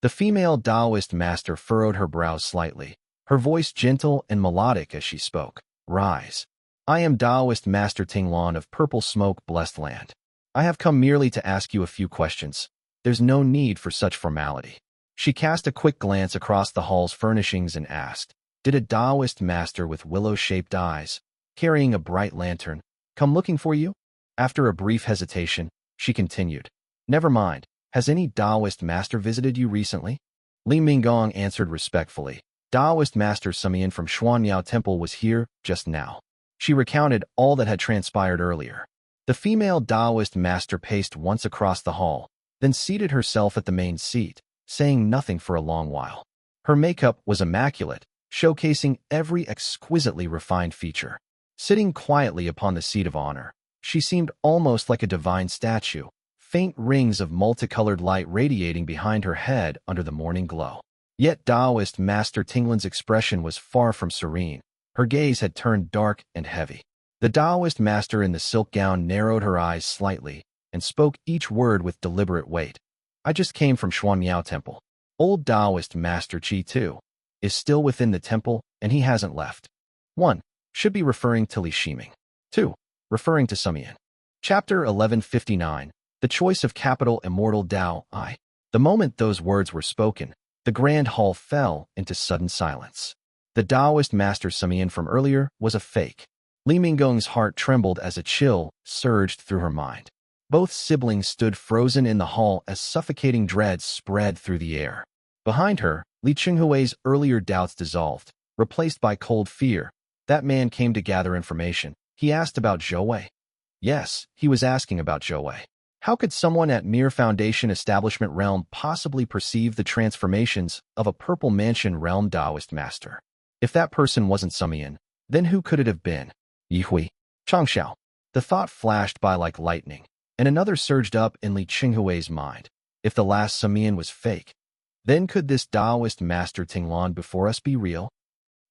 The female Taoist master furrowed her brows slightly, her voice gentle and melodic as she spoke. Rise. I am Taoist Master Tinglan of Purple Smoke Blessed Land. I have come merely to ask you a few questions. There's no need for such formality. She cast a quick glance across the hall's furnishings and asked, did a Taoist master with willow-shaped eyes, carrying a bright lantern, come looking for you? After a brief hesitation, she continued, never mind, has any Taoist master visited you recently? Li Minggong answered respectfully, Taoist Master Sumian from Xuanyao Temple was here just now. She recounted all that had transpired earlier. The female Taoist master paced once across the hall, then seated herself at the main seat, saying nothing for a long while. Her makeup was immaculate, showcasing every exquisitely refined feature. Sitting quietly upon the seat of honor, she seemed almost like a divine statue, faint rings of multicolored light radiating behind her head under the morning glow. Yet Taoist Master Tinglan's expression was far from serene. Her gaze had turned dark and heavy. The Taoist master in the silk gown narrowed her eyes slightly and spoke each word with deliberate weight. I just came from Xuanyao Temple. Old Taoist Master Qi, too, is still within the temple and he hasn't left. 1. Should be referring to Li Shiming. 2. Referring to Sumian. Chapter 1159. The Choice of Capital Immortal Dao I. The moment those words were spoken, the grand hall fell into sudden silence. The Taoist Master Sumian from earlier was a fake. Li Minggong's heart trembled as a chill surged through her mind. Both siblings stood frozen in the hall as suffocating dread spread through the air. Behind her, Li Qinghui's earlier doubts dissolved, replaced by cold fear. That man came to gather information. He asked about Shaohui. Yes, he was asking about Shaohui. How could someone at Mere Foundation Establishment Realm possibly perceive the transformations of a Purple Mansion Realm Taoist master? If that person wasn't Sumian, then who could it have been? Yihui? Changxiao? The thought flashed by like lightning, and another surged up in Li Qinghui's mind. If the last Sumian was fake, then could this Taoist master Tinglan before us be real?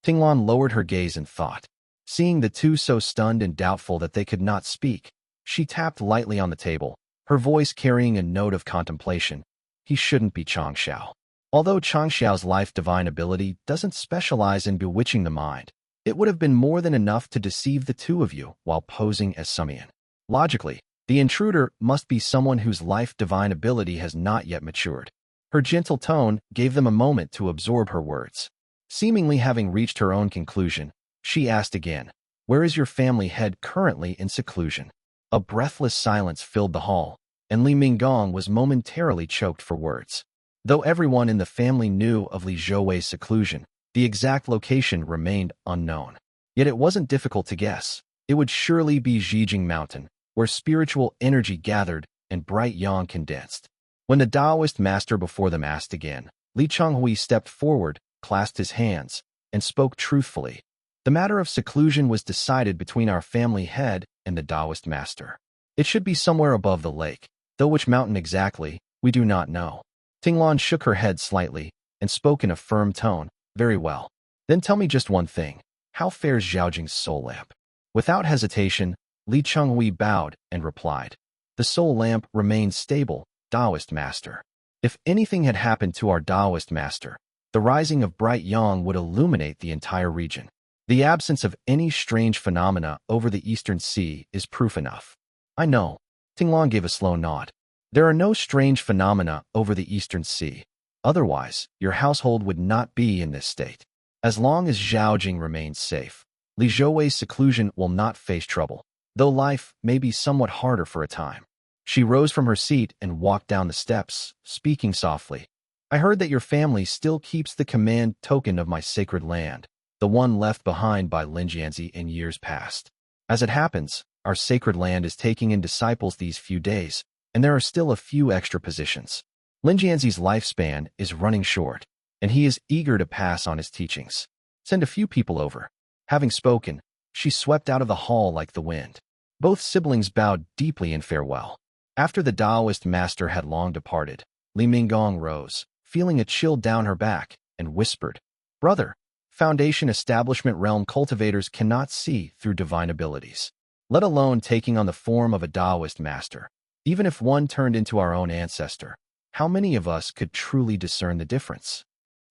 Tinglan lowered her gaze in thought. Seeing the two so stunned and doubtful that they could not speak, she tapped lightly on the table, her voice carrying a note of contemplation. He shouldn't be Changxiao. Although Changxiao's life divine ability doesn't specialize in bewitching the mind, it would have been more than enough to deceive the two of you while posing as Sumian. Logically, the intruder must be someone whose life divine ability has not yet matured. Her gentle tone gave them a moment to absorb her words. Seemingly having reached her own conclusion, she asked again, "Where is your family head currently in seclusion?" A breathless silence filled the hall, and Li Minggong was momentarily choked for words. Though everyone in the family knew of Li Zhouwei's seclusion, the exact location remained unknown. Yet it wasn't difficult to guess. It would surely be Zhijing Mountain, where spiritual energy gathered and bright yang condensed. When the Taoist master before them asked again, Li Chonghui stepped forward, clasped his hands, and spoke truthfully. The matter of seclusion was decided between our family head and the Taoist master. It should be somewhere above the lake, though which mountain exactly, we do not know. Tinglan shook her head slightly and spoke in a firm tone. Very well. Then tell me just one thing. How fares Zhaojing's soul lamp? Without hesitation, Li Chonghui bowed and replied. The soul lamp remains stable, Taoist master. If anything had happened to our Taoist master, the rising of bright yang would illuminate the entire region. The absence of any strange phenomena over the Eastern Sea is proof enough. I know. Tinglan gave a slow nod. There are no strange phenomena over the Eastern Sea. Otherwise, your household would not be in this state. As long as Zhaojing remains safe, Li Zhouwei's seclusion will not face trouble, though life may be somewhat harder for a time. She rose from her seat and walked down the steps, speaking softly. I heard that your family still keeps the command token of my sacred land, the one left behind by Lin Jianzi in years past. As it happens, our sacred land is taking in disciples these few days, and there are still a few extra positions. Lin Jianzi's lifespan is running short, and he is eager to pass on his teachings. Send a few people over. Having spoken, she swept out of the hall like the wind. Both siblings bowed deeply in farewell. After the Taoist master had long departed, Li Minggong rose, feeling a chill down her back, and whispered, Brother, Foundation Establishment Realm cultivators cannot see through divine abilities, let alone taking on the form of a Taoist master. Even if one turned into our own ancestor, how many of us could truly discern the difference?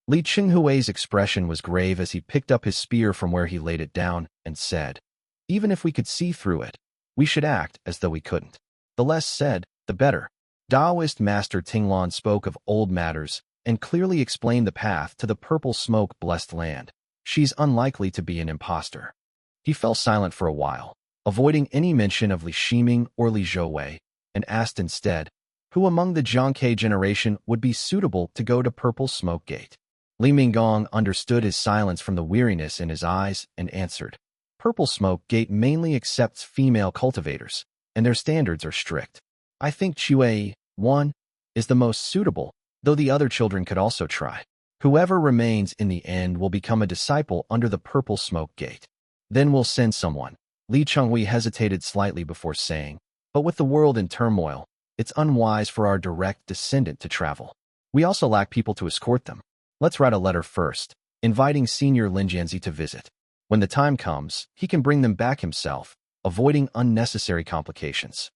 Li Qinghui's expression was grave as he picked up his spear from where he laid it down and said, Even if we could see through it, we should act as though we couldn't. The less said, the better. Taoist Master Tinglan spoke of old matters and clearly explained the path to the purple smoke-blessed land. She's unlikely to be an imposter. He fell silent for a while, avoiding any mention of Li Shiming or Li Zhouwei, and asked instead, who among the Jiangque generation would be suitable to go to Purple Smoke Gate? Li Minggong understood his silence from the weariness in his eyes and answered, Purple Smoke Gate mainly accepts female cultivators, and their standards are strict. I think Qiwei, 1, is the most suitable, though the other children could also try. Whoever remains in the end will become a disciple under the Purple Smoke Gate. Then we'll send someone. Li Chonghui hesitated slightly before saying, but with the world in turmoil, it's unwise for our direct descendant to travel. We also lack people to escort them. Let's write a letter first, inviting Senior Lin Jianzi to visit. When the time comes, he can bring them back himself, avoiding unnecessary complications.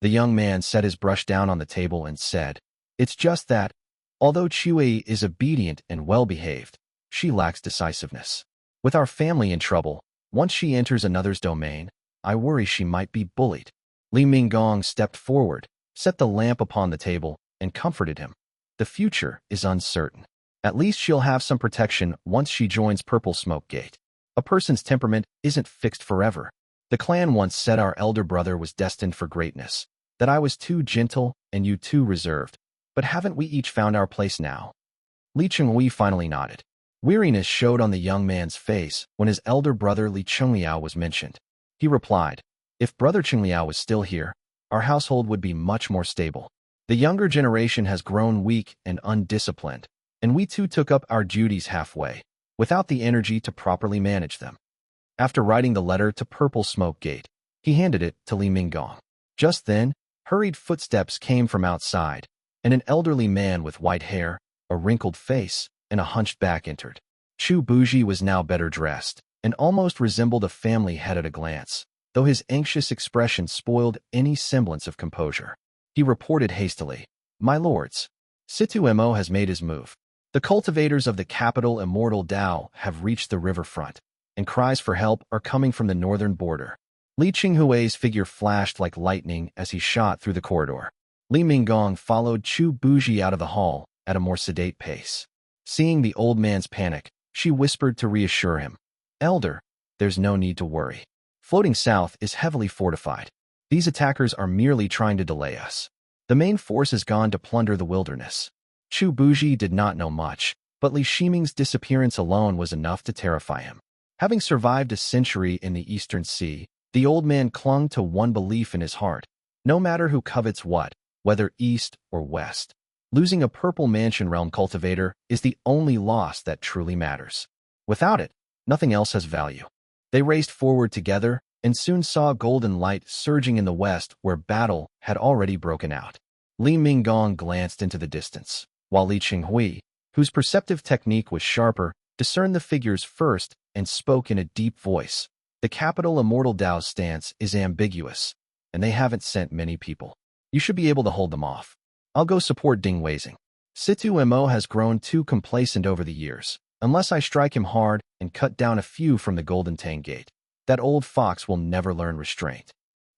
The young man set his brush down on the table and said, It's just that, although Qiwei is obedient and well-behaved, she lacks decisiveness. With our family in trouble, once she enters another's domain, I worry she might be bullied. Li Minggong stepped forward, set the lamp upon the table, and comforted him. The future is uncertain. At least she'll have some protection once she joins Purple Smoke Gate. A person's temperament isn't fixed forever. The clan once said our elder brother was destined for greatness, That I was too gentle and you too reserved. But haven't we each found our place now? Li Chenghui finally nodded. Weariness showed on the young man's face when his elder brother Li Chengliao was mentioned. He replied, if Brother Chengliao was still here, our household would be much more stable. The younger generation has grown weak and undisciplined, and we too took up our duties halfway, without the energy to properly manage them. After writing the letter to Purple Smoke Gate, he handed it to Li Minggong. Just then, hurried footsteps came from outside, and an elderly man with white hair, a wrinkled face, and a hunched back entered. Chu Buji was now better dressed, and almost resembled a family head at a glance, though his anxious expression spoiled any semblance of composure. He reported hastily, My lords, Situ Mo has made his move. The cultivators of the capital Immortal Dao have reached the riverfront, and cries for help are coming from the northern border. Li Chenghui's figure flashed like lightning as he shot through the corridor. Li Minggong followed Chu Buji out of the hall at a more sedate pace. Seeing the old man's panic, she whispered to reassure him, Elder, there's no need to worry. Floating south is heavily fortified. These attackers are merely trying to delay us. The main force has gone to plunder the wilderness. Chu Buji did not know much, but Li Shiming's disappearance alone was enough to terrify him. Having survived a century in the Eastern Sea, the old man clung to one belief in his heart. No matter who covets what, whether east or west, losing a Purple Mansion Realm cultivator is the only loss that truly matters. Without it, nothing else has value. They raced forward together and soon saw golden light surging in the west where battle had already broken out. Li Minggong glanced into the distance, while Li Chenghui, whose perceptive technique was sharper, discerned the figures first and spoke in a deep voice. The capital Immortal Dao's stance is ambiguous, and they haven't sent many people. You should be able to hold them off. I'll go support Ding Weizing. Situ Mo has grown too complacent over the years. Unless I strike him hard and cut down a few from the Golden Tang Gate, that old fox will never learn restraint.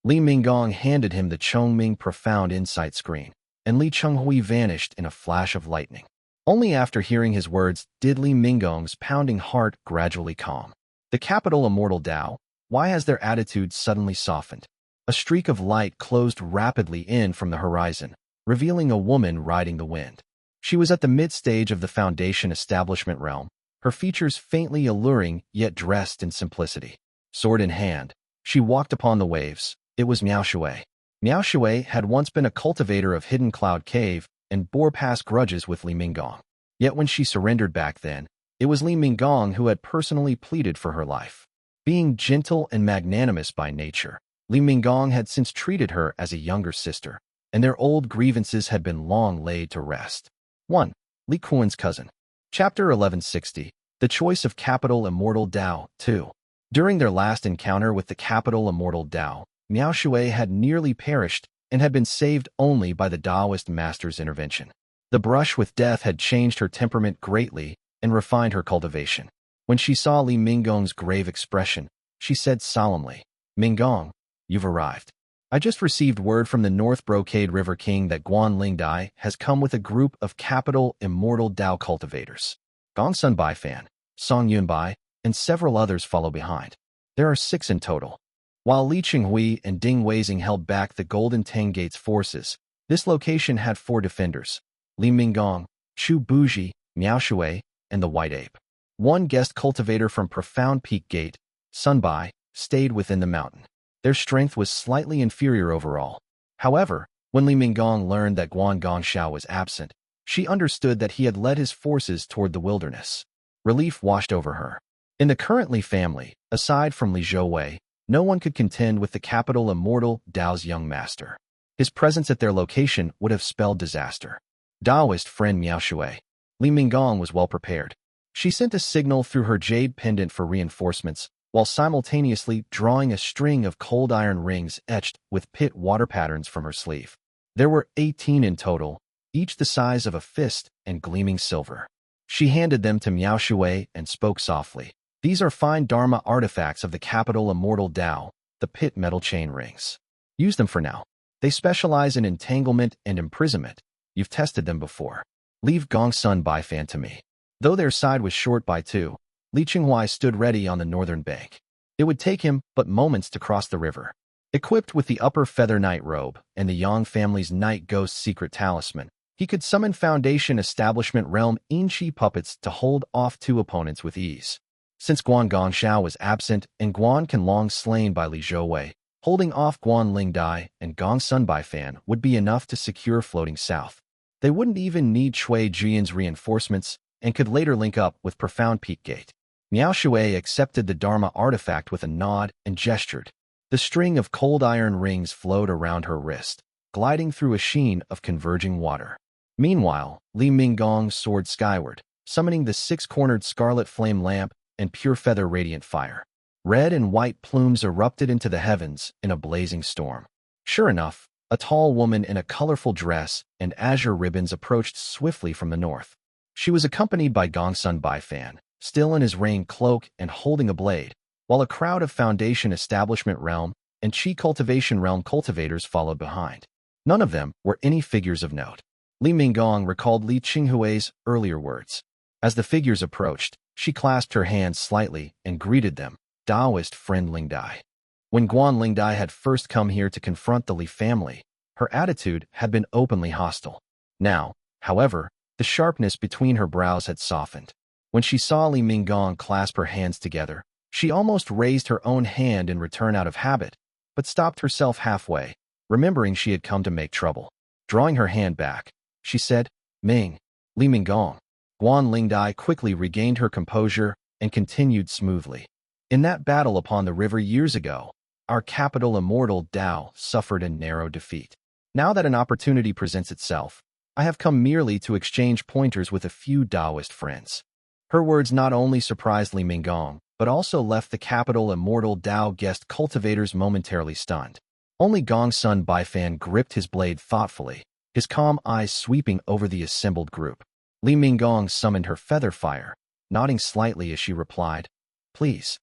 Li Minggong handed him the Chongming Profound Insight screen, and Li Chenghui vanished in a flash of lightning. Only after hearing his words did Li Minggong's pounding heart gradually calm. The capital Immortal Dao, why has their attitude suddenly softened? A streak of light closed rapidly in from the horizon, revealing a woman riding the wind. She was at the mid-stage of the Foundation establishment realm, her features faintly alluring yet dressed in simplicity. Sword in hand, she walked upon the waves. It was Miao Shui. Miao Shui had once been a cultivator of Hidden Cloud Cave and bore past grudges with Li Minggong. Yet when she surrendered back then, it was Li Minggong who had personally pleaded for her life. Being gentle and magnanimous by nature, Li Minggong had since treated her as a younger sister, and their old grievances had been long laid to rest. 1. Li Quan's cousin. Chapter 1160. The Choice of Capital Immortal Dao. 2. During their last encounter with the capital Immortal Dao, Miao Shui had nearly perished and had been saved only by the Daoist master's intervention. The brush with death had changed her temperament greatly and refined her cultivation. When she saw Li Minggong's grave expression, she said solemnly, Minggong, you've arrived. I just received word from the North Brocade River King that Guan Lingdai has come with a group of capital Immortal Dao cultivators. Gongsun Baifan, Song Yunbai, and several others follow behind. There are 6 in total. While Li Chenghui and Ding Weizing held back the Golden Tang Gate's forces, this location had 4 defenders, Li Minggong, Chu Buji, Miao Shui, and the White Ape. One guest cultivator from Profound Peak Gate, Sun Bai, stayed within the mountain. Their strength was slightly inferior overall. However, when Li Minggong learned that Guan Gongxiao was absent, she understood that he had led his forces toward the wilderness. Relief washed over her. In the current Li family, aside from Li Zhouwei, no one could contend with the capital Immortal Dao's young master. His presence at their location would have spelled disaster. Daoist friend Miao Shui. Li Minggong was well prepared. She sent a signal through her jade pendant for reinforcements, while simultaneously drawing a string of cold iron rings etched with pit water patterns from her sleeve. There were 18 in total, each the size of a fist and gleaming silver. She handed them to Miao Shui and spoke softly. These are fine Dharma artifacts of the capital Immortal Dao, the pit metal chain rings. Use them for now. They specialize in entanglement and imprisonment. You've tested them before. Leave Gongsun Baifan to me. Though their side was short by 2, Li Chenghui stood ready on the northern bank. It would take him but moments to cross the river. Equipped with the upper feather night robe and the Yang family's night ghost secret talisman, he could summon Foundation Establishment Realm Inchi puppets to hold off two opponents with ease. Since Guan Gongxiao was absent and Guan Canlong slain by Li Zhouwei, holding off Guan Lingdai and Gong Sun Baifan would be enough to secure floating south. They wouldn't even need Shui Jian's reinforcements and could later link up with Profound Peak Gate. Miao Shui accepted the Dharma artifact with a nod and gestured. The string of cold iron rings flowed around her wrist, gliding through a sheen of converging water. Meanwhile, Li Minggong soared skyward, summoning the six-cornered scarlet flame lamp and pure feather radiant fire. Red and white plumes erupted into the heavens in a blazing storm. Sure enough, a tall woman in a colorful dress and azure ribbons approached swiftly from the north. She was accompanied by Gongsun Baifan, still in his rain cloak and holding a blade, while a crowd of Foundation Establishment Realm and Qi Cultivation Realm cultivators followed behind. None of them were any figures of note. Li Minggong recalled Li Qinghui's earlier words. As the figures approached, she clasped her hands slightly and greeted them, Taoist friend Lingdai. When Guan Lingdai had first come here to confront the Li family, her attitude had been openly hostile. Now, however, the sharpness between her brows had softened. When she saw Li Minggong clasp her hands together, she almost raised her own hand in return out of habit, but stopped herself halfway, remembering she had come to make trouble. Drawing her hand back, she said, Ming, Li Minggong. Guan Lingdai quickly regained her composure and continued smoothly. In that battle upon the river years ago, our capital Immortal Dao suffered a narrow defeat. Now that an opportunity presents itself, I have come merely to exchange pointers with a few Taoist friends. Her words not only surprised Li Minggong, but also left the capital Immortal Dao guest cultivators momentarily stunned. Only Gongsun Baifan gripped his blade thoughtfully, his calm eyes sweeping over the assembled group. Li Minggong summoned her feather fire, nodding slightly as she replied, Please.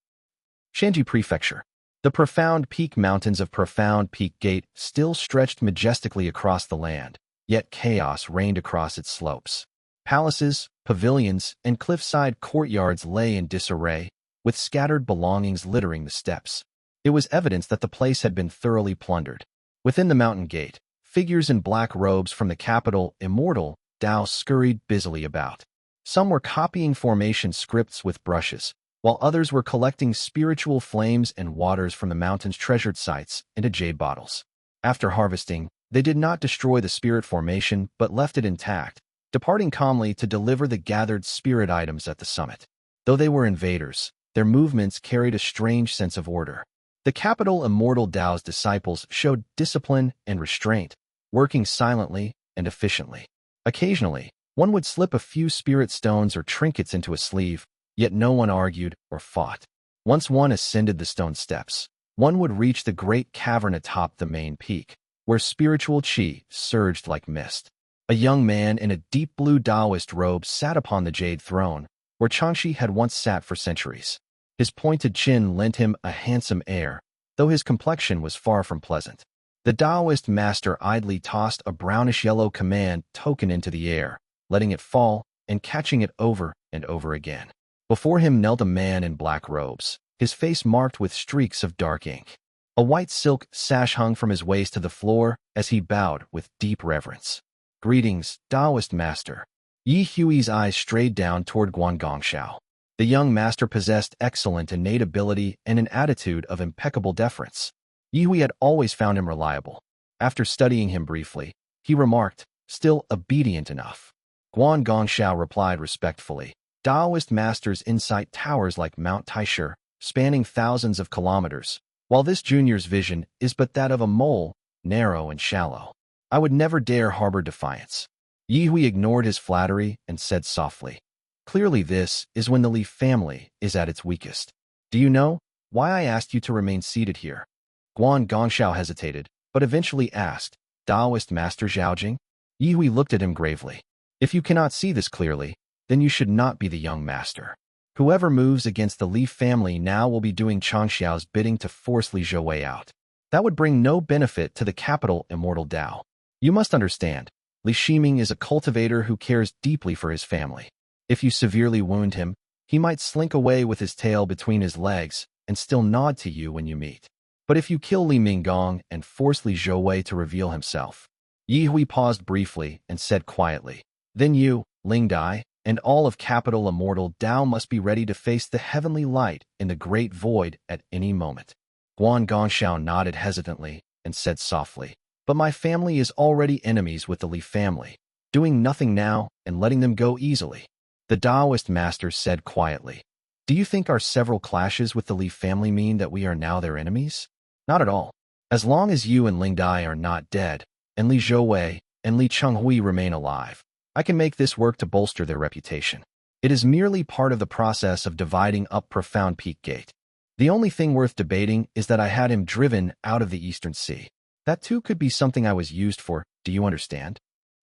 Shanji Prefecture. The profound peak mountains of Profound Peak Gate still stretched majestically across the land, yet chaos reigned across its slopes. Palaces, pavilions, and cliffside courtyards lay in disarray, with scattered belongings littering the steps. It was evidence that the place had been thoroughly plundered. Within the mountain gate, figures in black robes from the capital, Immortal, Dao scurried busily about. Some were copying formation scripts with brushes, while others were collecting spiritual flames and waters from the mountain's treasured sites into jade bottles. After harvesting, they did not destroy the spirit formation but left it intact, departing calmly to deliver the gathered spirit items at the summit. Though they were invaders, their movements carried a strange sense of order. The capital Immortal Dao's disciples showed discipline and restraint, working silently and efficiently. Occasionally, one would slip a few spirit stones or trinkets into a sleeve, yet no one argued or fought. Once one ascended the stone steps, one would reach the great cavern atop the main peak, where spiritual qi surged like mist. A young man in a deep blue Taoist robe sat upon the jade throne, where Jiangque had once sat for centuries. His pointed chin lent him a handsome air, though his complexion was far from pleasant. The Taoist master idly tossed a brownish-yellow command token into the air, letting it fall and catching it over and over again. Before him knelt a man in black robes, his face marked with streaks of dark ink. A white silk sash hung from his waist to the floor as he bowed with deep reverence. Greetings, Taoist master. Yi Hui's eyes strayed down toward Guan Gongxiao. The young master possessed excellent innate ability and an attitude of impeccable deference. Yi Hui had always found him reliable. After studying him briefly, he remarked, still obedient enough. Guan Gongxiao replied respectfully, Taoist master's insight towers like Mount Taisher, spanning thousands of kilometers, while this junior's vision is but that of a mole, narrow and shallow. I would never dare harbor defiance. Yi Hui ignored his flattery and said softly, Clearly this is when the Li family is at its weakest. Do you know why I asked you to remain seated here? Guan Gongxiao hesitated, but eventually asked, Taoist Master Zhaojing? Yi Hui looked at him gravely. If you cannot see this clearly, then you should not be the young master. Whoever moves against the Li family now will be doing Changxiao's bidding to force Li Zhouwei out. That would bring no benefit to the capital Immortal Dao. You must understand, Li Shiming is a cultivator who cares deeply for his family. If you severely wound him, he might slink away with his tail between his legs and still nod to you when you meet. But if you kill Li Minggong and force Li Zhouwei to reveal himself. Yi Hui paused briefly and said quietly, then you, Ling Dai, and all of capital Immortal Dao must be ready to face the heavenly light in the great void at any moment. Guan Gongxiao nodded hesitantly and said softly, but my family is already enemies with the Li family, doing nothing now and letting them go easily. The Taoist master said quietly, do you think our several clashes with the Li family mean that we are now their enemies? Not at all. As long as you and Ling Dai are not dead, and Li Zhouwei and Li Chenghui remain alive, I can make this work to bolster their reputation. It is merely part of the process of dividing up Profound Peak Gate. The only thing worth debating is that I had him driven out of the Eastern Sea. That too could be something I was used for, do you understand?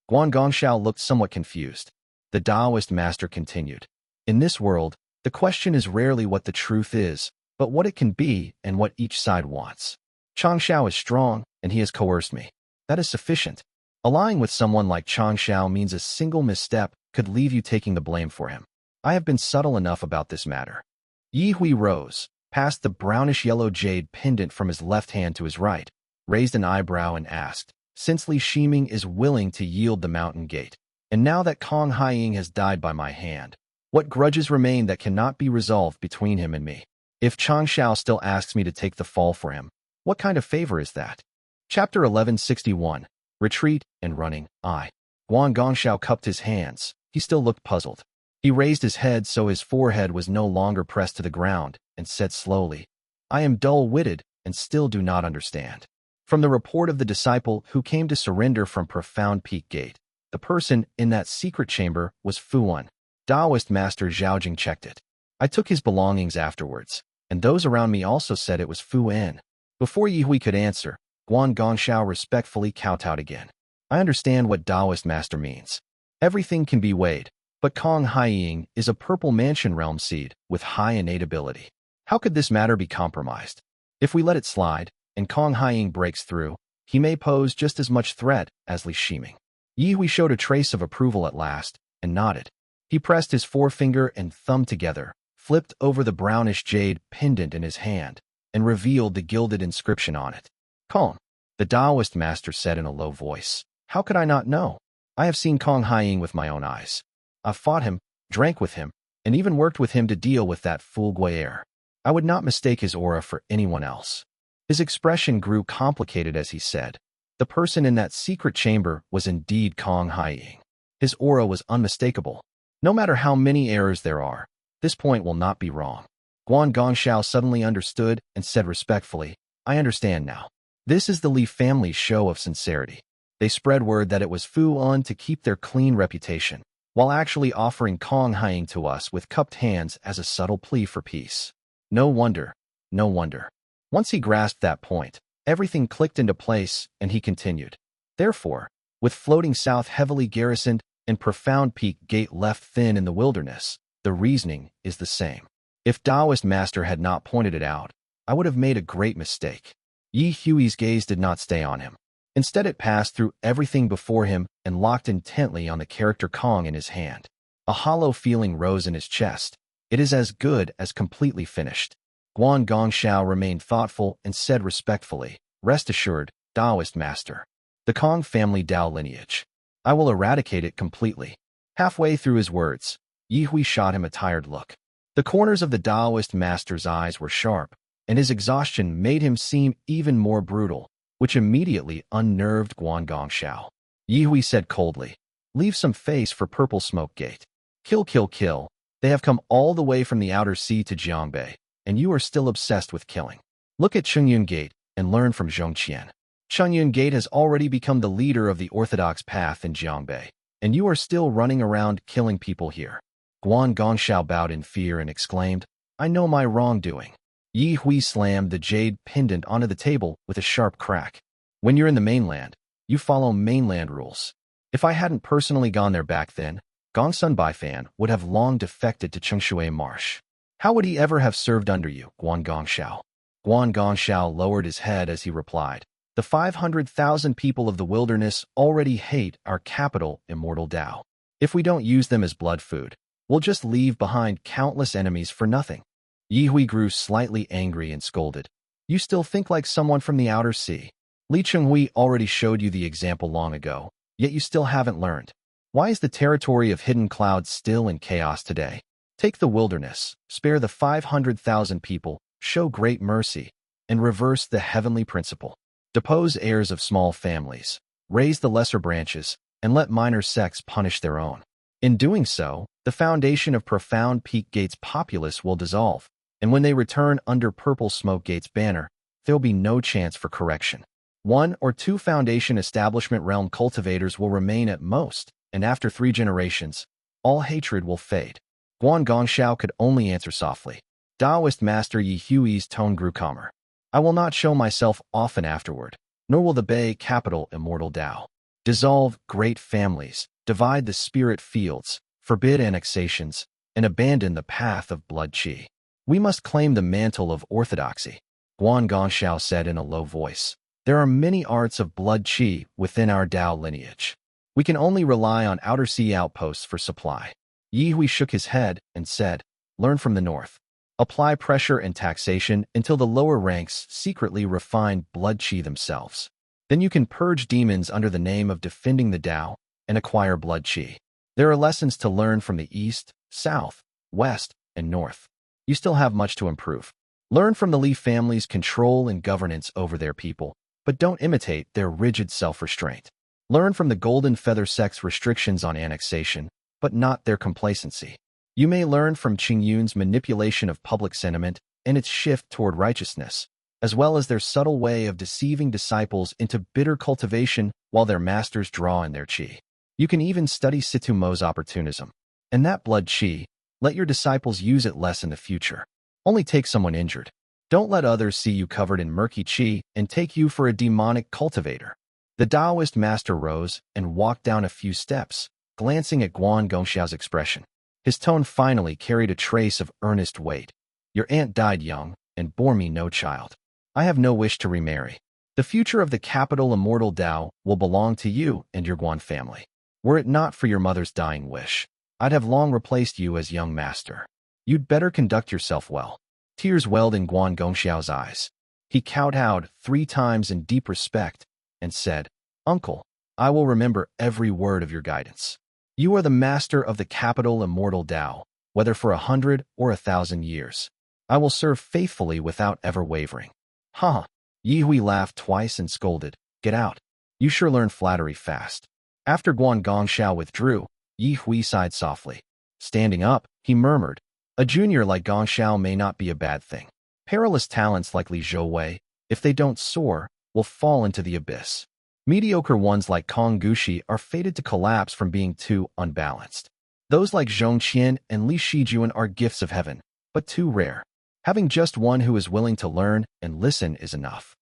Guan Gongxiao looked somewhat confused. The Taoist master continued, in this world, the question is rarely what the truth is, but what it can be and what each side wants. Changxiao is strong, and he has coerced me. That is sufficient. Allying with someone like Changxiao means a single misstep could leave you taking the blame for him. I have been subtle enough about this matter. Yi Hui rose, passed the brownish-yellow jade pendant from his left hand to his right, raised an eyebrow and asked, since Li Shiming is willing to yield the mountain gate, and now that Kong Haiying has died by my hand, what grudges remain that cannot be resolved between him and me? If Changxiao still asks me to take the fall for him, what kind of favor is that? Chapter 1161. Retreat and Running. Guan Gongxiao cupped his hands. He still looked puzzled. He raised his head so his forehead was no longer pressed to the ground and said slowly, I am dull-witted and still do not understand. From the report of the disciple who came to surrender from Profound Peak Gate, the person in that secret chamber was Fuan. Taoist master Zhaojing checked it. I took his belongings afterwards, and those around me also said it was Fu En. Before Yi Hui could answer, Guan Gongxiao respectfully kowtowed again. I understand what Taoist master means. Everything can be weighed, but Kong Haiying is a purple mansion realm seed with high innate ability. How could this matter be compromised? If we let it slide, and Kong Haiying breaks through, he may pose just as much threat as Li Shiming. Yi Hui showed a trace of approval at last, and nodded. He pressed his forefinger and thumb together, flipped over the brownish jade pendant in his hand, and revealed the gilded inscription on it. Kong, the Taoist master said in a low voice. How could I not know? I have seen Kong Haiying with my own eyes. I've fought him, drank with him, and even worked with him to deal with that fool Guier. I would not mistake his aura for anyone else. His expression grew complicated as he said, the person in that secret chamber was indeed Kong Haiying. His aura was unmistakable. No matter how many errors there are, this point will not be wrong. Guan Gongxiao suddenly understood and said respectfully, I understand now. This is the Li family's show of sincerity. They spread word that it was Fu En to keep their clean reputation, while actually offering Kong Haiying to us with cupped hands as a subtle plea for peace. No wonder, no wonder. Once he grasped that point, everything clicked into place, and he continued. Therefore, with Floating South heavily garrisoned and Profound Peak Gate left thin in the wilderness, the reasoning is the same. If Taoist master had not pointed it out, I would have made a great mistake. Yi Hui's gaze did not stay on him. Instead it passed through everything before him and locked intently on the character Kong in his hand. A hollow feeling rose in his chest. It is as good as completely finished. Guan Gongxiao remained thoughtful and said respectfully, rest assured, Taoist master. The Kong family Dao lineage. I will eradicate it completely. Halfway through his words, Yi Hui shot him a tired look. The corners of the Taoist master's eyes were sharp, and his exhaustion made him seem even more brutal, which immediately unnerved Guan Gongxiao. Yi Hui said coldly, leave some face for Purple Smoke Gate. Kill, kill, kill. They have come all the way from the outer sea to Jiangque, and you are still obsessed with killing. Look at Chengyun Gate and learn from Zhongqian. Chengyun Gate has already become the leader of the orthodox path in Jiangque, and you are still running around killing people here. Guan Gongxiao bowed in fear and exclaimed, I know my wrongdoing. Yi Hui slammed the jade pendant onto the table with a sharp crack. When you're in the mainland, you follow mainland rules. If I hadn't personally gone there back then, Gongsun Baifan would have long defected to Chengshui Marsh. How would he ever have served under you, Guan Gongxiao? Guan Gongxiao lowered his head as he replied, the 500,000 people of the wilderness already hate our capital, Immortal Dao. If we don't use them as blood food, we'll just leave behind countless enemies for nothing. Yi Hui grew slightly angry and scolded. You still think like someone from the outer sea. Li Chenghui already showed you the example long ago, yet you still haven't learned. Why is the territory of hidden clouds still in chaos today? Take the wilderness, spare the 500,000 people, show great mercy, and reverse the heavenly principle. Depose heirs of small families, raise the lesser branches, and let minor sects punish their own. In doing so, the foundation of profound Peak Gate's populace will dissolve, and when they return under Purple Smoke Gate's banner, there'll be no chance for correction. 1 or 2 foundation establishment realm cultivators will remain at most, and after 3 generations, all hatred will fade. Guan Gongxiao could only answer softly. Taoist Master Yi Hui's tone grew calmer. I will not show myself often afterward, nor will the Bay capital Immortal Tao. Dissolve great families, divide the spirit fields, forbid annexations, and abandon the path of blood qi. We must claim the mantle of orthodoxy, Guan Gongxiao said in a low voice. There are many arts of blood qi within our Tao lineage. We can only rely on outer sea outposts for supply. Yi Hui shook his head and said, learn from the north. Apply pressure and taxation until the lower ranks secretly refine blood qi themselves. Then you can purge demons under the name of defending the Tao and acquire blood qi. There are lessons to learn from the east, south, west, and north. You still have much to improve. Learn from the Li family's control and governance over their people, but don't imitate their rigid self-restraint. Learn from the Golden Feather sect's restrictions on annexation, but not their complacency. You may learn from Qingyun's manipulation of public sentiment and its shift toward righteousness, as well as their subtle way of deceiving disciples into bitter cultivation while their masters draw in their qi. You can even study Situ Mo's opportunism. And that blood qi, let your disciples use it less in the future. Only take someone injured. Don't let others see you covered in murky qi and take you for a demonic cultivator. The Taoist master rose and walked down a few steps, glancing at Guan Gongxiao's expression. His tone finally carried a trace of earnest weight. Your aunt died young and bore me no child. I have no wish to remarry. The future of the capital Immortal Tao will belong to you and your Guan family. Were it not for your mother's dying wish, I'd have long replaced you as young master. You'd better conduct yourself well. Tears welled in Guan Gongxiao's eyes. He kowtowed 3 times in deep respect and said, Uncle, I will remember every word of your guidance. You are the master of the capital Immortal Tao, whether for 100 or 1,000 years. I will serve faithfully without ever wavering. Ha! Yi Hui laughed twice and scolded, get out. You sure learn flattery fast. After Guan Gongxiao withdrew, Yi Hui sighed softly. Standing up, he murmured, a junior like Gongxiao may not be a bad thing. Perilous talents like Li Zhouwei, if they don't soar, will fall into the abyss. Mediocre ones like Kong Gushi are fated to collapse from being too unbalanced. Those like Zhong Qian and Li Shijuan are gifts of heaven, but too rare. Having just one who is willing to learn and listen is enough.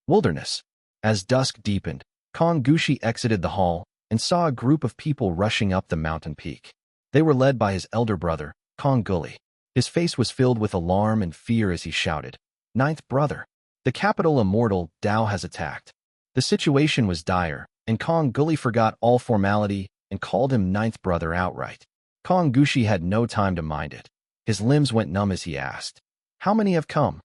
Wilderness. As dusk deepened, Kong Gushi exited the hall and saw a group of people rushing up the mountain peak. They were led by his elder brother, Kong Guli. His face was filled with alarm and fear as he shouted, Ninth brother, the capital Immortal Tao has attacked. The situation was dire, and Kong Guli forgot all formality and called him Ninth brother outright. Kong Gushi had no time to mind it. His limbs went numb as he asked, how many have come?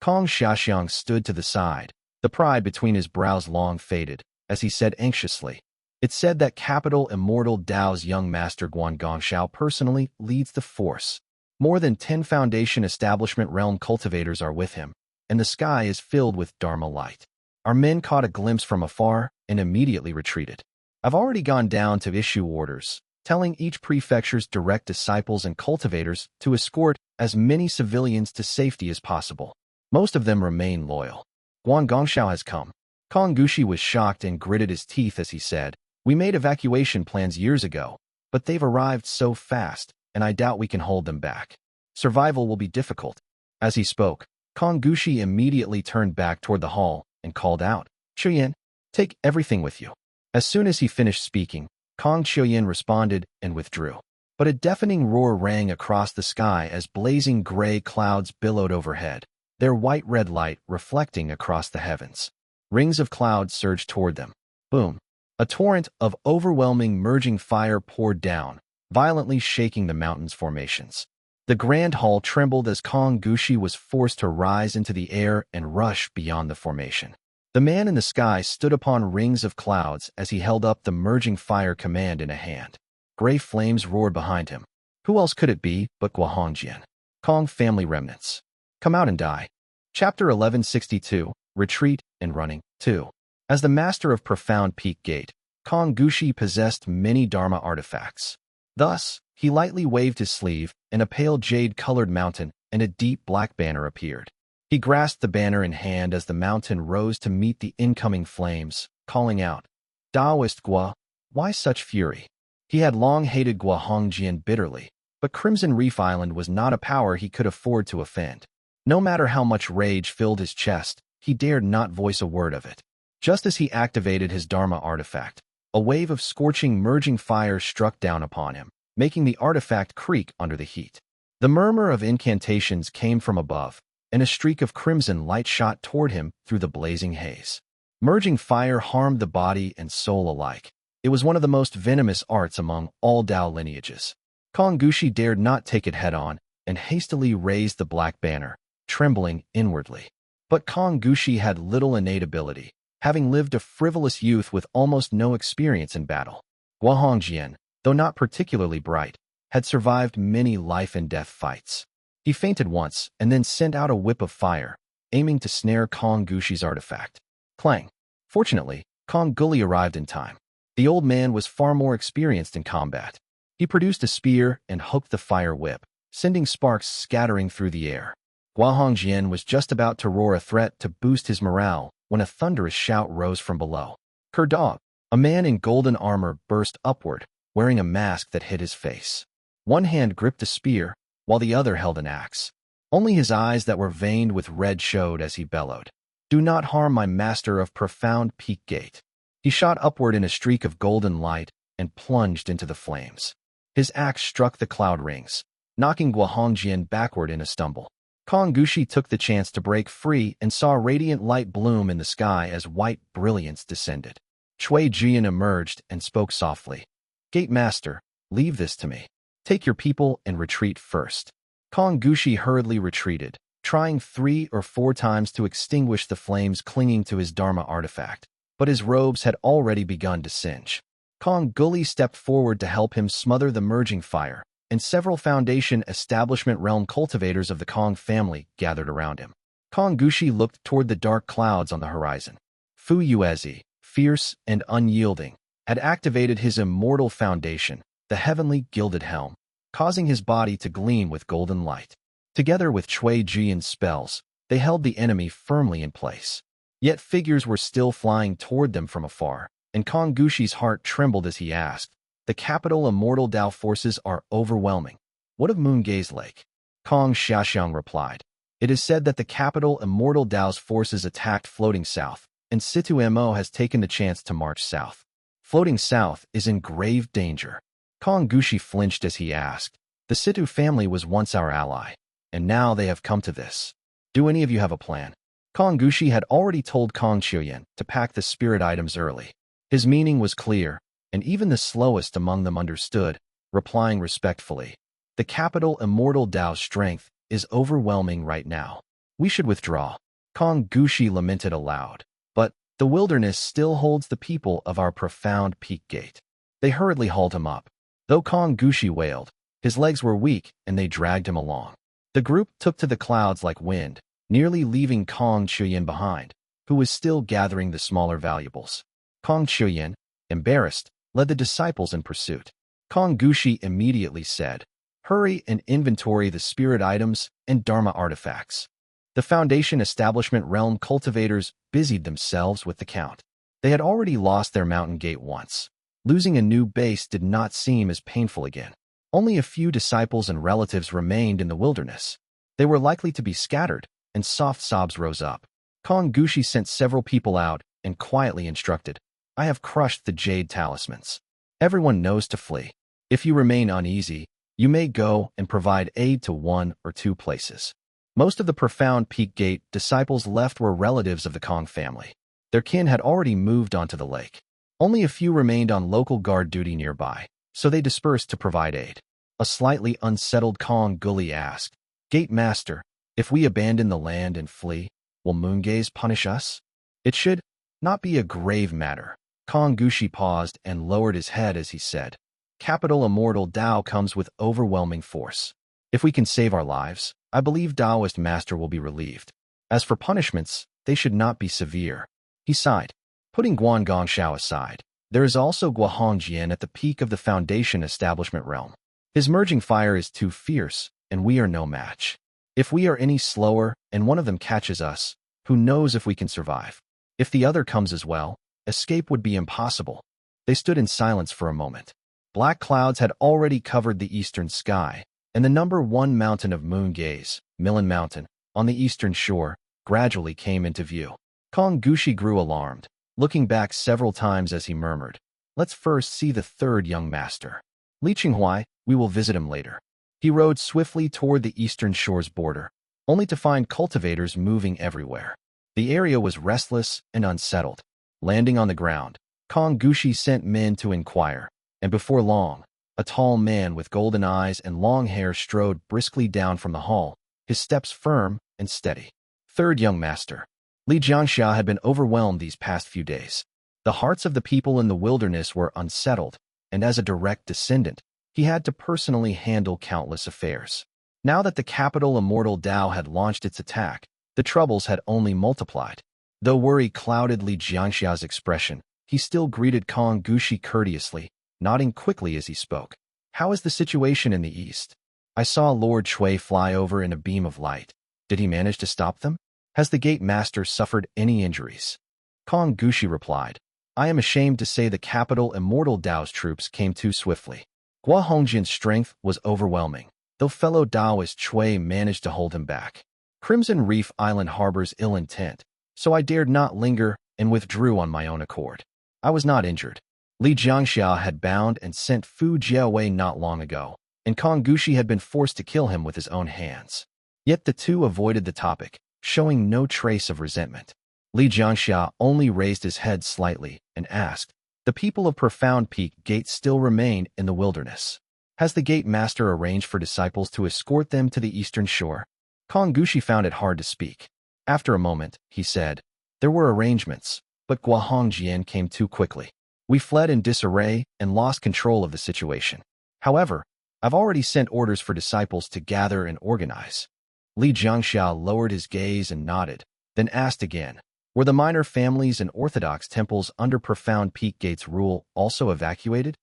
Kong Xiaxiang stood to the side, the pride between his brows long faded, as he said anxiously, it's said that capital Immortal Tao's young master Guan Gongxiao personally leads the force. More than 10 foundation establishment realm cultivators are with him, and the sky is filled with Dharma light. Our men caught a glimpse from afar and immediately retreated. I've already gone down to issue orders, telling each prefecture's direct disciples and cultivators to escort as many civilians to safety as possible. Most of them remain loyal. Guan Gongxiao has come. Kong Gushi was shocked and gritted his teeth as he said, we made evacuation plans years ago, but they've arrived so fast, and I doubt we can hold them back. Survival will be difficult. As he spoke, Kong Gushi immediately turned back toward the hall and called out, Qian, take everything with you. As soon as he finished speaking, Kong Qian responded and withdrew. But a deafening roar rang across the sky as blazing gray clouds billowed overhead, their white-red light reflecting across the heavens. Rings of cloud surged toward them. Boom! A torrent of overwhelming merging fire poured down, violently shaking the mountain's formations. The grand hall trembled as Kong Gushi was forced to rise into the air and rush beyond the formation. The man in the sky stood upon rings of clouds as he held up the merging fire command in a hand. Gray flames roared behind him. Who else could it be but Guahongjian? Kong family remnants. Come out and die. Chapter 1162, Retreat and Running, 2. As the master of Profound Peak Gate, Kong Gushi possessed many Dharma artifacts. Thus, he lightly waved his sleeve, and a pale jade-colored mountain and a deep black banner appeared. He grasped the banner in hand as the mountain rose to meet the incoming flames, calling out, Taoist Gua, why such fury? He had long hated Guahongjian bitterly, but Crimson Reef Island was not a power he could afford to offend. No matter how much rage filled his chest, he dared not voice a word of it. Just as he activated his Dharma artifact, a wave of scorching merging fire struck down upon him, making the artifact creak under the heat. The murmur of incantations came from above, and a streak of crimson light shot toward him through the blazing haze. Merging fire harmed the body and soul alike. It was one of the most venomous arts among all Dao lineages. Kong Gushi dared not take it head-on and hastily raised the black banner, trembling inwardly. But Kong Gushi had little innate ability, having lived a frivolous youth with almost no experience in battle. Guahongjian, though not particularly bright, had survived many life-and-death fights. He fainted once and then sent out a whip of fire, aiming to snare Kong Gushi's artifact. Clang! Fortunately, Kong Guli arrived in time. The old man was far more experienced in combat. He produced a spear and hooked the fire whip, sending sparks scattering through the air. Guahongjian was just about to roar a threat to boost his morale when a thunderous shout rose from below. Kerdog! A man in golden armor burst upward, wearing a mask that hid his face. One hand gripped a spear, while the other held an axe. Only his eyes that were veined with red showed as he bellowed, Do not harm my master of Profound Peak Gate. He shot upward in a streak of golden light and plunged into the flames. His axe struck the cloud rings, knocking Guahongjian backward in a stumble. Kong Gushi took the chance to break free and saw radiant light bloom in the sky as white brilliance descended. Chui Jian emerged and spoke softly. Gate Master, leave this to me. Take your people and retreat first. Kong Gushi hurriedly retreated, trying 3 or 4 times to extinguish the flames clinging to his Dharma artifact, but his robes had already begun to singe. Kong Guli stepped forward to help him smother the merging fire, and several Foundation Establishment Realm cultivators of the Kong family gathered around him. Kong Gushi looked toward the dark clouds on the horizon. Fu Yuezi, fierce and unyielding, had activated his Immortal Foundation, the heavenly gilded helm, causing his body to gleam with golden light. Together with Chui Jian's spells, they held the enemy firmly in place. Yet figures were still flying toward them from afar, and Kong Gushi's heart trembled as he asked, The capital Immortal Dao forces are overwhelming. What of Moongaze Lake? Kong Xiaoxiang replied, It is said that the capital Immortal Dao's forces attacked Floating South, and Situ Mo has taken the chance to march south. Floating South is in grave danger. Kong Gushi flinched as he asked, The Situ family was once our ally, and now they have come to this. Do any of you have a plan? Kong Gushi had already told Kong Qian to pack the spirit items early. His meaning was clear, and even the slowest among them understood, replying respectfully, The capital Immortal Dao's strength is overwhelming right now. We should withdraw. Kong Gushi lamented aloud. But the wilderness still holds the people of our Profound Peak Gate. They hurriedly hauled him up. Though Kong Gushi wailed, his legs were weak and they dragged him along. The group took to the clouds like wind, nearly leaving Kong Qian behind, who was still gathering the smaller valuables. Kong Qian, embarrassed, led the disciples in pursuit. Kong Gushi immediately said, Hurry and inventory the spirit items and Dharma artifacts. The Foundation Establishment Realm cultivators busied themselves with the count. They had already lost their mountain gate once. Losing a new base did not seem as painful again. Only a few disciples and relatives remained in the wilderness. They were likely to be scattered, and soft sobs rose up. Kong Gushi sent several people out and quietly instructed, I have crushed the jade talismans. Everyone knows to flee. If you remain uneasy, you may go and provide aid to 1 or 2 places. Most of the Profound Peak Gate disciples left were relatives of the Kong family. Their kin had already moved onto the lake. Only a few remained on local guard duty nearby, so they dispersed to provide aid. A slightly unsettled Kong Guli asked. Gate Master, if we abandon the land and flee, will Moongaze punish us? It should not be a grave matter. Kong Gushi paused and lowered his head as he said, Capital Immortal Dao comes with overwhelming force. If we can save our lives, I believe Taoist Master will be relieved. As for punishments, they should not be severe. He sighed. Putting Guan Gongxiao aside, there is also Guahongjian at the peak of the Foundation establishment realm. His merging fire is too fierce, and we are no match. If we are any slower and one of them catches us, who knows if we can survive? If the other comes as well, escape would be impossible. They stood in silence for a moment. Black clouds had already covered the eastern sky, and the number 1 mountain of Moongaze, Millen Mountain, on the eastern shore, gradually came into view. Kong Gushi grew alarmed, looking back several times as he murmured, Let's first see the third young master. Li Qinghuai, we will visit him later. He rode swiftly toward the eastern shore's border, only to find cultivators moving everywhere. The area was restless and unsettled. Landing on the ground, Kong Gushi sent men to inquire, and before long, a tall man with golden eyes and long hair strode briskly down from the hall, his steps firm and steady. Third young master. Li Jiangxia had been overwhelmed these past few days. The hearts of the people in the wilderness were unsettled, and as a direct descendant, he had to personally handle countless affairs. Now that the capital Immortal Dao had launched its attack, the troubles had only multiplied. Though worry clouded Li Jiangxia's expression, he still greeted Kong Gushi courteously, nodding quickly as he spoke. How is the situation in the east? I saw Lord Shui fly over in a beam of light. Did he manage to stop them? Has the gate master suffered any injuries? Kong Gushi replied, I am ashamed to say the capital Immortal Dao's troops came too swiftly. Guahongjian's strength was overwhelming, though fellow Daoist Shui managed to hold him back. Crimson Reef Island harbors ill intent, so I dared not linger and withdrew on my own accord. I was not injured. Li Jiangxia had bound and sent Fu Jiaowei not long ago, and Kong Gushi had been forced to kill him with his own hands. Yet the two avoided the topic, showing no trace of resentment. Li Jiangxia only raised his head slightly and asked, The people of Profound Peak Gate still remain in the wilderness. Has the gate master arranged for disciples to escort them to the eastern shore? Kong Gushi found it hard to speak. After a moment, he said, There were arrangements, but Guahongjian came too quickly. We fled in disarray and lost control of the situation. However, I've already sent orders for disciples to gather and organize. Li Jiangxia lowered his gaze and nodded, then asked again, Were the minor families and orthodox temples under Profound Peak Gate's rule also evacuated?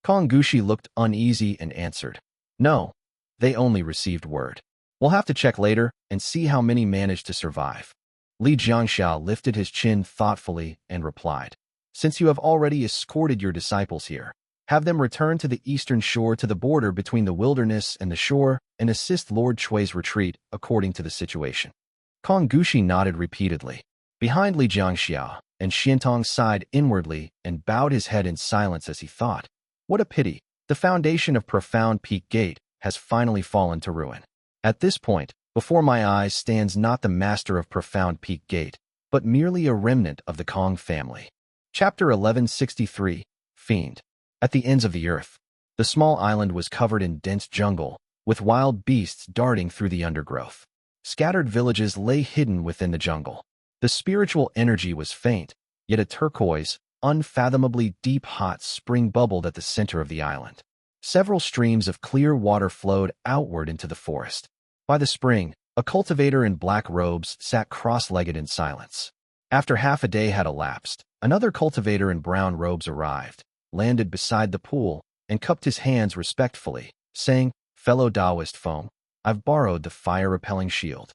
Kong Gushi looked uneasy and answered, No, they only received word. We'll have to check later and see how many managed to survive. Li Jiangxia lifted his chin thoughtfully and replied, Since you have already escorted your disciples here, have them return to the eastern shore to the border between the wilderness and the shore and assist Lord Chui's retreat according to the situation. Kong Gushi nodded repeatedly. Behind Li Jiangxia, and Xiantong sighed inwardly and bowed his head in silence as he thought, What a pity, the foundation of Profound Peak Gate has finally fallen to ruin. At this point, before my eyes stands not the master of Profound Peak Gate, but merely a remnant of the Kong family. Chapter 1163, Fiend. At the ends of the earth, the small island was covered in dense jungle, with wild beasts darting through the undergrowth. Scattered villages lay hidden within the jungle. The spiritual energy was faint, yet a turquoise, unfathomably deep hot spring bubbled at the center of the island. Several streams of clear water flowed outward into the forest. By the spring, a cultivator in black robes sat cross-legged in silence. After half a day had elapsed, another cultivator in brown robes arrived, landed beside the pool, and cupped his hands respectfully, saying, Fellow Taoist Feng, I've borrowed the fire-repelling shield.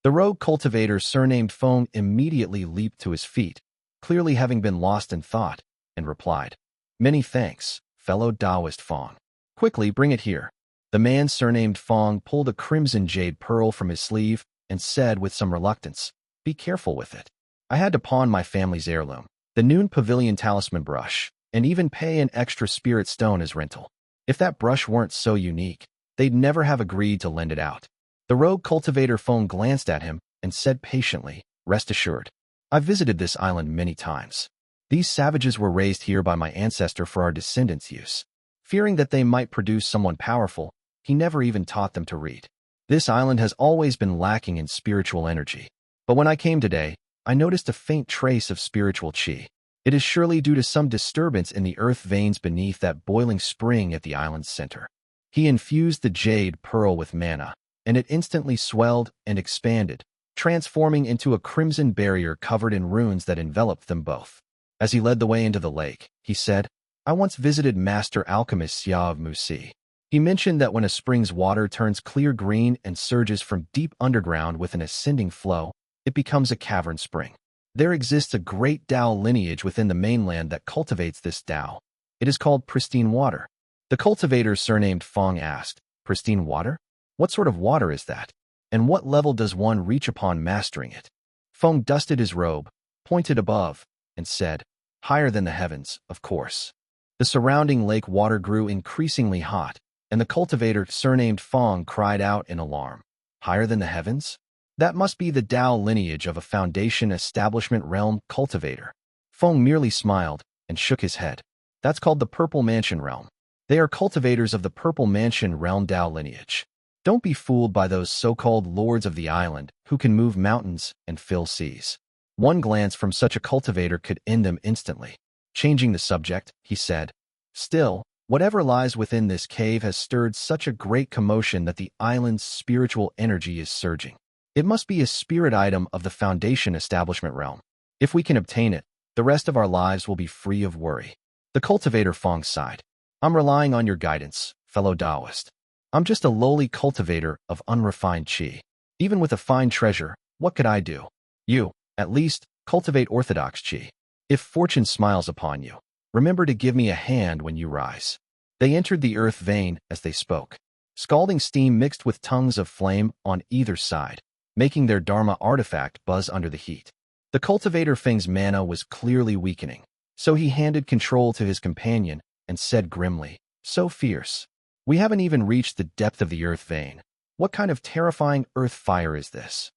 The rogue cultivator surnamed Feng immediately leaped to his feet, clearly having been lost in thought, and replied, Many thanks, fellow Taoist Feng. Quickly bring it here. The man surnamed Feng pulled a crimson jade pearl from his sleeve and said with some reluctance, Be careful with it. I had to pawn my family's heirloom, the Noon Pavilion talisman brush, and even pay an extra spirit stone as rental. If that brush weren't so unique, they'd never have agreed to lend it out. The rogue cultivator Feng glanced at him and said patiently, Rest assured, I've visited this island many times. These savages were raised here by my ancestor for our descendants' use. Fearing that they might produce someone powerful, He never even taught them to read. This island has always been lacking in spiritual energy. But when I came today, I noticed a faint trace of spiritual qi. It is surely due to some disturbance in the earth veins beneath that boiling spring at the island's center. He infused the jade pearl with mana, and it instantly swelled and expanded, transforming into a crimson barrier covered in runes that enveloped them both. As he led the way into the lake, he said, I once visited Master Alchemist Xia of Musi. He mentioned that when a spring's water turns clear green and surges from deep underground with an ascending flow, it becomes a cavern spring. There exists a great Tao lineage within the mainland that cultivates this Tao. It is called pristine water. The cultivator surnamed Fong asked, Pristine water? What sort of water is that? And what level does one reach upon mastering it? Fong dusted his robe, pointed above, and said, Higher than the heavens, of course. The surrounding lake water grew increasingly hot, and the cultivator surnamed Fong cried out in alarm. Higher than the heavens? That must be the Tao lineage of a foundation establishment realm cultivator. Fong merely smiled and shook his head. That's called the Purple Mansion realm. They are cultivators of the Purple Mansion realm Tao lineage. Don't be fooled by those so-called lords of the island who can move mountains and fill seas. One glance from such a cultivator could end them instantly. Changing the subject, he said, Still, whatever lies within this cave has stirred such a great commotion that the island's spiritual energy is surging. It must be a spirit item of the Foundation Establishment realm. If we can obtain it, the rest of our lives will be free of worry. The cultivator Fong sighed. I'm relying on your guidance, fellow Taoist. I'm just a lowly cultivator of unrefined qi. Even with a fine treasure, what could I do? You, at least, cultivate orthodox qi. If fortune smiles upon you, remember to give me a hand when you rise. They entered the earth vein as they spoke. Scalding steam mixed with tongues of flame on either side, making their Dharma artifact buzz under the heat. The cultivator Feng's mana was clearly weakening, so he handed control to his companion and said grimly, So fierce. We haven't even reached the depth of the earth vein. What kind of terrifying earth fire is this?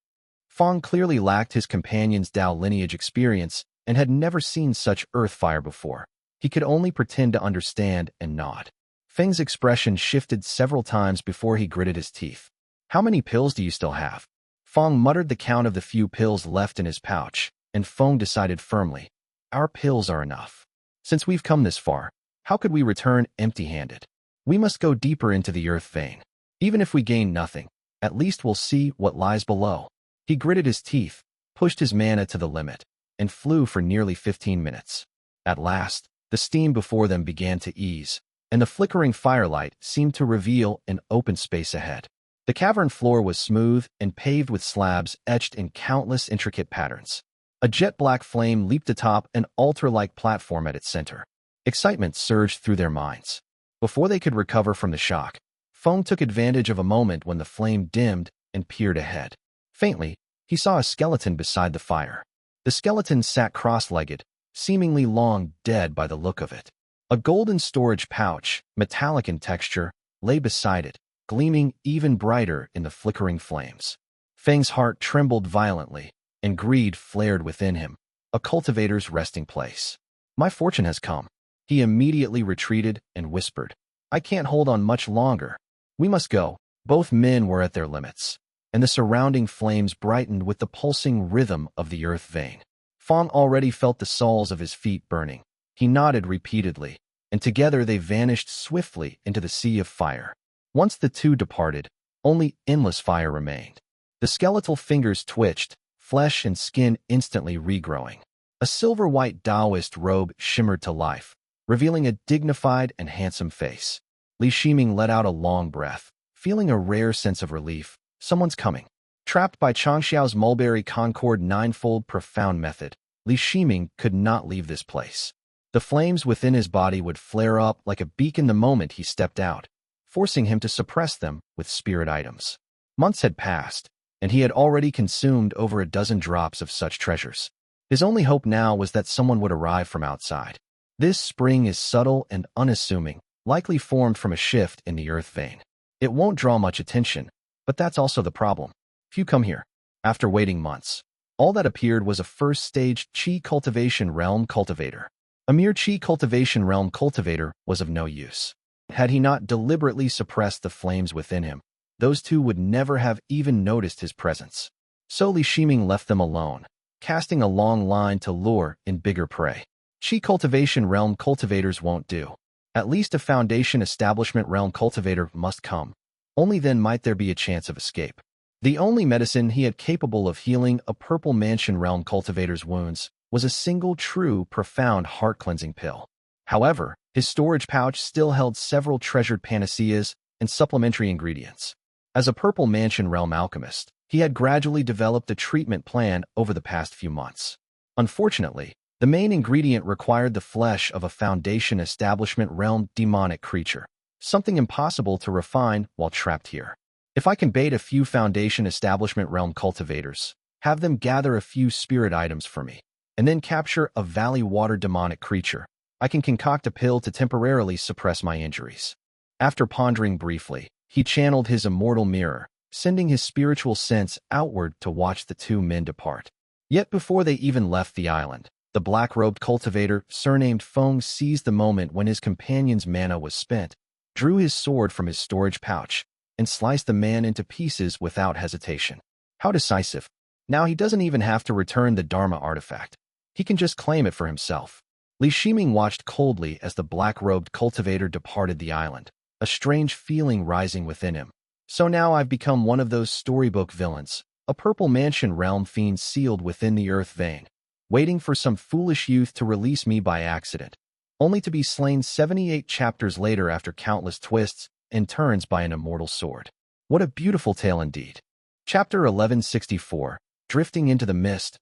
Fong clearly lacked his companion's Tao lineage experience and had never seen such earth fire before. He could only pretend to understand and nod. Feng's expression shifted several times before he gritted his teeth. How many pills do you still have? Fong muttered the count of the few pills left in his pouch, and Feng decided firmly, Our pills are enough. Since we've come this far, how could we return empty-handed? We must go deeper into the earth vein. Even if we gain nothing, at least we'll see what lies below. He gritted his teeth, pushed his mana to the limit, and flew for nearly 15 minutes. At last, the steam before them began to ease, and the flickering firelight seemed to reveal an open space ahead. The cavern floor was smooth and paved with slabs etched in countless intricate patterns. A jet-black flame leaped atop an altar-like platform at its center. Excitement surged through their minds. Before they could recover from the shock, Feng took advantage of a moment when the flame dimmed and peered ahead. Faintly, he saw a skeleton beside the fire. The skeleton sat cross-legged, seemingly long dead by the look of it. A golden storage pouch, metallic in texture, lay beside it, gleaming even brighter in the flickering flames. Feng's heart trembled violently, and greed flared within him, a cultivator's resting place. My fortune has come. He immediately retreated and whispered, I can't hold on much longer. We must go. Both men were at their limits, and the surrounding flames brightened with the pulsing rhythm of the earth vein. Fong already felt the soles of his feet burning. He nodded repeatedly, and together they vanished swiftly into the sea of fire. Once the two departed, only endless fire remained. The skeletal fingers twitched, flesh and skin instantly regrowing. A silver-white Taoist robe shimmered to life, revealing a dignified and handsome face. Li Shiming let out a long breath, feeling a rare sense of relief. Someone's coming. Trapped by Changxiao's Mulberry Concord ninefold profound method, Li Shiming could not leave this place. The flames within his body would flare up like a beacon the moment he stepped out, forcing him to suppress them with spirit items. Months had passed, and he had already consumed over a dozen drops of such treasures. His only hope now was that someone would arrive from outside. This spring is subtle and unassuming, likely formed from a shift in the earth vein. It won't draw much attention, but that's also the problem. Few come here. After waiting months, all that appeared was a first-stage Qi cultivation realm cultivator. A mere Qi cultivation realm cultivator was of no use. Had he not deliberately suppressed the flames within him, those two would never have even noticed his presence. So Li Shiming left them alone, casting a long line to lure in bigger prey. Qi cultivation realm cultivators won't do. At least a foundation establishment realm cultivator must come. Only then might there be a chance of escape. The only medicine he had capable of healing a purple mansion realm cultivator's wounds was a single true, profound heart-cleansing pill. However, his storage pouch still held several treasured panaceas and supplementary ingredients. As a purple mansion realm alchemist, he had gradually developed a treatment plan over the past few months. Unfortunately, the main ingredient required the flesh of a foundation establishment realm demonic creature, something impossible to refine while trapped here. If I can bait a few foundation establishment realm cultivators, have them gather a few spirit items for me, and then capture a valley water demonic creature, I can concoct a pill to temporarily suppress my injuries. After pondering briefly, he channeled his immortal mirror, sending his spiritual sense outward to watch the two men depart. Yet before they even left the island, the black-robed cultivator, surnamed Feng, seized the moment when his companion's mana was spent, drew his sword from his storage pouch, and sliced the man into pieces without hesitation. How decisive. Now he doesn't even have to return the Dharma artifact. He can just claim it for himself. Li Shiming watched coldly as the black-robed cultivator departed the island, a strange feeling rising within him. So now I've become one of those storybook villains, a purple mansion realm fiend sealed within the earth vein, waiting for some foolish youth to release me by accident, only to be slain 78 chapters later after countless twists and turns by an immortal sword. What a beautiful tale indeed. Chapter 1164, Drifting into the Mist,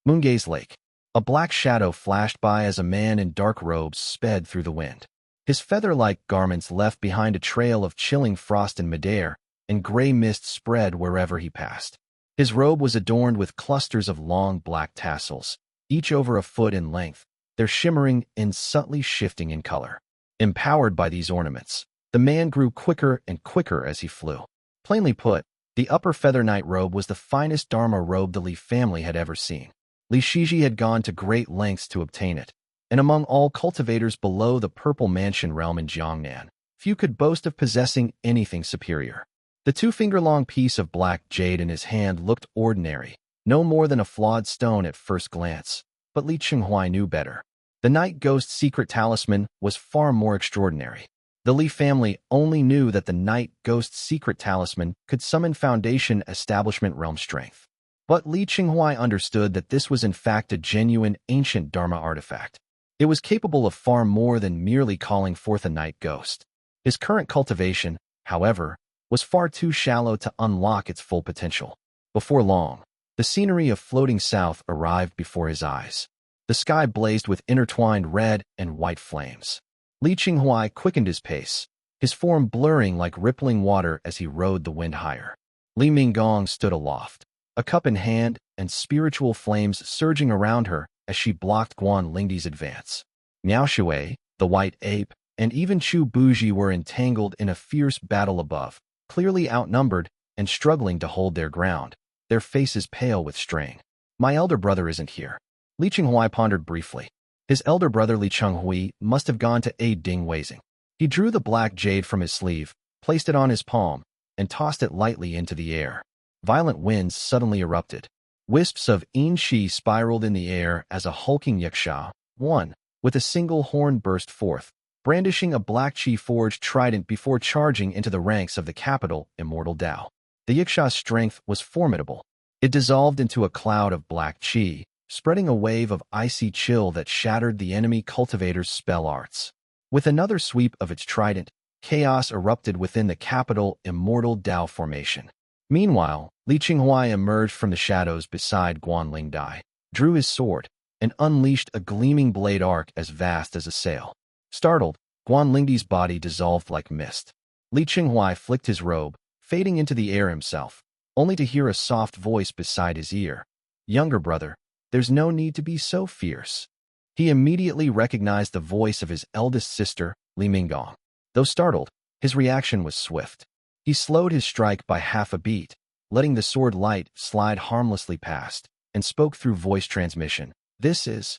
Moongaze Lake. A black shadow flashed by as a man in dark robes sped through the wind. His feather-like garments left behind a trail of chilling frost in midair, and gray mist spread wherever he passed. His robe was adorned with clusters of long black tassels, each over a foot in length, their shimmering and subtly shifting in color. Empowered by these ornaments, the man grew quicker and quicker as he flew. Plainly put, the upper feather knight robe was the finest Dharma robe the Li family had ever seen. Li Shiji had gone to great lengths to obtain it, and among all cultivators below the purple mansion realm in Jiangnan, few could boast of possessing anything superior. The two-finger-long piece of black jade in his hand looked ordinary, no more than a flawed stone at first glance, but Li Qinghuai knew better. The Night Ghost's secret talisman was far more extraordinary. The Li family only knew that the Night Ghost's secret talisman could summon foundation establishment realm strength. But Li Qinghuai understood that this was in fact a genuine ancient Dharma artifact. It was capable of far more than merely calling forth a night ghost. His current cultivation, however, was far too shallow to unlock its full potential. Before long, the scenery of floating south arrived before his eyes. The sky blazed with intertwined red and white flames. Li Qinghuai quickened his pace, his form blurring like rippling water as he rode the wind higher. Li Minggong stood aloft, a cup in hand and spiritual flames surging around her as she blocked Guan Lingdi's advance. Miao Shui, the white ape, and even Chu Buji were entangled in a fierce battle above, clearly outnumbered and struggling to hold their ground, their faces pale with strain. My elder brother isn't here. Li Qinghuai pondered briefly. His elder brother Li Chenghui must have gone to aid Ding Weizing. He drew the black jade from his sleeve, placed it on his palm, and tossed it lightly into the air. Violent winds suddenly erupted. Wisps of yin qi spiraled in the air as a hulking yaksha, one, with a single horn burst forth, brandishing a black qi-forged trident before charging into the ranks of the capital, Immortal Dao. The yaksha's strength was formidable. It dissolved into a cloud of black qi, spreading a wave of icy chill that shattered the enemy cultivator's spell arts. With another sweep of its trident, chaos erupted within the capital, Immortal Dao formation. Meanwhile, Li Qinghuai emerged from the shadows beside Guan Lingdi, drew his sword, and unleashed a gleaming blade arc as vast as a sail. Startled, Guan Lingdi's body dissolved like mist. Li Qinghuai flicked his robe, fading into the air himself, only to hear a soft voice beside his ear. Younger brother, there's no need to be so fierce. He immediately recognized the voice of his eldest sister, Li Minggong. Though startled, his reaction was swift. He slowed his strike by half a beat, letting the sword light slide harmlessly past, and spoke through voice transmission. This is...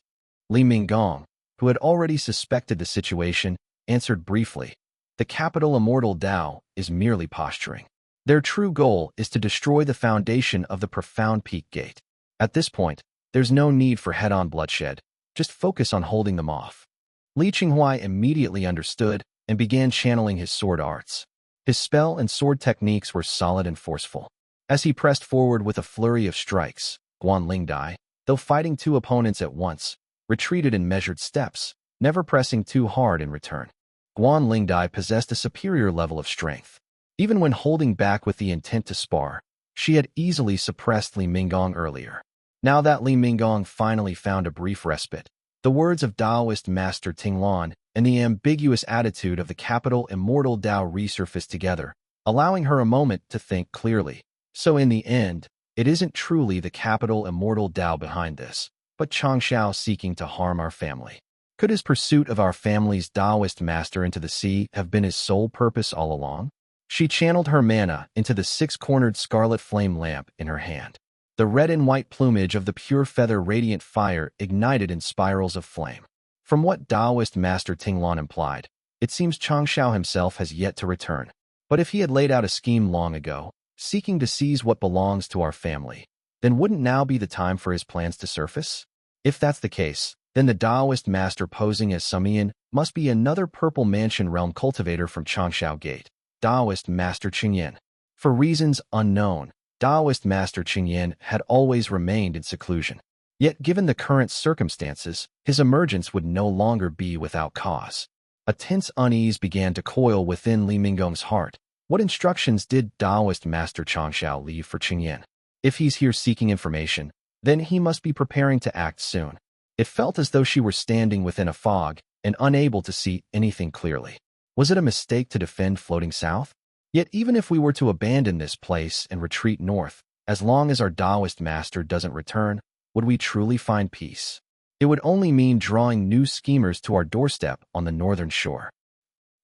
Li Minggong, who had already suspected the situation, answered briefly. The capital Immortal Tao is merely posturing. Their true goal is to destroy the foundation of the profound peak gate. At this point, there's no need for head-on bloodshed. Just focus on holding them off. Li Qinghuai immediately understood and began channeling his sword arts. His spell and sword techniques were solid and forceful. As he pressed forward with a flurry of strikes, Guan Lingdai, though fighting two opponents at once, retreated in measured steps, never pressing too hard in return. Guan Lingdai possessed a superior level of strength. Even when holding back with the intent to spar, she had easily suppressed Li Minggong earlier. Now that Li Minggong finally found a brief respite, the words of Taoist Master Tinglan and the ambiguous attitude of the capital Immortal Tao resurfaced together, allowing her a moment to think clearly. So in the end, it isn't truly the capital Immortal Tao behind this, but Changshao seeking to harm our family. Could his pursuit of our family's Taoist master into the sea have been his sole purpose all along? She channeled her mana into the six-cornered scarlet flame lamp in her hand. The red and white plumage of the pure feather radiant fire ignited in spirals of flame. From what Taoist Master Tinglan implied, it seems Changshao himself has yet to return. But if he had laid out a scheme long ago, seeking to seize what belongs to our family, then wouldn't now be the time for his plans to surface? If that's the case, then the Taoist Master posing as Sumian must be another Purple Mansion realm cultivator from Changshao Gate, Taoist Master Qingyan. For reasons unknown, Taoist Master Qingyan had always remained in seclusion. Yet given the current circumstances, his emergence would no longer be without cause. A tense unease began to coil within Li Minggong's heart. What instructions did Taoist Master Changshao leave for Qingyan? If he's here seeking information, then he must be preparing to act soon. It felt as though she were standing within a fog and unable to see anything clearly. Was it a mistake to defend floating south? Yet even if we were to abandon this place and retreat north, as long as our Taoist master doesn't return, would we truly find peace? It would only mean drawing new schemers to our doorstep on the northern shore.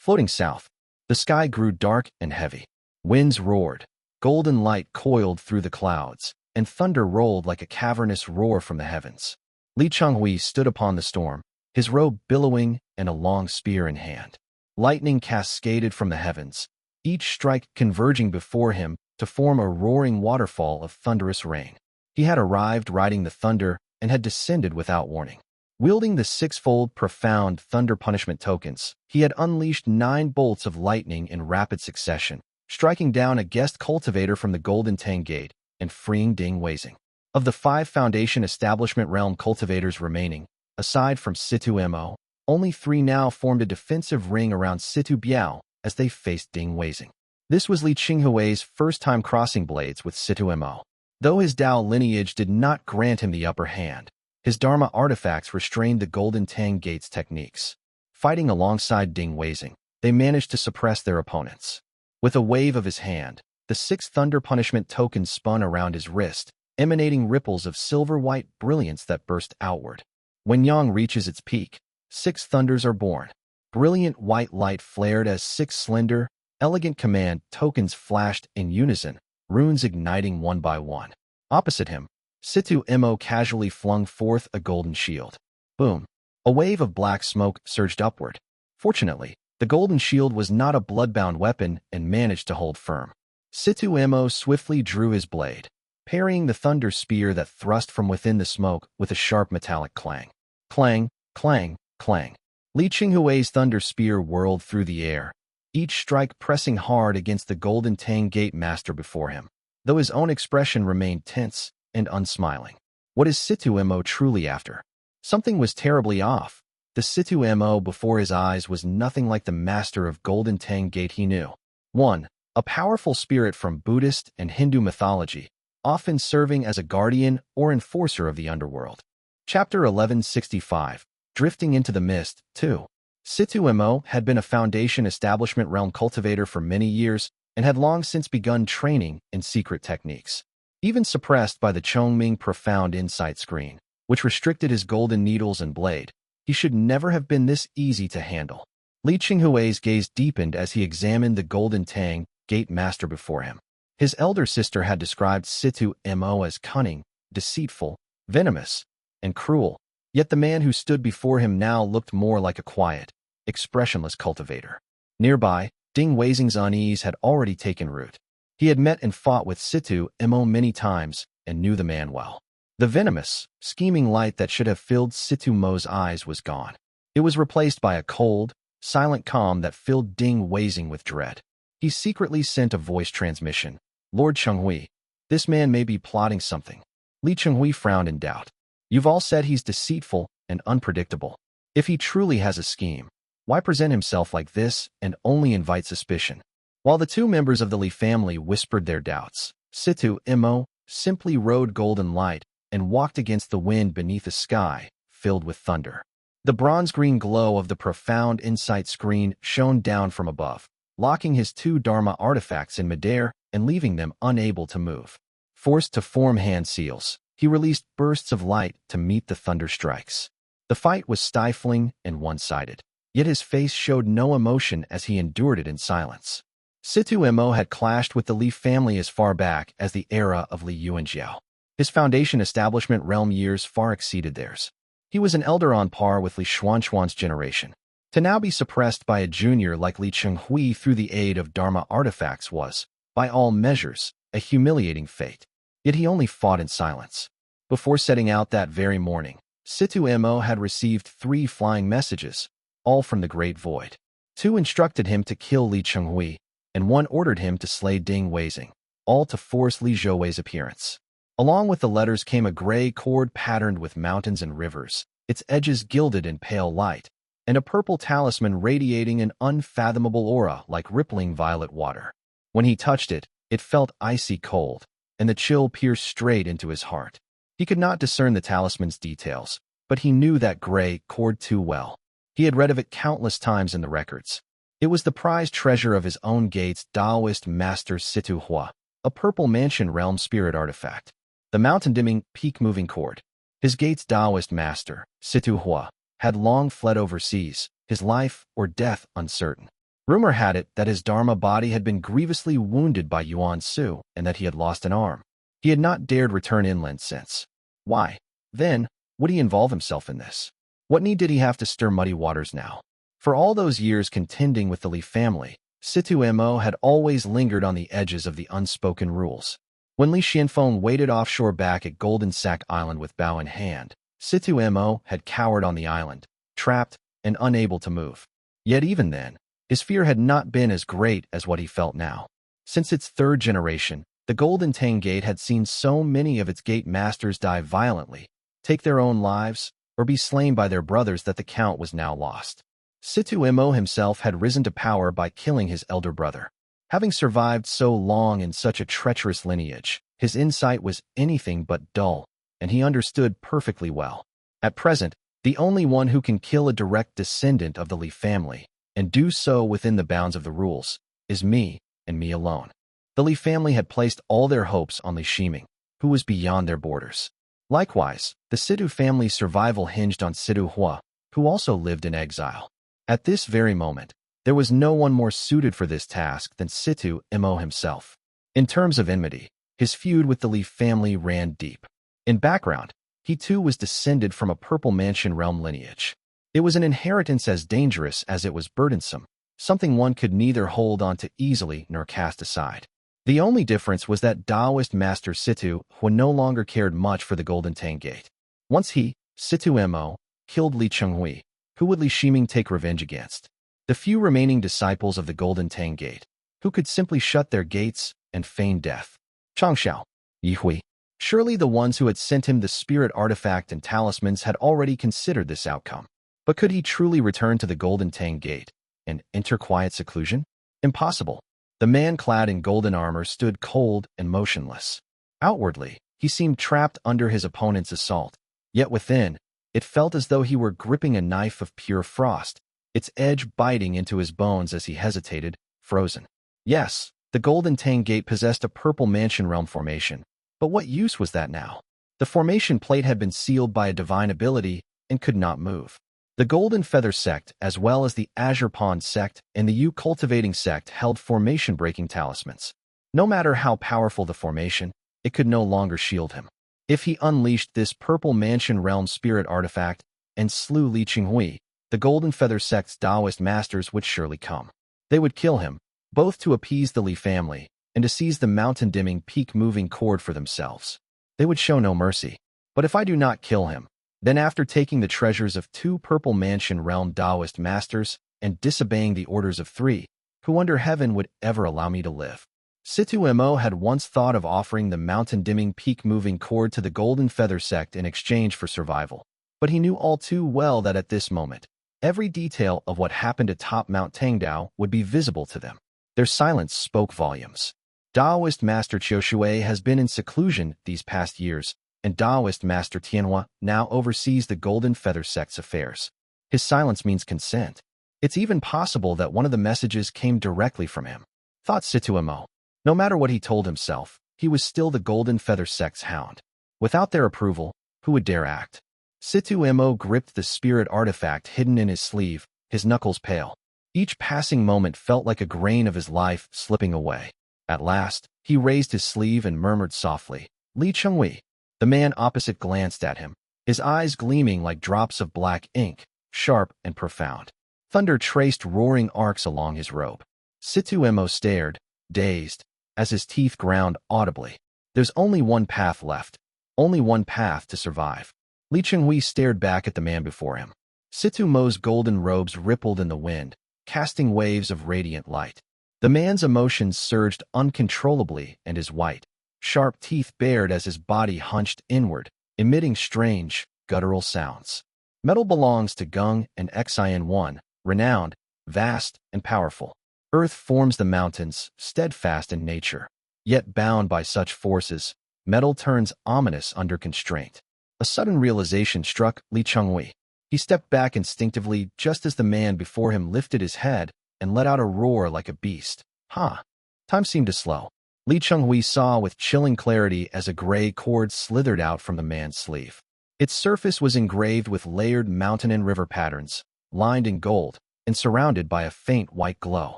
Floating south, the sky grew dark and heavy. Winds roared, golden light coiled through the clouds, and thunder rolled like a cavernous roar from the heavens. Li Changhui stood upon the storm, his robe billowing and a long spear in hand. Lightning cascaded from the heavens, each strike converging before him to form a roaring waterfall of thunderous rain. He had arrived riding the thunder and had descended without warning. Wielding the six-fold profound thunder punishment tokens, he had unleashed 9 bolts of lightning in rapid succession, striking down a guest cultivator from the Golden Tang Gate and freeing Ding Weizing. Of the 5 Foundation Establishment Realm cultivators remaining, aside from Situ Mo, only 3 now formed a defensive ring around Situ Biao as they faced Ding Weizing. This was Li Qinghui's first time crossing blades with Situ Mo. Though his Dao lineage did not grant him the upper hand, his Dharma artifacts restrained the Golden Tang Gate's techniques. Fighting alongside Ding Weizing, they managed to suppress their opponents. With a wave of his hand, the 6 thunder punishment tokens spun around his wrist, emanating ripples of silver-white brilliance that burst outward. When Yang reaches its peak, 6 thunders are born. Brilliant white light flared as 6 slender, elegant command tokens flashed in unison, runes igniting one by one. Opposite him, Situ Mo casually flung forth a golden shield. Boom! A wave of black smoke surged upward. Fortunately, the golden shield was not a blood-bound weapon and managed to hold firm. Situ Mo swiftly drew his blade, parrying the thunder spear that thrust from within the smoke with a sharp metallic clang. Clang, clang, clang. Li Qinghui's thunder spear whirled through the air, each strike pressing hard against the Golden Tang Gate master before him, though his own expression remained tense and unsmiling. What is Situ Mo truly after? Something was terribly off. The Situ Mo before his eyes was nothing like the master of Golden Tang Gate he knew. 1. A powerful spirit from Buddhist and Hindu mythology, often serving as a guardian or enforcer of the underworld. Chapter 1165. Drifting into the Mist. 2. Situ Mo had been a Foundation Establishment Realm cultivator for many years and had long since begun training in secret techniques. Even suppressed by the Chongming Profound Insight screen, which restricted his golden needles and blade, he should never have been this easy to handle. Li Qinghui's gaze deepened as he examined the Golden Tang Gate master before him. His elder sister had described Situ Mo as cunning, deceitful, venomous, and cruel. Yet the man who stood before him now looked more like a quiet, expressionless cultivator. Nearby, Ding Weizing's unease had already taken root. He had met and fought with Situ Mo many times and knew the man well. The venomous, scheming light that should have filled Situ Mo's eyes was gone. It was replaced by a cold, silent calm that filled Ding Weizing with dread. He secretly sent a voice transmission. Lord Shaohui, this man may be plotting something. Li Chenghui frowned in doubt. You've all said he's deceitful and unpredictable. If he truly has a scheme, why present himself like this and only invite suspicion? While the two members of the Li family whispered their doubts, Situ Mo simply rode golden light and walked against the wind beneath a sky filled with thunder. The bronze-green glow of the profound insight screen shone down from above, locking his two Dharma artifacts in midair and leaving them unable to move. Forced to form hand seals, he released bursts of light to meet the thunder strikes. The fight was stifling and one-sided, yet his face showed no emotion as he endured it in silence. Situ Mo had clashed with the Li family as far back as the era of Li Yuanjiao. His foundation establishment realm years far exceeded theirs. He was an elder on par with Li Xuanxuan's generation. To now be suppressed by a junior like Li Chenghui through the aid of Dharma artifacts was, by all measures, a humiliating fate. Yet he only fought in silence. Before setting out that very morning, Situ Mo had received 3 flying messages, all from the Great Void. 2 instructed him to kill Li Chenghui, and 1 ordered him to slay Ding Weizing, all to force Li Zhouwei's appearance. Along with the letters came a gray cord patterned with mountains and rivers, its edges gilded in pale light, and a purple talisman radiating an unfathomable aura like rippling violet water. When he touched it, it felt icy cold, and the chill pierced straight into his heart. He could not discern the talisman's details, but he knew that gray cord too well. He had read of it countless times in the records. It was the prized treasure of his own gate's Taoist master Situ Hua, a purple mansion realm spirit artifact. The mountain-dimming, peak-moving cord. His gate's Taoist master, Situ Hua, had long fled overseas, his life or death uncertain. Rumor had it that his Dharma body had been grievously wounded by Yuan Su and that he had lost an arm. He had not dared return inland since. Why, then, would he involve himself in this? What need did he have to stir muddy waters now? For all those years contending with the Li family, Situ Mo had always lingered on the edges of the unspoken rules. When Li Xianfeng waited offshore back at Golden Sack Island with bow in hand, Situ Mo had cowered on the island, trapped and unable to move. Yet even then, his fear had not been as great as what he felt now. Since its 3rd generation, the Golden Tang Gate had seen so many of its gate masters die violently, take their own lives, or be slain by their brothers that the count was now lost. Situ Mo himself had risen to power by killing his elder brother. Having survived so long in such a treacherous lineage, his insight was anything but dull, and he understood perfectly well. At present, the only one who can kill a direct descendant of the Li family, and do so within the bounds of the rules, is me, and me alone. The Li family had placed all their hopes on Li Shiming, who was beyond their borders. Likewise, the Situ family's survival hinged on Situ Hua, who also lived in exile. At this very moment, there was no one more suited for this task than Situ Mo himself. In terms of enmity, his feud with the Li family ran deep. In background, he too was descended from a Purple Mansion realm lineage. It was an inheritance as dangerous as it was burdensome, something one could neither hold on to easily nor cast aside. The only difference was that Taoist master Situ Hua no longer cared much for the Golden Tang Gate. Once he, Situ Mo, killed Li Chenghui, who would Li Shiming take revenge against? The few remaining disciples of the Golden Tang Gate, who could simply shut their gates and feign death. Changxiao, Yihui. Surely the ones who had sent him the spirit artifact and talismans had already considered this outcome. But could he truly return to the Golden Tang Gate and enter quiet seclusion? Impossible. The man clad in golden armor stood cold and motionless. Outwardly, he seemed trapped under his opponent's assault, yet within, it felt as though he were gripping a knife of pure frost, its edge biting into his bones as he hesitated, frozen. Yes, the Golden Tang Gate possessed a Purple Mansion realm formation, but what use was that now? The formation plate had been sealed by a divine ability and could not move. The Golden Feather Sect, as well as the Azure Pond Sect and the Yu Cultivating Sect, held formation-breaking talismans. No matter how powerful the formation, it could no longer shield him. If he unleashed this Purple Mansion realm spirit artifact and slew Li Chenghui, the Golden Feather Sect's Taoist masters would surely come. They would kill him, both to appease the Li family and to seize the mountain-dimming, peak-moving cord for themselves. They would show no mercy. But if I do not kill him, then after taking the treasures of 2 Purple Mansion Realm Taoist masters and disobeying the orders of 3, who under heaven would ever allow me to live? Situmo had once thought of offering the mountain-dimming, peak-moving cord to the Golden Feather sect in exchange for survival. But he knew all too well that at this moment, every detail of what happened atop Mount Tangdao would be visible to them. Their silence spoke volumes. Taoist Master Shaohui has been in seclusion these past years, and Taoist Master Tianhua now oversees the Golden Feather sect's affairs. His silence means consent. It's even possible that one of the messages came directly from him, thought Situmo. No matter what he told himself, he was still the Golden Feather sect's hound. Without their approval, who would dare act? Situmo gripped the spirit artifact hidden in his sleeve, his knuckles pale. Each passing moment felt like a grain of his life slipping away. At last, he raised his sleeve and murmured softly, "Li Chenghui." The man opposite glanced at him, his eyes gleaming like drops of black ink, sharp and profound. Thunder traced roaring arcs along his robe. Situmo stared, dazed, as his teeth ground audibly. There's only one path left, only one path to survive. Li Chenghui stared back at the man before him. Situmo's golden robes rippled in the wind, casting waves of radiant light. The man's emotions surged uncontrollably, and his white, sharp teeth bared as his body hunched inward, emitting strange, guttural sounds. Metal belongs to Qian and Xia, one, renowned, vast, and powerful. Earth forms the mountains, steadfast in nature. Yet bound by such forces, metal turns ominous under constraint. A sudden realization struck Li Chenghui. He stepped back instinctively just as the man before him lifted his head and let out a roar like a beast. Time seemed to slow. Li Chenghui saw with chilling clarity as a gray cord slithered out from the man's sleeve. Its surface was engraved with layered mountain and river patterns, lined in gold, and surrounded by a faint white glow.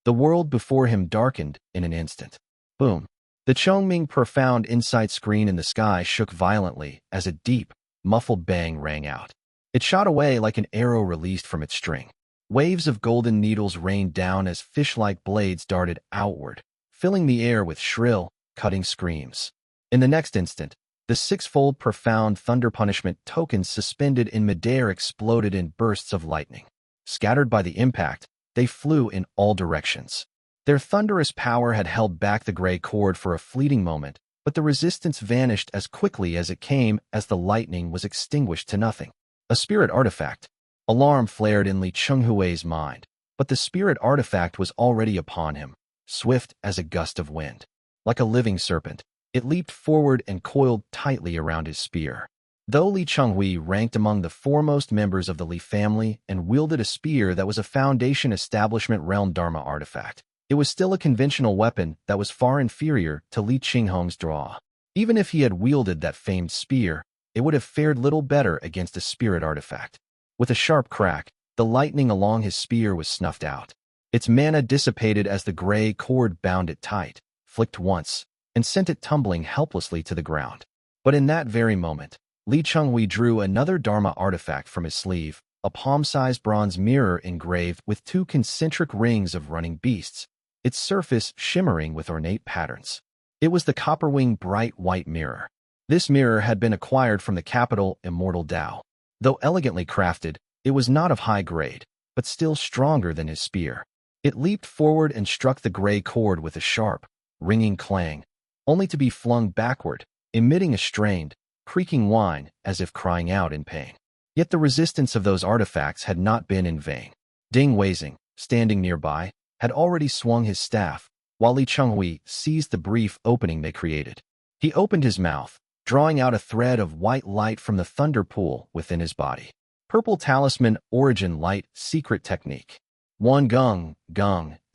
The world before him darkened in an instant. Boom! The Chongming profound insight screen in the sky shook violently as a deep, muffled bang rang out. It shot away like an arrow released from its string. Waves of golden needles rained down as fish-like blades darted outward, filling the air with shrill, cutting screams. In the next instant, the 6-fold profound thunder punishment tokens suspended in midair exploded in bursts of lightning. Scattered by the impact, they flew in all directions. Their thunderous power had held back the gray cord for a fleeting moment, but the resistance vanished as quickly as it came as the lightning was extinguished to nothing. A spirit artifact. Alarm flared in Li Chenghui's mind, but the spirit artifact was already upon him, swift as a gust of wind. Like a living serpent, it leaped forward and coiled tightly around his spear. Though Li Chenghui ranked among the foremost members of the Li family and wielded a spear that was a Foundation Establishment Realm Dharma artifact, it was still a conventional weapon that was far inferior to Li Qinghong's draw. Even if he had wielded that famed spear, it would have fared little better against a spirit artifact. With a sharp crack, the lightning along his spear was snuffed out. Its mana dissipated as the gray cord bound it tight, flicked once, and sent it tumbling helplessly to the ground. But in that very moment, Li Chenghui drew another Dharma artifact from his sleeve, a palm-sized bronze mirror engraved with 2 concentric rings of running beasts, its surface shimmering with ornate patterns. It was the Copperwing bright white mirror. This mirror had been acquired from the capital Immortal Dao. Though elegantly crafted, it was not of high grade, but still stronger than his spear. It leaped forward and struck the gray cord with a sharp, ringing clang, only to be flung backward, emitting a strained, creaking whine as if crying out in pain. Yet the resistance of those artifacts had not been in vain. Ding Weizing, standing nearby, had already swung his staff, while Li Chenghui seized the brief opening they created. He opened his mouth, drawing out a thread of white light from the thunder pool within his body. Purple Talisman Origin Light Secret Technique. 1 Geng,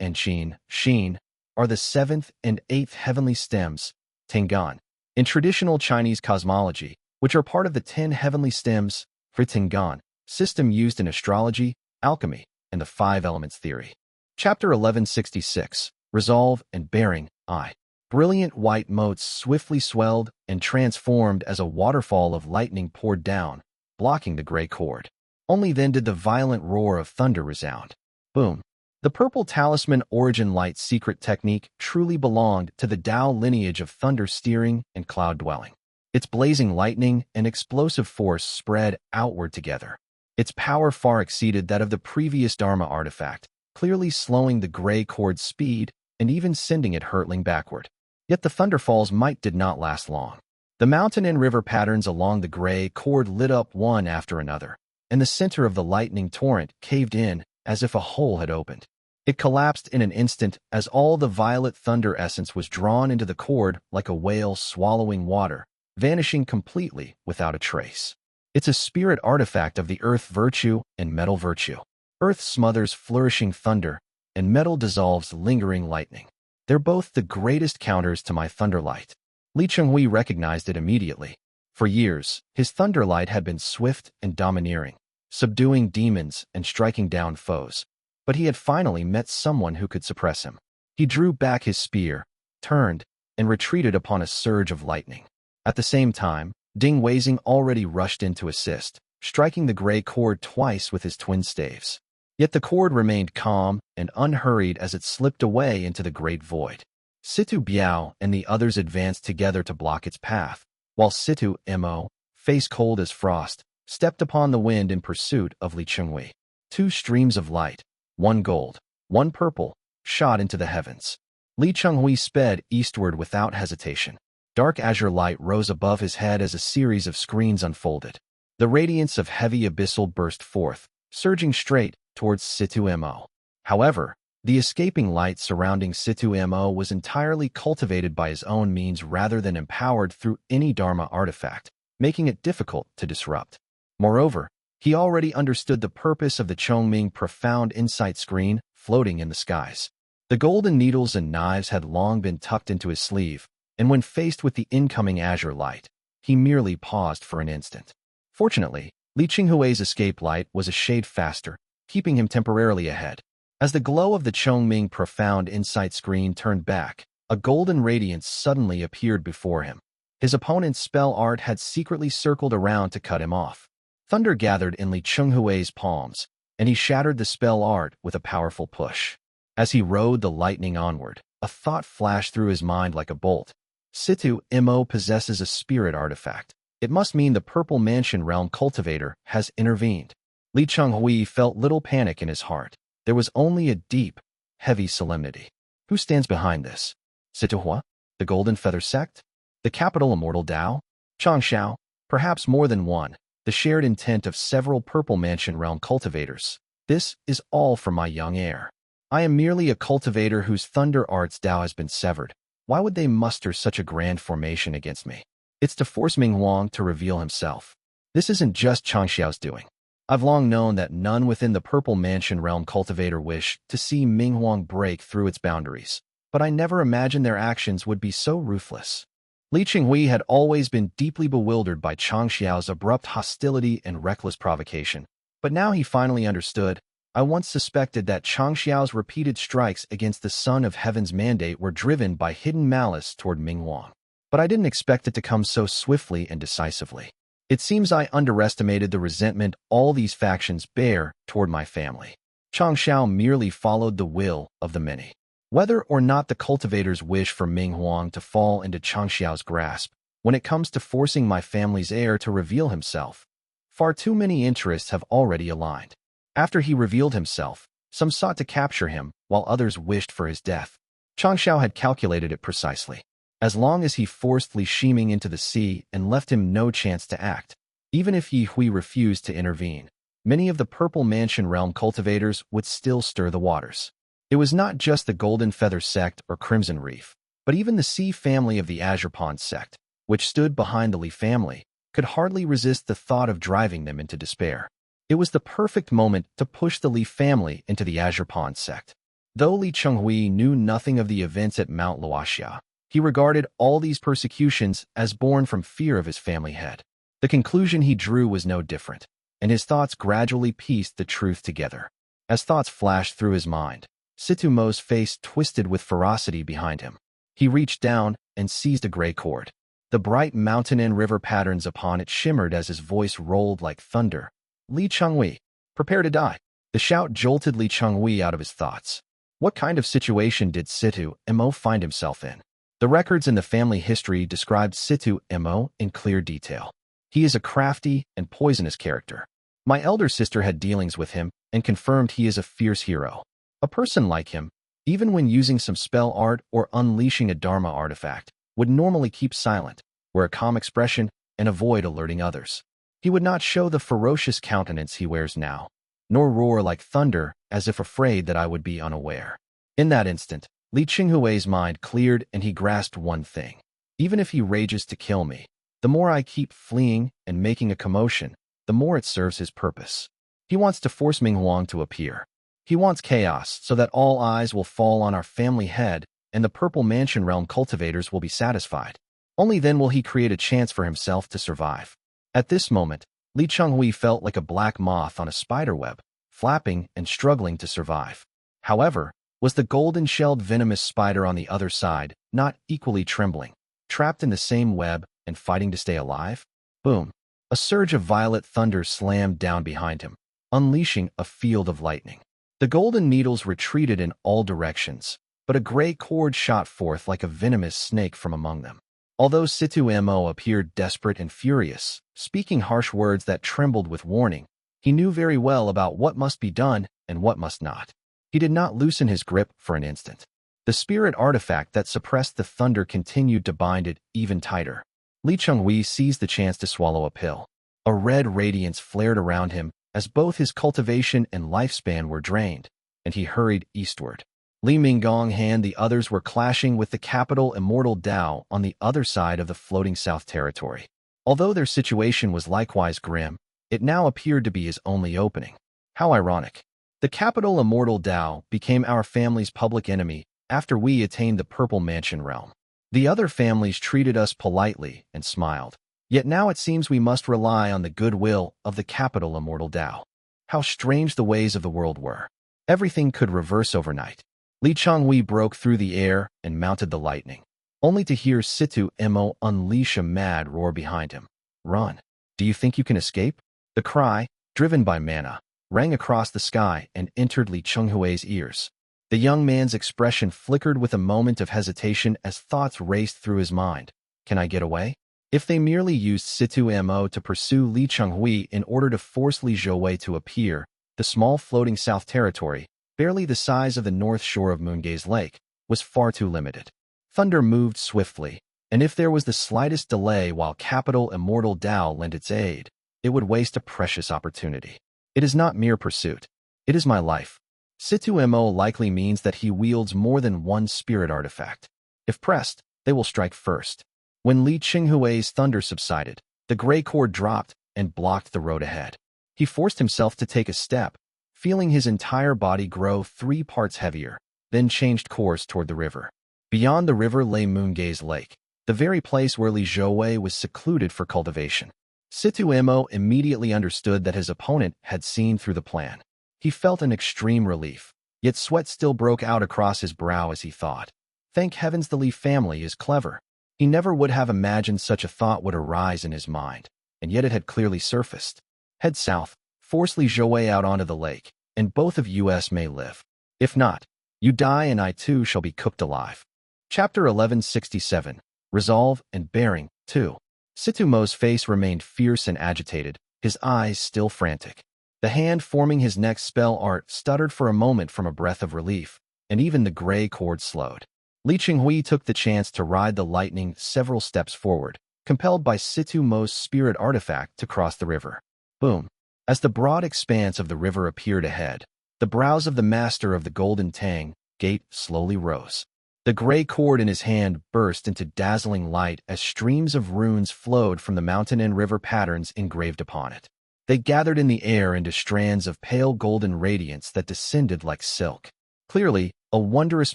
and Xin are the 7th and 8th heavenly stems, Tengan, in traditional Chinese cosmology, which are part of the 10 heavenly stems, for Tengan, system used in astrology, alchemy, and the 5 elements theory. Chapter 1166, Resolve and Bearing, I. Brilliant white motes swiftly swelled and transformed as a waterfall of lightning poured down, blocking the gray cord. Only then did the violent roar of thunder resound. Boom! The purple talisman origin light secret technique truly belonged to the Dao lineage of thunder steering and cloud dwelling. Its blazing lightning and explosive force spread outward together. Its power far exceeded that of the previous Dharma artifact, clearly slowing the gray cord's speed and even sending it hurtling backward. Yet the thunderfall's might did not last long. The mountain and river patterns along the gray cord lit up one after another, and the center of the lightning torrent caved in as if a hole had opened. It collapsed in an instant as all the violet thunder essence was drawn into the cord like a whale swallowing water, vanishing completely without a trace. It's a spirit artifact of the earth virtue and metal virtue. Earth smothers flourishing thunder, and metal dissolves lingering lightning. They're both the greatest counters to my thunderlight. Li Chenghui recognized it immediately. For years, his thunderlight had been swift and domineering, subduing demons and striking down foes. But he had finally met someone who could suppress him. He drew back his spear, turned, and retreated upon a surge of lightning. At the same time, Ding Weizing already rushed in to assist, striking the gray cord twice with his twin staves. Yet the cord remained calm and unhurried as it slipped away into the great void. Situ Biao and the others advanced together to block its path, while Situ Mo, face cold as frost, stepped upon the wind in pursuit of Li Chenghui. Two streams of light, one gold, one purple, shot into the heavens. Li Chenghui sped eastward without hesitation. Dark azure light rose above his head as a series of screens unfolded. The radiance of heavy abyssal burst forth, surging straight towards Situ Mo. However, the escaping light surrounding Situ Mo was entirely cultivated by his own means rather than empowered through any Dharma artifact, making it difficult to disrupt. Moreover, he already understood the purpose of the Chongming profound insight screen floating in the skies. The golden needles and knives had long been tucked into his sleeve, and when faced with the incoming azure light, he merely paused for an instant. Fortunately, Li Chenghui's escape light was a shade faster, keeping him temporarily ahead. As the glow of the Chongming profound insight screen turned back, a golden radiance suddenly appeared before him. His opponent's spell art had secretly circled around to cut him off. Thunder gathered in Li Chenghui's palms, and he shattered the spell art with a powerful push. As he rode the lightning onward, a thought flashed through his mind like a bolt. Situ Mo possesses a spirit artifact. It must mean the Purple Mansion Realm cultivator has intervened. Li Chenghui felt little panic in his heart. There was only a deep, heavy solemnity. Who stands behind this? Situhua? The Golden Feather Sect? The capital Immortal Dao? Changshao? Perhaps more than one. The shared intent of several Purple Mansion Realm cultivators. This is all for my young heir. I am merely a cultivator whose Thunder Arts Dao has been severed. Why would they muster such a grand formation against me? It's to force Ming Huang to reveal himself. This isn't just Changxiao's doing. I've long known that none within the Purple Mansion Realm cultivator wish to see Ming Huang break through its boundaries, but I never imagined their actions would be so ruthless. Li Chenghui had always been deeply bewildered by Changxiao's abrupt hostility and reckless provocation, but now he finally understood. I once suspected that Changxiao's repeated strikes against the Son of Heaven's mandate were driven by hidden malice toward Ming Huang, but I didn't expect it to come so swiftly and decisively. It seems I underestimated the resentment all these factions bear toward my family. Changxiao merely followed the will of the many. Whether or not the cultivators wish for Ming Huang to fall into Changxiao's grasp, when it comes to forcing my family's heir to reveal himself, far too many interests have already aligned. After he revealed himself, some sought to capture him, while others wished for his death. Changxiao had calculated it precisely. As long as he forced Li Shiming into the sea and left him no chance to act, even if Yi Hui refused to intervene, many of the Purple Mansion Realm cultivators would still stir the waters. It was not just the Golden Feather Sect or Crimson Reef, but even the Sea family of the Azure Pond Sect, which stood behind the Li family, could hardly resist the thought of driving them into despair. It was the perfect moment to push the Li family into the Azure Pond Sect. Though Li Chenghui knew nothing of the events at Mount Luoxia, he regarded all these persecutions as born from fear of his family head. The conclusion he drew was no different, and his thoughts gradually pieced the truth together. As thoughts flashed through his mind, Situ Mo's face twisted with ferocity behind him. He reached down and seized a gray cord. The bright mountain and river patterns upon it shimmered as his voice rolled like thunder. Li Chenghui, prepare to die. The shout jolted Li Chenghui out of his thoughts. What kind of situation did Situ Mo find himself in? The records in the family history described Situ Mo in clear detail. He is a crafty and poisonous character. My elder sister had dealings with him and confirmed he is a fierce hero. A person like him, even when using some spell art or unleashing a Dharma artifact, would normally keep silent, wear a calm expression, and avoid alerting others. He would not show the ferocious countenance he wears now, nor roar like thunder as if afraid that I would be unaware. In that instant, Li Chenghui's mind cleared and he grasped one thing. Even if he rages to kill me, the more I keep fleeing and making a commotion, the more it serves his purpose. He wants to force Ming Huang to appear. He wants chaos so that all eyes will fall on our family head and the Purple Mansion Realm cultivators will be satisfied. Only then will he create a chance for himself to survive. At this moment, Li Chenghui felt like a black moth on a spider web, flapping and struggling to survive. However, was the golden-shelled venomous spider on the other side not equally trembling, trapped in the same web and fighting to stay alive? Boom! A surge of violet thunder slammed down behind him, unleashing a field of lightning. The golden needles retreated in all directions, but a gray cord shot forth like a venomous snake from among them. Although Situ Mo appeared desperate and furious, speaking harsh words that trembled with warning, he knew very well about what must be done and what must not. He did not loosen his grip for an instant. The spirit artifact that suppressed the thunder continued to bind it even tighter. Li Chenghui seized the chance to swallow a pill. A red radiance flared around him as both his cultivation and lifespan were drained, and he hurried eastward. Li Minggong and the others were clashing with the capital Immortal Dao on the other side of the floating South Territory. Although their situation was likewise grim, it now appeared to be his only opening. How ironic. The capital Immortal Dao became our family's public enemy after we attained the Purple Mansion Realm. The other families treated us politely and smiled. Yet now it seems we must rely on the goodwill of the capital Immortal Dao. How strange the ways of the world were. Everything could reverse overnight. Li Chenghui broke through the air and mounted the lightning, only to hear Situ Mo unleash a mad roar behind him. Run! Do you think you can escape? The cry, driven by mana, rang across the sky and entered Li Chenghui's ears. The young man's expression flickered with a moment of hesitation as thoughts raced through his mind. Can I get away? If they merely used Situ Mo to pursue Li Chenghui in order to force Li Zhouwei to appear, the small floating South Territory, barely the size of the north shore of Moongaze Lake, was far too limited. Thunder moved swiftly, and if there was the slightest delay while capital Immortal Dao lent its aid, it would waste a precious opportunity. It is not mere pursuit. It is my life. Situ Mo likely means that he wields more than one spirit artifact. If pressed, they will strike first. When Li Chenghui's thunder subsided, the gray cord dropped and blocked the road ahead. He forced himself to take a step, feeling his entire body grow 3 parts heavier, then changed course toward the river. Beyond the river lay Moongaze Lake, the very place where Li Zhouwei was secluded for cultivation. Situ Mo immediately understood that his opponent had seen through the plan. He felt an extreme relief, yet sweat still broke out across his brow as he thought. Thank heavens the Li family is clever. He never would have imagined such a thought would arise in his mind, and yet it had clearly surfaced. Head south, force Li Zhouwei out onto the lake, and both of us may live. If not, you die and I too shall be cooked alive. Chapter 1167, Resolve and Bearing, 2. Situ Mo's face remained fierce and agitated, his eyes still frantic. The hand forming his next spell art stuttered for a moment from a breath of relief, and even the gray cord slowed. Li Chenghui took the chance to ride the lightning several steps forward, compelled by Situ Mo's spirit artifact to cross the river. Boom! As the broad expanse of the river appeared ahead, the brows of the master of the Golden Tang Gate slowly rose. The gray cord in his hand burst into dazzling light as streams of runes flowed from the mountain and river patterns engraved upon it. They gathered in the air into strands of pale golden radiance that descended like silk. Clearly, a wondrous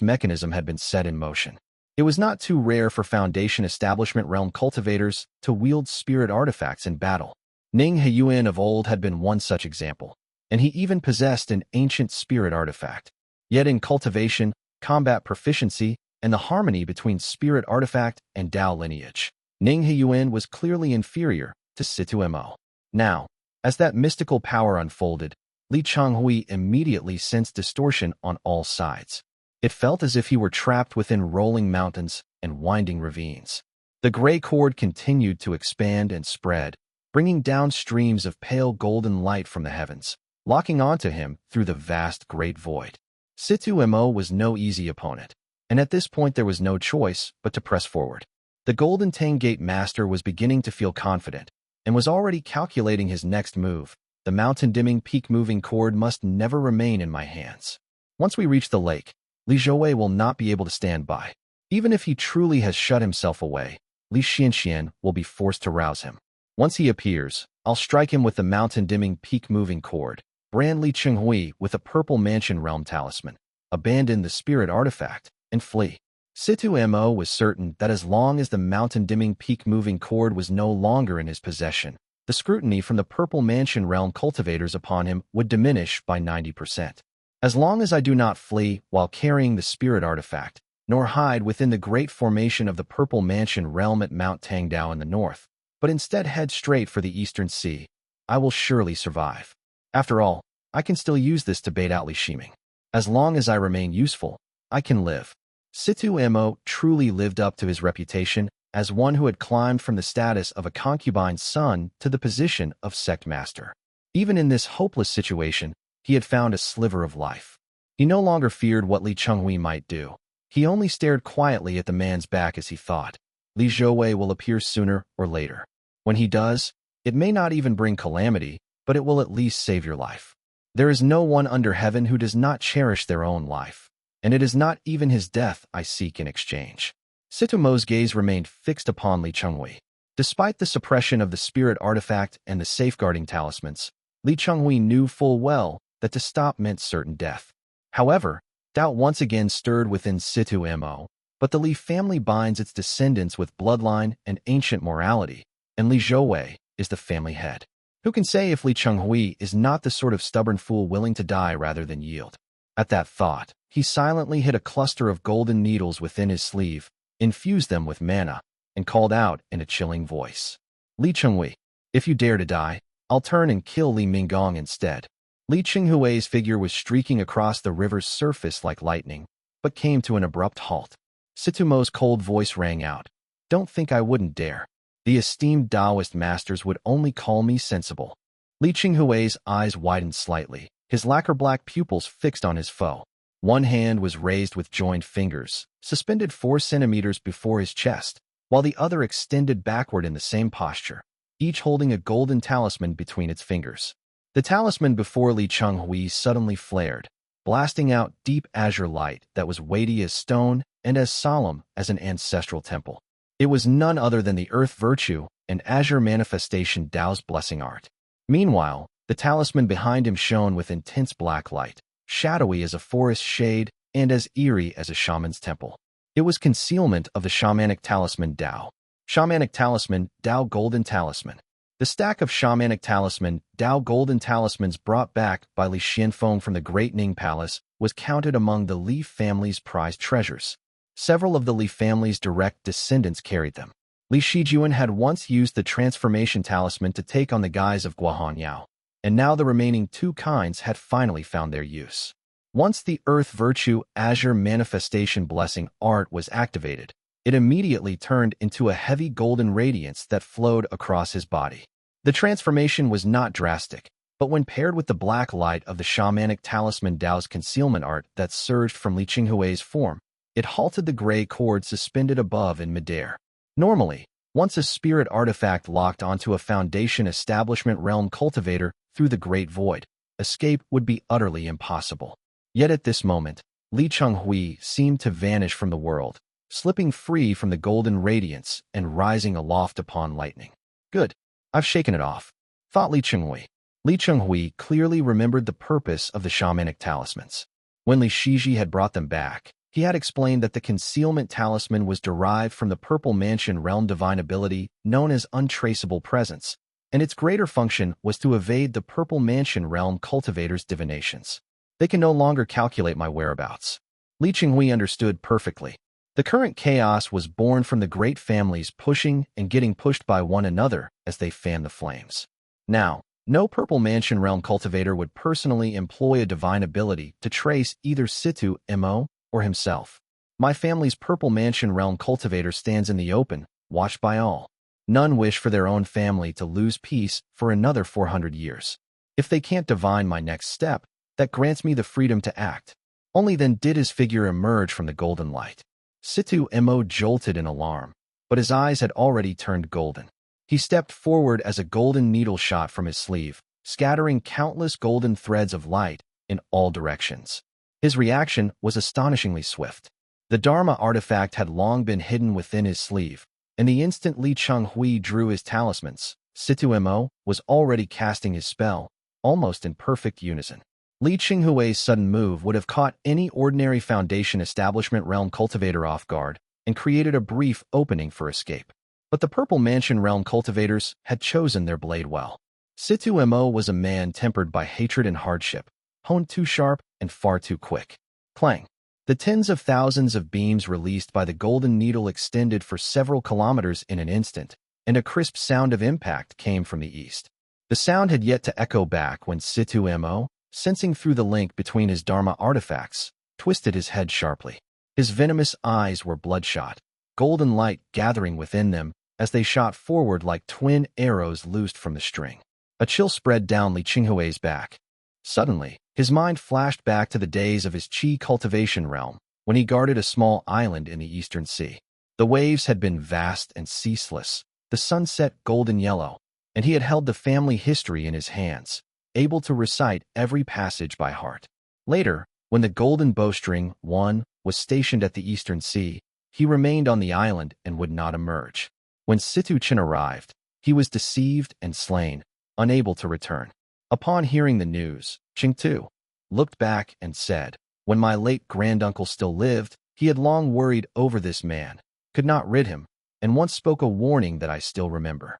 mechanism had been set in motion. It was not too rare for Foundation Establishment Realm cultivators to wield spirit artifacts in battle. Ning Heyuan of old had been one such example, and he even possessed an ancient spirit artifact. Yet in cultivation, combat proficiency, and the harmony between spirit artifact and Dao lineage, Ning Heyuan was clearly inferior to Situ Mo. Now, as that mystical power unfolded, Li Changhui immediately sensed distortion on all sides. It felt as if he were trapped within rolling mountains and winding ravines. The gray cord continued to expand and spread, bringing down streams of pale golden light from the heavens, locking onto him through the vast great void. Situ Mo was no easy opponent, and at this point there was no choice but to press forward. The Golden Tang Gate Master was beginning to feel confident, and was already calculating his next move. The mountain-dimming peak-moving cord must never remain in my hands. Once we reach the lake, Li Zhouwei will not be able to stand by. Even if he truly has shut himself away, Li Xianxian will be forced to rouse him. Once he appears, I'll strike him with the mountain-dimming peak-moving cord, brand Li Chenghui with a purple mansion realm talisman, abandon the spirit artifact, and flee. Situ Mo was certain that as long as the mountain-dimming peak-moving cord was no longer in his possession, the scrutiny from the purple mansion realm cultivators upon him would diminish by 90%. As long as I do not flee while carrying the spirit artifact, nor hide within the great formation of the purple mansion realm at Mount Tangdao in the north, but instead head straight for the eastern sea, I will surely survive. After all, I can still use this to bait out Li Shiming. As long as I remain useful, I can live. Situ Mo truly lived up to his reputation as one who had climbed from the status of a concubine's son to the position of sect master. Even in this hopeless situation, he had found a sliver of life. He no longer feared what Li Chenghui might do. He only stared quietly at the man's back as he thought, Li Zhouwei will appear sooner or later. When he does, it may not even bring calamity, but it will at least save your life. There is no one under heaven who does not cherish their own life, and it is not even his death I seek in exchange. Situ Mo's gaze remained fixed upon Li Chenghui. Despite the suppression of the spirit artifact and the safeguarding talismans, Li Chenghui knew full well that to stop meant certain death. However, doubt once again stirred within Situ Mo, but the Li family binds its descendants with bloodline and ancient morality, and Li Zhouwei is the family head. Who can say if Li Chenghui is not the sort of stubborn fool willing to die rather than yield? At that thought, he silently hid a cluster of golden needles within his sleeve, infused them with mana, and called out in a chilling voice. Li Chenghui, if you dare to die, I'll turn and kill Li Minggong instead. Li Chenghui's figure was streaking across the river's surface like lightning, but came to an abrupt halt. Situ Mo's cold voice rang out. Don't think I wouldn't dare. The esteemed Taoist masters would only call me sensible. Li Chenghui's eyes widened slightly, his lacquer-black pupils fixed on his foe. One hand was raised with joined fingers, suspended 4 centimeters before his chest, while the other extended backward in the same posture, each holding a golden talisman between its fingers. The talisman before Li Chenghui suddenly flared, blasting out deep azure light that was weighty as stone and as solemn as an ancestral temple. It was none other than the earth virtue and azure manifestation Tao's blessing art. Meanwhile, the talisman behind him shone with intense black light, shadowy as a forest shade and as eerie as a shaman's temple. It was concealment of the shamanic talisman Tao. Shamanic talisman, Tao golden talisman. The stack of shamanic talisman, Tao golden talismans brought back by Li Xianfeng from the Great Ning Palace was counted among the Li family's prized treasures. Several of the Li family's direct descendants carried them. Li Shijuan had once used the transformation talisman to take on the guise of Guohan Yao, and now the remaining 2 kinds had finally found their use. Once the earth virtue azure manifestation blessing art was activated, it immediately turned into a heavy golden radiance that flowed across his body. The transformation was not drastic, but when paired with the black light of the shamanic talisman Tao's concealment art that surged from Li Chenghui's form, it halted the gray cord suspended above in midair. Normally, once a spirit artifact locked onto a foundation establishment realm cultivator through the great void, escape would be utterly impossible. Yet at this moment, Li Chenghui seemed to vanish from the world, slipping free from the golden radiance and rising aloft upon lightning. Good. I've shaken it off, thought Li Chenghui. Li Chenghui clearly remembered the purpose of the shamanic talismans. When Li Shiji had brought them back, he had explained that the concealment talisman was derived from the purple mansion realm divine ability known as untraceable presence, and its greater function was to evade the purple mansion realm cultivator's divinations. They can no longer calculate my whereabouts. Li Chenghui understood perfectly. The current chaos was born from the great families pushing and getting pushed by one another as they fanned the flames. Now, No Purple Mansion Realm cultivator would personally employ a divine ability to trace either Situ Mo or himself. My family's Purple Mansion Realm cultivator stands in the open, watched by all. None wish for their own family to lose peace for another 400 years. If they can't divine my next step, that grants me the freedom to act. Only then did his figure emerge from the golden light. Situ Mo jolted in alarm, but his eyes had already turned golden. He stepped forward as a golden needle shot from his sleeve, scattering countless golden threads of light in all directions. His reaction was astonishingly swift. The Dharma artifact had long been hidden within his sleeve, and the instant Li Chenghui drew his talismans, Situ Mo was already casting his spell, almost in perfect unison. Li Chenghui's sudden move would have caught any ordinary Foundation Establishment Realm cultivator off guard and created a brief opening for escape. But the Purple Mansion Realm cultivators had chosen their blade well. Situ Mo was a man tempered by hatred and hardship, honed too sharp and far too quick. Clang! The tens of thousands of beams released by the golden needle extended for several kilometers in an instant, and a crisp sound of impact came from the east. The sound had yet to echo back when Situ Mo, sensing through the link between his Dharma artifacts, twisted his head sharply. His venomous eyes were bloodshot, golden light gathering within them as they shot forward like twin arrows loosed from the string. A chill spread down Li Chenghui's back. Suddenly, his mind flashed back to the days of his Qi cultivation realm, when he guarded a small island in the eastern sea. The waves had been vast and ceaseless, the sunset golden yellow, and he had held the family history in his hands, able to recite every passage by heart. Later, when the golden bowstring, one, was stationed at the eastern sea, he remained on the island and would not emerge. When Situ Chen arrived, he was deceived and slain, unable to return. Upon hearing the news, Qing Tu looked back and said, "When my late granduncle still lived, he had long worried over this man, could not rid him, and once spoke a warning that I still remember."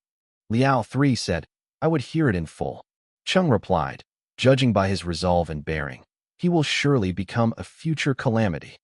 Liao 3 said, "I would hear it in full." Cheng replied, "Judging by his resolve and bearing, he will surely become a future calamity."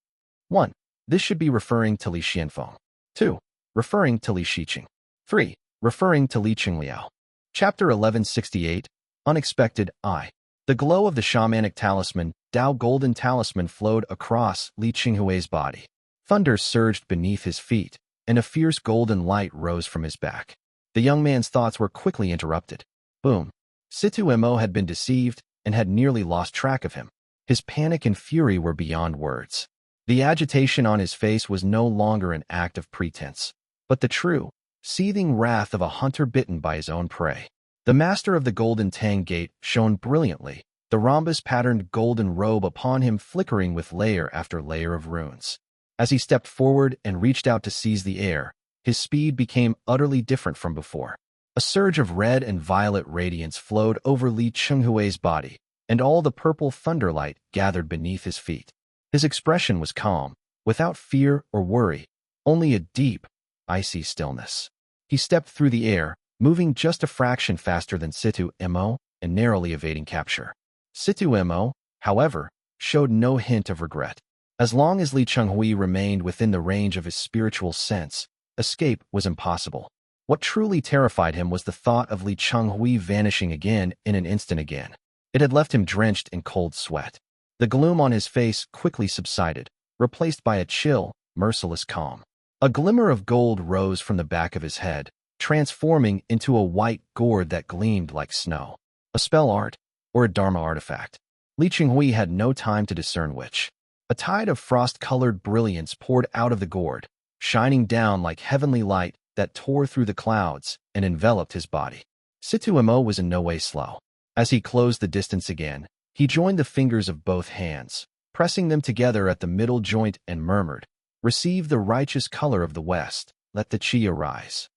1. This should be referring to Li Xianfeng. 2. Referring to Li Shiqing. 3. Referring to Li Qingliao. Chapter 1168, Unexpected I. The glow of the shamanic talisman, Dao Golden Talisman, flowed across Li Chenghui's body. Thunder surged beneath his feet, and a fierce golden light rose from his back. The young man's thoughts were quickly interrupted. Boom. Situ Mo had been deceived and had nearly lost track of him. His panic and fury were beyond words. The agitation on his face was no longer an act of pretense, but the true, seething wrath of a hunter bitten by his own prey. The master of the Golden Tang Gate shone brilliantly, the rhombus-patterned golden robe upon him flickering with layer after layer of runes. As he stepped forward and reached out to seize the air, his speed became utterly different from before. A surge of red and violet radiance flowed over Li Chenghui's body, and all the purple thunderlight gathered beneath his feet. His expression was calm, without fear or worry, only a deep, icy stillness. He stepped through the air, moving just a fraction faster than Situ Mo and narrowly evading capture. Situ Mo, however, showed no hint of regret. As long as Li Chenghui remained within the range of his spiritual sense, escape was impossible. What truly terrified him was the thought of Li Chenghui vanishing again in an instant again. It had left him drenched in cold sweat. The gloom on his face quickly subsided, replaced by a chill, merciless calm. A glimmer of gold rose from the back of his head, transforming into a white gourd that gleamed like snow. A spell art, or a Dharma artifact. Li Chenghui had no time to discern which. A tide of frost-colored brilliance poured out of the gourd, shining down like heavenly light that tore through the clouds and enveloped his body. Situ Mo was in no way slow. As he closed the distance again, he joined the fingers of both hands, pressing them together at the middle joint and murmured, "Receive the righteous color of the West, let the Qi arise."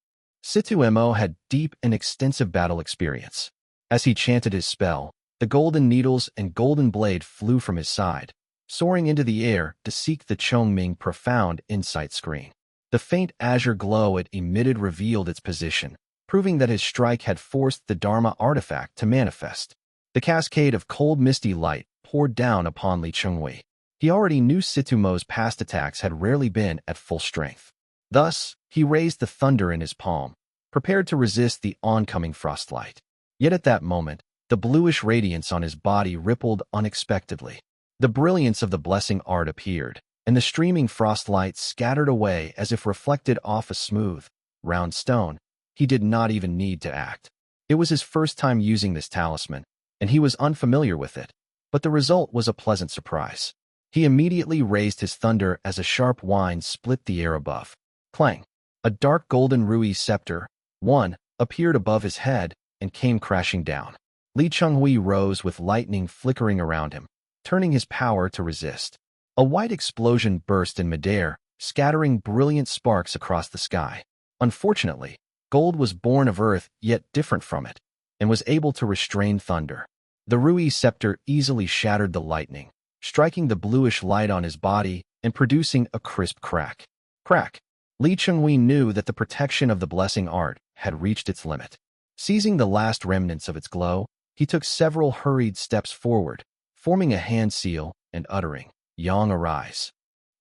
Situ Mo had deep and extensive battle experience. As he chanted his spell, the golden needles and golden blade flew from his side, soaring into the air to seek the Chongming profound insight screen. The faint azure glow it emitted revealed its position, proving that his strike had forced the Dharma artifact to manifest. The cascade of cold misty light poured down upon Li Chenghui. He already knew Situ Mo's past attacks had rarely been at full strength. Thus, he raised the thunder in his palm, prepared to resist the oncoming frostlight. Yet at that moment, the bluish radiance on his body rippled unexpectedly. The brilliance of the blessing art appeared, and the streaming frostlight scattered away as if reflected off a smooth, round stone. He did not even need to act. It was his first time using this talisman, and he was unfamiliar with it, but the result was a pleasant surprise. He immediately raised his thunder as a sharp whine split the air above. Clang! A dark golden Rui scepter, one, appeared above his head and came crashing down. Li Chenghui rose with lightning flickering around him, turning his power to resist. A white explosion burst in midair, scattering brilliant sparks across the sky. Unfortunately, gold was born of earth yet different from it, and was able to restrain thunder. The Rui scepter easily shattered the lightning, striking the bluish light on his body and producing a crisp crack. Crack! Li Chenghui knew that the protection of the blessing art had reached its limit. Seizing the last remnants of its glow, he took several hurried steps forward, forming a hand seal and uttering, "Yang arise."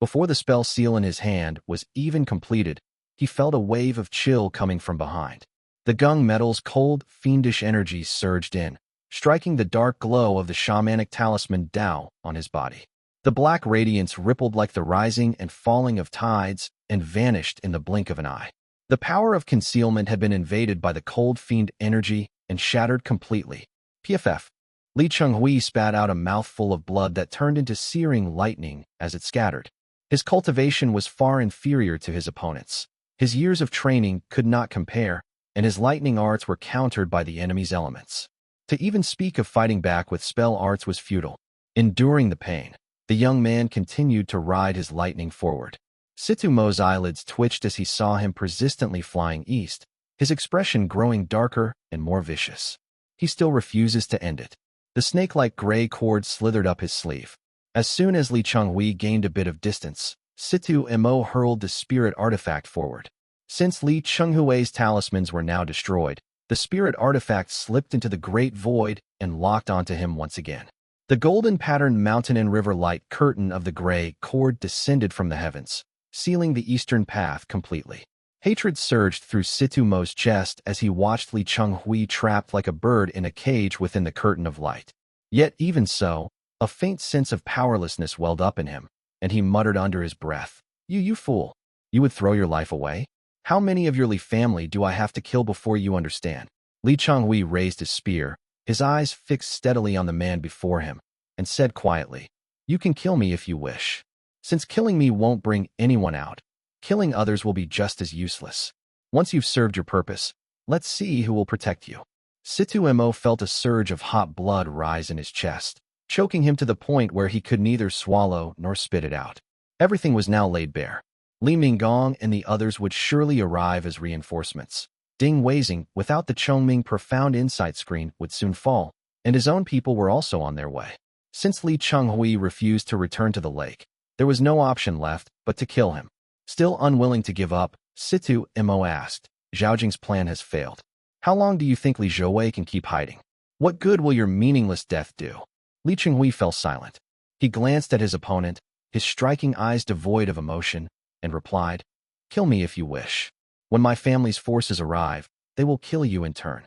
Before the spell seal in his hand was even completed, he felt a wave of chill coming from behind. The gung metal's cold, fiendish energy surged in, striking the dark glow of the shamanic talisman Dao on his body. The black radiance rippled like the rising and falling of tides and vanished in the blink of an eye. The power of concealment had been invaded by the cold fiend energy and shattered completely. PFF. Li Chenghui spat out a mouthful of blood that turned into searing lightning as it scattered. His cultivation was far inferior to his opponent's. His years of training could not compare, and his lightning arts were countered by the enemy's elements. To even speak of fighting back with spell arts was futile. Enduring the pain, the young man continued to ride his lightning forward. Situ Mo's eyelids twitched as he saw him persistently flying east, his expression growing darker and more vicious. He still refuses to end it. The snake-like gray cord slithered up his sleeve. As soon as Li Chenghui gained a bit of distance, Situ Mo hurled the spirit artifact forward. Since Li Chenghui's talismans were now destroyed, the spirit artifact slipped into the great void and locked onto him once again. The golden-patterned mountain and river light curtain of the gray cord descended from the heavens, sealing the eastern path completely. Hatred surged through Situ Mo's chest as he watched Li Chenghui trapped like a bird in a cage within the curtain of light. Yet even so, a faint sense of powerlessness welled up in him, and he muttered under his breath, You fool! You would throw your life away? How many of your Li family do I have to kill before you understand? Li Chenghui raised his spear, his eyes fixed steadily on the man before him, and said quietly, You can kill me if you wish. Since killing me won't bring anyone out, killing others will be just as useless. Once you've served your purpose, let's see who will protect you. Situ Mo felt a surge of hot blood rise in his chest, choking him to the point where he could neither swallow nor spit it out. Everything was now laid bare. Li Minggong and the others would surely arrive as reinforcements. Ding Weizing, without the Chongming profound insight screen, would soon fall, and his own people were also on their way. Since Li Chenghui refused to return to the lake, there was no option left but to kill him. Still unwilling to give up, Situ Mo asked, Zhaojing's plan has failed. How long do you think Li Zhouwei can keep hiding? What good will your meaningless death do? Li Chenghui fell silent. He glanced at his opponent, his striking eyes devoid of emotion, and replied, Kill me if you wish. When my family's forces arrive, they will kill you in turn.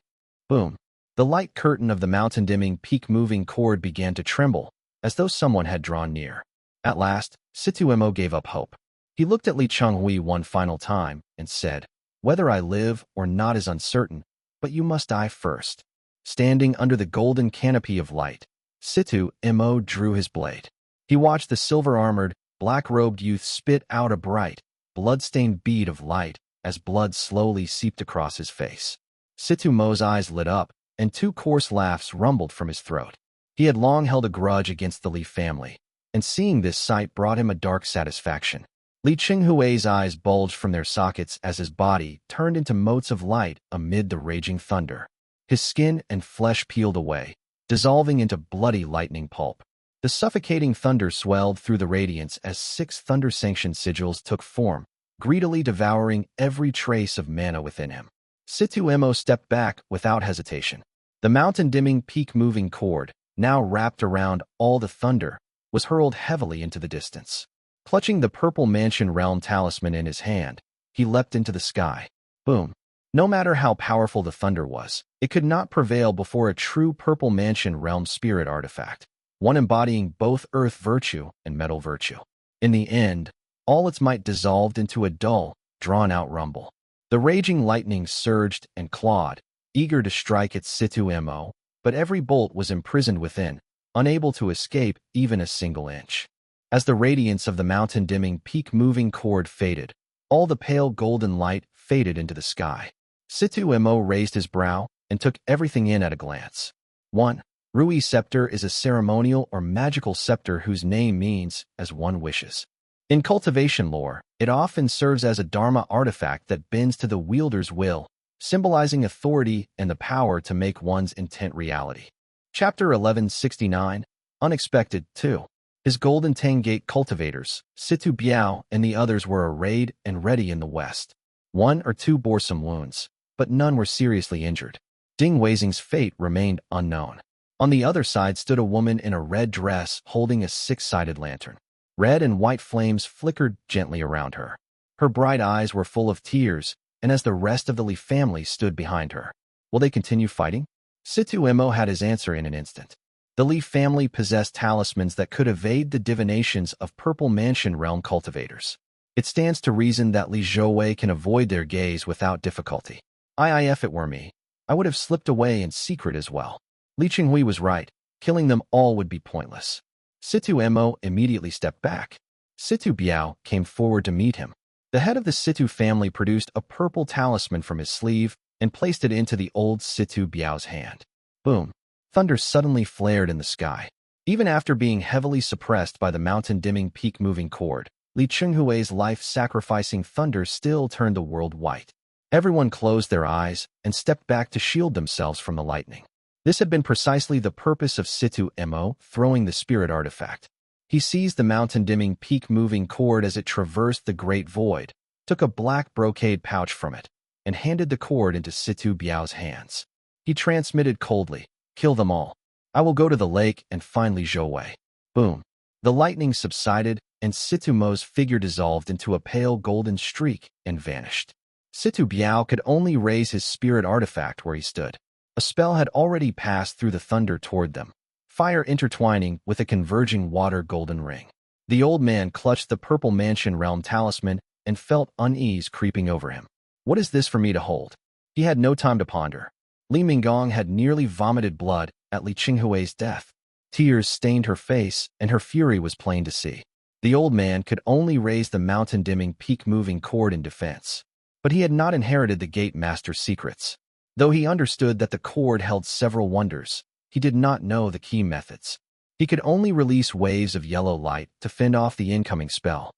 Boom. The light curtain of the mountain-dimming, peak-moving cord began to tremble, as though someone had drawn near. At last, Situ Mo gave up hope. He looked at Li Chenghui one final time and said, Whether I live or not is uncertain, but you must die first. Standing under the golden canopy of light, Situ Mo drew his blade. He watched the silver-armored, black-robed youth spit out a bright, blood-stained bead of light as blood slowly seeped across his face. Situ Mo's eyes lit up, and two coarse laughs rumbled from his throat. He had long held a grudge against the Li family, and seeing this sight brought him a dark satisfaction. Li Chenghui's eyes bulged from their sockets as his body turned into motes of light amid the raging thunder. His skin and flesh peeled away, dissolving into bloody lightning pulp. The suffocating thunder swelled through the radiance as 6 thunder-sanctioned sigils took form, greedily devouring every trace of mana within him. Situ Mo stepped back without hesitation. The mountain-dimming, peak-moving cord, now wrapped around all the thunder, was hurled heavily into the distance. Clutching the purple mansion realm talisman in his hand, he leapt into the sky. Boom. No matter how powerful the thunder was, it could not prevail before a true Purple Mansion realm spirit artifact, one embodying both earth virtue and metal virtue. In the end, all its might dissolved into a dull, drawn-out rumble. The raging lightning surged and clawed, eager to strike its situ mo, but every bolt was imprisoned within, unable to escape even a single inch. As the radiance of the mountain-dimming peak-moving cord faded, all the pale golden light faded into the sky. Situ Mo raised his brow and took everything in at a glance. 1. Rui Scepter is a ceremonial or magical scepter whose name means, as one wishes. In cultivation lore, it often serves as a dharma artifact that bends to the wielder's will, symbolizing authority and the power to make one's intent reality. Chapter 1169, Unexpected 2. His Golden Tang-Gate cultivators, Situ Biao and the others were arrayed and ready in the west. 1 or 2 bore some wounds, but none were seriously injured. Ding Weizing's fate remained unknown. On the other side stood a woman in a red dress holding a 6-sided lantern. Red and white flames flickered gently around her. Her bright eyes were full of tears, and as the rest of the Li family stood behind her. Will they continue fighting? Situ Mo had his answer in an instant. The Li family possessed talismans that could evade the divinations of Purple Mansion realm cultivators. It stands to reason that Li Zhouwei can avoid their gaze without difficulty. If it were me, I would have slipped away in secret as well. Li Qinghui was right. Killing them all would be pointless. Situ Mo immediately stepped back. Situ Biao came forward to meet him. The head of the Situ family produced a purple talisman from his sleeve and placed it into the old Situ Biao's hand. Boom! Thunder suddenly flared in the sky. Even after being heavily suppressed by the mountain-dimming peak-moving cord, Li Qinghui's life-sacrificing thunder still turned the world white. Everyone closed their eyes and stepped back to shield themselves from the lightning. This had been precisely the purpose of Situ Mo throwing the spirit artifact. He seized the mountain-dimming peak-moving cord as it traversed the great void, took a black brocade pouch from it, and handed the cord into Situ Biao's hands. He transmitted coldly, "Kill them all. I will go to the lake and find Li Zhouwei." Boom! The lightning subsided, and Situ Mo's figure dissolved into a pale golden streak and vanished. Situ Biao could only raise his spirit artifact where he stood. A spell had already passed through the thunder toward them, fire intertwining with a converging water golden ring. The old man clutched the Purple Mansion realm talisman and felt unease creeping over him. What is this for me to hold? He had no time to ponder. Li Minggong had nearly vomited blood at Li Qinghui's death. Tears stained her face, and her fury was plain to see. The old man could only raise the mountain-dimming peak-moving cord in defense. But he had not inherited the Gate Master's secrets. Though he understood that the cord held several wonders, he did not know the key methods. He could only release waves of yellow light to fend off the incoming spell.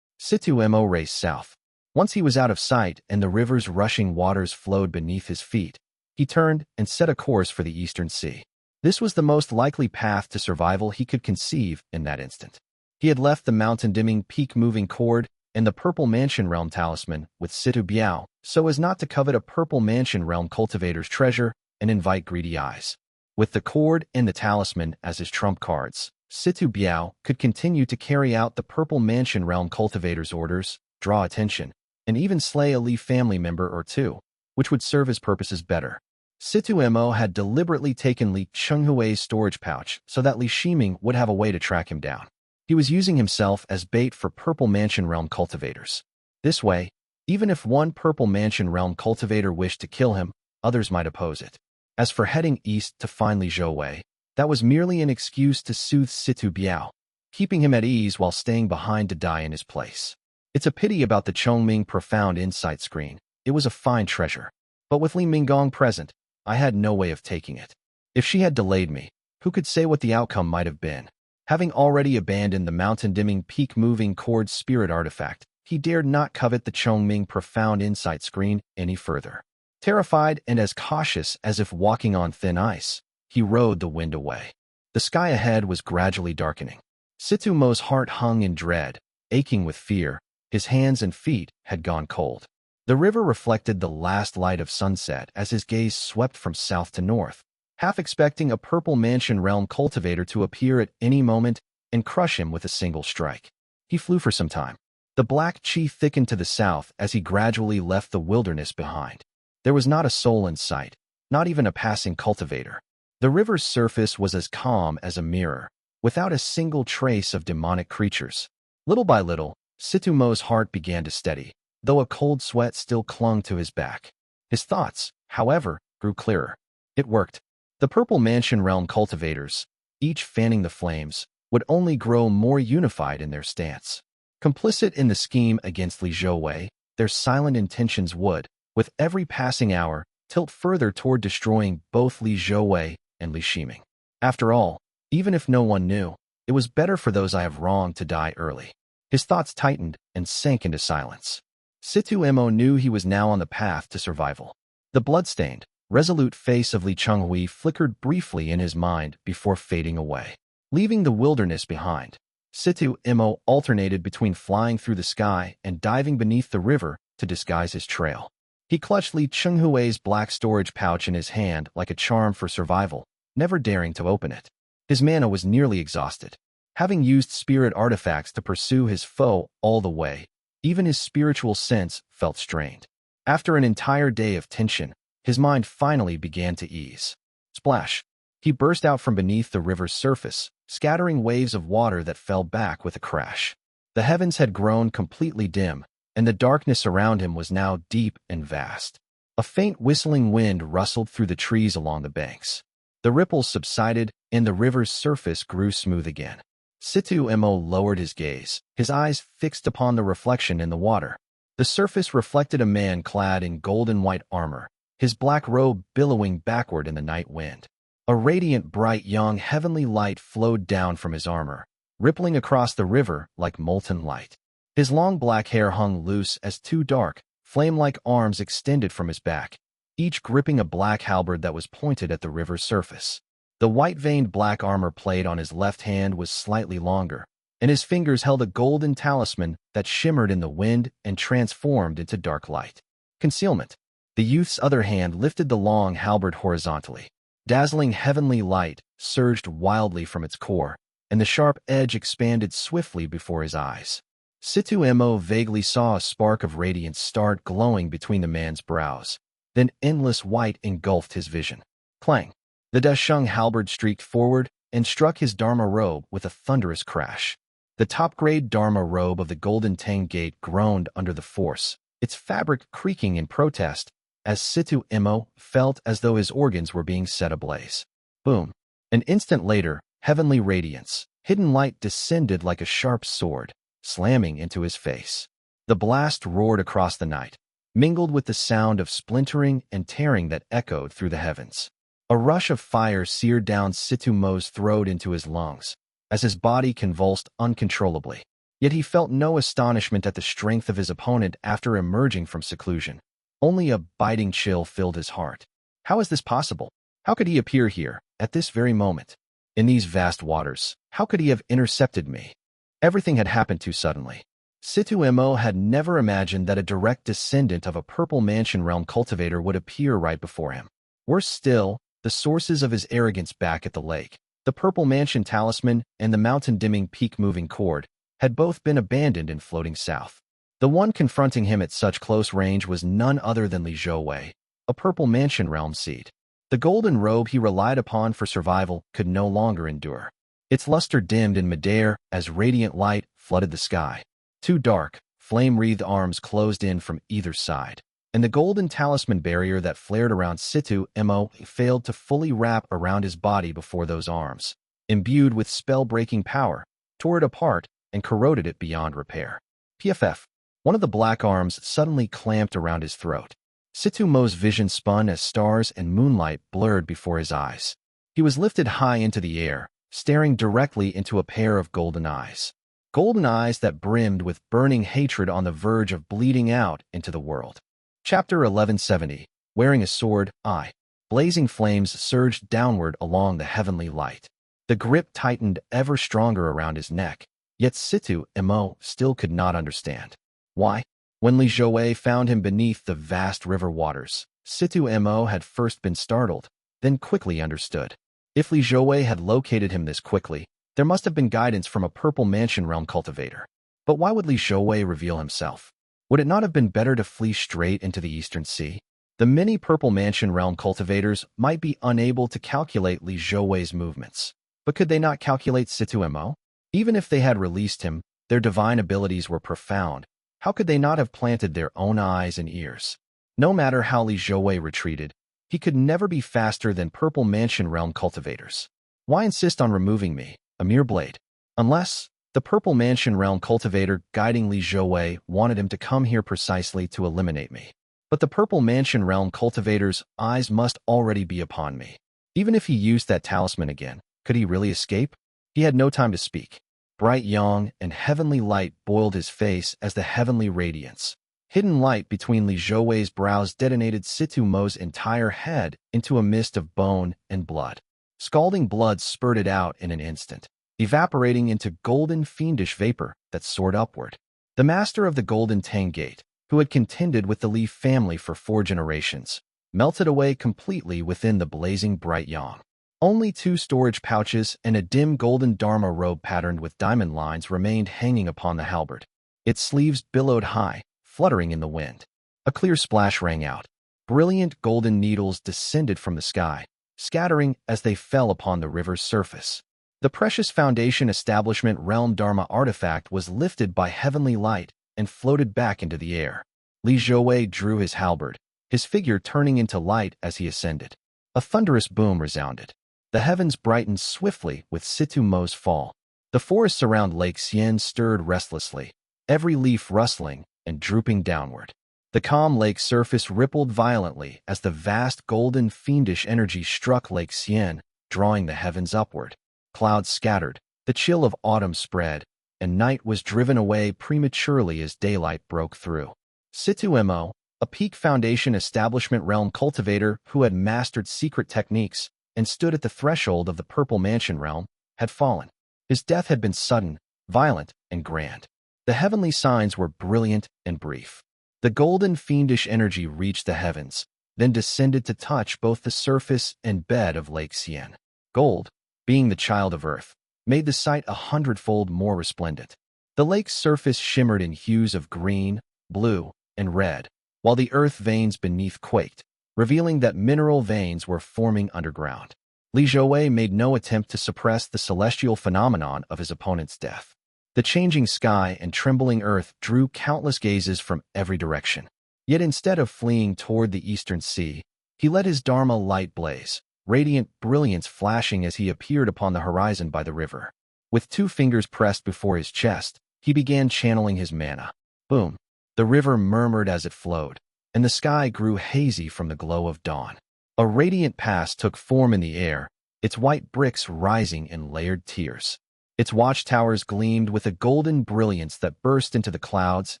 Situ Mo raced south. Once he was out of sight and the river's rushing waters flowed beneath his feet, he turned and set a course for the Eastern Sea. This was the most likely path to survival he could conceive in that instant. He had left the mountain-dimming peak-moving cord and the Purple Mansion realm talisman with Situ Biao so as not to covet a Purple Mansion realm cultivator's treasure and invite greedy eyes. With the cord and the talisman as his trump cards, Situ Biao could continue to carry out the Purple Mansion realm cultivator's orders, draw attention, and even slay a Li family member or two, which would serve his purposes better. Situ Mo had deliberately taken Li Qinghui's storage pouch so that Li Shiming would have a way to track him down. He was using himself as bait for Purple Mansion realm cultivators. This way, even if one Purple Mansion realm cultivator wished to kill him, others might oppose it. As for heading east to find Li Zhouwei, that was merely an excuse to soothe Situ Biao, keeping him at ease while staying behind to die in his place. It's a pity about the Chongming Profound Insight screen. It was a fine treasure. But with Li Minggong present, I had no way of taking it. If she had delayed me, who could say what the outcome might have been? Having already abandoned the mountain-dimming peak-moving cord spirit artifact, he dared not covet the Chongming Profound Insight screen any further. Terrified and as cautious as if walking on thin ice, he rode the wind away. The sky ahead was gradually darkening. Situ Mo's heart hung in dread, aching with fear. His hands and feet had gone cold. The river reflected the last light of sunset as his gaze swept from south to north, half expecting a Purple Mansion realm cultivator to appear at any moment and crush him with a single strike. He flew for some time. The black chi thickened to the south as he gradually left the wilderness behind. There was not a soul in sight, not even a passing cultivator. The river's surface was as calm as a mirror, without a single trace of demonic creatures. Little by little, Situmo's heart began to steady, though a cold sweat still clung to his back. His thoughts, however, grew clearer. It worked. The Purple Mansion Realm cultivators, each fanning the flames, would only grow more unified in their stance. Complicit in the scheme against Li Zhouwei, their silent intentions would, with every passing hour, tilt further toward destroying both Li Zhouwei and Li Shiming. After all, even if no one knew, it was better for those I have wronged to die early. His thoughts tightened and sank into silence. Situmo knew he was now on the path to survival. The bloodstained, resolute face of Li Chenghui flickered briefly in his mind before fading away. Leaving the wilderness behind, Situmo alternated between flying through the sky and diving beneath the river to disguise his trail. He clutched Li Chenghui's black storage pouch in his hand like a charm for survival, never daring to open it. His mana was nearly exhausted. Having used spirit artifacts to pursue his foe all the way, even his spiritual sense felt strained. After an entire day of tension, his mind finally began to ease. Splash! He burst out from beneath the river's surface, scattering waves of water that fell back with a crash. The heavens had grown completely dim, and the darkness around him was now deep and vast. A faint whistling wind rustled through the trees along the banks. The ripples subsided, and the river's surface grew smooth again. Situmo lowered his gaze, his eyes fixed upon the reflection in the water. The surface reflected a man clad in golden white armor, his black robe billowing backward in the night wind. A radiant, bright, young, heavenly light flowed down from his armor, rippling across the river like molten light. His long black hair hung loose as two dark, flame-like arms extended from his back, each gripping a black halberd that was pointed at the river's surface. The white-veined black armor plate on his left hand was slightly longer, and his fingers held a golden talisman that shimmered in the wind and transformed into dark light. Concealment. The youth's other hand lifted the long halberd horizontally. Dazzling heavenly light surged wildly from its core, and the sharp edge expanded swiftly before his eyes. Situmo vaguely saw a spark of radiance start glowing between the man's brows. Then endless white engulfed his vision. Clang! The Dasheng halberd streaked forward and struck his Dharma robe with a thunderous crash. The top-grade Dharma robe of the Golden Tang Gate groaned under the force, its fabric creaking in protest, as Situmo felt as though his organs were being set ablaze. Boom! An instant later, heavenly radiance, hidden light descended like a sharp sword, slamming into his face. The blast roared across the night, mingled with the sound of splintering and tearing that echoed through the heavens. A rush of fire seared down Situmo's throat into his lungs, as his body convulsed uncontrollably. Yet he felt no astonishment at the strength of his opponent after emerging from seclusion. Only a biting chill filled his heart. How is this possible? How could he appear here, at this very moment? In these vast waters, how could he have intercepted me? Everything had happened too suddenly. Situmo had never imagined that a direct descendant of a Purple Mansion Realm cultivator would appear right before him. Worse still, the sources of his arrogance back at the lake, the Purple Mansion Talisman and the mountain-dimming peak-moving cord, had both been abandoned and floating south. The one confronting him at such close range was none other than Li Zhouwei, a Purple Mansion Realm seed. The golden robe he relied upon for survival could no longer endure. Its luster dimmed in midair as radiant light flooded the sky. Two dark, flame-wreathed arms closed in from either side, and the golden talisman barrier that flared around Situmo failed to fully wrap around his body before those arms, imbued with spell-breaking power, tore it apart and corroded it beyond repair. PFF. One of the black arms suddenly clamped around his throat. Situmo's vision spun as stars and moonlight blurred before his eyes. He was lifted high into the air, staring directly into a pair of golden eyes. Golden eyes that brimmed with burning hatred on the verge of bleeding out into the world. Chapter 1170. Wearing a sword, I. Blazing flames surged downward along the heavenly light. The grip tightened ever stronger around his neck, yet Situmo still could not understand. Why? When Li Zhouwei found him beneath the vast river waters, Situmo had first been startled, then quickly understood. If Li Zhouwei had located him this quickly, there must have been guidance from a Purple Mansion Realm cultivator. But why would Li Zhouwei reveal himself? Would it not have been better to flee straight into the Eastern Sea? The many Purple Mansion Realm cultivators might be unable to calculate Li Zhouwei's movements, but could they not calculate Situmo? Even if they had released him, their divine abilities were profound. How could they not have planted their own eyes and ears? No matter how Li Zhouwei retreated, he could never be faster than Purple Mansion Realm cultivators. Why insist on removing me, a mere blade? Unless the Purple Mansion Realm cultivator guiding Li Zhouwei wanted him to come here precisely to eliminate me. But the Purple Mansion Realm cultivator's eyes must already be upon me. Even if he used that talisman again, could he really escape? He had no time to speak. Bright yang and heavenly light boiled his face as the heavenly radiance. Hidden light between Li Zhouwei's brows detonated Situmo's entire head into a mist of bone and blood. Scalding blood spurted out in an instant, evaporating into golden fiendish vapor that soared upward. The master of the Golden Tang Gate, who had contended with the Li family for 4 generations, melted away completely within the blazing bright yang. Only 2 storage pouches and a dim golden dharma robe patterned with diamond lines remained hanging upon the halberd. Its sleeves billowed high, fluttering in the wind. A clear splash rang out. Brilliant golden needles descended from the sky, scattering as they fell upon the river's surface. The precious Foundation Establishment Realm Dharma artifact was lifted by heavenly light and floated back into the air. Li Zhouwei drew his halberd, his figure turning into light as he ascended. A thunderous boom resounded. The heavens brightened swiftly with Situmo's fall. The forests around Lake Qian stirred restlessly, every leaf rustling and drooping downward. The calm lake surface rippled violently as the vast golden fiendish energy struck Lake Qian, drawing the heavens upward. Clouds scattered, the chill of autumn spread, and night was driven away prematurely as daylight broke through. Situmo, a Peak Foundation Establishment Realm cultivator who had mastered secret techniques and stood at the threshold of the Purple Mansion Realm, had fallen. His death had been sudden, violent, and grand. The heavenly signs were brilliant and brief. The golden fiendish energy reached the heavens, then descended to touch both the surface and bed of Lake Qian. Gold, being the child of earth, made the sight 100-fold more resplendent. The lake's surface shimmered in hues of green, blue, and red, while the earth veins beneath quaked, revealing that mineral veins were forming underground. Li Zhouwei made no attempt to suppress the celestial phenomenon of his opponent's death. The changing sky and trembling earth drew countless gazes from every direction. Yet instead of fleeing toward the eastern sea, he let his dharma light blaze, radiant brilliance flashing as he appeared upon the horizon by the river. With 2 fingers pressed before his chest, he began channeling his mana. Boom! The river murmured as it flowed, and the sky grew hazy from the glow of dawn. A radiant pass took form in the air, its white bricks rising in layered tiers. Its watchtowers gleamed with a golden brilliance that burst into the clouds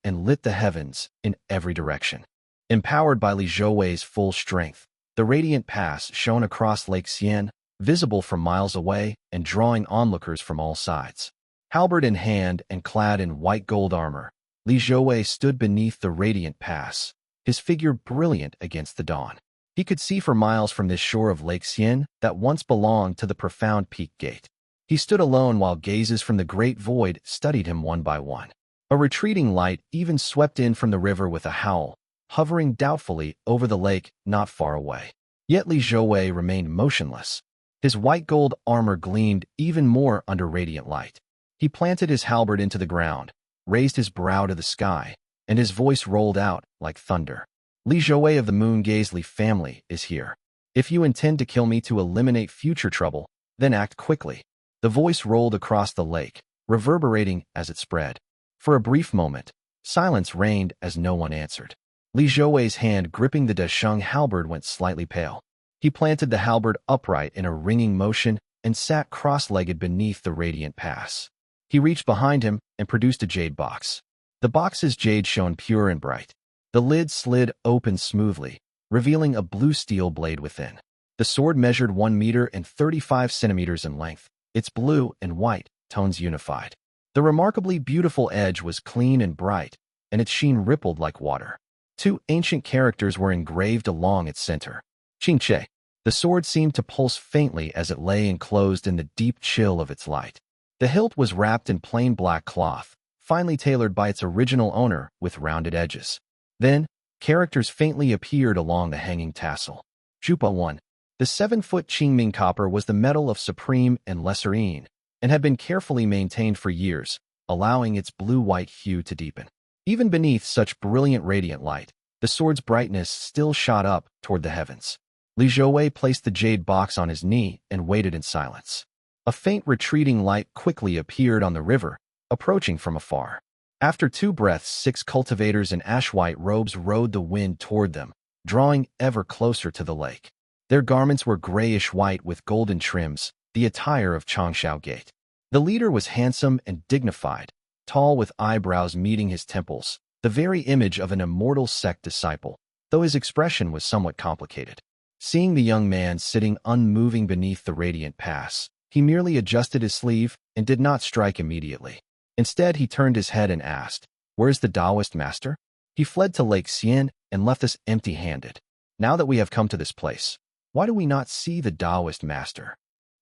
and lit the heavens in every direction. Empowered by Li Zhouwei's full strength, the radiant pass shone across Lake Qian, visible from miles away and drawing onlookers from all sides. Halberd in hand and clad in white gold armor, Li Zhouwei stood beneath the radiant pass, his figure brilliant against the dawn. He could see for miles from this shore of Lake Qian that once belonged to the profound Peak Gate. He stood alone while gazes from the great void studied him one by one. A retreating light even swept in from the river with a howl, hovering doubtfully over the lake not far away. Yet Li Zhouwei remained motionless. His white gold armor gleamed even more under radiant light. He planted his halberd into the ground, raised his brow to the sky, and his voice rolled out like thunder. Li Zhouwei of the Moon Gaze Li family is here. If you intend to kill me to eliminate future trouble, then act quickly. The voice rolled across the lake, reverberating as it spread. For a brief moment, silence reigned as no one answered. Li Zhouwei's hand gripping the Desheng halberd went slightly pale. He planted the halberd upright in a ringing motion and sat cross-legged beneath the radiant pass. He reached behind him and produced a jade box. The box's jade shone pure and bright. The lid slid open smoothly, revealing a blue steel blade within. The sword measured 1 meter and 35 centimeters in length, its blue and white tones unified. The remarkably beautiful edge was clean and bright, and its sheen rippled like water. 2 ancient characters were engraved along its center. Jiangque. The sword seemed to pulse faintly as it lay enclosed in the deep chill of its light. The hilt was wrapped in plain black cloth, finely tailored by its original owner with rounded edges. Then, Characters faintly appeared along the hanging tassel. Zhupa 1. The 7-foot Qingming copper was the metal of supreme and lesser Yin, and had been carefully maintained for years, allowing its blue-white hue to deepen. Even beneath such brilliant radiant light, the sword's brightness still shot up toward the heavens. Li Zhouwei placed the jade box on his knee and waited in silence. A faint retreating light quickly appeared on the river, approaching from afar. After 2 breaths, 6 cultivators in ash-white robes rode the wind toward them, drawing ever closer to the lake. Their garments were grayish-white with golden trims, the attire of Changsha Gate. The leader was handsome and dignified, tall with eyebrows meeting his temples, the very image of an immortal sect disciple, though his expression was somewhat complicated. Seeing the young man sitting unmoving beneath the radiant pass, he merely adjusted his sleeve and did not strike immediately. Instead, he turned his head and asked, "Where's the Taoist master?" He fled to Lake Qian and left us empty-handed. Now that we have come to this place, why do we not see the Taoist master?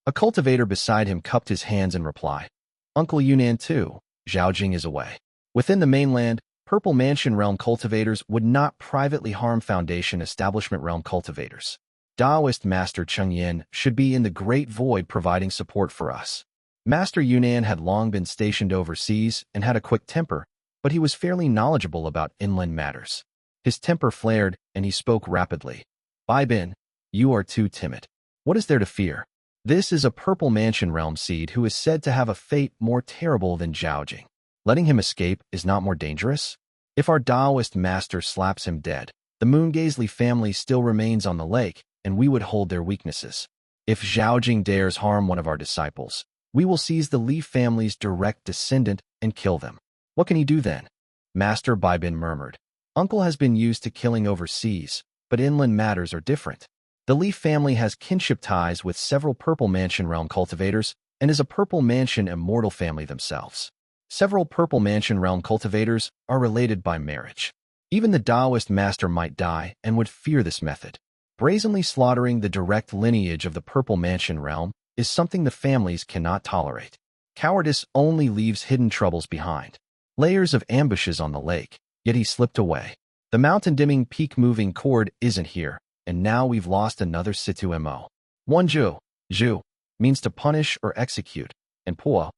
A cultivator beside him cupped his hands in reply. Uncle Yunnan too, Zhaojing is away. Within the mainland, Purple Mansion Realm cultivators would not privately harm Foundation Establishment Realm cultivators. Taoist Master Cheng Yin should be in the Great Void providing support for us. Master Yunnan had long been stationed overseas and had a quick temper, but he was fairly knowledgeable about inland matters. His temper flared, and he spoke rapidly. "Bai Bin, you are too timid. What is there to fear? This is a Purple Mansion Realm seed who is said to have a fate more terrible than Zhaojing. Letting him escape is not more dangerous? If our Taoist master slaps him dead, the Moongazely family still remains on the lake, and we would hold their weaknesses. If Zhaojing dares harm one of our disciples, we will seize the Li family's direct descendant and kill them. What can he do then?" Master Bai Bin murmured. "Uncle has been used to killing overseas, but inland matters are different. The Li family has kinship ties with several Purple Mansion Realm cultivators and is a Purple Mansion Immortal family themselves. Several Purple Mansion Realm cultivators are related by marriage. Even the Taoist master might die and would fear this method. Brazenly slaughtering the direct lineage of the Purple Mansion Realm is something the families cannot tolerate. Cowardice only leaves hidden troubles behind. Layers of ambushes on the lake, yet he slipped away. The mountain-dimming peak-moving cord isn't here, and now we've lost another Situ Mo. One Zhu means to punish or execute, and Pa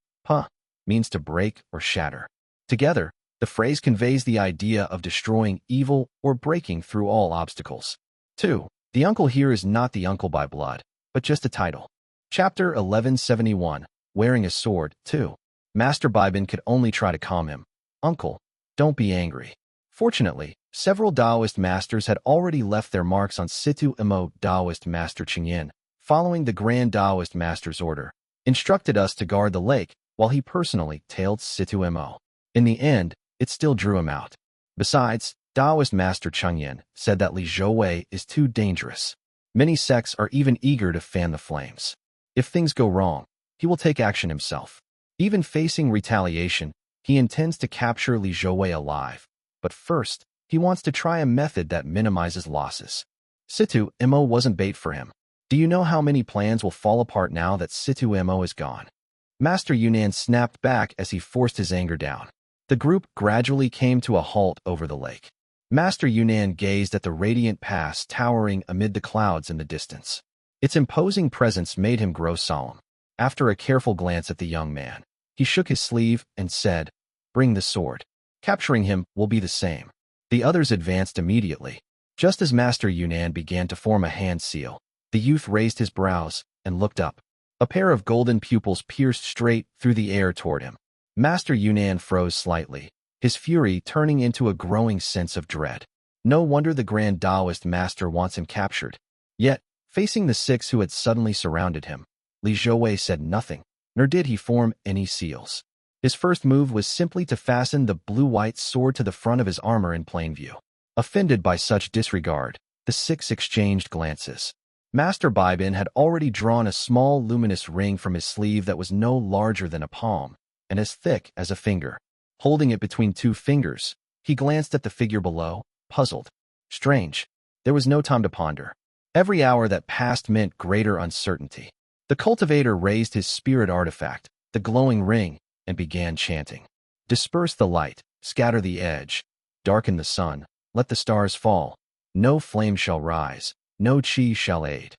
means to break or shatter. Together, the phrase conveys the idea of destroying evil or breaking through all obstacles. 2. The uncle here is not the uncle by blood, but just a title. Chapter 1171, Wearing a Sword, 2. Master Bai Bin could only try to calm him. "Uncle, don't be angry." Fortunately, several Taoist masters had already left their marks on Situ Mo. Taoist Master Cheng Yin, following the Grand Taoist Master's order, instructed us to guard the lake while he personally tailed Situ Mo. In the end, it still drew him out. Besides, Taoist Master Cheng Yin said that Li Zhouwei is too dangerous. Many sects are even eager to fan the flames. If things go wrong, he will take action himself. Even facing retaliation, he intends to capture Li Zhouwei alive. But first, he wants to try a method that minimizes losses. Situ Mo wasn't bait for him. Do you know how many plans will fall apart now that Situ Mo is gone? Master Yunnan snapped back as he forced his anger down. The group gradually came to a halt over the lake. Master Yunnan gazed at the radiant pass towering amid the clouds in the distance. Its imposing presence made him grow solemn. After a careful glance at the young man, he shook his sleeve and said, "Bring the sword. Capturing him will be the same." The others advanced immediately. Just as Master Yunnan began to form a hand seal, the youth raised his brows and looked up. A pair of golden pupils pierced straight through the air toward him. Master Yunnan froze slightly, his fury turning into a growing sense of dread. No wonder the Grand Taoist Master wants him captured. Yet, facing the 6 who had suddenly surrounded him, Li Zhouwei said nothing, nor did he form any seals. His first move was simply to fasten the blue-white sword to the front of his armor in plain view. Offended by such disregard, the 6 exchanged glances. Master Bai Bin had already drawn a small luminous ring from his sleeve that was no larger than a palm, and as thick as a finger. Holding it between 2 fingers, he glanced at the figure below, puzzled. Strange. There was no time to ponder. Every hour that passed meant greater uncertainty. The cultivator raised his spirit artifact, the glowing ring, and began chanting. Disperse the light, scatter the edge, darken the sun, let the stars fall. No flame shall rise, no qi shall aid.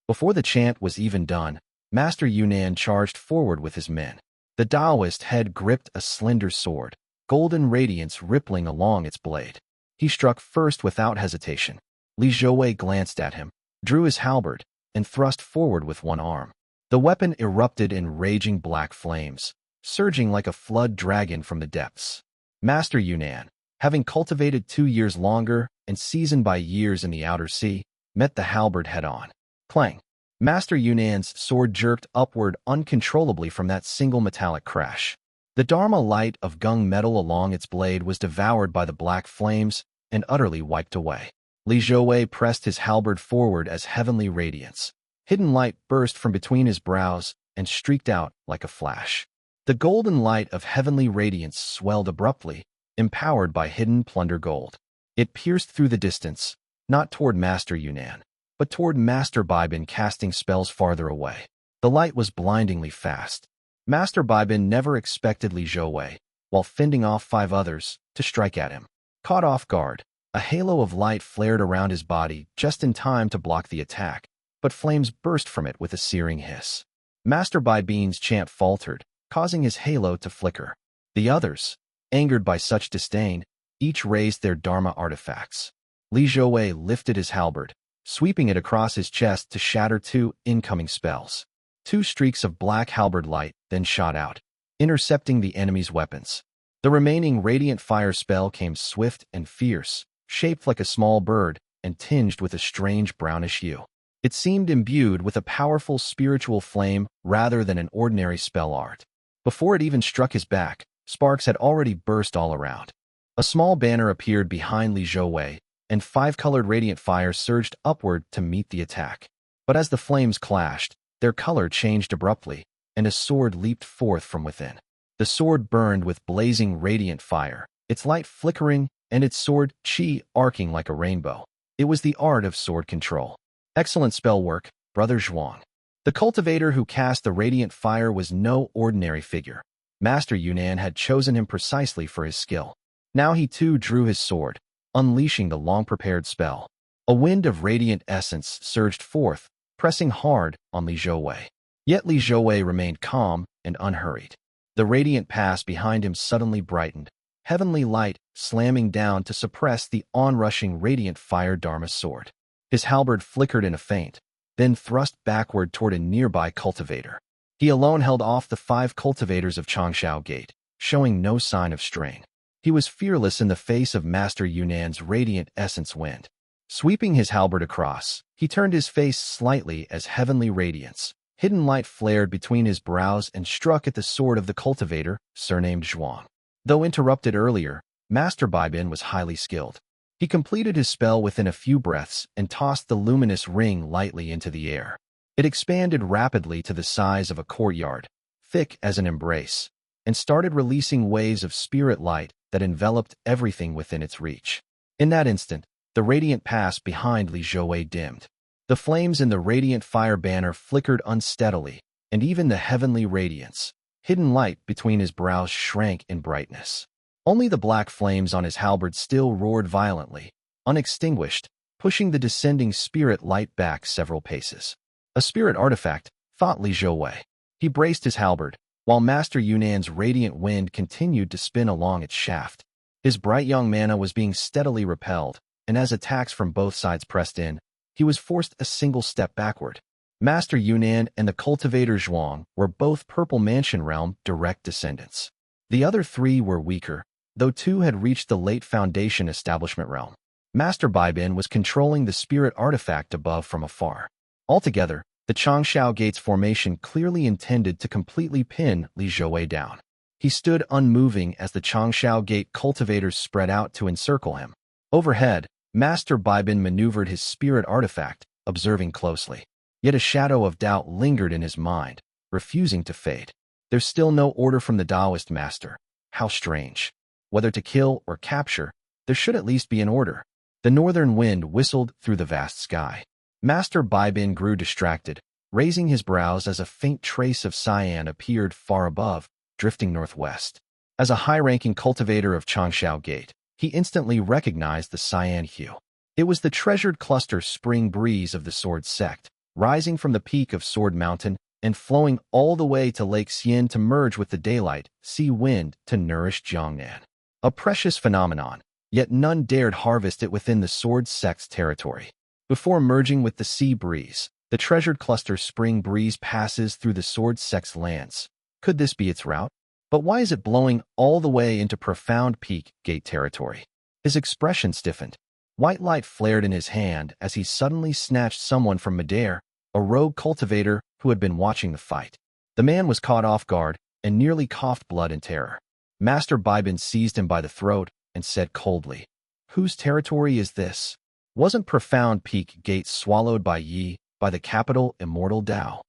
Before the chant was even done, Master Yunnan charged forward with his men. The Taoist head gripped a slender sword, golden radiance rippling along its blade. He struck first without hesitation. Li Zhouwei glanced at him, drew his halberd, and thrust forward with one arm. The weapon erupted in raging black flames, surging like a flood dragon from the depths. Master Yunnan, having cultivated 2 years longer and seasoned by years in the outer sea, met the halberd head-on. Clang! Master Yunnan's sword jerked upward uncontrollably from that single metallic crash. The Dharma light of gung metal along its blade was devoured by the black flames and utterly wiped away. Li Zhouwei pressed his halberd forward as heavenly radiance. Hidden light burst from between his brows and streaked out like a flash. The golden light of heavenly radiance swelled abruptly, empowered by hidden plunder gold. It pierced through the distance, not toward Master Yunnan, but toward Master Baibin casting spells farther away. The light was blindingly fast. Master Baibin never expected Li Zhouwei, while fending off 5 others, to strike at him. Caught off guard, a halo of light flared around his body just in time to block the attack, but flames burst from it with a searing hiss. Master Baibin's chant faltered, causing his halo to flicker. The others, angered by such disdain, each raised their Dharma artifacts. Li Zhouwei lifted his halberd, sweeping it across his chest to shatter 2 incoming spells. 2 streaks of black halberd light then shot out, intercepting the enemy's weapons. The remaining radiant fire spell came swift and fierce, shaped like a small bird and tinged with a strange brownish hue. It seemed imbued with a powerful spiritual flame rather than an ordinary spell art. Before it even struck his back, sparks had already burst all around. A small banner appeared behind Li Zhouwei, and 5-colored radiant fire surged upward to meet the attack. But as the flames clashed, their color changed abruptly, and a sword leaped forth from within. The sword burned with blazing radiant fire, its light flickering and its sword qi arcing like a rainbow. It was the art of sword control. Excellent spell work, Brother Zhuang. The cultivator who cast the radiant fire was no ordinary figure. Master Yunnan had chosen him precisely for his skill. Now he too drew his sword, unleashing the long-prepared spell. A wind of radiant essence surged forth, pressing hard on Li Zhouwei. Yet Li Zhouwei remained calm and unhurried. The radiant pass behind him suddenly brightened, heavenly light slamming down to suppress the onrushing radiant fire Dharma sword. His halberd flickered in a feint, then thrust backward toward a nearby cultivator. He alone held off the 5 cultivators of Changsha Gate, showing no sign of strain. He was fearless in the face of Master Yunnan's radiant essence wind. Sweeping his halberd across, he turned his face slightly as heavenly radiance. Hidden light flared between his brows and struck at the sword of the cultivator, surnamed Zhuang. Though interrupted earlier, Master Baibin was highly skilled. He completed his spell within a few breaths and tossed the luminous ring lightly into the air. It expanded rapidly to the size of a courtyard, thick as an embrace, and started releasing waves of spirit light that enveloped everything within its reach. In that instant, the radiant pass behind Li Zhouwei dimmed. The flames in the radiant fire banner flickered unsteadily, and even the heavenly radiance, hidden light between his brows, shrank in brightness. Only the black flames on his halberd still roared violently, unextinguished, pushing the descending spirit light back several paces. A spirit artifact, thought Li Zhouwei. He braced his halberd, while Master Yunnan's radiant wind continued to spin along its shaft. His bright young mana was being steadily repelled, and as attacks from both sides pressed in, he was forced a single step backward. Master Yunnan and the cultivator Zhuang were both Purple Mansion Realm direct descendants. The other 3 were weaker, though 2 had reached the late Foundation Establishment Realm. Master Baibin was controlling the spirit artifact above from afar. Altogether, the Changsha Gate's formation clearly intended to completely pin Li Zhouwei down. He stood unmoving as the Changsha Gate cultivators spread out to encircle him. Overhead, Master Baibin maneuvered his spirit artifact, observing closely. Yet a shadow of doubt lingered in his mind, refusing to fade. There's still no order from the Taoist master. How strange. Whether to kill or capture, there should at least be an order. The northern wind whistled through the vast sky. Master Baibin grew distracted, raising his brows as a faint trace of cyan appeared far above, drifting northwest. As a high-ranking cultivator of Changsha Gate, he instantly recognized the cyan hue. It was the treasured cluster spring breeze of the Sword Sect, rising from the peak of Sword Mountain and flowing all the way to Lake Qian to merge with the daylight, sea wind to nourish Jiangnan. A precious phenomenon, yet none dared harvest it within the Sword Sect's territory. Before merging with the sea breeze, the treasured cluster spring breeze passes through the Sword Sect's lands. Could this be its route? But why is it blowing all the way into profound peak gate territory? His expression stiffened. White light flared in his hand as he suddenly snatched someone from midair, a rogue cultivator who had been watching the fight. The man was caught off guard and nearly coughed blood in terror. Master Bibin seized him by the throat and said coldly, "Whose territory is this? Wasn't profound peak gate swallowed by Yi, by the capital Immortal Dao?"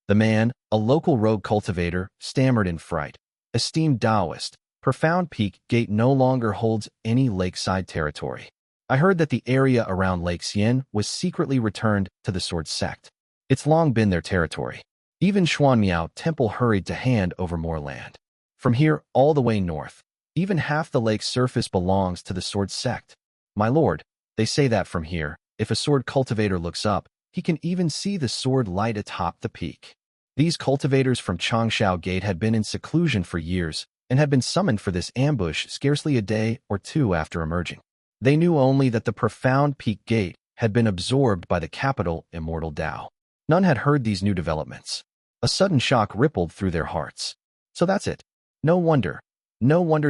The man, a local rogue cultivator, stammered in fright. "Esteemed Taoist, profound peak gate no longer holds any lakeside territory. I heard that the area around Lake Qian was secretly returned to the Sword Sect. It's long been their territory. Even Xuanmiao Temple hurried to hand over more land. From here all the way north, even half the lake's surface belongs to the Sword Sect. My lord, they say that from here, if a sword cultivator looks up, he can even see the sword light atop the peak." These cultivators from Changshao Gate had been in seclusion for years and had been summoned for this ambush scarcely a day or two after emerging. They knew only that the profound peak gate had been absorbed by the capital Immortal Dao. None had heard these new developments. A sudden shock rippled through their hearts. So that's it. No wonder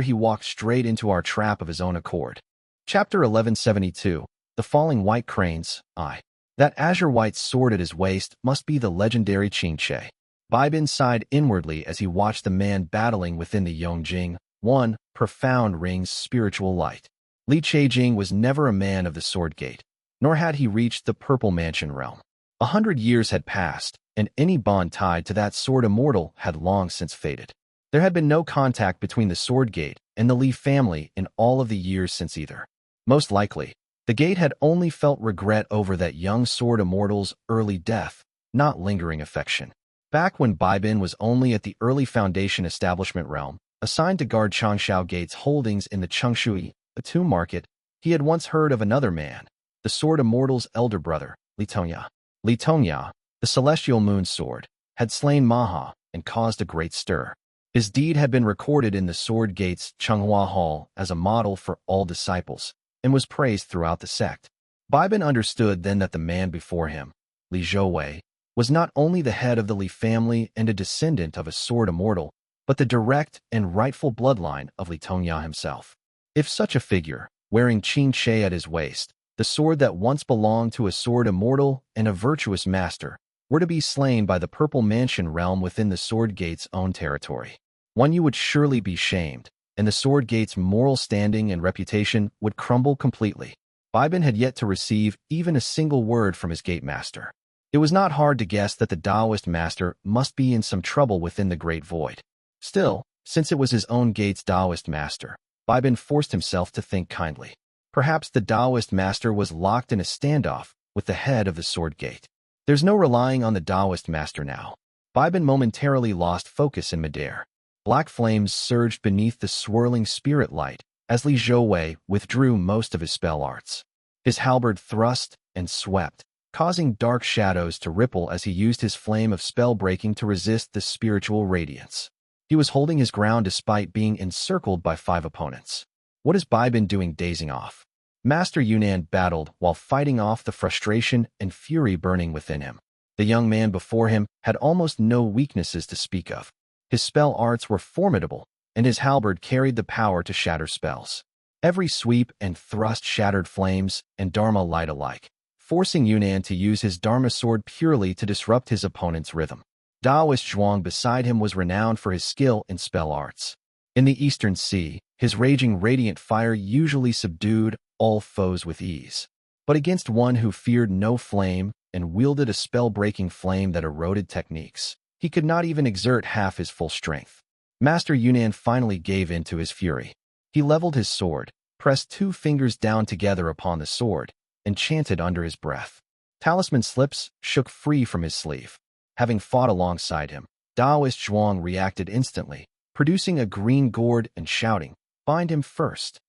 he walked straight into our trap of his own accord. Chapter 1172, The Falling White Cranes, I. That azure-white sword at his waist must be the legendary Jiangque. Bibin sighed inwardly as he watched the man battling within the Yongjing, one profound ring's spiritual light. Li Cheijing was never a man of the Sword Gate, nor had he reached the Purple Mansion realm. 100 years had passed, and any bond tied to that sword immortal had long since faded. There had been no contact between the Sword Gate and the Li family in all of the years since either. Most likely, the Gate had only felt regret over that young sword immortal's early death, not lingering affection. Back when Bibin was only at the early Foundation Establishment realm, assigned to guard Changshao Gate's holdings in the Changshui, a tomb market, he had once heard of another man, the sword immortal's elder brother, Li Tongya. Li Tongya, the celestial moon sword, had slain Maha and caused a great stir. His deed had been recorded in the Sword Gate's Changhua Hall as a model for all disciples, and was praised throughout the sect. Bibin understood then that the man before him, Li Zhouwei, was not only the head of the Li family and a descendant of a sword immortal, but the direct and rightful bloodline of Li Tongya himself. If such a figure, wearing Jiangque at his waist, the sword that once belonged to a sword immortal and a virtuous master, were to be slain by the Purple Mansion realm within the Sword Gate's own territory, one you would surely be shamed, and the Sword Gate's moral standing and reputation would crumble completely. Bibin had yet to receive even a single word from his gate master. It was not hard to guess that the Taoist master must be in some trouble within the Great Void. Still, since it was his own gate's Taoist master, Bibin forced himself to think kindly. Perhaps the Taoist master was locked in a standoff with the head of the Sword Gate. There's no relying on the Taoist master now. Bibin momentarily lost focus in midair. Black flames surged beneath the swirling spirit light as Li Zhouwei withdrew most of his spell arts. His halberd thrust and swept, causing dark shadows to ripple as he used his flame of spell breaking to resist the spiritual radiance. He was holding his ground despite being encircled by 5 opponents. What is Bibin doing dazing off? Master Yunnan battled while fighting off the frustration and fury burning within him. The young man before him had almost no weaknesses to speak of. His spell arts were formidable, and his halberd carried the power to shatter spells. Every sweep and thrust shattered flames and Dharma light alike, forcing Yunnan to use his Dharma sword purely to disrupt his opponent's rhythm. Taoist Zhuang beside him was renowned for his skill in spell arts. In the Eastern Sea, his raging radiant fire usually subdued all foes with ease. But against one who feared no flame and wielded a spell-breaking flame that eroded techniques, he could not even exert half his full strength. Master Yunnan finally gave in to his fury. He leveled his sword, pressed 2 fingers down together upon the sword, and chanted under his breath. Talisman slips shook free from his sleeve. Having fought alongside him, Taoist Zhuang reacted instantly, producing a green gourd and shouting, "Bind him first."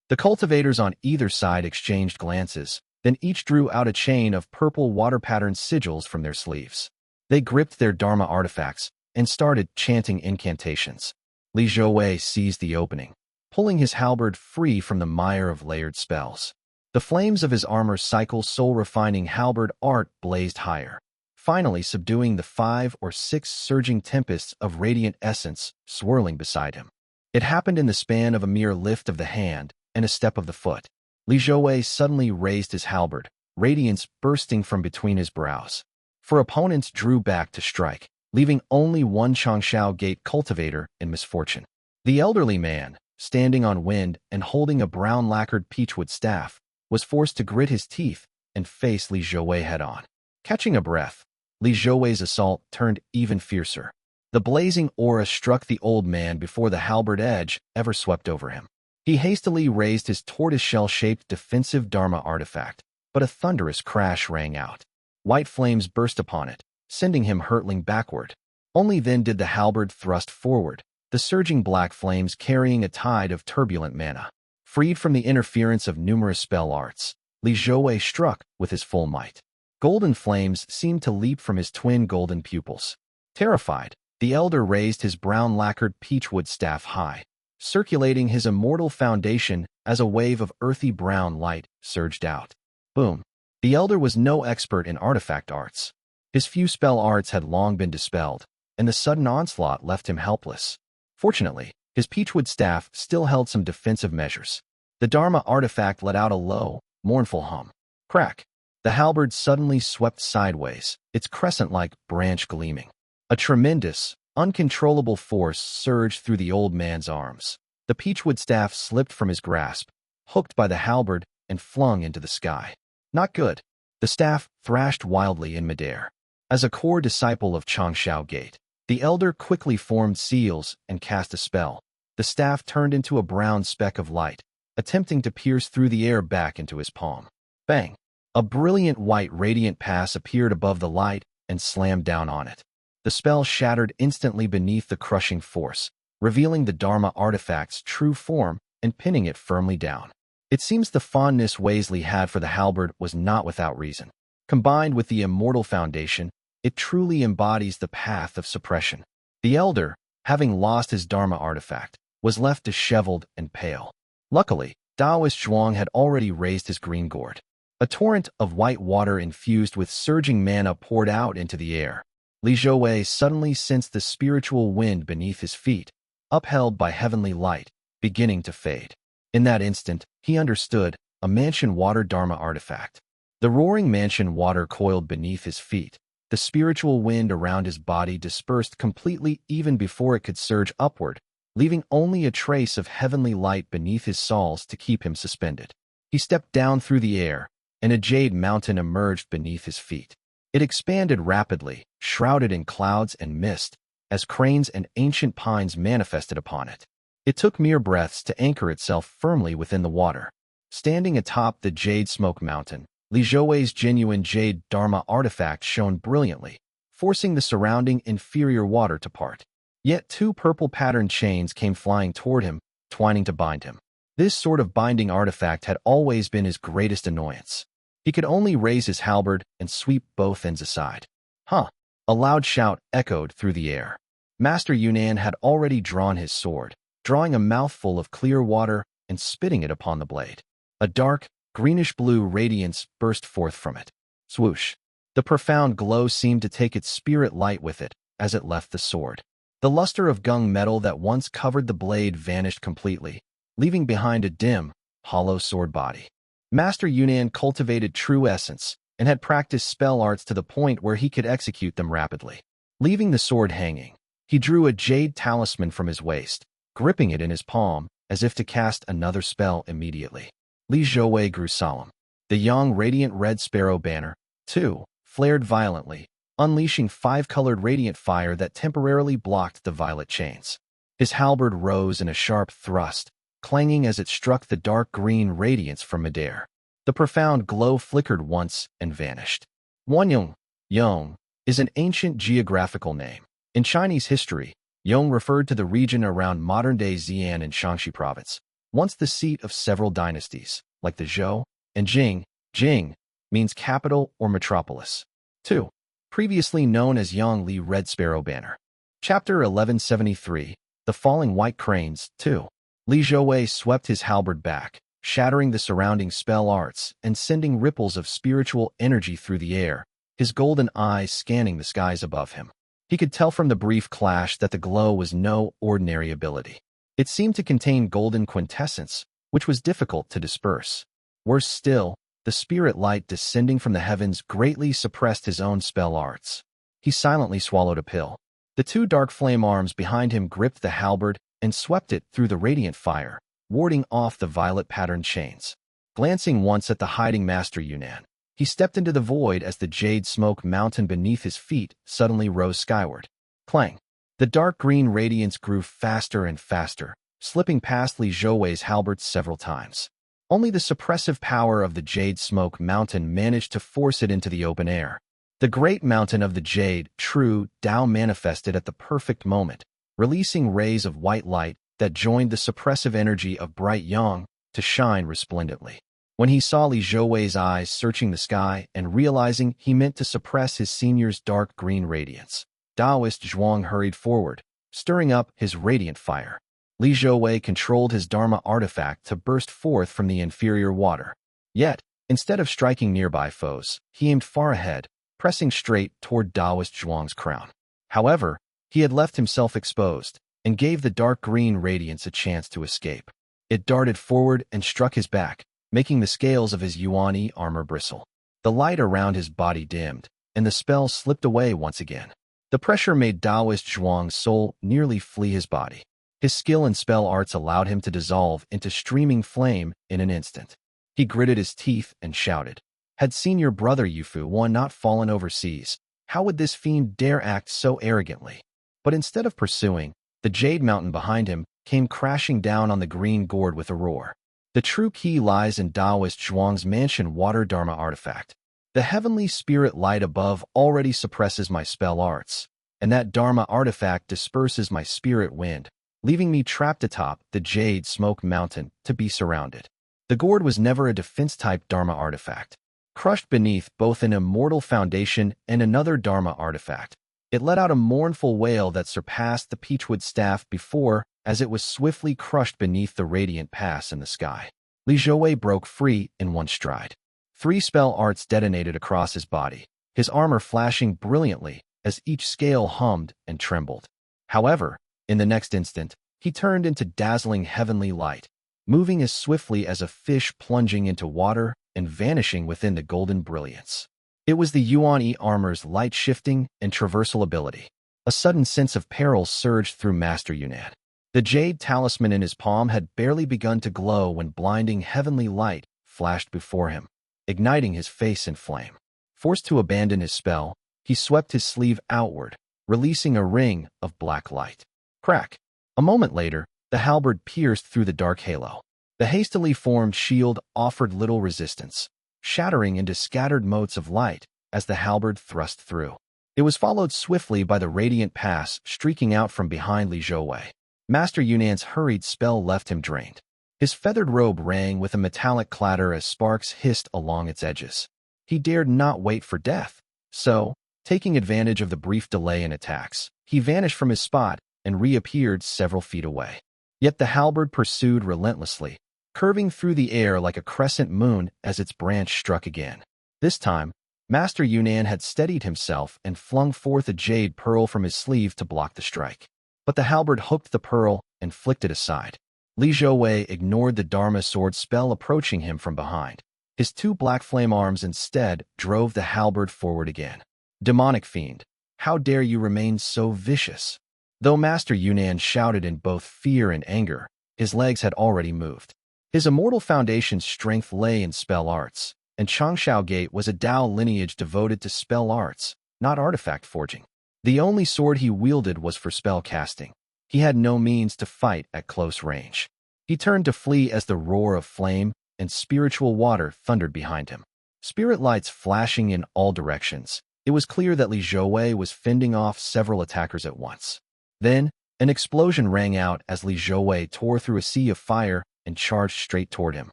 The cultivators on either side exchanged glances, then each drew out a chain of purple water-patterned sigils from their sleeves. They gripped their Dharma artifacts and started chanting incantations. Li Zhouwei seized the opening, pulling his halberd free from the mire of layered spells. The flames of his armor's cycle soul-refining halberd art blazed higher, finally subduing the 5 or 6 surging tempests of radiant essence swirling beside him. It happened in the span of a mere lift of the hand and a step of the foot. Li Zhouwei suddenly raised his halberd, radiance bursting from between his brows. For opponents drew back to strike, leaving only one Changshao Gate cultivator in misfortune. The elderly man, standing on wind and holding a brown-lacquered peachwood staff, was forced to grit his teeth and face Li Zhouwei head-on. Catching a breath, Li Zhouwei's assault turned even fiercer. The blazing aura struck the old man before the halberd edge ever swept over him. He hastily raised his tortoiseshell-shaped defensive Dharma artifact, but a thunderous crash rang out. White flames burst upon it, sending him hurtling backward. Only then did the halberd thrust forward, the surging black flames carrying a tide of turbulent mana. Freed from the interference of numerous spell arts, Li Zhouwei struck with his full might. Golden flames seemed to leap from his twin golden pupils. Terrified, the elder raised his brown-lacquered peachwood staff high, circulating his immortal foundation as a wave of earthy brown light surged out. Boom. The elder was no expert in artifact arts. His few spell arts had long been dispelled, and the sudden onslaught left him helpless. Fortunately, his peachwood staff still held some defensive measures. The Dharma artifact let out a low, mournful hum. Crack. The halberd suddenly swept sideways, its crescent-like branch gleaming. A tremendous, uncontrollable force surged through the old man's arms. The peachwood staff slipped from his grasp, hooked by the halberd, and flung into the sky. Not good. The staff thrashed wildly in midair. As a core disciple of Changshao Gate, the elder quickly formed seals and cast a spell. The staff turned into a brown speck of light, attempting to pierce through the air back into his palm. Bang! A brilliant white radiant pass appeared above the light and slammed down on it. The spell shattered instantly beneath the crushing force, revealing the Dharma artifact's true form and pinning it firmly down. It seems the fondness Weasley had for the halberd was not without reason. Combined with the Immortal Foundation, it truly embodies the path of suppression. The elder, having lost his Dharma artifact, was left disheveled and pale. Luckily, Taoist Zhuang had already raised his green gourd. A torrent of white water infused with surging mana poured out into the air. Li Zhouwei suddenly sensed the spiritual wind beneath his feet, upheld by heavenly light, beginning to fade. In that instant, he understood, a mansion water Dharma artifact. The roaring mansion water coiled beneath his feet. The spiritual wind around his body dispersed completely even before it could surge upward, leaving only a trace of heavenly light beneath his soles to keep him suspended. He stepped down through the air, and a jade mountain emerged beneath his feet. It expanded rapidly, shrouded in clouds and mist, as cranes and ancient pines manifested upon it. It took mere breaths to anchor itself firmly within the water. Standing atop the jade smoke mountain, Li Zhouwei's genuine jade Dharma artifact shone brilliantly, forcing the surrounding inferior water to part. Yet 2 purple-patterned chains came flying toward him, twining to bind him. This sort of binding artifact had always been his greatest annoyance. He could only raise his halberd and sweep both ends aside. Huh! A loud shout echoed through the air. Master Yunnan had already drawn his sword, drawing a mouthful of clear water and spitting it upon the blade. A dark, greenish-blue radiance burst forth from it. Swoosh! The profound glow seemed to take its spirit light with it as it left the sword. The luster of gung metal that once covered the blade vanished completely, leaving behind a dim, hollow sword body. Master Yunnan cultivated true essence and had practiced spell arts to the point where he could execute them rapidly. Leaving the sword hanging, he drew a jade talisman from his waist, gripping it in his palm as if to cast another spell immediately. Li Zhouwei grew solemn. The young radiant red sparrow banner, too, flared violently, unleashing 5-colored radiant fire that temporarily blocked the violet chains. His halberd rose in a sharp thrust, clanging as it struck the dark green radiance from midair. The profound glow flickered once and vanished. Wanyong, Yong, is an ancient geographical name. In Chinese history, Yong referred to the region around modern-day Xi'an and Shaanxi province. once the seat of several dynasties, like the Zhou and Jing. Jing means capital or metropolis. 2. Previously known as Yangli Red Sparrow Banner. Chapter 1173, The Falling White Cranes. 2. Li Zhouwei swept his halberd back, shattering the surrounding spell arts and sending ripples of spiritual energy through the air, his golden eyes scanning the skies above him. He could tell from the brief clash that the glow was no ordinary ability. It seemed to contain golden quintessence, which was difficult to disperse. Worse still, the spirit light descending from the heavens greatly suppressed his own spell arts. He silently swallowed a pill. The two dark flame arms behind him gripped the halberd and swept it through the radiant fire, warding off the violet-patterned chains. Glancing once at the hiding Master Yunnan, he stepped into the void as the jade smoke mountain beneath his feet suddenly rose skyward. Clang! The dark green radiance grew faster and faster, slipping past Li Zhouwei's halberd several times. Only the suppressive power of the jade smoke mountain managed to force it into the open air. The great mountain of the jade, true Dao, manifested at the perfect moment, releasing rays of white light that joined the suppressive energy of bright yang to shine resplendently. When he saw Li Zhouwei's eyes searching the sky and realizing he meant to suppress his senior's dark green radiance, Taoist Zhuang hurried forward, stirring up his radiant fire. Li Zhouwei controlled his Dharma artifact to burst forth from the inferior water. Yet, instead of striking nearby foes, he aimed far ahead, pressing straight toward Taoist Zhuang's crown. However, he had left himself exposed and gave the dark green radiance a chance to escape. It darted forward and struck his back, making the scales of his Yuan armor bristle. The light around his body dimmed, and the spell slipped away once again. The pressure made Taoist Zhuang's soul nearly flee his body. His skill and spell arts allowed him to dissolve into streaming flame in an instant. He gritted his teeth and shouted. Had senior brother Yufu Wan not fallen overseas, how would this fiend dare act so arrogantly? But instead of pursuing, the jade mountain behind him came crashing down on the green gourd with a roar. The true key lies in Taoist Zhuang's mansion water Dharma artifact. The heavenly spirit light above already suppresses my spell arts, and that Dharma artifact disperses my spirit wind, leaving me trapped atop the jade smoke mountain to be surrounded. The gourd was never a defense-type Dharma artifact. Crushed beneath both an immortal foundation and another Dharma artifact, it let out a mournful wail that surpassed the peachwood staff before as it was swiftly crushed beneath the radiant pass in the sky. Li Zhouwei broke free in one stride. 3 spell arts detonated across his body, his armor flashing brilliantly as each scale hummed and trembled. However, in the next instant, he turned into dazzling heavenly light, moving as swiftly as a fish plunging into water and vanishing within the golden brilliance. It was the Yuan armor's light-shifting and traversal ability. A sudden sense of peril surged through Master Yunnan. The jade talisman in his palm had barely begun to glow when blinding heavenly light flashed before him, igniting his face in flame. Forced to abandon his spell, he swept his sleeve outward, releasing a ring of black light. Crack! A moment later, the halberd pierced through the dark halo. The hastily formed shield offered little resistance, shattering into scattered motes of light as the halberd thrust through. It was followed swiftly by the radiant pass streaking out from behind Li Zhouwei. Master Yunnan's hurried spell left him drained. His feathered robe rang with a metallic clatter as sparks hissed along its edges. He dared not wait for death, so, taking advantage of the brief delay in attacks, he vanished from his spot and reappeared several feet away. Yet the halberd pursued relentlessly, curving through the air like a crescent moon as its branch struck again. This time, Master Yunnan had steadied himself and flung forth a jade pearl from his sleeve to block the strike. But the halberd hooked the pearl and flicked it aside. Li Zhouwei ignored the Dharma sword spell approaching him from behind. His 2 black flame arms instead drove the halberd forward again. Demonic fiend, how dare you remain so vicious? Though Master Yunnan shouted in both fear and anger, his legs had already moved. His immortal foundation's strength lay in spell arts, and Changshao Gate was a Dao lineage devoted to spell arts, not artifact forging. The only sword he wielded was for spell casting. He had no means to fight at close range. He turned to flee as the roar of flame and spiritual water thundered behind him. Spirit lights flashing in all directions, it was clear that Li Zhouwei was fending off several attackers at once. Then, an explosion rang out as Li Zhouwei tore through a sea of fire and charged straight toward him.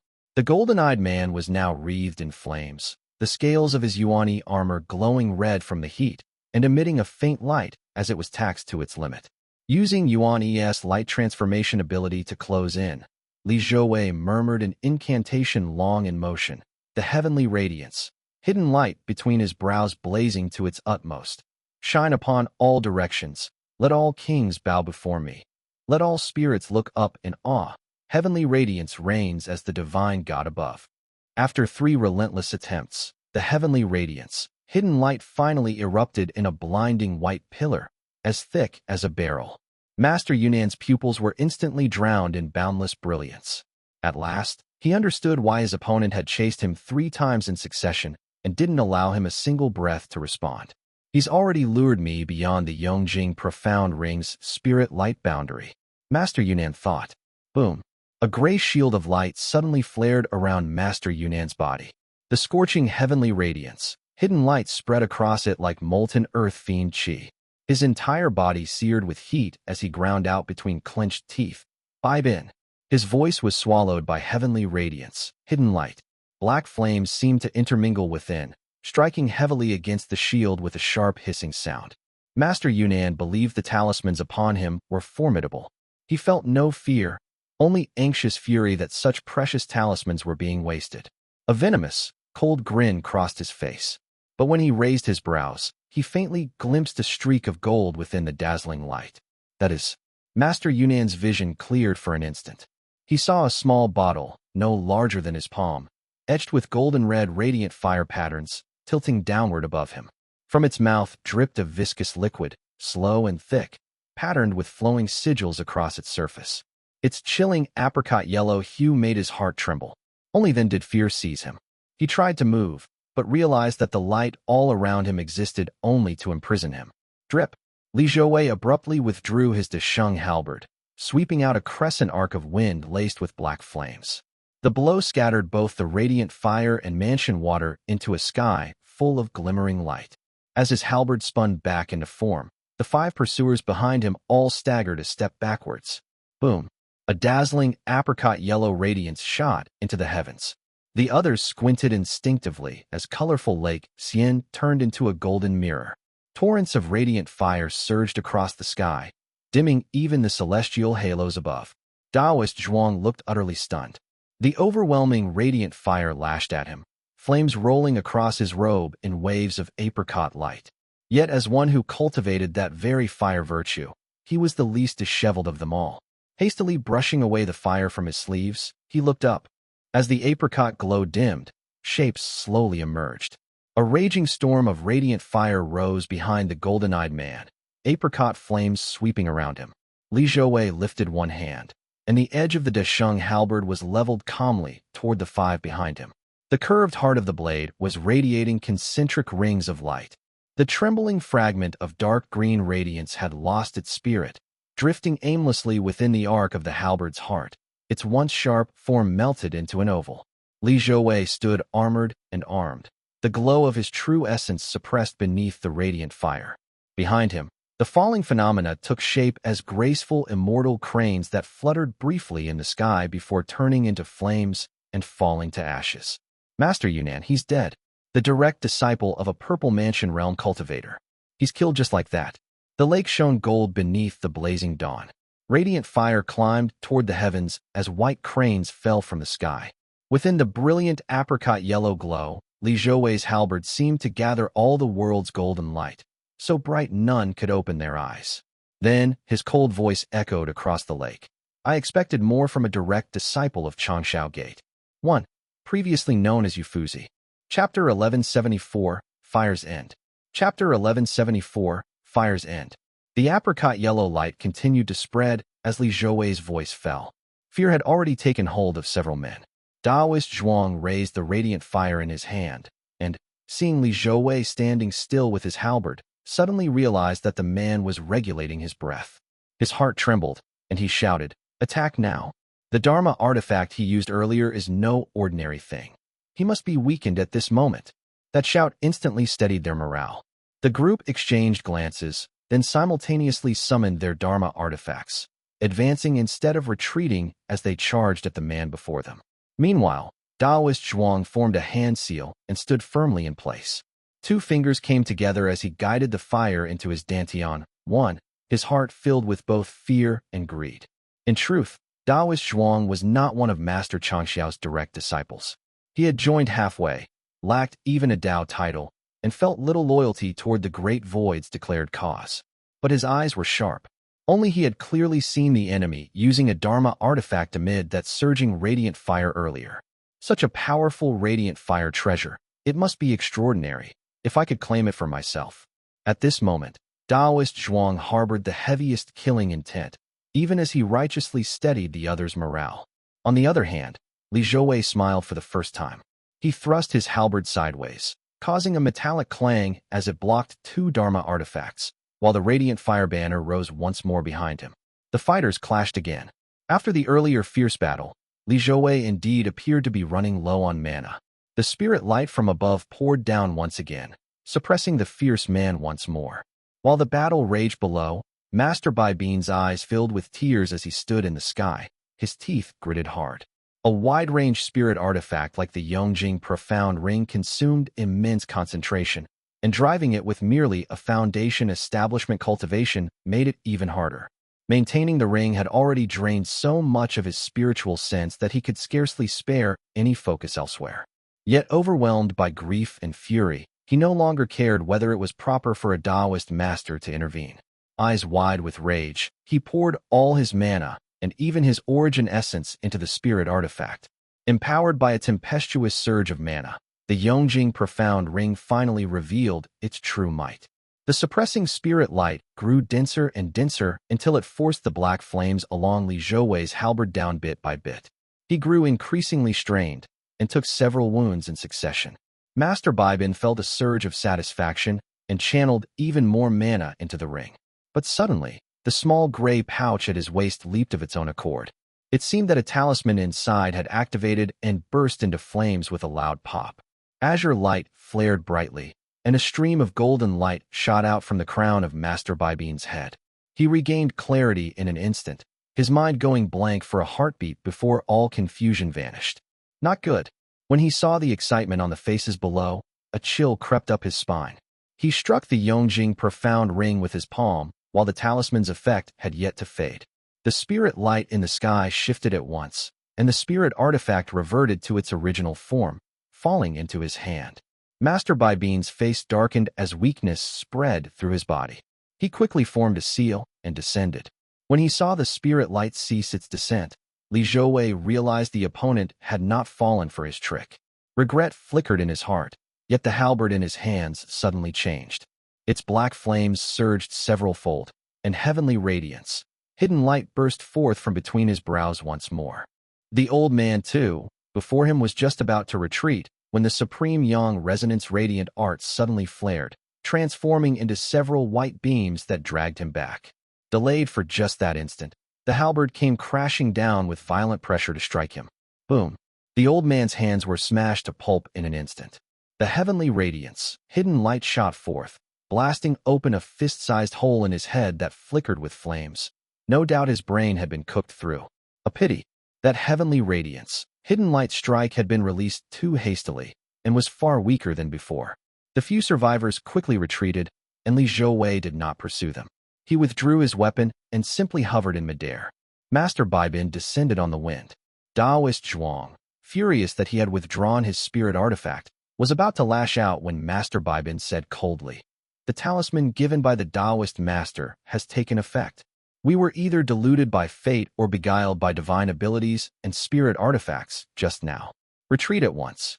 The golden-eyed man was now wreathed in flames, the scales of his Yuan armor glowing red from the heat and emitting a faint light as it was taxed to its limit. Using Yuan's light transformation ability to close in, Li Zhouwei murmured an incantation long in motion, the heavenly radiance, hidden light between his brows blazing to its utmost. Shine upon all directions. Let all kings bow before me. Let all spirits look up in awe. Heavenly radiance reigns as the divine God above. After 3 relentless attempts, the heavenly radiance, hidden light finally erupted in a blinding white pillar, as thick as a barrel. Master Yunan's pupils were instantly drowned in boundless brilliance. At last, he understood why his opponent had chased him 3 times in succession and didn't allow him a single breath to respond. He's already lured me beyond the Yongjing Profound Ring's spirit light boundary, Master Yunan thought. Boom. A gray shield of light suddenly flared around Master Yunan's body. The scorching heavenly radiance, hidden light spread across it like molten earth fiend qi. His entire body seared with heat as he ground out between clenched teeth. Bai Bin. His voice was swallowed by heavenly radiance, hidden light. Black flames seemed to intermingle within, striking heavily against the shield with a sharp hissing sound. Master Yunan believed the talismans upon him were formidable. He felt no fear, only anxious fury that such precious talismans were being wasted. A venomous, cold grin crossed his face. But when he raised his brows, he faintly glimpsed a streak of gold within the dazzling light. That is, Master Yunan's vision cleared for an instant. He saw a small bottle, no larger than his palm, etched with golden red radiant fire patterns, tilting downward above him. From its mouth dripped a viscous liquid, slow and thick, patterned with flowing sigils across its surface. Its chilling apricot yellow hue made his heart tremble. Only then did fear seize him. He tried to move, but realized that the light all around him existed only to imprison him. Drip! Li Zhouwei abruptly withdrew his Desheng halberd, sweeping out a crescent arc of wind laced with black flames. The blow scattered both the radiant fire and mansion water into a sky full of glimmering light. As his halberd spun back into form, the 5 pursuers behind him all staggered a step backwards. Boom! A dazzling apricot yellow radiance shot into the heavens. The others squinted instinctively as colorful Lake Qian turned into a golden mirror. Torrents of radiant fire surged across the sky, dimming even the celestial halos above. Taoist Zhuang looked utterly stunned. The overwhelming radiant fire lashed at him, flames rolling across his robe in waves of apricot light. Yet as one who cultivated that very fire virtue, he was the least disheveled of them all. Hastily brushing away the fire from his sleeves, he looked up. As the apricot glow dimmed, shapes slowly emerged. A raging storm of radiant fire rose behind the golden-eyed man, apricot flames sweeping around him. Li Zhouwei lifted one hand, and the edge of the Desheng halberd was leveled calmly toward the 5 behind him. The curved heart of the blade was radiating concentric rings of light. The trembling fragment of dark green radiance had lost its spirit, drifting aimlessly within the arc of the halberd's heart. Its once sharp form melted into an oval. Li Zhouwei stood armored and armed, the glow of his true essence suppressed beneath the radiant fire. Behind him, the falling phenomena took shape as graceful immortal cranes that fluttered briefly in the sky before turning into flames and falling to ashes. Master Yunan, he's dead. The direct disciple of a Purple Mansion realm cultivator. He's killed just like that. The lake shone gold beneath the blazing dawn. Radiant fire climbed toward the heavens as white cranes fell from the sky. Within the brilliant apricot yellow glow, Li Zhouwei's halberd seemed to gather all the world's golden light, so bright none could open their eyes. Then his cold voice echoed across the lake. I expected more from a direct disciple of Changsha Gate. 1. Previously known as Yufuzi. Chapter 1174, Fire's End. Chapter 1174, Fire's End. The apricot yellow light continued to spread as Li Zhouwei's voice fell. Fear had already taken hold of several men. Taoist Zhuang raised the radiant fire in his hand, and, seeing Li Zhouwei standing still with his halberd, suddenly realized that the man was regulating his breath. His heart trembled, and he shouted, "Attack now." The Dharma artifact he used earlier is no ordinary thing. He must be weakened at this moment. That shout instantly steadied their morale. The group exchanged glances, then simultaneously summoned their Dharma artifacts. advancing instead of retreating as they charged at the man before them. Meanwhile, Daoist Zhuang formed a hand seal and stood firmly in place. 2 fingers came together as he guided the fire into his dantian. 1. His heart filled with both fear and greed. In truth, Daoist Zhuang was not one of Master Changxiao's direct disciples. He had joined halfway, lacked even a Dao title, and felt little loyalty toward the Great Void's declared cause. But his eyes were sharp. Only he had clearly seen the enemy using a Dharma artifact amid that surging radiant fire earlier. Such a powerful radiant fire treasure. It must be extraordinary, if I could claim it for myself. At this moment, Daoist Zhuang harbored the heaviest killing intent, even as he righteously steadied the other's morale. On the other hand, Li Zhouwei smiled for the first time. He thrust his halberd sideways, causing a metallic clang as it blocked 2 Dharma artifacts, while the radiant fire banner rose once more behind him. The fighters clashed again. After the earlier fierce battle, Li Zhouwei indeed appeared to be running low on mana. The spirit light from above poured down once again, suppressing the fierce man once more. While the battle raged below, Master Bai Bin's eyes filled with tears as he stood in the sky, his teeth gritted hard. A wide-range spirit artifact like the Yongjing Profound Ring consumed immense concentration, and driving it with merely a foundation establishment cultivation made it even harder. Maintaining the ring had already drained so much of his spiritual sense that he could scarcely spare any focus elsewhere. Yet overwhelmed by grief and fury, he no longer cared whether it was proper for a Taoist master to intervene. Eyes wide with rage, he poured all his mana, and even his origin essence into the spirit artifact. Empowered by a tempestuous surge of mana, the Yongjing Profound Ring finally revealed its true might. The suppressing spirit light grew denser and denser until it forced the black flames along Li Zhouwei's halberd down bit by bit. He grew increasingly strained and took several wounds in succession. Master Bai Bin felt a surge of satisfaction and channeled even more mana into the ring. But suddenly, the small gray pouch at his waist leaped of its own accord. It seemed that a talisman inside had activated and burst into flames with a loud pop. Azure light flared brightly, and a stream of golden light shot out from the crown of Master Bai Bin's head. He regained clarity in an instant, his mind going blank for a heartbeat before all confusion vanished. Not good. When he saw the excitement on the faces below, a chill crept up his spine. He struck the Yongjing Profound Ring with his palm, while the talisman's effect had yet to fade. The spirit light in the sky shifted at once, and the spirit artifact reverted to its original form, falling into his hand. Master Bai Bin's face darkened as weakness spread through his body. He quickly formed a seal and descended. When he saw the spirit light cease its descent, Li Zhouwei realized the opponent had not fallen for his trick. Regret flickered in his heart, yet the halberd in his hands suddenly changed. Its black flames surged several-fold, and heavenly radiance, hidden light burst forth from between his brows once more. The old man, too, before him was just about to retreat, when the supreme Yang resonance radiant art suddenly flared, transforming into several white beams that dragged him back. Delayed for just that instant, the halberd came crashing down with violent pressure to strike him. Boom! The old man's hands were smashed to pulp in an instant. The heavenly radiance, hidden light shot forth, blasting open a fist-sized hole in his head that flickered with flames. No doubt his brain had been cooked through. A pity. That heavenly radiance, hidden light strike had been released too hastily, and was far weaker than before. The few survivors quickly retreated, and Li Zhouwei did not pursue them. He withdrew his weapon and simply hovered in midair. Master Bai Bin descended on the wind. Daoist Zhuang, furious that he had withdrawn his spirit artifact, was about to lash out when Master Bai Bin said coldly, "The talisman given by the Taoist master has taken effect. We were either deluded by fate or beguiled by divine abilities and spirit artifacts just now. Retreat at once."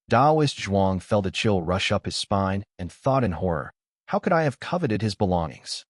Daoist Zhuang felt a chill rush up his spine and thought in horror, how could I have coveted his belongings?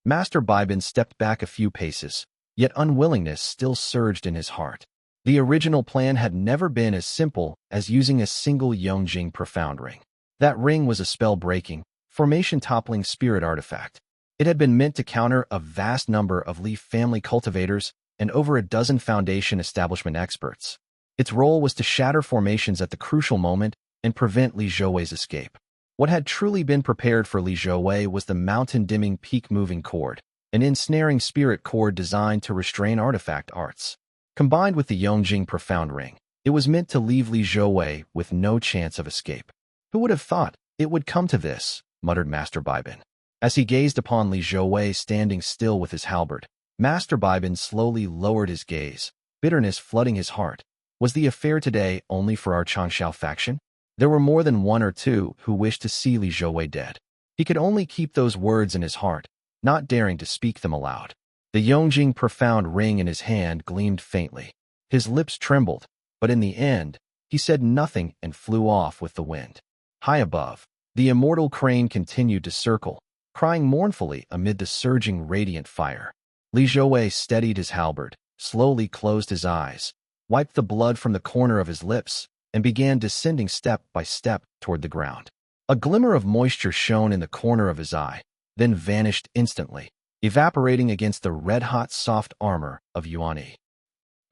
Master Bai Bin stepped back a few paces, yet unwillingness still surged in his heart. The original plan had never been as simple as using a single Yongjing Profound Ring. That ring was a spell-breaking, formation-toppling spirit artifact. It had been meant to counter a vast number of Leaf family cultivators and over a dozen Foundation establishment experts. Its role was to shatter formations at the crucial moment and prevent Li Zhouwei's escape. What had truly been prepared for Li Zhouwei was the mountain-dimming peak-moving cord, an ensnaring spirit cord designed to restrain artifact arts. Combined with the Yongjing Profound Ring, it was meant to leave Li Zhouwei with no chance of escape. Who would have thought it would come to this, muttered Master Bibin. As he gazed upon Li Zhouwei standing still with his halberd, Master Bibin slowly lowered his gaze, bitterness flooding his heart. Was the affair today only for our Changshao faction? There were more than one or two who wished to see Li Zhouwei dead. He could only keep those words in his heart, not daring to speak them aloud. The Yongjing Profound Ring in his hand gleamed faintly. His lips trembled, but in the end, he said nothing and flew off with the wind. High above, the immortal crane continued to circle, crying mournfully amid the surging radiant fire. Li Zhouwei steadied his halberd, slowly closed his eyes, wiped the blood from the corner of his lips, and began descending step by step toward the ground. A glimmer of moisture shone in the corner of his eye, then vanished instantly, evaporating against the red-hot soft armor of Yuan.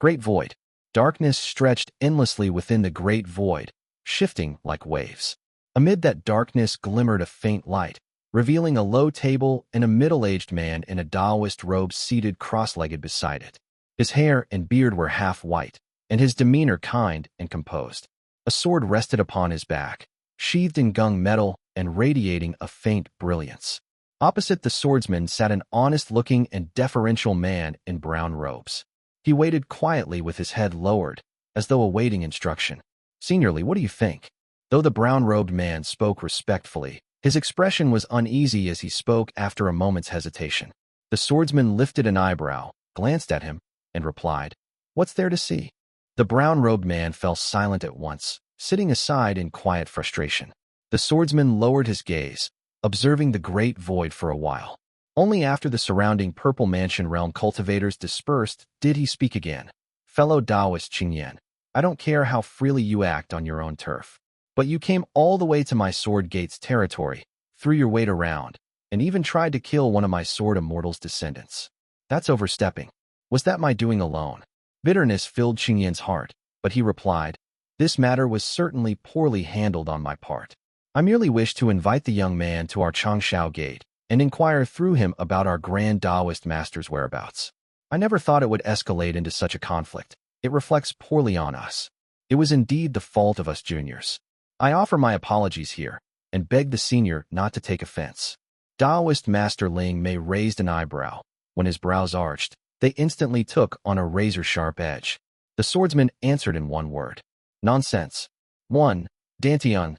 Great void. Darkness stretched endlessly within the great void, shifting like waves. Amid that darkness glimmered a faint light, revealing a low table and a middle-aged man in a Taoist robe seated cross-legged beside it. His hair and beard were half white, and his demeanor kind and composed. A sword rested upon his back, sheathed in gung metal and radiating a faint brilliance. Opposite the swordsman sat an honest-looking and deferential man in brown robes. He waited quietly with his head lowered, as though awaiting instruction. "Seniorly, what do you think?" Though the brown-robed man spoke respectfully, his expression was uneasy as he spoke after a moment's hesitation. The swordsman lifted an eyebrow, glanced at him, and replied, "What's there to see?" The brown-robed man fell silent at once, sitting aside in quiet frustration. The swordsman lowered his gaze, observing the great void for a while. Only after the surrounding Purple Mansion realm cultivators dispersed did he speak again. "Fellow Taoist Qingyan, I don't care how freely you act on your own turf, but you came all the way to my Sword Gate's territory, threw your weight around, and even tried to kill one of my Sword Immortal's descendants. That's overstepping. Was that my doing alone?" Bitterness filled Qingyan's heart, but he replied, "This matter was certainly poorly handled on my part. I merely wished to invite the young man to our Changshao Gate and inquire through him about our Grand Taoist Master's whereabouts. I never thought it would escalate into such a conflict. It reflects poorly on us. It was indeed the fault of us juniors. I offer my apologies here, and beg the senior not to take offense." Taoist Master Ling Mei raised an eyebrow. When his brows arched, they instantly took on a razor-sharp edge. The swordsman answered in one word. "Nonsense. 1. Dantian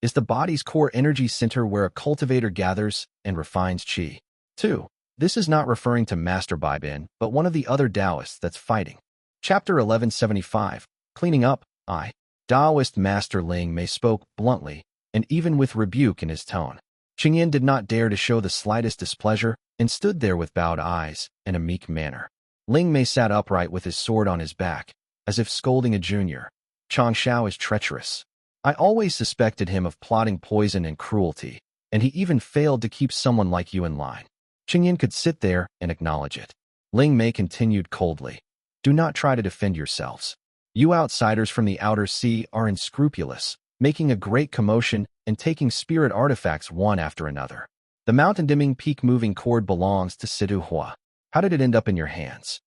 is the body's core energy center where a cultivator gathers and refines qi. 2. This is not referring to Master Bibin, but one of the other Taoists that's fighting." Chapter 1175, Cleaning Up, I. Taoist Master Ling Mei spoke bluntly, and even with rebuke in his tone. Qingyan did not dare to show the slightest displeasure and stood there with bowed eyes and a meek manner. Ling Mei sat upright with his sword on his back, as if scolding a junior. "Changshao is treacherous. I always suspected him of plotting poison and cruelty, and he even failed to keep someone like you in line." Qingyan could sit there and acknowledge it. Ling Mei continued coldly, "Do not try to defend yourselves. You outsiders from the outer sea are unscrupulous, making a great commotion and taking spirit artifacts one after another. The mountain-dimming peak-moving cord belongs to Sidu Hua. How did it end up in your hands?"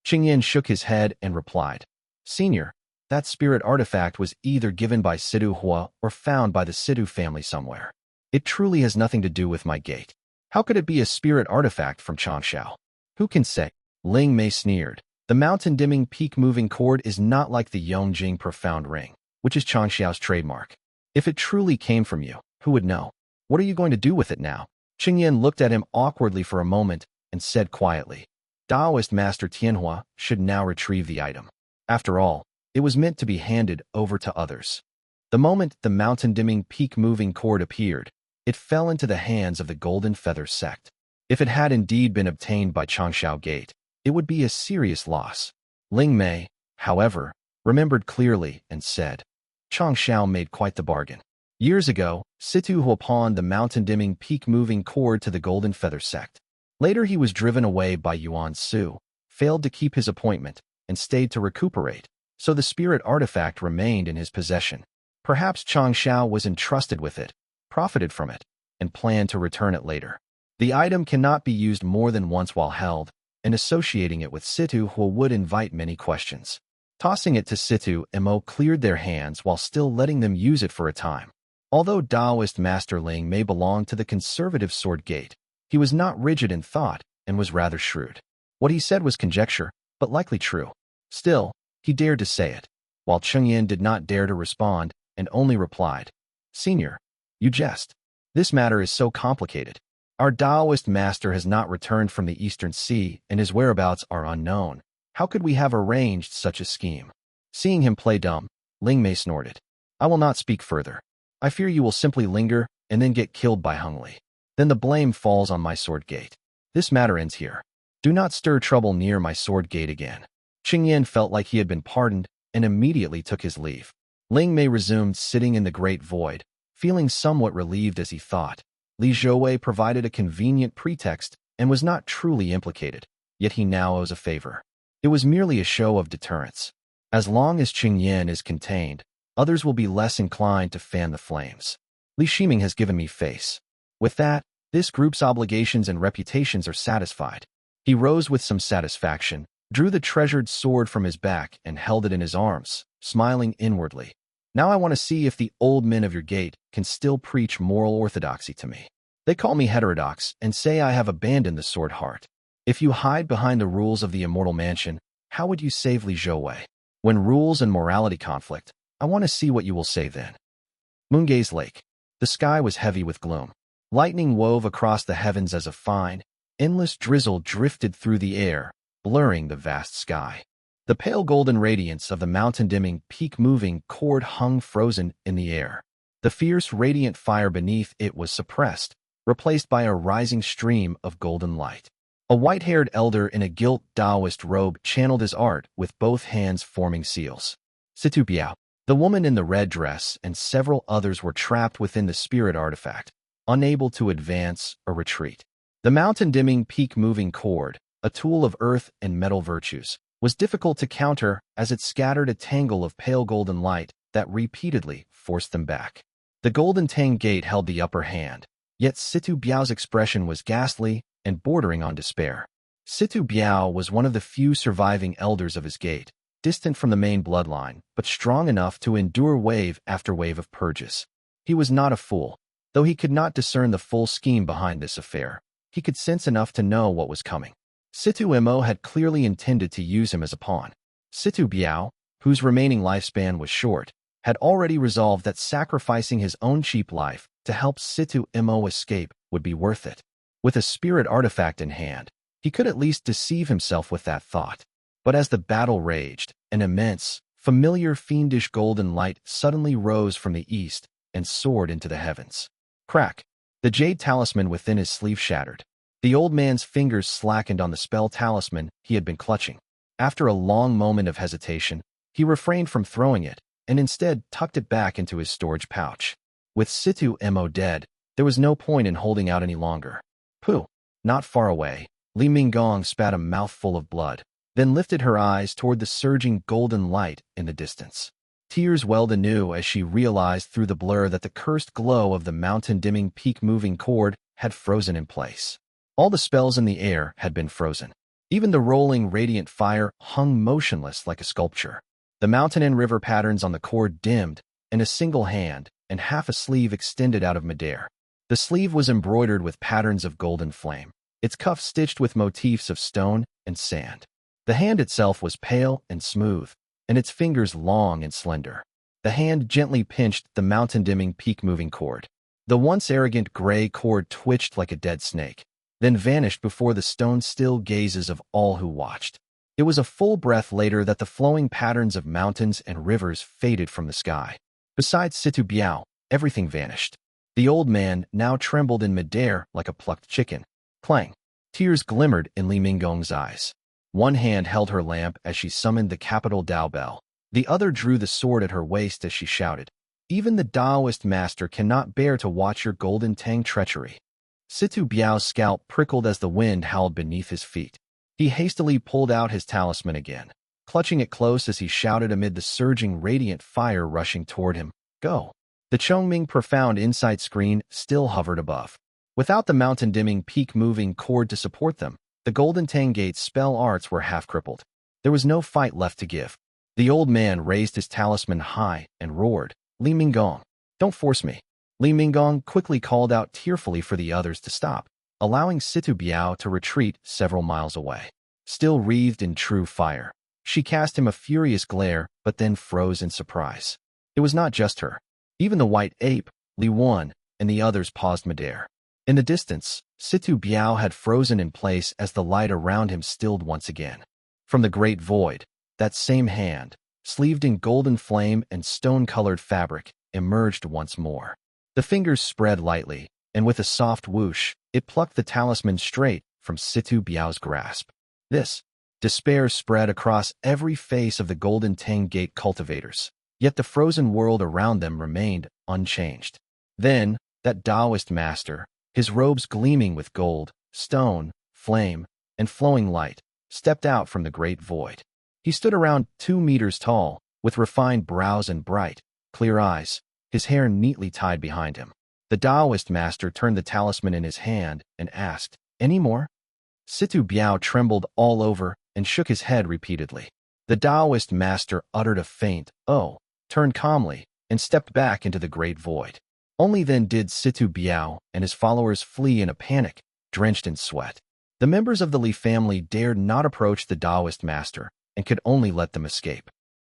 Qingyan shook his head and replied, "Senior, that spirit artifact was either given by Sidu Hua or found by the Sidu family somewhere. It truly has nothing to do with my gate. How could it be a spirit artifact from Changshao? Who can say?" Ling Mei sneered. "The mountain-dimming peak-moving cord is not like the Yongjing Profound Ring, which is Changshao's trademark. If it truly came from you, who would know? What are you going to do with it now?" Qingyan looked at him awkwardly for a moment and said quietly, "Taoist Master Tianhua should now retrieve the item. After all, it was meant to be handed over to others." The moment the mountain-dimming peak-moving cord appeared, it fell into the hands of the Golden Feather sect. If it had indeed been obtained by Changshao Gate, it would be a serious loss. Ling Mei, however, remembered clearly and said, "Changshao made quite the bargain. Years ago, Situ Hua pawned the mountain-dimming peak-moving cord to the Golden Feather sect. Later he was driven away by Yuan Su, failed to keep his appointment, and stayed to recuperate, so the spirit artifact remained in his possession. Perhaps Changshao was entrusted with it, profited from it, and planned to return it later. The item cannot be used more than once while held, and associating it with Situ Huo would invite many questions. Tossing it to Situ Mo cleared their hands while still letting them use it for a time. Although Taoist Master Ling may belong to the conservative sword gate, he was not rigid in thought and was rather shrewd. What he said was conjecture, but likely true. Still, he dared to say it, while Chengyan did not dare to respond and only replied, "Senior, you jest. This matter is so complicated. Our Taoist master has not returned from the Eastern Sea and his whereabouts are unknown. How could we have arranged such a scheme?" Seeing him play dumb, Ling Mei snorted. "I will not speak further. I fear you will simply linger and then get killed by Hung Li. Then the blame falls on my sword gate. This matter ends here. Do not stir trouble near my sword gate again." Qingyan felt like he had been pardoned and immediately took his leave. Ling Mei resumed sitting in the great void, feeling somewhat relieved as he thought. Li Zhouwei provided a convenient pretext and was not truly implicated, yet he now owes a favor. It was merely a show of deterrence. As long as Qingyan is contained, others will be less inclined to fan the flames. Li Shiming has given me face. With that, this group's obligations and reputations are satisfied. He rose with some satisfaction, drew the treasured sword from his back and held it in his arms, smiling inwardly. Now I want to see if the old men of your gate can still preach moral orthodoxy to me. They call me heterodox and say I have abandoned the sword heart. If you hide behind the rules of the Immortal Mansion, how would you save Li Zhouwei? When rules and morality conflict, I want to see what you will say then. Moongaze Lake. The sky was heavy with gloom. Lightning wove across the heavens as a fine, endless drizzle drifted through the air, blurring the vast sky. The pale golden radiance of the mountain-dimming, peak-moving cord hung frozen in the air. The fierce, radiant fire beneath it was suppressed, replaced by a rising stream of golden light. A white-haired elder in a gilt Taoist robe channeled his art with both hands forming seals. Situ Biao. The woman in the red dress and several others were trapped within the spirit artifact, unable to advance or retreat. The mountain-dimming, peak-moving cord, a tool of earth and metal virtues, was difficult to counter as it scattered a tangle of pale golden light that repeatedly forced them back. The Golden Tang Gate held the upper hand, yet Situ Biao's expression was ghastly and bordering on despair. Situ Biao was one of the few surviving elders of his gate, distant from the main bloodline, but strong enough to endure wave after wave of purges. He was not a fool. Though he could not discern the full scheme behind this affair, he could sense enough to know what was coming. Situ Mo had clearly intended to use him as a pawn. Situ Biao, whose remaining lifespan was short, had already resolved that sacrificing his own cheap life to help Situ Mo escape would be worth it. With a spirit artifact in hand, he could at least deceive himself with that thought. But as the battle raged, an immense, familiar fiendish golden light suddenly rose from the east and soared into the heavens. Crack! The jade talisman within his sleeve shattered. The old man's fingers slackened on the spell talisman he had been clutching. After a long moment of hesitation, he refrained from throwing it and instead tucked it back into his storage pouch. With Situ Mo dead, there was no point in holding out any longer. Pooh! Not far away, Li Minggong spat a mouthful of blood, then lifted her eyes toward the surging golden light in the distance. Tears welled anew as she realized through the blur that the cursed glow of the mountain-dimming, peak-moving cord had frozen in place. All the spells in the air had been frozen. Even the rolling, radiant fire hung motionless like a sculpture. The mountain and river patterns on the cord dimmed, and a single hand and half a sleeve extended out of midair. The sleeve was embroidered with patterns of golden flame, its cuff stitched with motifs of stone and sand. The hand itself was pale and smooth, and its fingers long and slender. The hand gently pinched the mountain-dimming, peak-moving cord. The once arrogant gray cord twitched like a dead snake, then vanished before the stone-still gazes of all who watched. It was a full breath later that the flowing patterns of mountains and rivers faded from the sky. Besides Situ Biao, everything vanished. The old man now trembled in midair like a plucked chicken. Clang! Tears glimmered in Li Minggong's eyes. One hand held her lamp as she summoned the capital Dao bell. The other drew the sword at her waist as she shouted, "Even the Taoist master cannot bear to watch your Golden Tang treachery." Situ Biao's scalp prickled as the wind howled beneath his feet. He hastily pulled out his talisman again, clutching it close as he shouted amid the surging radiant fire rushing toward him, "Go!" The Chongming Profound Insight screen still hovered above. Without the mountain-dimming peak-moving cord to support them, the Golden Tang Gate's spell arts were half-crippled. There was no fight left to give. The old man raised his talisman high and roared, "Li Minggong, don't force me." Li Minggong quickly called out tearfully for the others to stop, allowing Situ Biao to retreat several miles away. Still wreathed in true fire, she cast him a furious glare but then froze in surprise. It was not just her. Even the white ape, Li Wan, and the others paused midair. In the distance, Situ Biao had frozen in place as the light around him stilled once again. From the great void, that same hand, sleeved in golden flame and stone-colored fabric, emerged once more. The fingers spread lightly, and with a soft whoosh, it plucked the talisman straight from Situ Biao's grasp. This despair spread across every face of the Golden Tang Gate cultivators, yet the frozen world around them remained unchanged. Then, that Taoist master, his robes gleaming with gold, stone, flame, and flowing light, stepped out from the great void. He stood around 2 meters tall, with refined brows and bright, clear eyes, his hair neatly tied behind him. The Taoist master turned the talisman in his hand and asked, "Any more?" Situ Biao trembled all over and shook his head repeatedly. The Taoist master uttered a faint "oh," turned calmly, and stepped back into the great void. Only then did Situ Biao and his followers flee in a panic, drenched in sweat. The members of the Li family dared not approach the Taoist master and could only let them escape.